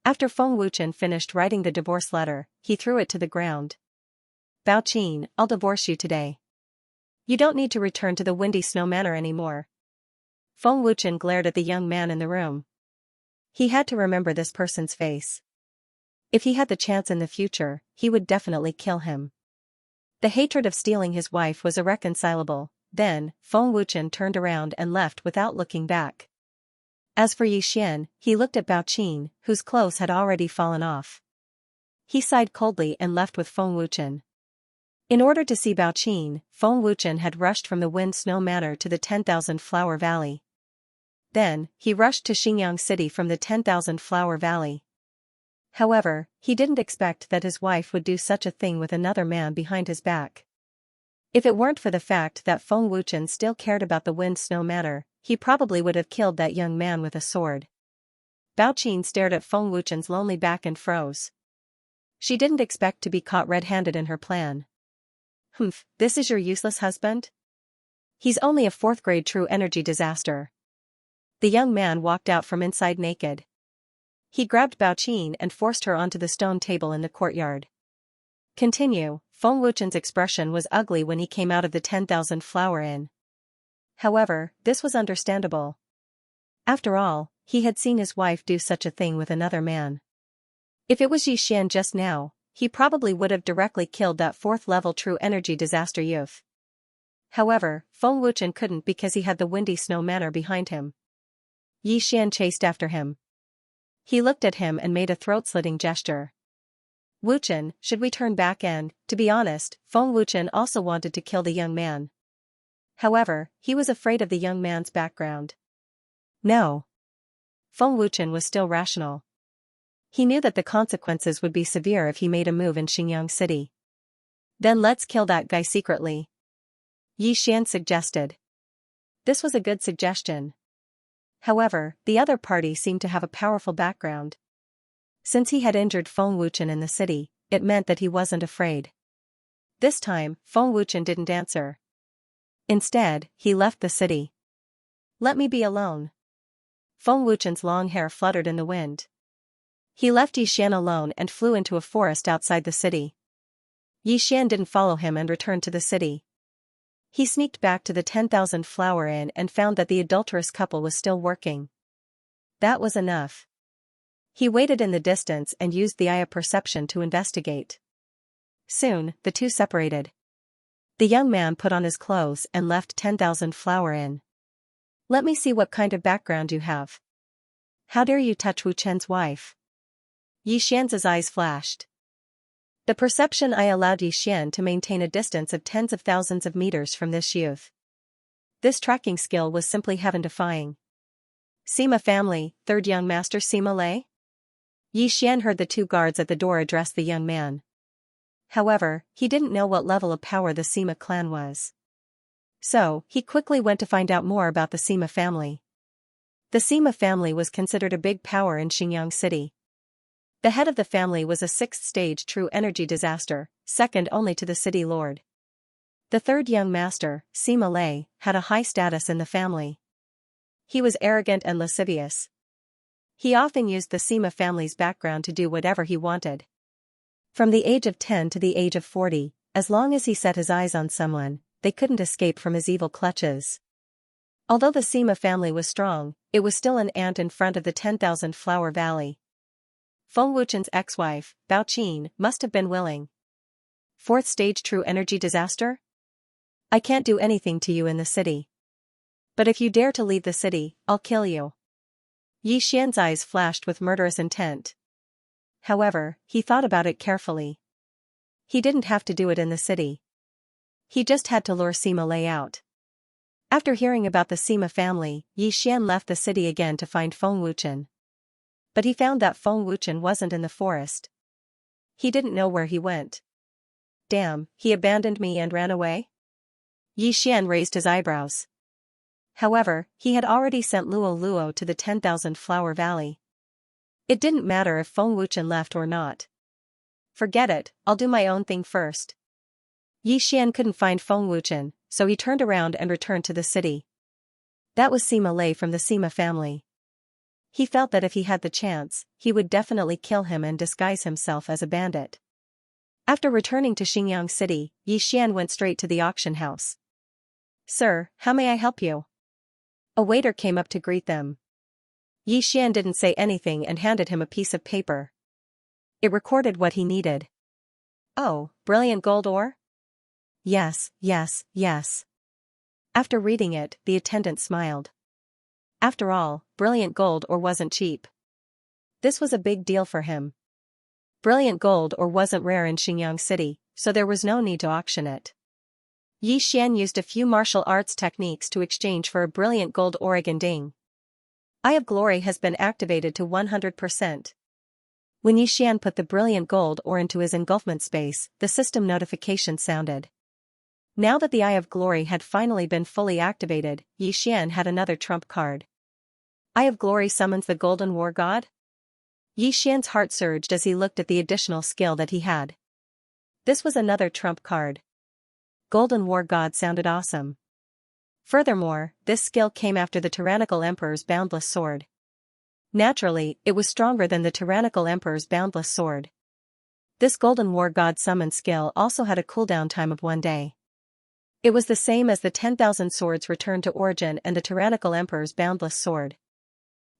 After Feng Wuchen finished writing the divorce letter, he threw it to the ground. "Bao Qin, I'll divorce you today. You don't need to return to the Windy Snow Manor anymore." Feng Wuchen glared at the young man in the room. He had to remember this person's face. If he had the chance in the future, he would definitely kill him. The hatred of stealing his wife was irreconcilable. Then, Feng Wuchen turned around and left without looking back. As for Yixian, he looked at Bao Qin, whose clothes had already fallen off. He sighed coldly and left with Feng Wuchen. In order to see Bao Qin, Feng Wuchen had rushed from the Wind Snow Manor to the 10,000 Flower Valley. Then, he rushed to Xingyang City from the 10,000 Flower Valley. However, he didn't expect that his wife would do such a thing with another man behind his back. If it weren't for the fact that Feng Wuchen still cared about the Wind Snow Manor, he probably would have killed that young man with a sword. Bao Qin stared at Feng Wuchen's lonely back and froze. She didn't expect to be caught red-handed in her plan. "Humph, this is your useless husband? He's only a fourth-grade true energy disaster." The young man walked out from inside naked. He grabbed Bao Qin and forced her onto the stone table in the courtyard. Continue. Feng Wuchen's expression was ugly when he came out of the 10,000 Flower Inn. However, this was understandable. After all, he had seen his wife do such a thing with another man. If it was Yixian just now, he probably would have directly killed that fourth-level true energy disaster youth. However, Feng Wuchen couldn't because he had the Windy Snow Manor behind him. Yixian chased after him. He looked at him and made a throat-slitting gesture. "Wuchen, should we turn back?" And, to be honest, Feng Wuchen also wanted to kill the young man. However, he was afraid of the young man's background. No. Feng Wuchen was still rational. He knew that the consequences would be severe if he made a move in Xingyang City. "Then let's kill that guy secretly," Yixian suggested. This was a good suggestion. However, the other party seemed to have a powerful background. Since he had injured Feng Wuchen in the city, it meant that he wasn't afraid. This time, Feng Wuchen didn't answer. Instead, he left the city. "Let me be alone." Feng Wuchen's long hair fluttered in the wind. He left Yixian alone and flew into a forest outside the city. Yixian didn't follow him and returned to the city. He sneaked back to the 10,000 Flower Inn and found that the adulterous couple was still working. That was enough. He waited in the distance and used the eye of perception to investigate. Soon, the two separated. The young man put on his clothes and left 10,000 Flower Inn. "Let me see what kind of background you have. How dare you touch Wu Chen's wife?" Yixian's eyes flashed. The perception eye allowed Yi Xian to maintain a distance of tens of thousands of meters from this youth. This tracking skill was simply heaven-defying. Sima family, third young master Sima Lei? Yi Xian heard the two guards at the door address the young man. However, he didn't know what level of power the Sima clan was. So, he quickly went to find out more about the Sima family. The Sima family was considered a big power in Xinjiang City. The head of the family was a sixth-stage true energy disaster, second only to the city lord. The third young master, Sima Lei, had a high status in the family. He was arrogant and lascivious. He often used the Sima family's background to do whatever he wanted. From the age of 10 to the age of 40, as long as he set his eyes on someone, they couldn't escape from his evil clutches. Although the Sima family was strong, it was still an ant in front of the 10,000 Flower Valley. Feng Wuchen's ex-wife, Bao Qin, must have been willing. Fourth stage true energy disaster? I can't do anything to you in the city. But if you dare to leave the city, I'll kill you. Yi Xian's eyes flashed with murderous intent. However, he thought about it carefully. He didn't have to do it in the city. He just had to lure Sima Lei out. After hearing about the Sima family, Yi Xian left the city again to find Feng Wuchen. But he found that Feng Wuchen wasn't in the forest. He didn't know where he went. Damn, he abandoned me and ran away? Yi Xian raised his eyebrows. However, he had already sent Luo Luo to the 10,000 Flower Valley. It didn't matter if Feng Wuchen left or not. Forget it, I'll do my own thing first. Yi Xian couldn't find Feng Wuchen, so he turned around and returned to the city. That was Sima Lei from the Sima family. He felt that if he had the chance, he would definitely kill him and disguise himself as a bandit. After returning to Xinjiang City, Yi Xian went straight to the auction house. Sir, how may I help you? A waiter came up to greet them. Yi Xian didn't say anything and handed him a piece of paper. It recorded what he needed. Oh, brilliant gold ore? Yes, yes, yes. After reading it, the attendant smiled. After all, brilliant gold ore wasn't cheap. This was a big deal for him. Brilliant gold ore wasn't rare in Xinjiang City, so there was no need to auction it. Yi Xian used a few martial arts techniques to exchange for a brilliant gold ore ding. Eye of Glory has been activated to 100%. When Yi Xian put the brilliant gold ore into his engulfment space, the system notification sounded. Now that the Eye of Glory had finally been fully activated, Yi Xian had another trump card. Eye of Glory summons the Golden War God? Yi Xian's heart surged as he looked at the additional skill that he had. This was another trump card. Golden War God sounded awesome. Furthermore, this skill came after the Tyrannical Emperor's Boundless Sword. Naturally, it was stronger than the Tyrannical Emperor's Boundless Sword. This Golden War God summon skill also had a cooldown time of 1 day. It was the same as the 10,000 swords returned to origin and the Tyrannical Emperor's Boundless Sword.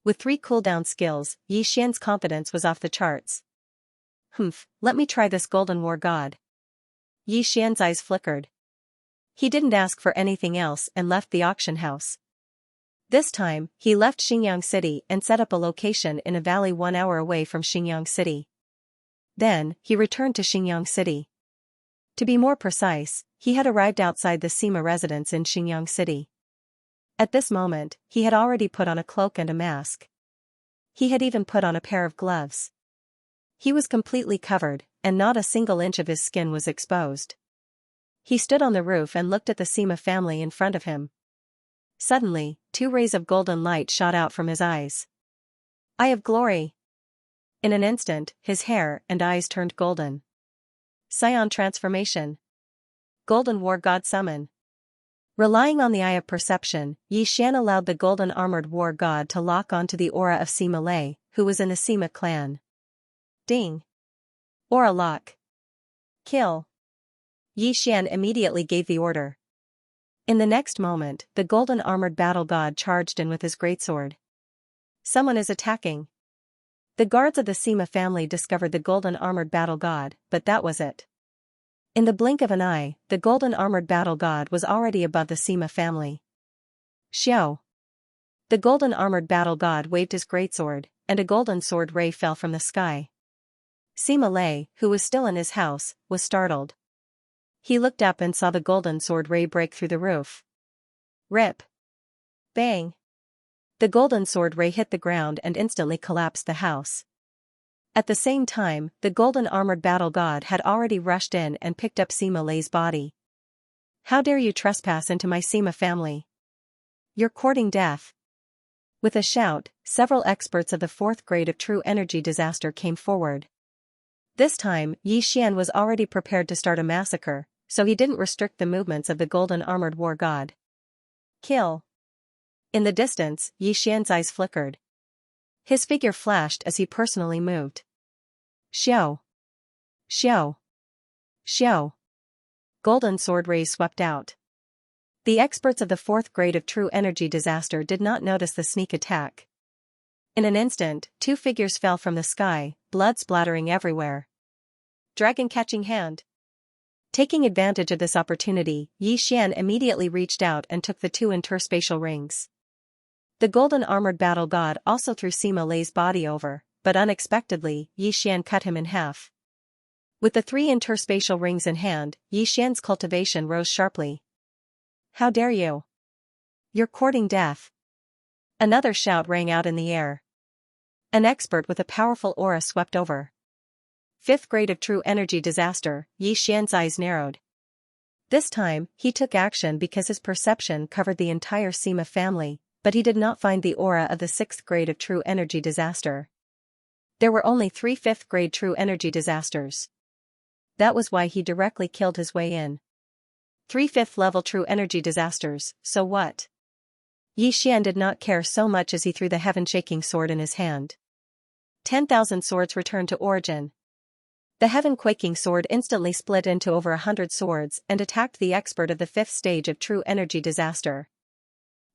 With 3 cooldown skills, Yi Xian's confidence was off the charts. Let me try this Golden War God. Yi Xian's eyes flickered. He didn't ask for anything else and left the auction house. This time, he left Xinjiang City and set up a location in a valley 1 hour away from Xinjiang City. Then, he returned to Xinjiang City. To be more precise, he had arrived outside the Sima residence in Xinjiang City. At this moment, he had already put on a cloak and a mask. He had even put on a pair of gloves. He was completely covered, and not a single inch of his skin was exposed. He stood on the roof and looked at the Sima family in front of him. Suddenly, 2 rays of golden light shot out from his eyes. Eye of Glory! In an instant, his hair and eyes turned golden. Scion transformation. Golden War God summon. Relying on the Eye of Perception, Yi Xian allowed the golden armored war god to lock onto the aura of Sima Lei, who was in the Sima clan. Ding! Aura lock. Kill. Yi Xian immediately gave the order. In the next moment, the golden armored battle god charged in with his greatsword. Someone is attacking. The guards of the Sima family discovered the golden armored battle god, but that was it. In the blink of an eye, the golden armored battle god was already above the Sima family. Xiao! The golden armored battle god waved his greatsword, and a golden sword ray fell from the sky. Sima Lei, who was still in his house, was startled. He looked up and saw the golden sword ray break through the roof. Rip! Bang! The golden sword ray hit the ground and instantly collapsed the house. At the same time, the golden armored battle god had already rushed in and picked up Sima Lei's body. How dare you trespass into my Sima family? You're courting death. With a shout, several experts of the 4th grade of true energy disaster came forward. This time, Yi Xian was already prepared to start a massacre, so he didn't restrict the movements of the golden armored war god. Kill. In the distance, Yi Xian's eyes flickered. His figure flashed as he personally moved. Xiao. Xiao. Xiao. Golden sword rays swept out. The experts of the 4th grade of true energy disaster did not notice the sneak attack. In an instant, 2 figures fell from the sky, blood splattering everywhere. Dragon catching hand. Taking advantage of this opportunity, Yi Xian immediately reached out and took the 2 interspatial rings. The golden armored battle god also threw Sima Lei's body over, but unexpectedly, Yi Xian cut him in half. With the 3 interspatial rings in hand, Yi Xian's cultivation rose sharply. How dare you? You're courting death. Another shout rang out in the air. An expert with a powerful aura swept over. 5th grade of true energy disaster, Yi Xian's eyes narrowed. This time, he took action because his perception covered the entire Sima family, but he did not find the aura of the 6th grade of true energy disaster. There were only 3 5th grade true energy disasters. That was why he directly killed his way in. 3 5th level true energy disasters, so what? Yi Xian did not care so much as he threw the heaven-shaking sword in his hand. 10,000 swords returned to origin. The heaven-quaking sword instantly split into over 100 swords and attacked the expert of the 5th stage of true energy disaster.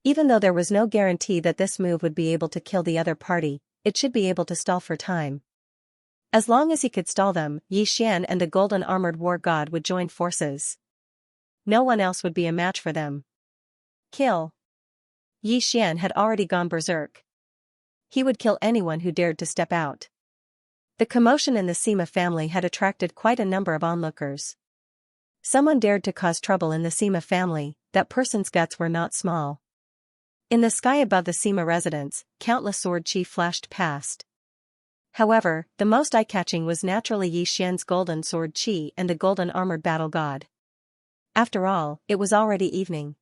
Even though there was no guarantee that this move would be able to kill the other party, it should be able to stall for time. As long as he could stall them, Yi Xian and the golden armored war god would join forces. No one else would be a match for them. Kill. Yi Xian had already gone berserk. He would kill anyone who dared to step out. The commotion in the Sima family had attracted quite a number of onlookers. Someone dared to cause trouble in the Sima family, that person's guts were not small. In the sky above the Sima residence, countless sword chi flashed past. However, the most eye-catching was naturally Yi Xian's golden sword chi and the golden armored battle god. After all, it was already evening.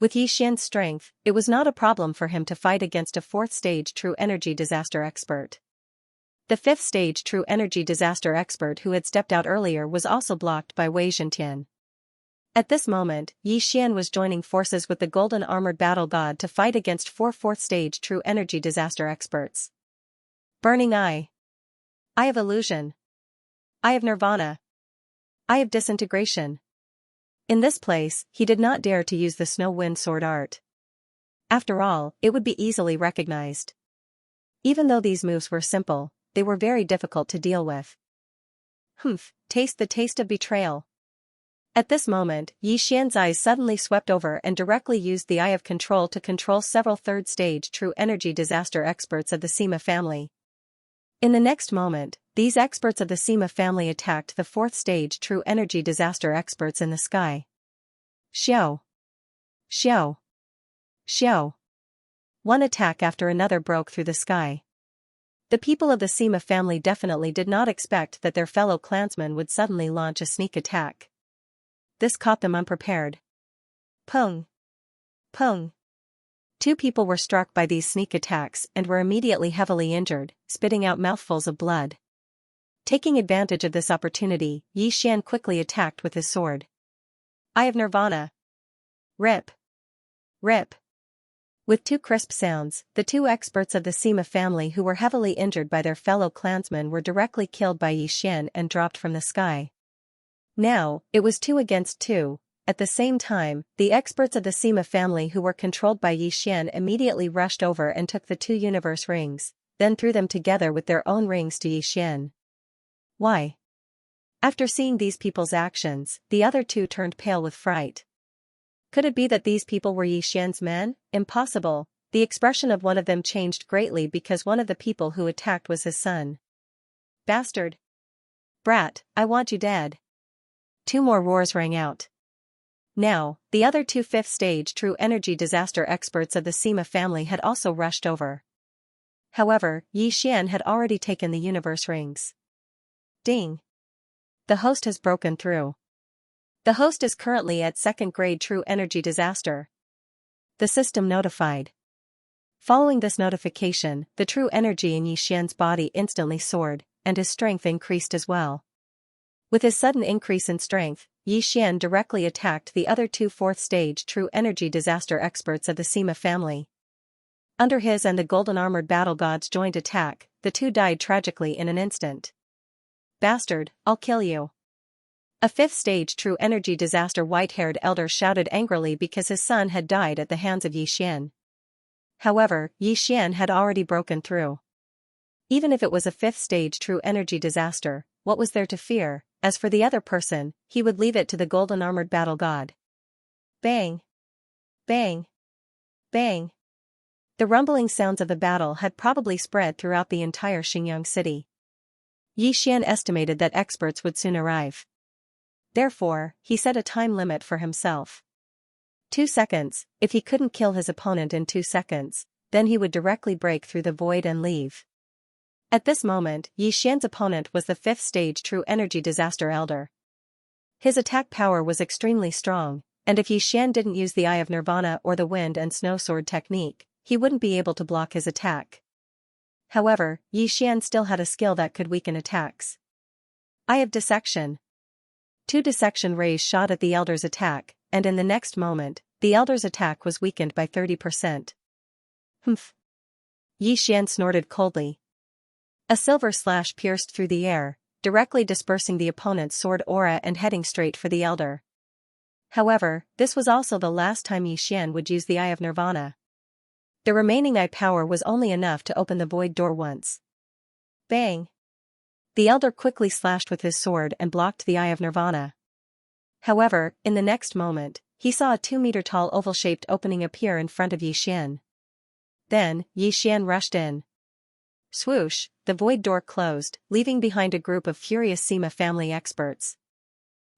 With Yi Xian's strength, it was not a problem for him to fight against a 4th stage true energy disaster expert. The 5th stage true energy disaster expert who had stepped out earlier was also blocked by Wei Zhentian. At this moment, Yi Xian was joining forces with the golden armored battle god to fight against 4 4th stage true energy disaster experts. Burning Eye. Eye of Illusion. Eye of Nirvana. Eye of Disintegration. In this place, he did not dare to use the snow wind sword art. After all, it would be easily recognized. Even though these moves were simple, they were very difficult to deal with. Humph, taste the taste of betrayal. At this moment, Yi Xian's eyes suddenly swept over and directly used the Eye of Control to control several 3rd stage true energy disaster experts of the Sima family. In the next moment, these experts of the Sima family attacked the 4th stage true energy disaster experts in the sky. Xiao. Xiao. Xiao. One attack after another broke through the sky. The people of the Sima family definitely did not expect that their fellow clansmen would suddenly launch a sneak attack. This caught them unprepared. Pung. Pung. 2 people were struck by these sneak attacks and were immediately heavily injured, spitting out mouthfuls of blood. Taking advantage of this opportunity, Yi Xian quickly attacked with his sword. Eye of Nirvana. Rip. Rip. With 2 crisp sounds, the 2 experts of the Sima family who were heavily injured by their fellow clansmen were directly killed by Yi Xian and dropped from the sky. Now, it was 2 against 2. At the same time, the experts of the Sima family who were controlled by Yi Xian immediately rushed over and took the 2 universe rings, then threw them together with their own rings to Yi Xian. Why? After seeing these people's actions, the other 2 turned pale with fright. Could it be that these people were Yi Xian's men? Impossible. The expression of one of them changed greatly because one of the people who attacked was his son. Bastard! Brat, I want you dead. Two more roars rang out. Now, the other two fifth-stage true energy disaster experts of the Sima family had also rushed over. However, Xian had already taken the universe rings. Ding. The host has broken through. The host is currently at second grade true energy disaster. The system notified. Following this notification, the true energy in Xian's body instantly soared, and his strength increased as well. With his sudden increase in strength, Xian directly attacked the other two fourth-stage true energy disaster experts of the Sima family. Under his and the golden-armored battle god's joint attack, the two died tragically in an instant. Bastard, I'll kill you. A fifth-stage true energy disaster white-haired elder shouted angrily because his son had died at the hands of Xian. However, Xian had already broken through. Even if it was a fifth-stage true energy disaster, what was there to fear? As for the other person, he would leave it to the golden-armored battle god. Bang! Bang! Bang! The rumbling sounds of the battle had probably spread throughout the entire Xingyang city. Xian estimated that experts would soon arrive. Therefore, he set a time limit for himself. 2 seconds. If he couldn't kill his opponent in 2 seconds, then he would directly break through the void and leave. At this moment, Xian's opponent was the fifth-stage true energy disaster elder. His attack power was extremely strong, and if Xian didn't use the Eye of Nirvana or the Wind and Snow Sword technique, he wouldn't be able to block his attack. However, Xian still had a skill that could weaken attacks. Eye of Dissection. 2 dissection rays shot at the elder's attack, and in the next moment, the elder's attack was weakened by 30%. Humph. Xian snorted coldly. A silver slash pierced through the air, directly dispersing the opponent's sword aura and heading straight for the elder. However, this was also the last time Xian would use the Eye of Nirvana. The remaining eye power was only enough to open the void door once. Bang! The elder quickly slashed with his sword and blocked the Eye of Nirvana. However, in the next moment, he saw a 2-meter-tall oval-shaped opening appear in front of Xian. Then, Xian rushed in. Swoosh, the void door closed, leaving behind a group of furious Sima family experts.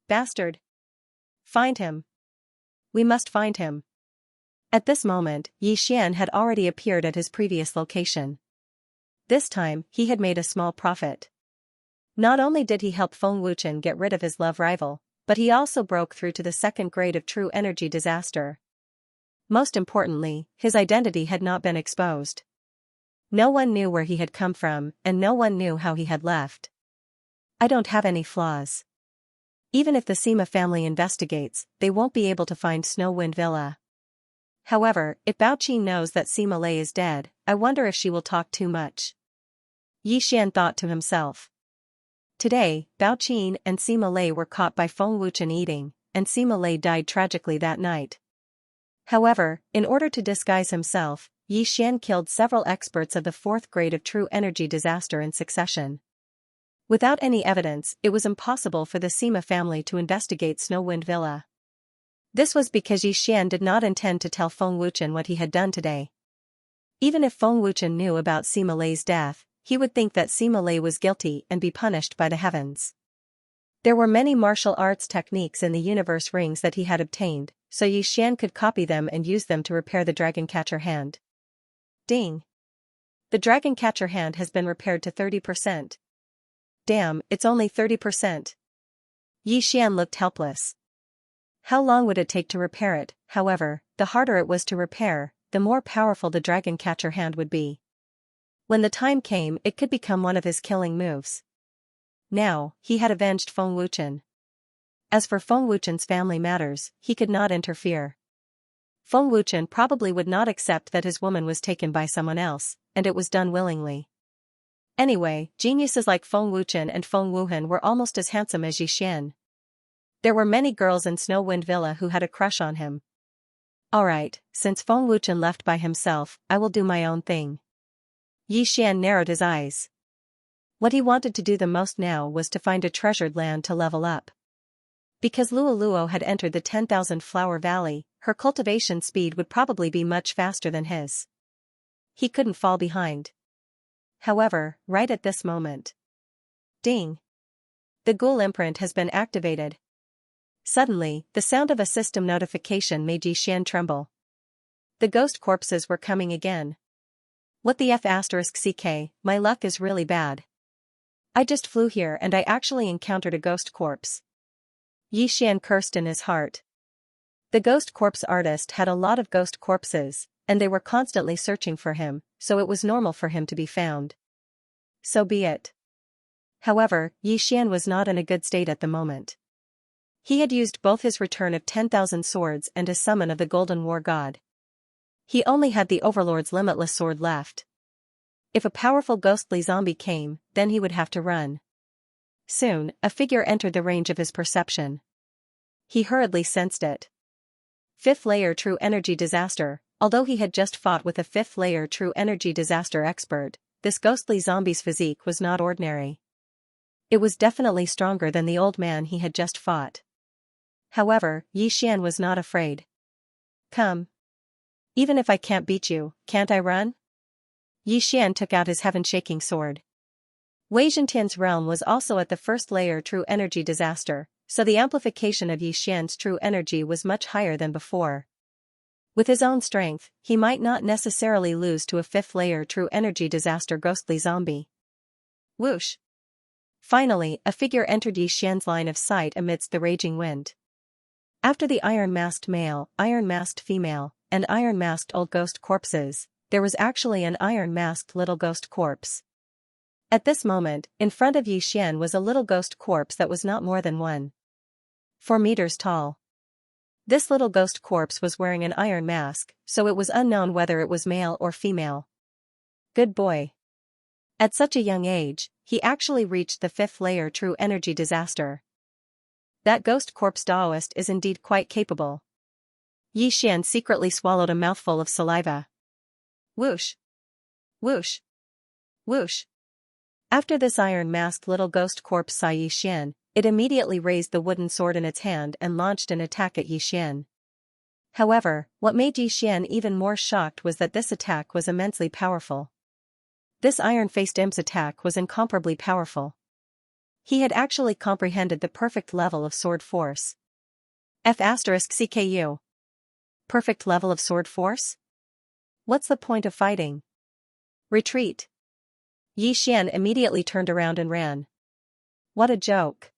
Bastard! Find him! We must find him! At this moment, Xian had already appeared at his previous location. This time, he had made a small profit. Not only did he help Feng Wuchen get rid of his love rival, but he also broke through to the second grade of true energy disaster. Most importantly, his identity had not been exposed. No one knew where he had come from, and no one knew how he had left. I don't have any flaws. Even if the Sima family investigates, they won't be able to find Snowwind Villa. However, if Bao Qi knows that Sima Lei is dead, I wonder if she will talk too much. Xian thought to himself. Today, Bao Qi and Sima Lei were caught by Feng Wuchen eating, and Sima Lei died tragically that night. However, in order to disguise himself, Xian killed several experts of the 4th grade of true energy disaster in succession. Without any evidence, it was impossible for the Sima family to investigate Snowwind Villa. This was because Xian did not intend to tell Feng Wuchen what he had done today. Even if Feng Wuchen knew about Sima Lei's death, he would think that Sima Lei was guilty and be punished by the heavens. There were many martial arts techniques in the universe rings that he had obtained, so Xian could copy them and use them to repair the dragon catcher hand. Ding! The dragon catcher hand has been repaired to 30%. Damn, it's only 30%. Xian looked helpless. How long would it take to repair it? However, the harder it was to repair, the more powerful the dragon catcher hand would be. When the time came, it could become one of his killing moves. Now, he had avenged Feng Wuchen. As for Feng Wuchen's family matters, he could not interfere. Feng Wuchen probably would not accept that his woman was taken by someone else, and it was done willingly. Anyway, geniuses like Feng Wuchen and Feng Wuhan were almost as handsome as Xian. There were many girls in Snowwind Villa who had a crush on him. Alright, since Feng Wuchen left by himself, I will do my own thing. Xian narrowed his eyes. What he wanted to do the most now was to find a treasured land to level up. Because Luoluo had entered the 10,000 Flower Valley, her cultivation speed would probably be much faster than his. He couldn't fall behind. However, right at this moment. Ding! The ghoul imprint has been activated. Suddenly, the sound of a system notification made Xian tremble. The ghost corpses were coming again. What the F***ck, my luck is really bad. I just flew here and I actually encountered a ghost corpse. Xian cursed in his heart. The ghost corpse artist had a lot of ghost corpses, and they were constantly searching for him, so it was normal for him to be found. So be it. However, Xian was not in a good state at the moment. He had used both his return of 10,000 swords and his summon of the Golden War God. He only had the Overlord's limitless sword left. If a powerful ghostly zombie came, then he would have to run. Soon, a figure entered the range of his perception. He hurriedly sensed it. 5th layer true energy disaster. Although he had just fought with a 5th layer true energy disaster expert, this ghostly zombie's physique was not ordinary. It was definitely stronger than the old man he had just fought. However, Xian was not afraid. Come. Even if I can't beat you, can't I run? Xian took out his heaven-shaking sword. Wei Zhentian's realm was also at the 1st layer true energy disaster, so the amplification of Xian's true energy was much higher than before. With his own strength, he might not necessarily lose to a 5th layer true energy disaster ghostly zombie. Whoosh! Finally, a figure entered Xian's line of sight amidst the raging wind. After the iron-masked male, iron-masked female, and iron-masked old ghost corpses, there was actually an iron-masked little ghost corpse. At this moment, in front of Xian was a little ghost corpse that was not more than 1.4 meters tall. This little ghost corpse was wearing an iron mask, so it was unknown whether it was male or female. Good boy. At such a young age, he actually reached the 5th layer true energy disaster. That ghost corpse Daoist is indeed quite capable. Xian secretly swallowed a mouthful of saliva. Whoosh! Whoosh! Whoosh! After this iron-masked little ghost corpse saw Xian, it immediately raised the wooden sword in its hand and launched an attack at Xian. However, what made Xian even more shocked was that this attack was immensely powerful. This iron-faced imp's attack was incomparably powerful. He had actually comprehended the perfect level of sword force. F***CKU. Perfect level of sword force? What's the point of fighting? Retreat. Xian immediately turned around and ran. What a joke.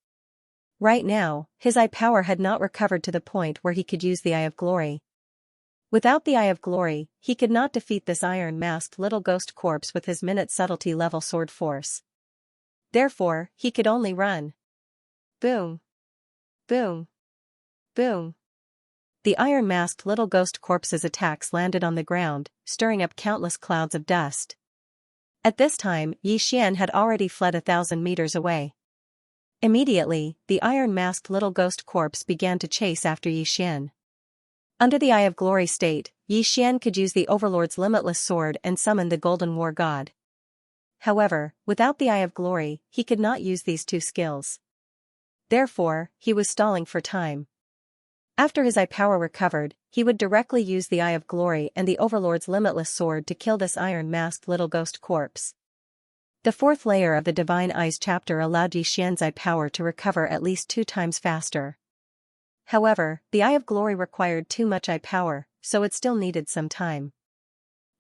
Right now, his eye power had not recovered to the point where he could use the Eye of Glory. Without the Eye of Glory, he could not defeat this iron-masked little ghost corpse with his minute subtlety level sword force. Therefore, he could only run. Boom. Boom. Boom. The iron-masked little ghost corpse's attacks landed on the ground, stirring up countless clouds of dust. At this time, Xian had already fled 1,000 meters away. Immediately, the iron-masked little ghost corpse began to chase after Xian. Under the Eye of Glory state, Xian could use the Overlord's limitless sword and summon the Golden War God. However, without the Eye of Glory, he could not use these two skills. Therefore, he was stalling for time. After his eye power recovered, he would directly use the Eye of Glory and the Overlord's limitless sword to kill this iron-masked little ghost corpse. The 4th layer of the Divine Eyes chapter allowed Xian's eye power to recover at least 2 times faster. However, the Eye of Glory required too much eye power, so it still needed some time.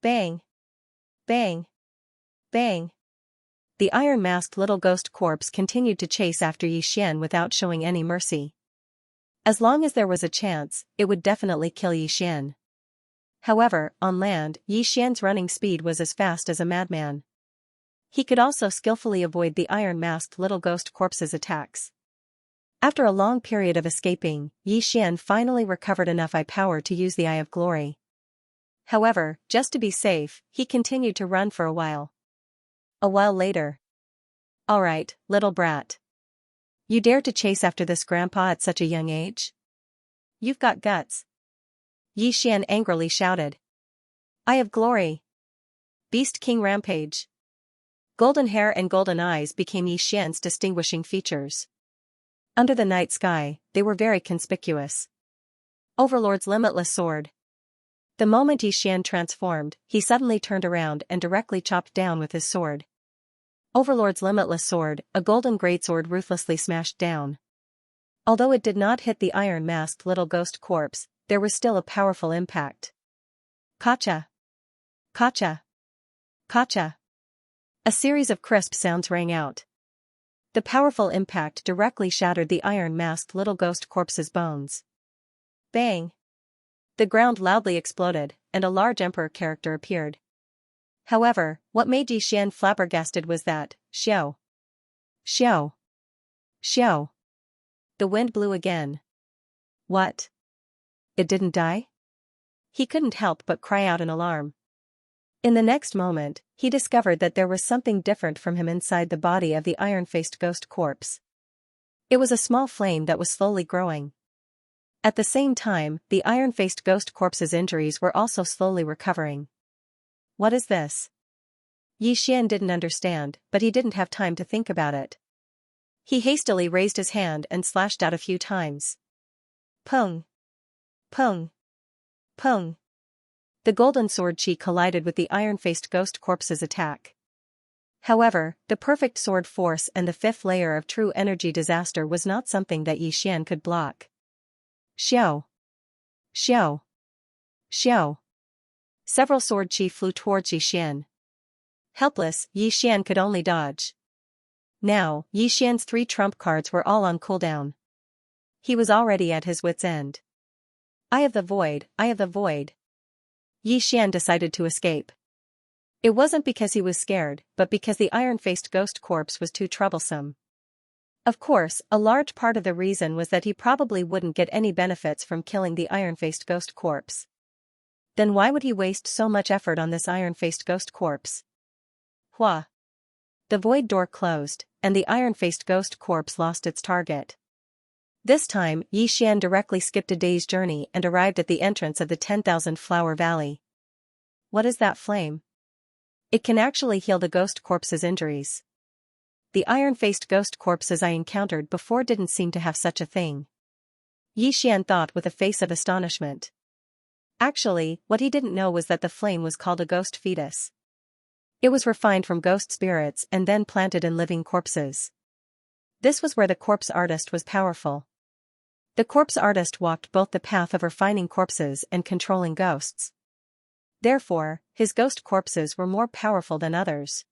Bang! Bang! Bang! The iron-masked little ghost corpse continued to chase after Xian without showing any mercy. As long as there was a chance, it would definitely kill Xian. However, on land, Xian's running speed was as fast as a madman. He could also skillfully avoid the iron-masked little ghost corpse's attacks. After a long period of escaping, Xian finally recovered enough eye power to use the Eye of Glory. However, just to be safe, he continued to run for a while. A while later. Alright, little brat. You dare to chase after this grandpa at such a young age? You've got guts. Xian angrily shouted. Eye of Glory. Beast King Rampage. Golden hair and golden eyes became Xian's distinguishing features. Under the night sky, they were very conspicuous. Overlord's limitless sword. The moment Xian transformed, he suddenly turned around and directly chopped down with his sword. Overlord's limitless sword, a golden greatsword ruthlessly smashed down. Although it did not hit the iron-masked little ghost corpse, there was still a powerful impact. Kacha! Kacha! Kacha! A series of crisp sounds rang out. The powerful impact directly shattered the iron-masked little ghost corpse's bones. Bang! The ground loudly exploded, and a large emperor character appeared. However, what made Yi Xian flabbergasted was that, xiao! Xiao! Xiao! The wind blew again. What? It didn't die? He couldn't help but cry out in alarm. In the next moment, he discovered that there was something different from him inside the body of the iron-faced ghost corpse. It was a small flame that was slowly growing. At the same time, the iron-faced ghost corpse's injuries were also slowly recovering. What is this? Yi Xian didn't understand, but he didn't have time to think about it. He hastily raised his hand and slashed out a few times. Pung! Pung! Pung! The golden sword chi collided with the iron-faced ghost corpse's attack. However, the perfect sword force and the fifth layer of true energy disaster was not something that Yi Xian could block. Xiao! Xiao! Xiao! Several sword chi flew towards Yi Xian. Helpless, Yi Xian could only dodge. Now, Yi Xian's 3 trump cards were all on cooldown. He was already at his wit's end. Eye of the Void, Eye of the Void. Yi Xian decided to escape. It wasn't because he was scared, but because the iron-faced ghost corpse was too troublesome. Of course, a large part of the reason was that he probably wouldn't get any benefits from killing the iron-faced ghost corpse. Then why would he waste so much effort on this iron-faced ghost corpse? Hua! The void door closed, and the iron-faced ghost corpse lost its target. This time, Yi Xian directly skipped a day's journey and arrived at the entrance of the 10,000 Flower Valley. What is that flame? It can actually heal the ghost corpse's injuries. The iron-faced ghost corpses I encountered before didn't seem to have such a thing. Yi Xian thought with a face of astonishment. Actually, what he didn't know was that the flame was called a ghost fetus. It was refined from ghost spirits and then planted in living corpses. This was where the corpse artist was powerful. The corpse artist walked both the path of refining corpses and controlling ghosts. Therefore, his ghost corpses were more powerful than others.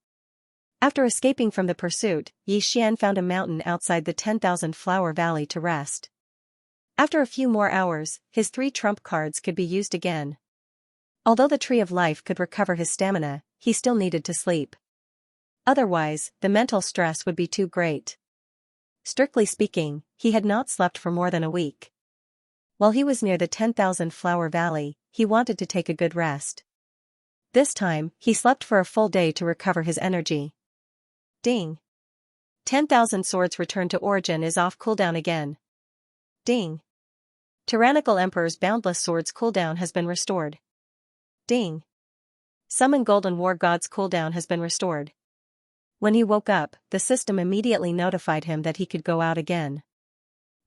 After escaping from the pursuit, Yi Xian found a mountain outside the 10,000 Flower Valley to rest. After a few more hours, his 3 trump cards could be used again. Although the Tree of Life could recover his stamina, he still needed to sleep. Otherwise, the mental stress would be too great. Strictly speaking, he had not slept for more than a week. While he was near the 10,000 Flower Valley, he wanted to take a good rest. This time, he slept for a full day to recover his energy. Ding! 10,000 Swords Return to Origin is off cooldown again. Ding! Tyrannical Emperor's Boundless Swords cooldown has been restored. Ding! Summon Golden War God's cooldown has been restored. When he woke up, the system immediately notified him that he could go out again.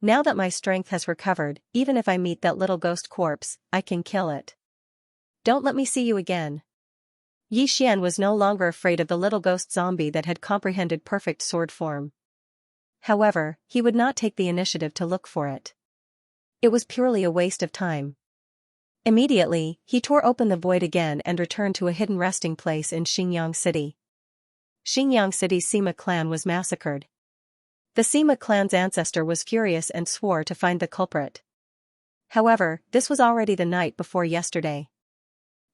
Now that my strength has recovered, even if I meet that little ghost corpse, I can kill it. Don't let me see you again. Yi Xian was no longer afraid of the little ghost zombie that had comprehended perfect sword form. However, he would not take the initiative to look for it. It was purely a waste of time. Immediately, he tore open the void again and returned to a hidden resting place in Xingyang City. Xingyang City's Sima clan was massacred. The Sima clan's ancestor was furious and swore to find the culprit. However, this was already the night before yesterday.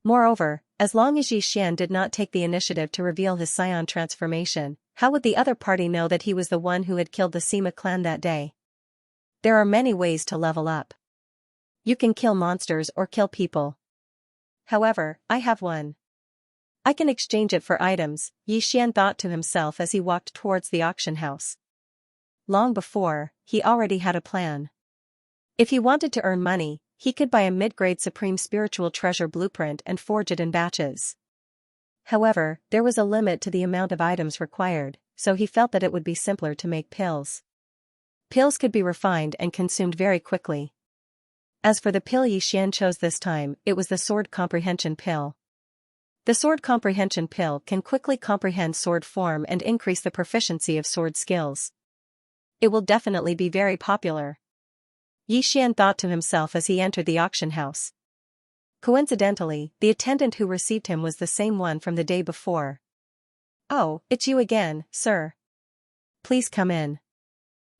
Moreover, as long as Yi Xian did not take the initiative to reveal his scion transformation, how would the other party know that he was the one who had killed the Sima clan that day? There are many ways to level up. You can kill monsters or kill people. However, I have one. I can exchange it for items, Yi Xian thought to himself as he walked towards the auction house. Long before, he already had a plan. If he wanted to earn money, he could buy a mid-grade Supreme Spiritual Treasure blueprint and forge it in batches. However, there was a limit to the amount of items required, so he felt that it would be simpler to make pills. Pills could be refined and consumed very quickly. As for the pill Yi Xian chose this time, it was the Sword Comprehension pill. The sword comprehension pill can quickly comprehend sword form and increase the proficiency of sword skills. It will definitely be very popular. Yi Xian thought to himself as he entered the auction house. Coincidentally, the attendant who received him was the same one from the day before. "Oh, it's you again, sir. Please come in."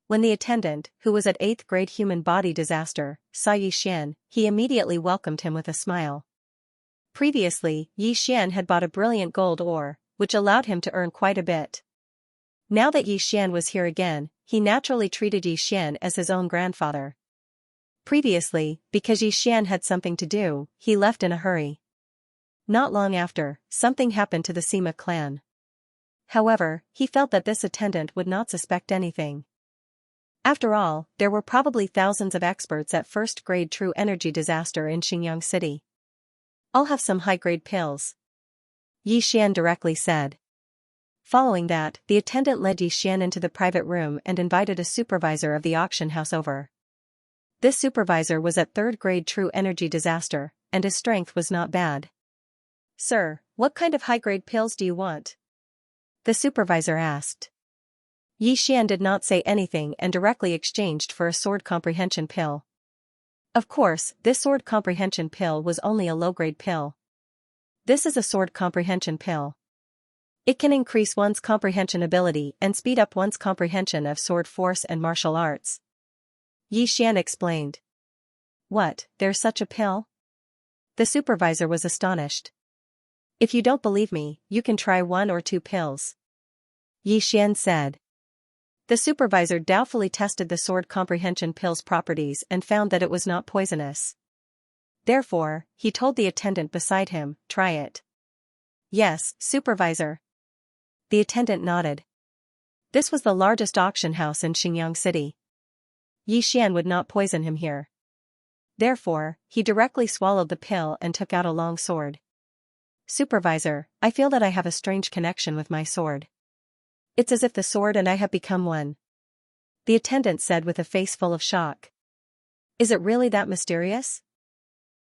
When the attendant, who was at 8th grade human body disaster, saw Yi Xian, he immediately welcomed him with a smile. Previously, Yi Xian had bought a brilliant gold ore, which allowed him to earn quite a bit. Now that Yi Xian was here again, he naturally treated Yi Xian as his own grandfather. Previously, because Yi Xian had something to do, he left in a hurry. Not long after, something happened to the Sima clan. However, he felt that this attendant would not suspect anything. After all, there were probably thousands of experts at first-grade true energy disaster in Xingyang City. "I'll have some high-grade pills," Yi Xian directly said. Following that, the attendant led Yi Xian into the private room and invited a supervisor of the auction house over. This supervisor was at 3rd grade true energy disaster, and his strength was not bad. "Sir, what kind of high-grade pills do you want?" the supervisor asked. Yi Xian did not say anything and directly exchanged for a sword comprehension pill. Of course, this sword comprehension pill was only a low-grade pill. This is a sword comprehension pill. It can increase one's comprehension ability and speed up one's comprehension of sword force and martial arts. Yi Xian explained. "What, there's such a pill?" The supervisor was astonished. "If you don't believe me, you can try 1 or 2 pills," Yi Xian said. The supervisor doubtfully tested the sword comprehension pill's properties and found that it was not poisonous. Therefore, he told the attendant beside him, "Try it." "Yes, supervisor." The attendant nodded. This was the largest auction house in Xingyang City. Yi Xian would not poison him here. Therefore, he directly swallowed the pill and took out a long sword. "Supervisor, I feel that I have a strange connection with my sword. It's as if the sword and I have become one," the attendant said with a face full of shock. "Is it really that mysterious?"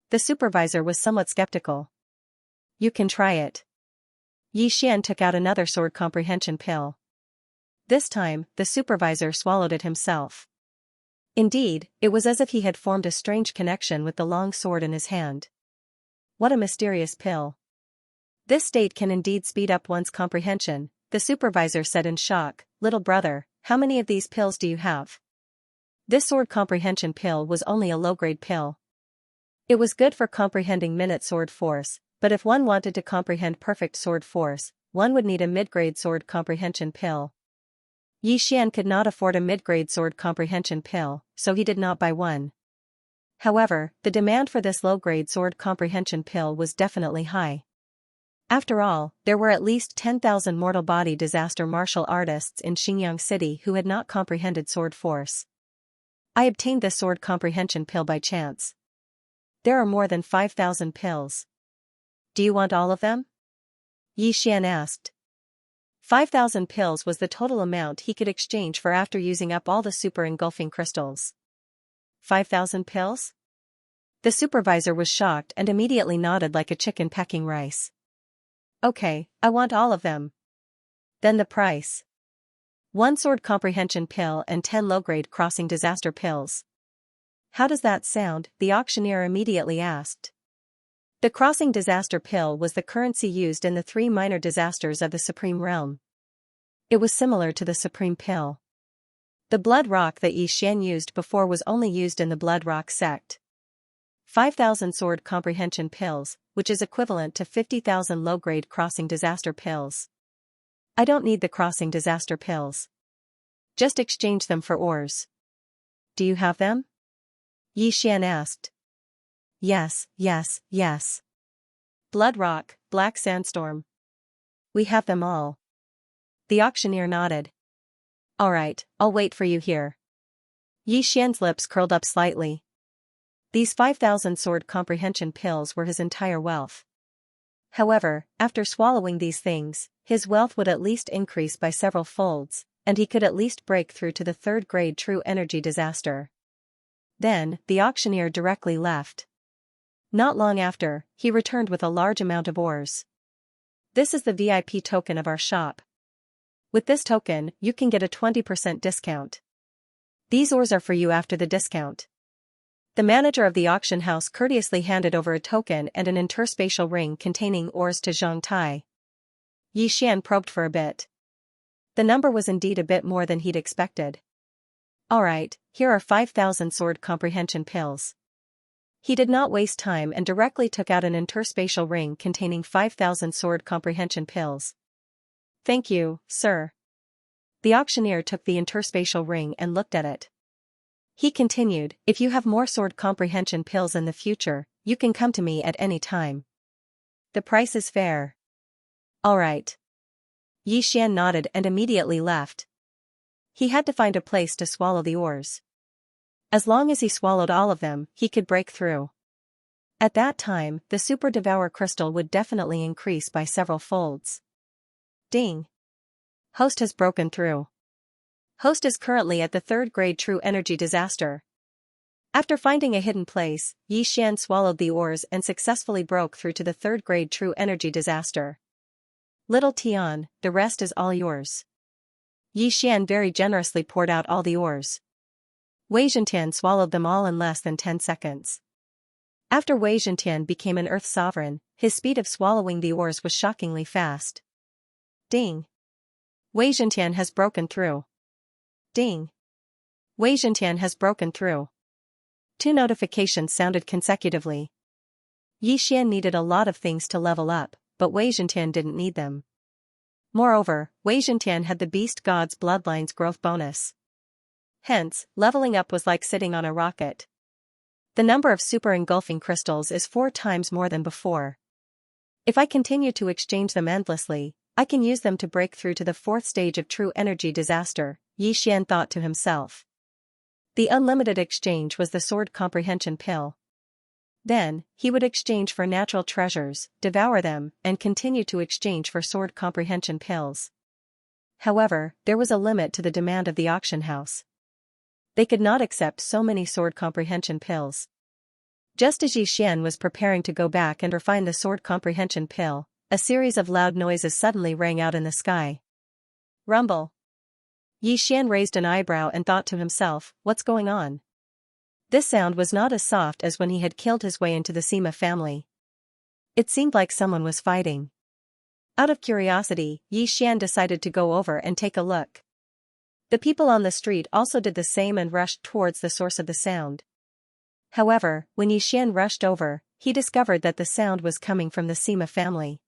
The supervisor was somewhat skeptical. "You can try it." Yi Xian took out another sword comprehension pill. This time, the supervisor swallowed it himself. Indeed, it was as if he had formed a strange connection with the long sword in his hand. What a mysterious pill. "This state can indeed speed up one's comprehension," the supervisor said in shock. "Little brother, how many of these pills do you have?" This sword comprehension pill was only a low-grade pill. It was good for comprehending minute sword force, but if one wanted to comprehend perfect sword force, one would need a mid-grade sword comprehension pill. Yi Xian could not afford a mid-grade sword comprehension pill, so he did not buy one. However, the demand for this low-grade sword comprehension pill was definitely high. After all, there were at least 10,000 mortal body disaster martial artists in Xingyang City who had not comprehended sword force. "I obtained this sword comprehension pill by chance. There are more than 5,000 pills. Do you want all of them?" Yi Xian asked. 5,000 pills was the total amount he could exchange for after using up all the super engulfing crystals. 5,000 pills? The supervisor was shocked and immediately nodded like a chicken pecking rice. "Okay, I want all of them." "Then the price?" 1 sword comprehension pill and 10 low-grade crossing disaster pills. "How does that sound?" the auctioneer immediately asked. The crossing disaster pill was the currency used in the 3 minor disasters of the Supreme Realm. It was similar to the Supreme Pill. The blood rock that Yi Xian used before was only used in the blood rock sect. 5,000 sword comprehension pills, which is equivalent to 50,000 low-grade crossing disaster pills. "I don't need the crossing disaster pills. Just exchange them for ores." "Do you have them?" Yi Xian asked. Yes. "Blood rock, black sandstorm. We have them all." The auctioneer nodded. "Alright, I'll wait for you here." Yi Xian's lips curled up slightly. These 5,000 sword comprehension pills were his entire wealth. However, after swallowing these things, his wealth would at least increase by several folds, and he could at least break through to the 3rd grade true energy disaster. Then, the auctioneer directly left. Not long after, he returned with a large amount of ores. This is the VIP token of our shop. With this token, you can get a 20% discount. These ores are for you after the discount. The manager of the auction house courteously handed over a token and an interspatial ring containing ores to Zhang Tai. Yi Xian probed for a bit. The number was indeed a bit more than he'd expected. Alright, here are 5,000 sword comprehension pills. He did not waste time and directly took out an interspatial ring containing 5,000 sword comprehension pills. Thank you, sir. The auctioneer took the interspatial ring and looked at it. He continued, if you have more sword comprehension pills in the future, you can come to me at any time. The price is fair. Alright. Yi Xian nodded and immediately left. He had to find a place to swallow the ores. As long as he swallowed all of them, he could break through. At that time, the Super Devour crystal would definitely increase by several folds. Ding. Host has broken through. Host is currently at the 3rd grade True Energy Disaster. After finding a hidden place, Yi Xian swallowed the ores and successfully broke through to the 3rd grade True Energy Disaster. Little Tian, the rest is all yours. Yi Xian very generously poured out all the ores. Wei Zhentian swallowed them all in less than 10 seconds. After Wei Zhentian became an Earth sovereign, his speed of swallowing the ores was shockingly fast. Ding. Wei Zhentian has broken through. Ding. Wei Zhentian has broken through. 2 notifications sounded consecutively. Yi Xian needed a lot of things to level up, but Wei Zhentian didn't need them. Moreover, Wei Zhentian had the Beast God's Bloodlines growth bonus. Hence, leveling up was like sitting on a rocket. The number of super engulfing crystals is 4 times more than before. If I continue to exchange them endlessly, I can use them to break through to the 4th stage of True Energy Disaster, Yi Xian thought to himself. The unlimited exchange was the sword comprehension pill. Then, he would exchange for natural treasures, devour them, and continue to exchange for sword comprehension pills. However, there was a limit to the demand of the auction house. They could not accept so many sword comprehension pills. Just as Yi Xian was preparing to go back and refine the sword comprehension pill, a series of loud noises suddenly rang out in the sky. Rumble. Yi Xian raised an eyebrow and thought to himself, what's going on? This sound was not as soft as when he had killed his way into the Sima family. It seemed like someone was fighting. Out of curiosity, Yi Xian decided to go over and take a look. The people on the street also did the same and rushed towards the source of the sound. However, when Yi Xian rushed over, he discovered that the sound was coming from the Sima family.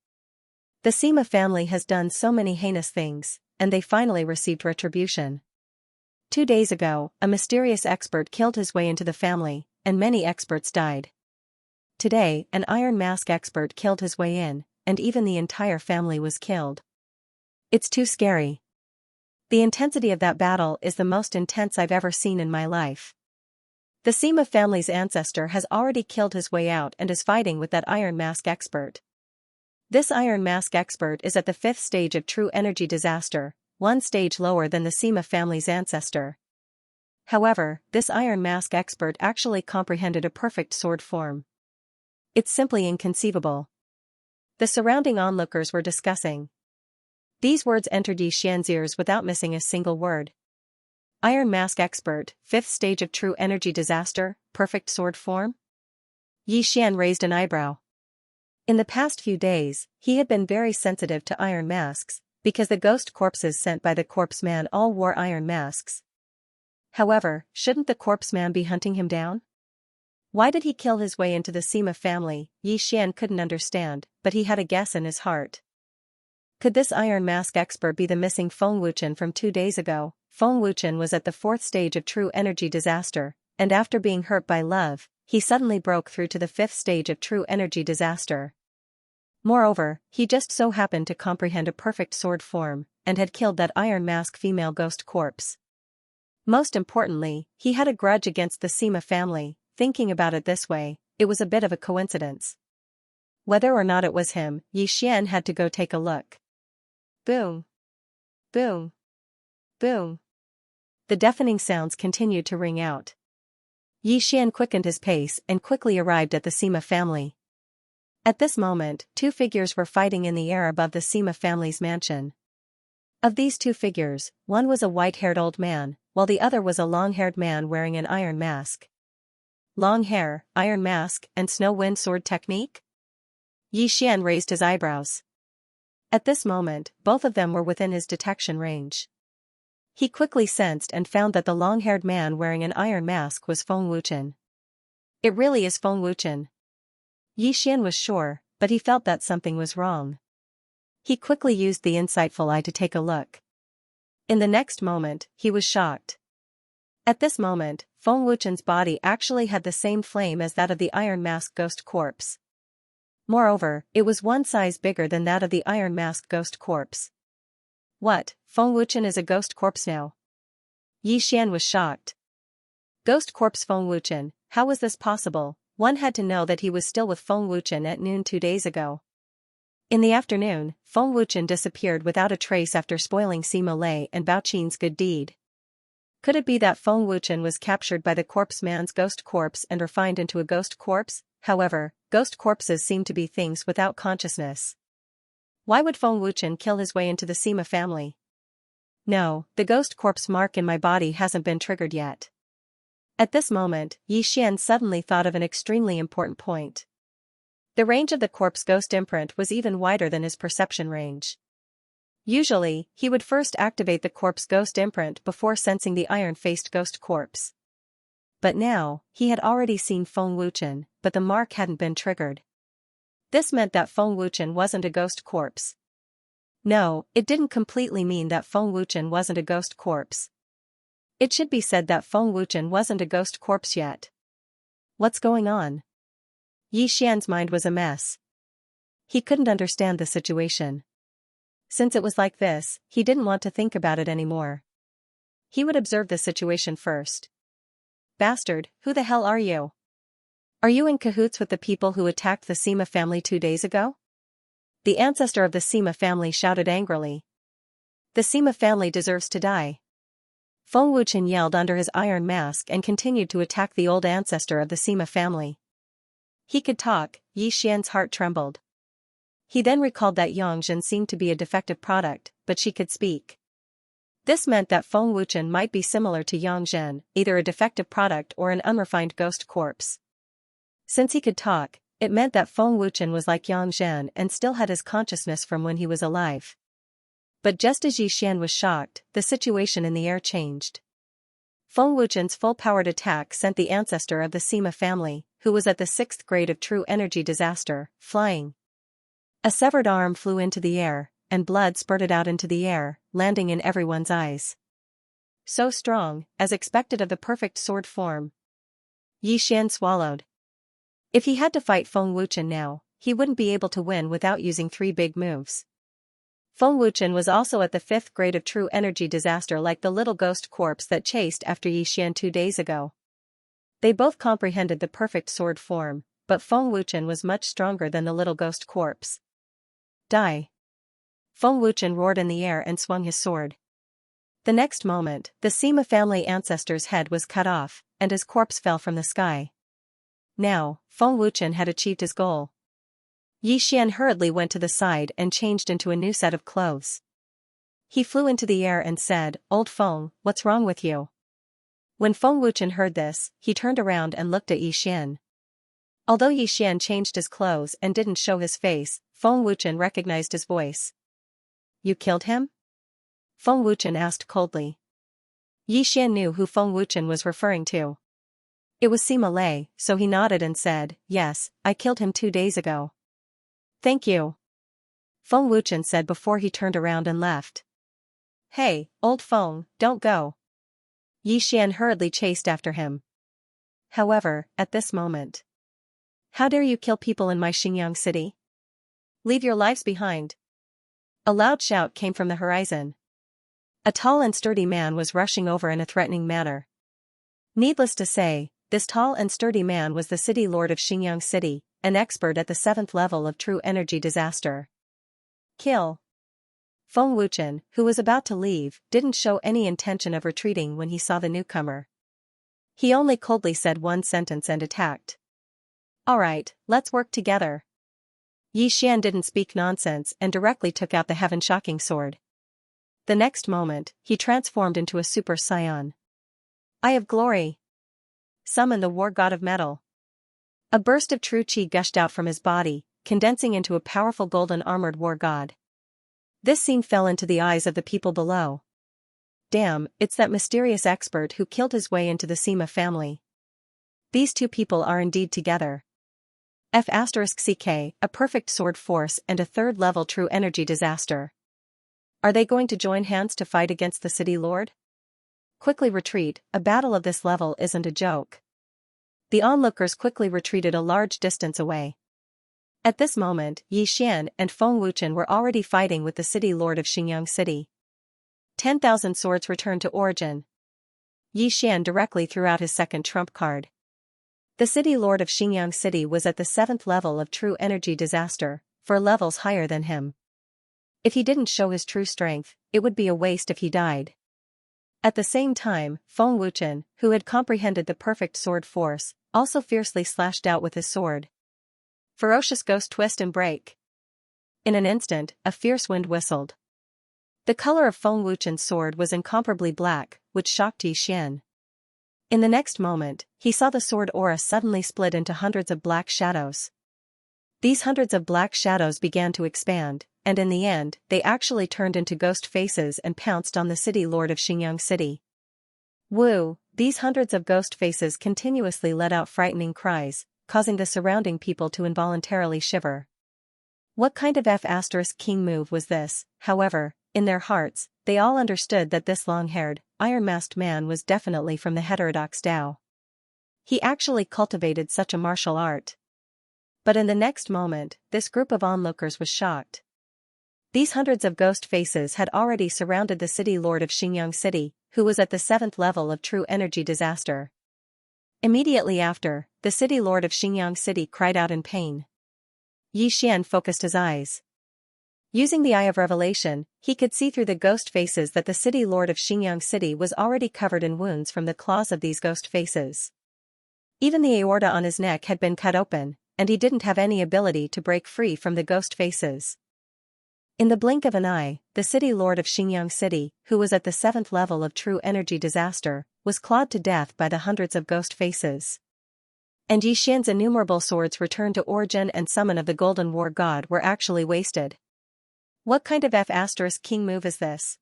The Sima family has done so many heinous things, and they finally received retribution. 2 days ago, a mysterious expert killed his way into the family, and many experts died. Today, an Iron Mask expert killed his way in, and even the entire family was killed. It's too scary. The intensity of that battle is the most intense I've ever seen in my life. The Sima family's ancestor has already killed his way out and is fighting with that Iron Mask expert. This Iron Mask expert is at the 5th stage of True Energy Disaster, 1 stage lower than the Sima family's ancestor. However, this Iron Mask expert actually comprehended a perfect sword form. It's simply inconceivable. The surrounding onlookers were discussing. These words entered Yi Xian's ears without missing a single word. Iron Mask expert, 5th stage of True Energy Disaster, perfect sword form? Yi Xian raised an eyebrow. In the past few days, he had been very sensitive to iron masks, because the ghost corpses sent by the corpse man all wore iron masks. However, shouldn't the corpse man be hunting him down? Why did he kill his way into the Sima family? Yi Xian couldn't understand, but he had a guess in his heart. Could this Iron Mask expert be the missing Feng Wuchen from 2 days ago? Feng Wuchen was at the 4th stage of True Energy Disaster, and after being hurt by love, he suddenly broke through to the 5th stage of True Energy Disaster. Moreover, he just so happened to comprehend a perfect sword form, and had killed that Iron Mask female ghost corpse. Most importantly, he had a grudge against the Sima family. Thinking about it this way, it was a bit of a coincidence. Whether or not it was him, Yi Xian had to go take a look. Boom. Boom. Boom. The deafening sounds continued to ring out. Yi Xian quickened his pace and quickly arrived at the Sima family. At this moment, two figures were fighting in the air above the Sima family's mansion. Of these two figures, one was a white-haired old man, while the other was a long-haired man wearing an iron mask. Long hair, iron mask, and snow wind sword technique? Yi Xian raised his eyebrows. At this moment, both of them were within his detection range. He quickly sensed and found that the long-haired man wearing an iron mask was Feng Wuchen. It really is Feng Wuchen. Yi Xian was sure, but he felt that something was wrong. He quickly used the insightful eye to take a look. In the next moment, he was shocked. At this moment, Feng Wuchen's body actually had the same flame as that of the iron mask ghost corpse. Moreover, it was one size bigger than that of the iron mask ghost corpse. What, Feng Wuchen is a ghost corpse now? Yi Xian was shocked. Ghost corpse Feng Wuchen, how was this possible? One had to know that he was still with Feng Wuchen at noon 2 days ago. In the afternoon, Feng Wuchen disappeared without a trace after spoiling Sima Lei and Bao Qin's good deed. Could it be that Feng Wuchen was captured by the corpse man's ghost corpse and refined into a ghost corpse? However, ghost corpses seem to be things without consciousness. Why would Feng Wuchen kill his way into the Sima family? No, the ghost corpse mark in my body hasn't been triggered yet. At this moment, Yi Xian suddenly thought of an extremely important point. The range of the corpse ghost imprint was even wider than his perception range. Usually, he would first activate the corpse ghost imprint before sensing the iron-faced ghost corpse. But now, he had already seen Feng Wuchen, but the mark hadn't been triggered. This meant that Feng Wuchen wasn't a ghost corpse. No, it didn't completely mean that Feng Wuchen wasn't a ghost corpse. It should be said that Feng Wuchen wasn't a ghost corpse yet. What's going on? Yi Xian's mind was a mess. He couldn't understand the situation. Since it was like this, he didn't want to think about it anymore. He would observe the situation first. Bastard, who the hell are you? Are you in cahoots with the people who attacked the Sima family 2 days ago? The ancestor of the Sima family shouted angrily. The Sima family deserves to die. Feng Wuchen yelled under his iron mask and continued to attack the old ancestor of the Sima family. He could talk, Yi Xian's heart trembled. He then recalled that Xianxia seemed to be a defective product, but she could speak. This meant that Feng Wuchen might be similar to Xianxia, either a defective product or an unrefined ghost corpse. Since he could talk, it meant that Feng Wuchen was like Xianxia and still had his consciousness from when he was alive. But just as Yi Xian was shocked, the situation in the air changed. Feng Wuchen's full-powered attack sent the ancestor of the Sima family, who was at the 6th grade of true energy disaster, flying. A severed arm flew into the air, and blood spurted out into the air, landing in everyone's eyes. So strong, as expected of the perfect sword form. Yi Xian swallowed. If he had to fight Feng Wuchen now, he wouldn't be able to win without using 3 big moves. Feng Wuchen was also at the 5th grade of true energy disaster, like the little ghost corpse that chased after Yi Xian 2 days ago. They both comprehended the perfect sword form, but Feng Wuchen was much stronger than the little ghost corpse. Die! Feng Wuchen roared in the air and swung his sword. The next moment, the Sima family ancestor's head was cut off, and his corpse fell from the sky. Now, Feng Wuchen had achieved his goal. Yi Xian hurriedly went to the side and changed into a new set of clothes. He flew into the air and said, "Old Feng, what's wrong with you?" When Feng Wuchen heard this, he turned around and looked at Yi Xian. Although Yi Xian changed his clothes and didn't show his face, Feng Wuchen recognized his voice. "You killed him?" Feng Wuchen asked coldly. Yi Xian knew who Feng Wuchen was referring to. It was Sima Lei, so he nodded and said, "Yes, I killed him 2 days ago." "Thank you," Feng Wuchen said before he turned around and left. "Hey, old Feng, don't go." Yi Xian hurriedly chased after him. However, at this moment. "How dare you kill people in my Xingyang city? Leave your lives behind." A loud shout came from the horizon. A tall and sturdy man was rushing over in a threatening manner. Needless to say, this tall and sturdy man was the city lord of Xingyang City, an expert at the 7th level of true energy disaster. Kill. Feng Wuchen, who was about to leave, didn't show any intention of retreating when he saw the newcomer. He only coldly said one sentence and attacked. "Alright, let's work together." Yi Xian didn't speak nonsense and directly took out the heaven-shocking sword. The next moment, he transformed into a Super Saiyan. Eye of Glory! Summon the war god of metal. A burst of true chi gushed out from his body, condensing into a powerful golden armored war god. This scene fell into the eyes of the people below. Damn, it's that mysterious expert who killed his way into the Sima family. These two people are indeed together. F*CK, a perfect sword force and a third-level true energy disaster. Are they going to join hands to fight against the city lord? Quickly retreat, a battle of this level isn't a joke. The onlookers quickly retreated a large distance away. At this moment, Yi Xian and Feng Wuchen were already fighting with the city lord of Xingyang City. 10,000 swords returned to origin. Yi Xian directly threw out his second trump card. The city lord of Xingyang City was at the 7th level of true energy disaster, 4 levels higher than him. If he didn't show his true strength, it would be a waste if he died. At the same time, Feng Wuchen, who had comprehended the perfect sword force, also fiercely slashed out with his sword. Ferocious ghost twist and break. In an instant, a fierce wind whistled. The color of Feng Wuchen's sword was incomparably black, which shocked Yi Xian. In the next moment, he saw the sword aura suddenly split into hundreds of black shadows. These hundreds of black shadows began to expand, and in the end, they actually turned into ghost faces and pounced on the city lord of Xingyang City. Woo! These hundreds of ghost faces continuously let out frightening cries, causing the surrounding people to involuntarily shiver. What kind of F*King move was this? However, in their hearts, they all understood that this long-haired, iron-masked man was definitely from the heterodox Tao. He actually cultivated such a martial art. But in the next moment, this group of onlookers was shocked. These hundreds of ghost faces had already surrounded the city lord of Xingyang City, who was at the 7th level of true energy disaster. Immediately after, the city lord of Xingyang City cried out in pain. Yi Xian focused his eyes. Using the Eye of Revelation, he could see through the ghost faces that the city lord of Xingyang City was already covered in wounds from the claws of these ghost faces. Even the aorta on his neck had been cut open, and he didn't have any ability to break free from the ghost faces. In the blink of an eye, the city lord of Xingyang City, who was at the 7th level of true energy disaster, was clawed to death by the hundreds of ghost faces. And Yi Xian's innumerable swords returned to origin and summon of the golden war god were actually wasted. What kind of F*King move is this?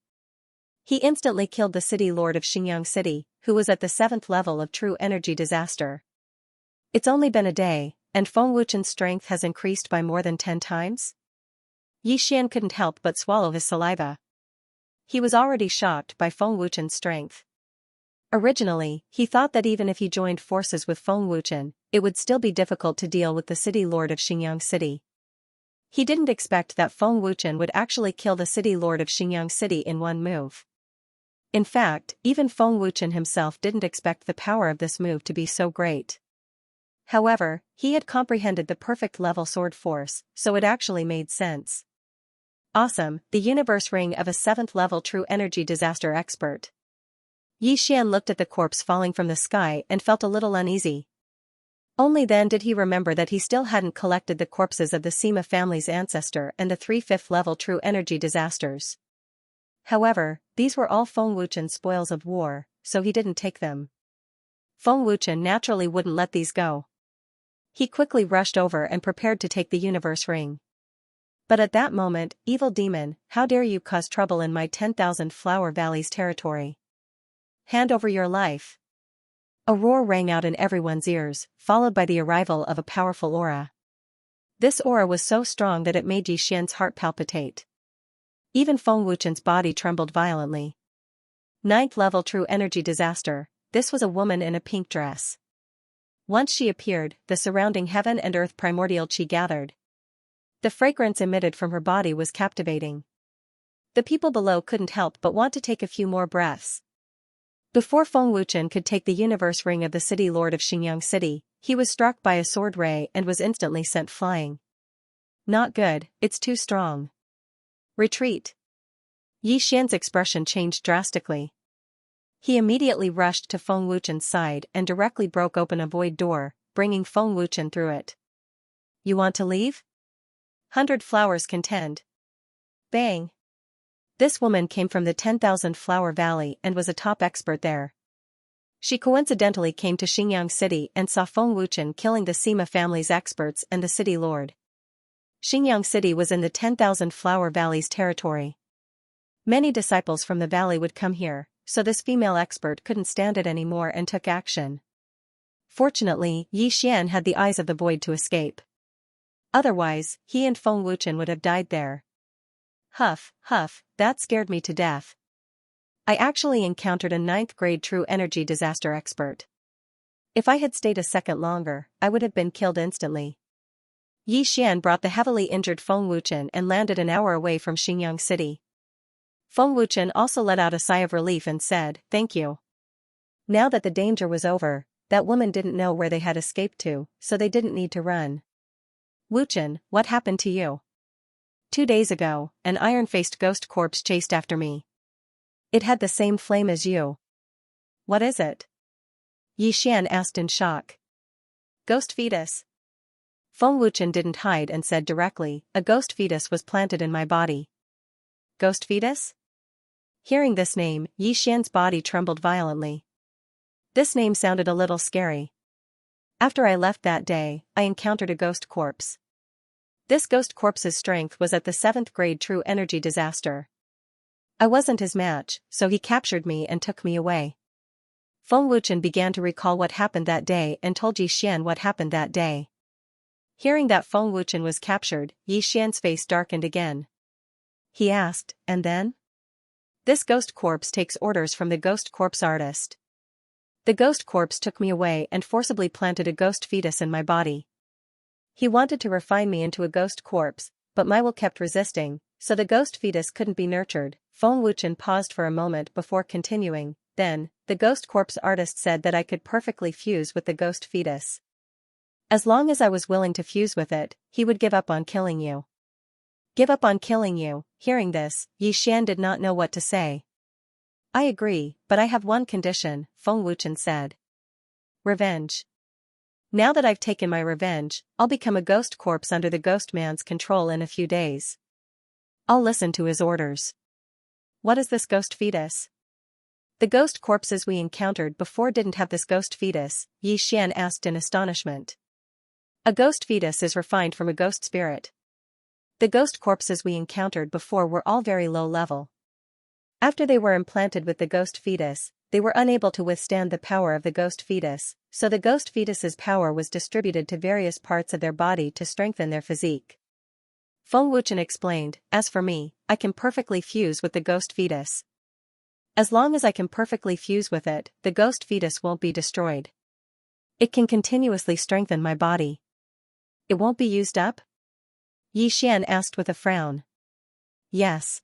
He instantly killed the city lord of Xingyang City, who was at the 7th level of true energy disaster. It's only been a day, and Feng Wuchen's strength has increased by more than 10 times? Yi Xian couldn't help but swallow his saliva. He was already shocked by Feng Wuchen's strength. Originally, he thought that even if he joined forces with Feng Wuchen, it would still be difficult to deal with the city lord of Xingyang City. He didn't expect that Feng Wuchen would actually kill the city lord of Xingyang City in one move. In fact, even Feng Wuchen himself didn't expect the power of this move to be so great. However, he had comprehended the perfect level sword force, so it actually made sense. Awesome, the universe ring of a 7th level true energy disaster expert. Yi Xian looked at the corpse falling from the sky and felt a little uneasy. Only then did he remember that he still hadn't collected the corpses of the Sima family's ancestor and the 3 5th level true energy disasters. However, these were all Feng Wuchen's spoils of war, so he didn't take them. Feng Wuchen naturally wouldn't let these go. He quickly rushed over and prepared to take the universe ring. But at that moment, evil demon, how dare you cause trouble in my 10,000 Flower Valley's territory? Hand over your life. A roar rang out in everyone's ears, followed by the arrival of a powerful aura. This aura was so strong that it made Yi Xian's heart palpitate. Even Feng Wuchen's body trembled violently. 9th level true energy disaster, this was a woman in a pink dress. Once she appeared, the surrounding heaven and earth primordial chi gathered. The fragrance emitted from her body was captivating. The people below couldn't help but want to take a few more breaths. Before Feng Wuchen could take the universe ring of the city lord of Xingyang City, he was struck by a sword ray and was instantly sent flying. Not good, it's too strong. Retreat. Yi Xian's expression changed drastically. He immediately rushed to Feng Wuchen's side and directly broke open a void door, bringing Feng Wuchen through it. You want to leave? 100 flowers contend. Bang! This woman came from the 10,000 Flower Valley and was a top expert there. She coincidentally came to Xingyang City and saw Feng Wuchen killing the Sima family's experts and the city lord. Xingyang City was in the 10,000 Flower Valley's territory. Many disciples from the valley would come here, so this female expert couldn't stand it anymore and took action. Fortunately, Yi Xian had the eyes of the void to escape. Otherwise, he and Feng Wuchen would have died there. Huff, huff, that scared me to death. I actually encountered a 9th grade true energy disaster expert. If I had stayed a second longer, I would have been killed instantly. Yi Xian brought the heavily injured Feng Wuchen and landed an hour away from Xingyang City. Feng Wuchen also let out a sigh of relief and said, "Thank you." Now that the danger was over, that woman didn't know where they had escaped to, so they didn't need to run. "Wuchen, what happened to you?" 2 days ago, an iron-faced ghost corpse chased after me. It had the same flame as you. What is it? Yi Xian asked in shock. Ghost fetus. Feng Wuchen didn't hide and said directly, a ghost fetus was planted in my body. Ghost fetus? Hearing this name, Yi Xian's body trembled violently. This name sounded a little scary. After I left that day, I encountered a ghost corpse. This ghost corpse's strength was at the 7th grade true energy disaster. I wasn't his match, so he captured me and took me away. Feng Wuchen began to recall what happened that day and told Yi Xian what happened that day. Hearing that Feng Wuchen was captured, Yi Xian's face darkened again. He asked, and then? This ghost corpse takes orders from the ghost corpse artist. The ghost corpse took me away and forcibly planted a ghost fetus in my body. He wanted to refine me into a ghost corpse, but my will kept resisting, so the ghost fetus couldn't be nurtured. Feng Wuchen paused for a moment before continuing, then, the ghost corpse artist said that I could perfectly fuse with the ghost fetus. As long as I was willing to fuse with it, he would give up on killing you. Give up on killing you. Hearing this, Yi Xian did not know what to say. I agree, but I have one condition, Feng Wuchen said. Revenge. Now that I've taken my revenge, I'll become a ghost corpse under the ghost man's control in a few days. I'll listen to his orders. What is this ghost fetus? The ghost corpses we encountered before didn't have this ghost fetus, Yi Xian asked in astonishment. A ghost fetus is refined from a ghost spirit. The ghost corpses we encountered before were all very low level. After they were implanted with the ghost fetus, they were unable to withstand the power of the ghost fetus, so the ghost fetus's power was distributed to various parts of their body to strengthen their physique. Feng Wuchen explained, as for me, I can perfectly fuse with the ghost fetus. As long as I can perfectly fuse with it, the ghost fetus won't be destroyed. It can continuously strengthen my body. It won't be used up? Yi Xian asked with a frown. Yes.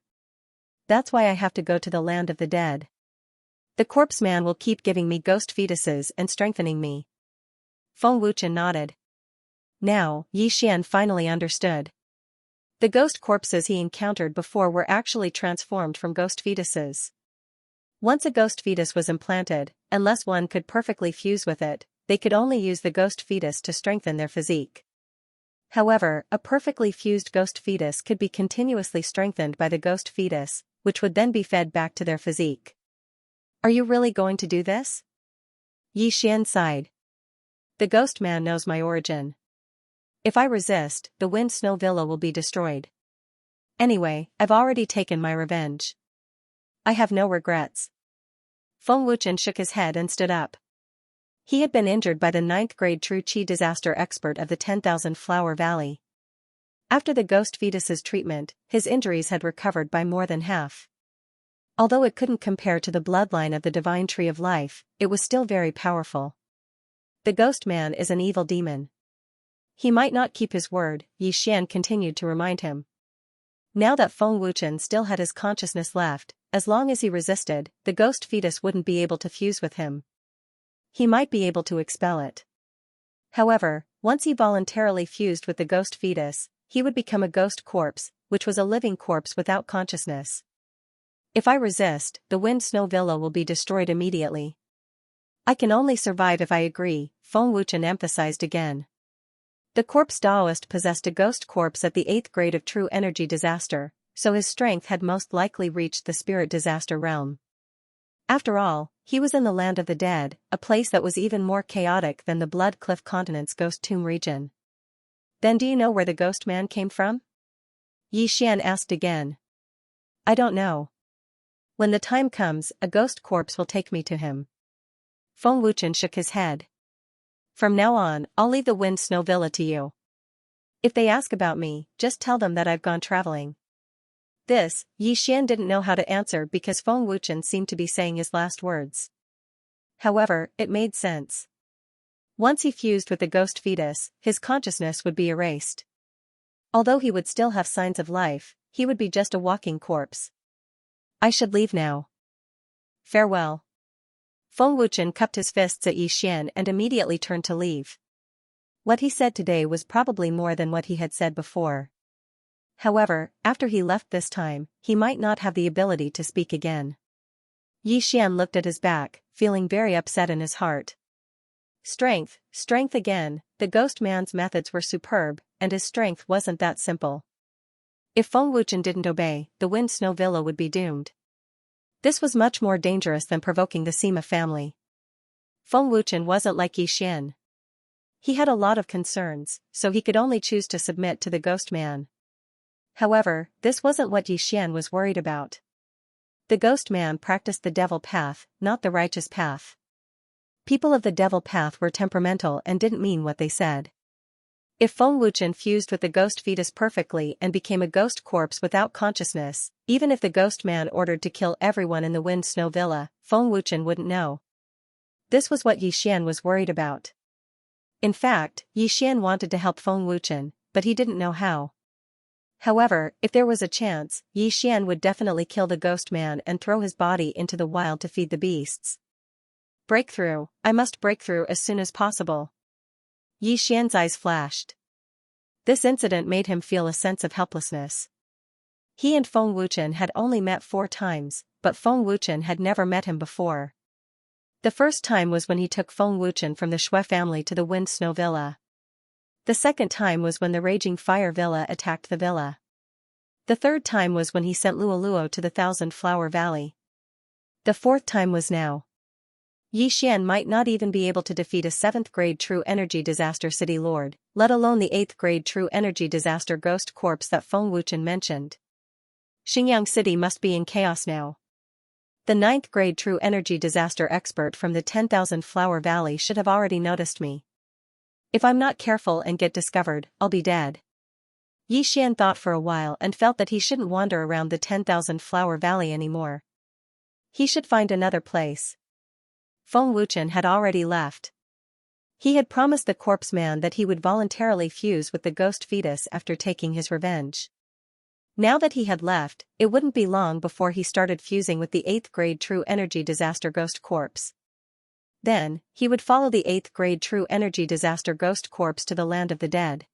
That's why I have to go to the land of the dead. The corpse man will keep giving me ghost fetuses and strengthening me. Feng Wuchen nodded. Now, Yi Xian finally understood. The ghost corpses he encountered before were actually transformed from ghost fetuses. Once a ghost fetus was implanted, unless one could perfectly fuse with it, they could only use the ghost fetus to strengthen their physique. However, a perfectly fused ghost fetus could be continuously strengthened by the ghost fetus, which would then be fed back to their physique. Are you really going to do this? Yi Xian sighed. The ghost man knows my origin. If I resist, the Wind Snow Villa will be destroyed. Anyway, I've already taken my revenge. I have no regrets. Feng Wuchen shook his head and stood up. He had been injured by the 9th grade true qi disaster expert of the 10,000 Flower Valley. After the ghost fetus's treatment, his injuries had recovered by more than half. Although it couldn't compare to the bloodline of the divine tree of life, it was still very powerful. The ghost man is an evil demon. He might not keep his word, Yi Xian continued to remind him. Now that Feng Wuchen still had his consciousness left, as long as he resisted, the ghost fetus wouldn't be able to fuse with him. He might be able to expel it. However, once he voluntarily fused with the ghost fetus, he would become a ghost corpse, which was a living corpse without consciousness. If I resist, the Wind Snow Villa will be destroyed immediately. I can only survive if I agree, Feng Wuchen emphasized again. The corpse Daoist possessed a ghost corpse at the 8th grade of true energy disaster, so his strength had most likely reached the spirit disaster realm. After all, he was in the land of the dead, a place that was even more chaotic than the Blood Cliff Continent's ghost tomb region. Then do you know where the ghost man came from? Yi Xian asked again. I don't know. When the time comes, a ghost corpse will take me to him. Feng Wuchen shook his head. From now on, I'll leave the Wind Snow Villa to you. If they ask about me, just tell them that I've gone traveling. This, Yi Xian didn't know how to answer because Feng Wuchen seemed to be saying his last words. However, it made sense. Once he fused with the ghost fetus, his consciousness would be erased. Although he would still have signs of life, he would be just a walking corpse. I should leave now. Farewell. Feng Wuchen cupped his fists at Yi Xian and immediately turned to leave. What he said today was probably more than what he had said before. However, after he left this time, he might not have the ability to speak again. Yi Xian looked at his back, feeling very upset in his heart. Strength, strength again, the ghost man's methods were superb, and his strength wasn't that simple. If Feng Wuchen didn't obey, the Wind Snow Villa would be doomed. This was much more dangerous than provoking the Sima family. Feng Wuchen wasn't like Yi Xian. He had a lot of concerns, so he could only choose to submit to the ghost man. However, this wasn't what Yi Xian was worried about. The ghost man practiced the devil path, not the righteous path. People of the devil path were temperamental and didn't mean what they said. If Feng Wuchen fused with the ghost fetus perfectly and became a ghost corpse without consciousness, even if the ghost man ordered to kill everyone in the Wind Snow Villa, Feng Wuchen wouldn't know. This was what Yi Xian was worried about. In fact, Yi Xian wanted to help Feng Wuchen, but he didn't know how. However, if there was a chance, Yi Xian would definitely kill the ghost man and throw his body into the wild to feed the beasts. Breakthrough, I must break through as soon as possible. Yi Xian's eyes flashed. This incident made him feel a sense of helplessness. He and Feng Wuchen had only met 4 times, but Feng Wuchen had never met him before. The first time was when he took Feng Wuchen from the Shui family to the Wind Snow Villa. The second time was when the Raging Fire Villa attacked the villa. The third time was when he sent Luoluo to the Thousand Flower Valley. The fourth time was now. Yi Xian might not even be able to defeat a 7th grade true energy disaster city lord, let alone the 8th grade true energy disaster ghost corpse that Feng Wuchen mentioned. Xingyang City must be in chaos now. The 9th grade true energy disaster expert from the 10,000 Flower Valley should have already noticed me. If I'm not careful and get discovered, I'll be dead. Yi Xian thought for a while and felt that he shouldn't wander around the 10,000 Flower Valley anymore. He should find another place. Feng Wuchen had already left. He had promised the corpse man that he would voluntarily fuse with the ghost fetus after taking his revenge. Now that he had left, it wouldn't be long before he started fusing with the 8th grade true energy disaster ghost corpse. Then, he would follow the 8th grade true energy disaster ghost corpse to the land of the dead.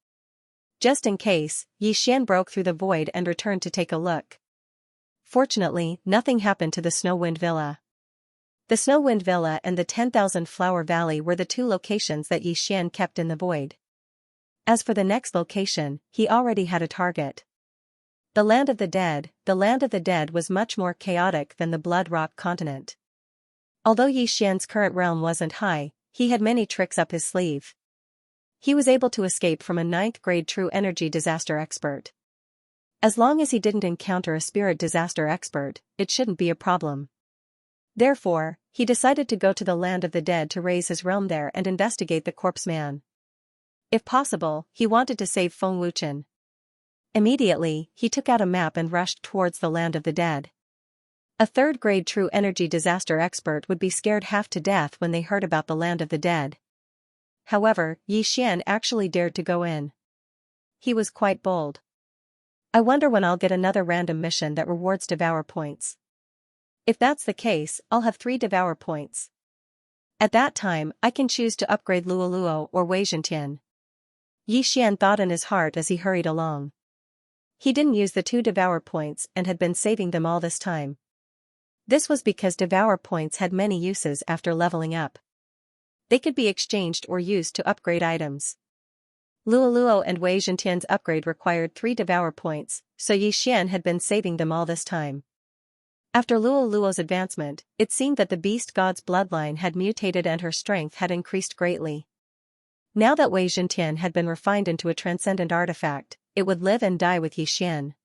Just in case, Yi Xian broke through the void and returned to take a look. Fortunately, nothing happened to the Snowwind Villa. The Snowwind Villa and the 10,000 Flower Valley were the 2 locations that Yi Xian kept in the void. As for the next location, he already had a target. The land of the dead was much more chaotic than the Blood Rock continent. Although Yi Xian's current realm wasn't high, he had many tricks up his sleeve. He was able to escape from a 9th grade true energy disaster expert. As long as he didn't encounter a spirit disaster expert, it shouldn't be a problem. Therefore, he decided to go to the land of the dead to raise his realm there and investigate the corpse man. If possible, he wanted to save Feng Wuchen. Immediately, he took out a map and rushed towards the land of the dead. A 3rd grade true energy disaster expert would be scared half to death when they heard about the land of the dead. However, Yi Xian actually dared to go in. He was quite bold. I wonder when I'll get another random mission that rewards Devour points. If that's the case, I'll have 3 Devour points. At that time, I can choose to upgrade Luoluo or Wei Zhentian. Yi Xian thought in his heart as he hurried along. He didn't use the 2 Devour points and had been saving them all this time. This was because Devour points had many uses after leveling up. They could be exchanged or used to upgrade items. Luoluo and Wei Zhentian's upgrade required 3 Devour points, so Yi Xian had been saving them all this time. After Luoluo's advancement, it seemed that the beast god's bloodline had mutated and her strength had increased greatly. Now that Wei Zhentian had been refined into a transcendent artifact, it would live and die with Yi Xian.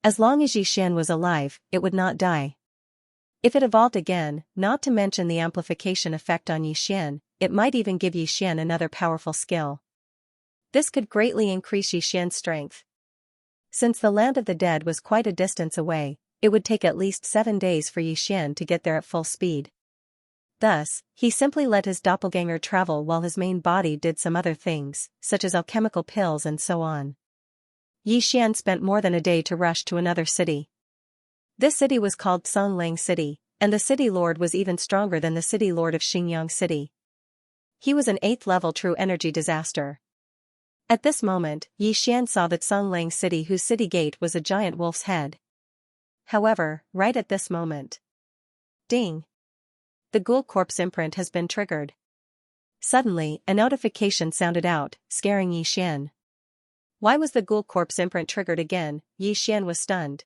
As long as Yi Xian was alive, it would not die. If it evolved again, not to mention the amplification effect on Yi Xian, it might even give Yi Xian another powerful skill. This could greatly increase Yi Xian's strength. Since the land of the dead was quite a distance away, it would take at least 7 days for Yi Xian to get there at full speed. Thus, he simply let his doppelganger travel while his main body did some other things, such as alchemical pills and so on. Yi Xian spent more than a day to rush to another city. This city was called Songlang City, and the city lord was even stronger than the city lord of Xingyang City. He was an 8th level true energy disaster. At this moment, Yi Xian saw that Songlang City, whose city gate was a giant wolf's head. However, right at this moment. Ding! The ghoul corpse imprint has been triggered. Suddenly, a notification sounded out, scaring Yi Xian. Why was the ghoul corpse imprint triggered again? Yi Xian was stunned.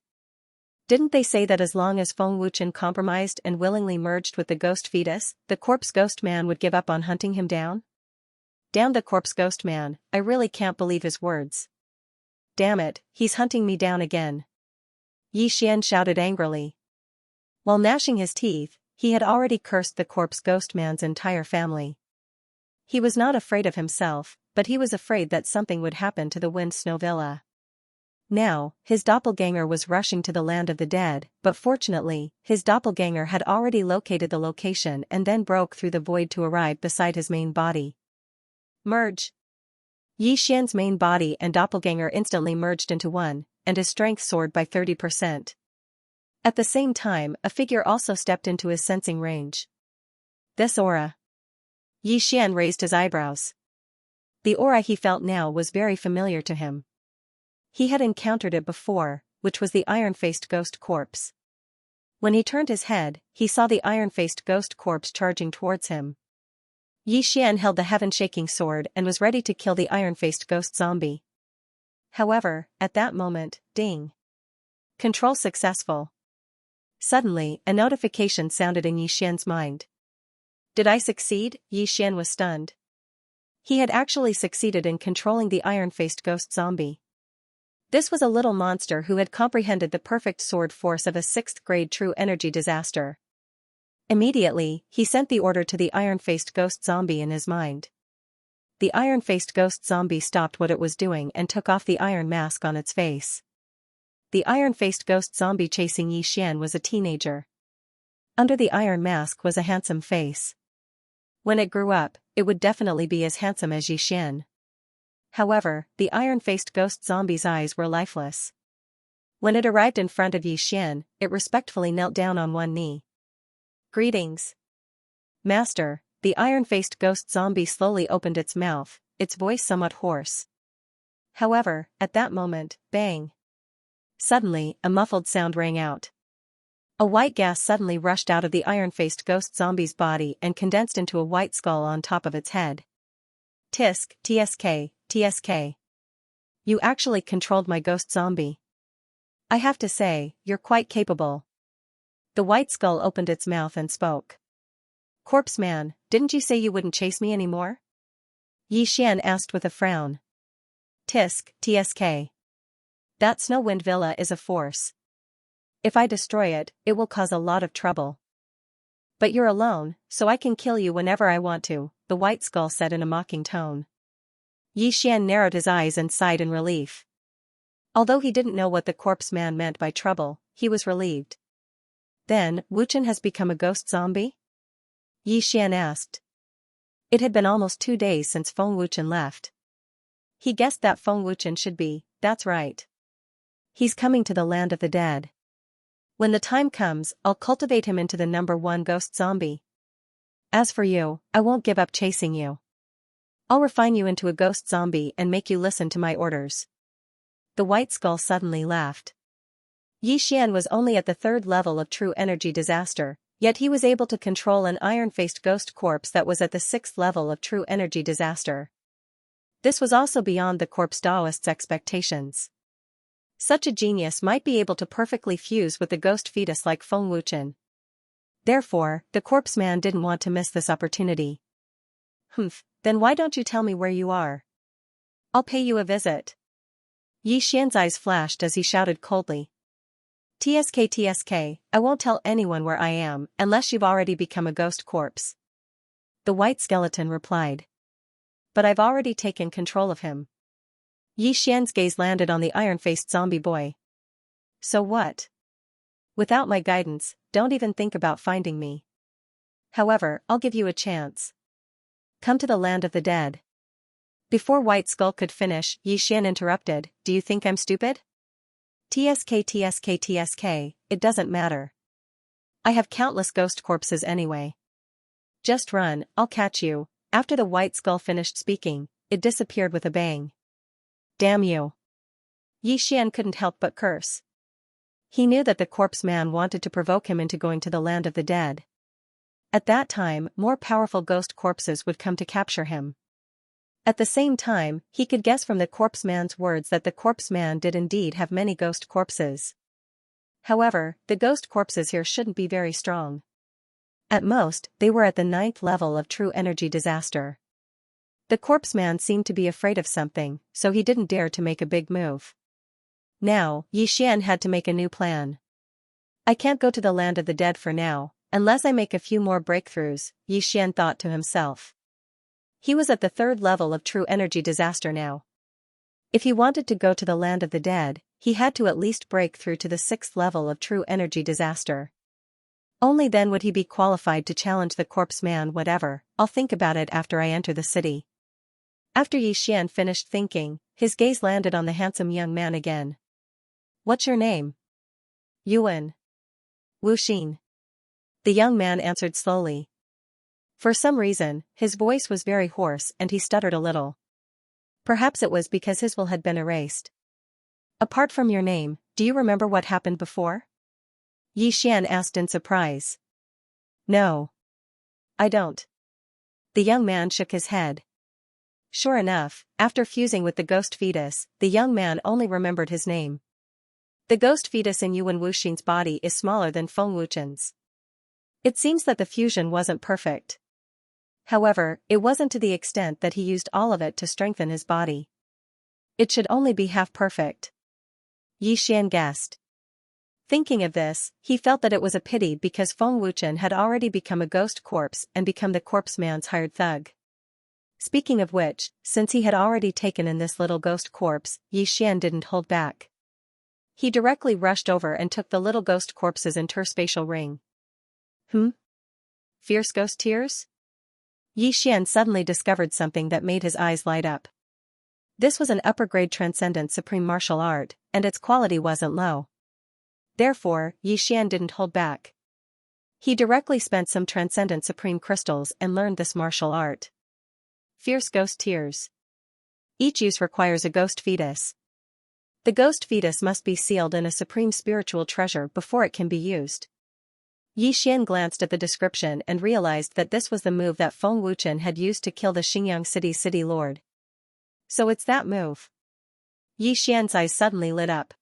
Didn't they say that as long as Feng Wuchen compromised and willingly merged with the ghost fetus, the corpse ghost man would give up on hunting him down? Damn the corpse ghost man, I really can't believe his words. Damn it, he's hunting me down again. Yi Xian shouted angrily. While gnashing his teeth, he had already cursed the corpse ghost man's entire family. He was not afraid of himself, but he was afraid that something would happen to the Wind Snow Villa. Now, his doppelganger was rushing to the land of the dead, but fortunately, his doppelganger had already located the location and then broke through the void to arrive beside his main body. Merge! Yi Xian's main body and doppelganger instantly merged into one, and his strength soared by 30%. At the same time, a figure also stepped into his sensing range. This aura. Yi Xian raised his eyebrows. The aura he felt now was very familiar to him. He had encountered it before, which was the iron-faced ghost corpse. When he turned his head, he saw the iron-faced ghost corpse charging towards him. Yi Xian held the heaven-shaking sword and was ready to kill the iron-faced ghost zombie. However, at that moment, ding! Control successful. Suddenly, a notification sounded in Yi Xian's mind. Did I succeed? Yi Xian was stunned. He had actually succeeded in controlling the iron-faced ghost zombie. This was a little monster who had comprehended the perfect sword force of a 6th-grade true energy disaster. Immediately, he sent the order to the iron-faced ghost zombie in his mind. The iron-faced ghost zombie stopped what it was doing and took off the iron mask on its face. The iron-faced ghost zombie chasing Yi Xian was a teenager. Under the iron mask was a handsome face. When it grew up, it would definitely be as handsome as Yi Xian. However, the iron-faced ghost zombie's eyes were lifeless. When it arrived in front of Yi Xian, it respectfully knelt down on one knee. Greetings. Master, the iron-faced ghost zombie slowly opened its mouth, its voice somewhat hoarse. However, at that moment, bang! Suddenly, a muffled sound rang out. A white gas suddenly rushed out of the iron-faced ghost zombie's body and condensed into a white skull on top of its head. Tisk, TSK, TSK. You actually controlled my ghost zombie. I have to say, you're quite capable. The white skull opened its mouth and spoke. Corpse man, didn't you say you wouldn't chase me anymore? Yi Xian asked with a frown. Tisk, TSK. That Snowwind Villa is a force. If I destroy it, it will cause a lot of trouble. But you're alone, so I can kill you whenever I want to, the white skull said in a mocking tone. Yi Xian narrowed his eyes and sighed in relief. Although he didn't know what the corpse man meant by trouble, he was relieved. Then, Wuchen has become a ghost zombie? Yi Xian asked. It had been almost 2 days since Feng Wuchen left. He guessed that Feng Wuchen should be, that's right. He's coming to the land of the dead. When the time comes, I'll cultivate him into the #1 ghost zombie. As for you, I won't give up chasing you. I'll refine you into a ghost zombie and make you listen to my orders. The white skull suddenly laughed. Yi Xian was only at the 3rd level of true energy disaster, yet he was able to control an iron-faced ghost corpse that was at the 6th level of true energy disaster. This was also beyond the corpse Taoist's expectations. Such a genius might be able to perfectly fuse with the ghost fetus like Feng Wuchen. Therefore, the corpse man didn't want to miss this opportunity. Then why don't you tell me where you are? I'll pay you a visit. Yi Xian's eyes flashed as he shouted coldly. TSK, I won't tell anyone where I am unless you've already become a ghost corpse. The white skeleton replied. But I've already taken control of him. Yi Xian's gaze landed on the iron-faced zombie boy. So what? Without my guidance, don't even think about finding me. However, I'll give you a chance. Come to the land of the dead. Before White Skull could finish, Yi Xian interrupted, do you think I'm stupid? TSK, it doesn't matter. I have countless ghost corpses anyway. Just run, I'll catch you. After the White Skull finished speaking, it disappeared with a bang. Damn you. Yi Xian couldn't help but curse. He knew that the corpse man wanted to provoke him into going to the land of the dead. At that time, more powerful ghost corpses would come to capture him. At the same time, he could guess from the corpse man's words that the corpse man did indeed have many ghost corpses. However, the ghost corpses here shouldn't be very strong. At most, they were at the 9th level of true energy disaster. The corpse man seemed to be afraid of something, so he didn't dare to make a big move. Now, Yi Xian had to make a new plan. I can't go to the land of the dead for now, unless I make a few more breakthroughs, Yi Xian thought to himself. He was at the 3rd level of true energy disaster now. If he wanted to go to the land of the dead, he had to at least break through to the 6th level of true energy disaster. Only then would he be qualified to challenge the corpse man. Whatever, I'll think about it after I enter the city. After Yi Xian finished thinking, his gaze landed on the handsome young man again. What's your name? Yuan. Wuxin. The young man answered slowly. For some reason, his voice was very hoarse and he stuttered a little. Perhaps it was because his will had been erased. Apart from your name, do you remember what happened before? Yi Xian asked in surprise. No. I don't. The young man shook his head. Sure enough, after fusing with the ghost fetus, the young man only remembered his name. The ghost fetus in Yuan Wuxin's body is smaller than Feng Wuchen's. It seems that the fusion wasn't perfect. However, it wasn't to the extent that he used all of it to strengthen his body. It should only be half perfect. Yi Xian guessed. Thinking of this, he felt that it was a pity because Feng Wuchen had already become a ghost corpse and become the corpse man's hired thug. Speaking of which, since he had already taken in this little ghost corpse, Yi Xian didn't hold back. He directly rushed over and took the little ghost corpse's interspatial ring. Fierce ghost tears? Yi Xian suddenly discovered something that made his eyes light up. This was an upper-grade transcendent supreme martial art, and its quality wasn't low. Therefore, Yi Xian didn't hold back. He directly spent some transcendent supreme crystals and learned this martial art. Fierce ghost tears. Each use requires a ghost fetus. The ghost fetus must be sealed in a supreme spiritual treasure before it can be used. Yi Xian glanced at the description and realized that this was the move that Feng Wuchen had used to kill the Xinjiang city lord. So it's that move. Yi Xian's eyes suddenly lit up.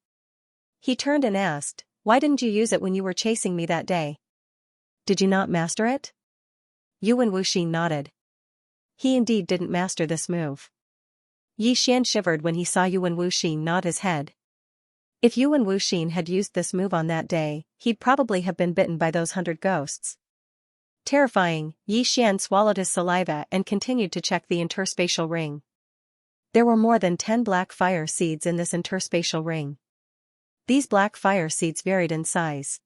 He turned and asked, why didn't you use it when you were chasing me that day? Did you not master it? Yuan Wuxin nodded. He indeed didn't master this move. Yi Xian shivered when he saw Yuan Wuxin nod his head. If Yuan Wuxin had used this move on that day, he'd probably have been bitten by those 100 ghosts. Terrifying, Yi Xian swallowed his saliva and continued to check the interspatial ring. There were more than 10 black fire seeds in this interspatial ring. These black fire seeds varied in size.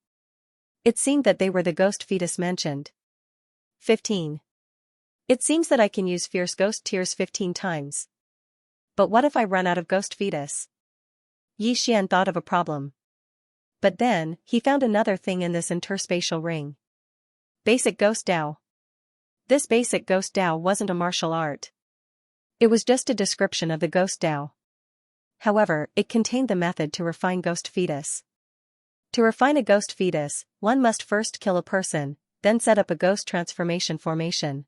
It seemed that they were the ghost fetus mentioned. 15. It seems that I can use fierce ghost tears 15 times. But what if I run out of ghost fetus? Yi Xian thought of a problem. But then, he found another thing in this interspatial ring. Basic Ghost Dao. This basic Ghost Dao wasn't a martial art. It was just a description of the Ghost Dao. However, it contained the method to refine ghost fetus. To refine a ghost fetus, one must first kill a person, then set up a ghost transformation formation.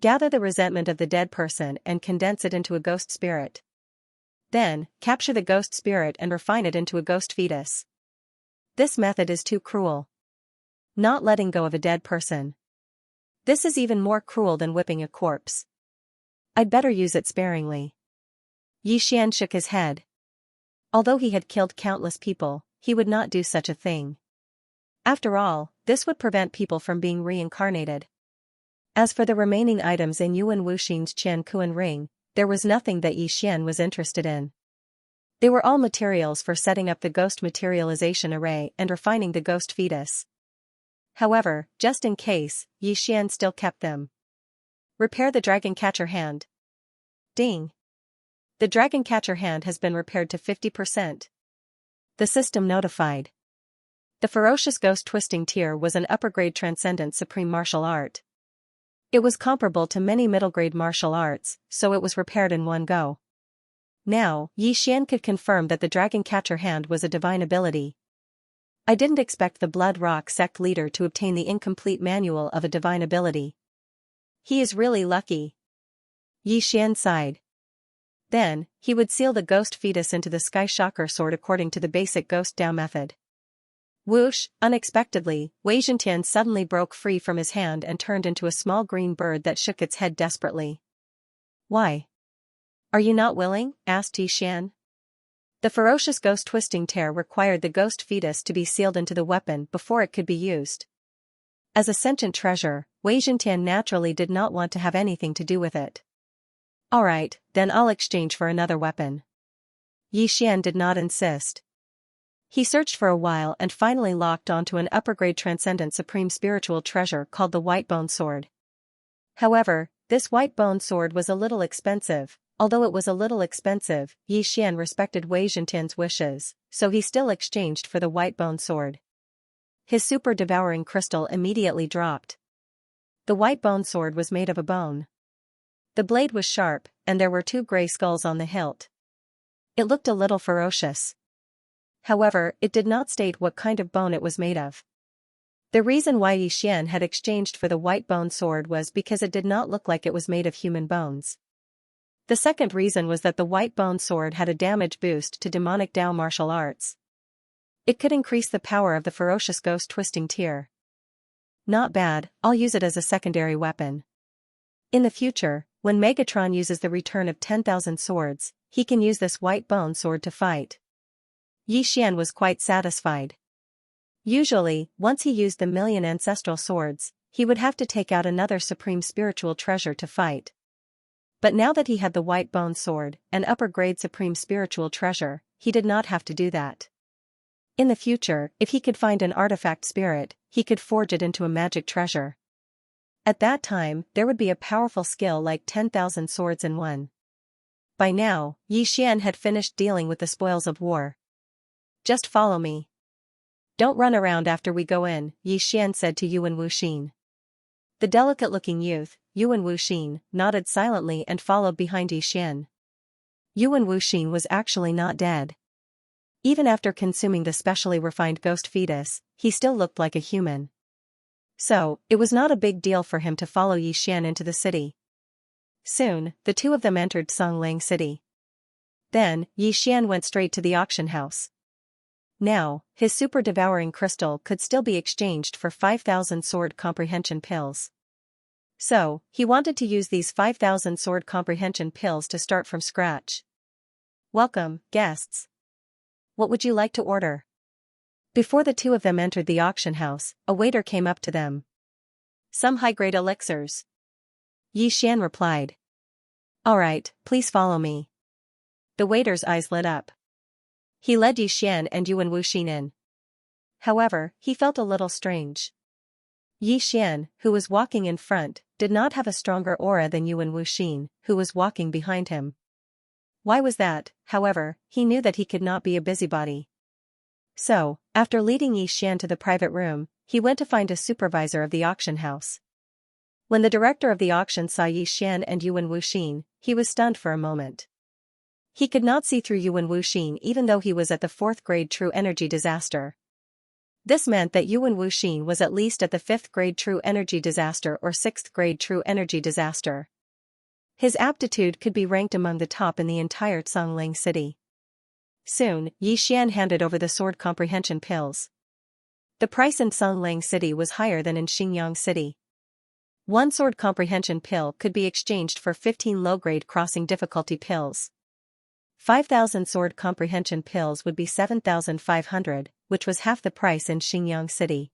Gather the resentment of the dead person and condense it into a ghost spirit. Then, capture the ghost spirit and refine it into a ghost fetus. This method is too cruel. Not letting go of a dead person. This is even more cruel than whipping a corpse. I'd better use it sparingly. Xian shook his head. Although he had killed countless people, he would not do such a thing. After all, this would prevent people from being reincarnated. As for the remaining items in Yuan Wuxin's Qian Kuan ring, there was nothing that Xian was interested in. They were all materials for setting up the ghost materialization array and refining the ghost fetus. However, just in case, Xian still kept them. Repair the dragon catcher hand. Ding. The dragon catcher hand has been repaired to 50%. The system notified. The ferocious ghost twisting tier was an upper-grade transcendent supreme martial art. It was comparable to many middle-grade martial arts, so it was repaired in one go. Now, Xian could confirm that the dragon catcher hand was a divine ability. I didn't expect the Blood Rock sect leader to obtain the incomplete manual of a divine ability. He is really lucky. Xian sighed. Then, he would seal the ghost fetus into the Sky Shocker sword according to the basic Ghost Dao method. Whoosh, unexpectedly, Wei Zhentian suddenly broke free from his hand and turned into a small green bird that shook its head desperately. Why? Are you not willing? Asked Xian. The ferocious ghost twisting tear required the ghost fetus to be sealed into the weapon before it could be used. As a sentient treasure, Wei Zhentian naturally did not want to have anything to do with it. Alright, then I'll exchange for another weapon. Xian did not insist. He searched for a while and finally locked onto an upper-grade transcendent supreme spiritual treasure called the White Bone Sword. However, this White Bone Sword was a little expensive. Although it was a little expensive, Xian respected Wei Zhentian's wishes, so he still exchanged for the White Bone Sword. His super devouring crystal immediately dropped. The White Bone Sword was made of a bone. The blade was sharp, and there were 2 gray skulls on the hilt. It looked a little ferocious. However, it did not state what kind of bone it was made of. The reason why Xian had exchanged for the White Bone Sword was because it did not look like it was made of human bones. The second reason was that the White Bone Sword had a damage boost to demonic Dao martial arts. It could increase the power of the ferocious ghost twisting tier. Not bad, I'll use it as a secondary weapon. In the future, when Megatron uses the return of 10,000 swords, he can use this White Bone Sword to fight. Xian was quite satisfied. Usually, once he used the 1,000,000 ancestral swords, he would have to take out another supreme spiritual treasure to fight. But now that he had the White Bone Sword, an upper-grade supreme spiritual treasure, he did not have to do that. In the future, if he could find an artifact spirit, he could forge it into a magic treasure. At that time, there would be a powerful skill like 10,000 swords in one. By now, Xian had finished dealing with the spoils of war. Just follow me. Don't run around after we go in, Xian said to Yuan Wuxin. The delicate-looking youth, Yuan Wuxin, nodded silently and followed behind Xian. Yuan Wuxin was actually not dead. Even after consuming the specially refined ghost fetus, he still looked like a human. So, it was not a big deal for him to follow Xian into the city. Soon, the two of them entered Songlang City. Then, Xian went straight to the auction house. Now, his super devouring crystal could still be exchanged for 5,000 sword comprehension pills. So, he wanted to use these 5,000 sword comprehension pills to start from scratch. Welcome, guests. What would you like to order? Before the two of them entered the auction house, a waiter came up to them. Some high-grade elixirs. Xian replied. Alright, please follow me. The waiter's eyes lit up. He led Xian and Yuan Wuxin in. However, he felt a little strange. Xian, who was walking in front, did not have a stronger aura than Yuan Wuxin, who was walking behind him. Why was that? However, he knew that he could not be a busybody. So, after leading Xian to the private room, he went to find a supervisor of the auction house. When the director of the auction saw Xian and Yuan Wuxin, he was stunned for a moment. He could not see through Yuan Wuxin even though he was at the 4th grade true energy disaster. This meant that Yuan Wuxin was at least at the 5th grade true energy disaster or 6th grade true energy disaster. His aptitude could be ranked among the top in the entire Congling city. Soon, Yi Xian handed over the sword comprehension pills. The price in Congling city was higher than in Xingyang city. One sword comprehension pill could be exchanged for 15 low-grade crossing difficulty pills. 5,000 sword comprehension pills would be 7,500, which was half the price in Xingyang city.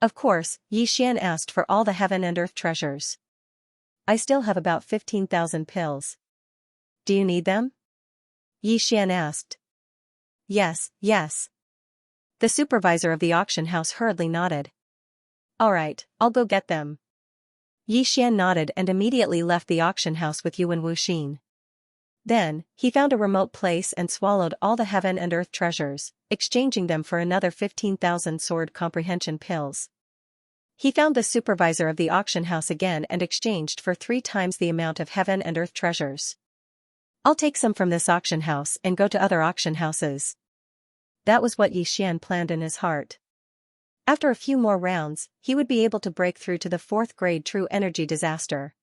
Of course, Yi Xian asked for all the heaven and earth treasures. I still have about 15,000 pills. Do you need them? Yi Xian asked. Yes, yes. The supervisor of the auction house hurriedly nodded. All right, I'll go get them. Yi Xian nodded and immediately left the auction house with Yuan Wuxin. Then, he found a remote place and swallowed all the heaven and earth treasures, exchanging them for another 15,000 sword comprehension pills. He found the supervisor of the auction house again and exchanged for 3 times the amount of heaven and earth treasures. I'll take some from this auction house and go to other auction houses. That was what Yi Xian planned in his heart. After a few more rounds, he would be able to break through to the 4th grade true energy disaster.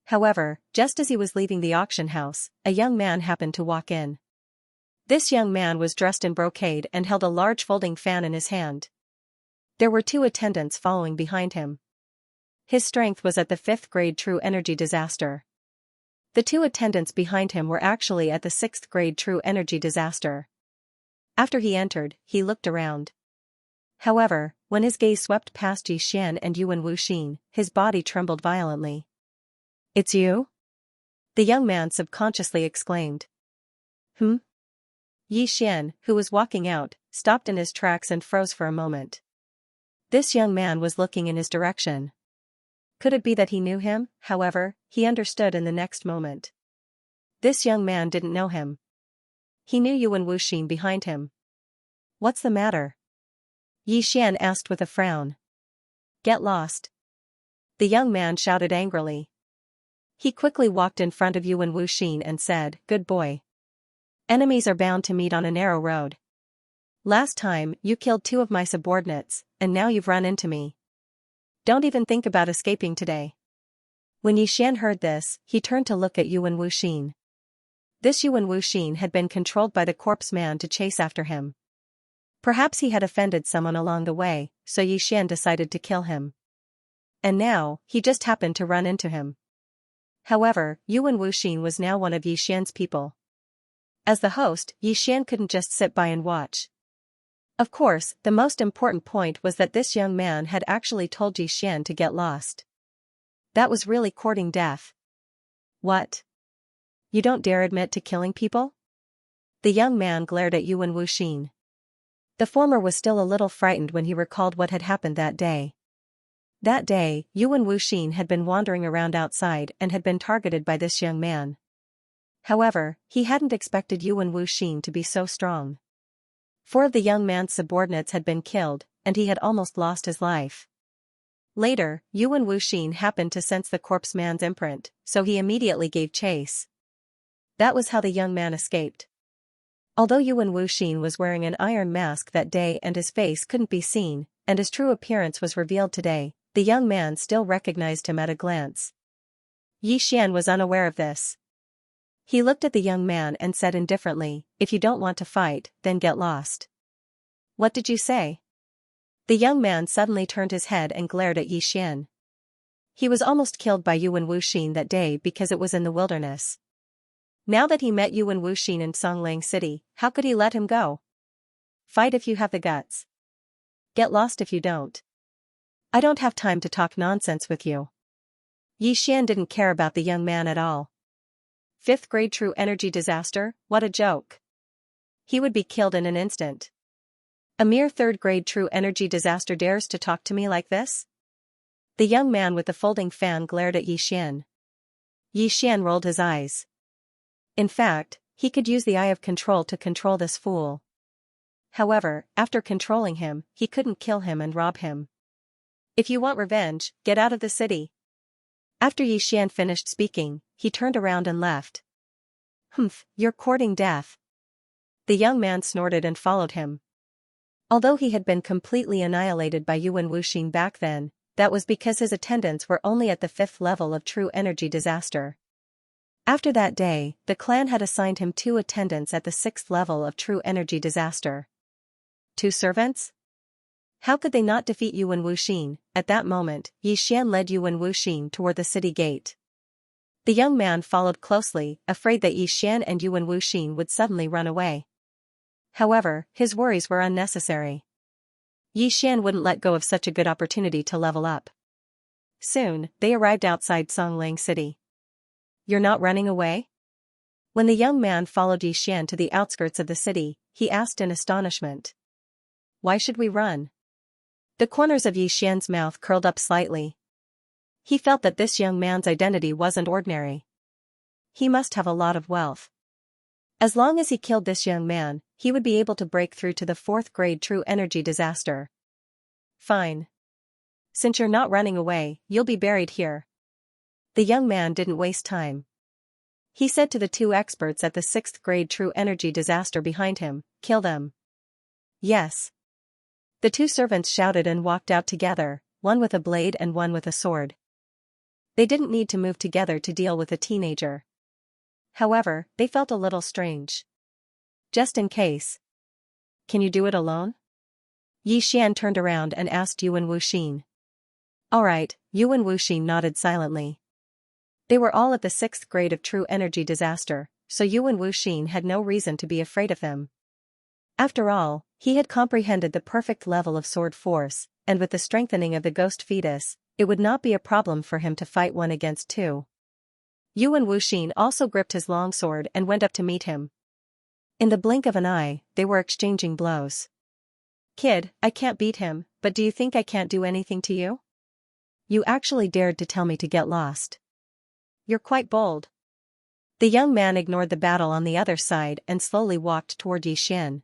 However, just as he was leaving the auction house, a young man happened to walk in. This young man was dressed in brocade and held a large folding fan in his hand. There were 2 attendants following behind him. His strength was at the 5th grade true energy disaster. The 2 attendants behind him were actually at the 6th grade true energy disaster. After he entered, he looked around. However, when his gaze swept past Yi Xian and Yuan Wuxin, his body trembled violently. It's you? The young man subconsciously exclaimed. Yi Xian, who was walking out, stopped in his tracks and froze for a moment. This young man was looking in his direction. Could it be that he knew him? However, he understood in the next moment. This young man didn't know him. He knew Yuan Wuxin behind him. What's the matter? Yi Xian asked with a frown. Get lost. The young man shouted angrily. He quickly walked in front of Yuan Wuxin and said, Good boy. Enemies are bound to meet on a narrow road. Last time, you killed 2 of my subordinates, and now you've run into me. Don't even think about escaping today. When Yi Xian heard this, he turned to look at Yuan Wuxin. This Yuan Wuxin had been controlled by the corpse man to chase after him. Perhaps he had offended someone along the way, so Yi Xian decided to kill him. And now, he just happened to run into him. However, Yuan Wuxin was now one of Yi Xian's people. As the host, Yi Xian couldn't just sit by and watch. Of course, the most important point was that this young man had actually told Yi Xian to get lost. That was really courting death. What? You don't dare admit to killing people? The young man glared at Yuan Wuxin. The former was still a little frightened when he recalled what had happened that day. That day, Yuan Wuxin had been wandering around outside and had been targeted by this young man. However, he hadn't expected Yuan Wuxin to be so strong. 4 of the young man's subordinates had been killed, and he had almost lost his life. Later, Yuan Wuxin happened to sense the corpse man's imprint, so he immediately gave chase. That was how the young man escaped. Although Yuan Wuxin was wearing an iron mask that day and his face couldn't be seen, and his true appearance was revealed today, the young man still recognized him at a glance. Yi Xian was unaware of this. He looked at the young man and said indifferently, If you don't want to fight, then get lost. What did you say? The young man suddenly turned his head and glared at Yi Xian. He was almost killed by Yuan Wuxin that day because it was in the wilderness. Now that he met Yuan Wuxin in Congling city, how could he let him go? Fight if you have the guts. Get lost if you don't. I don't have time to talk nonsense with you. Yi Xian didn't care about the young man at all. 5th grade true energy disaster, what a joke. He would be killed in an instant. A mere 3rd grade true energy disaster dares to talk to me like this? The young man with the folding fan glared at Yi Xian. Yi Xian rolled his eyes. In fact, he could use the eye of control to control this fool. However, after controlling him, he couldn't kill him and rob him. If you want revenge, get out of the city. After Yi Xian finished speaking, he turned around and left. You're courting death. The young man snorted and followed him. Although he had been completely annihilated by Yuan Wuxin back then, that was because his attendants were only at the 5th level of true energy disaster. After that day, the clan had assigned him 2 attendants at the 6th level of true energy disaster. 2 servants? How could they not defeat Yuan Wuxin? At that moment, Yi Xian led Yuan Wuxin toward the city gate. The young man followed closely, afraid that Yi Xian and Yuan Wuxin would suddenly run away. However, his worries were unnecessary. Yi Xian wouldn't let go of such a good opportunity to level up. Soon, they arrived outside Songlang City. You're not running away? When the young man followed Yi Xian to the outskirts of the city, he asked in astonishment. Why should we run? The corners of Yi Xian's mouth curled up slightly. He felt that this young man's identity wasn't ordinary. He must have a lot of wealth. As long as he killed this young man, he would be able to break through to the 4th grade true energy disaster. Fine. Since you're not running away, you'll be buried here. The young man didn't waste time. He said to the 2 experts at the 6th grade true energy disaster behind him, kill them. Yes. The 2 servants shouted and walked out together, one with a blade and one with a sword. They didn't need to move together to deal with a teenager. However, they felt a little strange. Just in case. Can you do it alone? Yi Xian turned around and asked Yuan Wuxin. Alright, Yuan Wuxin nodded silently. They were all at the 6th grade of true energy disaster, so Yuan Wuxin had no reason to be afraid of him. After all, he had comprehended the perfect level of sword force, and with the strengthening of the ghost fetus, it would not be a problem for him to fight 1 against 2. Yuan Wuxin also gripped his longsword and went up to meet him. In the blink of an eye, they were exchanging blows. Kid, I can't beat him, but do you think I can't do anything to you? You actually dared to tell me to get lost. You're quite bold. The young man ignored the battle on the other side and slowly walked toward Yi Xian.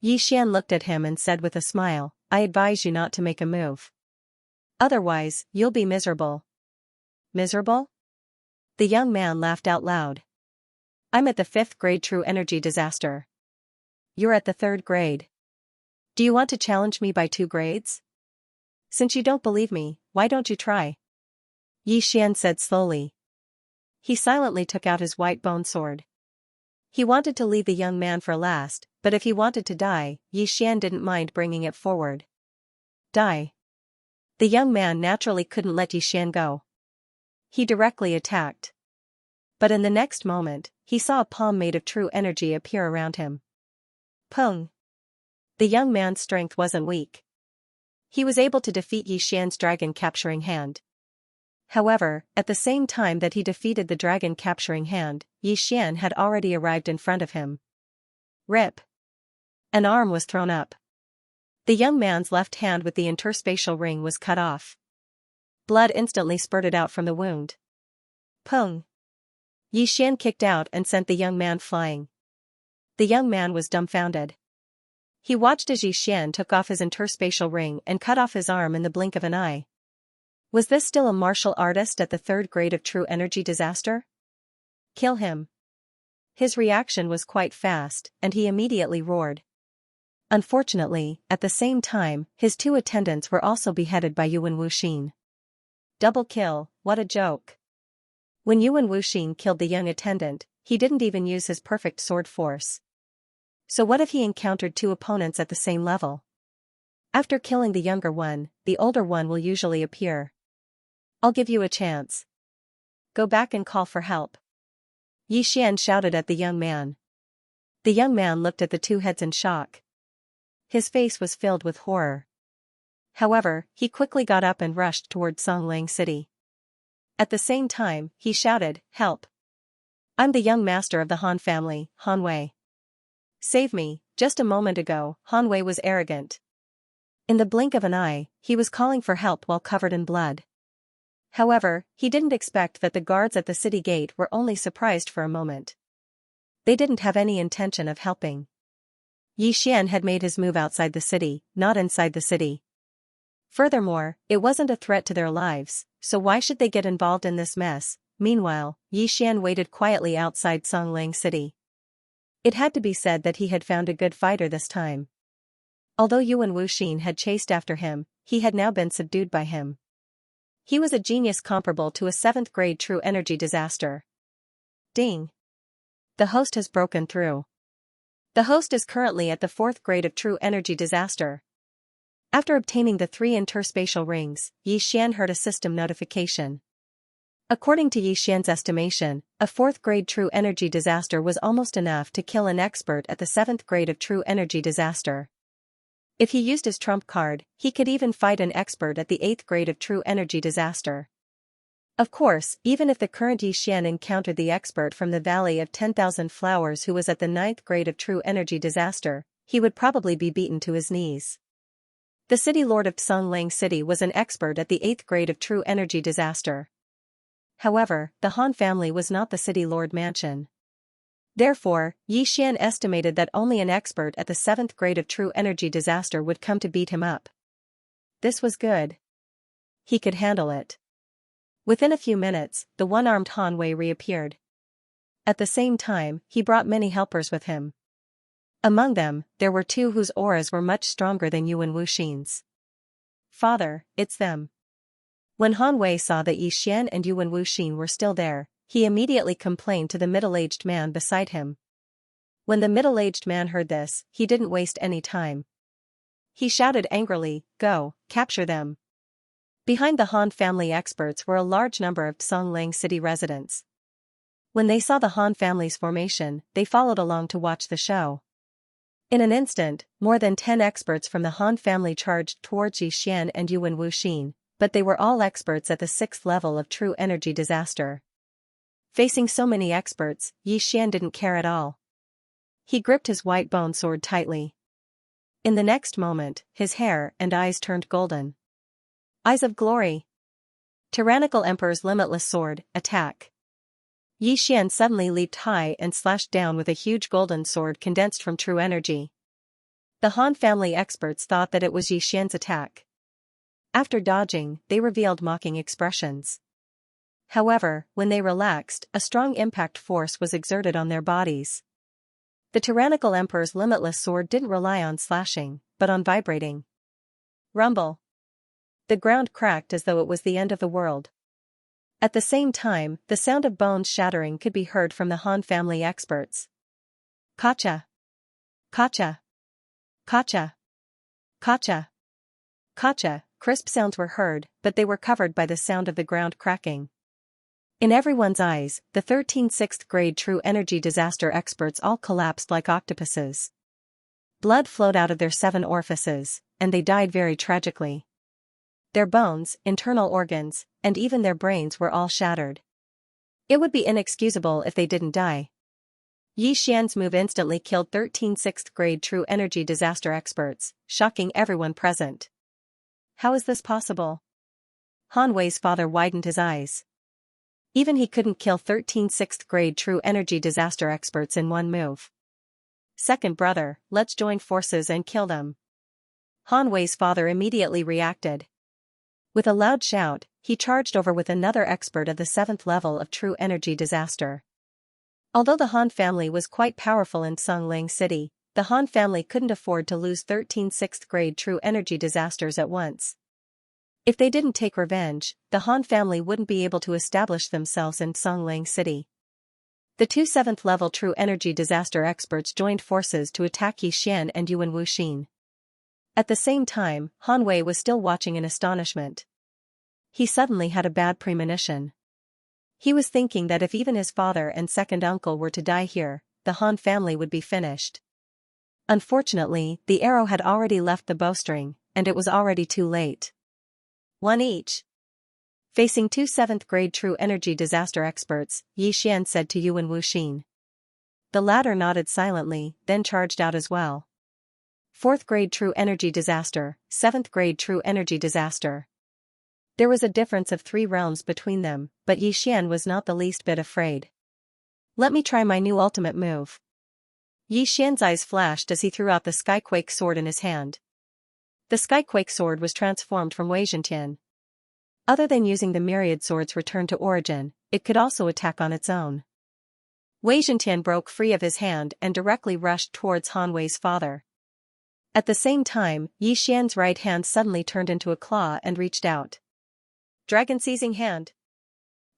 Yi Xian looked at him and said with a smile, I advise you not to make a move. Otherwise, you'll be miserable. Miserable? The young man laughed out loud. I'm at the 5th grade true energy disaster. You're at the 3rd grade. Do you want to challenge me by 2 grades? Since you don't believe me, why don't you try? Yi Xian said slowly. He silently took out his white bone sword. He wanted to leave the young man for last, but if he wanted to die, Yi Xian didn't mind bringing it forward. Die. The young man naturally couldn't let Yi Xian go. He directly attacked. But in the next moment, he saw a palm made of true energy appear around him. Pung. The young man's strength wasn't weak. He was able to defeat Yi Xian's dragon-capturing hand. However, at the same time that he defeated the dragon-capturing hand, Yi Xian had already arrived in front of him. Rip. An arm was thrown up. The young man's left hand with the interspatial ring was cut off. Blood instantly spurted out from the wound. Pung. Yi Xian kicked out and sent the young man flying. The young man was dumbfounded. He watched as Yi Xian took off his interspatial ring and cut off his arm in the blink of an eye. Was this still a martial artist at the 3rd grade of true energy disaster? Kill him. His reaction was quite fast, and he immediately roared. Unfortunately, at the same time, his 2 attendants were also beheaded by Yuan Wuxin. Double kill, what a joke. When Yuan Wuxin killed the young attendant, he didn't even use his perfect sword force. So what if he encountered 2 opponents at the same level? After killing the younger one, the older one will usually appear. I'll give you a chance. Go back and call for help. Yi Xian shouted at the young man. The young man looked at the 2 heads in shock. His face was filled with horror. However, he quickly got up and rushed toward Songlang City. At the same time, he shouted, Help! I'm the young master of the Han family, Han Wei. Save me, just a moment ago, Han Wei was arrogant. In the blink of an eye, he was calling for help while covered in blood. However, he didn't expect that the guards at the city gate were only surprised for a moment. They didn't have any intention of helping. Yi Xian had made his move outside the city, not inside the city. Furthermore, it wasn't a threat to their lives, so why should they get involved in this mess? Meanwhile, Yi Xian waited quietly outside Songlang City. It had to be said that he had found a good fighter this time. Although Yuan Wuxin had chased after him, he had now been subdued by him. He was a genius comparable to a 7th grade true energy disaster. Ding. The host has broken through. The host is currently at the 4th grade of true energy disaster. After obtaining the 3 interspatial rings, Yi Xian heard a system notification. According to Yi Xian's estimation, a 4th grade true energy disaster was almost enough to kill an expert at the 7th grade of true energy disaster. If he used his trump card, he could even fight an expert at the 8th grade of true energy disaster. Of course, even if the current Yi Xian encountered the expert from the Valley of 10,000 Flowers who was at the 9th grade of true energy disaster, he would probably be beaten to his knees. The city lord of Songlang City was an expert at the 8th grade of true energy disaster. However, the Han family was not the city lord mansion. Therefore, Yi Xian estimated that only an expert at the 7th grade of true energy disaster would come to beat him up. This was good. He could handle it. Within a few minutes, the one-armed Han Wei reappeared. At the same time, he brought many helpers with him. Among them, there were 2 whose auras were much stronger than Yuan Wuxin's. Father, it's them. When Han Wei saw that Yi Xian and Yuan Wuxin were still there, he immediately complained to the middle-aged man beside him. When the middle-aged man heard this, he didn't waste any time. He shouted angrily, "Go, capture them." Behind the Han family experts were a large number of Songlang City residents. When they saw the Han family's formation, they followed along to watch the show. In an instant, more than 10 experts from the Han family charged towards Yi Xian and Yuan Wuxin, but they were all experts at the 6th level of true energy disaster. Facing so many experts, Yi Xian didn't care at all. He gripped his white bone sword tightly. In the next moment, his hair and eyes turned golden. Eyes of glory. Tyrannical Emperor's limitless sword, attack. Yi Xian suddenly leaped high and slashed down with a huge golden sword condensed from true energy. The Han family experts thought that it was Yi Xian's attack. After dodging, they revealed mocking expressions. However, when they relaxed, a strong impact force was exerted on their bodies. The tyrannical Emperor's limitless sword didn't rely on slashing, but on vibrating. Rumble. The ground cracked as though it was the end of the world. At the same time, the sound of bones shattering could be heard from the Han family experts. Kacha. Kacha. Kacha. Kacha. Kacha. Crisp sounds were heard, but they were covered by the sound of the ground cracking. In everyone's eyes, the 13 6th grade true energy disaster experts all collapsed like octopuses. Blood flowed out of their 7 orifices, and they died very tragically. Their bones, internal organs, and even their brains were all shattered. It would be inexcusable if they didn't die. Yi Xian's move instantly killed 13 6th grade true energy disaster experts, shocking everyone present. How is this possible? Han Wei's father widened his eyes. Even he couldn't kill 13 6th grade true energy disaster experts in one move. Second brother, let's join forces and kill them. Han Wei's father immediately reacted. With a loud shout, he charged over with another expert of the 7th level of true energy disaster. Although the Han family was quite powerful in Songlang City, the Han family couldn't afford to lose 13 6th grade true energy disasters at once. If they didn't take revenge, the Han family wouldn't be able to establish themselves in Songlang City. The 2 7th level true energy disaster experts joined forces to attack Yi Xian and Yuan Wuxin. At the same time, Han Wei was still watching in astonishment. He suddenly had a bad premonition. He was thinking that if even his father and second uncle were to die here, the Han family would be finished. Unfortunately, the arrow had already left the bowstring, and it was already too late. One each. Facing 2 7th grade true energy disaster experts, Yi Xian said to Yuan Wuxin. The latter nodded silently, then charged out as well. 4th grade true energy disaster, 7th grade true energy disaster. There was a difference of 3 realms between them, but Yi Xian was not the least bit afraid. Let me try my new ultimate move. Yi Xian's eyes flashed as he threw out the Skyquake sword in his hand. The Skyquake sword was transformed from Wei Zhentian. Other than using the myriad sword's return to origin, it could also attack on its own. Wei Zhentian broke free of his hand and directly rushed towards Han Wei's father. At the same time, Yi Xian's right hand suddenly turned into a claw and reached out. Dragon seizing hand.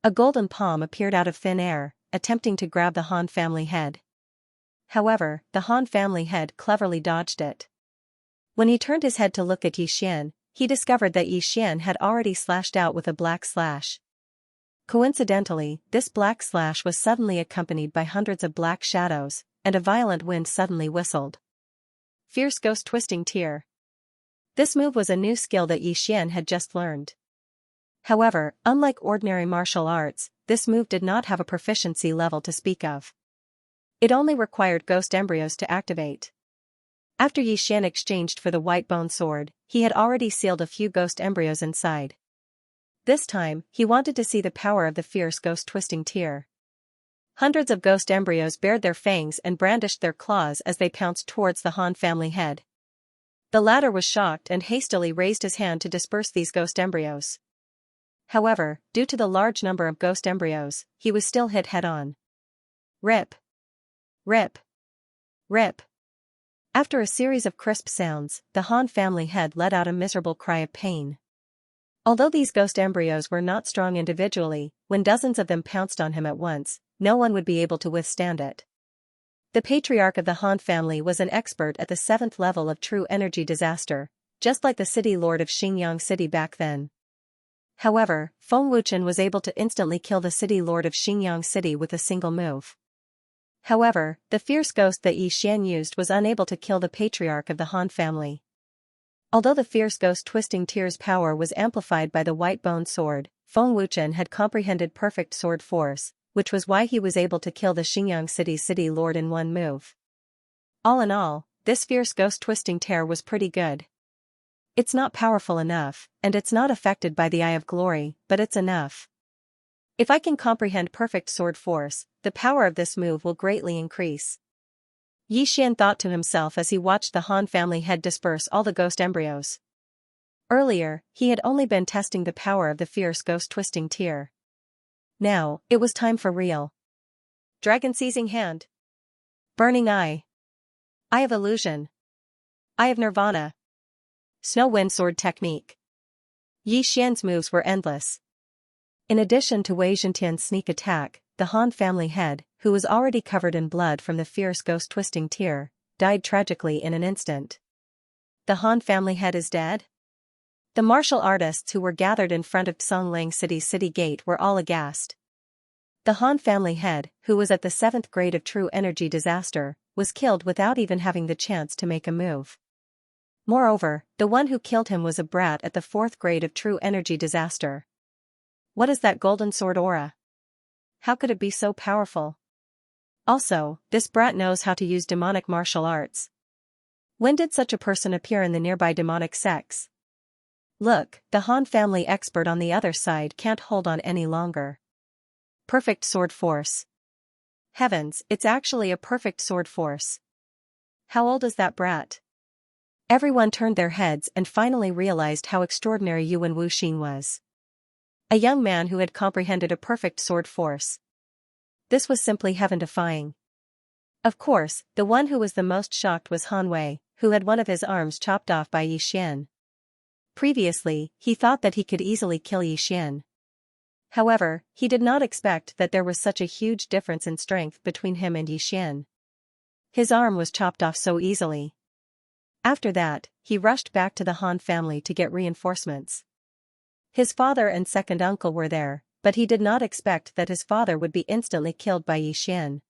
A golden palm appeared out of thin air, attempting to grab the Han family head. However, the Han family head cleverly dodged it. When he turned his head to look at Yi Xian, he discovered that Yi Xian had already slashed out with a black slash. Coincidentally, this black slash was suddenly accompanied by hundreds of black shadows, and a violent wind suddenly whistled. Fierce Ghost Twisting Tear. This move was a new skill that Yi Xian had just learned. However, unlike ordinary martial arts, this move did not have a proficiency level to speak of. It only required ghost embryos to activate. After Yi Xian exchanged for the white bone sword, he had already sealed a few ghost embryos inside. This time, he wanted to see the power of the fierce ghost twisting tear. Hundreds of ghost embryos bared their fangs and brandished their claws as they pounced towards the Han family head. The latter was shocked and hastily raised his hand to disperse these ghost embryos. However, due to the large number of ghost embryos, he was still hit head-on. Rip! Rip! Rip! After a series of crisp sounds, the Han family head let out a miserable cry of pain. Although these ghost embryos were not strong individually, when dozens of them pounced on him at once, no one would be able to withstand it. The patriarch of the Han family was an expert at the 7th level of true energy disaster, just like the city lord of Xingyang City back then. However, Feng Wuchen was able to instantly kill the city lord of Xingyang City with a single move. However, the fierce ghost that Yi Xian used was unable to kill the patriarch of the Han family. Although the fierce ghost twisting tear's power was amplified by the white bone sword, Feng Wuchen had comprehended perfect sword force, which was why he was able to kill the Xingyang city lord in one move. All in all, this fierce ghost twisting tear was pretty good. It's not powerful enough, and it's not affected by the Eye of Glory, but it's enough. If I can comprehend perfect sword force, the power of this move will greatly increase. Yi Xian thought to himself as he watched the Han family head disperse all the ghost embryos. Earlier, he had only been testing the power of the fierce ghost twisting tear. Now, it was time for real. Dragon seizing hand. Burning eye. Eye of illusion. Eye of nirvana. Snow wind sword technique. Yi Xian's moves were endless. In addition to Wei Zhentian's sneak attack, the Han family head, who was already covered in blood from the fierce ghost twisting tear, died tragically in an instant. The Han family head is dead? The martial artists who were gathered in front of Songleng City's city gate were all aghast. The Han family head, who was at the 7th grade of true energy disaster, was killed without even having the chance to make a move. Moreover, the one who killed him was a brat at the 4th grade of true energy disaster. What is that golden sword aura? How could it be so powerful? Also, this brat knows how to use demonic martial arts. When did such a person appear in the nearby demonic sects? Look, the Han family expert on the other side can't hold on any longer. Perfect sword force. Heavens, it's actually a perfect sword force. How old is that brat? Everyone turned their heads and finally realized how extraordinary Yuan Wuxin was. A young man who had comprehended a perfect sword force. This was simply heaven-defying. Of course, the one who was the most shocked was Han Wei, who had one of his arms chopped off by Yi Xian. Previously, he thought that he could easily kill Yi Xian. However, he did not expect that there was such a huge difference in strength between him and Yi Xian. His arm was chopped off so easily. After that, he rushed back to the Han family to get reinforcements. His father and second uncle were there, but he did not expect that his father would be instantly killed by Yi Xian.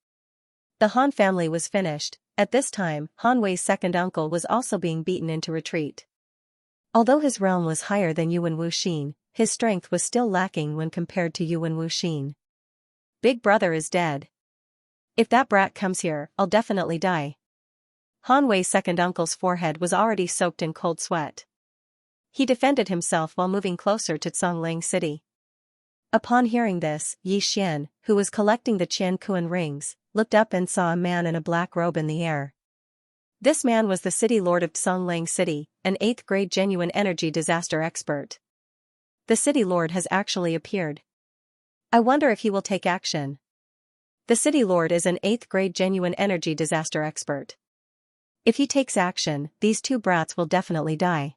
The Han family was finished. At this time, Han Wei's second uncle was also being beaten into retreat. Although his realm was higher than Yuan Wuxin, his strength was still lacking when compared to Yuan Wuxin. Big brother is dead. If that brat comes here, I'll definitely die. Han Wei's second uncle's forehead was already soaked in cold sweat. He defended himself while moving closer to Songleng City. Upon hearing this, Yi Xian, who was collecting the Qian Kuan rings, looked up and saw a man in a black robe in the air. This man was the city lord of Songleng City, an 8th grade genuine energy disaster expert. The city lord has actually appeared. I wonder if he will take action. The city lord is an 8th grade genuine energy disaster expert. If he takes action, these two brats will definitely die.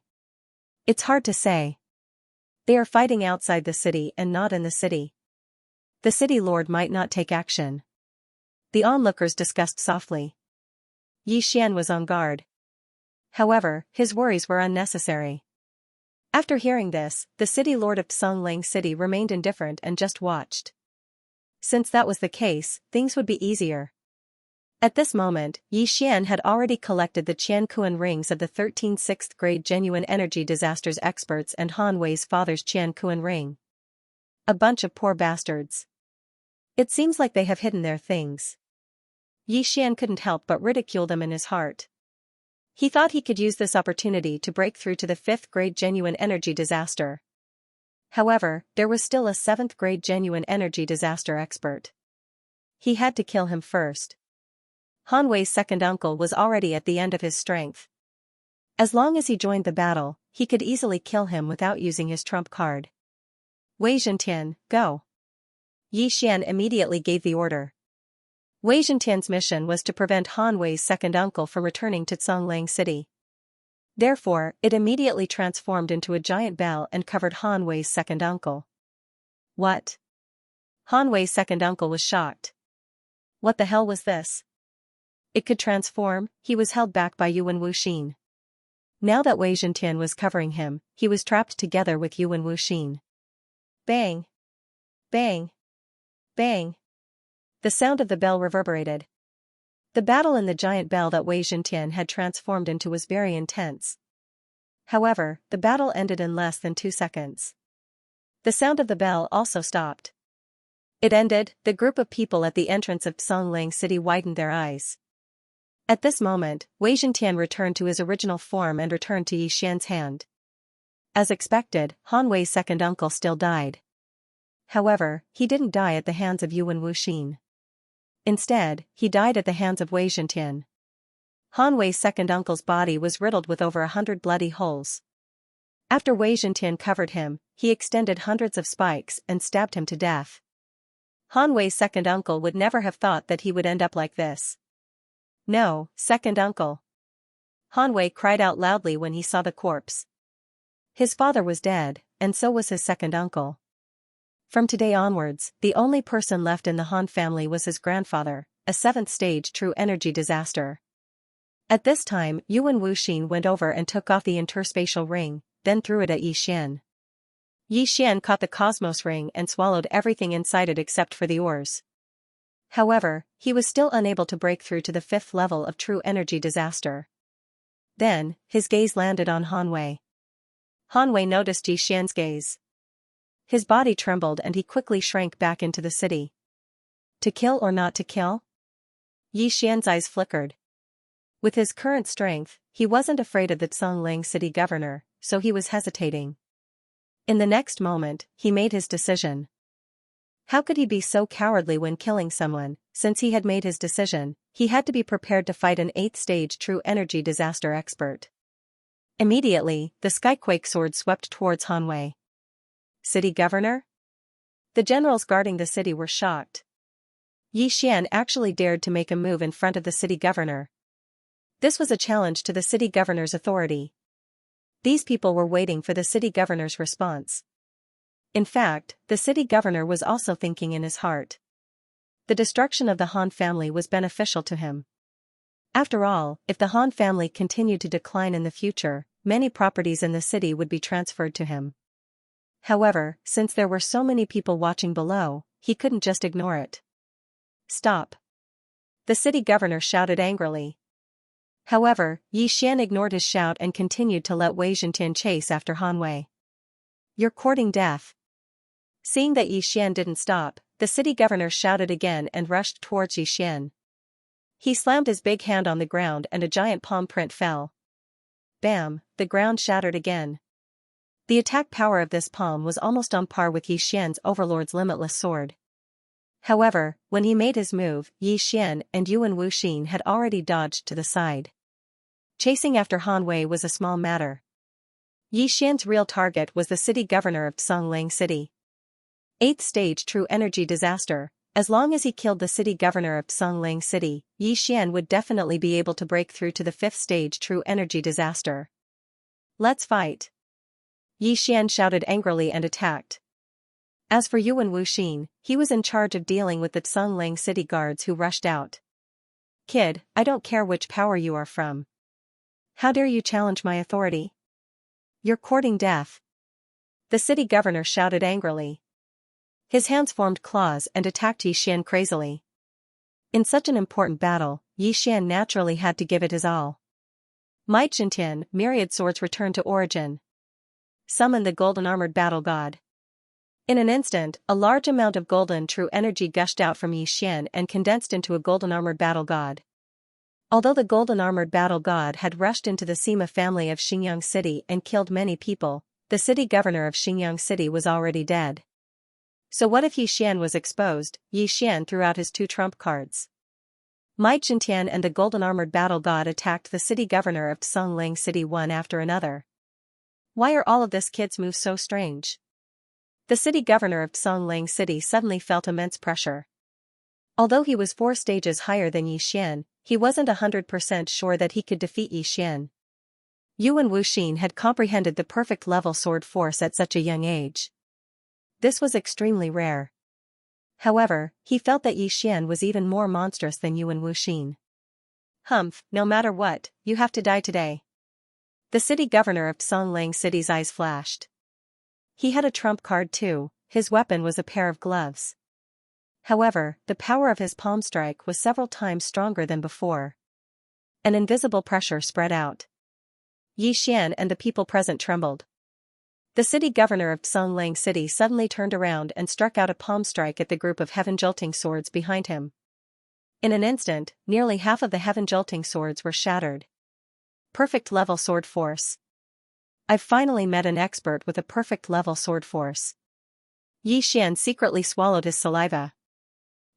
It's hard to say. They are fighting outside the city and not in the city. The city lord might not take action. The onlookers discussed softly. Yi Xian was on guard. However, his worries were unnecessary. After hearing this, the city lord of Songlang City remained indifferent and just watched. Since that was the case, things would be easier. At this moment, Yi Xian had already collected the Qiankuan rings of the 13 6th grade genuine energy disasters experts and Han Wei's father's Qiankuan ring. A bunch of poor bastards. It seems like they have hidden their things. Yi Xian couldn't help but ridicule them in his heart. He thought he could use this opportunity to break through to the 5th grade genuine energy disaster. However, there was still a 7th grade genuine energy disaster expert. He had to kill him first. Han Wei's second uncle was already at the end of his strength. As long as he joined the battle, he could easily kill him without using his trump card. Wei Zhentian, go. Yi Xian immediately gave the order. Wei Zhentian's mission was to prevent Han Wei's second uncle from returning to Songlang City. Therefore, it immediately transformed into a giant bell and covered Han Wei's second uncle. What? Han Wei's second uncle was shocked. What the hell was this? It could transform. He was held back by Yuan Wuxin. Now that Wei Zhentian was covering him, he was trapped together with Yuan Wuxin. Bang! Bang! Bang! The sound of the bell reverberated. The battle in the giant bell that Wei Zhentian had transformed into was very intense. However, the battle ended in less than 2 seconds. The sound of the bell also stopped. It ended. The group of people at the entrance of Songlang City widened their eyes. At this moment, Wei Zhentian returned to his original form and returned to Yi Xian's hand. As expected, Han Wei's second uncle still died. However, he didn't die at the hands of Yuan Wuxin. Instead, he died at the hands of Wei Zhentian. Han Wei's second uncle's body was riddled with over 100 bloody holes. After Wei Zhentian covered him, he extended hundreds of spikes and stabbed him to death. Han Wei's second uncle would never have thought that he would end up like this. No, second uncle. Han Wei cried out loudly when he saw the corpse. His father was dead, and so was his second uncle. From today onwards, the only person left in the Han family was his grandfather, a 7th stage true energy disaster. At this time, Yuan Wuxin went over and took off the interspatial ring, then threw it at Yi Xian. Yi Xian caught the cosmos ring and swallowed everything inside it except for the ores. However, he was still unable to break through to the 5th level of true energy disaster. Then, his gaze landed on Han Wei. Han Wei noticed Yi Xian's gaze. His body trembled and he quickly shrank back into the city. To kill or not to kill? Yi Xian's eyes flickered. With his current strength, he wasn't afraid of the Songlang City governor, so he was hesitating. In the next moment, he made his decision. How could he be so cowardly when killing someone? Since he had made his decision, he had to be prepared to fight an 8th stage true energy disaster expert. Immediately, the Skyquake sword swept towards Han Wei. City governor? The generals guarding the city were shocked. Yi Xian actually dared to make a move in front of the city governor. This was a challenge to the city governor's authority. These people were waiting for the city governor's response. In fact, the city governor was also thinking in his heart. The destruction of the Han family was beneficial to him. After all, if the Han family continued to decline in the future, many properties in the city would be transferred to him. However, since there were so many people watching below, he couldn't just ignore it. Stop! The city governor shouted angrily. However, Yi Xian ignored his shout and continued to let Wei Zhentian chase after Han Wei. You're courting death. Seeing that Yi Xian didn't stop, the city governor shouted again and rushed towards Yi Xian. He slammed his big hand on the ground and a giant palm print fell. Bam, the ground shattered again. The attack power of this palm was almost on par with Yi Xian's overlord's limitless sword. However, when he made his move, Yi Xian and Yuan Wuxin had already dodged to the side. Chasing after Han Wei was a small matter. Yi Xian's real target was the city governor of Songlang City. 8th stage true energy disaster, As long as he killed the city governor of Songling City, Xian would definitely be able to break through to the 5th stage true energy disaster. Let's fight! Xian shouted angrily and attacked. As for Yuan Wuxin, he was in charge of dealing with the Songling City guards who rushed out. Kid, I don't care which power you are from. How dare you challenge my authority? You're courting death. The city governor shouted angrily. His hands formed claws and attacked Xian crazily. In such an important battle, Xian naturally had to give it his all. Might Jintian, myriad swords returned to origin. Summon the golden armored battle god. In an instant, a large amount of golden true energy gushed out from Xian and condensed into a golden armored battle god. Although the golden armored battle god had rushed into the Sima family of Xingyang City and killed many people, the city governor of Xingyang City was already dead. So what if Xian was exposed? Xian threw out his 2 trump cards. Might Jintian and the golden armored battle god attacked the city governor of Songling City one after another. Why are all of this kids' moves so strange? The city governor of Songling City suddenly felt immense pressure. Although he was 4 stages higher than Xian, he wasn't 100% sure that he could defeat Xian. Yuan Wuxin had comprehended the perfect level sword force at such a young age. This was extremely rare. However, he felt that Xian was even more monstrous than Yuan Wuxin. Humph, no matter what, you have to die today. The city governor of Songling City's eyes flashed. He had a trump card too, his weapon was a pair of gloves. However, the power of his palm strike was several times stronger than before. An invisible pressure spread out. Xian and the people present trembled. The city governor of Songling City suddenly turned around and struck out a palm strike at the group of heaven-jolting swords behind him. In an instant, nearly half of the heaven-jolting swords were shattered. Perfect level sword force. I've finally met an expert with a perfect level sword force. Xian secretly swallowed his saliva.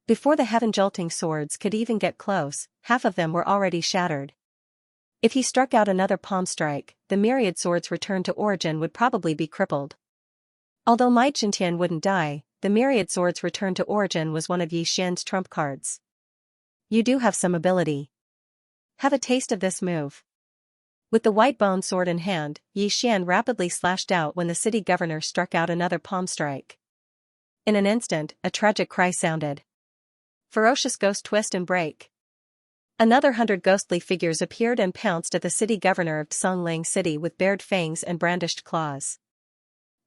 Before the heaven-jolting swords could even get close, half of them were already shattered. If he struck out another palm strike, the myriad swords returned to origin would probably be crippled. Although Mai Jintian wouldn't die, the myriad swords returned to origin was one of Xian's trump cards. You do have some ability. Have a taste of this move. With the white bone sword in hand, Xian rapidly slashed out when the city governor struck out another palm strike. In an instant, a tragic cry sounded. Ferocious ghost twist and break. Another 100 ghostly figures appeared and pounced at the city governor of Songling City with bared fangs and brandished claws.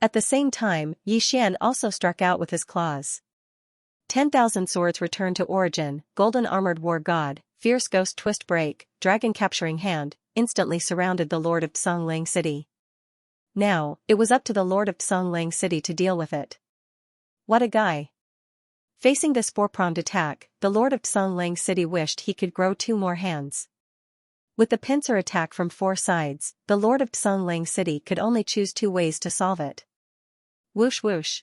At the same time, Xian also struck out with his claws. 10,000 swords returned to origin, golden armored war god, fierce ghost twist break, dragon capturing hand, instantly surrounded the lord of Songling City. Now, it was up to the lord of Songling City to deal with it. What a guy. Facing this 4-pronged attack, the lord of Songling City wished he could grow 2 more hands. With the pincer attack from 4 sides, the lord of Songling City could only choose 2 ways to solve it. Whoosh whoosh.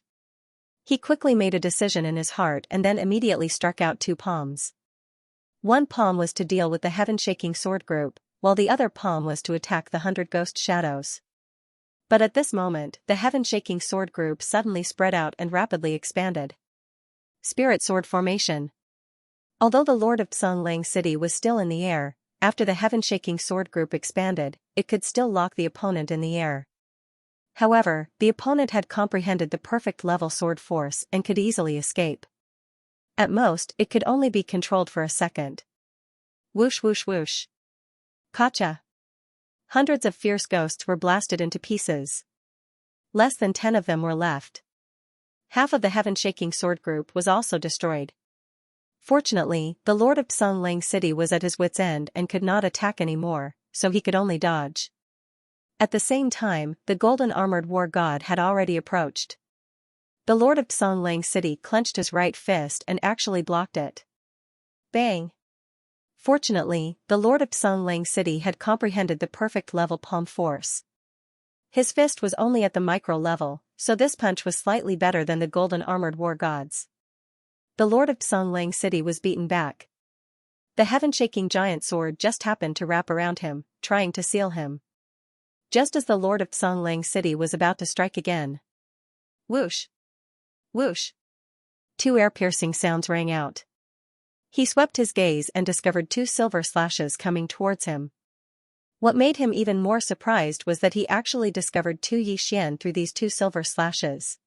He quickly made a decision in his heart and then immediately struck out 2 palms. One palm was to deal with the heaven-shaking sword group, while the other palm was to attack the 100 ghost shadows. But at this moment, the heaven-shaking sword group suddenly spread out and rapidly expanded. Spirit sword formation. Although the lord of Songling City was still in the air, after the heaven-shaking sword group expanded, it could still lock the opponent in the air. However, the opponent had comprehended the perfect level sword force and could easily escape. At most, it could only be controlled for a second. Whoosh whoosh whoosh. Gotcha. Hundreds of fierce ghosts were blasted into pieces. Less than 10 of them were left. Half of the heaven-shaking sword group was also destroyed. Fortunately, the lord of Songling City was at his wit's end and could not attack anymore, so he could only dodge. At the same time, the golden armored war god had already approached. The lord of Songling City clenched his right fist and actually blocked it. Bang! Fortunately, the lord of Songling City had comprehended the perfect level palm force. His fist was only at the micro level, so this punch was slightly better than the golden armored war god's. The lord of Songling City was beaten back. The heaven-shaking giant sword just happened to wrap around him, trying to seal him. Just as the lord of Songling City was about to strike again. Whoosh! Whoosh! Two ear-piercing sounds rang out. He swept his gaze and discovered two silver slashes coming towards him. What made him even more surprised was that he actually discovered two Yixian through these two silver slashes.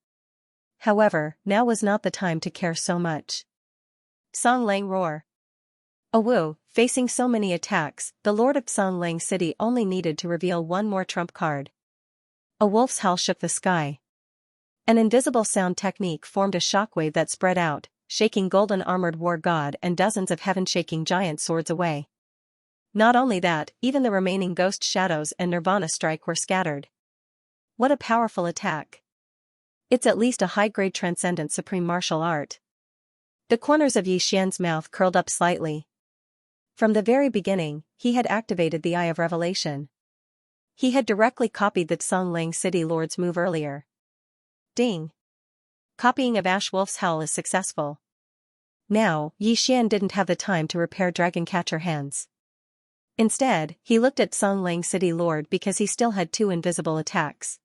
However, now was not the time to care so much. Song Lang roar. Wu, facing so many attacks, the Lord of Song Lang City only needed to reveal one more trump card. A wolf's howl shook the sky. An invisible sound technique formed a shockwave that spread out, shaking golden armored war god and dozens of heaven-shaking giant swords away. Not only that, even the remaining ghost shadows and Nirvana strike were scattered. What a powerful attack. It's at least a high-grade transcendent supreme martial art. The corners of Yixian's mouth curled up slightly. From the very beginning, he had activated the Eye of Revelation. He had directly copied the Song Lang City Lord's move earlier. Ding. Copying of Ash Wolf's howl is successful. Now, Yixian didn't have the time to repair Dragon Catcher hands. Instead, he looked at Song Lang City Lord because he still had two invisible attacks.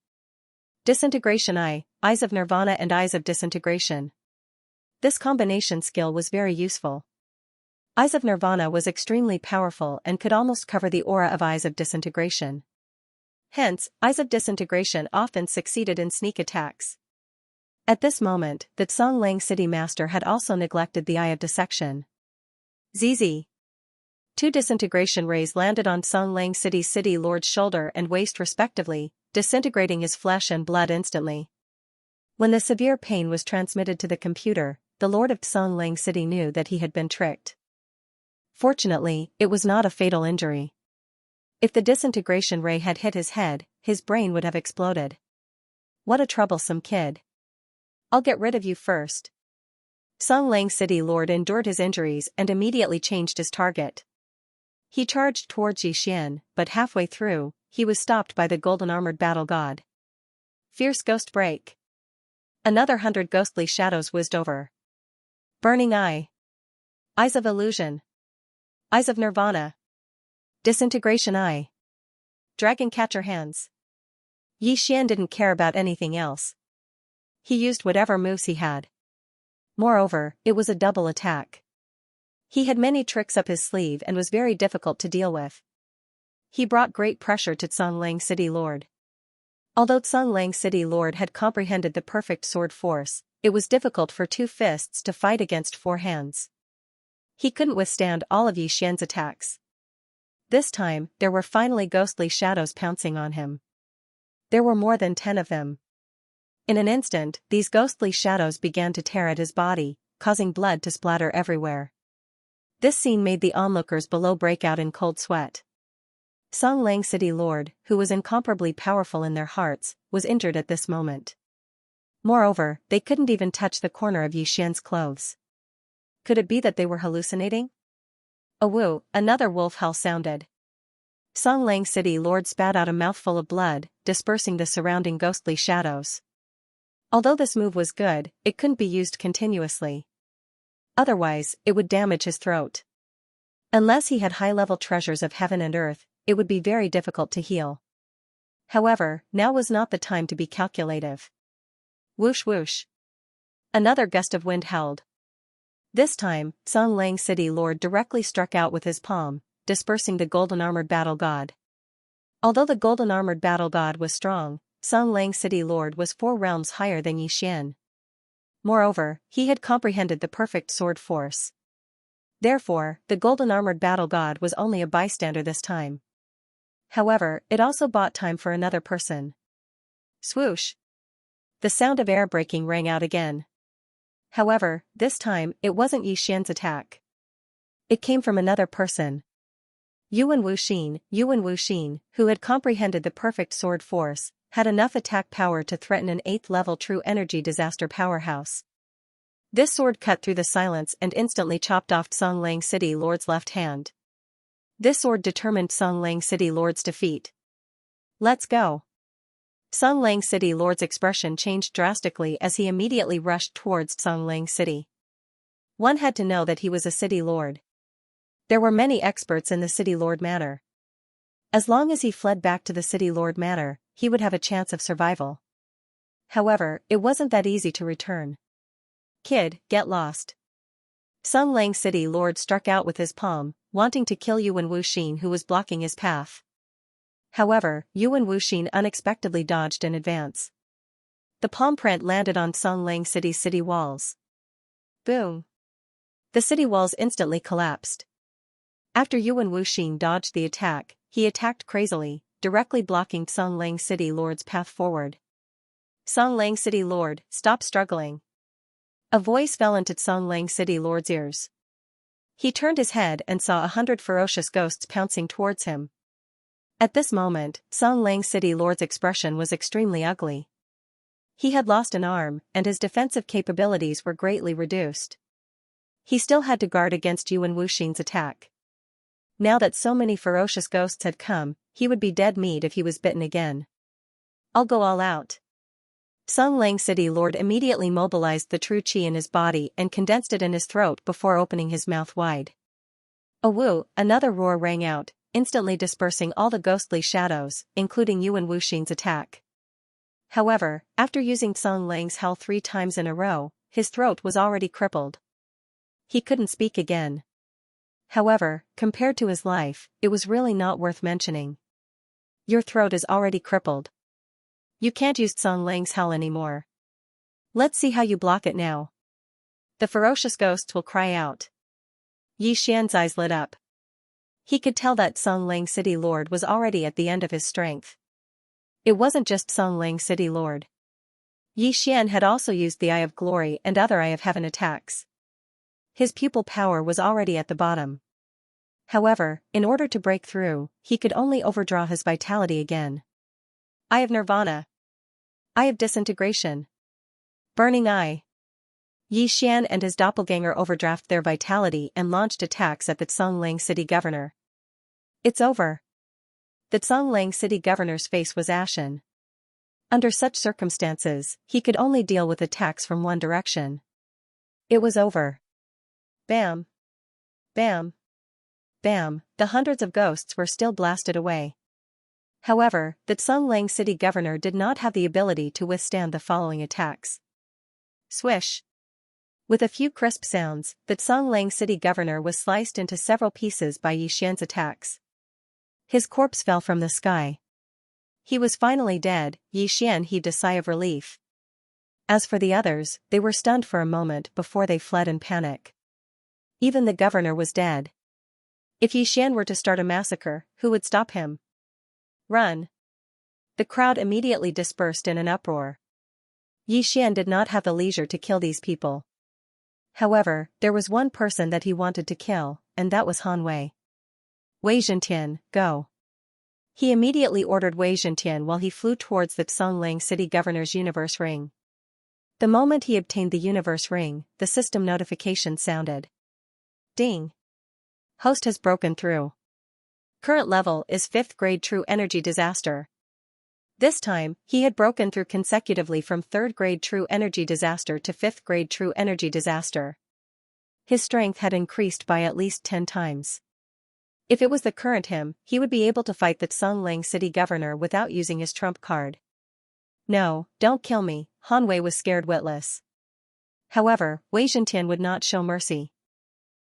Disintegration Eye, Eyes of Nirvana and Eyes of Disintegration. This combination skill was very useful. Eyes of Nirvana was extremely powerful and could almost cover the aura of Eyes of Disintegration. Hence, Eyes of Disintegration often succeeded in sneak attacks. At this moment, the Song Lang City Master had also neglected the Eye of Dissection. ZZ. Two disintegration rays landed on Song Lang City's City Lord's shoulder and waist respectively, disintegrating his flesh and blood instantly. When the severe pain was transmitted to the computer, the Lord of Song Lang City knew that he had been tricked. Fortunately, it was not a fatal injury. If the disintegration ray had hit his head, his brain would have exploded. What a troublesome kid. I'll get rid of you first. Song Lang City Lord endured his injuries and immediately changed his target. He charged towards Yixian, but halfway through, he was stopped by the golden armored battle god. Fierce Ghost Break. Another 100 ghostly shadows whizzed over. Burning Eye. Eyes of Illusion. Eyes of Nirvana. Disintegration Eye. Dragon Catcher Hands. Yixian didn't care about anything else. He used whatever moves he had. Moreover, it was a double attack. He had many tricks up his sleeve and was very difficult to deal with. He brought great pressure to Song Lang City Lord. Although Song Lang City Lord had comprehended the perfect sword force, it was difficult for two fists to fight against four hands. He couldn't withstand all of Yixian's attacks. This time, there were finally ghostly shadows pouncing on him. There were more than 10 of them. In an instant, these ghostly shadows began to tear at his body, causing blood to splatter everywhere. This scene made the onlookers below break out in cold sweat. Song Lang City Lord, who was incomparably powerful in their hearts, was injured at this moment. Moreover, they couldn't even touch the corner of Yixian's clothes. Could it be that they were hallucinating? Wu, another wolf howl sounded. Song Lang City Lord spat out a mouthful of blood, dispersing the surrounding ghostly shadows. Although this move was good, it couldn't be used continuously. Otherwise, it would damage his throat. Unless he had high-level treasures of heaven and earth, it would be very difficult to heal. However, now was not the time to be calculative. Whoosh whoosh. Another gust of wind howled. This time, Song Lang City Lord directly struck out with his palm, dispersing the golden armored battle god. Although the golden armored battle god was strong, Song Lang City Lord was 4 realms higher than Yixian. Moreover, he had comprehended the perfect sword force. Therefore, the golden armored battle god was only a bystander this time. However, it also bought time for another person. Swoosh. The sound of air breaking rang out again. However, this time, it wasn't Yixian's attack. It came from another person. Yuan Wuxin, who had comprehended the perfect sword force, had enough attack power to threaten an 8th-level true energy disaster powerhouse. This sword cut through the silence and instantly chopped off Song Lang City Lord's left hand. This sword determined Song Lang City Lord's defeat. Let's go. Song Lang City Lord's expression changed drastically as he immediately rushed towards Song Lang City. One had to know that he was a city lord. There were many experts in the City Lord Manor. As long as he fled back to the City Lord Manor, he would have a chance of survival. However, it wasn't that easy to return. Kid, get lost. Song Lang City Lord struck out with his palm, wanting to kill Yuan Wuxin who was blocking his path. However, Yuan Wuxin unexpectedly dodged in advance. The palm print landed on Song Lang City's city walls. Boom! The city walls instantly collapsed. After Yuan Wuxin dodged the attack, he attacked crazily, directly blocking Song Lang City Lord's path forward. Song Lang City Lord, stop struggling. A voice fell into Song Lang City Lord's ears. He turned his head and saw 100 ferocious ghosts pouncing towards him. At this moment, Song Lang City Lord's expression was extremely ugly. He had lost an arm, and his defensive capabilities were greatly reduced. He still had to guard against Yuan Wuxin's attack. Now that so many ferocious ghosts had come, he would be dead meat if he was bitten again. I'll go all out. Song Lang City Lord immediately mobilized the true qi in his body and condensed it in his throat before opening his mouth wide. A woo, another roar rang out, instantly dispersing all the ghostly shadows, including Yuan Wuxin's attack. However, after using Song Lang's howl 3 times in a row, his throat was already crippled. He couldn't speak again. However, compared to his life, it was really not worth mentioning. Your throat is already crippled. You can't use Song Lang's howl anymore. Let's see how you block it now. The ferocious ghosts will cry out. Yi Xian's eyes lit up. He could tell that Song Lang City Lord was already at the end of his strength. It wasn't just Song Lang City Lord. Yi Xian had also used the Eye of Glory and other Eye of Heaven attacks. His pupil power was already at the bottom. However, in order to break through, he could only overdraw his vitality again. Eye of Nirvana. Eye of Disintegration. Burning Eye. Yi Xian and his doppelganger overdraft their vitality and launched attacks at the Song Lang City governor. It's over. The Song Lang City governor's face was ashen. Under such circumstances, he could only deal with attacks from one direction. It was over. Bam. Bam. Bam, the hundreds of ghosts were still blasted away. However, the Song Lang City governor did not have the ability to withstand the following attacks. Swish. With a few crisp sounds, the Song Lang City governor was sliced into several pieces by Yi Xian's attacks. His corpse fell from the sky. He was finally dead. Yi Xian heaved a sigh of relief. As for the others, they were stunned for a moment before they fled in panic. Even the governor was dead. If Yi Xian were to start a massacre, who would stop him? Run! The crowd immediately dispersed in an uproar. Yi Xian did not have the leisure to kill these people. However, there was one person that he wanted to kill, and that was Han Wei. Wei Zhentian, go. He immediately ordered Wei Zhentian while he flew towards the Song Lang City governor's universe ring. The moment he obtained the universe ring, the system notification sounded. Ding! Host has broken through. Current level is 5th grade True Energy Disaster. This time, he had broken through consecutively from 3rd grade True Energy Disaster to 5th grade True Energy Disaster. His strength had increased by at least 10 times. If it was the current him, he would be able to fight the Song Lang City governor without using his trump card. No, don't kill me, Han Wei was scared witless. However, Wei Zhentian would not show mercy.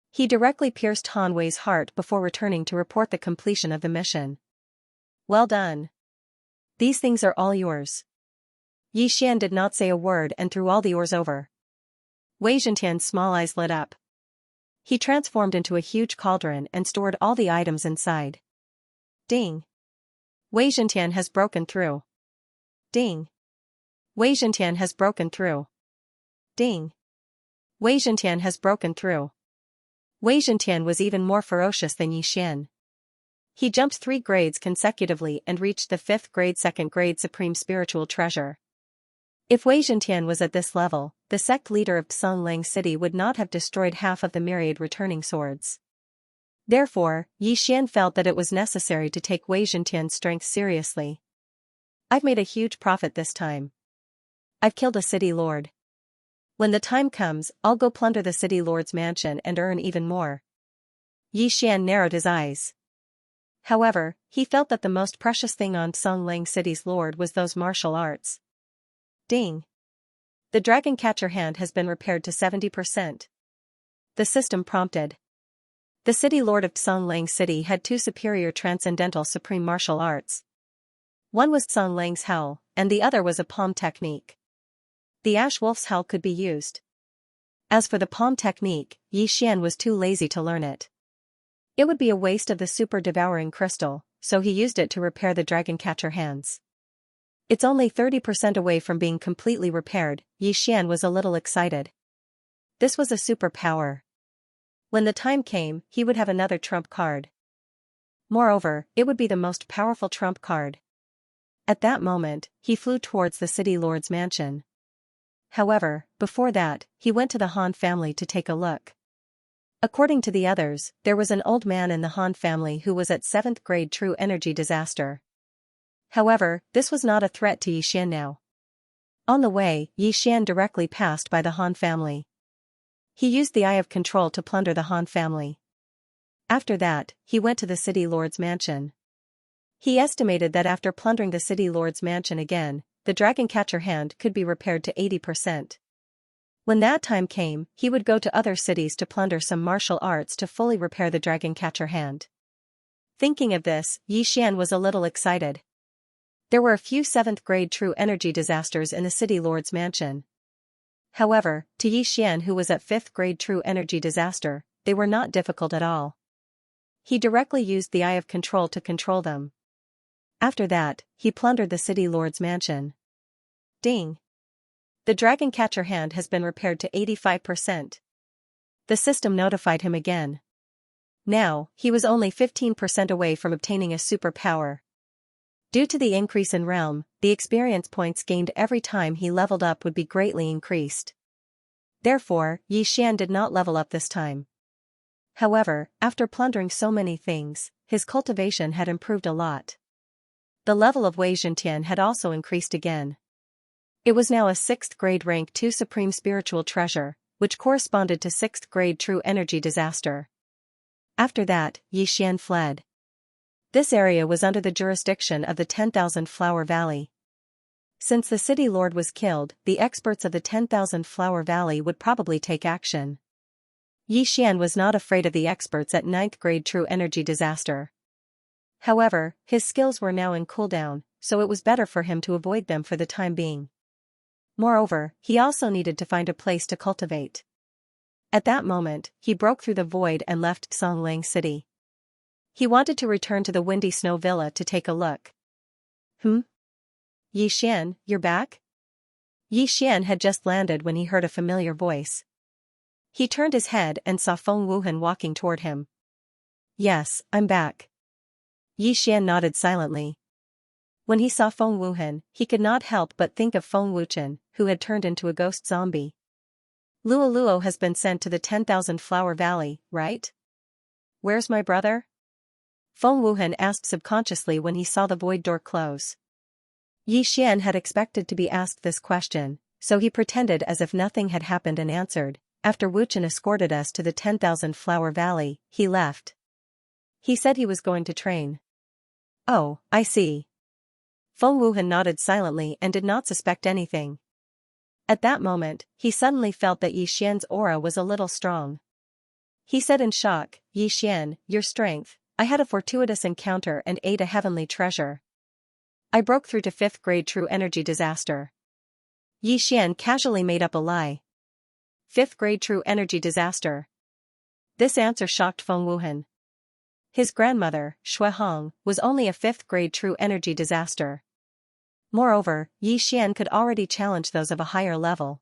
He directly pierced Han Wei's heart before returning to report the completion of the mission. Well done. These things are all yours. Yi Xian did not say a word and threw all the ores over. Wei Zhentian's small eyes lit up. He transformed into a huge cauldron and stored all the items inside. Ding! Wei Zhentian has broken through. Ding! Wei Zhentian has broken through. Ding! Wei Zhentian has broken through. Wei Zhentian was even more ferocious than Yi Xian. He jumped 3 grades consecutively and reached the 5th grade 2nd grade Supreme Spiritual Treasure. If Wei Zhentian was at this level, the sect leader of Song Lang City would not have destroyed half of the myriad returning swords. Therefore, Yi Xian felt that it was necessary to take Wei Zhentian's strength seriously. I've made a huge profit this time. I've killed a city lord. When the time comes, I'll go plunder the city lord's mansion and earn even more. Yi Xian narrowed his eyes. However, he felt that the most precious thing on Song Lang City's lord was those martial arts. Ding! The dragon catcher hand has been repaired to 70%. The system prompted. The city lord of Xianxia City had two superior transcendental supreme martial arts. One was Xianxia's howl, and the other was a palm technique. The ash wolf's howl could be used. As for the palm technique, Xian was too lazy to learn it. It would be a waste of the super devouring crystal, so he used it to repair the dragon catcher hands. It's only 30% away from being completely repaired. Xian was a little excited. This was a superpower. When the time came, he would have another trump card. Moreover, it would be the most powerful trump card. At that moment, he flew towards the city lord's mansion. However, before that, he went to the Han family to take a look. According to the others, there was an old man in the Han family who was at 7th grade true energy disaster. However, this was not a threat to Xian now. On the way, Xian directly passed by the Han family. He used the Eye of Control to plunder the Han family. After that, he went to the city lord's mansion. He estimated that after plundering the city lord's mansion again, the dragon catcher hand could be repaired to 80%. When that time came, he would go to other cities to plunder some martial arts to fully repair the dragon catcher hand. Thinking of this, Xian was a little excited. There were a few 7th grade true energy disasters in the city lord's mansion. However, to Xian, who was at 5th grade true energy disaster, they were not difficult at all. He directly used the Eye of Control to control them. After that, he plundered the city lord's mansion. Ding! The dragon catcher hand has been repaired to 85%. The system notified him again. Now, he was only 15% away from obtaining a superpower. Due to the increase in realm, the experience points gained every time he leveled up would be greatly increased. Therefore, Xian did not level up this time. However, after plundering so many things, his cultivation had improved a lot. The level of Wei Zhentian had also increased again. It was now a 6th grade rank 2 supreme spiritual treasure, which corresponded to 6th grade true energy disaster. After that, Xian fled. This area was under the jurisdiction of the 10,000 Flower Valley. Since the city lord was killed, the experts of the 10,000 Flower Valley would probably take action. Xian was not afraid of the experts at 9th grade true energy disaster. However, his skills were now in cooldown, so it was better for him to avoid them for the time being. Moreover, he also needed to find a place to cultivate. At that moment, he broke through the void and left Xianxia City. He wanted to return to the Windy Snow Villa to take a look. Xian, you're back? Xian had just landed when he heard a familiar voice. He turned his head and saw Feng Wuhan walking toward him. Yes, I'm back. Xian nodded silently. When he saw Feng Wuhan, he could not help but think of Feng Wuchen, who had turned into a ghost zombie. Luo has been sent to the 10,000 Flower Valley, right? Where's my brother? Feng Wuhan asked subconsciously when he saw the void door close. Xian had expected to be asked this question, so he pretended as if nothing had happened and answered, after Wuchen escorted us to the 10,000 Flower Valley, he left. He said he was going to train. Oh, I see. Feng Wuhan nodded silently and did not suspect anything. At that moment, he suddenly felt that Xian's aura was a little strong. He said in shock, Xian, your strength, I had a fortuitous encounter and ate a heavenly treasure. I broke through to 5th grade true energy disaster. Xian casually made up a lie. 5th grade true energy disaster. This answer shocked Feng Wuhan. His grandmother, Shui Hong, was only a 5th grade true energy disaster. Moreover, Xian could already challenge those of a higher level.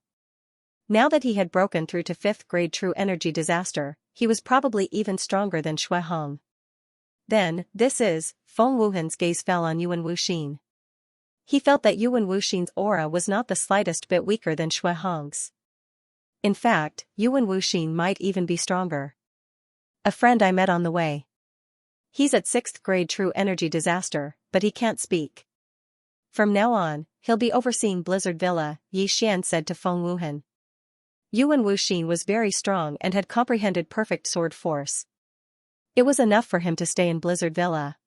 Now that he had broken through to 5th grade true energy disaster, he was probably even stronger than Shui Hong. Then, Feng Wuhan's gaze fell on Yuan Wuxin. He felt that Yuan Wuxin's aura was not the slightest bit weaker than Shui Hong's. In fact, Yuan Wuxin might even be stronger. A friend I met on the way. He's at 6th grade true energy disaster, but he can't speak. From now on, he'll be overseeing Blizzard Villa, Xian said to Feng Wuhan. Yuan Wuxin was very strong and had comprehended perfect sword force. It was enough for him to stay in Blizzard Villa.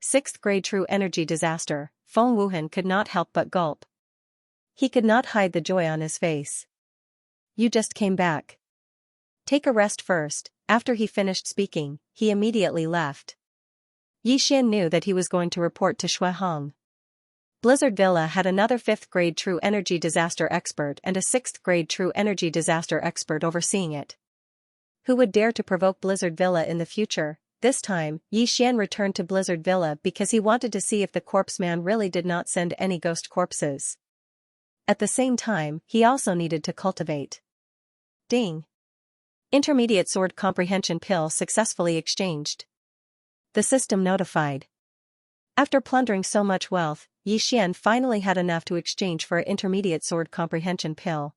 6th grade true energy disaster, Feng Wuhan could not help but gulp. He could not hide the joy on his face. You just came back. Take a rest first. After he finished speaking, he immediately left. Yixian knew that he was going to report to Shuihong. Blizzard Villa had another 5th grade true energy disaster expert and a 6th grade true energy disaster expert overseeing it. Who would dare to provoke Blizzard Villa in the future? This time, Yixian returned to Blizzard Villa because he wanted to see if the corpse man really did not send any ghost corpses. At the same time, he also needed to cultivate. Ding. Intermediate sword comprehension pill successfully exchanged. The system notified. After plundering so much wealth, Yixian finally had enough to exchange for an intermediate sword comprehension pill.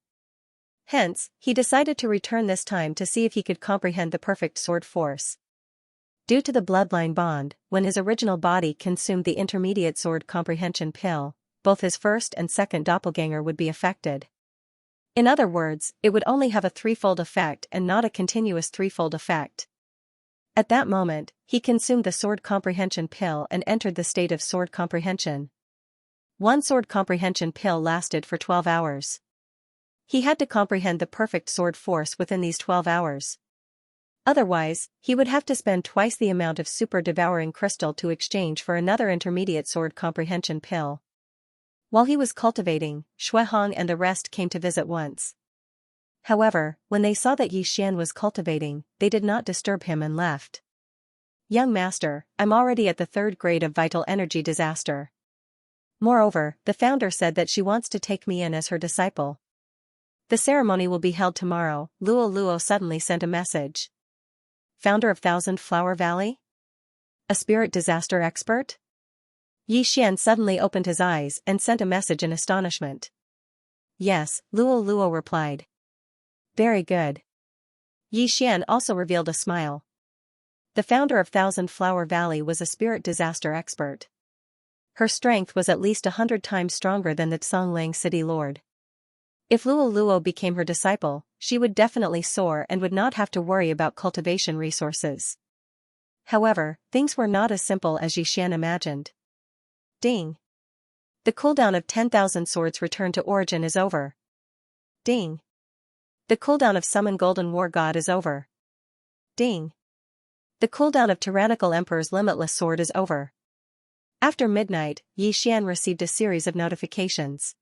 Hence, he decided to return this time to see if he could comprehend the perfect sword force. Due to the bloodline bond, when his original body consumed the intermediate sword comprehension pill, both his first and second doppelganger would be affected. In other words, it would only have a threefold effect and not a continuous threefold effect. At that moment, he consumed the sword comprehension pill and entered the state of sword comprehension. One sword comprehension pill lasted for 12 hours. He had to comprehend the perfect sword force within these 12 hours. Otherwise, he would have to spend twice the amount of super devouring crystal to exchange for another intermediate sword comprehension pill. While he was cultivating, Shuihong and the rest came to visit once. However, when they saw that Yixian was cultivating, they did not disturb him and left. Young master, I'm already at the 3rd grade of vital energy disaster. Moreover, the founder said that she wants to take me in as her disciple. The ceremony will be held tomorrow. Luo suddenly sent a message. Founder of Thousand Flower Valley? A spirit disaster expert? Yixian suddenly opened his eyes and sent a message in astonishment. Yes, Luo replied. Very good. Yixian also revealed a smile. The founder of Thousand Flower Valley was a spirit disaster expert. Her strength was at least 100 times stronger than the Tsonglang City Lord. If Luo became her disciple, she would definitely soar and would not have to worry about cultivation resources. However, things were not as simple as Yixian imagined. Ding. The cooldown of 10,000 swords return to origin is over. Ding. The cooldown of Summon Golden War God is over. Ding. The cooldown of Tyrannical Emperor's Limitless Sword is over. After midnight, Yixian received a series of notifications.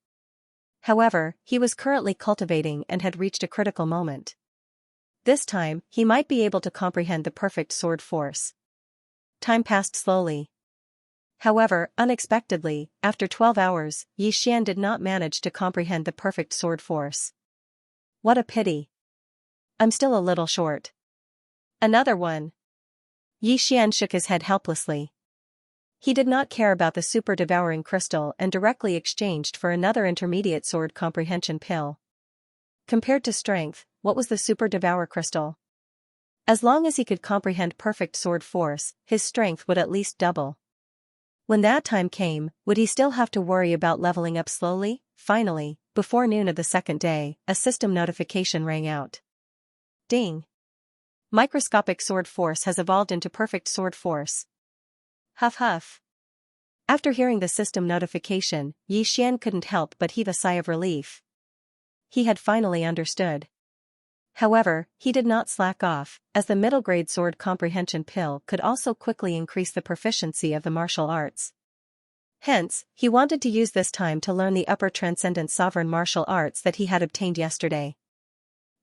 However, he was currently cultivating and had reached a critical moment. This time, he might be able to comprehend the perfect sword force. Time passed slowly. However, unexpectedly, after 12 hours, Yixian did not manage to comprehend the perfect sword force. What a pity. I'm still a little short. Another one. Yixian shook his head helplessly. He did not care about the super devouring crystal and directly exchanged for another intermediate sword comprehension pill. Compared to strength, what was the super devour crystal? As long as he could comprehend perfect sword force, his strength would at least double. When that time came, would he still have to worry about leveling up slowly? Finally, before noon of the second day, a system notification rang out. Ding. Microscopic sword force has evolved into perfect sword force. Huff huff. After hearing the system notification, Yixian couldn't help but heave a sigh of relief. He had finally understood. However, he did not slack off, as the middle grade sword comprehension pill could also quickly increase the proficiency of the martial arts. Hence, he wanted to use this time to learn the upper transcendent sovereign martial arts that he had obtained yesterday.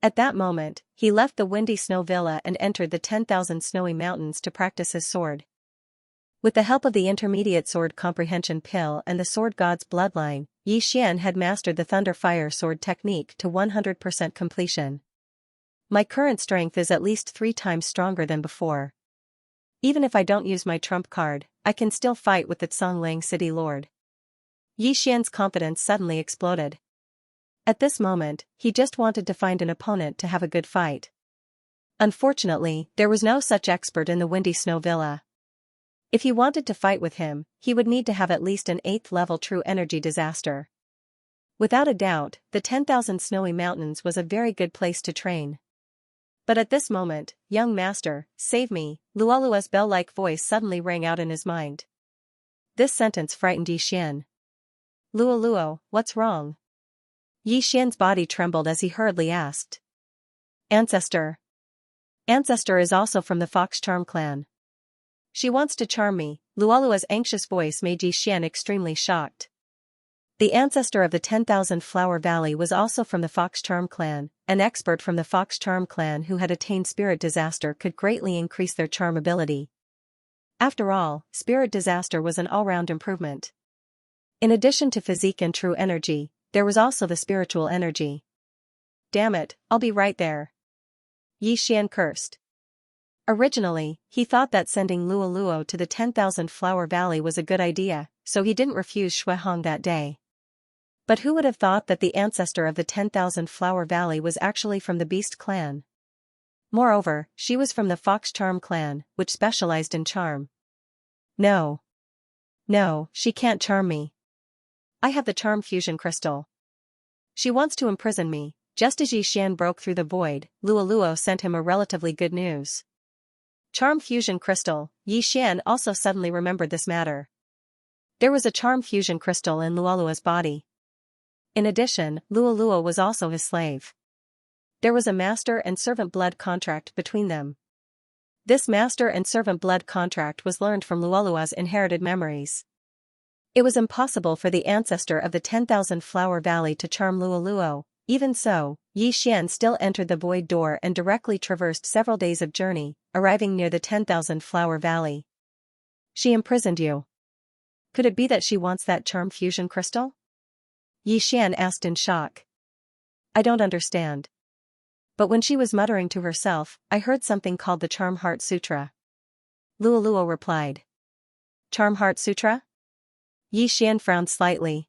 At that moment, he left the windy snow villa and entered the 10,000 snowy mountains to practice his sword. With the help of the intermediate sword comprehension pill and the sword god's bloodline, Yixian had mastered the thunder fire sword technique to 100% completion. My current strength is at least 3 times stronger than before. Even if I don't use my trump card, I can still fight with the Tsonglang City Lord. Yixian's confidence suddenly exploded. At this moment, he just wanted to find an opponent to have a good fight. Unfortunately, there was no such expert in the windy snow villa. If he wanted to fight with him, he would need to have at least an 8th level true energy disaster. Without a doubt, the 10,000 snowy mountains was a very good place to train. But at this moment, young master, save me, Luolua's bell-like voice suddenly rang out in his mind. This sentence frightened Yixian. Luoluo, what's wrong? Yi Xian's body trembled as he hurriedly asked. Ancestor. Ancestor is also from the Fox Charm clan. She wants to charm me. Luolua's anxious voice made Yi Xian extremely shocked. The ancestor of the 10,000 Flower Valley was also from the Fox Charm clan. An expert from the Fox Charm clan who had attained Spirit Disaster could greatly increase their charm ability. After all, Spirit Disaster was an all-round improvement. In addition to physique and true energy, there was also the spiritual energy. Damn it, I'll be right there. Yi Xian cursed. Originally, he thought that sending Luoluo to the 10,000 Flower Valley was a good idea, so he didn't refuse Shuihong that day. But who would have thought that the ancestor of the 10,000 Flower Valley was actually from the Beast clan? Moreover, she was from the Fox Charm clan, which specialized in charm. No. No, she can't charm me. I have the charm fusion crystal. She wants to imprison me. Just as Yi Xian broke through the void, Luoluo sent him a relatively good news. Charm fusion crystal. Yi Xian also suddenly remembered this matter. There was a charm fusion crystal in Luoluo's body. In addition, Luoluo was also his slave. There was a master and servant blood contract between them. This master and servant blood contract was learned from Luoluo's inherited memories. It was impossible for the ancestor of the 10,000 Flower Valley to charm Luoluo. Even so, Yi Xian still entered the void door and directly traversed several days of journey, arriving near the 10,000 Flower Valley. She imprisoned you. Could it be that she wants that charm fusion crystal? Yi Xian asked in shock. I don't understand. But when she was muttering to herself, I heard something called the Charm Heart Sutra. Luoluo replied. Charm Heart Sutra? Yi Xian frowned slightly.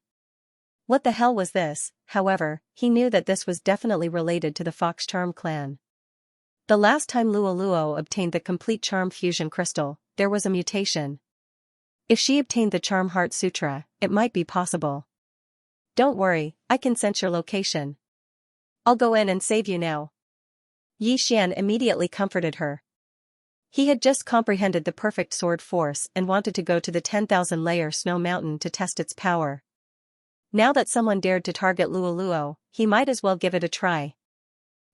What the hell was this? However, he knew that this was definitely related to the Fox Charm clan. The last time Luoluo obtained the complete Charm Fusion Crystal, there was a mutation. If she obtained the Charm Heart Sutra, it might be possible. Don't worry, I can sense your location. I'll go in and save you now. Yi Xian immediately comforted her. He had just comprehended the perfect sword force and wanted to go to the 10,000-layer snow mountain to test its power. Now that someone dared to target Luoluo, he might as well give it a try.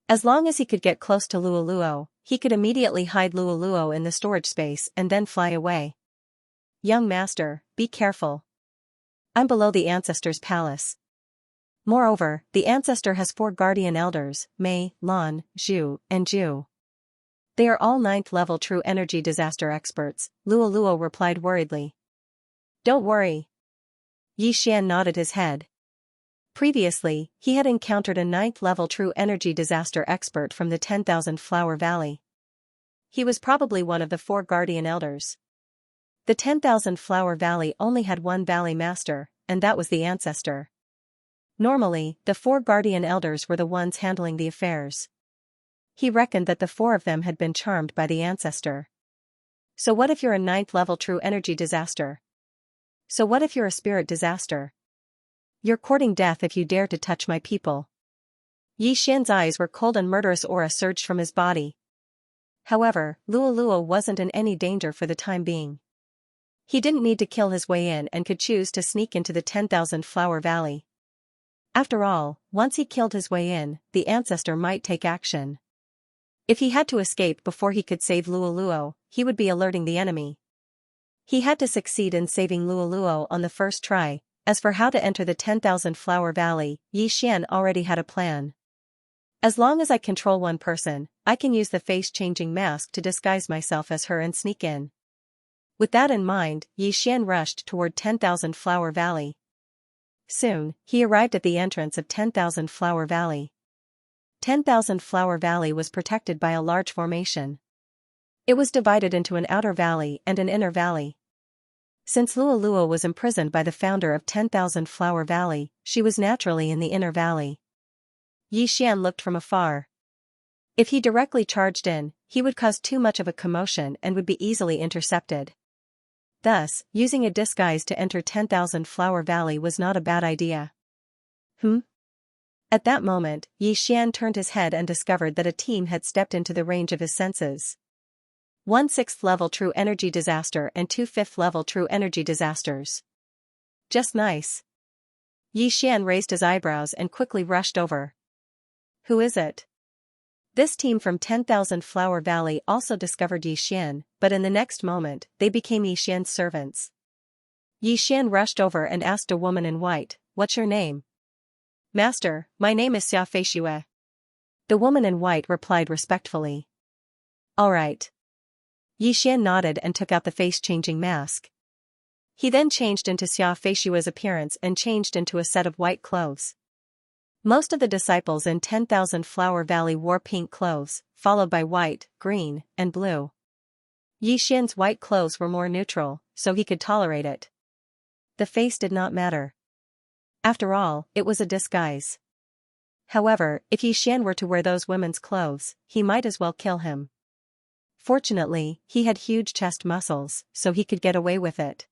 As long as he could get close to Luoluo, he could immediately hide Luoluo in the storage space and then fly away. Young master, be careful. I'm below the ancestor's palace. Moreover, the ancestor has 4 guardian elders, Mei, Lan, Zhu, and Zhu. They are all 9th level true energy disaster experts, Luoluo replied worriedly. Don't worry. Yi Xian nodded his head. Previously, he had encountered a 9th level true energy disaster expert from the 10,000 Flower Valley. He was probably one of the 4 guardian elders. The 10,000 Flower Valley only had one valley master, and that was the ancestor. Normally, the 4 guardian elders were the ones handling the affairs. He reckoned that the 4 of them had been charmed by the ancestor. So what if you're a 9th level true energy disaster? So what if you're a spirit disaster? You're courting death if you dare to touch my people. Yi Xian's eyes were cold and murderous aura surged from his body. However, Luoluo wasn't in any danger for the time being. He didn't need to kill his way in and could choose to sneak into the 10,000 Flower Valley. After all, once he killed his way in, the ancestor might take action. If he had to escape before he could save Luoluo, he would be alerting the enemy. He had to succeed in saving Luoluo on the first try. As for how to enter the 10,000 Flower Valley, Yi Xian already had a plan. As long as I control one person, I can use the face-changing mask to disguise myself as her and sneak in. With that in mind, Yi Xian rushed toward 10,000 Flower Valley. Soon, he arrived at the entrance of 10,000 Flower Valley. 10,000 Flower Valley was protected by a large formation. It was divided into an outer valley and an inner valley. Since Luoluo was imprisoned by the founder of 10,000 Flower Valley, she was naturally in the inner valley. Yi Xian looked from afar. If he directly charged in, he would cause too much of a commotion and would be easily intercepted. Thus, using a disguise to enter 10,000 Flower Valley was not a bad idea. At that moment, Yi Xian turned his head and discovered that a team had stepped into the range of his senses. 1 6th level true energy disaster and 2 5th level true energy disasters. Just nice. Yi Xian raised his eyebrows and quickly rushed over. Who is it? This team from 10,000 Flower Valley also discovered Yi Xian, but in the next moment, they became Yi Xian's servants. Yi Xian rushed over and asked a woman in white, "What's your name?" "Master, my name is Xianxia." The woman in white replied respectfully. "All right." Yi Xian nodded and took out the face-changing mask. He then changed into Xianxia's appearance and changed into a set of white clothes. Most of the disciples in 10,000 Flower Valley wore pink clothes, followed by white, green, and blue. Yi Xian's white clothes were more neutral, so he could tolerate it. The face did not matter. After all, it was a disguise. However, if Yi Xian were to wear those women's clothes, he might as well kill him. Fortunately, he had huge chest muscles, so he could get away with it.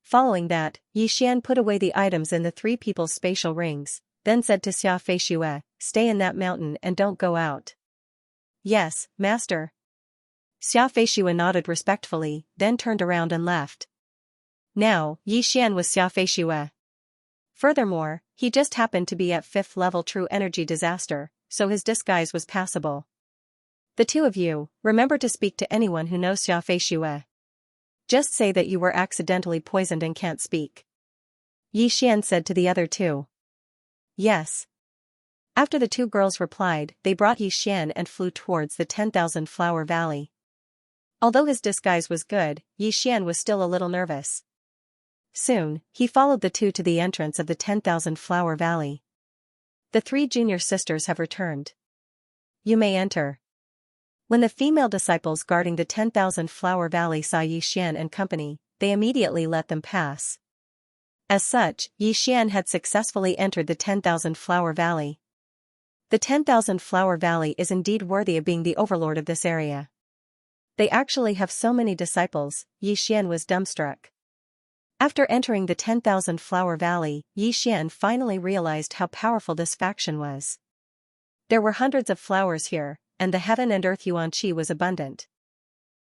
Following that, Yi Xian put away the items in the three people's spatial rings, then said to Xianxia, "Stay in that mountain and don't go out." "Yes, master." Xianxia nodded respectfully, then turned around and left. Now, Yi Xian was Xianxia. Furthermore, he just happened to be at 5th level True Energy Disaster, so his disguise was passable. "The two of you, remember to speak to anyone who knows Xianxia. Just say that you were accidentally poisoned and can't speak." Yi Xian said to the other two. "Yes." After the two girls replied, they brought Yi Xian and flew towards the 10,000 Flower Valley. Although his disguise was good, Yi Xian was still a little nervous. Soon, he followed the two to the entrance of the 10,000 Flower Valley. "The three junior sisters have returned. You may enter." When the female disciples guarding the 10,000 Flower Valley saw Yi Xian and company, they immediately let them pass. As such, Yi Xian had successfully entered the 10,000 Flower Valley. The 10,000 Flower Valley is indeed worthy of being the overlord of this area. They actually have so many disciples, Yi Xian was dumbstruck. After entering the 10,000 Flower Valley, Yi Xian finally realized how powerful this faction was. There were hundreds of flowers here, and the heaven and earth yuan qi was abundant.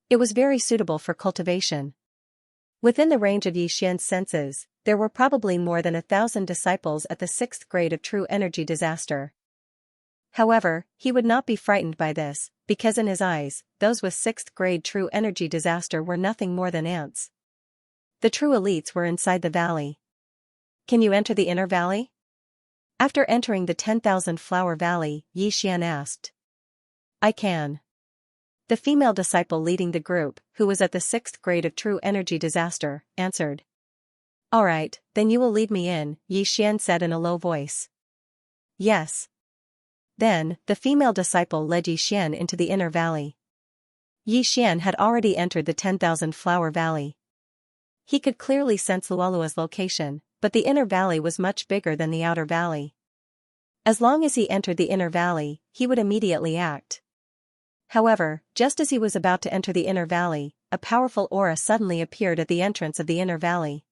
It was very suitable for cultivation. Within the range of Yi Xian's senses, there were probably more than 1,000 disciples at the 6th grade of True Energy Disaster. However, he would not be frightened by this, because in his eyes, those with 6th grade True Energy Disaster were nothing more than ants. The true elites were inside the valley. "Can you enter the inner valley?" After entering the 10,000 Flower Valley, Yi Xian asked. "I can." The female disciple leading the group, who was at the 6th grade of True Energy Disaster, answered. "All right, then you will lead me in," Yi Xian said in a low voice. "Yes." Then, the female disciple led Yi Xian into the inner valley. Yi Xian had already entered the 10,000 Flower Valley. He could clearly sense Luolua's location, but the inner valley was much bigger than the outer valley. As long as he entered the inner valley, he would immediately act. However, just as he was about to enter the inner valley, a powerful aura suddenly appeared at the entrance of the inner valley.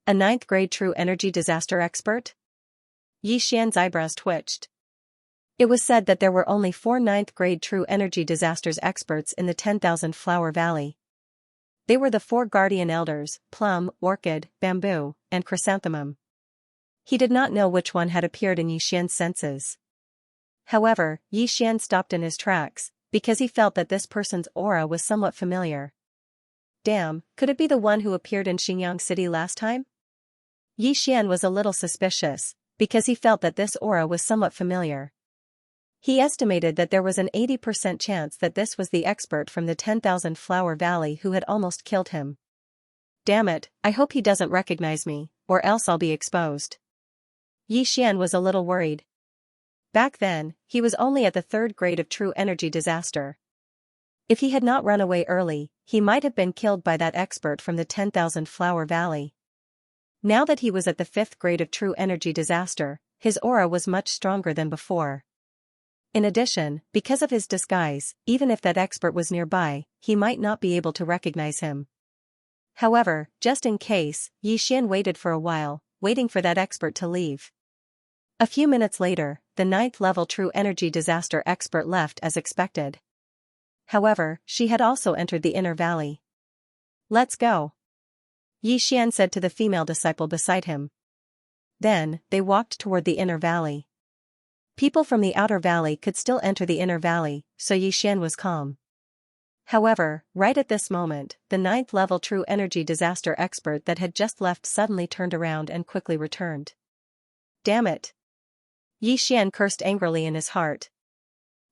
A 9th grade True Energy Disaster expert? Yi Xian's eyebrows twitched. It was said that there were only 4 9th grade True Energy Disasters experts in the 10,000 Flower Valley. They were the 4 guardian elders, Plum, Orchid, Bamboo, and Chrysanthemum. He did not know which one had appeared in Yi Xian's senses. However, Yi Xian stopped in his tracks, because he felt that this person's aura was somewhat familiar. Damn, could it be the one who appeared in Xingyang City last time? Yi Xian was a little suspicious, because he felt that this aura was somewhat familiar. He estimated that there was an 80% chance that this was the expert from the 10,000 Flower Valley who had almost killed him. Damn it, I hope he doesn't recognize me, or else I'll be exposed. Yi Xian was a little worried. Back then, he was only at the 3rd grade of True Energy Disaster. If he had not run away early, he might have been killed by that expert from the 10,000 Flower Valley. Now that he was at the 5th grade of True Energy Disaster, his aura was much stronger than before. In addition, because of his disguise, even if that expert was nearby, he might not be able to recognize him. However, just in case, Yi Xian waited for a while, waiting for that expert to leave. A few minutes later, the 9th level True Energy Disaster expert left as expected. However, she had also entered the inner valley. "Let's go," Yi Xian said to the female disciple beside him. Then, they walked toward the inner valley. People from the outer valley could still enter the inner valley, so Yixian was calm. However, right at this moment, the 9th-level true energy disaster expert that had just left suddenly turned around and quickly returned. Damn it! Yixian cursed angrily in his heart.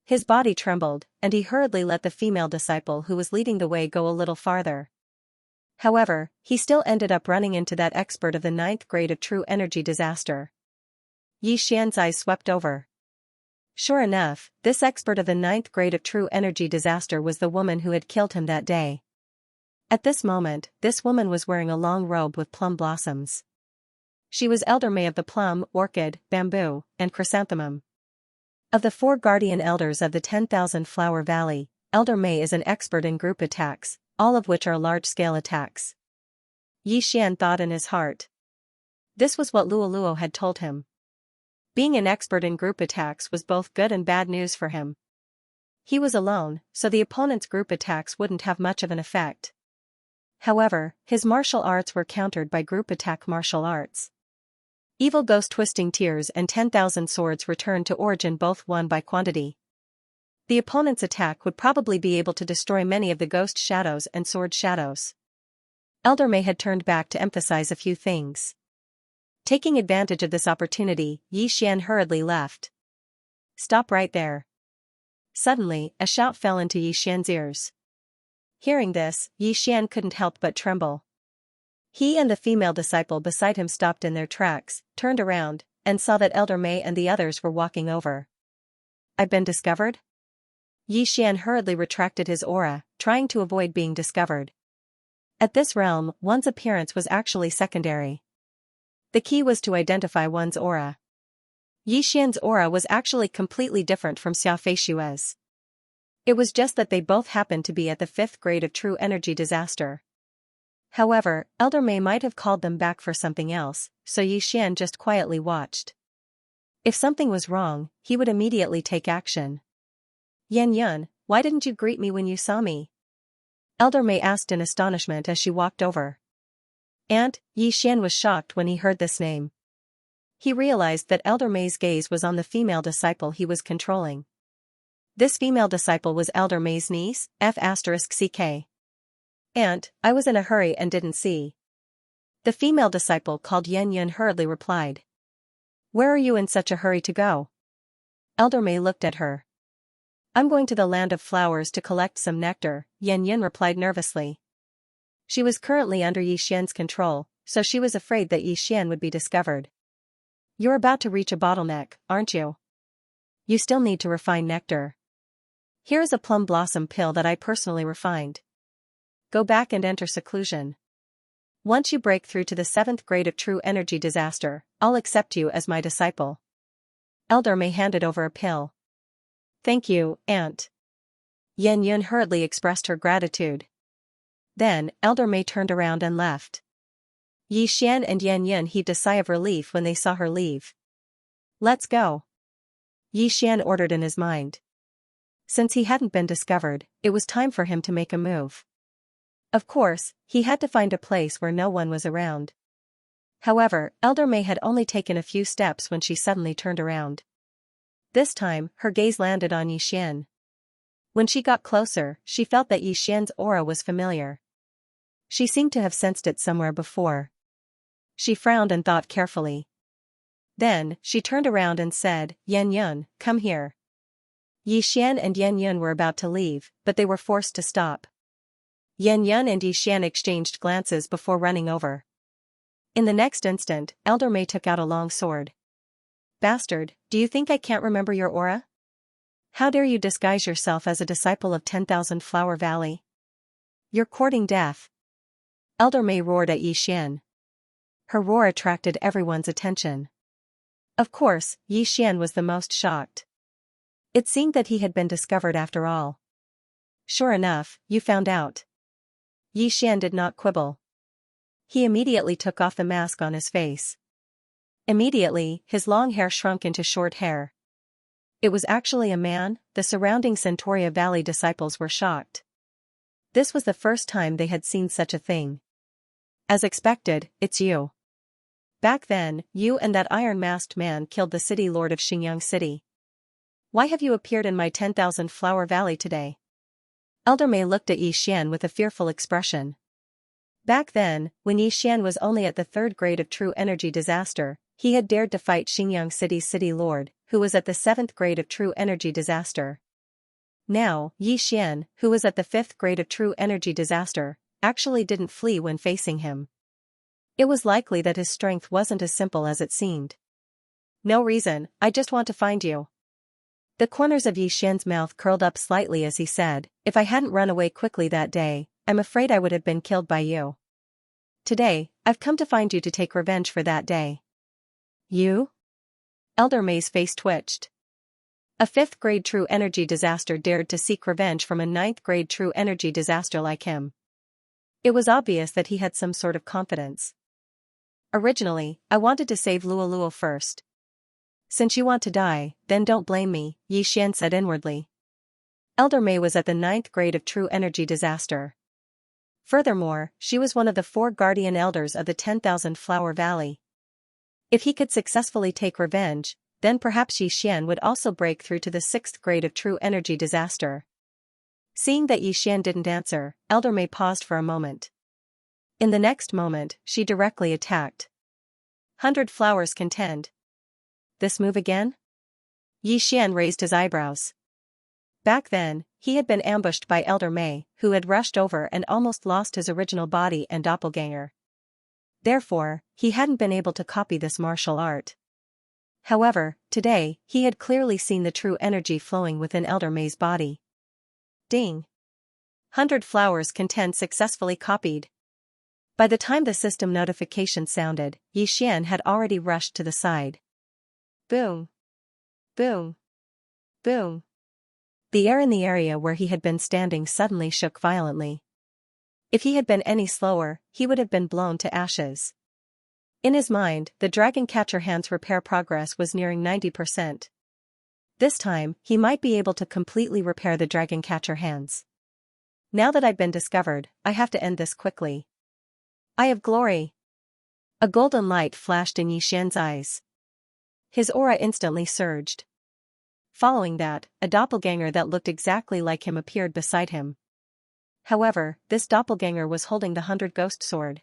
His body trembled, and he hurriedly let the female disciple who was leading the way go a little farther. However, he still ended up running into that expert of the 9th grade of true energy disaster. Yixian's eyes swept over. Sure enough, this expert of the 9th grade of true energy disaster was the woman who had killed him that day. At this moment, this woman was wearing a long robe with plum blossoms. She was Elder May of the plum, orchid, bamboo, and chrysanthemum. Of the 4 guardian elders of the 10,000 Flower Valley, Elder May is an expert in group attacks, all of which are large-scale attacks. Yixian thought in his heart. This was what Luoluo had told him. Being an expert in group attacks was both good and bad news for him. He was alone, so the opponent's group attacks wouldn't have much of an effect. However, his martial arts were countered by group attack martial arts. Evil Ghost Twisting Tears and 10,000 Swords returned to origin, both won by quantity. The opponent's attack would probably be able to destroy many of the ghost shadows and sword shadows. Elder May had turned back to emphasize a few things. Taking advantage of this opportunity, Yixian hurriedly left. Stop right there. Suddenly, a shout fell into Yixian's ears. Hearing this, Yixian couldn't help but tremble. He and the female disciple beside him stopped in their tracks, turned around, and saw that Elder May and the others were walking over. I've been discovered? Yixian hurriedly retracted his aura, trying to avoid being discovered. At this realm, one's appearance was actually secondary. The key was to identify one's aura. Yixian's aura was actually completely different from Xiaofeishue's. It was just that they both happened to be at the 5th grade of true energy disaster. However, Elder May might have called them back for something else, so Yixian just quietly watched. If something was wrong, he would immediately take action. Yan Yun, why didn't you greet me when you saw me? Elder May asked in astonishment as she walked over. And, Yixian was shocked when he heard this name. He realized that Elder May's gaze was on the female disciple he was controlling. This female disciple was Elder May's niece, F***CK. Aunt, I was in a hurry and didn't see. The female disciple called Yan Yun hurriedly replied. Where are you in such a hurry to go? Elder May looked at her. I'm going to the land of flowers to collect some nectar, Yan Yun replied nervously. She was currently under Yixian's control, so she was afraid that Yixian would be discovered. You're about to reach a bottleneck, aren't you? You still need to refine nectar. Here is a plum blossom pill that I personally refined. Go back and enter seclusion. Once you break through to the 7th grade of true energy disaster, I'll accept you as my disciple. Elder May handed over a pill. Thank you, Aunt. Yan Yun hurriedly expressed her gratitude. Then, Elder May turned around and left. Yixian and Yan Yun heaved a sigh of relief when they saw her leave. Let's go. Yixian ordered in his mind. Since he hadn't been discovered, it was time for him to make a move. Of course, he had to find a place where no one was around. However, Elder May had only taken a few steps when she suddenly turned around. This time, her gaze landed on Yixian. When she got closer, she felt that Yixian's aura was familiar. She seemed to have sensed it somewhere before. She frowned and thought carefully. Then, she turned around and said, Yan Yun, come here. Yixian and Yan Yun were about to leave, but they were forced to stop. Yan Yun and Yixian exchanged glances before running over. In the next instant, Elder May took out a long sword. Bastard, do you think I can't remember your aura? How dare you disguise yourself as a disciple of 10,000 Flower Valley? You're courting death. Elder May roared at Yixian. Her roar attracted everyone's attention. Of course, Yixian was the most shocked. It seemed that he had been discovered after all. Sure enough, you found out. Yixian did not quibble. He immediately took off the mask on his face. Immediately, his long hair shrunk into short hair. It was actually a man. The surrounding Centauria Valley disciples were shocked. This was the first time they had seen such a thing. As expected, it's you. Back then, you and that iron-masked man killed the city lord of Xingyang City. Why have you appeared in my 10,000 flower valley today? Elder Mei looked at Yi Xian with a fearful expression. Back then, when Yi Xian was only at the 3rd grade of true energy disaster, he had dared to fight Xingyang City's city lord, who was at the 7th grade of true energy disaster. Now, Yi Xian, who was at the 5th grade of true energy disaster, actually didn't flee when facing him. It was likely that his strength wasn't as simple as it seemed. No reason, I just want to find you. The corners of Yi Xian's mouth curled up slightly as he said, if I hadn't run away quickly that day, I'm afraid I would have been killed by you. Today, I've come to find you to take revenge for that day. You? Elder Mei's face twitched. A 5th grade true energy disaster dared to seek revenge from a 9th grade true energy disaster like him. It was obvious that he had some sort of confidence. Originally, I wanted to save Luo first. Since you want to die, then don't blame me, Yi Xian said inwardly. Elder Mei was at the 9th grade of true energy disaster. Furthermore, she was one of the 4 guardian elders of the 10,000 Flower Valley. If he could successfully take revenge, then perhaps Yi Xian would also break through to the 6th grade of true energy disaster. Seeing that Yi Xian didn't answer, Elder Mei paused for a moment. In the next moment, she directly attacked. 100 flowers contend. This move again? Yi Xian raised his eyebrows. Back then, he had been ambushed by Elder Mei, who had rushed over and almost lost his original body and doppelganger. Therefore, he hadn't been able to copy this martial art. However, today, he had clearly seen the true energy flowing within Elder Mei's body. Ding! 100 flowers contend successfully copied. By the time the system notification sounded, Yi Xian had already rushed to the side. Boom! Boom! Boom! The air in the area where he had been standing suddenly shook violently. If he had been any slower, he would have been blown to ashes. In his mind, the dragon catcher hand's repair progress was nearing 90%. This time, he might be able to completely repair the dragon catcher hands. Now that I've been discovered, I have to end this quickly. Eye of Glory! A golden light flashed in Yi Xian's eyes. His aura instantly surged. Following that, a doppelganger that looked exactly like him appeared beside him. However, this doppelganger was holding the 100 ghost sword.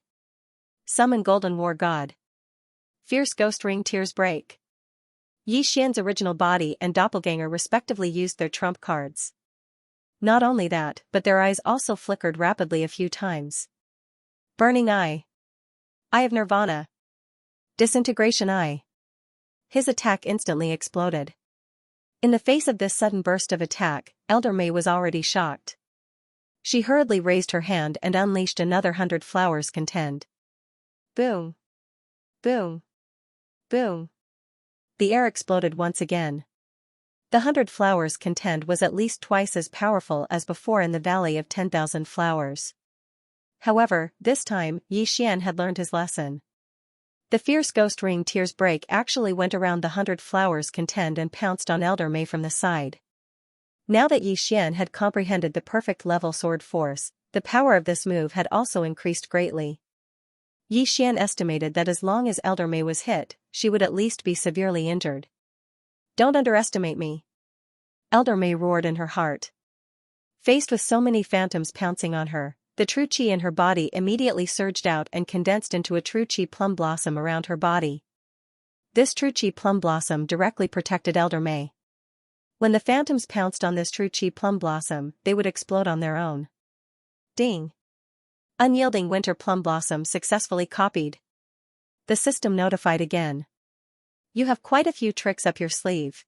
Summon Golden War God. Fierce Ghost Ring Tears Break. Yi Xian's original body and doppelganger respectively used their trump cards. Not only that, but their eyes also flickered rapidly a few times. Burning Eye. Eye of Nirvana. Disintegration Eye. His attack instantly exploded. In the face of this sudden burst of attack, Elder Mei was already shocked. She hurriedly raised her hand and unleashed another 100 flowers contend. Boom! Boom! Boom! The air exploded once again. The 100 flowers contend was at least twice as powerful as before in the Valley of 10,000 Flowers. However, this time, Yi Xian had learned his lesson. The fierce ghost ring Tears Break actually went around the 100 flowers contend and pounced on Elder Mei from the side. Now that Yi Xian had comprehended the perfect level sword force, the power of this move had also increased greatly. Yi Xian estimated that as long as Elder Mei was hit, she would at least be severely injured. Don't underestimate me. Elder Mei roared in her heart. Faced with so many phantoms pouncing on her, the true chi in her body immediately surged out and condensed into a true chi plum blossom around her body. This true chi plum blossom directly protected Elder Mei. When the phantoms pounced on this true chi plum blossom, they would explode on their own. Ding! Unyielding winter plum blossom successfully copied. The system notified again. You have quite a few tricks up your sleeve.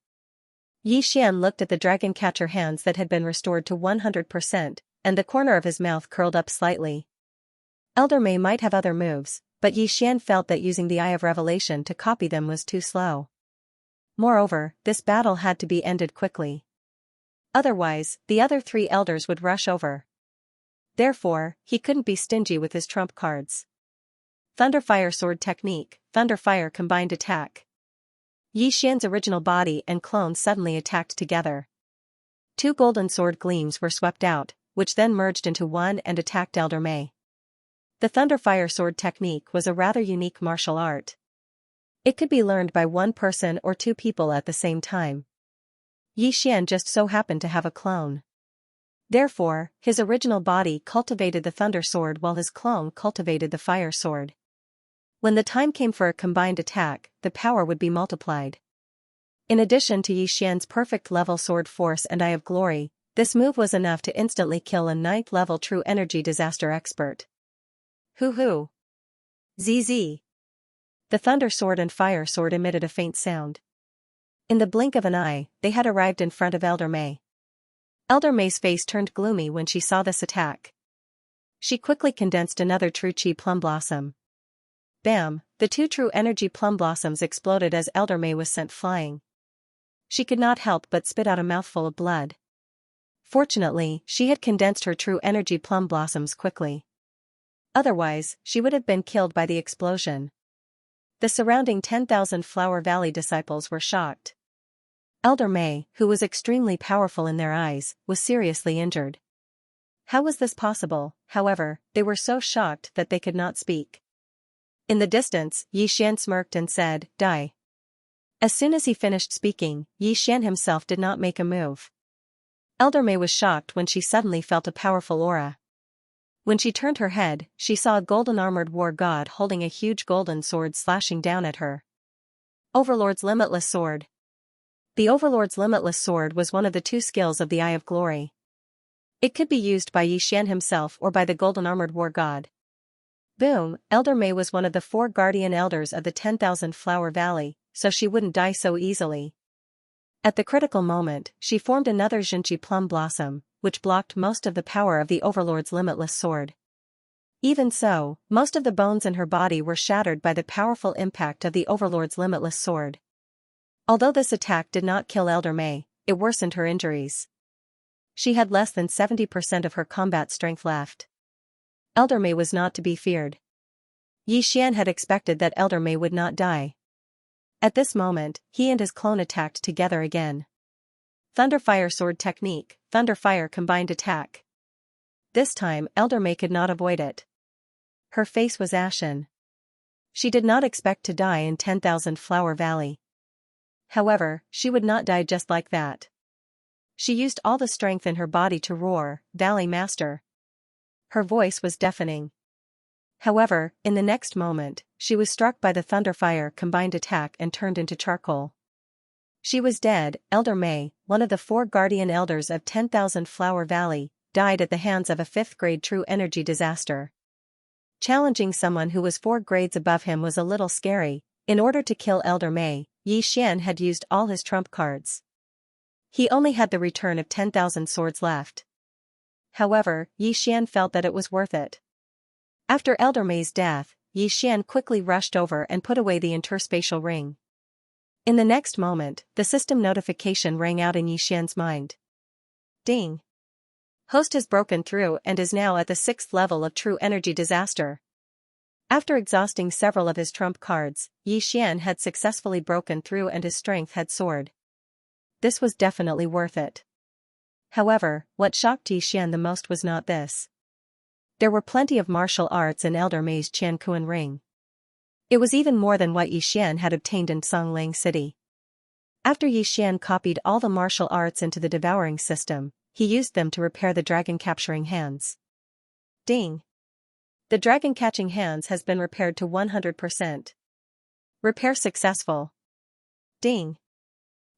Yi Xian looked at the dragon catcher hands that had been restored to 100%, and the corner of his mouth curled up slightly. Elder Mei might have other moves, but Yi Xian felt that using the Eye of Revelation to copy them was too slow. Moreover, this battle had to be ended quickly. Otherwise, the other 3 elders would rush over. Therefore, he couldn't be stingy with his trump cards. Thunderfire Sword Technique, Thunderfire Combined Attack. Yi Xian's original body and clone suddenly attacked together. 2 golden sword gleams were swept out, which then merged into one and attacked Elder Mei. The Thunderfire Sword Technique was a rather unique martial art. It could be learned by one person or two people at the same time. Yi Xian just so happened to have a clone. Therefore, his original body cultivated the thunder sword while his clone cultivated the fire sword. When the time came for a combined attack, the power would be multiplied. In addition to Yi Xian's perfect level sword force and Eye of Glory, this move was enough to instantly kill a 9th level true energy disaster expert. Hoo-hoo. ZZ. The thunder sword and fire sword emitted a faint sound. In the blink of an eye, they had arrived in front of Elder May. Elder May's face turned gloomy when she saw this attack. She quickly condensed another true chi plum blossom. Bam! The 2 true energy plum blossoms exploded as Elder May was sent flying. She could not help but spit out a mouthful of blood. Fortunately, she had condensed her true energy plum blossoms quickly. Otherwise, she would have been killed by the explosion. The surrounding 10,000 Flower Valley disciples were shocked. Elder May, who was extremely powerful in their eyes, was seriously injured. How was this possible? However, they were so shocked that they could not speak. In the distance, Yi Xian smirked and said, "Die." As soon as he finished speaking, Yi Xian himself did not make a move. Elder May was shocked when she suddenly felt a powerful aura. When she turned her head, she saw a golden-armored war god holding a huge golden sword slashing down at her. Overlord's Limitless Sword. The Overlord's Limitless Sword was one of the 2 skills of the Eye of Glory. It could be used by Yi Xian himself or by the golden-armored war god. Boom! Elder May was one of the 4 guardian elders of the 10,000 Flower Valley, so she wouldn't die so easily. At the critical moment, she formed another Xianxia plum blossom, which blocked most of the power of the Overlord's Limitless Sword. Even so, most of the bones in her body were shattered by the powerful impact of the Overlord's Limitless Sword. Although this attack did not kill Elder May, it worsened her injuries. She had less than 70% of her combat strength left. Elder May was not to be feared. Yi Xian had expected that Elder May would not die. At this moment, he and his clone attacked together again. Thunder Fire Sword Technique, Thunder Fire Combined Attack. This time, Elder May could not avoid it. Her face was ashen. She did not expect to die in 10,000 Flower Valley. However, she would not die just like that. She used all the strength in her body to roar, "Valley Master." Her voice was deafening. However, in the next moment, she was struck by the Thunder Fire Combined Attack and turned into charcoal. She was dead. Elder May, one of the 4 guardian elders of 10,000 Flower Valley, died at the hands of a 5th grade true energy disaster. Challenging someone who was 4 grades above him was a little scary. In order to kill Elder May, Yi Xian had used all his trump cards. He only had the return of 10,000 swords left. However, Yi Xian felt that it was worth it. After Elder May's death, Yi Xian quickly rushed over and put away the interspatial ring. In the next moment, the system notification rang out in Yi Xian's mind. Ding! Host has broken through and is now at the 6th level of true energy disaster. After exhausting several of his trump cards, Yi Xian had successfully broken through and his strength had soared. This was definitely worth it. However, what shocked Yi Xian the most was not this. There were plenty of martial arts in Elder May's Qiankuan ring. It was even more than what Yi Xian had obtained in Songlang City. After Yi Xian copied all the martial arts into the Devouring system, he used them to repair the dragon-capturing hands. Ding! The dragon-catching hands has been repaired to 100%. Repair successful. Ding!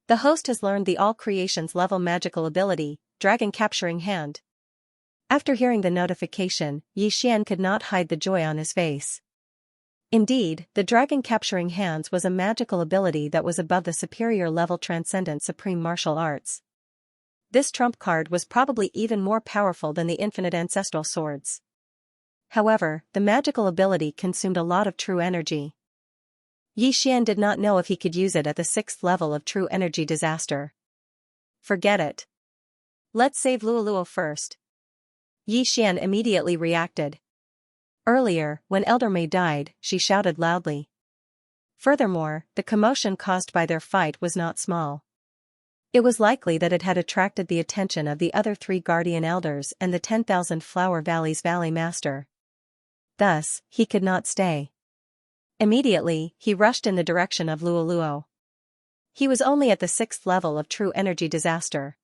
The host has learned the All Creations level magical ability, Dragon-Capturing Hand. After hearing the notification, Yi Xian could not hide the joy on his face. Indeed, the Dragon-Capturing Hands was a magical ability that was above the superior level Transcendent Supreme Martial Arts. This trump card was probably even more powerful than the Infinite Ancestral Swords. However, the magical ability consumed a lot of true energy. Yi Xian did not know if he could use it at the 6th level of true energy disaster. Forget it. Let's save Luoluo first. Yi Xian immediately reacted. Earlier, when Elder May died, she shouted loudly. Furthermore, the commotion caused by their fight was not small. It was likely that it had attracted the attention of the other 3 guardian elders and the 10,000 Flower Valley's Valley Master. Thus, he could not stay. Immediately, he rushed in the direction of Luoluo. He was only at the 6th level of true energy disaster.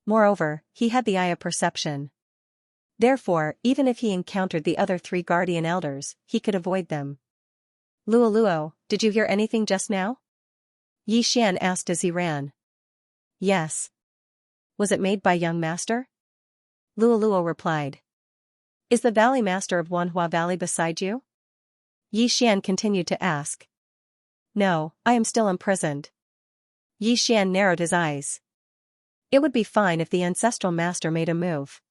Moreover, he had the eye of perception. Therefore, even if he encountered the other 3 guardian elders, he could avoid them. Luoluo, did you hear anything just now? Yi Xian asked as he ran. Yes. Was it made by young master? Luoluo replied. Is the valley master of Wanhua Valley beside you? Yi Xian continued to ask. No, I am still imprisoned. Yi Xian narrowed his eyes. It would be fine if the ancestral master made a move.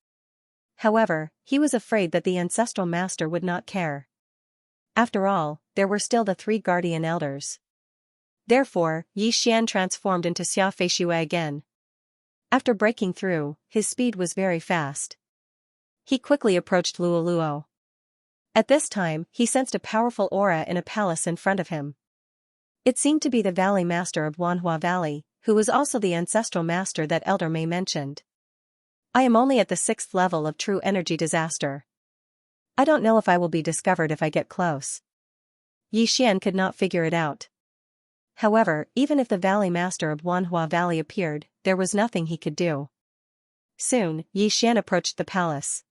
However, he was afraid that the ancestral master would not care. After all, there were still the 3 guardian elders. Therefore, Yi Xian transformed into Xiaofei again. After breaking through, his speed was very fast. He quickly approached Luoluo. At this time, he sensed a powerful aura in a palace in front of him. It seemed to be the Valley Master of Wanhua Valley, who was also the ancestral master that Elder Mei mentioned. I am only at the 6th level of true energy disaster. I don't know if I will be discovered if I get close. Yi Xian could not figure it out. However, even if the Valley Master of Wanhua Valley appeared, there was nothing he could do. Soon, Yi Xian approached the palace.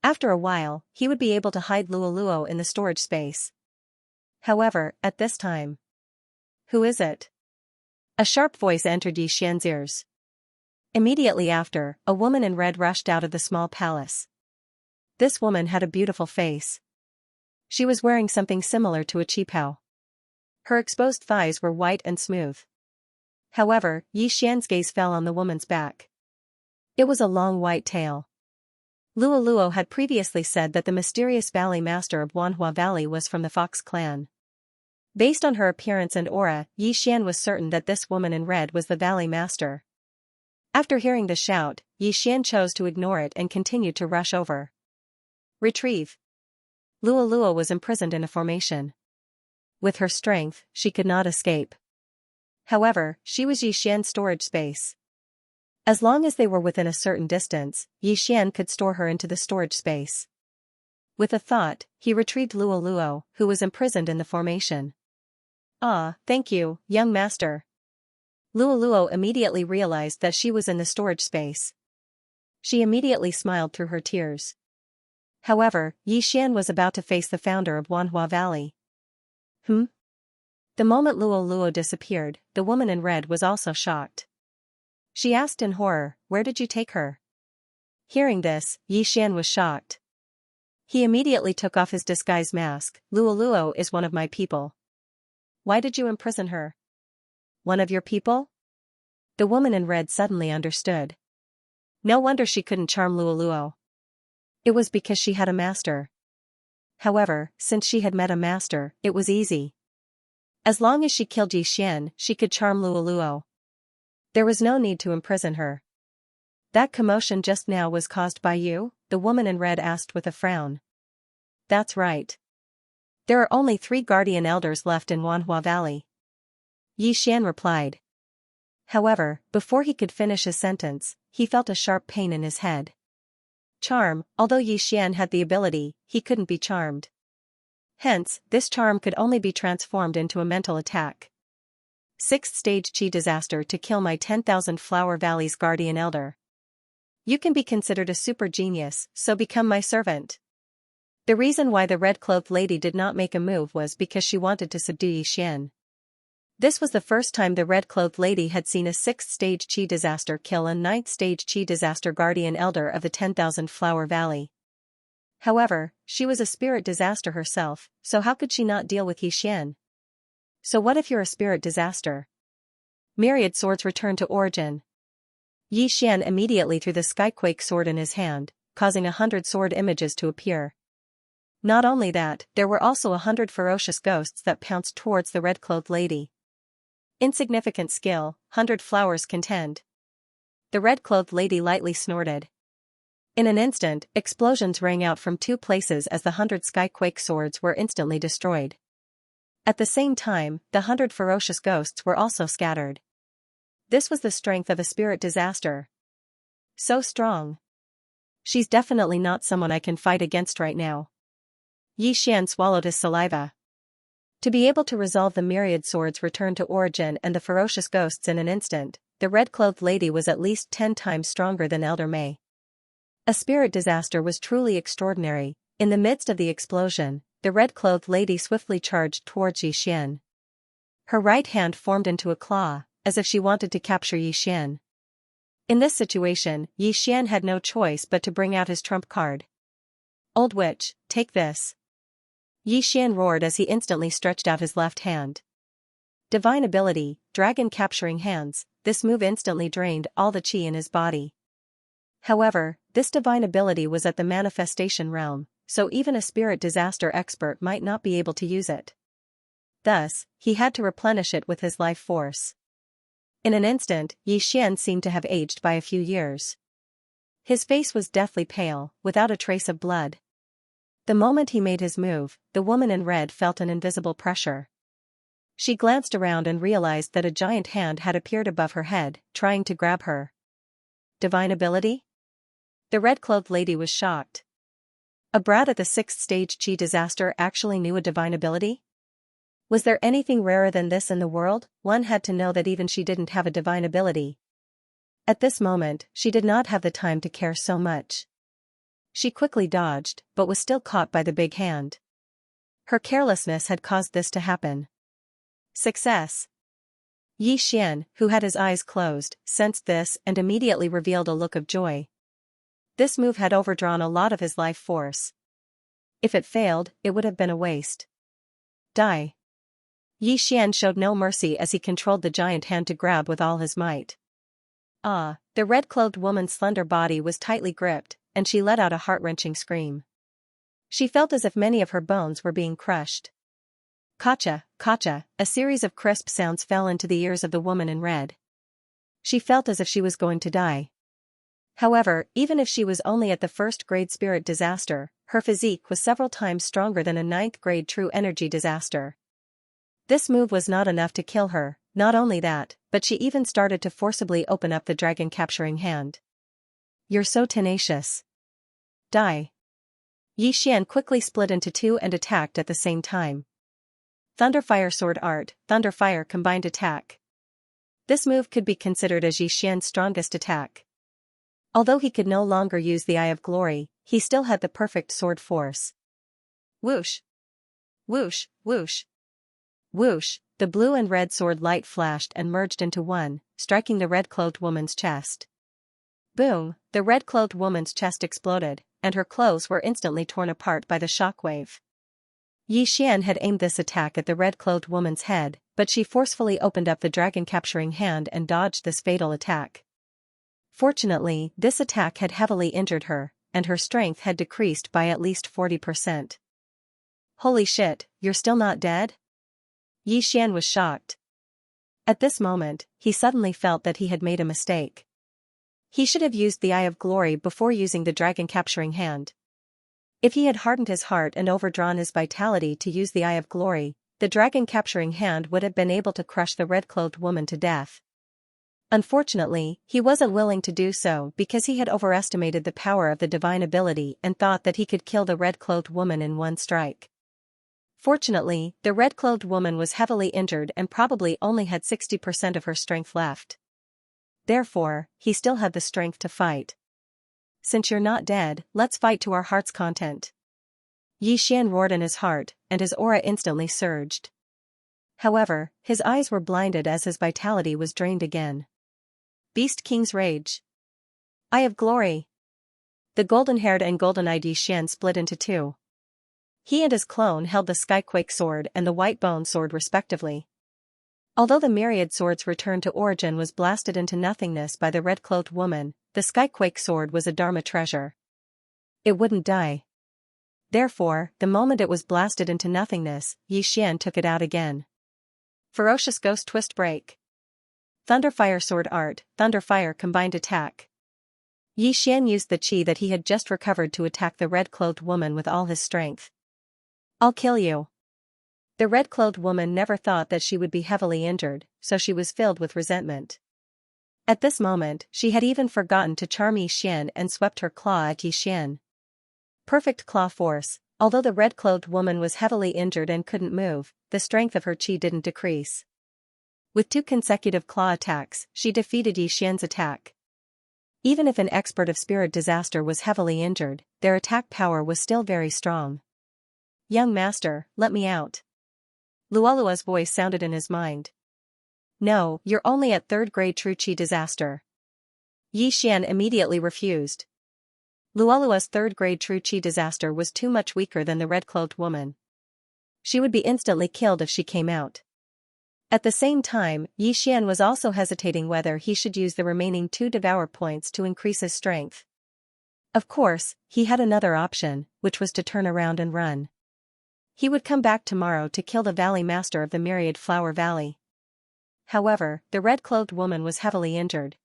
After a while, he would be able to hide Luoluo in the storage space. However, at this time. Who is it? A sharp voice entered Yi Xian's ears. Immediately after, a woman in red rushed out of the small palace. This woman had a beautiful face. She was wearing something similar to a qipao. Her exposed thighs were white and smooth. However, Yi Xian's gaze fell on the woman's back. It was a long white tail. Luoluo had previously said that the mysterious Valley Master of Wanhua Valley was from the Fox clan. Based on her appearance and aura, Yi Xian was certain that this woman in red was the Valley Master. After hearing the shout, Yi Xian chose to ignore it and continued to rush over. Retrieve. Luoluo was imprisoned in a formation. With her strength, she could not escape. However, she was Yi Xian's storage space. As long as they were within a certain distance, Yi Xian could store her into the storage space. With a thought, he retrieved Luoluo, who was imprisoned in the formation. Ah, thank you, young master. Luoluo immediately realized that she was in the storage space. She immediately smiled through her tears. However, Yi Xian was about to face the founder of Wanhua Valley. The moment Luoluo disappeared, the woman in red was also shocked. She asked in horror, where did you take her? Hearing this, Yi Xian was shocked. He immediately took off his disguise mask. Luoluo is one of my people. Why did you imprison her? One of your people? The woman in red suddenly understood. No wonder she couldn't charm Luoluo. It was because she had a master. However, since she had met a master, it was easy. As long as she killed Yi Xian, she could charm Luoluo. There was no need to imprison her. That commotion just now was caused by you? The woman in red asked with a frown. That's right. There are only 3 guardian elders left in Wanhua Valley. Yi Xian replied. However, before he could finish his sentence, he felt a sharp pain in his head. Charm, although Yi Xian had the ability, he couldn't be charmed. Hence, this charm could only be transformed into a mental attack. 6th stage chi disaster to kill my 10,000 Flower Valley's guardian elder. You can be considered a super genius, so become my servant. The reason why the red-clothed lady did not make a move was because she wanted to subdue Yi Xian. This was the first time the red-clothed lady had seen a 6th stage chi disaster kill a 9th stage chi disaster guardian elder of the 10,000 Flower Valley. However, she was a spirit disaster herself, so how could she not deal with Yi Xian? So what if you're a spirit disaster? Myriad swords returned to origin. Yi Xian immediately threw the Skyquake sword in his hand, causing 100 sword images to appear. Not only that, there were also 100 ferocious ghosts that pounced towards the red-clothed lady. Insignificant skill, 100 flowers contend. The red-clothed lady lightly snorted. In an instant, explosions rang out from 2 places as the 100 Skyquake swords were instantly destroyed. At the same time, the 100 ferocious ghosts were also scattered. This was the strength of a spirit disaster. So strong. She's definitely not someone I can fight against right now. Yi Xian swallowed his saliva. To be able to resolve the myriad swords' return to origin and the ferocious ghosts in an instant, the red-clothed lady was at least 10 times stronger than Elder May. A spirit disaster was truly extraordinary. In the midst of the explosion, the red-clothed lady swiftly charged towards Xian. Her right hand formed into a claw, as if she wanted to capture Xian. In this situation, Xian had no choice but to bring out his trump card. "Old witch, take this." Xian roared as he instantly stretched out his left hand. Divine ability, dragon capturing hands. This move instantly drained all the chi in his body. However, this divine ability was at the manifestation realm, so even a spirit disaster expert might not be able to use it. Thus, he had to replenish it with his life force. In an instant, Xian seemed to have aged by a few years. His face was deathly pale, without a trace of blood. The moment he made his move, the woman in red felt an invisible pressure. She glanced around and realized that a giant hand had appeared above her head, trying to grab her. Divine ability? The red-clothed lady was shocked. A brat at the 6th stage chi disaster actually knew a divine ability? Was there anything rarer than this in the world? One had to know that even she didn't have a divine ability. At this moment, she did not have the time to care so much. She quickly dodged, but was still caught by the big hand. Her carelessness had caused this to happen. Success. Xian, who had his eyes closed, sensed this and immediately revealed a look of joy. This move had overdrawn a lot of his life force. If it failed, it would have been a waste. Die. Xian showed no mercy as he controlled the giant hand to grab with all his might. The red-clothed woman's slender body was tightly gripped, and she let out a heart-wrenching scream. She felt as if many of her bones were being crushed. Kacha, kacha, a series of crisp sounds fell into the ears of the woman in red. She felt as if she was going to die. However, even if she was only at the 1st grade spirit disaster, her physique was several times stronger than a 9th grade true energy disaster. This move was not enough to kill her. Not only that, but she even started to forcibly open up the dragon capturing hand. "You're so tenacious. Die." Xian quickly split into two and attacked at the same time. Thunderfire Sword Art, Thunderfire Combined Attack. This move could be considered as Xian's strongest attack. Although he could no longer use the Eye of Glory, he still had the perfect sword force. Whoosh! Whoosh, whoosh! Whoosh! The blue and red sword light flashed and merged into one, striking the red-clothed woman's chest. Boom! The red-clothed woman's chest exploded, and her clothes were instantly torn apart by the shockwave. Xian had aimed this attack at the red-clothed woman's head, but she forcefully opened up the dragon-capturing hand and dodged this fatal attack. Fortunately, this attack had heavily injured her, and her strength had decreased by at least 40%. "Holy shit, you're still not dead?" Xian was shocked. At this moment, he suddenly felt that he had made a mistake. He should have used the Eye of Glory before using the dragon-capturing hand. If he had hardened his heart and overdrawn his vitality to use the Eye of Glory, the dragon-capturing hand would have been able to crush the red-clothed woman to death. Unfortunately, he wasn't willing to do so because he had overestimated the power of the divine ability and thought that he could kill the red-clothed woman in one strike. Fortunately, the red-clothed woman was heavily injured and probably only had 60% of her strength left. Therefore, he still had the strength to fight. "Since you're not dead, let's fight to our heart's content." Xian roared in his heart, and his aura instantly surged. However, his eyes were blinded as his vitality was drained again. Beast King's Rage. Eye of Glory. The golden-haired and golden-eyed Xian split into two. He and his clone held the Skyquake Sword and the White Bone Sword respectively. Although the myriad sword's return to origin was blasted into nothingness by the red-clothed woman, the Skyquake Sword was a Dharma treasure. It wouldn't die. Therefore, the moment it was blasted into nothingness, Xian took it out again. Ferocious Ghost Twist Break. Thunderfire Sword Art, Thunderfire Combined Attack. Xian used the chi that he had just recovered to attack the red-clothed woman with all his strength. "I'll kill you." The red-clothed woman never thought that she would be heavily injured, so she was filled with resentment. At this moment, she had even forgotten to charm Xian and swept her claw at Xian. Perfect claw force. Although the red-clothed woman was heavily injured and couldn't move, the strength of her chi didn't decrease. With 2 consecutive claw attacks, she defeated Yi Xian's attack. Even if an expert of spirit disaster was heavily injured, their attack power was still very strong. "Young master, let me out." Luolua's voice sounded in his mind. "No, you're only at 3rd grade true chi disaster." Yi Xian immediately refused. Luolua's 3rd grade true chi disaster was too much weaker than the red-cloaked woman. She would be instantly killed if she came out. At the same time, Yi Xian was also hesitating whether he should use the remaining 2 devour points to increase his strength. Of course, he had another option, which was to turn around and run. He would come back tomorrow to kill the Valley Master of the Myriad Flower Valley. However, the red-cloaked woman was heavily injured.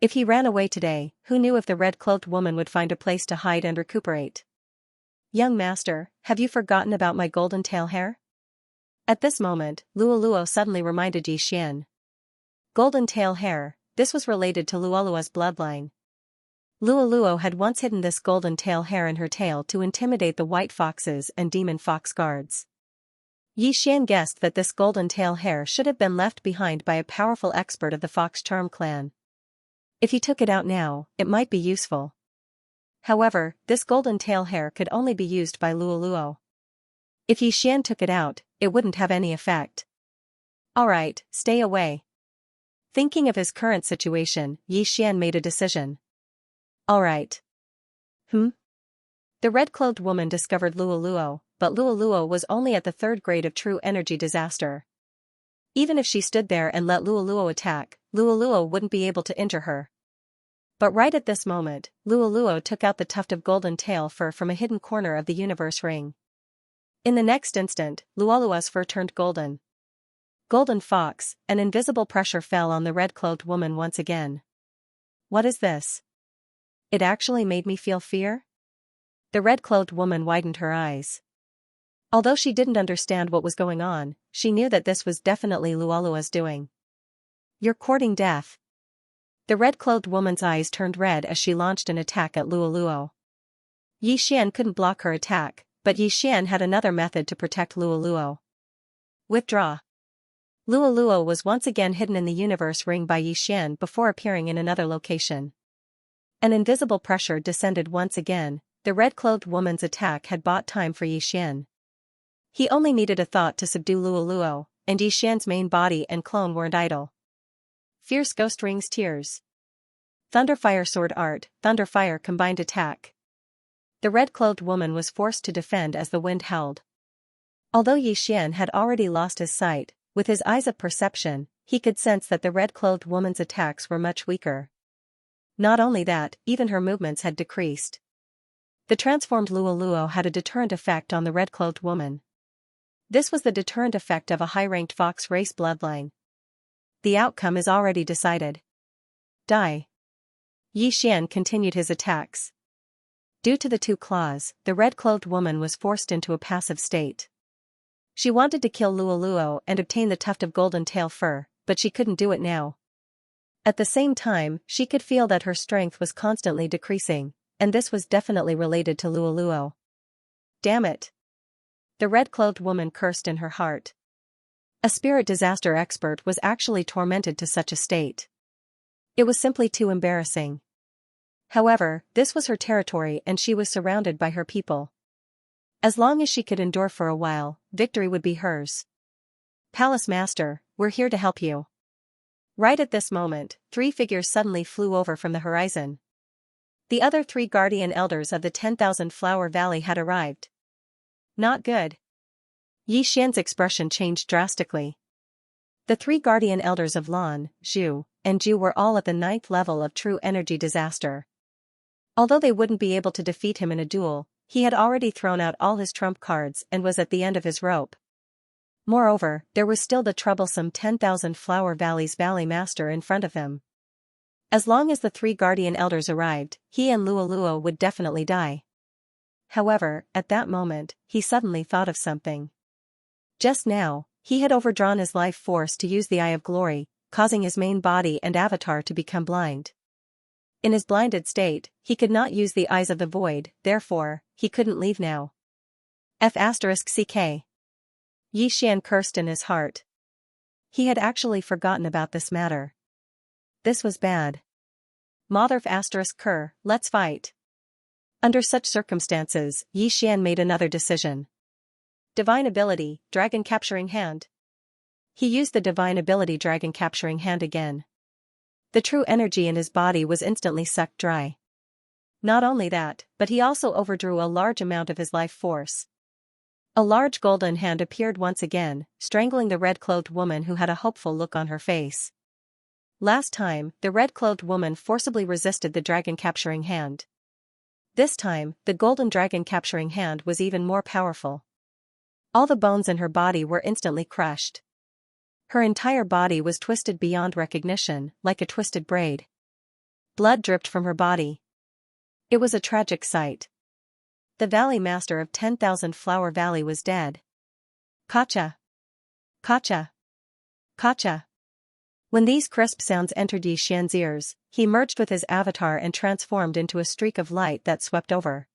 If he ran away today, who knew if the red-cloaked woman would find a place to hide and recuperate? "Young master, have you forgotten about my golden tail hair?" At this moment, Luoluo suddenly reminded Yi Xian. Golden tail hair, this was related to Luoluo's bloodline. Luoluo had once hidden this golden tail hair in her tail to intimidate the white foxes and demon fox guards. Yi Xian guessed that this golden tail hair should have been left behind by a powerful expert of the Fox Charm clan. If he took it out now, it might be useful. However, this golden tail hair could only be used by Luoluo. If Yi Xian took it out, it wouldn't have any effect. "Alright, stay away." Thinking of his current situation, Yi Xian made a decision. "Alright." The red-clothed woman discovered Luoluo, but Luoluo was only at the 3rd grade of true energy disaster. Even if she stood there and let Luoluo attack, Luoluo wouldn't be able to injure her. But right at this moment, Luoluo took out the tuft of golden tail fur from a hidden corner of the universe ring. In the next instant, Luoluo's fur turned golden. Golden fox, an invisible pressure fell on the red-clothed woman once again. "What is this? It actually made me feel fear?" The red-clothed woman widened her eyes. Although she didn't understand what was going on, she knew that this was definitely Luoluo's doing. "You're courting death." The red-clothed woman's eyes turned red as she launched an attack at Luoluo. Yi Xian couldn't block her attack, but Yi Xian had another method to protect Luoluo. Withdraw. Luoluo was once again hidden in the universe ring by Yi Xian before appearing in another location. An invisible pressure descended once again. The red-clothed woman's attack had bought time for Yi Xian. He only needed a thought to subdue Luoluo, and Yi Xian's main body and clone weren't idle. Fierce Ghost Rings Tears. Thunderfire Sword Art, Thunderfire Combined Attack. The red-clothed woman was forced to defend as the wind howled. Although Yi Xian had already lost his sight, with his eyes of perception, he could sense that the red-clothed woman's attacks were much weaker. Not only that, even her movements had decreased. The transformed Luoluo had a deterrent effect on the red-clothed woman. This was the deterrent effect of a high-ranked fox race bloodline. The outcome is already decided. Die. Yi Xian continued his attacks. Due to the 2 claws, the red-clothed woman was forced into a passive state. She wanted to kill Luoluo and obtain the tuft of golden tail fur, but she couldn't do it now. At the same time, she could feel that her strength was constantly decreasing, and this was definitely related to Luoluo. Damn it. The red-clothed woman cursed in her heart. A spirit disaster expert was actually tormented to such a state. It was simply too embarrassing. However, this was her territory and she was surrounded by her people. As long as she could endure for a while, victory would be hers. "Palace Master, we're here to help you." Right at this moment, 3 figures suddenly flew over from the horizon. The other 3 guardian elders of the 10,000 Flower Valley had arrived. Not good. Yi Xian's expression changed drastically. The 3 guardian elders of Lan, Zhu, and Ju were all at the 9th level of true energy disaster. Although they wouldn't be able to defeat him in a duel, he had already thrown out all his trump cards and was at the end of his rope. Moreover, there was still the troublesome 10,000 Flower Valley's Valley Master in front of him. As long as the 3 guardian elders arrived, he and Luoluo would definitely die. However, at that moment, he suddenly thought of something. Just now, he had overdrawn his life force to use the Eye of Glory, causing his main body and avatar to become blind. In his blinded state, he could not use the Eyes of the Void, therefore, he couldn't leave now. F***ck. Yi Xian cursed in his heart. He had actually forgotten about this matter. This was bad. Mother ***, let's fight. Under such circumstances, Yi Xian made another decision. Divine ability, Dragon Capturing Hand. He used the divine ability Dragon Capturing Hand again. The true energy in his body was instantly sucked dry. Not only that, but he also overdrew a large amount of his life force. A large golden hand appeared once again, strangling the red-clothed woman who had a hopeful look on her face. Last time, the red-clothed woman forcibly resisted the dragon capturing hand. This time, the golden dragon capturing hand was even more powerful. All the bones in her body were instantly crushed. Her entire body was twisted beyond recognition, like a twisted braid. Blood dripped from her body. It was a tragic sight. The Valley Master of 10,000 Flower Valley was dead. Kacha! Kacha! Kacha! When these crisp sounds entered Yi Xian's ears, he merged with his avatar and transformed into a streak of light that swept over.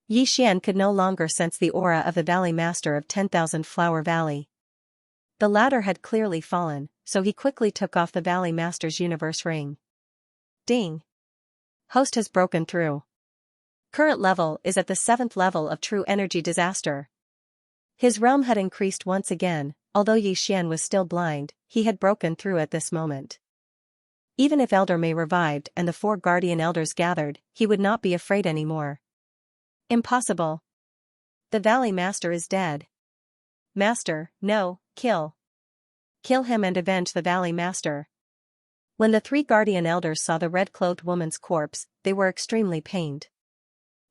Yi Xian could no longer sense the aura of the Valley Master of 10,000 Flower Valley. The latter had clearly fallen, so he quickly took off the Valley Master's universe ring. Ding! Host has broken through. Current level is at the 7th level of True Energy Disaster. His realm had increased once again, although Yi Xian was still blind, he had broken through at this moment. Even if Elder May revived and the 4 guardian elders gathered, he would not be afraid anymore. Impossible. The Valley Master is dead. Master, no, kill. Kill him and avenge the Valley Master. When the 3 guardian elders saw the red-clothed woman's corpse, they were extremely pained.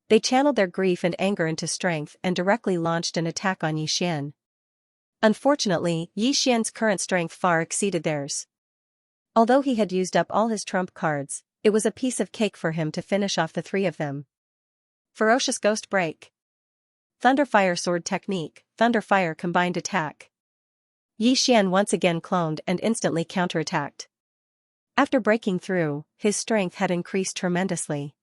They channeled their grief and anger into strength and directly launched an attack on Yi Xian. Unfortunately, Yi Xian's current strength far exceeded theirs. Although he had used up all his trump cards, it was a piece of cake for him to finish off the 3 of them. Ferocious Ghost Break. Thunderfire Sword Technique, Thunderfire Combined Attack. Yi Xian once again cloned and instantly counterattacked. After breaking through, his strength had increased tremendously.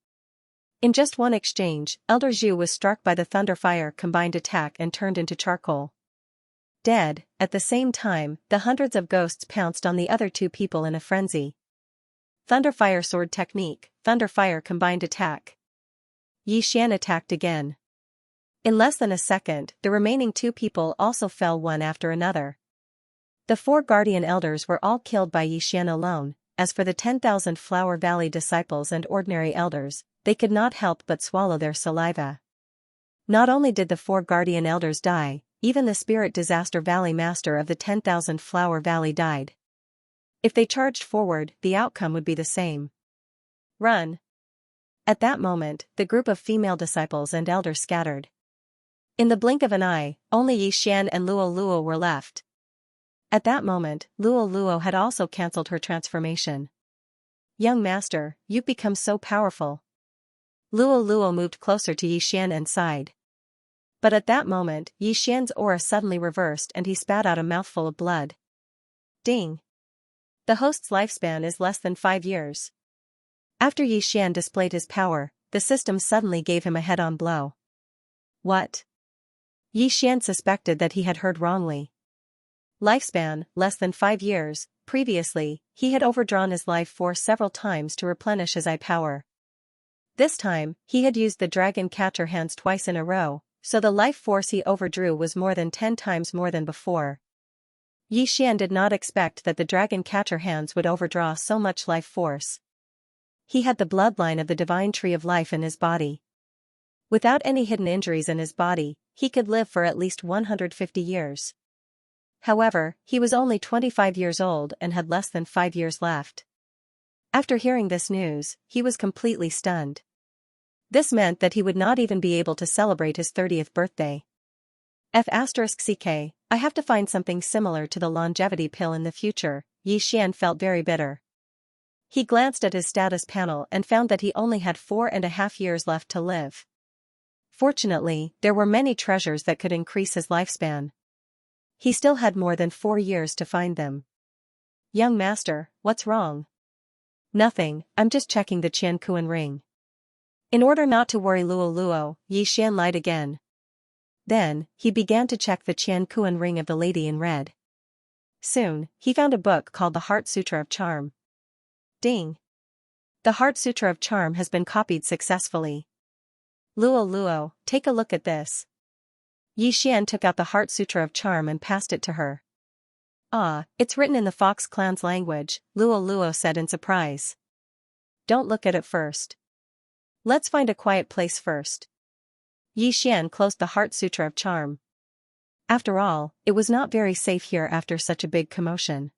In just one exchange, Elder Zhu was struck by the Thunderfire Combined Attack and turned into charcoal. Dead, at the same time, the hundreds of ghosts pounced on the other 2 people in a frenzy. Thunderfire Sword Technique, Thunderfire Combined Attack. Yi Xian attacked again. In less than a second, the remaining 2 people also fell one after another. The 4 guardian elders were all killed by Yi Xian alone. As for the 10,000 Flower Valley disciples and ordinary elders, they could not help but swallow their saliva. Not only did the 4 guardian elders die, even the Spirit Disaster Valley Master of the 10,000 Flower Valley died. If they charged forward, the outcome would be the same. Run! At that moment, the group of female disciples and elders scattered. In the blink of an eye, only Yi Xian and Luo Luo were left. At that moment, Luo Luo had also cancelled her transformation. Young master, you've become so powerful. Luo Luo moved closer to Yi Xian and sighed. But at that moment, Yi Xian's aura suddenly reversed and he spat out a mouthful of blood. Ding! The host's lifespan is less than 5 years. After Yi Xian displayed his power, the system suddenly gave him a head-on blow. What? Yi Xian suspected that he had heard wrongly. Lifespan, less than 5 years. Previously, he had overdrawn his life force several times to replenish his eye power. This time, he had used the dragon catcher hands twice in a row, so the life force he overdrew was more than 10 times more than before. Yi Xian did not expect that the dragon catcher hands would overdraw so much life force. He had the bloodline of the divine tree of life in his body. Without any hidden injuries in his body, he could live for at least 150 years. However, he was only 25 years old and had less than 5 years left. After hearing this news, he was completely stunned. This meant that he would not even be able to celebrate his 30th birthday. F***ck, I have to find something similar to the longevity pill in the future. Yi Xian felt very bitter. He glanced at his status panel and found that he only had 4.5 years left to live. Fortunately, there were many treasures that could increase his lifespan. He still had more than 4 years to find them. Young master, what's wrong? Nothing, I'm just checking the Qian Kuan ring. In order not to worry Luo Luo, Yi Xian lied again. Then, he began to check the Qiankuan ring of the lady in red. Soon, he found a book called the Heart Sutra of Charm. Ding! The Heart Sutra of Charm has been copied successfully. Luo Luo, take a look at this. Yi Xian took out the Heart Sutra of Charm and passed it to her. Ah, it's written in the Fox clan's language, Luo Luo said in surprise. Don't look at it first. Let's find a quiet place first. Yi Xian closed the Heart Sutra of Charm. After all, it was not very safe here after such a big commotion.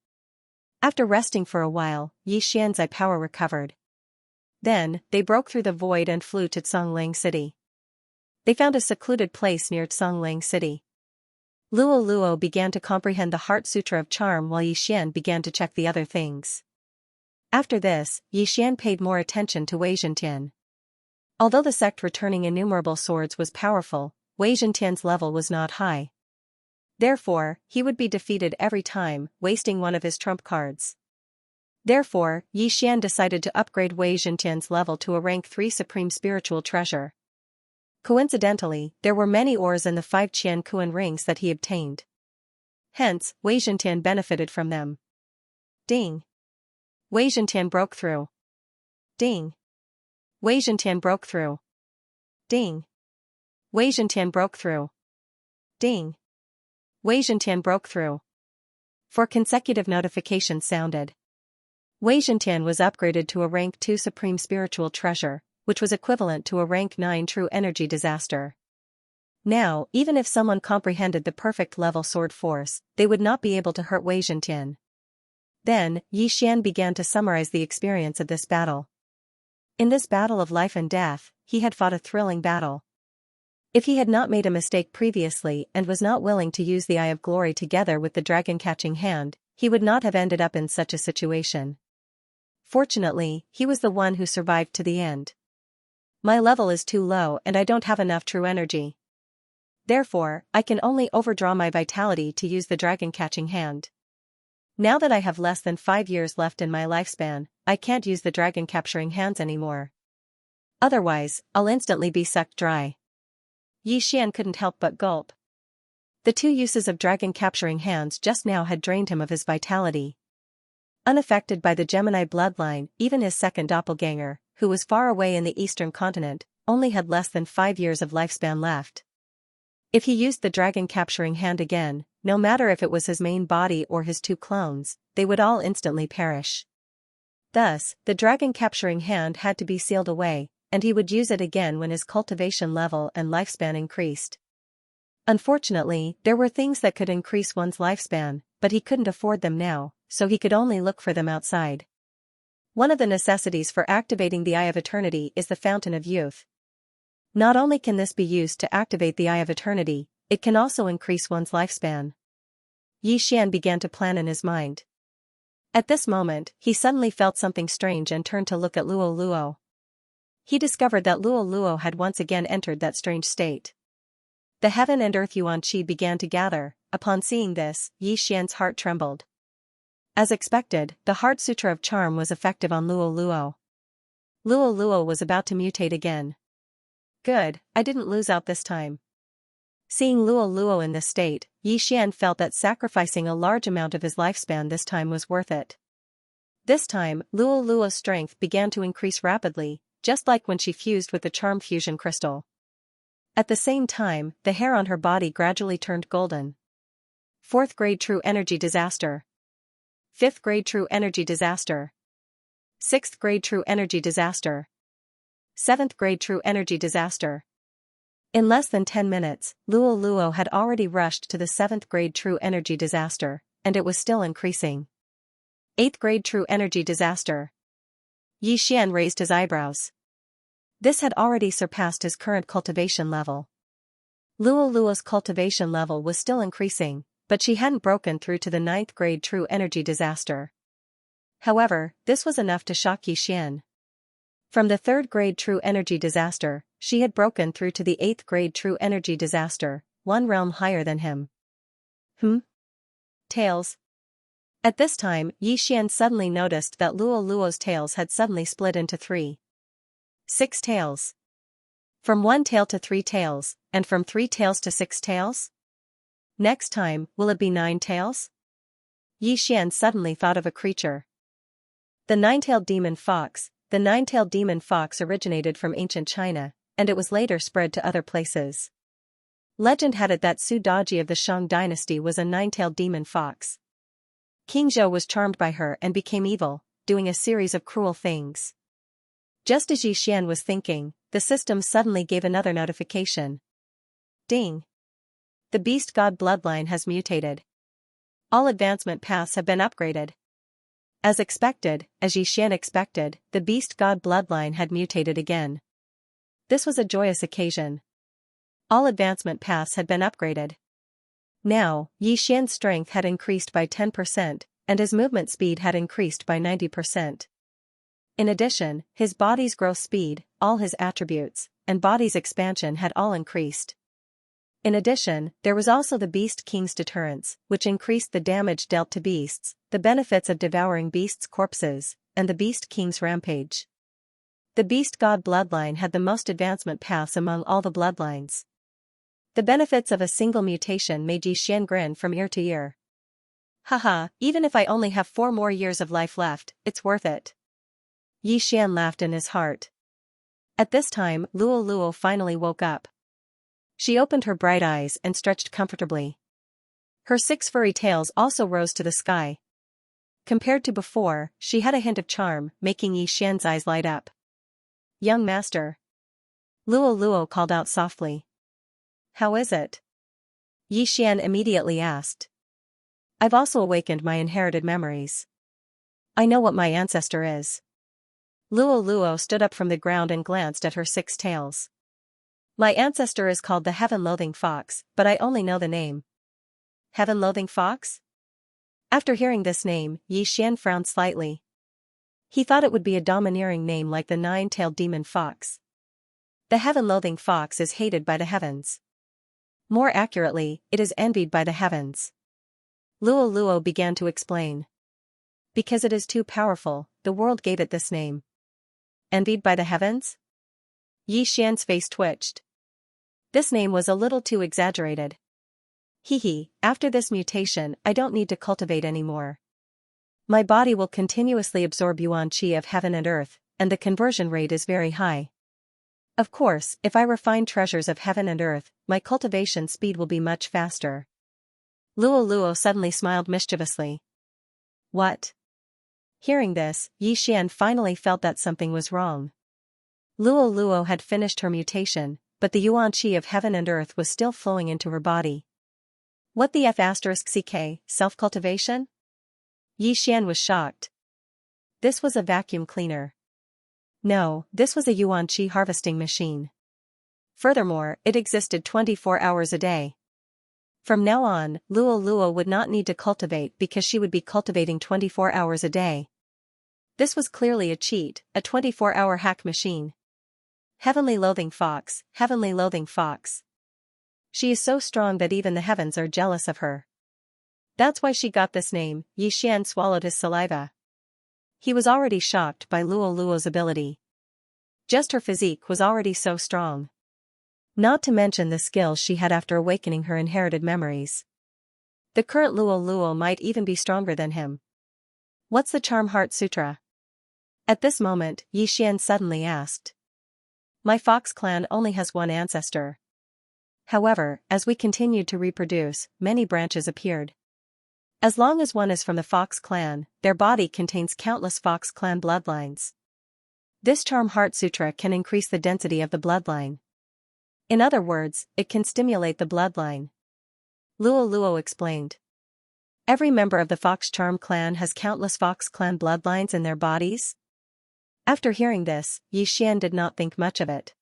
After resting for a while, Yi Xian's eye power recovered. Then, they broke through the void and flew to Congling City. They found a secluded place near Congling City. Luo Luo began to comprehend the Heart Sutra of Charm while Yi Xian began to check the other things. After this, Yi Xian paid more attention to Wei Zhentian. Although the sect returning innumerable swords was powerful, Wei Zhentian's level was not high. Therefore, he would be defeated every time, wasting one of his trump cards. Therefore, Yi Xian decided to upgrade Wei Zhentian's level to a rank 3 Supreme Spiritual Treasure. Coincidentally, there were many ores in the 5 Qiankuan rings that he obtained. Hence, Wei Zhentian benefited from them. Ding! Wei Zhentian broke through. Ding! Wei Zhentian broke through. Ding! Wei Zhentian broke through. Ding! Wei Zhentian broke through. 4 consecutive notifications sounded. Wei Zhentian was upgraded to a rank 2 Supreme Spiritual Treasure, which was equivalent to a rank 9 True Energy Disaster. Now, even if someone comprehended the perfect level sword force, they would not be able to hurt Wei Zhentian. Then, Yi Xian began to summarize the experience of this battle. In this battle of life and death, he had fought a thrilling battle. If he had not made a mistake previously and was not willing to use the Eye of Glory together with the dragon-catching hand, he would not have ended up in such a situation. Fortunately, he was the one who survived to the end. My level is too low and I don't have enough true energy. Therefore, I can only overdraw my vitality to use the dragon-catching hand. Now that I have less than 5 years left in my lifespan, I can't use the dragon-capturing hands anymore. Otherwise, I'll instantly be sucked dry. Yi Xian couldn't help but gulp. The 2 uses of dragon-capturing hands just now had drained him of his vitality. Unaffected by the Gemini bloodline, even his second doppelganger, who was far away in the eastern continent, only had less than 5 years of lifespan left. If he used the dragon-capturing hand again, no matter if it was his main body or his 2 clones, they would all instantly perish. Thus, the dragon-capturing hand had to be sealed away, and he would use it again when his cultivation level and lifespan increased. Unfortunately, there were things that could increase one's lifespan, but he couldn't afford them now, so he could only look for them outside. One of the necessities for activating the Eye of Eternity is the Fountain of Youth. Not only can this be used to activate the Eye of Eternity, it can also increase one's lifespan. Yi Xian began to plan in his mind. At this moment, he suddenly felt something strange and turned to look at Luo Luo. He discovered that Luo Luo had once again entered that strange state. The heaven and earth yuan qi began to gather. Upon seeing this, Yi Xian's heart trembled. As expected, the Heart Sutra of Charm was effective on Luo Luo. Luo Luo was about to mutate again. Good, I didn't lose out this time. Seeing Luo Luo in this state, Yi Xian felt that sacrificing a large amount of his lifespan this time was worth it. This time, Luo Luo's strength began to increase rapidly, just like when she fused with the Charm Fusion Crystal. At the same time, the hair on her body gradually turned golden. 4th grade True Energy Disaster. 5th grade True Energy Disaster. 6th grade True Energy Disaster. 7th grade True Energy Disaster. In less than 10 minutes, Luo Luo had already rushed to the 7th grade True Energy Disaster, and it was still increasing. 8th grade True Energy Disaster. Yi Xian raised his eyebrows. This had already surpassed his current cultivation level. Luo Luo's cultivation level was still increasing, but she hadn't broken through to the 9th grade True Energy Disaster. However, this was enough to shock Yi Xian. From the 3rd grade True Energy Disaster, she had broken through to the 8th grade True Energy Disaster, one realm higher than him. Tails. At this time, Yi Xian suddenly noticed that Luo Luo's tails had suddenly split into 3. 6 tails. From 1 tail to 3 tails, and from 3 tails to 6 tails? Next time, will it be 9 tails? Xian suddenly thought of a creature. The nine-tailed demon fox. The nine-tailed demon fox originated from ancient China, and it was later spread to other places. Legend had it that Su Daji of the Shang dynasty was a nine-tailed demon fox. King Zhou was charmed by her and became evil, doing a series of cruel things. Just as Xian was thinking, the system suddenly gave another notification. Ding! The beast god bloodline has mutated. All advancement paths have been upgraded. As expected, as Xian expected, the beast god bloodline had mutated again. This was a joyous occasion. All advancement paths had been upgraded. Now, Xian's strength had increased by 10%, and his movement speed had increased by 90%. In addition, his body's growth speed, all his attributes, and body's expansion had all increased. In addition, there was also the Beast King's deterrence, which increased the damage dealt to beasts, the benefits of devouring beasts' corpses, and the Beast King's rampage. The Beast God bloodline had the most advancement paths among all the bloodlines. The benefits of a single mutation made Xian grin from ear to ear. Haha, even if I only have 4 more years of life left, it's worth it. Xian laughed in his heart. At this time, Luo finally woke up. She opened her bright eyes and stretched comfortably. Her 6 furry tails also rose to the sky. Compared to before, she had a hint of charm, making Xian's eyes light up. Young master. Luo called out softly. How is it? Xian immediately asked. I've also awakened my inherited memories. I know what my ancestor is. Luo stood up from the ground and glanced at her 6 tails. My ancestor is called the Heaven-Loathing Fox, but I only know the name. Heaven-Loathing Fox? After hearing this name, Xian frowned slightly. He thought it would be a domineering name like the nine-tailed demon fox. The Heaven-Loathing Fox is hated by the heavens. More accurately, it is envied by the heavens. Luo began to explain. Because it is too powerful, the world gave it this name. Envied by the heavens? Xian's face twitched. This name was a little too exaggerated. After this mutation, I don't need to cultivate anymore. My body will continuously absorb yuan qi of heaven and earth, and the conversion rate is very high. Of course, if I refine treasures of heaven and earth, my cultivation speed will be much faster. Luo suddenly smiled mischievously. What? Hearing this, Xian finally felt that something was wrong. Luo had finished her mutation, but the yuan qi of heaven and earth was still flowing into her body. What the f*ck, self-cultivation? Xian was shocked. This was a vacuum cleaner. No, this was a yuan qi harvesting machine. Furthermore, it existed 24 hours a day. From now on, Luo would not need to cultivate because she would be cultivating 24 hours a day. This was clearly a cheat, a 24-hour hack machine. Heavenly Loathing Fox, Heavenly Loathing Fox. She is so strong that even the heavens are jealous of her. That's why she got this name. Xian swallowed his saliva. He was already shocked by Luo's ability. Just her physique was already so strong. Not to mention the skills she had after awakening her inherited memories. The current Luo might even be stronger than him. What's the Charm Heart Sutra? At this moment, Xian suddenly asked. My fox clan only has one ancestor. However, as we continued to reproduce, many branches appeared. As long as one is from the Fox clan, their body contains countless Fox clan bloodlines. This Charm Heart Sutra can increase the density of the bloodline. In other words, it can stimulate the bloodline. Luo explained. Every member of the Fox Charm clan has countless Fox clan bloodlines in their bodies? After hearing this, Xian did not think much of it.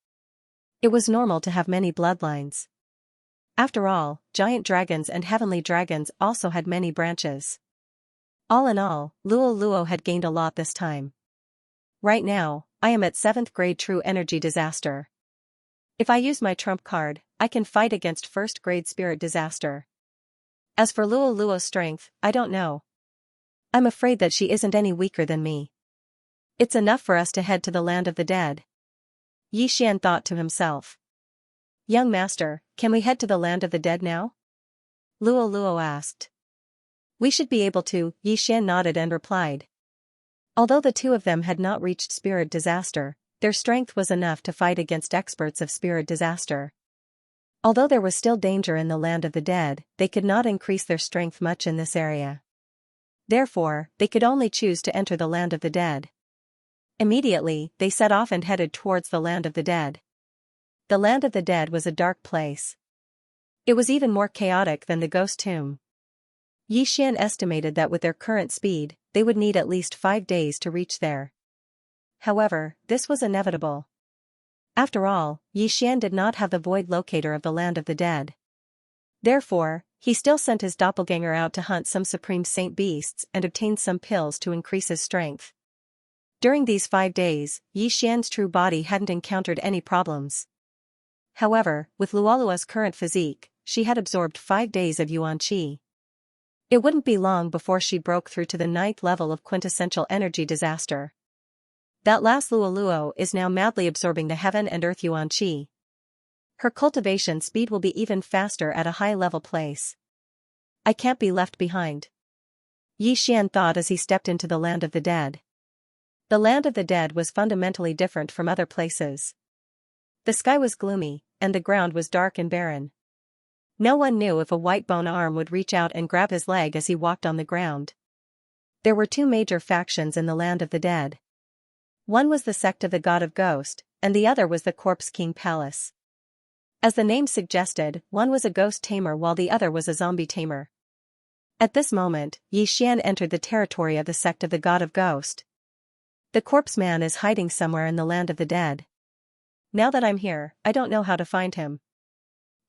It was normal to have many bloodlines. After all, giant dragons and heavenly dragons also had many branches. All in all, Luo had gained a lot this time. Right now, I am at 7th grade True Energy Disaster. If I use my trump card, I can fight against 1st grade Spirit Disaster. As for Luo's strength, I don't know. I'm afraid that she isn't any weaker than me. It's enough for us to head to the land of the dead. Yi Xian thought to himself. Young master, can we head to the land of the dead now? Luo Luo asked. We should be able to, Yi Xian nodded and replied. Although the two of them had not reached spirit disaster, their strength was enough to fight against experts of spirit disaster. Although there was still danger in the land of the dead, they could not increase their strength much in this area. Therefore, they could only choose to enter the land of the dead. Immediately, they set off and headed towards the land of the dead. The land of the dead was a dark place. It was even more chaotic than the ghost tomb. Yi Xian estimated that with their current speed, they would need at least 5 days to reach there. However, this was inevitable. After all, Yi Xian did not have the void locator of the land of the dead. Therefore, he still sent his doppelganger out to hunt some supreme saint beasts and obtained some pills to increase his strength. During these 5 days, Yi Xian's true body hadn't encountered any problems. However, with Luolua's current physique, she had absorbed 5 days of Yuan Qi. It wouldn't be long before she broke through to the 9th level of quintessential energy disaster. That last Luoluo is now madly absorbing the heaven and earth Yuan Qi. Her cultivation speed will be even faster at a high-level place. I can't be left behind. Yi Xian thought as he stepped into the land of the dead. The land of the dead was fundamentally different from other places. The sky was gloomy, and the ground was dark and barren. No one knew if a white bone arm would reach out and grab his leg as he walked on the ground. There were 2 major factions in the land of the dead. One was the sect of the god of ghost, and the other was the corpse king palace. As the name suggested, one was a ghost tamer while the other was a zombie tamer. At this moment, Yi Xian entered the territory of the sect of the god of ghost. The corpse man is hiding somewhere in the land of the dead. Now that I'm here, I don't know how to find him.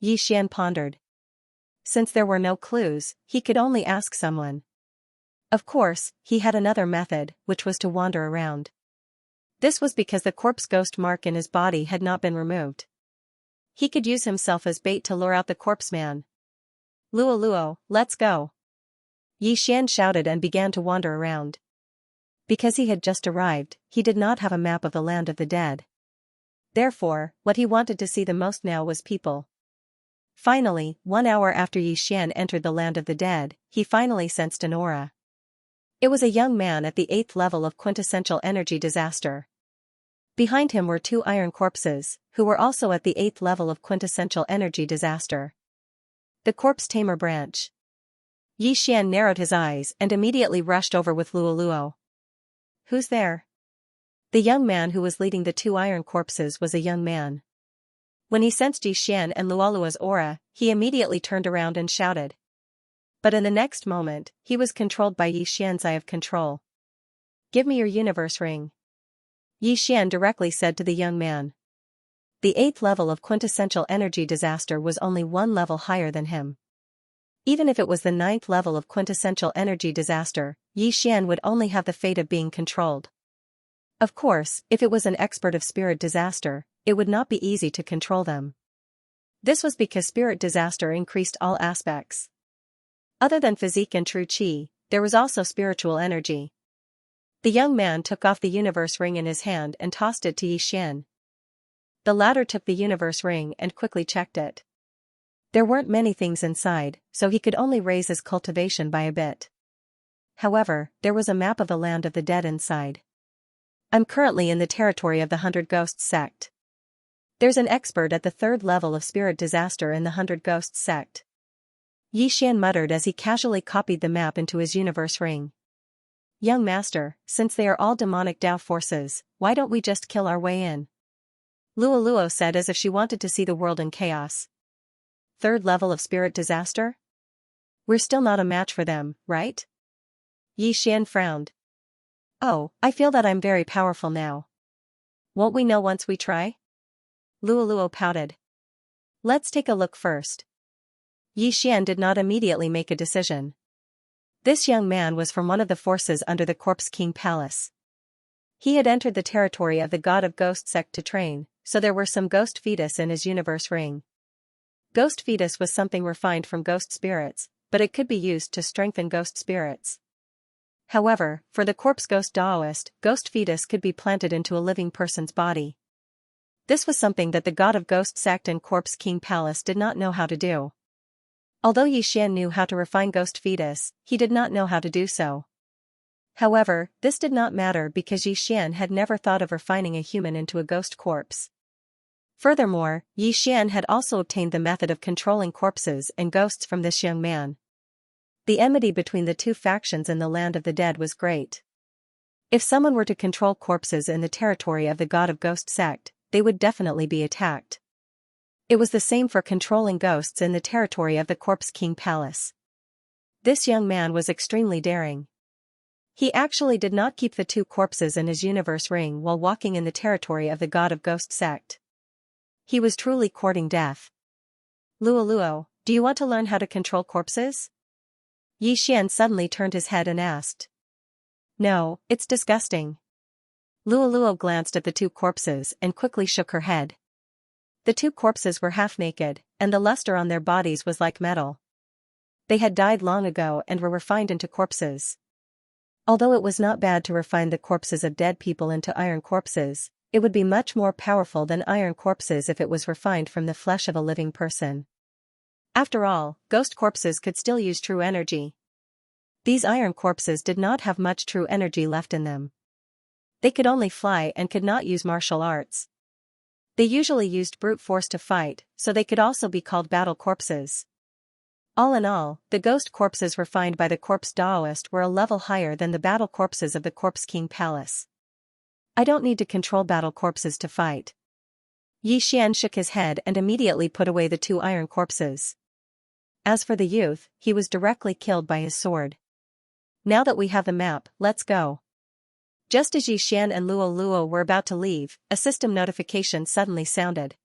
Yi Xian pondered. Since there were no clues, he could only ask someone. Of course, he had another method, which was to wander around. This was because the corpse ghost mark in his body had not been removed. He could use himself as bait to lure out the corpse man. Luo Luo, let's go. Yi Xian shouted and began to wander around. Because he had just arrived, he did not have a map of the land of the dead. Therefore, what he wanted to see the most now was people. Finally, 1 hour after Yi Xian entered the land of the dead, he finally sensed an aura. It was a young man at the 8th level of quintessential energy disaster. Behind him were 2 iron corpses, who were also at the 8th level of quintessential energy disaster. The corpse tamer branch. Yi Xian narrowed his eyes and immediately rushed over with Luo Luo. Who's there? The young man who was leading the 2 iron corpses was a young man. When he sensed Yi Xian and Luolua's aura, he immediately turned around and shouted. But in the next moment, he was controlled by Yi Xian's eye of control. Give me your universe ring. Yi Xian directly said to the young man. The 8th level of quintessential energy disaster was only 1 level higher than him. Even if it was the 9th level of quintessential energy disaster, Yi Xian would only have the fate of being controlled. Of course, if it was an expert of spirit disaster, it would not be easy to control them. This was because spirit disaster increased all aspects. Other than physique and true qi, there was also spiritual energy. The young man took off the universe ring in his hand and tossed it to Yi Xian. The latter took the universe ring and quickly checked it. There weren't many things inside, so he could only raise his cultivation by a bit. However, there was a map of the land of the dead inside. I'm currently in the territory of the 100 Ghosts sect. There's an expert at the 3rd level of spirit disaster in the 100 Ghosts sect. Yi Xian muttered as he casually copied the map into his universe ring. Young master, since they are all demonic Tao forces, why don't we just kill our way in? Luo Luo said as if she wanted to see the world in chaos. 3rd level of spirit disaster? We're still not a match for them, right? Yi Xian frowned. Oh, I feel that I'm very powerful now. Won't we know once we try? Luo Luo pouted. Let's take a look first. Yi Xian did not immediately make a decision. This young man was from one of the forces under the Corpse King Palace. He had entered the territory of the God of Ghost sect to train, so there were some ghost fetus in his universe ring. Ghost fetus was something refined from ghost spirits, but it could be used to strengthen ghost spirits. However, for the corpse ghost Daoist, ghost fetus could be planted into a living person's body. This was something that the god of ghost sect and corpse king palace did not know how to do. Although Yi Xian knew how to refine ghost fetus, he did not know how to do so. However, this did not matter because Yi Xian had never thought of refining a human into a ghost corpse. Furthermore, Yi Xian had also obtained the method of controlling corpses and ghosts from this young man. The enmity between the two factions in the land of the dead was great. If someone were to control corpses in the territory of the god of ghost sect, they would definitely be attacked. It was the same for controlling ghosts in the territory of the corpse king palace. This young man was extremely daring. He actually did not keep the two corpses in his universe ring while walking in the territory of the god of ghost sect. He was truly courting death. Luo Luo, do you want to learn how to control corpses? Yi Xian suddenly turned his head and asked. No, it's disgusting. Luo Luo glanced at the two corpses and quickly shook her head. The two corpses were half naked, and the luster on their bodies was like metal. They had died long ago and were refined into corpses. Although it was not bad to refine the corpses of dead people into iron corpses, it would be much more powerful than iron corpses if it was refined from the flesh of a living person. After all, ghost corpses could still use true energy. These iron corpses did not have much true energy left in them. They could only fly and could not use martial arts. They usually used brute force to fight, so they could also be called battle corpses. All in all, the ghost corpses refined by the corpse Daoist were a level higher than the battle corpses of the corpse king palace. I don't need to control battle corpses to fight. Yi Xian shook his head and immediately put away the two iron corpses. As for the youth, he was directly killed by his sword. Now that we have the map, let's go. Just as Yi Xian and Luo Luo were about to leave, a system notification suddenly sounded.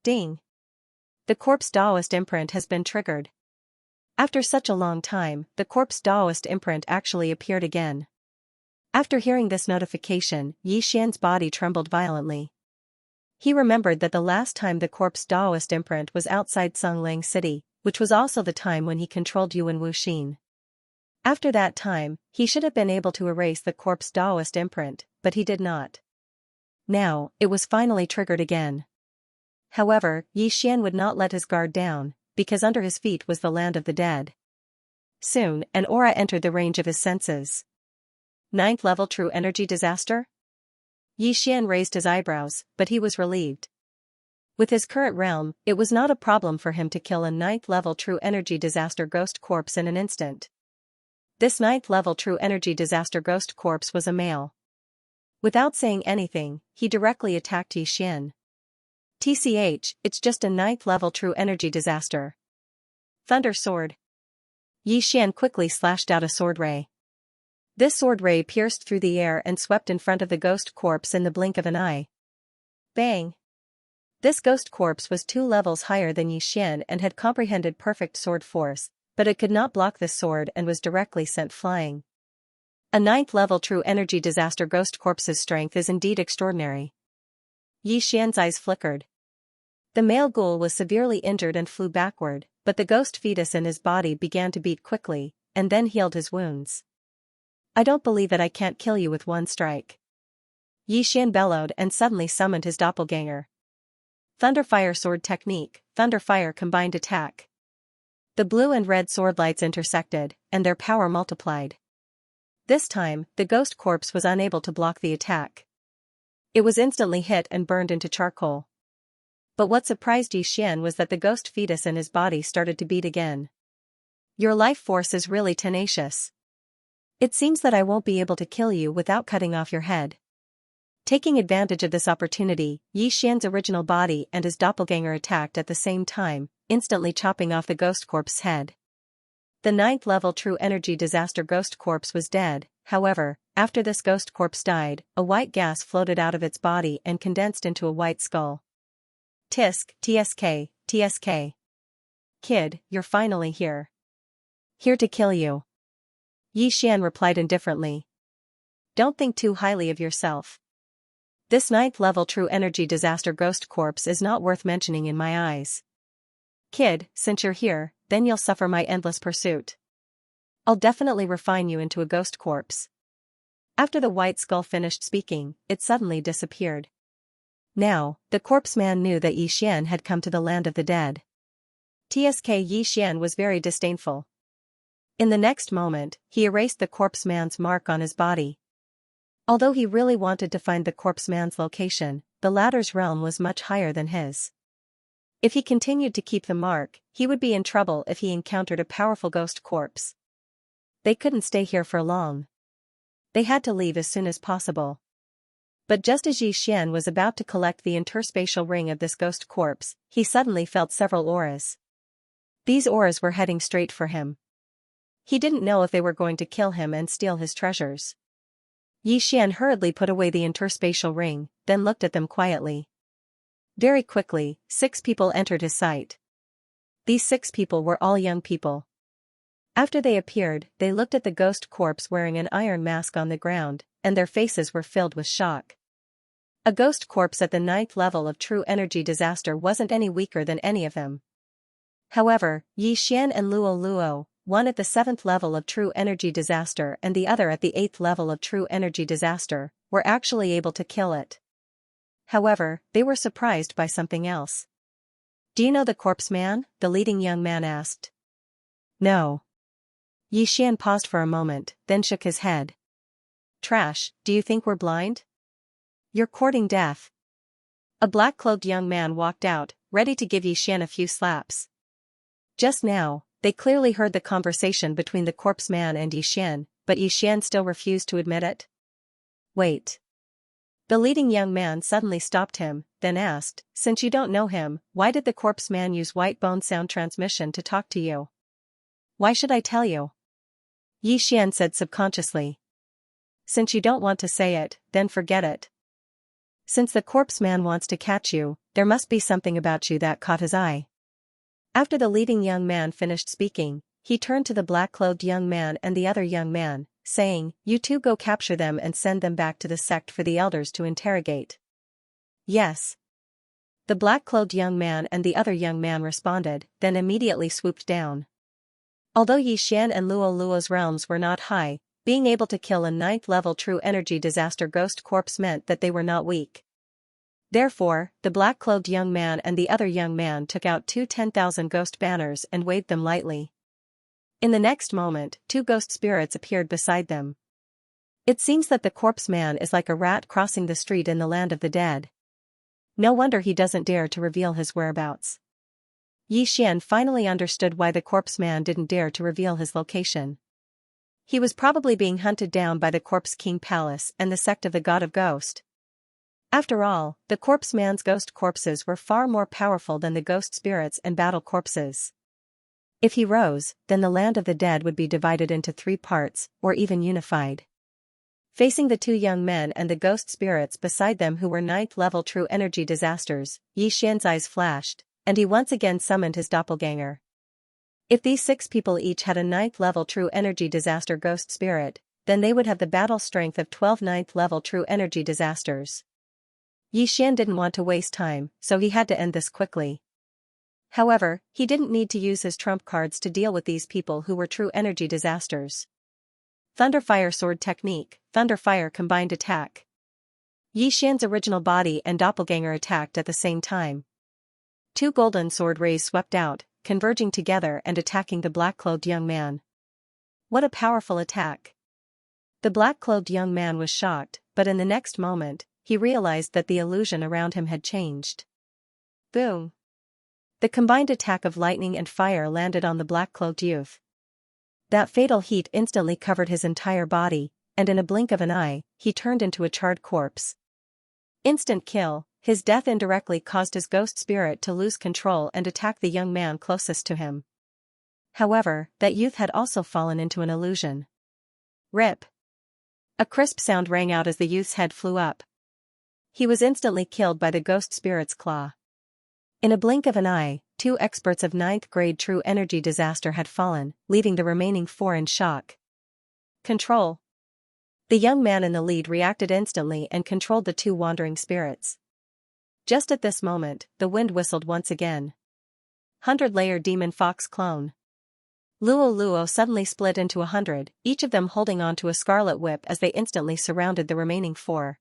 Ding! The corpse Daoist imprint has been triggered. After such a long time, the corpse Daoist imprint actually appeared again. After hearing this notification, Yi Xian's body trembled violently. He remembered that the last time the corpse Daoist imprint was outside Songlang City, which was also the time when he controlled Yuan Wuxin. After that time, he should have been able to erase the corpse Daoist imprint, but he did not. Now, it was finally triggered again. However, Yi Xian would not let his guard down, because under his feet was the land of the dead. Soon, an aura entered the range of his senses. 9th level true energy disaster? Yi Xian raised his eyebrows, but he was relieved. With his current realm, it was not a problem for him to kill a 9th level true energy disaster ghost corpse in an instant. This 9th level true energy disaster ghost corpse was a male. Without saying anything, he directly attacked Yi Xian. TCH, it's just a 9th level true energy disaster. Thunder sword. Yi Xian quickly slashed out a sword ray. This sword ray pierced through the air and swept in front of the ghost corpse in the blink of an eye. Bang! This ghost corpse was 2 levels higher than Yi Xian and had comprehended perfect sword force, but it could not block the sword and was directly sent flying. A 9th level true energy disaster ghost corpse's strength is indeed extraordinary. Yi Xian's eyes flickered. The male ghoul was severely injured and flew backward, but the ghost fetus in his body began to beat quickly, and then healed his wounds. I don't believe that I can't kill you with one strike. Yi Xian bellowed and suddenly summoned his doppelganger. Thunderfire sword technique, Thunderfire combined attack. The blue and red sword lights intersected, and their power multiplied. This time, the ghost corpse was unable to block the attack. It was instantly hit and burned into charcoal. But what surprised Yi Xian was that the ghost fetus in his body started to beat again. Your life force is really tenacious. It seems that I won't be able to kill you without cutting off your head. Taking advantage of this opportunity, Yi Xian's original body and his doppelganger attacked at the same time, instantly chopping off the ghost corpse's head. The 9th level true energy disaster ghost corpse was dead. However, after this ghost corpse died, a white gas floated out of its body and condensed into a white skull. Tisk, TSK, TSK. Kid, you're finally here. Here to kill you. Yi Xian replied indifferently. Don't think too highly of yourself. This 9th level true energy disaster ghost corpse is not worth mentioning in my eyes. Kid, since you're here, then you'll suffer my endless pursuit. I'll definitely refine you into a ghost corpse. After the white skull finished speaking, it suddenly disappeared. Now, the corpse man knew that Xian had come to the land of the dead. Xian was very disdainful. In the next moment, he erased the corpse man's mark on his body. Although he really wanted to find the corpse man's location, the latter's realm was much higher than his. If he continued to keep the mark, he would be in trouble if he encountered a powerful ghost corpse. They couldn't stay here for long. They had to leave as soon as possible. But just as Xian was about to collect the interspatial ring of this ghost corpse, he suddenly felt several auras. These auras were heading straight for him. He didn't know if they were going to kill him and steal his treasures. Xian hurriedly put away the interspatial ring, then looked at them quietly. Very quickly, 6 people entered his sight. These 6 people were all young people. After they appeared, they looked at the ghost corpse wearing an iron mask on the ground, and their faces were filled with shock. A ghost corpse at the 9th level of true energy disaster wasn't any weaker than any of them. However, Xian and Luo, one at the 7th level of true energy disaster and the other at the 8th level of true energy disaster, were actually able to kill it. However, they were surprised by something else. "Do you know the corpse man?" the leading young man asked. "No." Xian paused for a moment, then shook his head. "Trash, do you think we're blind? You're courting death." A black-cloaked young man walked out, ready to give Xian a few slaps. Just now, they clearly heard the conversation between the corpse man and Xian, but Xian still refused to admit it. "Wait." The leading young man suddenly stopped him, then asked, "Since you don't know him, why did the corpse man use white bone sound transmission to talk to you?" "Why should I tell you?" Xian said subconsciously. "Since you don't want to say it, then forget it. Since the corpse man wants to catch you, there must be something about you that caught his eye." After the leading young man finished speaking, he turned to the black-clothed young man and the other young man, saying, "You two go capture them and send them back to the sect for the elders to interrogate." "Yes." The black-clothed young man and the other young man responded, then immediately swooped down. Although Xian and Luo's realms were not high, being able to kill a 9th level true energy disaster ghost corpse meant that they were not weak. Therefore, the black-clothed young man and the other young man took out 2 10,000 ghost banners and waved them lightly. In the next moment, 2 ghost spirits appeared beside them. It seems that the corpse man is like a rat crossing the street in the land of the dead. No wonder he doesn't dare to reveal his whereabouts. Xian finally understood why the corpse man didn't dare to reveal his location. He was probably being hunted down by the Corpse King Palace and the sect of the God of Ghost. After all, the corpse man's ghost corpses were far more powerful than the ghost spirits and battle corpses. If he rose, then the land of the dead would be divided into 3 parts, or even unified. Facing the 2 young men and the ghost spirits beside them who were 9th level true energy disasters, Xian's eyes flashed, and he once again summoned his doppelganger. If these 6 people each had a 9th level true energy disaster ghost spirit, then they would have the battle strength of 12 9th level true energy disasters. Xian didn't want to waste time, so he had to end this quickly. However, he didn't need to use his trump cards to deal with these people who were true energy disasters. Thunderfire Sword Technique, Thunderfire Combined Attack. Xian's original body and doppelganger attacked at the same time. 2 golden sword rays swept out, converging together and attacking the black-clothed young man. What a powerful attack! The black-clothed young man was shocked, but in the next moment, he realized that the illusion around him had changed. Boom! The combined attack of lightning and fire landed on the black-cloaked youth. That fatal heat instantly covered his entire body, and in a blink of an eye, he turned into a charred corpse. Instant kill, his death indirectly caused his ghost spirit to lose control and attack the young man closest to him. However, that youth had also fallen into an illusion. Rip! A crisp sound rang out as the youth's head flew up. He was instantly killed by the ghost spirit's claw. In a blink of an eye, 2 experts of 9th grade true energy disaster had fallen, leaving the remaining 4 in shock. Control. The young man in the lead reacted instantly and controlled the 2 wandering spirits. Just at this moment, the wind whistled once again. 100-layer demon fox clone. Luo suddenly split into 100, each of them holding onto a scarlet whip as they instantly surrounded the remaining 4.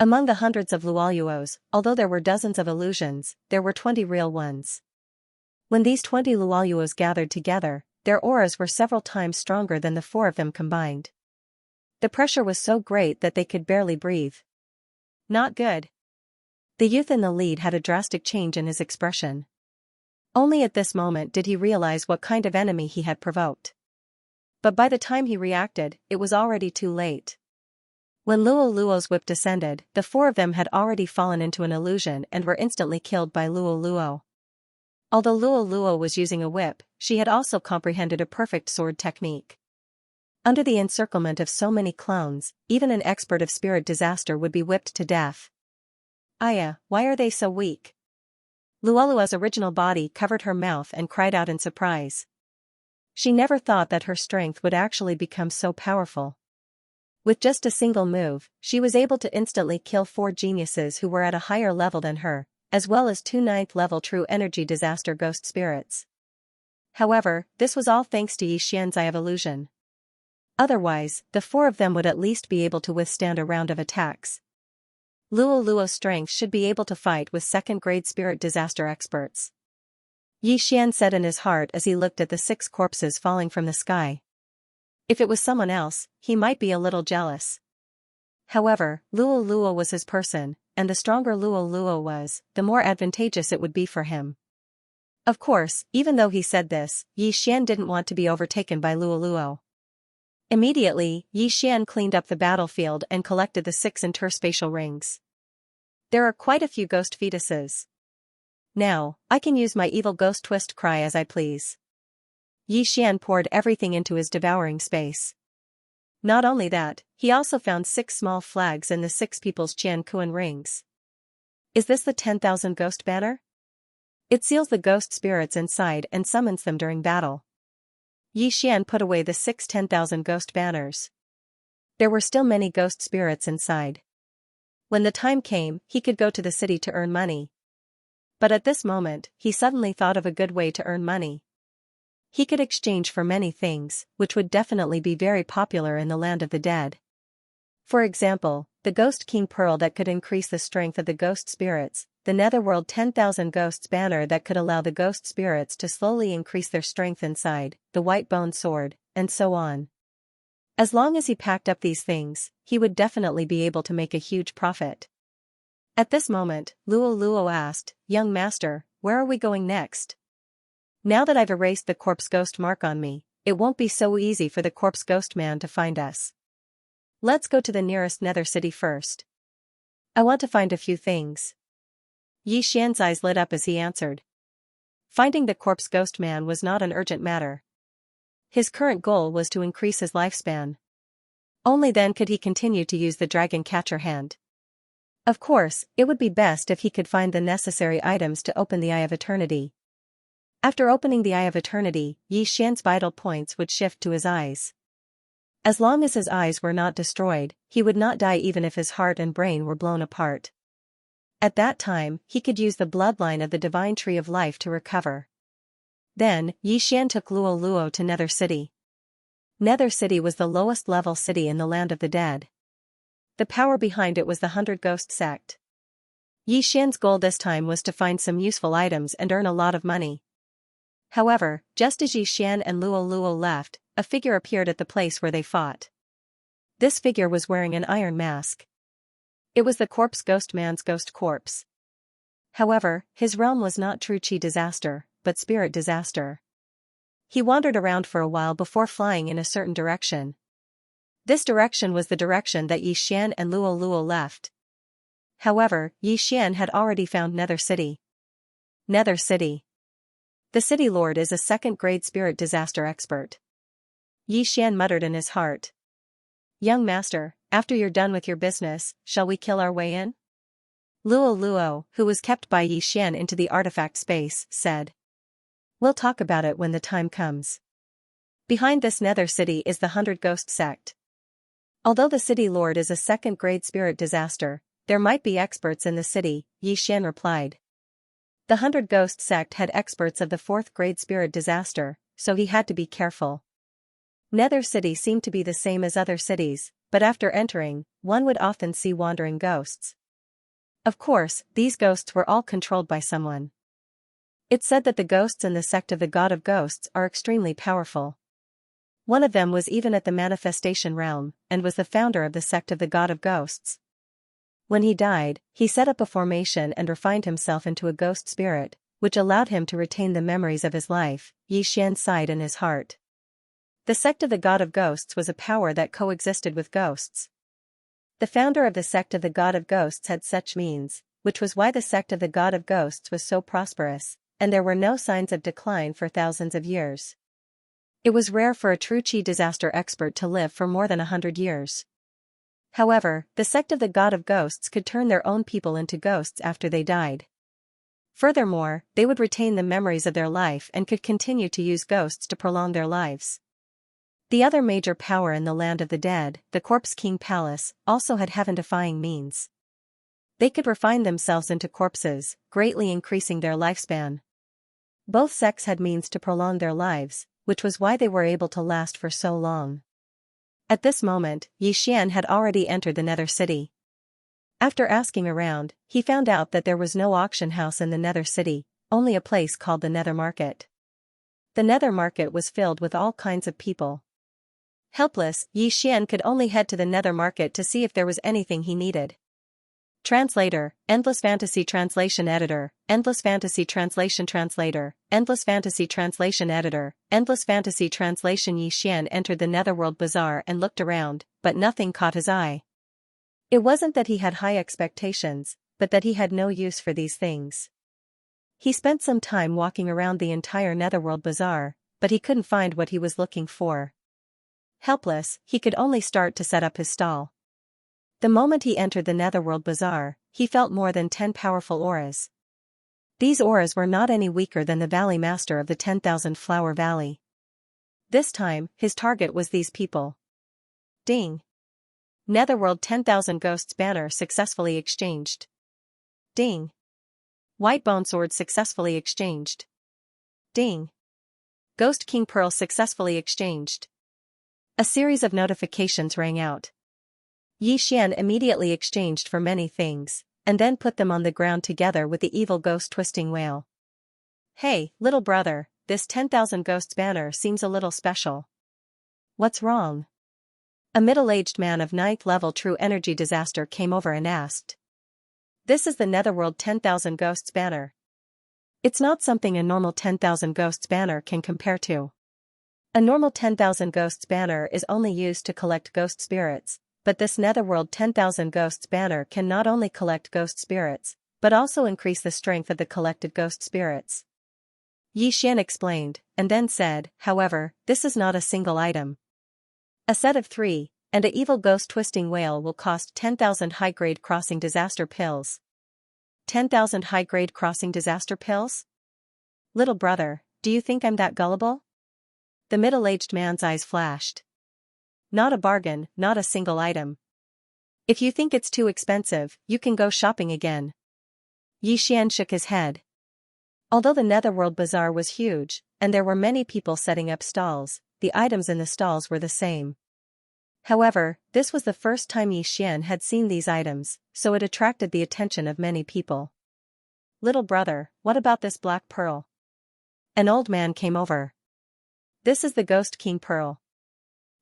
Among the hundreds of Luoyuos, although there were dozens of illusions, there were 20 real ones. When these 20 Luoyuos gathered together, their auras were several times stronger than the 4 of them combined. The pressure was so great that they could barely breathe. Not good. The youth in the lead had a drastic change in his expression. Only at this moment did he realize what kind of enemy he had provoked. But by the time he reacted, it was already too late. When Luoluo's whip descended, the 4 of them had already fallen into an illusion and were instantly killed by Luoluo. Although Luoluo was using a whip, she had also comprehended a perfect sword technique. Under the encirclement of so many clones, even an expert of spirit disaster would be whipped to death. Aya, why are they so weak? Luoluo's original body covered her mouth and cried out in surprise. She never thought that her strength would actually become so powerful. With just a single move, she was able to instantly kill 4 geniuses who were at a higher level than her, as well as 2 9th-level true energy disaster ghost spirits. However, this was all thanks to Xianxia's eye of illusion. Otherwise, the 4 of them would at least be able to withstand a round of attacks. Luoluo's strength should be able to fight with second-grade spirit disaster experts. Xian said in his heart as he looked at the 6 corpses falling from the sky. If it was someone else, he might be a little jealous. However, Luoluo was his person, and the stronger Luoluo was, the more advantageous it would be for him. Of course, even though he said this, Xian didn't want to be overtaken by Luoluo. Immediately, Xian cleaned up the battlefield and collected the 6 interspatial rings. There are quite a few ghost fetuses. Now, I can use my evil ghost twist cry as I please. Xian poured everything into his devouring space. Not only that, he also found 6 small flags in the 6 people's Qianquan rings. Is this the 10,000 ghost banner? It seals the ghost spirits inside and summons them during battle. Xian put away the 6 10,000 ghost banners. There were still many ghost spirits inside. When the time came, he could go to the city to earn money. But at this moment, he suddenly thought of a good way to earn money. He could exchange for many things, which would definitely be very popular in the land of the dead. For example, the Ghost King Pearl that could increase the strength of the ghost spirits, the Netherworld 10,000 Ghosts banner that could allow the ghost spirits to slowly increase their strength inside, the White Bone Sword, and so on. As long as he packed up these things, he would definitely be able to make a huge profit. At this moment, Luoluo asked, "Young master, where are we going next? Now that I've erased the corpse ghost mark on me, it won't be so easy for the corpse ghost man to find us. Let's go to the nearest nether city first. I want to find a few things." Xian's eyes lit up as he answered. Finding the corpse ghost man was not an urgent matter. His current goal was to increase his lifespan. Only then could he continue to use the dragon catcher hand. Of course, it would be best if he could find the necessary items to open the Eye of Eternity. After opening the Eye of Eternity, Xian's vital points would shift to his eyes. As long as his eyes were not destroyed, he would not die even if his heart and brain were blown apart. At that time, he could use the bloodline of the divine tree of life to recover. Then, Xian took Luoluo to Nether City. Nether City was the lowest level city in the land of the dead. The power behind it was the 100 Ghost sect. Xian's goal this time was to find some useful items and earn a lot of money. However, just as Xian and Luoluo left, a figure appeared at the place where they fought. This figure was wearing an iron mask. It was the corpse ghost man's ghost corpse. However, his realm was not true chi disaster, but spirit disaster. He wandered around for a while before flying in a certain direction. This direction was the direction that Xian and Luoluo left. However, Xian had already found Nether City. Nether City. The city lord is a second-grade spirit disaster expert. Xian muttered in his heart. "Young master, after you're done with your business, shall we kill our way in?" Luoluo, who was kept by Xian into the artifact space, said. "We'll talk about it when the time comes." Behind this nether city is the 100 Ghost sect. Although the city lord is a second-grade spirit disaster, there might be experts in the city, Xian replied. The 100 Ghost sect had experts of the 4th-grade spirit disaster, so he had to be careful. Nether City seemed to be the same as other cities, but after entering, one would often see wandering ghosts. Of course, these ghosts were all controlled by someone. It's said that the ghosts in the sect of the God of Ghosts are extremely powerful. One of them was even at the manifestation realm, and was the founder of the sect of the God of Ghosts. When he died, he set up a formation and refined himself into a ghost spirit, which allowed him to retain the memories of his life. Xian sighed in his heart. The sect of the God of Ghosts was a power that coexisted with ghosts. The founder of the sect of the God of Ghosts had such means, which was why the sect of the God of Ghosts was so prosperous, and there were no signs of decline for thousands of years. It was rare for a true chi disaster expert to live for more than 100 years. However, the sect of the God of Ghosts could turn their own people into ghosts after they died. Furthermore, they would retain the memories of their life and could continue to use ghosts to prolong their lives. The other major power in the land of the dead, the Corpse King Palace, also had heaven-defying means. They could refine themselves into corpses, greatly increasing their lifespan. Both sects had means to prolong their lives, which was why they were able to last for so long. At this moment, Xian had already entered the Nether City. After asking around, he found out that there was no auction house in the Nether City, only a place called the Nether Market. The Nether Market was filled with all kinds of people. Helpless, Xian could only head to the Nether Market to see if there was anything he needed. Translator, Endless Fantasy Translation Editor, Endless Fantasy Translation Translator, Endless Fantasy Translation Editor, Endless Fantasy Translation. Xian entered the Netherworld Bazaar and looked around, but nothing caught his eye. It wasn't that he had high expectations, but that he had no use for these things. He spent some time walking around the entire Netherworld Bazaar, but he couldn't find what he was looking for. Helpless, he could only start to set up his stall. The moment he entered the Netherworld Bazaar, he felt more than 10 powerful auras. These auras were not any weaker than the Valley Master of the 10,000 Flower Valley. This time, his target was these people. Ding! Netherworld 10,000 Ghosts banner successfully exchanged. Ding! White Bone Sword successfully exchanged. Ding! Ghost King Pearl successfully exchanged. A series of notifications rang out. Xian immediately exchanged for many things, and then put them on the ground together with the evil ghost twisting whale. Hey, little brother, this 10,000 Ghosts banner seems a little special. What's wrong? A middle-aged man of 9th level true energy disaster came over and asked. This is the Netherworld 10,000 Ghosts banner. It's not something a normal 10,000 Ghosts banner can compare to. A normal 10,000 Ghosts banner is only used to collect ghost spirits, but this Netherworld 10,000 Ghosts banner can not only collect ghost spirits, but also increase the strength of the collected ghost spirits. Xian explained, and then said, however, this is not a single item. A set of 3, and a evil ghost twisting whale will cost 10,000 high-grade crossing disaster pills. 10,000 high-grade crossing disaster pills? Little brother, do you think I'm that gullible? The middle-aged man's eyes flashed. Not a bargain, not a single item. If you think it's too expensive, you can go shopping again. Xian shook his head. Although the Netherworld Bazaar was huge, and there were many people setting up stalls, the items in the stalls were the same. However, this was the first time Xian had seen these items, so it attracted the attention of many people. Little brother, what about this black pearl? An old man came over. This is the Ghost King Pearl.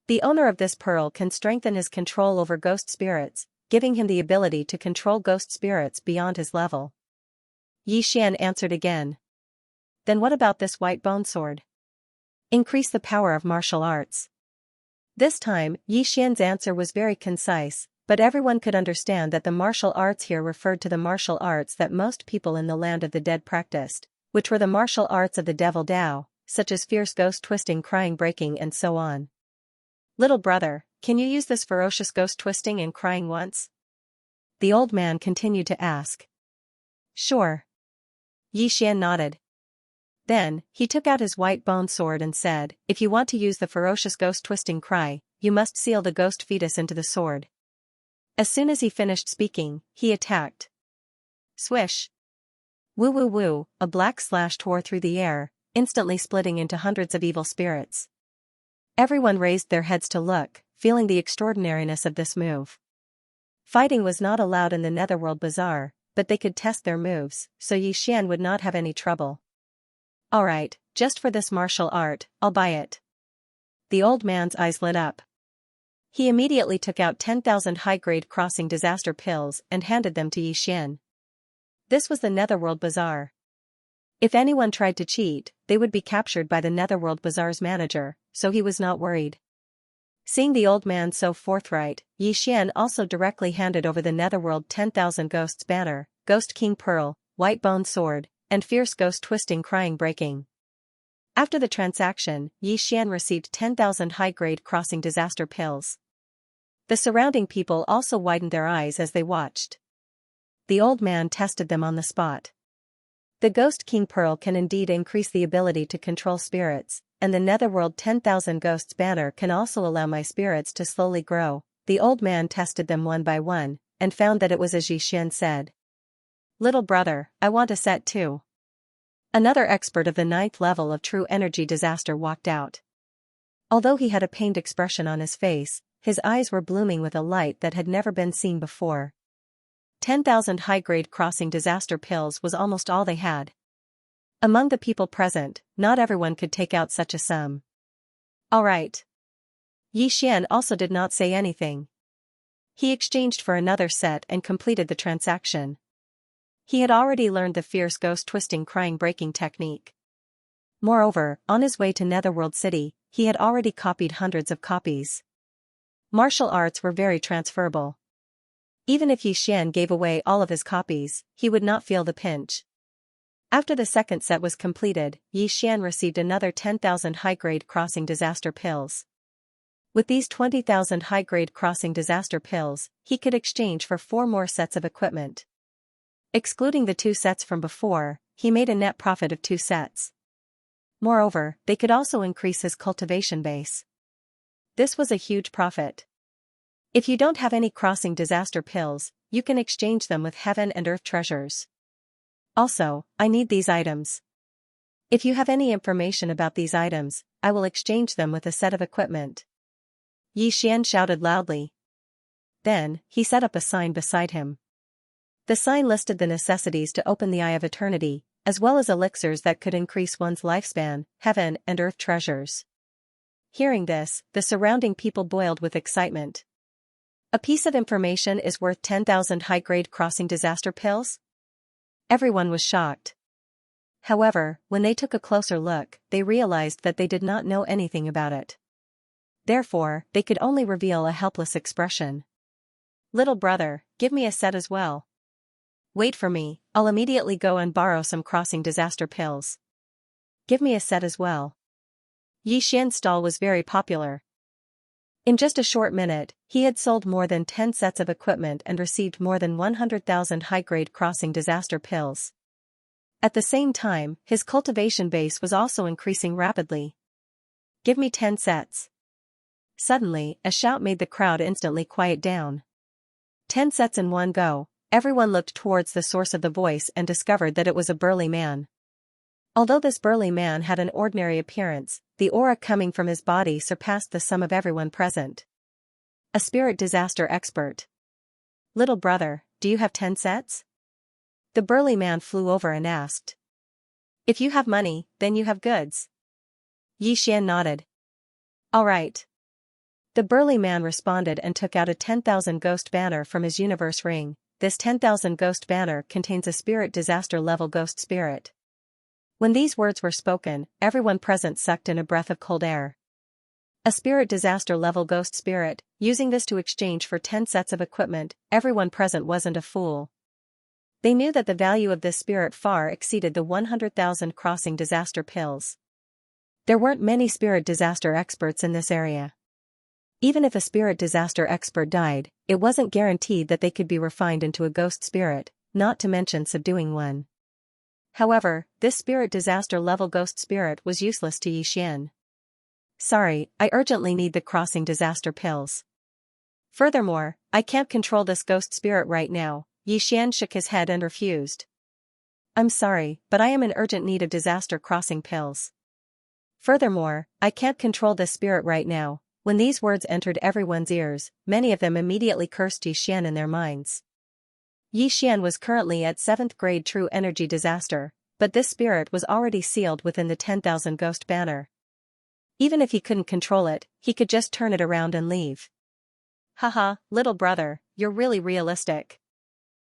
The owner of this pearl can strengthen his control over ghost spirits, giving him the ability to control ghost spirits beyond his level. Xian answered again. Then what about this white bone sword? Increase the power of martial arts. This time, Xian's answer was very concise, but everyone could understand that the martial arts here referred to the martial arts that most people in the land of the dead practiced, which were the martial arts of the devil Dao, such as fierce ghost twisting, crying, breaking, and so on. Little brother, can you use this ferocious ghost twisting and crying once? The old man continued to ask. Sure. Xian nodded. Then, he took out his white bone sword and said, if you want to use the ferocious ghost twisting cry, you must seal the ghost fetus into the sword. As soon as he finished speaking, he attacked. Swish. Woo woo woo, a black slash tore through the air, instantly splitting into hundreds of evil spirits. Everyone raised their heads to look, feeling the extraordinariness of this move. Fighting was not allowed in the Netherworld Bazaar, but they could test their moves, so Xian would not have any trouble. Alright, just for this martial art, I'll buy it. The old man's eyes lit up. He immediately took out 10,000 high-grade crossing disaster pills and handed them to Xian. This was the Netherworld Bazaar. If anyone tried to cheat, they would be captured by the Netherworld Bazaar's manager, so he was not worried. Seeing the old man so forthright, Xian also directly handed over the Netherworld 10,000 Ghosts banner, Ghost King Pearl, White Bone Sword, and Fierce Ghost Twisting Crying Breaking. After the transaction, Xian received 10,000 high-grade crossing disaster pills. The surrounding people also widened their eyes as they watched. The old man tested them on the spot. The Ghost King Pearl can indeed increase the ability to control spirits, and the Netherworld 10,000 Ghosts banner can also allow my spirits to slowly grow. The old man tested them one by one, and found that it was as Xian said. Little brother, I want a set too. Another expert of the 9th level of True Energy Disaster walked out. Although he had a pained expression on his face, his eyes were blooming with a light that had never been seen before. 10,000 high-grade crossing disaster pills was almost all they had. Among the people present, not everyone could take out such a sum. Alright. Xian also did not say anything. He exchanged for another set and completed the transaction. He had already learned the Fierce Ghost Twisting Crying Breaking technique. Moreover, on his way to Netherworld City, he had already copied hundreds of copies. Martial arts were very transferable. Even if Xian gave away all of his copies, he would not feel the pinch. After the second set was completed, Xian received another 10,000 high-grade crossing disaster pills. With these 20,000 high-grade crossing disaster pills, he could exchange for 4 more sets of equipment. Excluding the 2 sets from before, he made a net profit of 2 sets. Moreover, they could also increase his cultivation base. This was a huge profit. If you don't have any crossing disaster pills, you can exchange them with heaven and earth treasures. Also, I need these items. If you have any information about these items, I will exchange them with a set of equipment. Xian shouted loudly. Then, he set up a sign beside him. The sign listed the necessities to open the Eye of Eternity, as well as elixirs that could increase one's lifespan, heaven and earth treasures. Hearing this, the surrounding people boiled with excitement. A piece of information is worth 10,000 high-grade crossing disaster pills? Everyone was shocked. However, when they took a closer look, they realized that they did not know anything about it. Therefore, they could only reveal a helpless expression. Little brother, give me a set as well. Wait for me, I'll immediately go and borrow some crossing disaster pills. Give me a set as well. Xian's stall was very popular. In just a short minute, he had sold more than 10 sets of equipment and received more than 100,000 high-grade crossing disaster pills. At the same time, his cultivation base was also increasing rapidly. Give me 10 sets. Suddenly, a shout made the crowd instantly quiet down. 10 sets in one go. Everyone looked towards the source of the voice and discovered that it was a burly man. Although this burly man had an ordinary appearance, the aura coming from his body surpassed the sum of everyone present. A spirit disaster expert. Little brother, do you have 10 sets? The burly man flew over and asked. If you have money, then you have goods. Xian nodded. All right. The burly man responded and took out a 10,000 ghost banner from his universe ring. This 10,000 ghost banner contains a spirit disaster level ghost spirit. When these words were spoken, everyone present sucked in a breath of cold air. A spirit disaster level ghost spirit, using this to exchange for 10 sets of equipment, everyone present wasn't a fool. They knew that the value of this spirit far exceeded the 100,000 crossing disaster pills. There weren't many spirit disaster experts in this area. Even if a spirit disaster expert died, it wasn't guaranteed that they could be refined into a ghost spirit, not to mention subduing one. However, this spirit disaster level ghost spirit was useless to Xian. Sorry, I urgently need the crossing disaster pills. Furthermore, I can't control this ghost spirit right now. Xian shook his head and refused. I'm sorry, but I am in urgent need of disaster crossing pills. Furthermore, I can't control this spirit right now. When these words entered everyone's ears, many of them immediately cursed Yi Xian in their minds. Yi Xian was currently at 7th grade true energy disaster, but this spirit was already sealed within the 10,000 ghost banner. Even if he couldn't control it, he could just turn it around and leave. Haha, little brother, you're really realistic.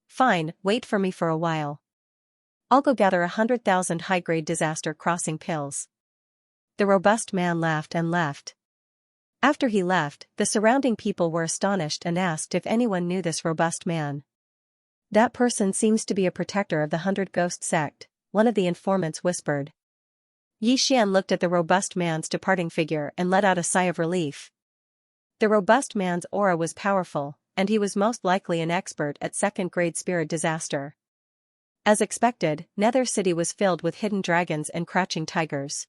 Fine, wait for me for a while. I'll go gather 100,000 high-grade disaster crossing pills. The robust man laughed and left. After he left, the surrounding people were astonished and asked if anyone knew this robust man. That person seems to be a protector of the 100 Ghost sect, one of the informants whispered. Yi Xian looked at the robust man's departing figure and let out a sigh of relief. The robust man's aura was powerful, and he was most likely an expert at 2nd grade spirit disaster. As expected, Nether City was filled with hidden dragons and crouching tigers.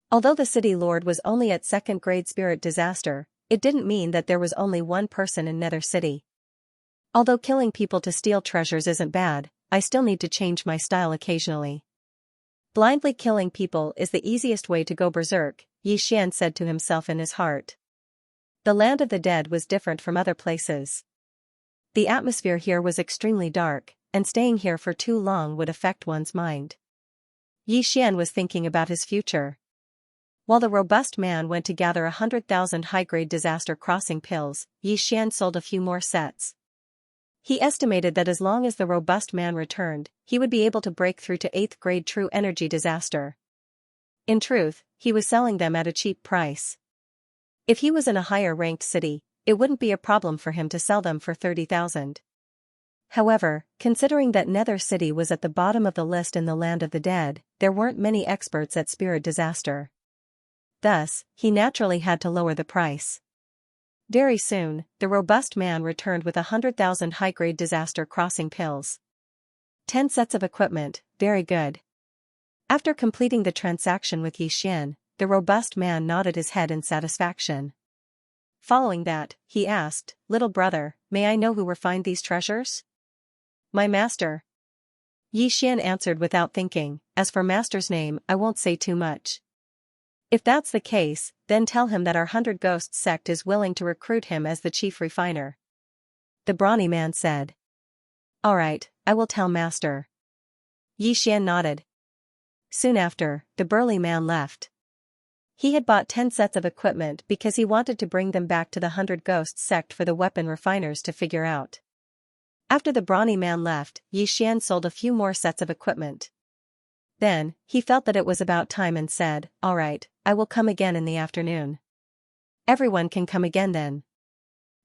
Although the city lord was only at 2nd grade spirit disaster, it didn't mean that there was only one person in Nether City. Although killing people to steal treasures isn't bad, I still need to change my style occasionally. Blindly killing people is the easiest way to go berserk, Yi Xian said to himself in his heart. The land of the dead was different from other places. The atmosphere here was extremely dark, and staying here for too long would affect one's mind. Yi Xian was thinking about his future. While the robust man went to gather 100,000 high-grade disaster crossing pills, Yi Xian sold a few more sets. He estimated that as long as the robust man returned, he would be able to break through to 8th grade true energy disaster. In truth, he was selling them at a cheap price. If he was in a higher-ranked city, it wouldn't be a problem for him to sell them for 30,000. However, considering that Nether City was at the bottom of the list in the land of the dead, there weren't many experts at spirit disaster. Thus, he naturally had to lower the price. Very soon, the robust man returned with 100,000 high-grade disaster crossing pills. 10 sets of equipment, very good. After completing the transaction with Yi Xian, the robust man nodded his head in satisfaction. Following that, he asked, "Little brother, may I know who refined these treasures?" "My master." Yi Xian answered without thinking, "As for master's name, I won't say too much." "If that's the case, then tell him that our 100 Ghosts sect is willing to recruit him as the chief refiner," the brawny man said. "Alright, I will tell master." Yi Xian nodded. Soon after, the burly man left. He had bought 10 sets of equipment because he wanted to bring them back to the 100 Ghosts sect for the weapon refiners to figure out. After the brawny man left, Yi Xian sold a few more sets of equipment. Then, he felt that it was about time and said, "Alright, I will come again in the afternoon." Everyone can come again then.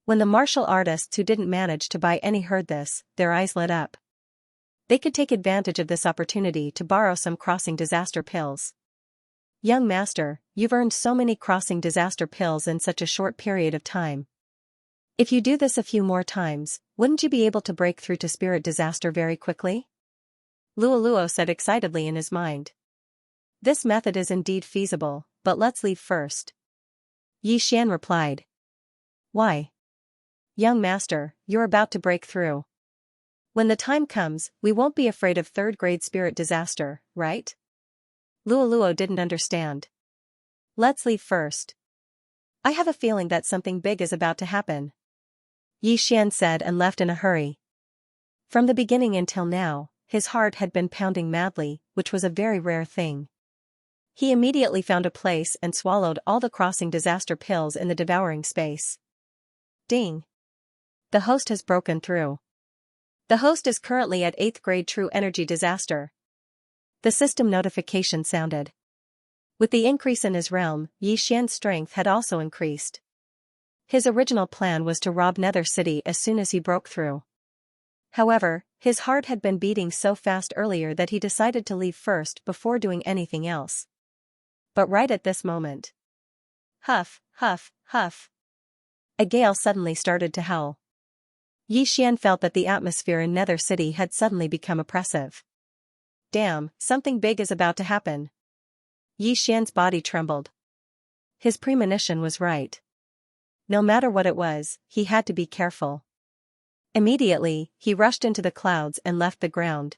When the martial artists who didn't manage to buy any heard this, their eyes lit up. They could take advantage of this opportunity to borrow some crossing disaster pills. "Young master, you've earned so many crossing disaster pills in such a short period of time. If you do this a few more times, wouldn't you be able to break through to spirit disaster very quickly?" Luo said excitedly in his mind. "This method is indeed feasible, but let's leave first." Yi Xian replied. "Why?" "Young master, you're about to break through. When the time comes, we won't be afraid of 3rd grade spirit disaster, right?" Luo didn't understand. "Let's leave first. I have a feeling that something big is about to happen," Yi Xian said and left in a hurry. From the beginning until now, his heart had been pounding madly, which was a very rare thing. He immediately found a place and swallowed all the crossing disaster pills in the devouring space. Ding! The host has broken through. The host is currently at 8th grade true energy disaster. The system notification sounded. With the increase in his realm, Yi Xian's strength had also increased. His original plan was to rob Nether City as soon as he broke through. However, his heart had been beating so fast earlier that he decided to leave first before doing anything else. But right at this moment. Huff, huff, huff. A gale suddenly started to howl. Yi Xian felt that the atmosphere in Nether City had suddenly become oppressive. Damn, something big is about to happen. Yi Xian's body trembled. His premonition was right. No matter what it was, he had to be careful. Immediately, he rushed into the clouds and left the ground.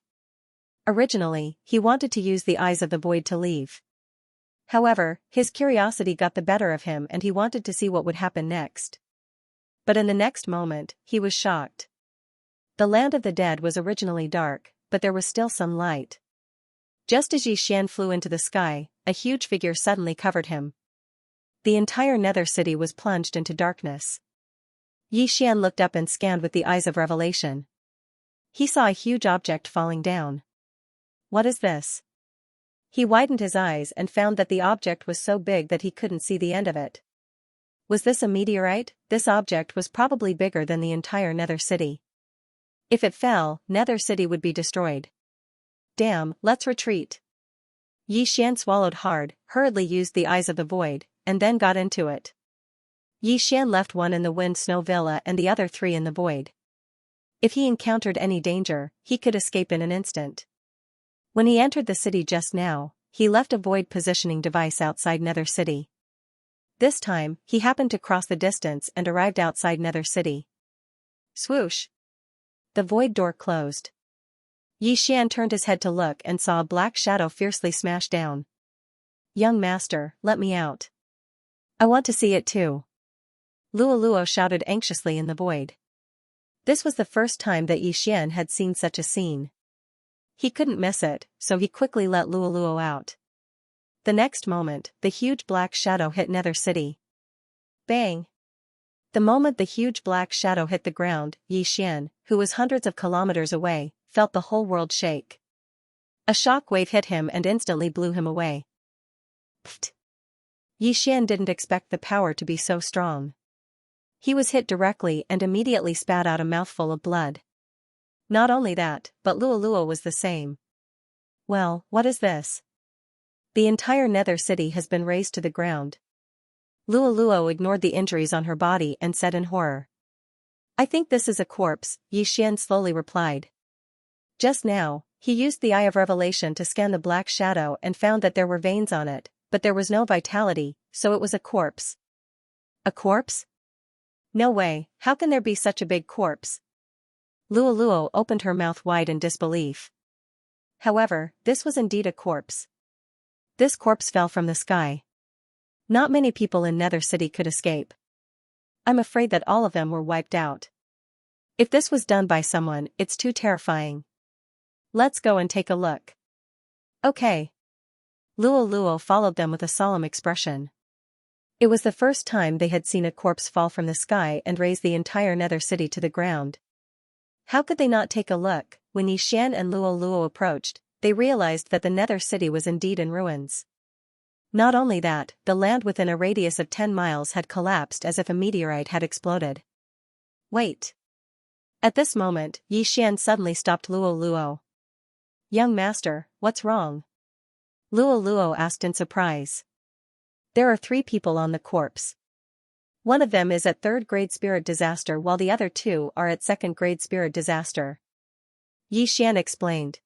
Originally, he wanted to use the eyes of the void to leave. However, his curiosity got the better of him and he wanted to see what would happen next. But in the next moment, he was shocked. The land of the dead was originally dark, but there was still some light. Just as Xian flew into the sky, a huge figure suddenly covered him. The entire nether city was plunged into darkness. Xian looked up and scanned with the eyes of revelation. He saw a huge object falling down. What is this? He widened his eyes and found that the object was so big that he couldn't see the end of it. Was this a meteorite? This object was probably bigger than the entire nether city. If it fell, nether city would be destroyed. Damn, let's retreat. Xian swallowed hard, hurriedly used the eyes of the void, and then got into it. Xian left one in the wind snow villa and the other 3 in the void. If he encountered any danger, he could escape in an instant. When he entered the city just now, he left a void positioning device outside nether city. This time, he happened to cross the distance and arrived outside nether city. Swoosh! The void door closed. Xian turned his head to look and saw a black shadow fiercely smash down. Young master, let me out. I want to see it too. Luo shouted anxiously in the void. This was the first time that Xian had seen such a scene. He couldn't miss it, so he quickly let Luo out. The next moment, the huge black shadow hit nether city. Bang! The moment the huge black shadow hit the ground, Xian, who was hundreds of kilometers away, felt the whole world shake. A shock wave hit him and instantly blew him away. Pfft! Xian didn't expect the power to be so strong. He was hit directly and immediately spat out a mouthful of blood. Not only that, but Luo was the same. Well, what is this? The entire nether city has been razed to the ground. Luo ignored the injuries on her body and said in horror. I think this is a corpse, Xian slowly replied. Just now, he used the Eye of Revelation to scan the black shadow and found that there were veins on it, but there was no vitality, so it was a corpse. A corpse? No way, how can there be such a big corpse? Luo opened her mouth wide in disbelief. However, this was indeed a corpse. This corpse fell from the sky. Not many people in Nether City could escape. I'm afraid that all of them were wiped out. If this was done by someone, it's too terrifying. Let's go and take a look. Okay. Luo followed them with a solemn expression. It was the first time they had seen a corpse fall from the sky and raise the entire Nether City to the ground. How could they not take a look? When Xian and Luo approached, they realized that the Nether City was indeed in ruins. Not only that, the land within a radius of 10 miles had collapsed as if a meteorite had exploded. Wait. At this moment, Xian suddenly stopped Luo. Young master, what's wrong? Luo asked in surprise. There are 3 people on the corpse. One of them is at 3rd grade spirit disaster while the other 2 are at 2nd grade spirit disaster. Xian explained.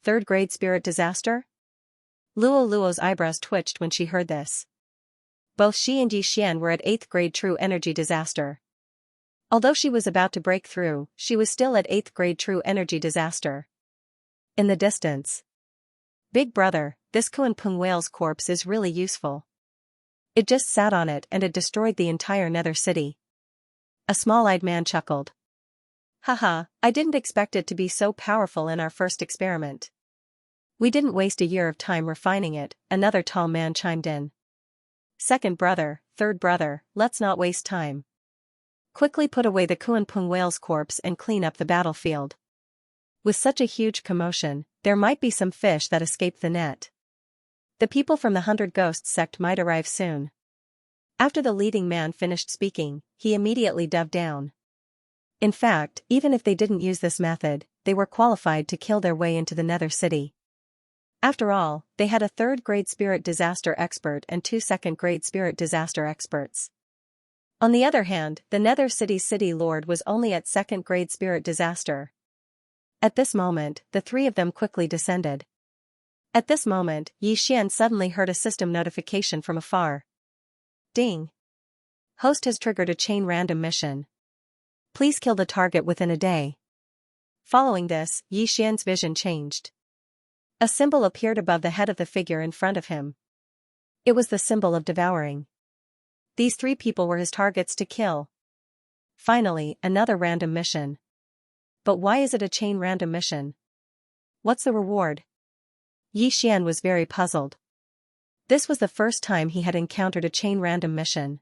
3rd grade spirit disaster? Luo's eyebrows twitched when she heard this. Both she and Xian were at 8th grade true energy disaster. Although she was about to break through, she was still at 8th grade true energy disaster. In the distance. Big brother, this Kuan-Pung whale's corpse is really useful. It just sat on it and it destroyed the entire Nether City. A small-eyed man chuckled. Haha, I didn't expect it to be so powerful in our first experiment. We didn't waste a year of time refining it, another tall man chimed in. Second brother, third brother, let's not waste time. Quickly put away the Kuan-Pung whale's corpse and clean up the battlefield. With such a huge commotion, there might be some fish that escaped the net. The people from the 100 Ghosts sect might arrive soon. After the leading man finished speaking, he immediately dove down. In fact, even if they didn't use this method, they were qualified to kill their way into the Nether City. After all, they had a 3rd grade spirit disaster expert and 2 2nd grade spirit disaster experts. On the other hand, the Nether City's city lord was only at 2nd grade spirit disaster. At this moment, the 3 of them quickly descended. At this moment, Xian suddenly heard a system notification from afar. Ding! Host has triggered a chain random mission. Please kill the target within a day. Following this, Xian's vision changed. A symbol appeared above the head of the figure in front of him. It was the symbol of devouring. These 3 people were his targets to kill. Finally, another random mission. But why is it a chain random mission? What's the reward? Yi Xian was very puzzled. This was the first time he had encountered a chain random mission.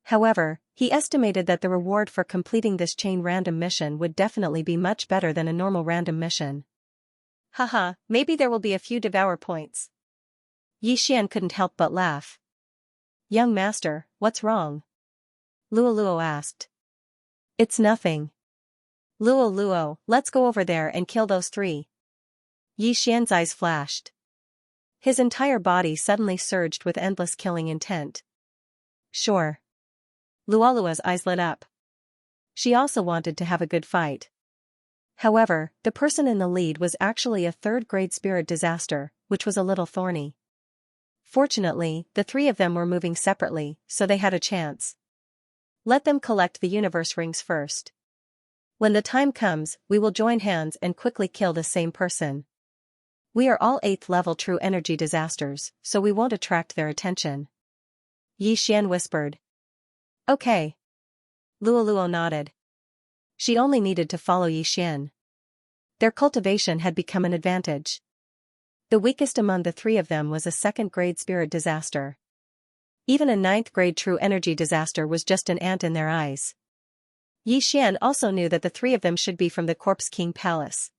However, he estimated that the reward for completing this chain random mission would definitely be much better than a normal random mission. Haha, maybe there will be a few devour points. Yi Xian couldn't help but laugh. Young master, what's wrong? Luo Luo asked. It's nothing. Luo Luo, let's go over there and kill those 3. Yi Xian's eyes flashed. His entire body suddenly surged with endless killing intent. Sure. Luolua's eyes lit up. She also wanted to have a good fight. However, the person in the lead was actually a 3rd-grade spirit disaster, which was a little thorny. Fortunately, the 3 of them were moving separately, so they had a chance. Let them collect the universe rings first. When the time comes, we will join hands and quickly kill the same person. We are all 8th-level true energy disasters, so we won't attract their attention. Yi Xian whispered. Okay. Luoluo nodded. She only needed to follow Yi Xian. Their cultivation had become an advantage. The weakest among the 3 of them was a 2nd-grade spirit disaster. Even a 9th-grade true energy disaster was just an ant in their eyes. Yi Xian also knew that the 3 of them should be from the Corpse King Palace.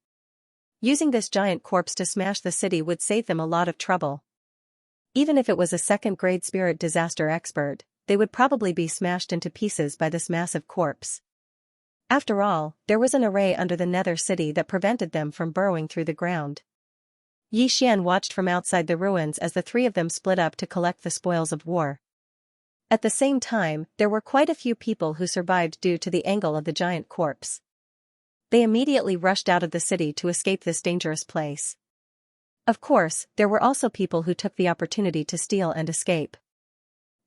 Using this giant corpse to smash the city would save them a lot of trouble. Even if it was a 2nd-grade spirit disaster expert, they would probably be smashed into pieces by this massive corpse. After all, there was an array under the Nether City that prevented them from burrowing through the ground. Yi Xian watched from outside the ruins as the 3 of them split up to collect the spoils of war. At the same time, there were quite a few people who survived due to the angle of the giant corpse. They immediately rushed out of the city to escape this dangerous place. Of course, there were also people who took the opportunity to steal and escape.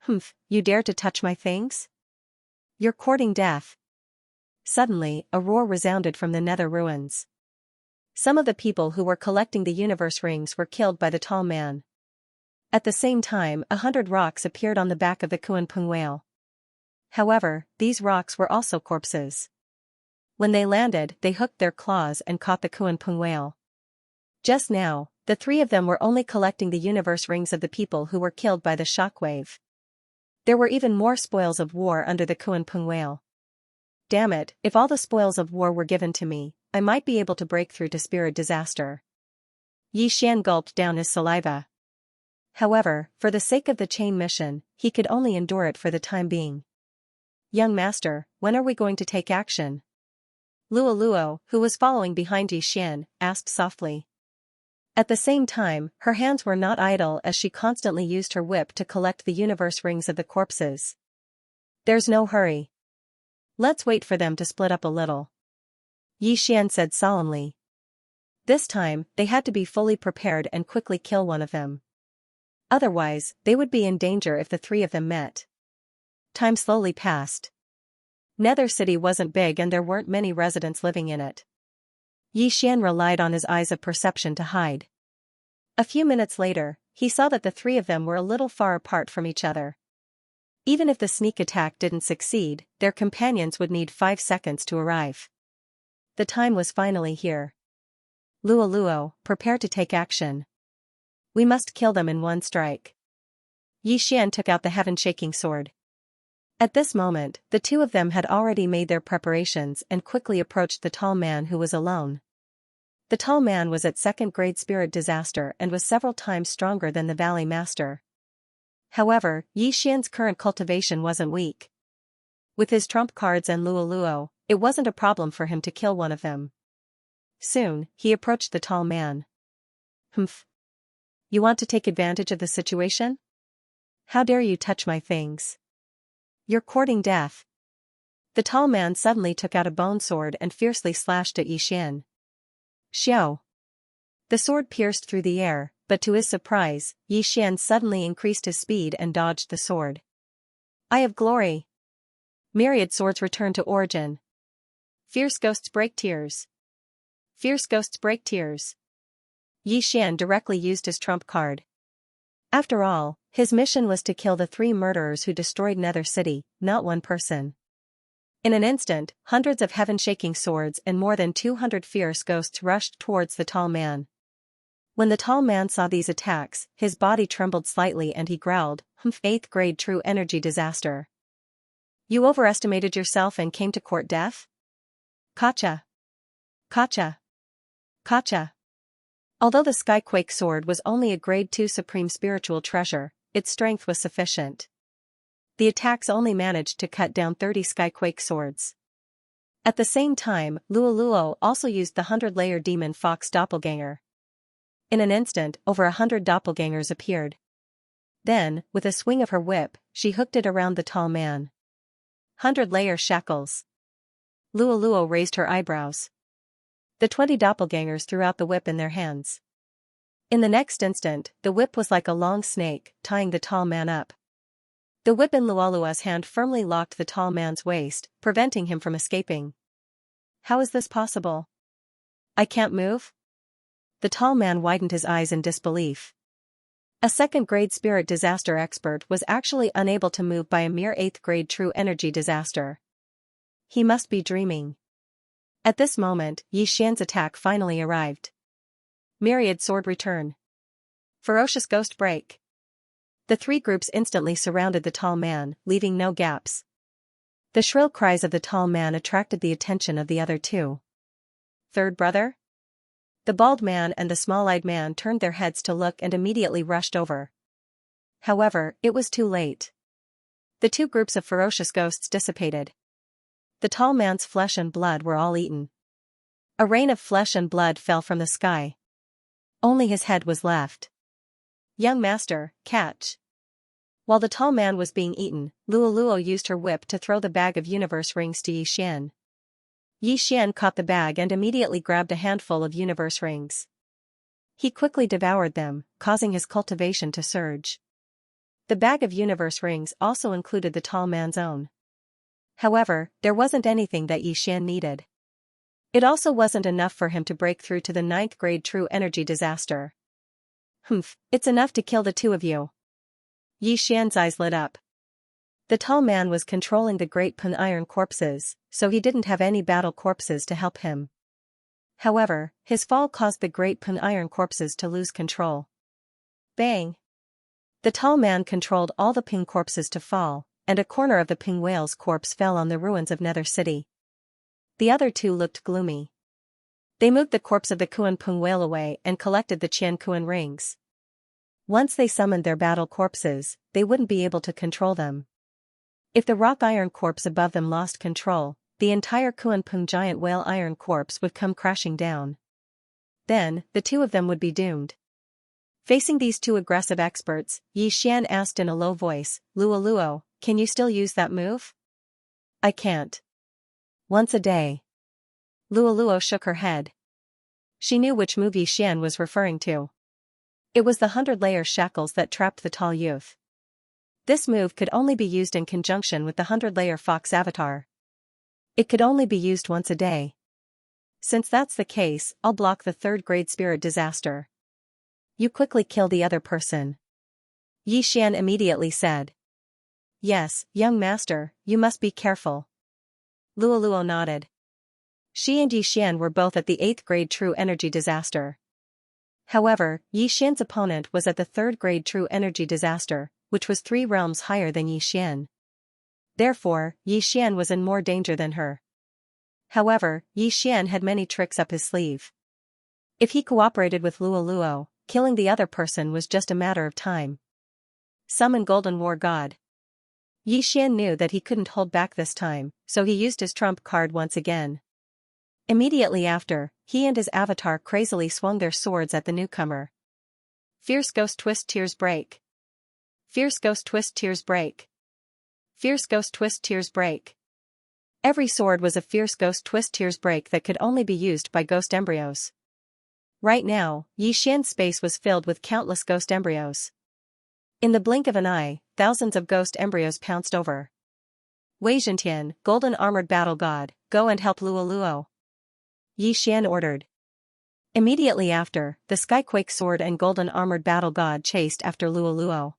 Humph, you dare to touch my things? You're courting death. Suddenly, a roar resounded from the Nether ruins. Some of the people who were collecting the universe rings were killed by the tall man. At the same time, 100 rocks appeared on the back of the Kuan-Pung whale. However, these rocks were also corpses. When they landed, they hooked their claws and caught the Kuan-Pung whale. Just now, the 3 of them were only collecting the universe rings of the people who were killed by the shockwave. There were even more spoils of war under the Kuan-Pung whale. Damn it, if all the spoils of war were given to me, I might be able to break through to spirit disaster. Yi Xian gulped down his saliva. However, for the sake of the chain mission, he could only endure it for the time being. Young master, when are we going to take action? Luo Luo, who was following behind Yi Xian, asked softly. At the same time, her hands were not idle as she constantly used her whip to collect the universe rings of the corpses. There's no hurry. Let's wait for them to split up a little. Yi Xian said solemnly. This time, they had to be fully prepared and quickly kill one of them. Otherwise, they would be in danger if the 3 of them met. Time slowly passed. Nether City wasn't big and there weren't many residents living in it. Yi Xian relied on his eyes of perception to hide. A few minutes later, he saw that the 3 of them were a little far apart from each other. Even if the sneak attack didn't succeed, their companions would need 5 seconds to arrive. The time was finally here. Luo Luo, prepare to take action. We must kill them in one strike. Yi Xian took out the heaven-shaking sword. At this moment, the 2 of them had already made their preparations and quickly approached the tall man who was alone. The tall man was at 2nd-grade spirit disaster and was several times stronger than the Valley Master. However, Yi Xian's current cultivation wasn't weak. With his trump cards and Luo Luo, it wasn't a problem for him to kill one of them. Soon, he approached the tall man. Humph. You want to take advantage of the situation? How dare you touch my things? You're courting death. The tall man suddenly took out a bone sword and fiercely slashed at Yi Xian. Xiao. The sword pierced through the air, but to his surprise, Yi Xian suddenly increased his speed and dodged the sword. Eye of Glory. Myriad swords return to origin. Fierce ghosts break tears. Fierce ghosts break tears. Yi Xian directly used his trump card. After all, his mission was to kill the 3 murderers who destroyed Nether City, not one person. In an instant, hundreds of heaven-shaking swords and more than 200 fierce ghosts rushed towards the tall man. When the tall man saw these attacks, his body trembled slightly and he growled, "Humph, 8th grade true energy disaster. You overestimated yourself and came to court deaf? Gotcha. Gotcha. Gotcha." Although the Skyquake sword was only a grade 2 supreme spiritual treasure, its strength was sufficient. The attacks only managed to cut down 30 Skyquake swords. At the same time, Luoluo also used the 100-layer demon fox doppelganger. In an instant, over 100 doppelgangers appeared. Then, with a swing of her whip, she hooked it around the tall man. 100-layer shackles. Luoluo raised her eyebrows. The 20 doppelgangers threw out the whip in their hands. In the next instant, the whip was like a long snake, tying the tall man up. The whip in Luoluo's hand firmly locked the tall man's waist, preventing him from escaping. How is this possible? I can't move? The tall man widened his eyes in disbelief. A 2nd grade spirit disaster expert was actually unable to move by a mere 8th grade true energy disaster. He must be dreaming. At this moment, Yi Xian's attack finally arrived. Myriad sword return. Ferocious ghost break. The 3 groups instantly surrounded the tall man, leaving no gaps. The shrill cries of the tall man attracted the attention of the other 2. Third brother? The bald man and the small-eyed man turned their heads to look and immediately rushed over. However, it was too late. The 2 groups of ferocious ghosts dissipated. The tall man's flesh and blood were all eaten. A rain of flesh and blood fell from the sky. Only his head was left. Young master, catch. While the tall man was being eaten, Luoluo used her whip to throw the bag of universe rings to Yi Xian. Yi Xian caught the bag and immediately grabbed a handful of universe rings. He quickly devoured them, causing his cultivation to surge. The bag of universe rings also included the tall man's own. However, there wasn't anything that Yi Xian needed. It also wasn't enough for him to break through to the 9th grade true energy disaster. Humph, it's enough to kill the 2 of you. Yi Xian's eyes lit up. The tall man was controlling the great Pun iron corpses, so he didn't have any battle corpses to help him. However, his fall caused the great Pun iron corpses to lose control. Bang! The tall man controlled all the Ping corpses to fall, and a corner of the Ping whale's corpse fell on the ruins of Nether City. The other 2 looked gloomy. They moved the corpse of the Kuan Ping whale away and collected the Qian Kuan rings. Once they summoned their battle corpses, they wouldn't be able to control them. If the rock iron corpse above them lost control, the entire Kuan Ping giant whale iron corpse would come crashing down. Then, the 2 of them would be doomed. Facing these 2 aggressive experts, Yi Xian asked in a low voice, Luoluo, can you still use that move? I can't. Once a day. Luoluo shook her head. She knew which move Yi Xian was referring to. It was the 100-layer shackles that trapped the tall youth. This move could only be used in conjunction with the 100-layer fox avatar. It could only be used once a day. Since that's the case, I'll block the 3rd grade spirit disaster. You quickly kill the other person. Yi Xian immediately said. Yes, young master, you must be careful. Luoluo nodded. She and Yi Xian were both at the 8th grade true energy disaster. However, Yi Xian's opponent was at the 3rd grade true energy disaster, which was 3 realms higher than Yi Xian. Therefore, Yi Xian was in more danger than her. However, Yi Xian had many tricks up his sleeve. If he cooperated with Luoluo, killing the other person was just a matter of time. Summon Golden War God. Yi Xian knew that he couldn't hold back this time, so he used his trump card once again. Immediately after, he and his avatar crazily swung their swords at the newcomer. Fierce Ghost Twist Tears Break. Fierce Ghost Twist Tears Break. Fierce Ghost Twist Tears Break. Every sword was a Fierce Ghost Twist Tears Break that could only be used by ghost embryos. Right now, Yi Xian's space was filled with countless ghost embryos. In the blink of an eye, thousands of ghost embryos pounced over. Wei Zhentian, Golden Armored Battle God, go and help Luoluo. Yi Xian ordered. Immediately after, the Skyquake Sword and Golden Armored Battle God chased after Luoluo.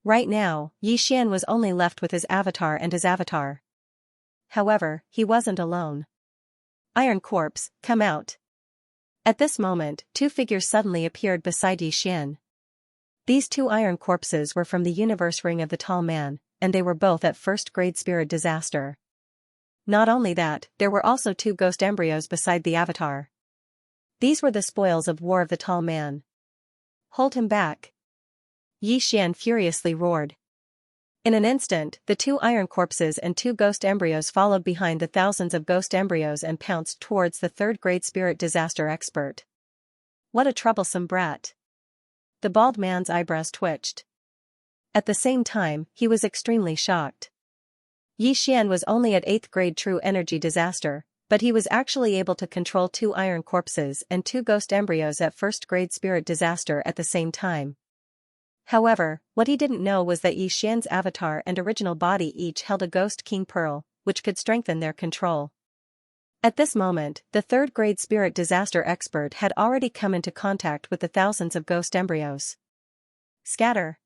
Right now, Yi Xian was only left with his avatar and his avatar. However, he wasn't alone. Iron Corpse, come out. At this moment, two figures suddenly appeared beside Yi Xian. These two iron corpses were from the universe ring of the tall man, and they were both at first-grade spirit disaster. Not only that, there were also two ghost embryos beside the avatar. These were the spoils of war of the tall man. Hold him back. Yi Xian furiously roared. In an instant, the two iron corpses and two ghost embryos followed behind the thousands of ghost embryos and pounced towards the third-grade spirit disaster expert. What a troublesome brat. The bald man's eyebrows twitched. At the same time, he was extremely shocked. Yi Xian was only at 8th grade true energy disaster, but he was actually able to control two iron corpses and two ghost embryos at first-grade spirit disaster at the same time. However, what he didn't know was that Yi Xian's avatar and original body each held a Ghost King Pearl, which could strengthen their control. At this moment, the third-grade spirit disaster expert had already come into contact with the thousands of ghost embryos. Scatter!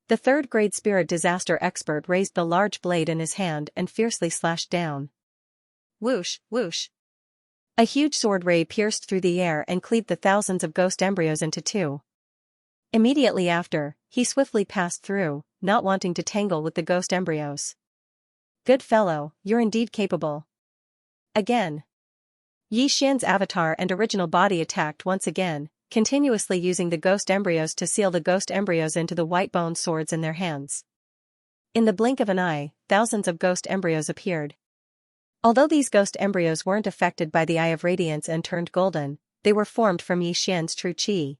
The third-grade spirit disaster expert raised the large blade in his hand and fiercely slashed down. Whoosh, whoosh! A huge sword ray pierced through the air and cleaved the thousands of ghost embryos into two. Immediately after, he swiftly passed through, not wanting to tangle with the ghost embryos. Good fellow, you're indeed capable. Again. Yi Xian's avatar and original body attacked once again, continuously using the ghost embryos to seal the ghost embryos into the white bone swords in their hands. In the blink of an eye, thousands of ghost embryos appeared. Although these ghost embryos weren't affected by the Eye of Radiance and turned golden, they were formed from Yi Xian's true qi.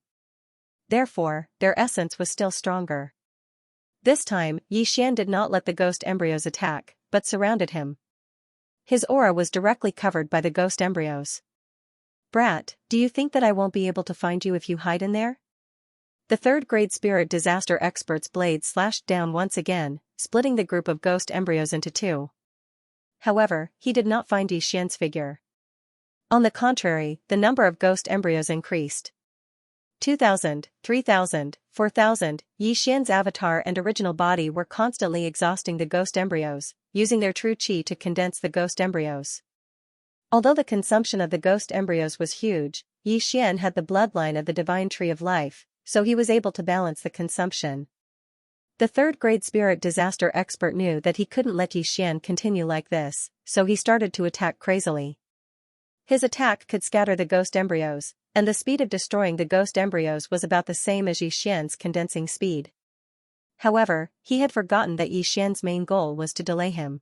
Therefore, their essence was still stronger. This time, Yi Xian did not let the ghost embryos attack, but surrounded him. His aura was directly covered by the ghost embryos. Brat, do you think that I won't be able to find you if you hide in there? The third-grade spirit disaster expert's blade slashed down once again, splitting the group of ghost embryos into two. However, he did not find Yi Xian's figure. On the contrary, the number of ghost embryos increased. 2,000, 3,000, 4,000, Yi Xian's avatar and original body were constantly exhausting the ghost embryos, using their true qi to condense the ghost embryos. Although the consumption of the ghost embryos was huge, Yi Xian had the bloodline of the divine tree of life, so he was able to balance the consumption. The third-grade spirit disaster expert knew that he couldn't let Yi Xian continue like this, so he started to attack crazily. His attack could scatter the ghost embryos, and the speed of destroying the ghost embryos was about the same as Yi Xian's condensing speed. However, he had forgotten that Yi Xian's main goal was to delay him.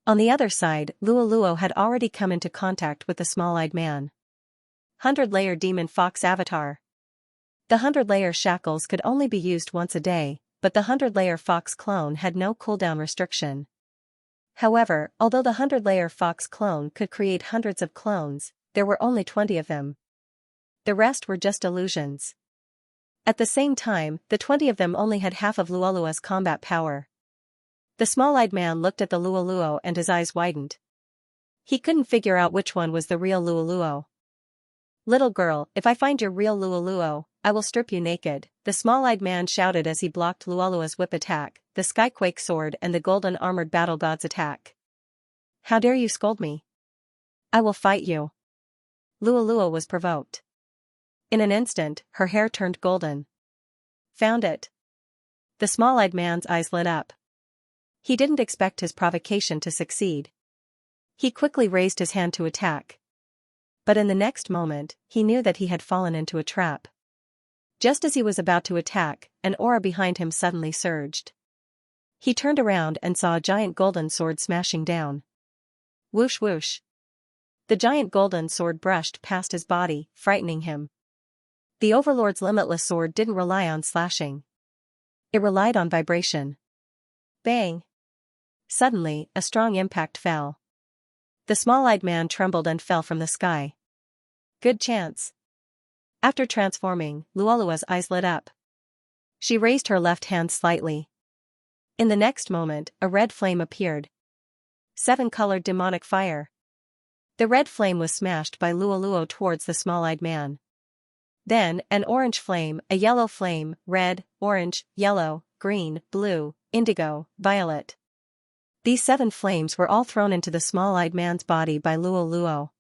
On the other side, Luoluo had already come into contact with the small-eyed man. 100-layer demon fox avatar. The 100-layer shackles could only be used once a day, but the 100-layer fox clone had no cooldown restriction. However, although the 100-layer fox clone could create hundreds of clones, there were only 20 of them. The rest were just illusions. At the same time, the 20 of them only had half of Luoluo's combat power. The small-eyed man looked at the Luoluo and his eyes widened. He couldn't figure out which one was the real Luoluo. Little girl, if I find your real Luoluo, I will strip you naked, the small-eyed man shouted as he blocked Luoluo's whip attack, the Skyquake Sword and the Golden Armored Battle God's attack. How dare you scold me? I will fight you. Luoluo was provoked. In an instant, her hair turned golden. Found it. The small-eyed man's eyes lit up. He didn't expect his provocation to succeed. He quickly raised his hand to attack. But in the next moment, he knew that he had fallen into a trap. Just as he was about to attack, an aura behind him suddenly surged. He turned around and saw a giant golden sword smashing down. Whoosh whoosh. The giant golden sword brushed past his body, frightening him. The Overlord's limitless sword didn't rely on slashing. It relied on vibration. Bang! Suddenly, a strong impact fell. The small-eyed man trembled and fell from the sky. Good chance. After transforming, Luoluo's eyes lit up. She raised her left hand slightly. In the next moment, a red flame appeared. 7-colored demonic fire. The red flame was smashed by Luoluo towards the small-eyed man. Then, an orange flame, a yellow flame, red, orange, yellow, green, blue, indigo, violet. These 7 flames were all thrown into the small-eyed man's body by Luoluo.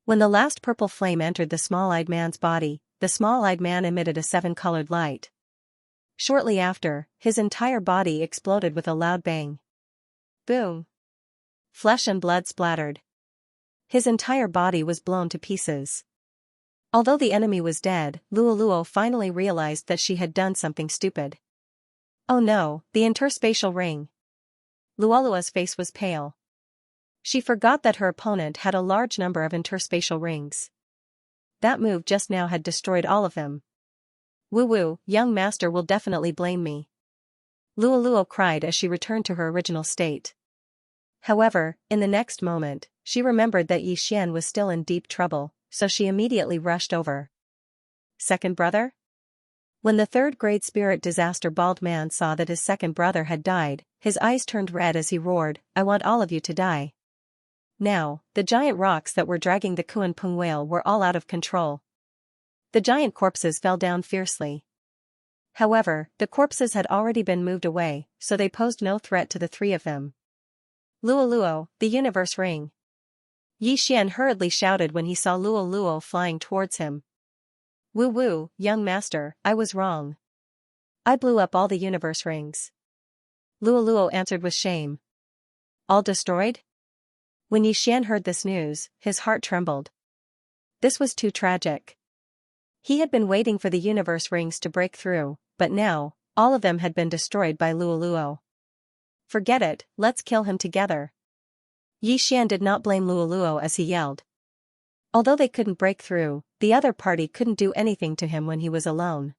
When the last purple flame entered the small-eyed man's body, the small-eyed man emitted a 7-colored light. Shortly after, his entire body exploded with a loud bang. Boom! Flesh and blood splattered. His entire body was blown to pieces. Although the enemy was dead, Luoluo finally realized that she had done something stupid. Oh no, the interspatial ring. Luoluo's face was pale. She forgot that her opponent had a large number of interspatial rings. That move just now had destroyed all of them. Woo-woo, young master will definitely blame me. Luoluo cried as she returned to her original state. However, in the next moment, she remembered that Xian was still in deep trouble, so she immediately rushed over. Second brother? When the 3rd-grade spirit disaster bald man saw that his second brother had died, his eyes turned red as he roared, I want all of you to die. Now, the giant rocks that were dragging the Kuan-Pung whale were all out of control. The giant corpses fell down fiercely. However, the corpses had already been moved away, so they posed no threat to the 3 of them. Luoluo, the universe ring. Xian hurriedly shouted when he saw Luoluo flying towards him. Woo-woo, young master, I was wrong. I blew up all the universe rings. Luoluo answered with shame. All destroyed? When Xian heard this news, his heart trembled. This was too tragic. He had been waiting for the universe rings to break through, but now, all of them had been destroyed by Luoluo. Forget it, let's kill him together. Xian did not blame Luoluo as he yelled. Although they couldn't break through, the other party couldn't do anything to him when he was alone.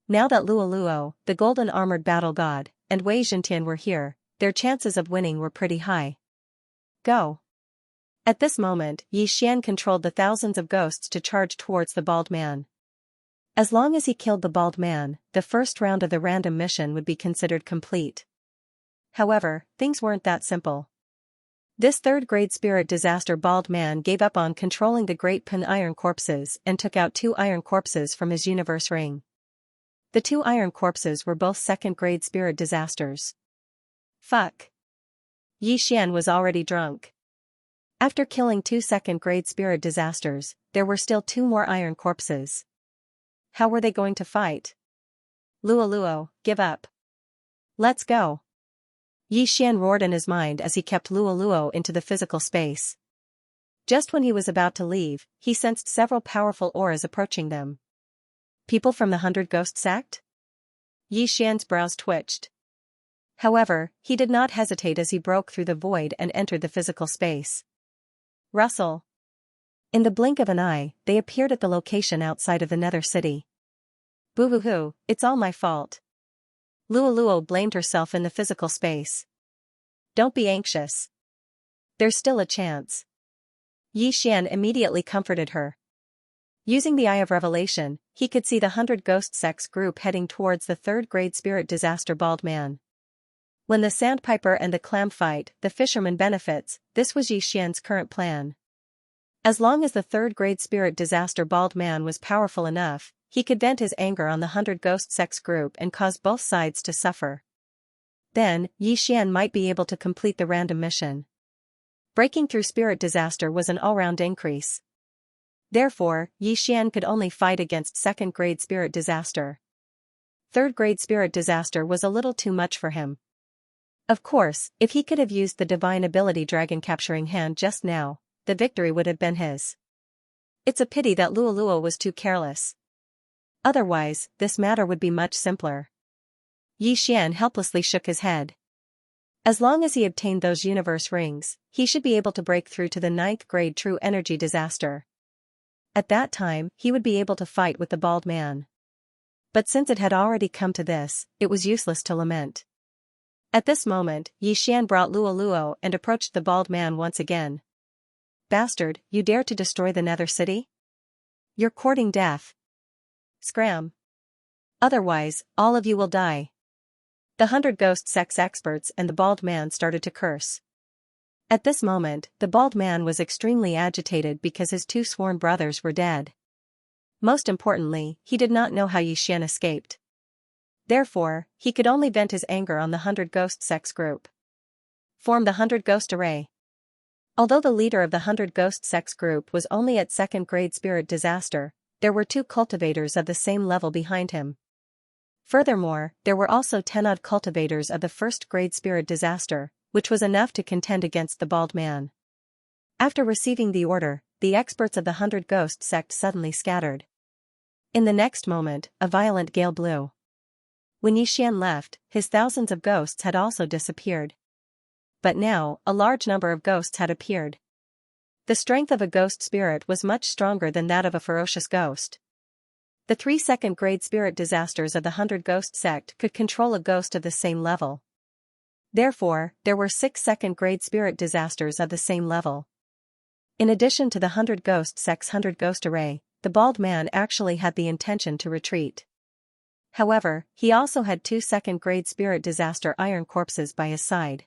Now that Luoluo, the golden armored battle god, and Wei Zhentian were here, their chances of winning were pretty high. Go! At this moment, Xian controlled the thousands of ghosts to charge towards the bald man. As long as he killed the bald man, the first round of the random mission would be considered complete. However, things weren't that simple. This 3rd-grade spirit disaster bald man gave up on controlling the Great Pin iron corpses and took out 2 iron corpses from his universe ring. The 2 iron corpses were both 2nd-grade spirit disasters. Fuck. Xian was already drunk. After killing 2 2nd-grade spirit disasters, there were still 2 more iron corpses. How were they going to fight? Luoluo, give up. Let's go. Xian roared in his mind as he kept Luoluo into the physical space. Just when he was about to leave, he sensed several powerful auras approaching them. People from the 100 Ghost Sect? Xian's brows twitched. However, he did not hesitate as he broke through the void and entered the physical space. Russell. In the blink of an eye, they appeared at the location outside of the Nether City. Boo-hoo-hoo, it's all my fault. Luoluo blamed herself in the physical space. Don't be anxious. There's still a chance. Xian immediately comforted her. Using the Eye of Revelation, he could see the 100 Ghost Sects group heading towards the 3rd-grade spirit disaster bald man. When the Sandpiper and the Clam fight, the fisherman benefits, this was Xian's current plan. As long as the 3rd-grade spirit disaster bald man was powerful enough, he could vent his anger on the 100 Ghost Sects group and cause both sides to suffer. Then, Xian might be able to complete the random mission. Breaking through spirit disaster was an all-round increase. Therefore, Xian could only fight against 2nd-grade spirit disaster. 3rd-grade spirit disaster was a little too much for him. Of course, if he could have used the divine ability Dragon Capturing Hand just now, the victory would have been his. It's a pity that Luoluo was too careless. Otherwise, this matter would be much simpler. Xian helplessly shook his head. As long as he obtained those universe rings, he should be able to break through to the 9th-grade true energy disaster. At that time, he would be able to fight with the bald man. But since it had already come to this, it was useless to lament. At this moment, Xian brought Luoluo and approached the bald man once again. Bastard, you dare to destroy the Nether City? You're courting death. Scram. Otherwise, all of you will die. The 100 Ghost Sects experts and the bald man started to curse. At this moment, the bald man was extremely agitated because his two sworn brothers were dead. Most importantly, he did not know how Xianxia escaped. Therefore, he could only vent his anger on the 100 Ghost Sects group. Form the 100 Ghost Array. Although the leader of the 100 Ghost Sects group was only at 2nd grade Spirit Disaster, there were 2 cultivators of the same level behind him. Furthermore, there were also 10-odd cultivators of the 1st grade Spirit Disaster, which was enough to contend against the bald man. After receiving the order, the experts of the 100 Ghost Sect suddenly scattered. In the next moment, a violent gale blew. When Xianxia left, his thousands of ghosts had also disappeared. But now, a large number of ghosts had appeared. The strength of a ghost spirit was much stronger than that of a ferocious ghost. The 3 2nd grade Spirit Disasters of the 100 Ghost Sect could control a ghost of the same level. Therefore, there were 6 2nd grade Spirit Disasters of the same level. In addition to the 100 Ghost Sect's 100 Ghost Array, the bald man actually had the intention to retreat. However, he also had 2 2nd grade Spirit Disaster Iron Corpses by his side.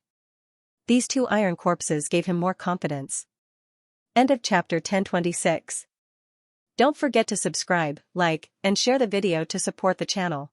These 2 Iron Corpses gave him more confidence. End of chapter 1026. Don't forget to subscribe, like, and share the video to support the channel.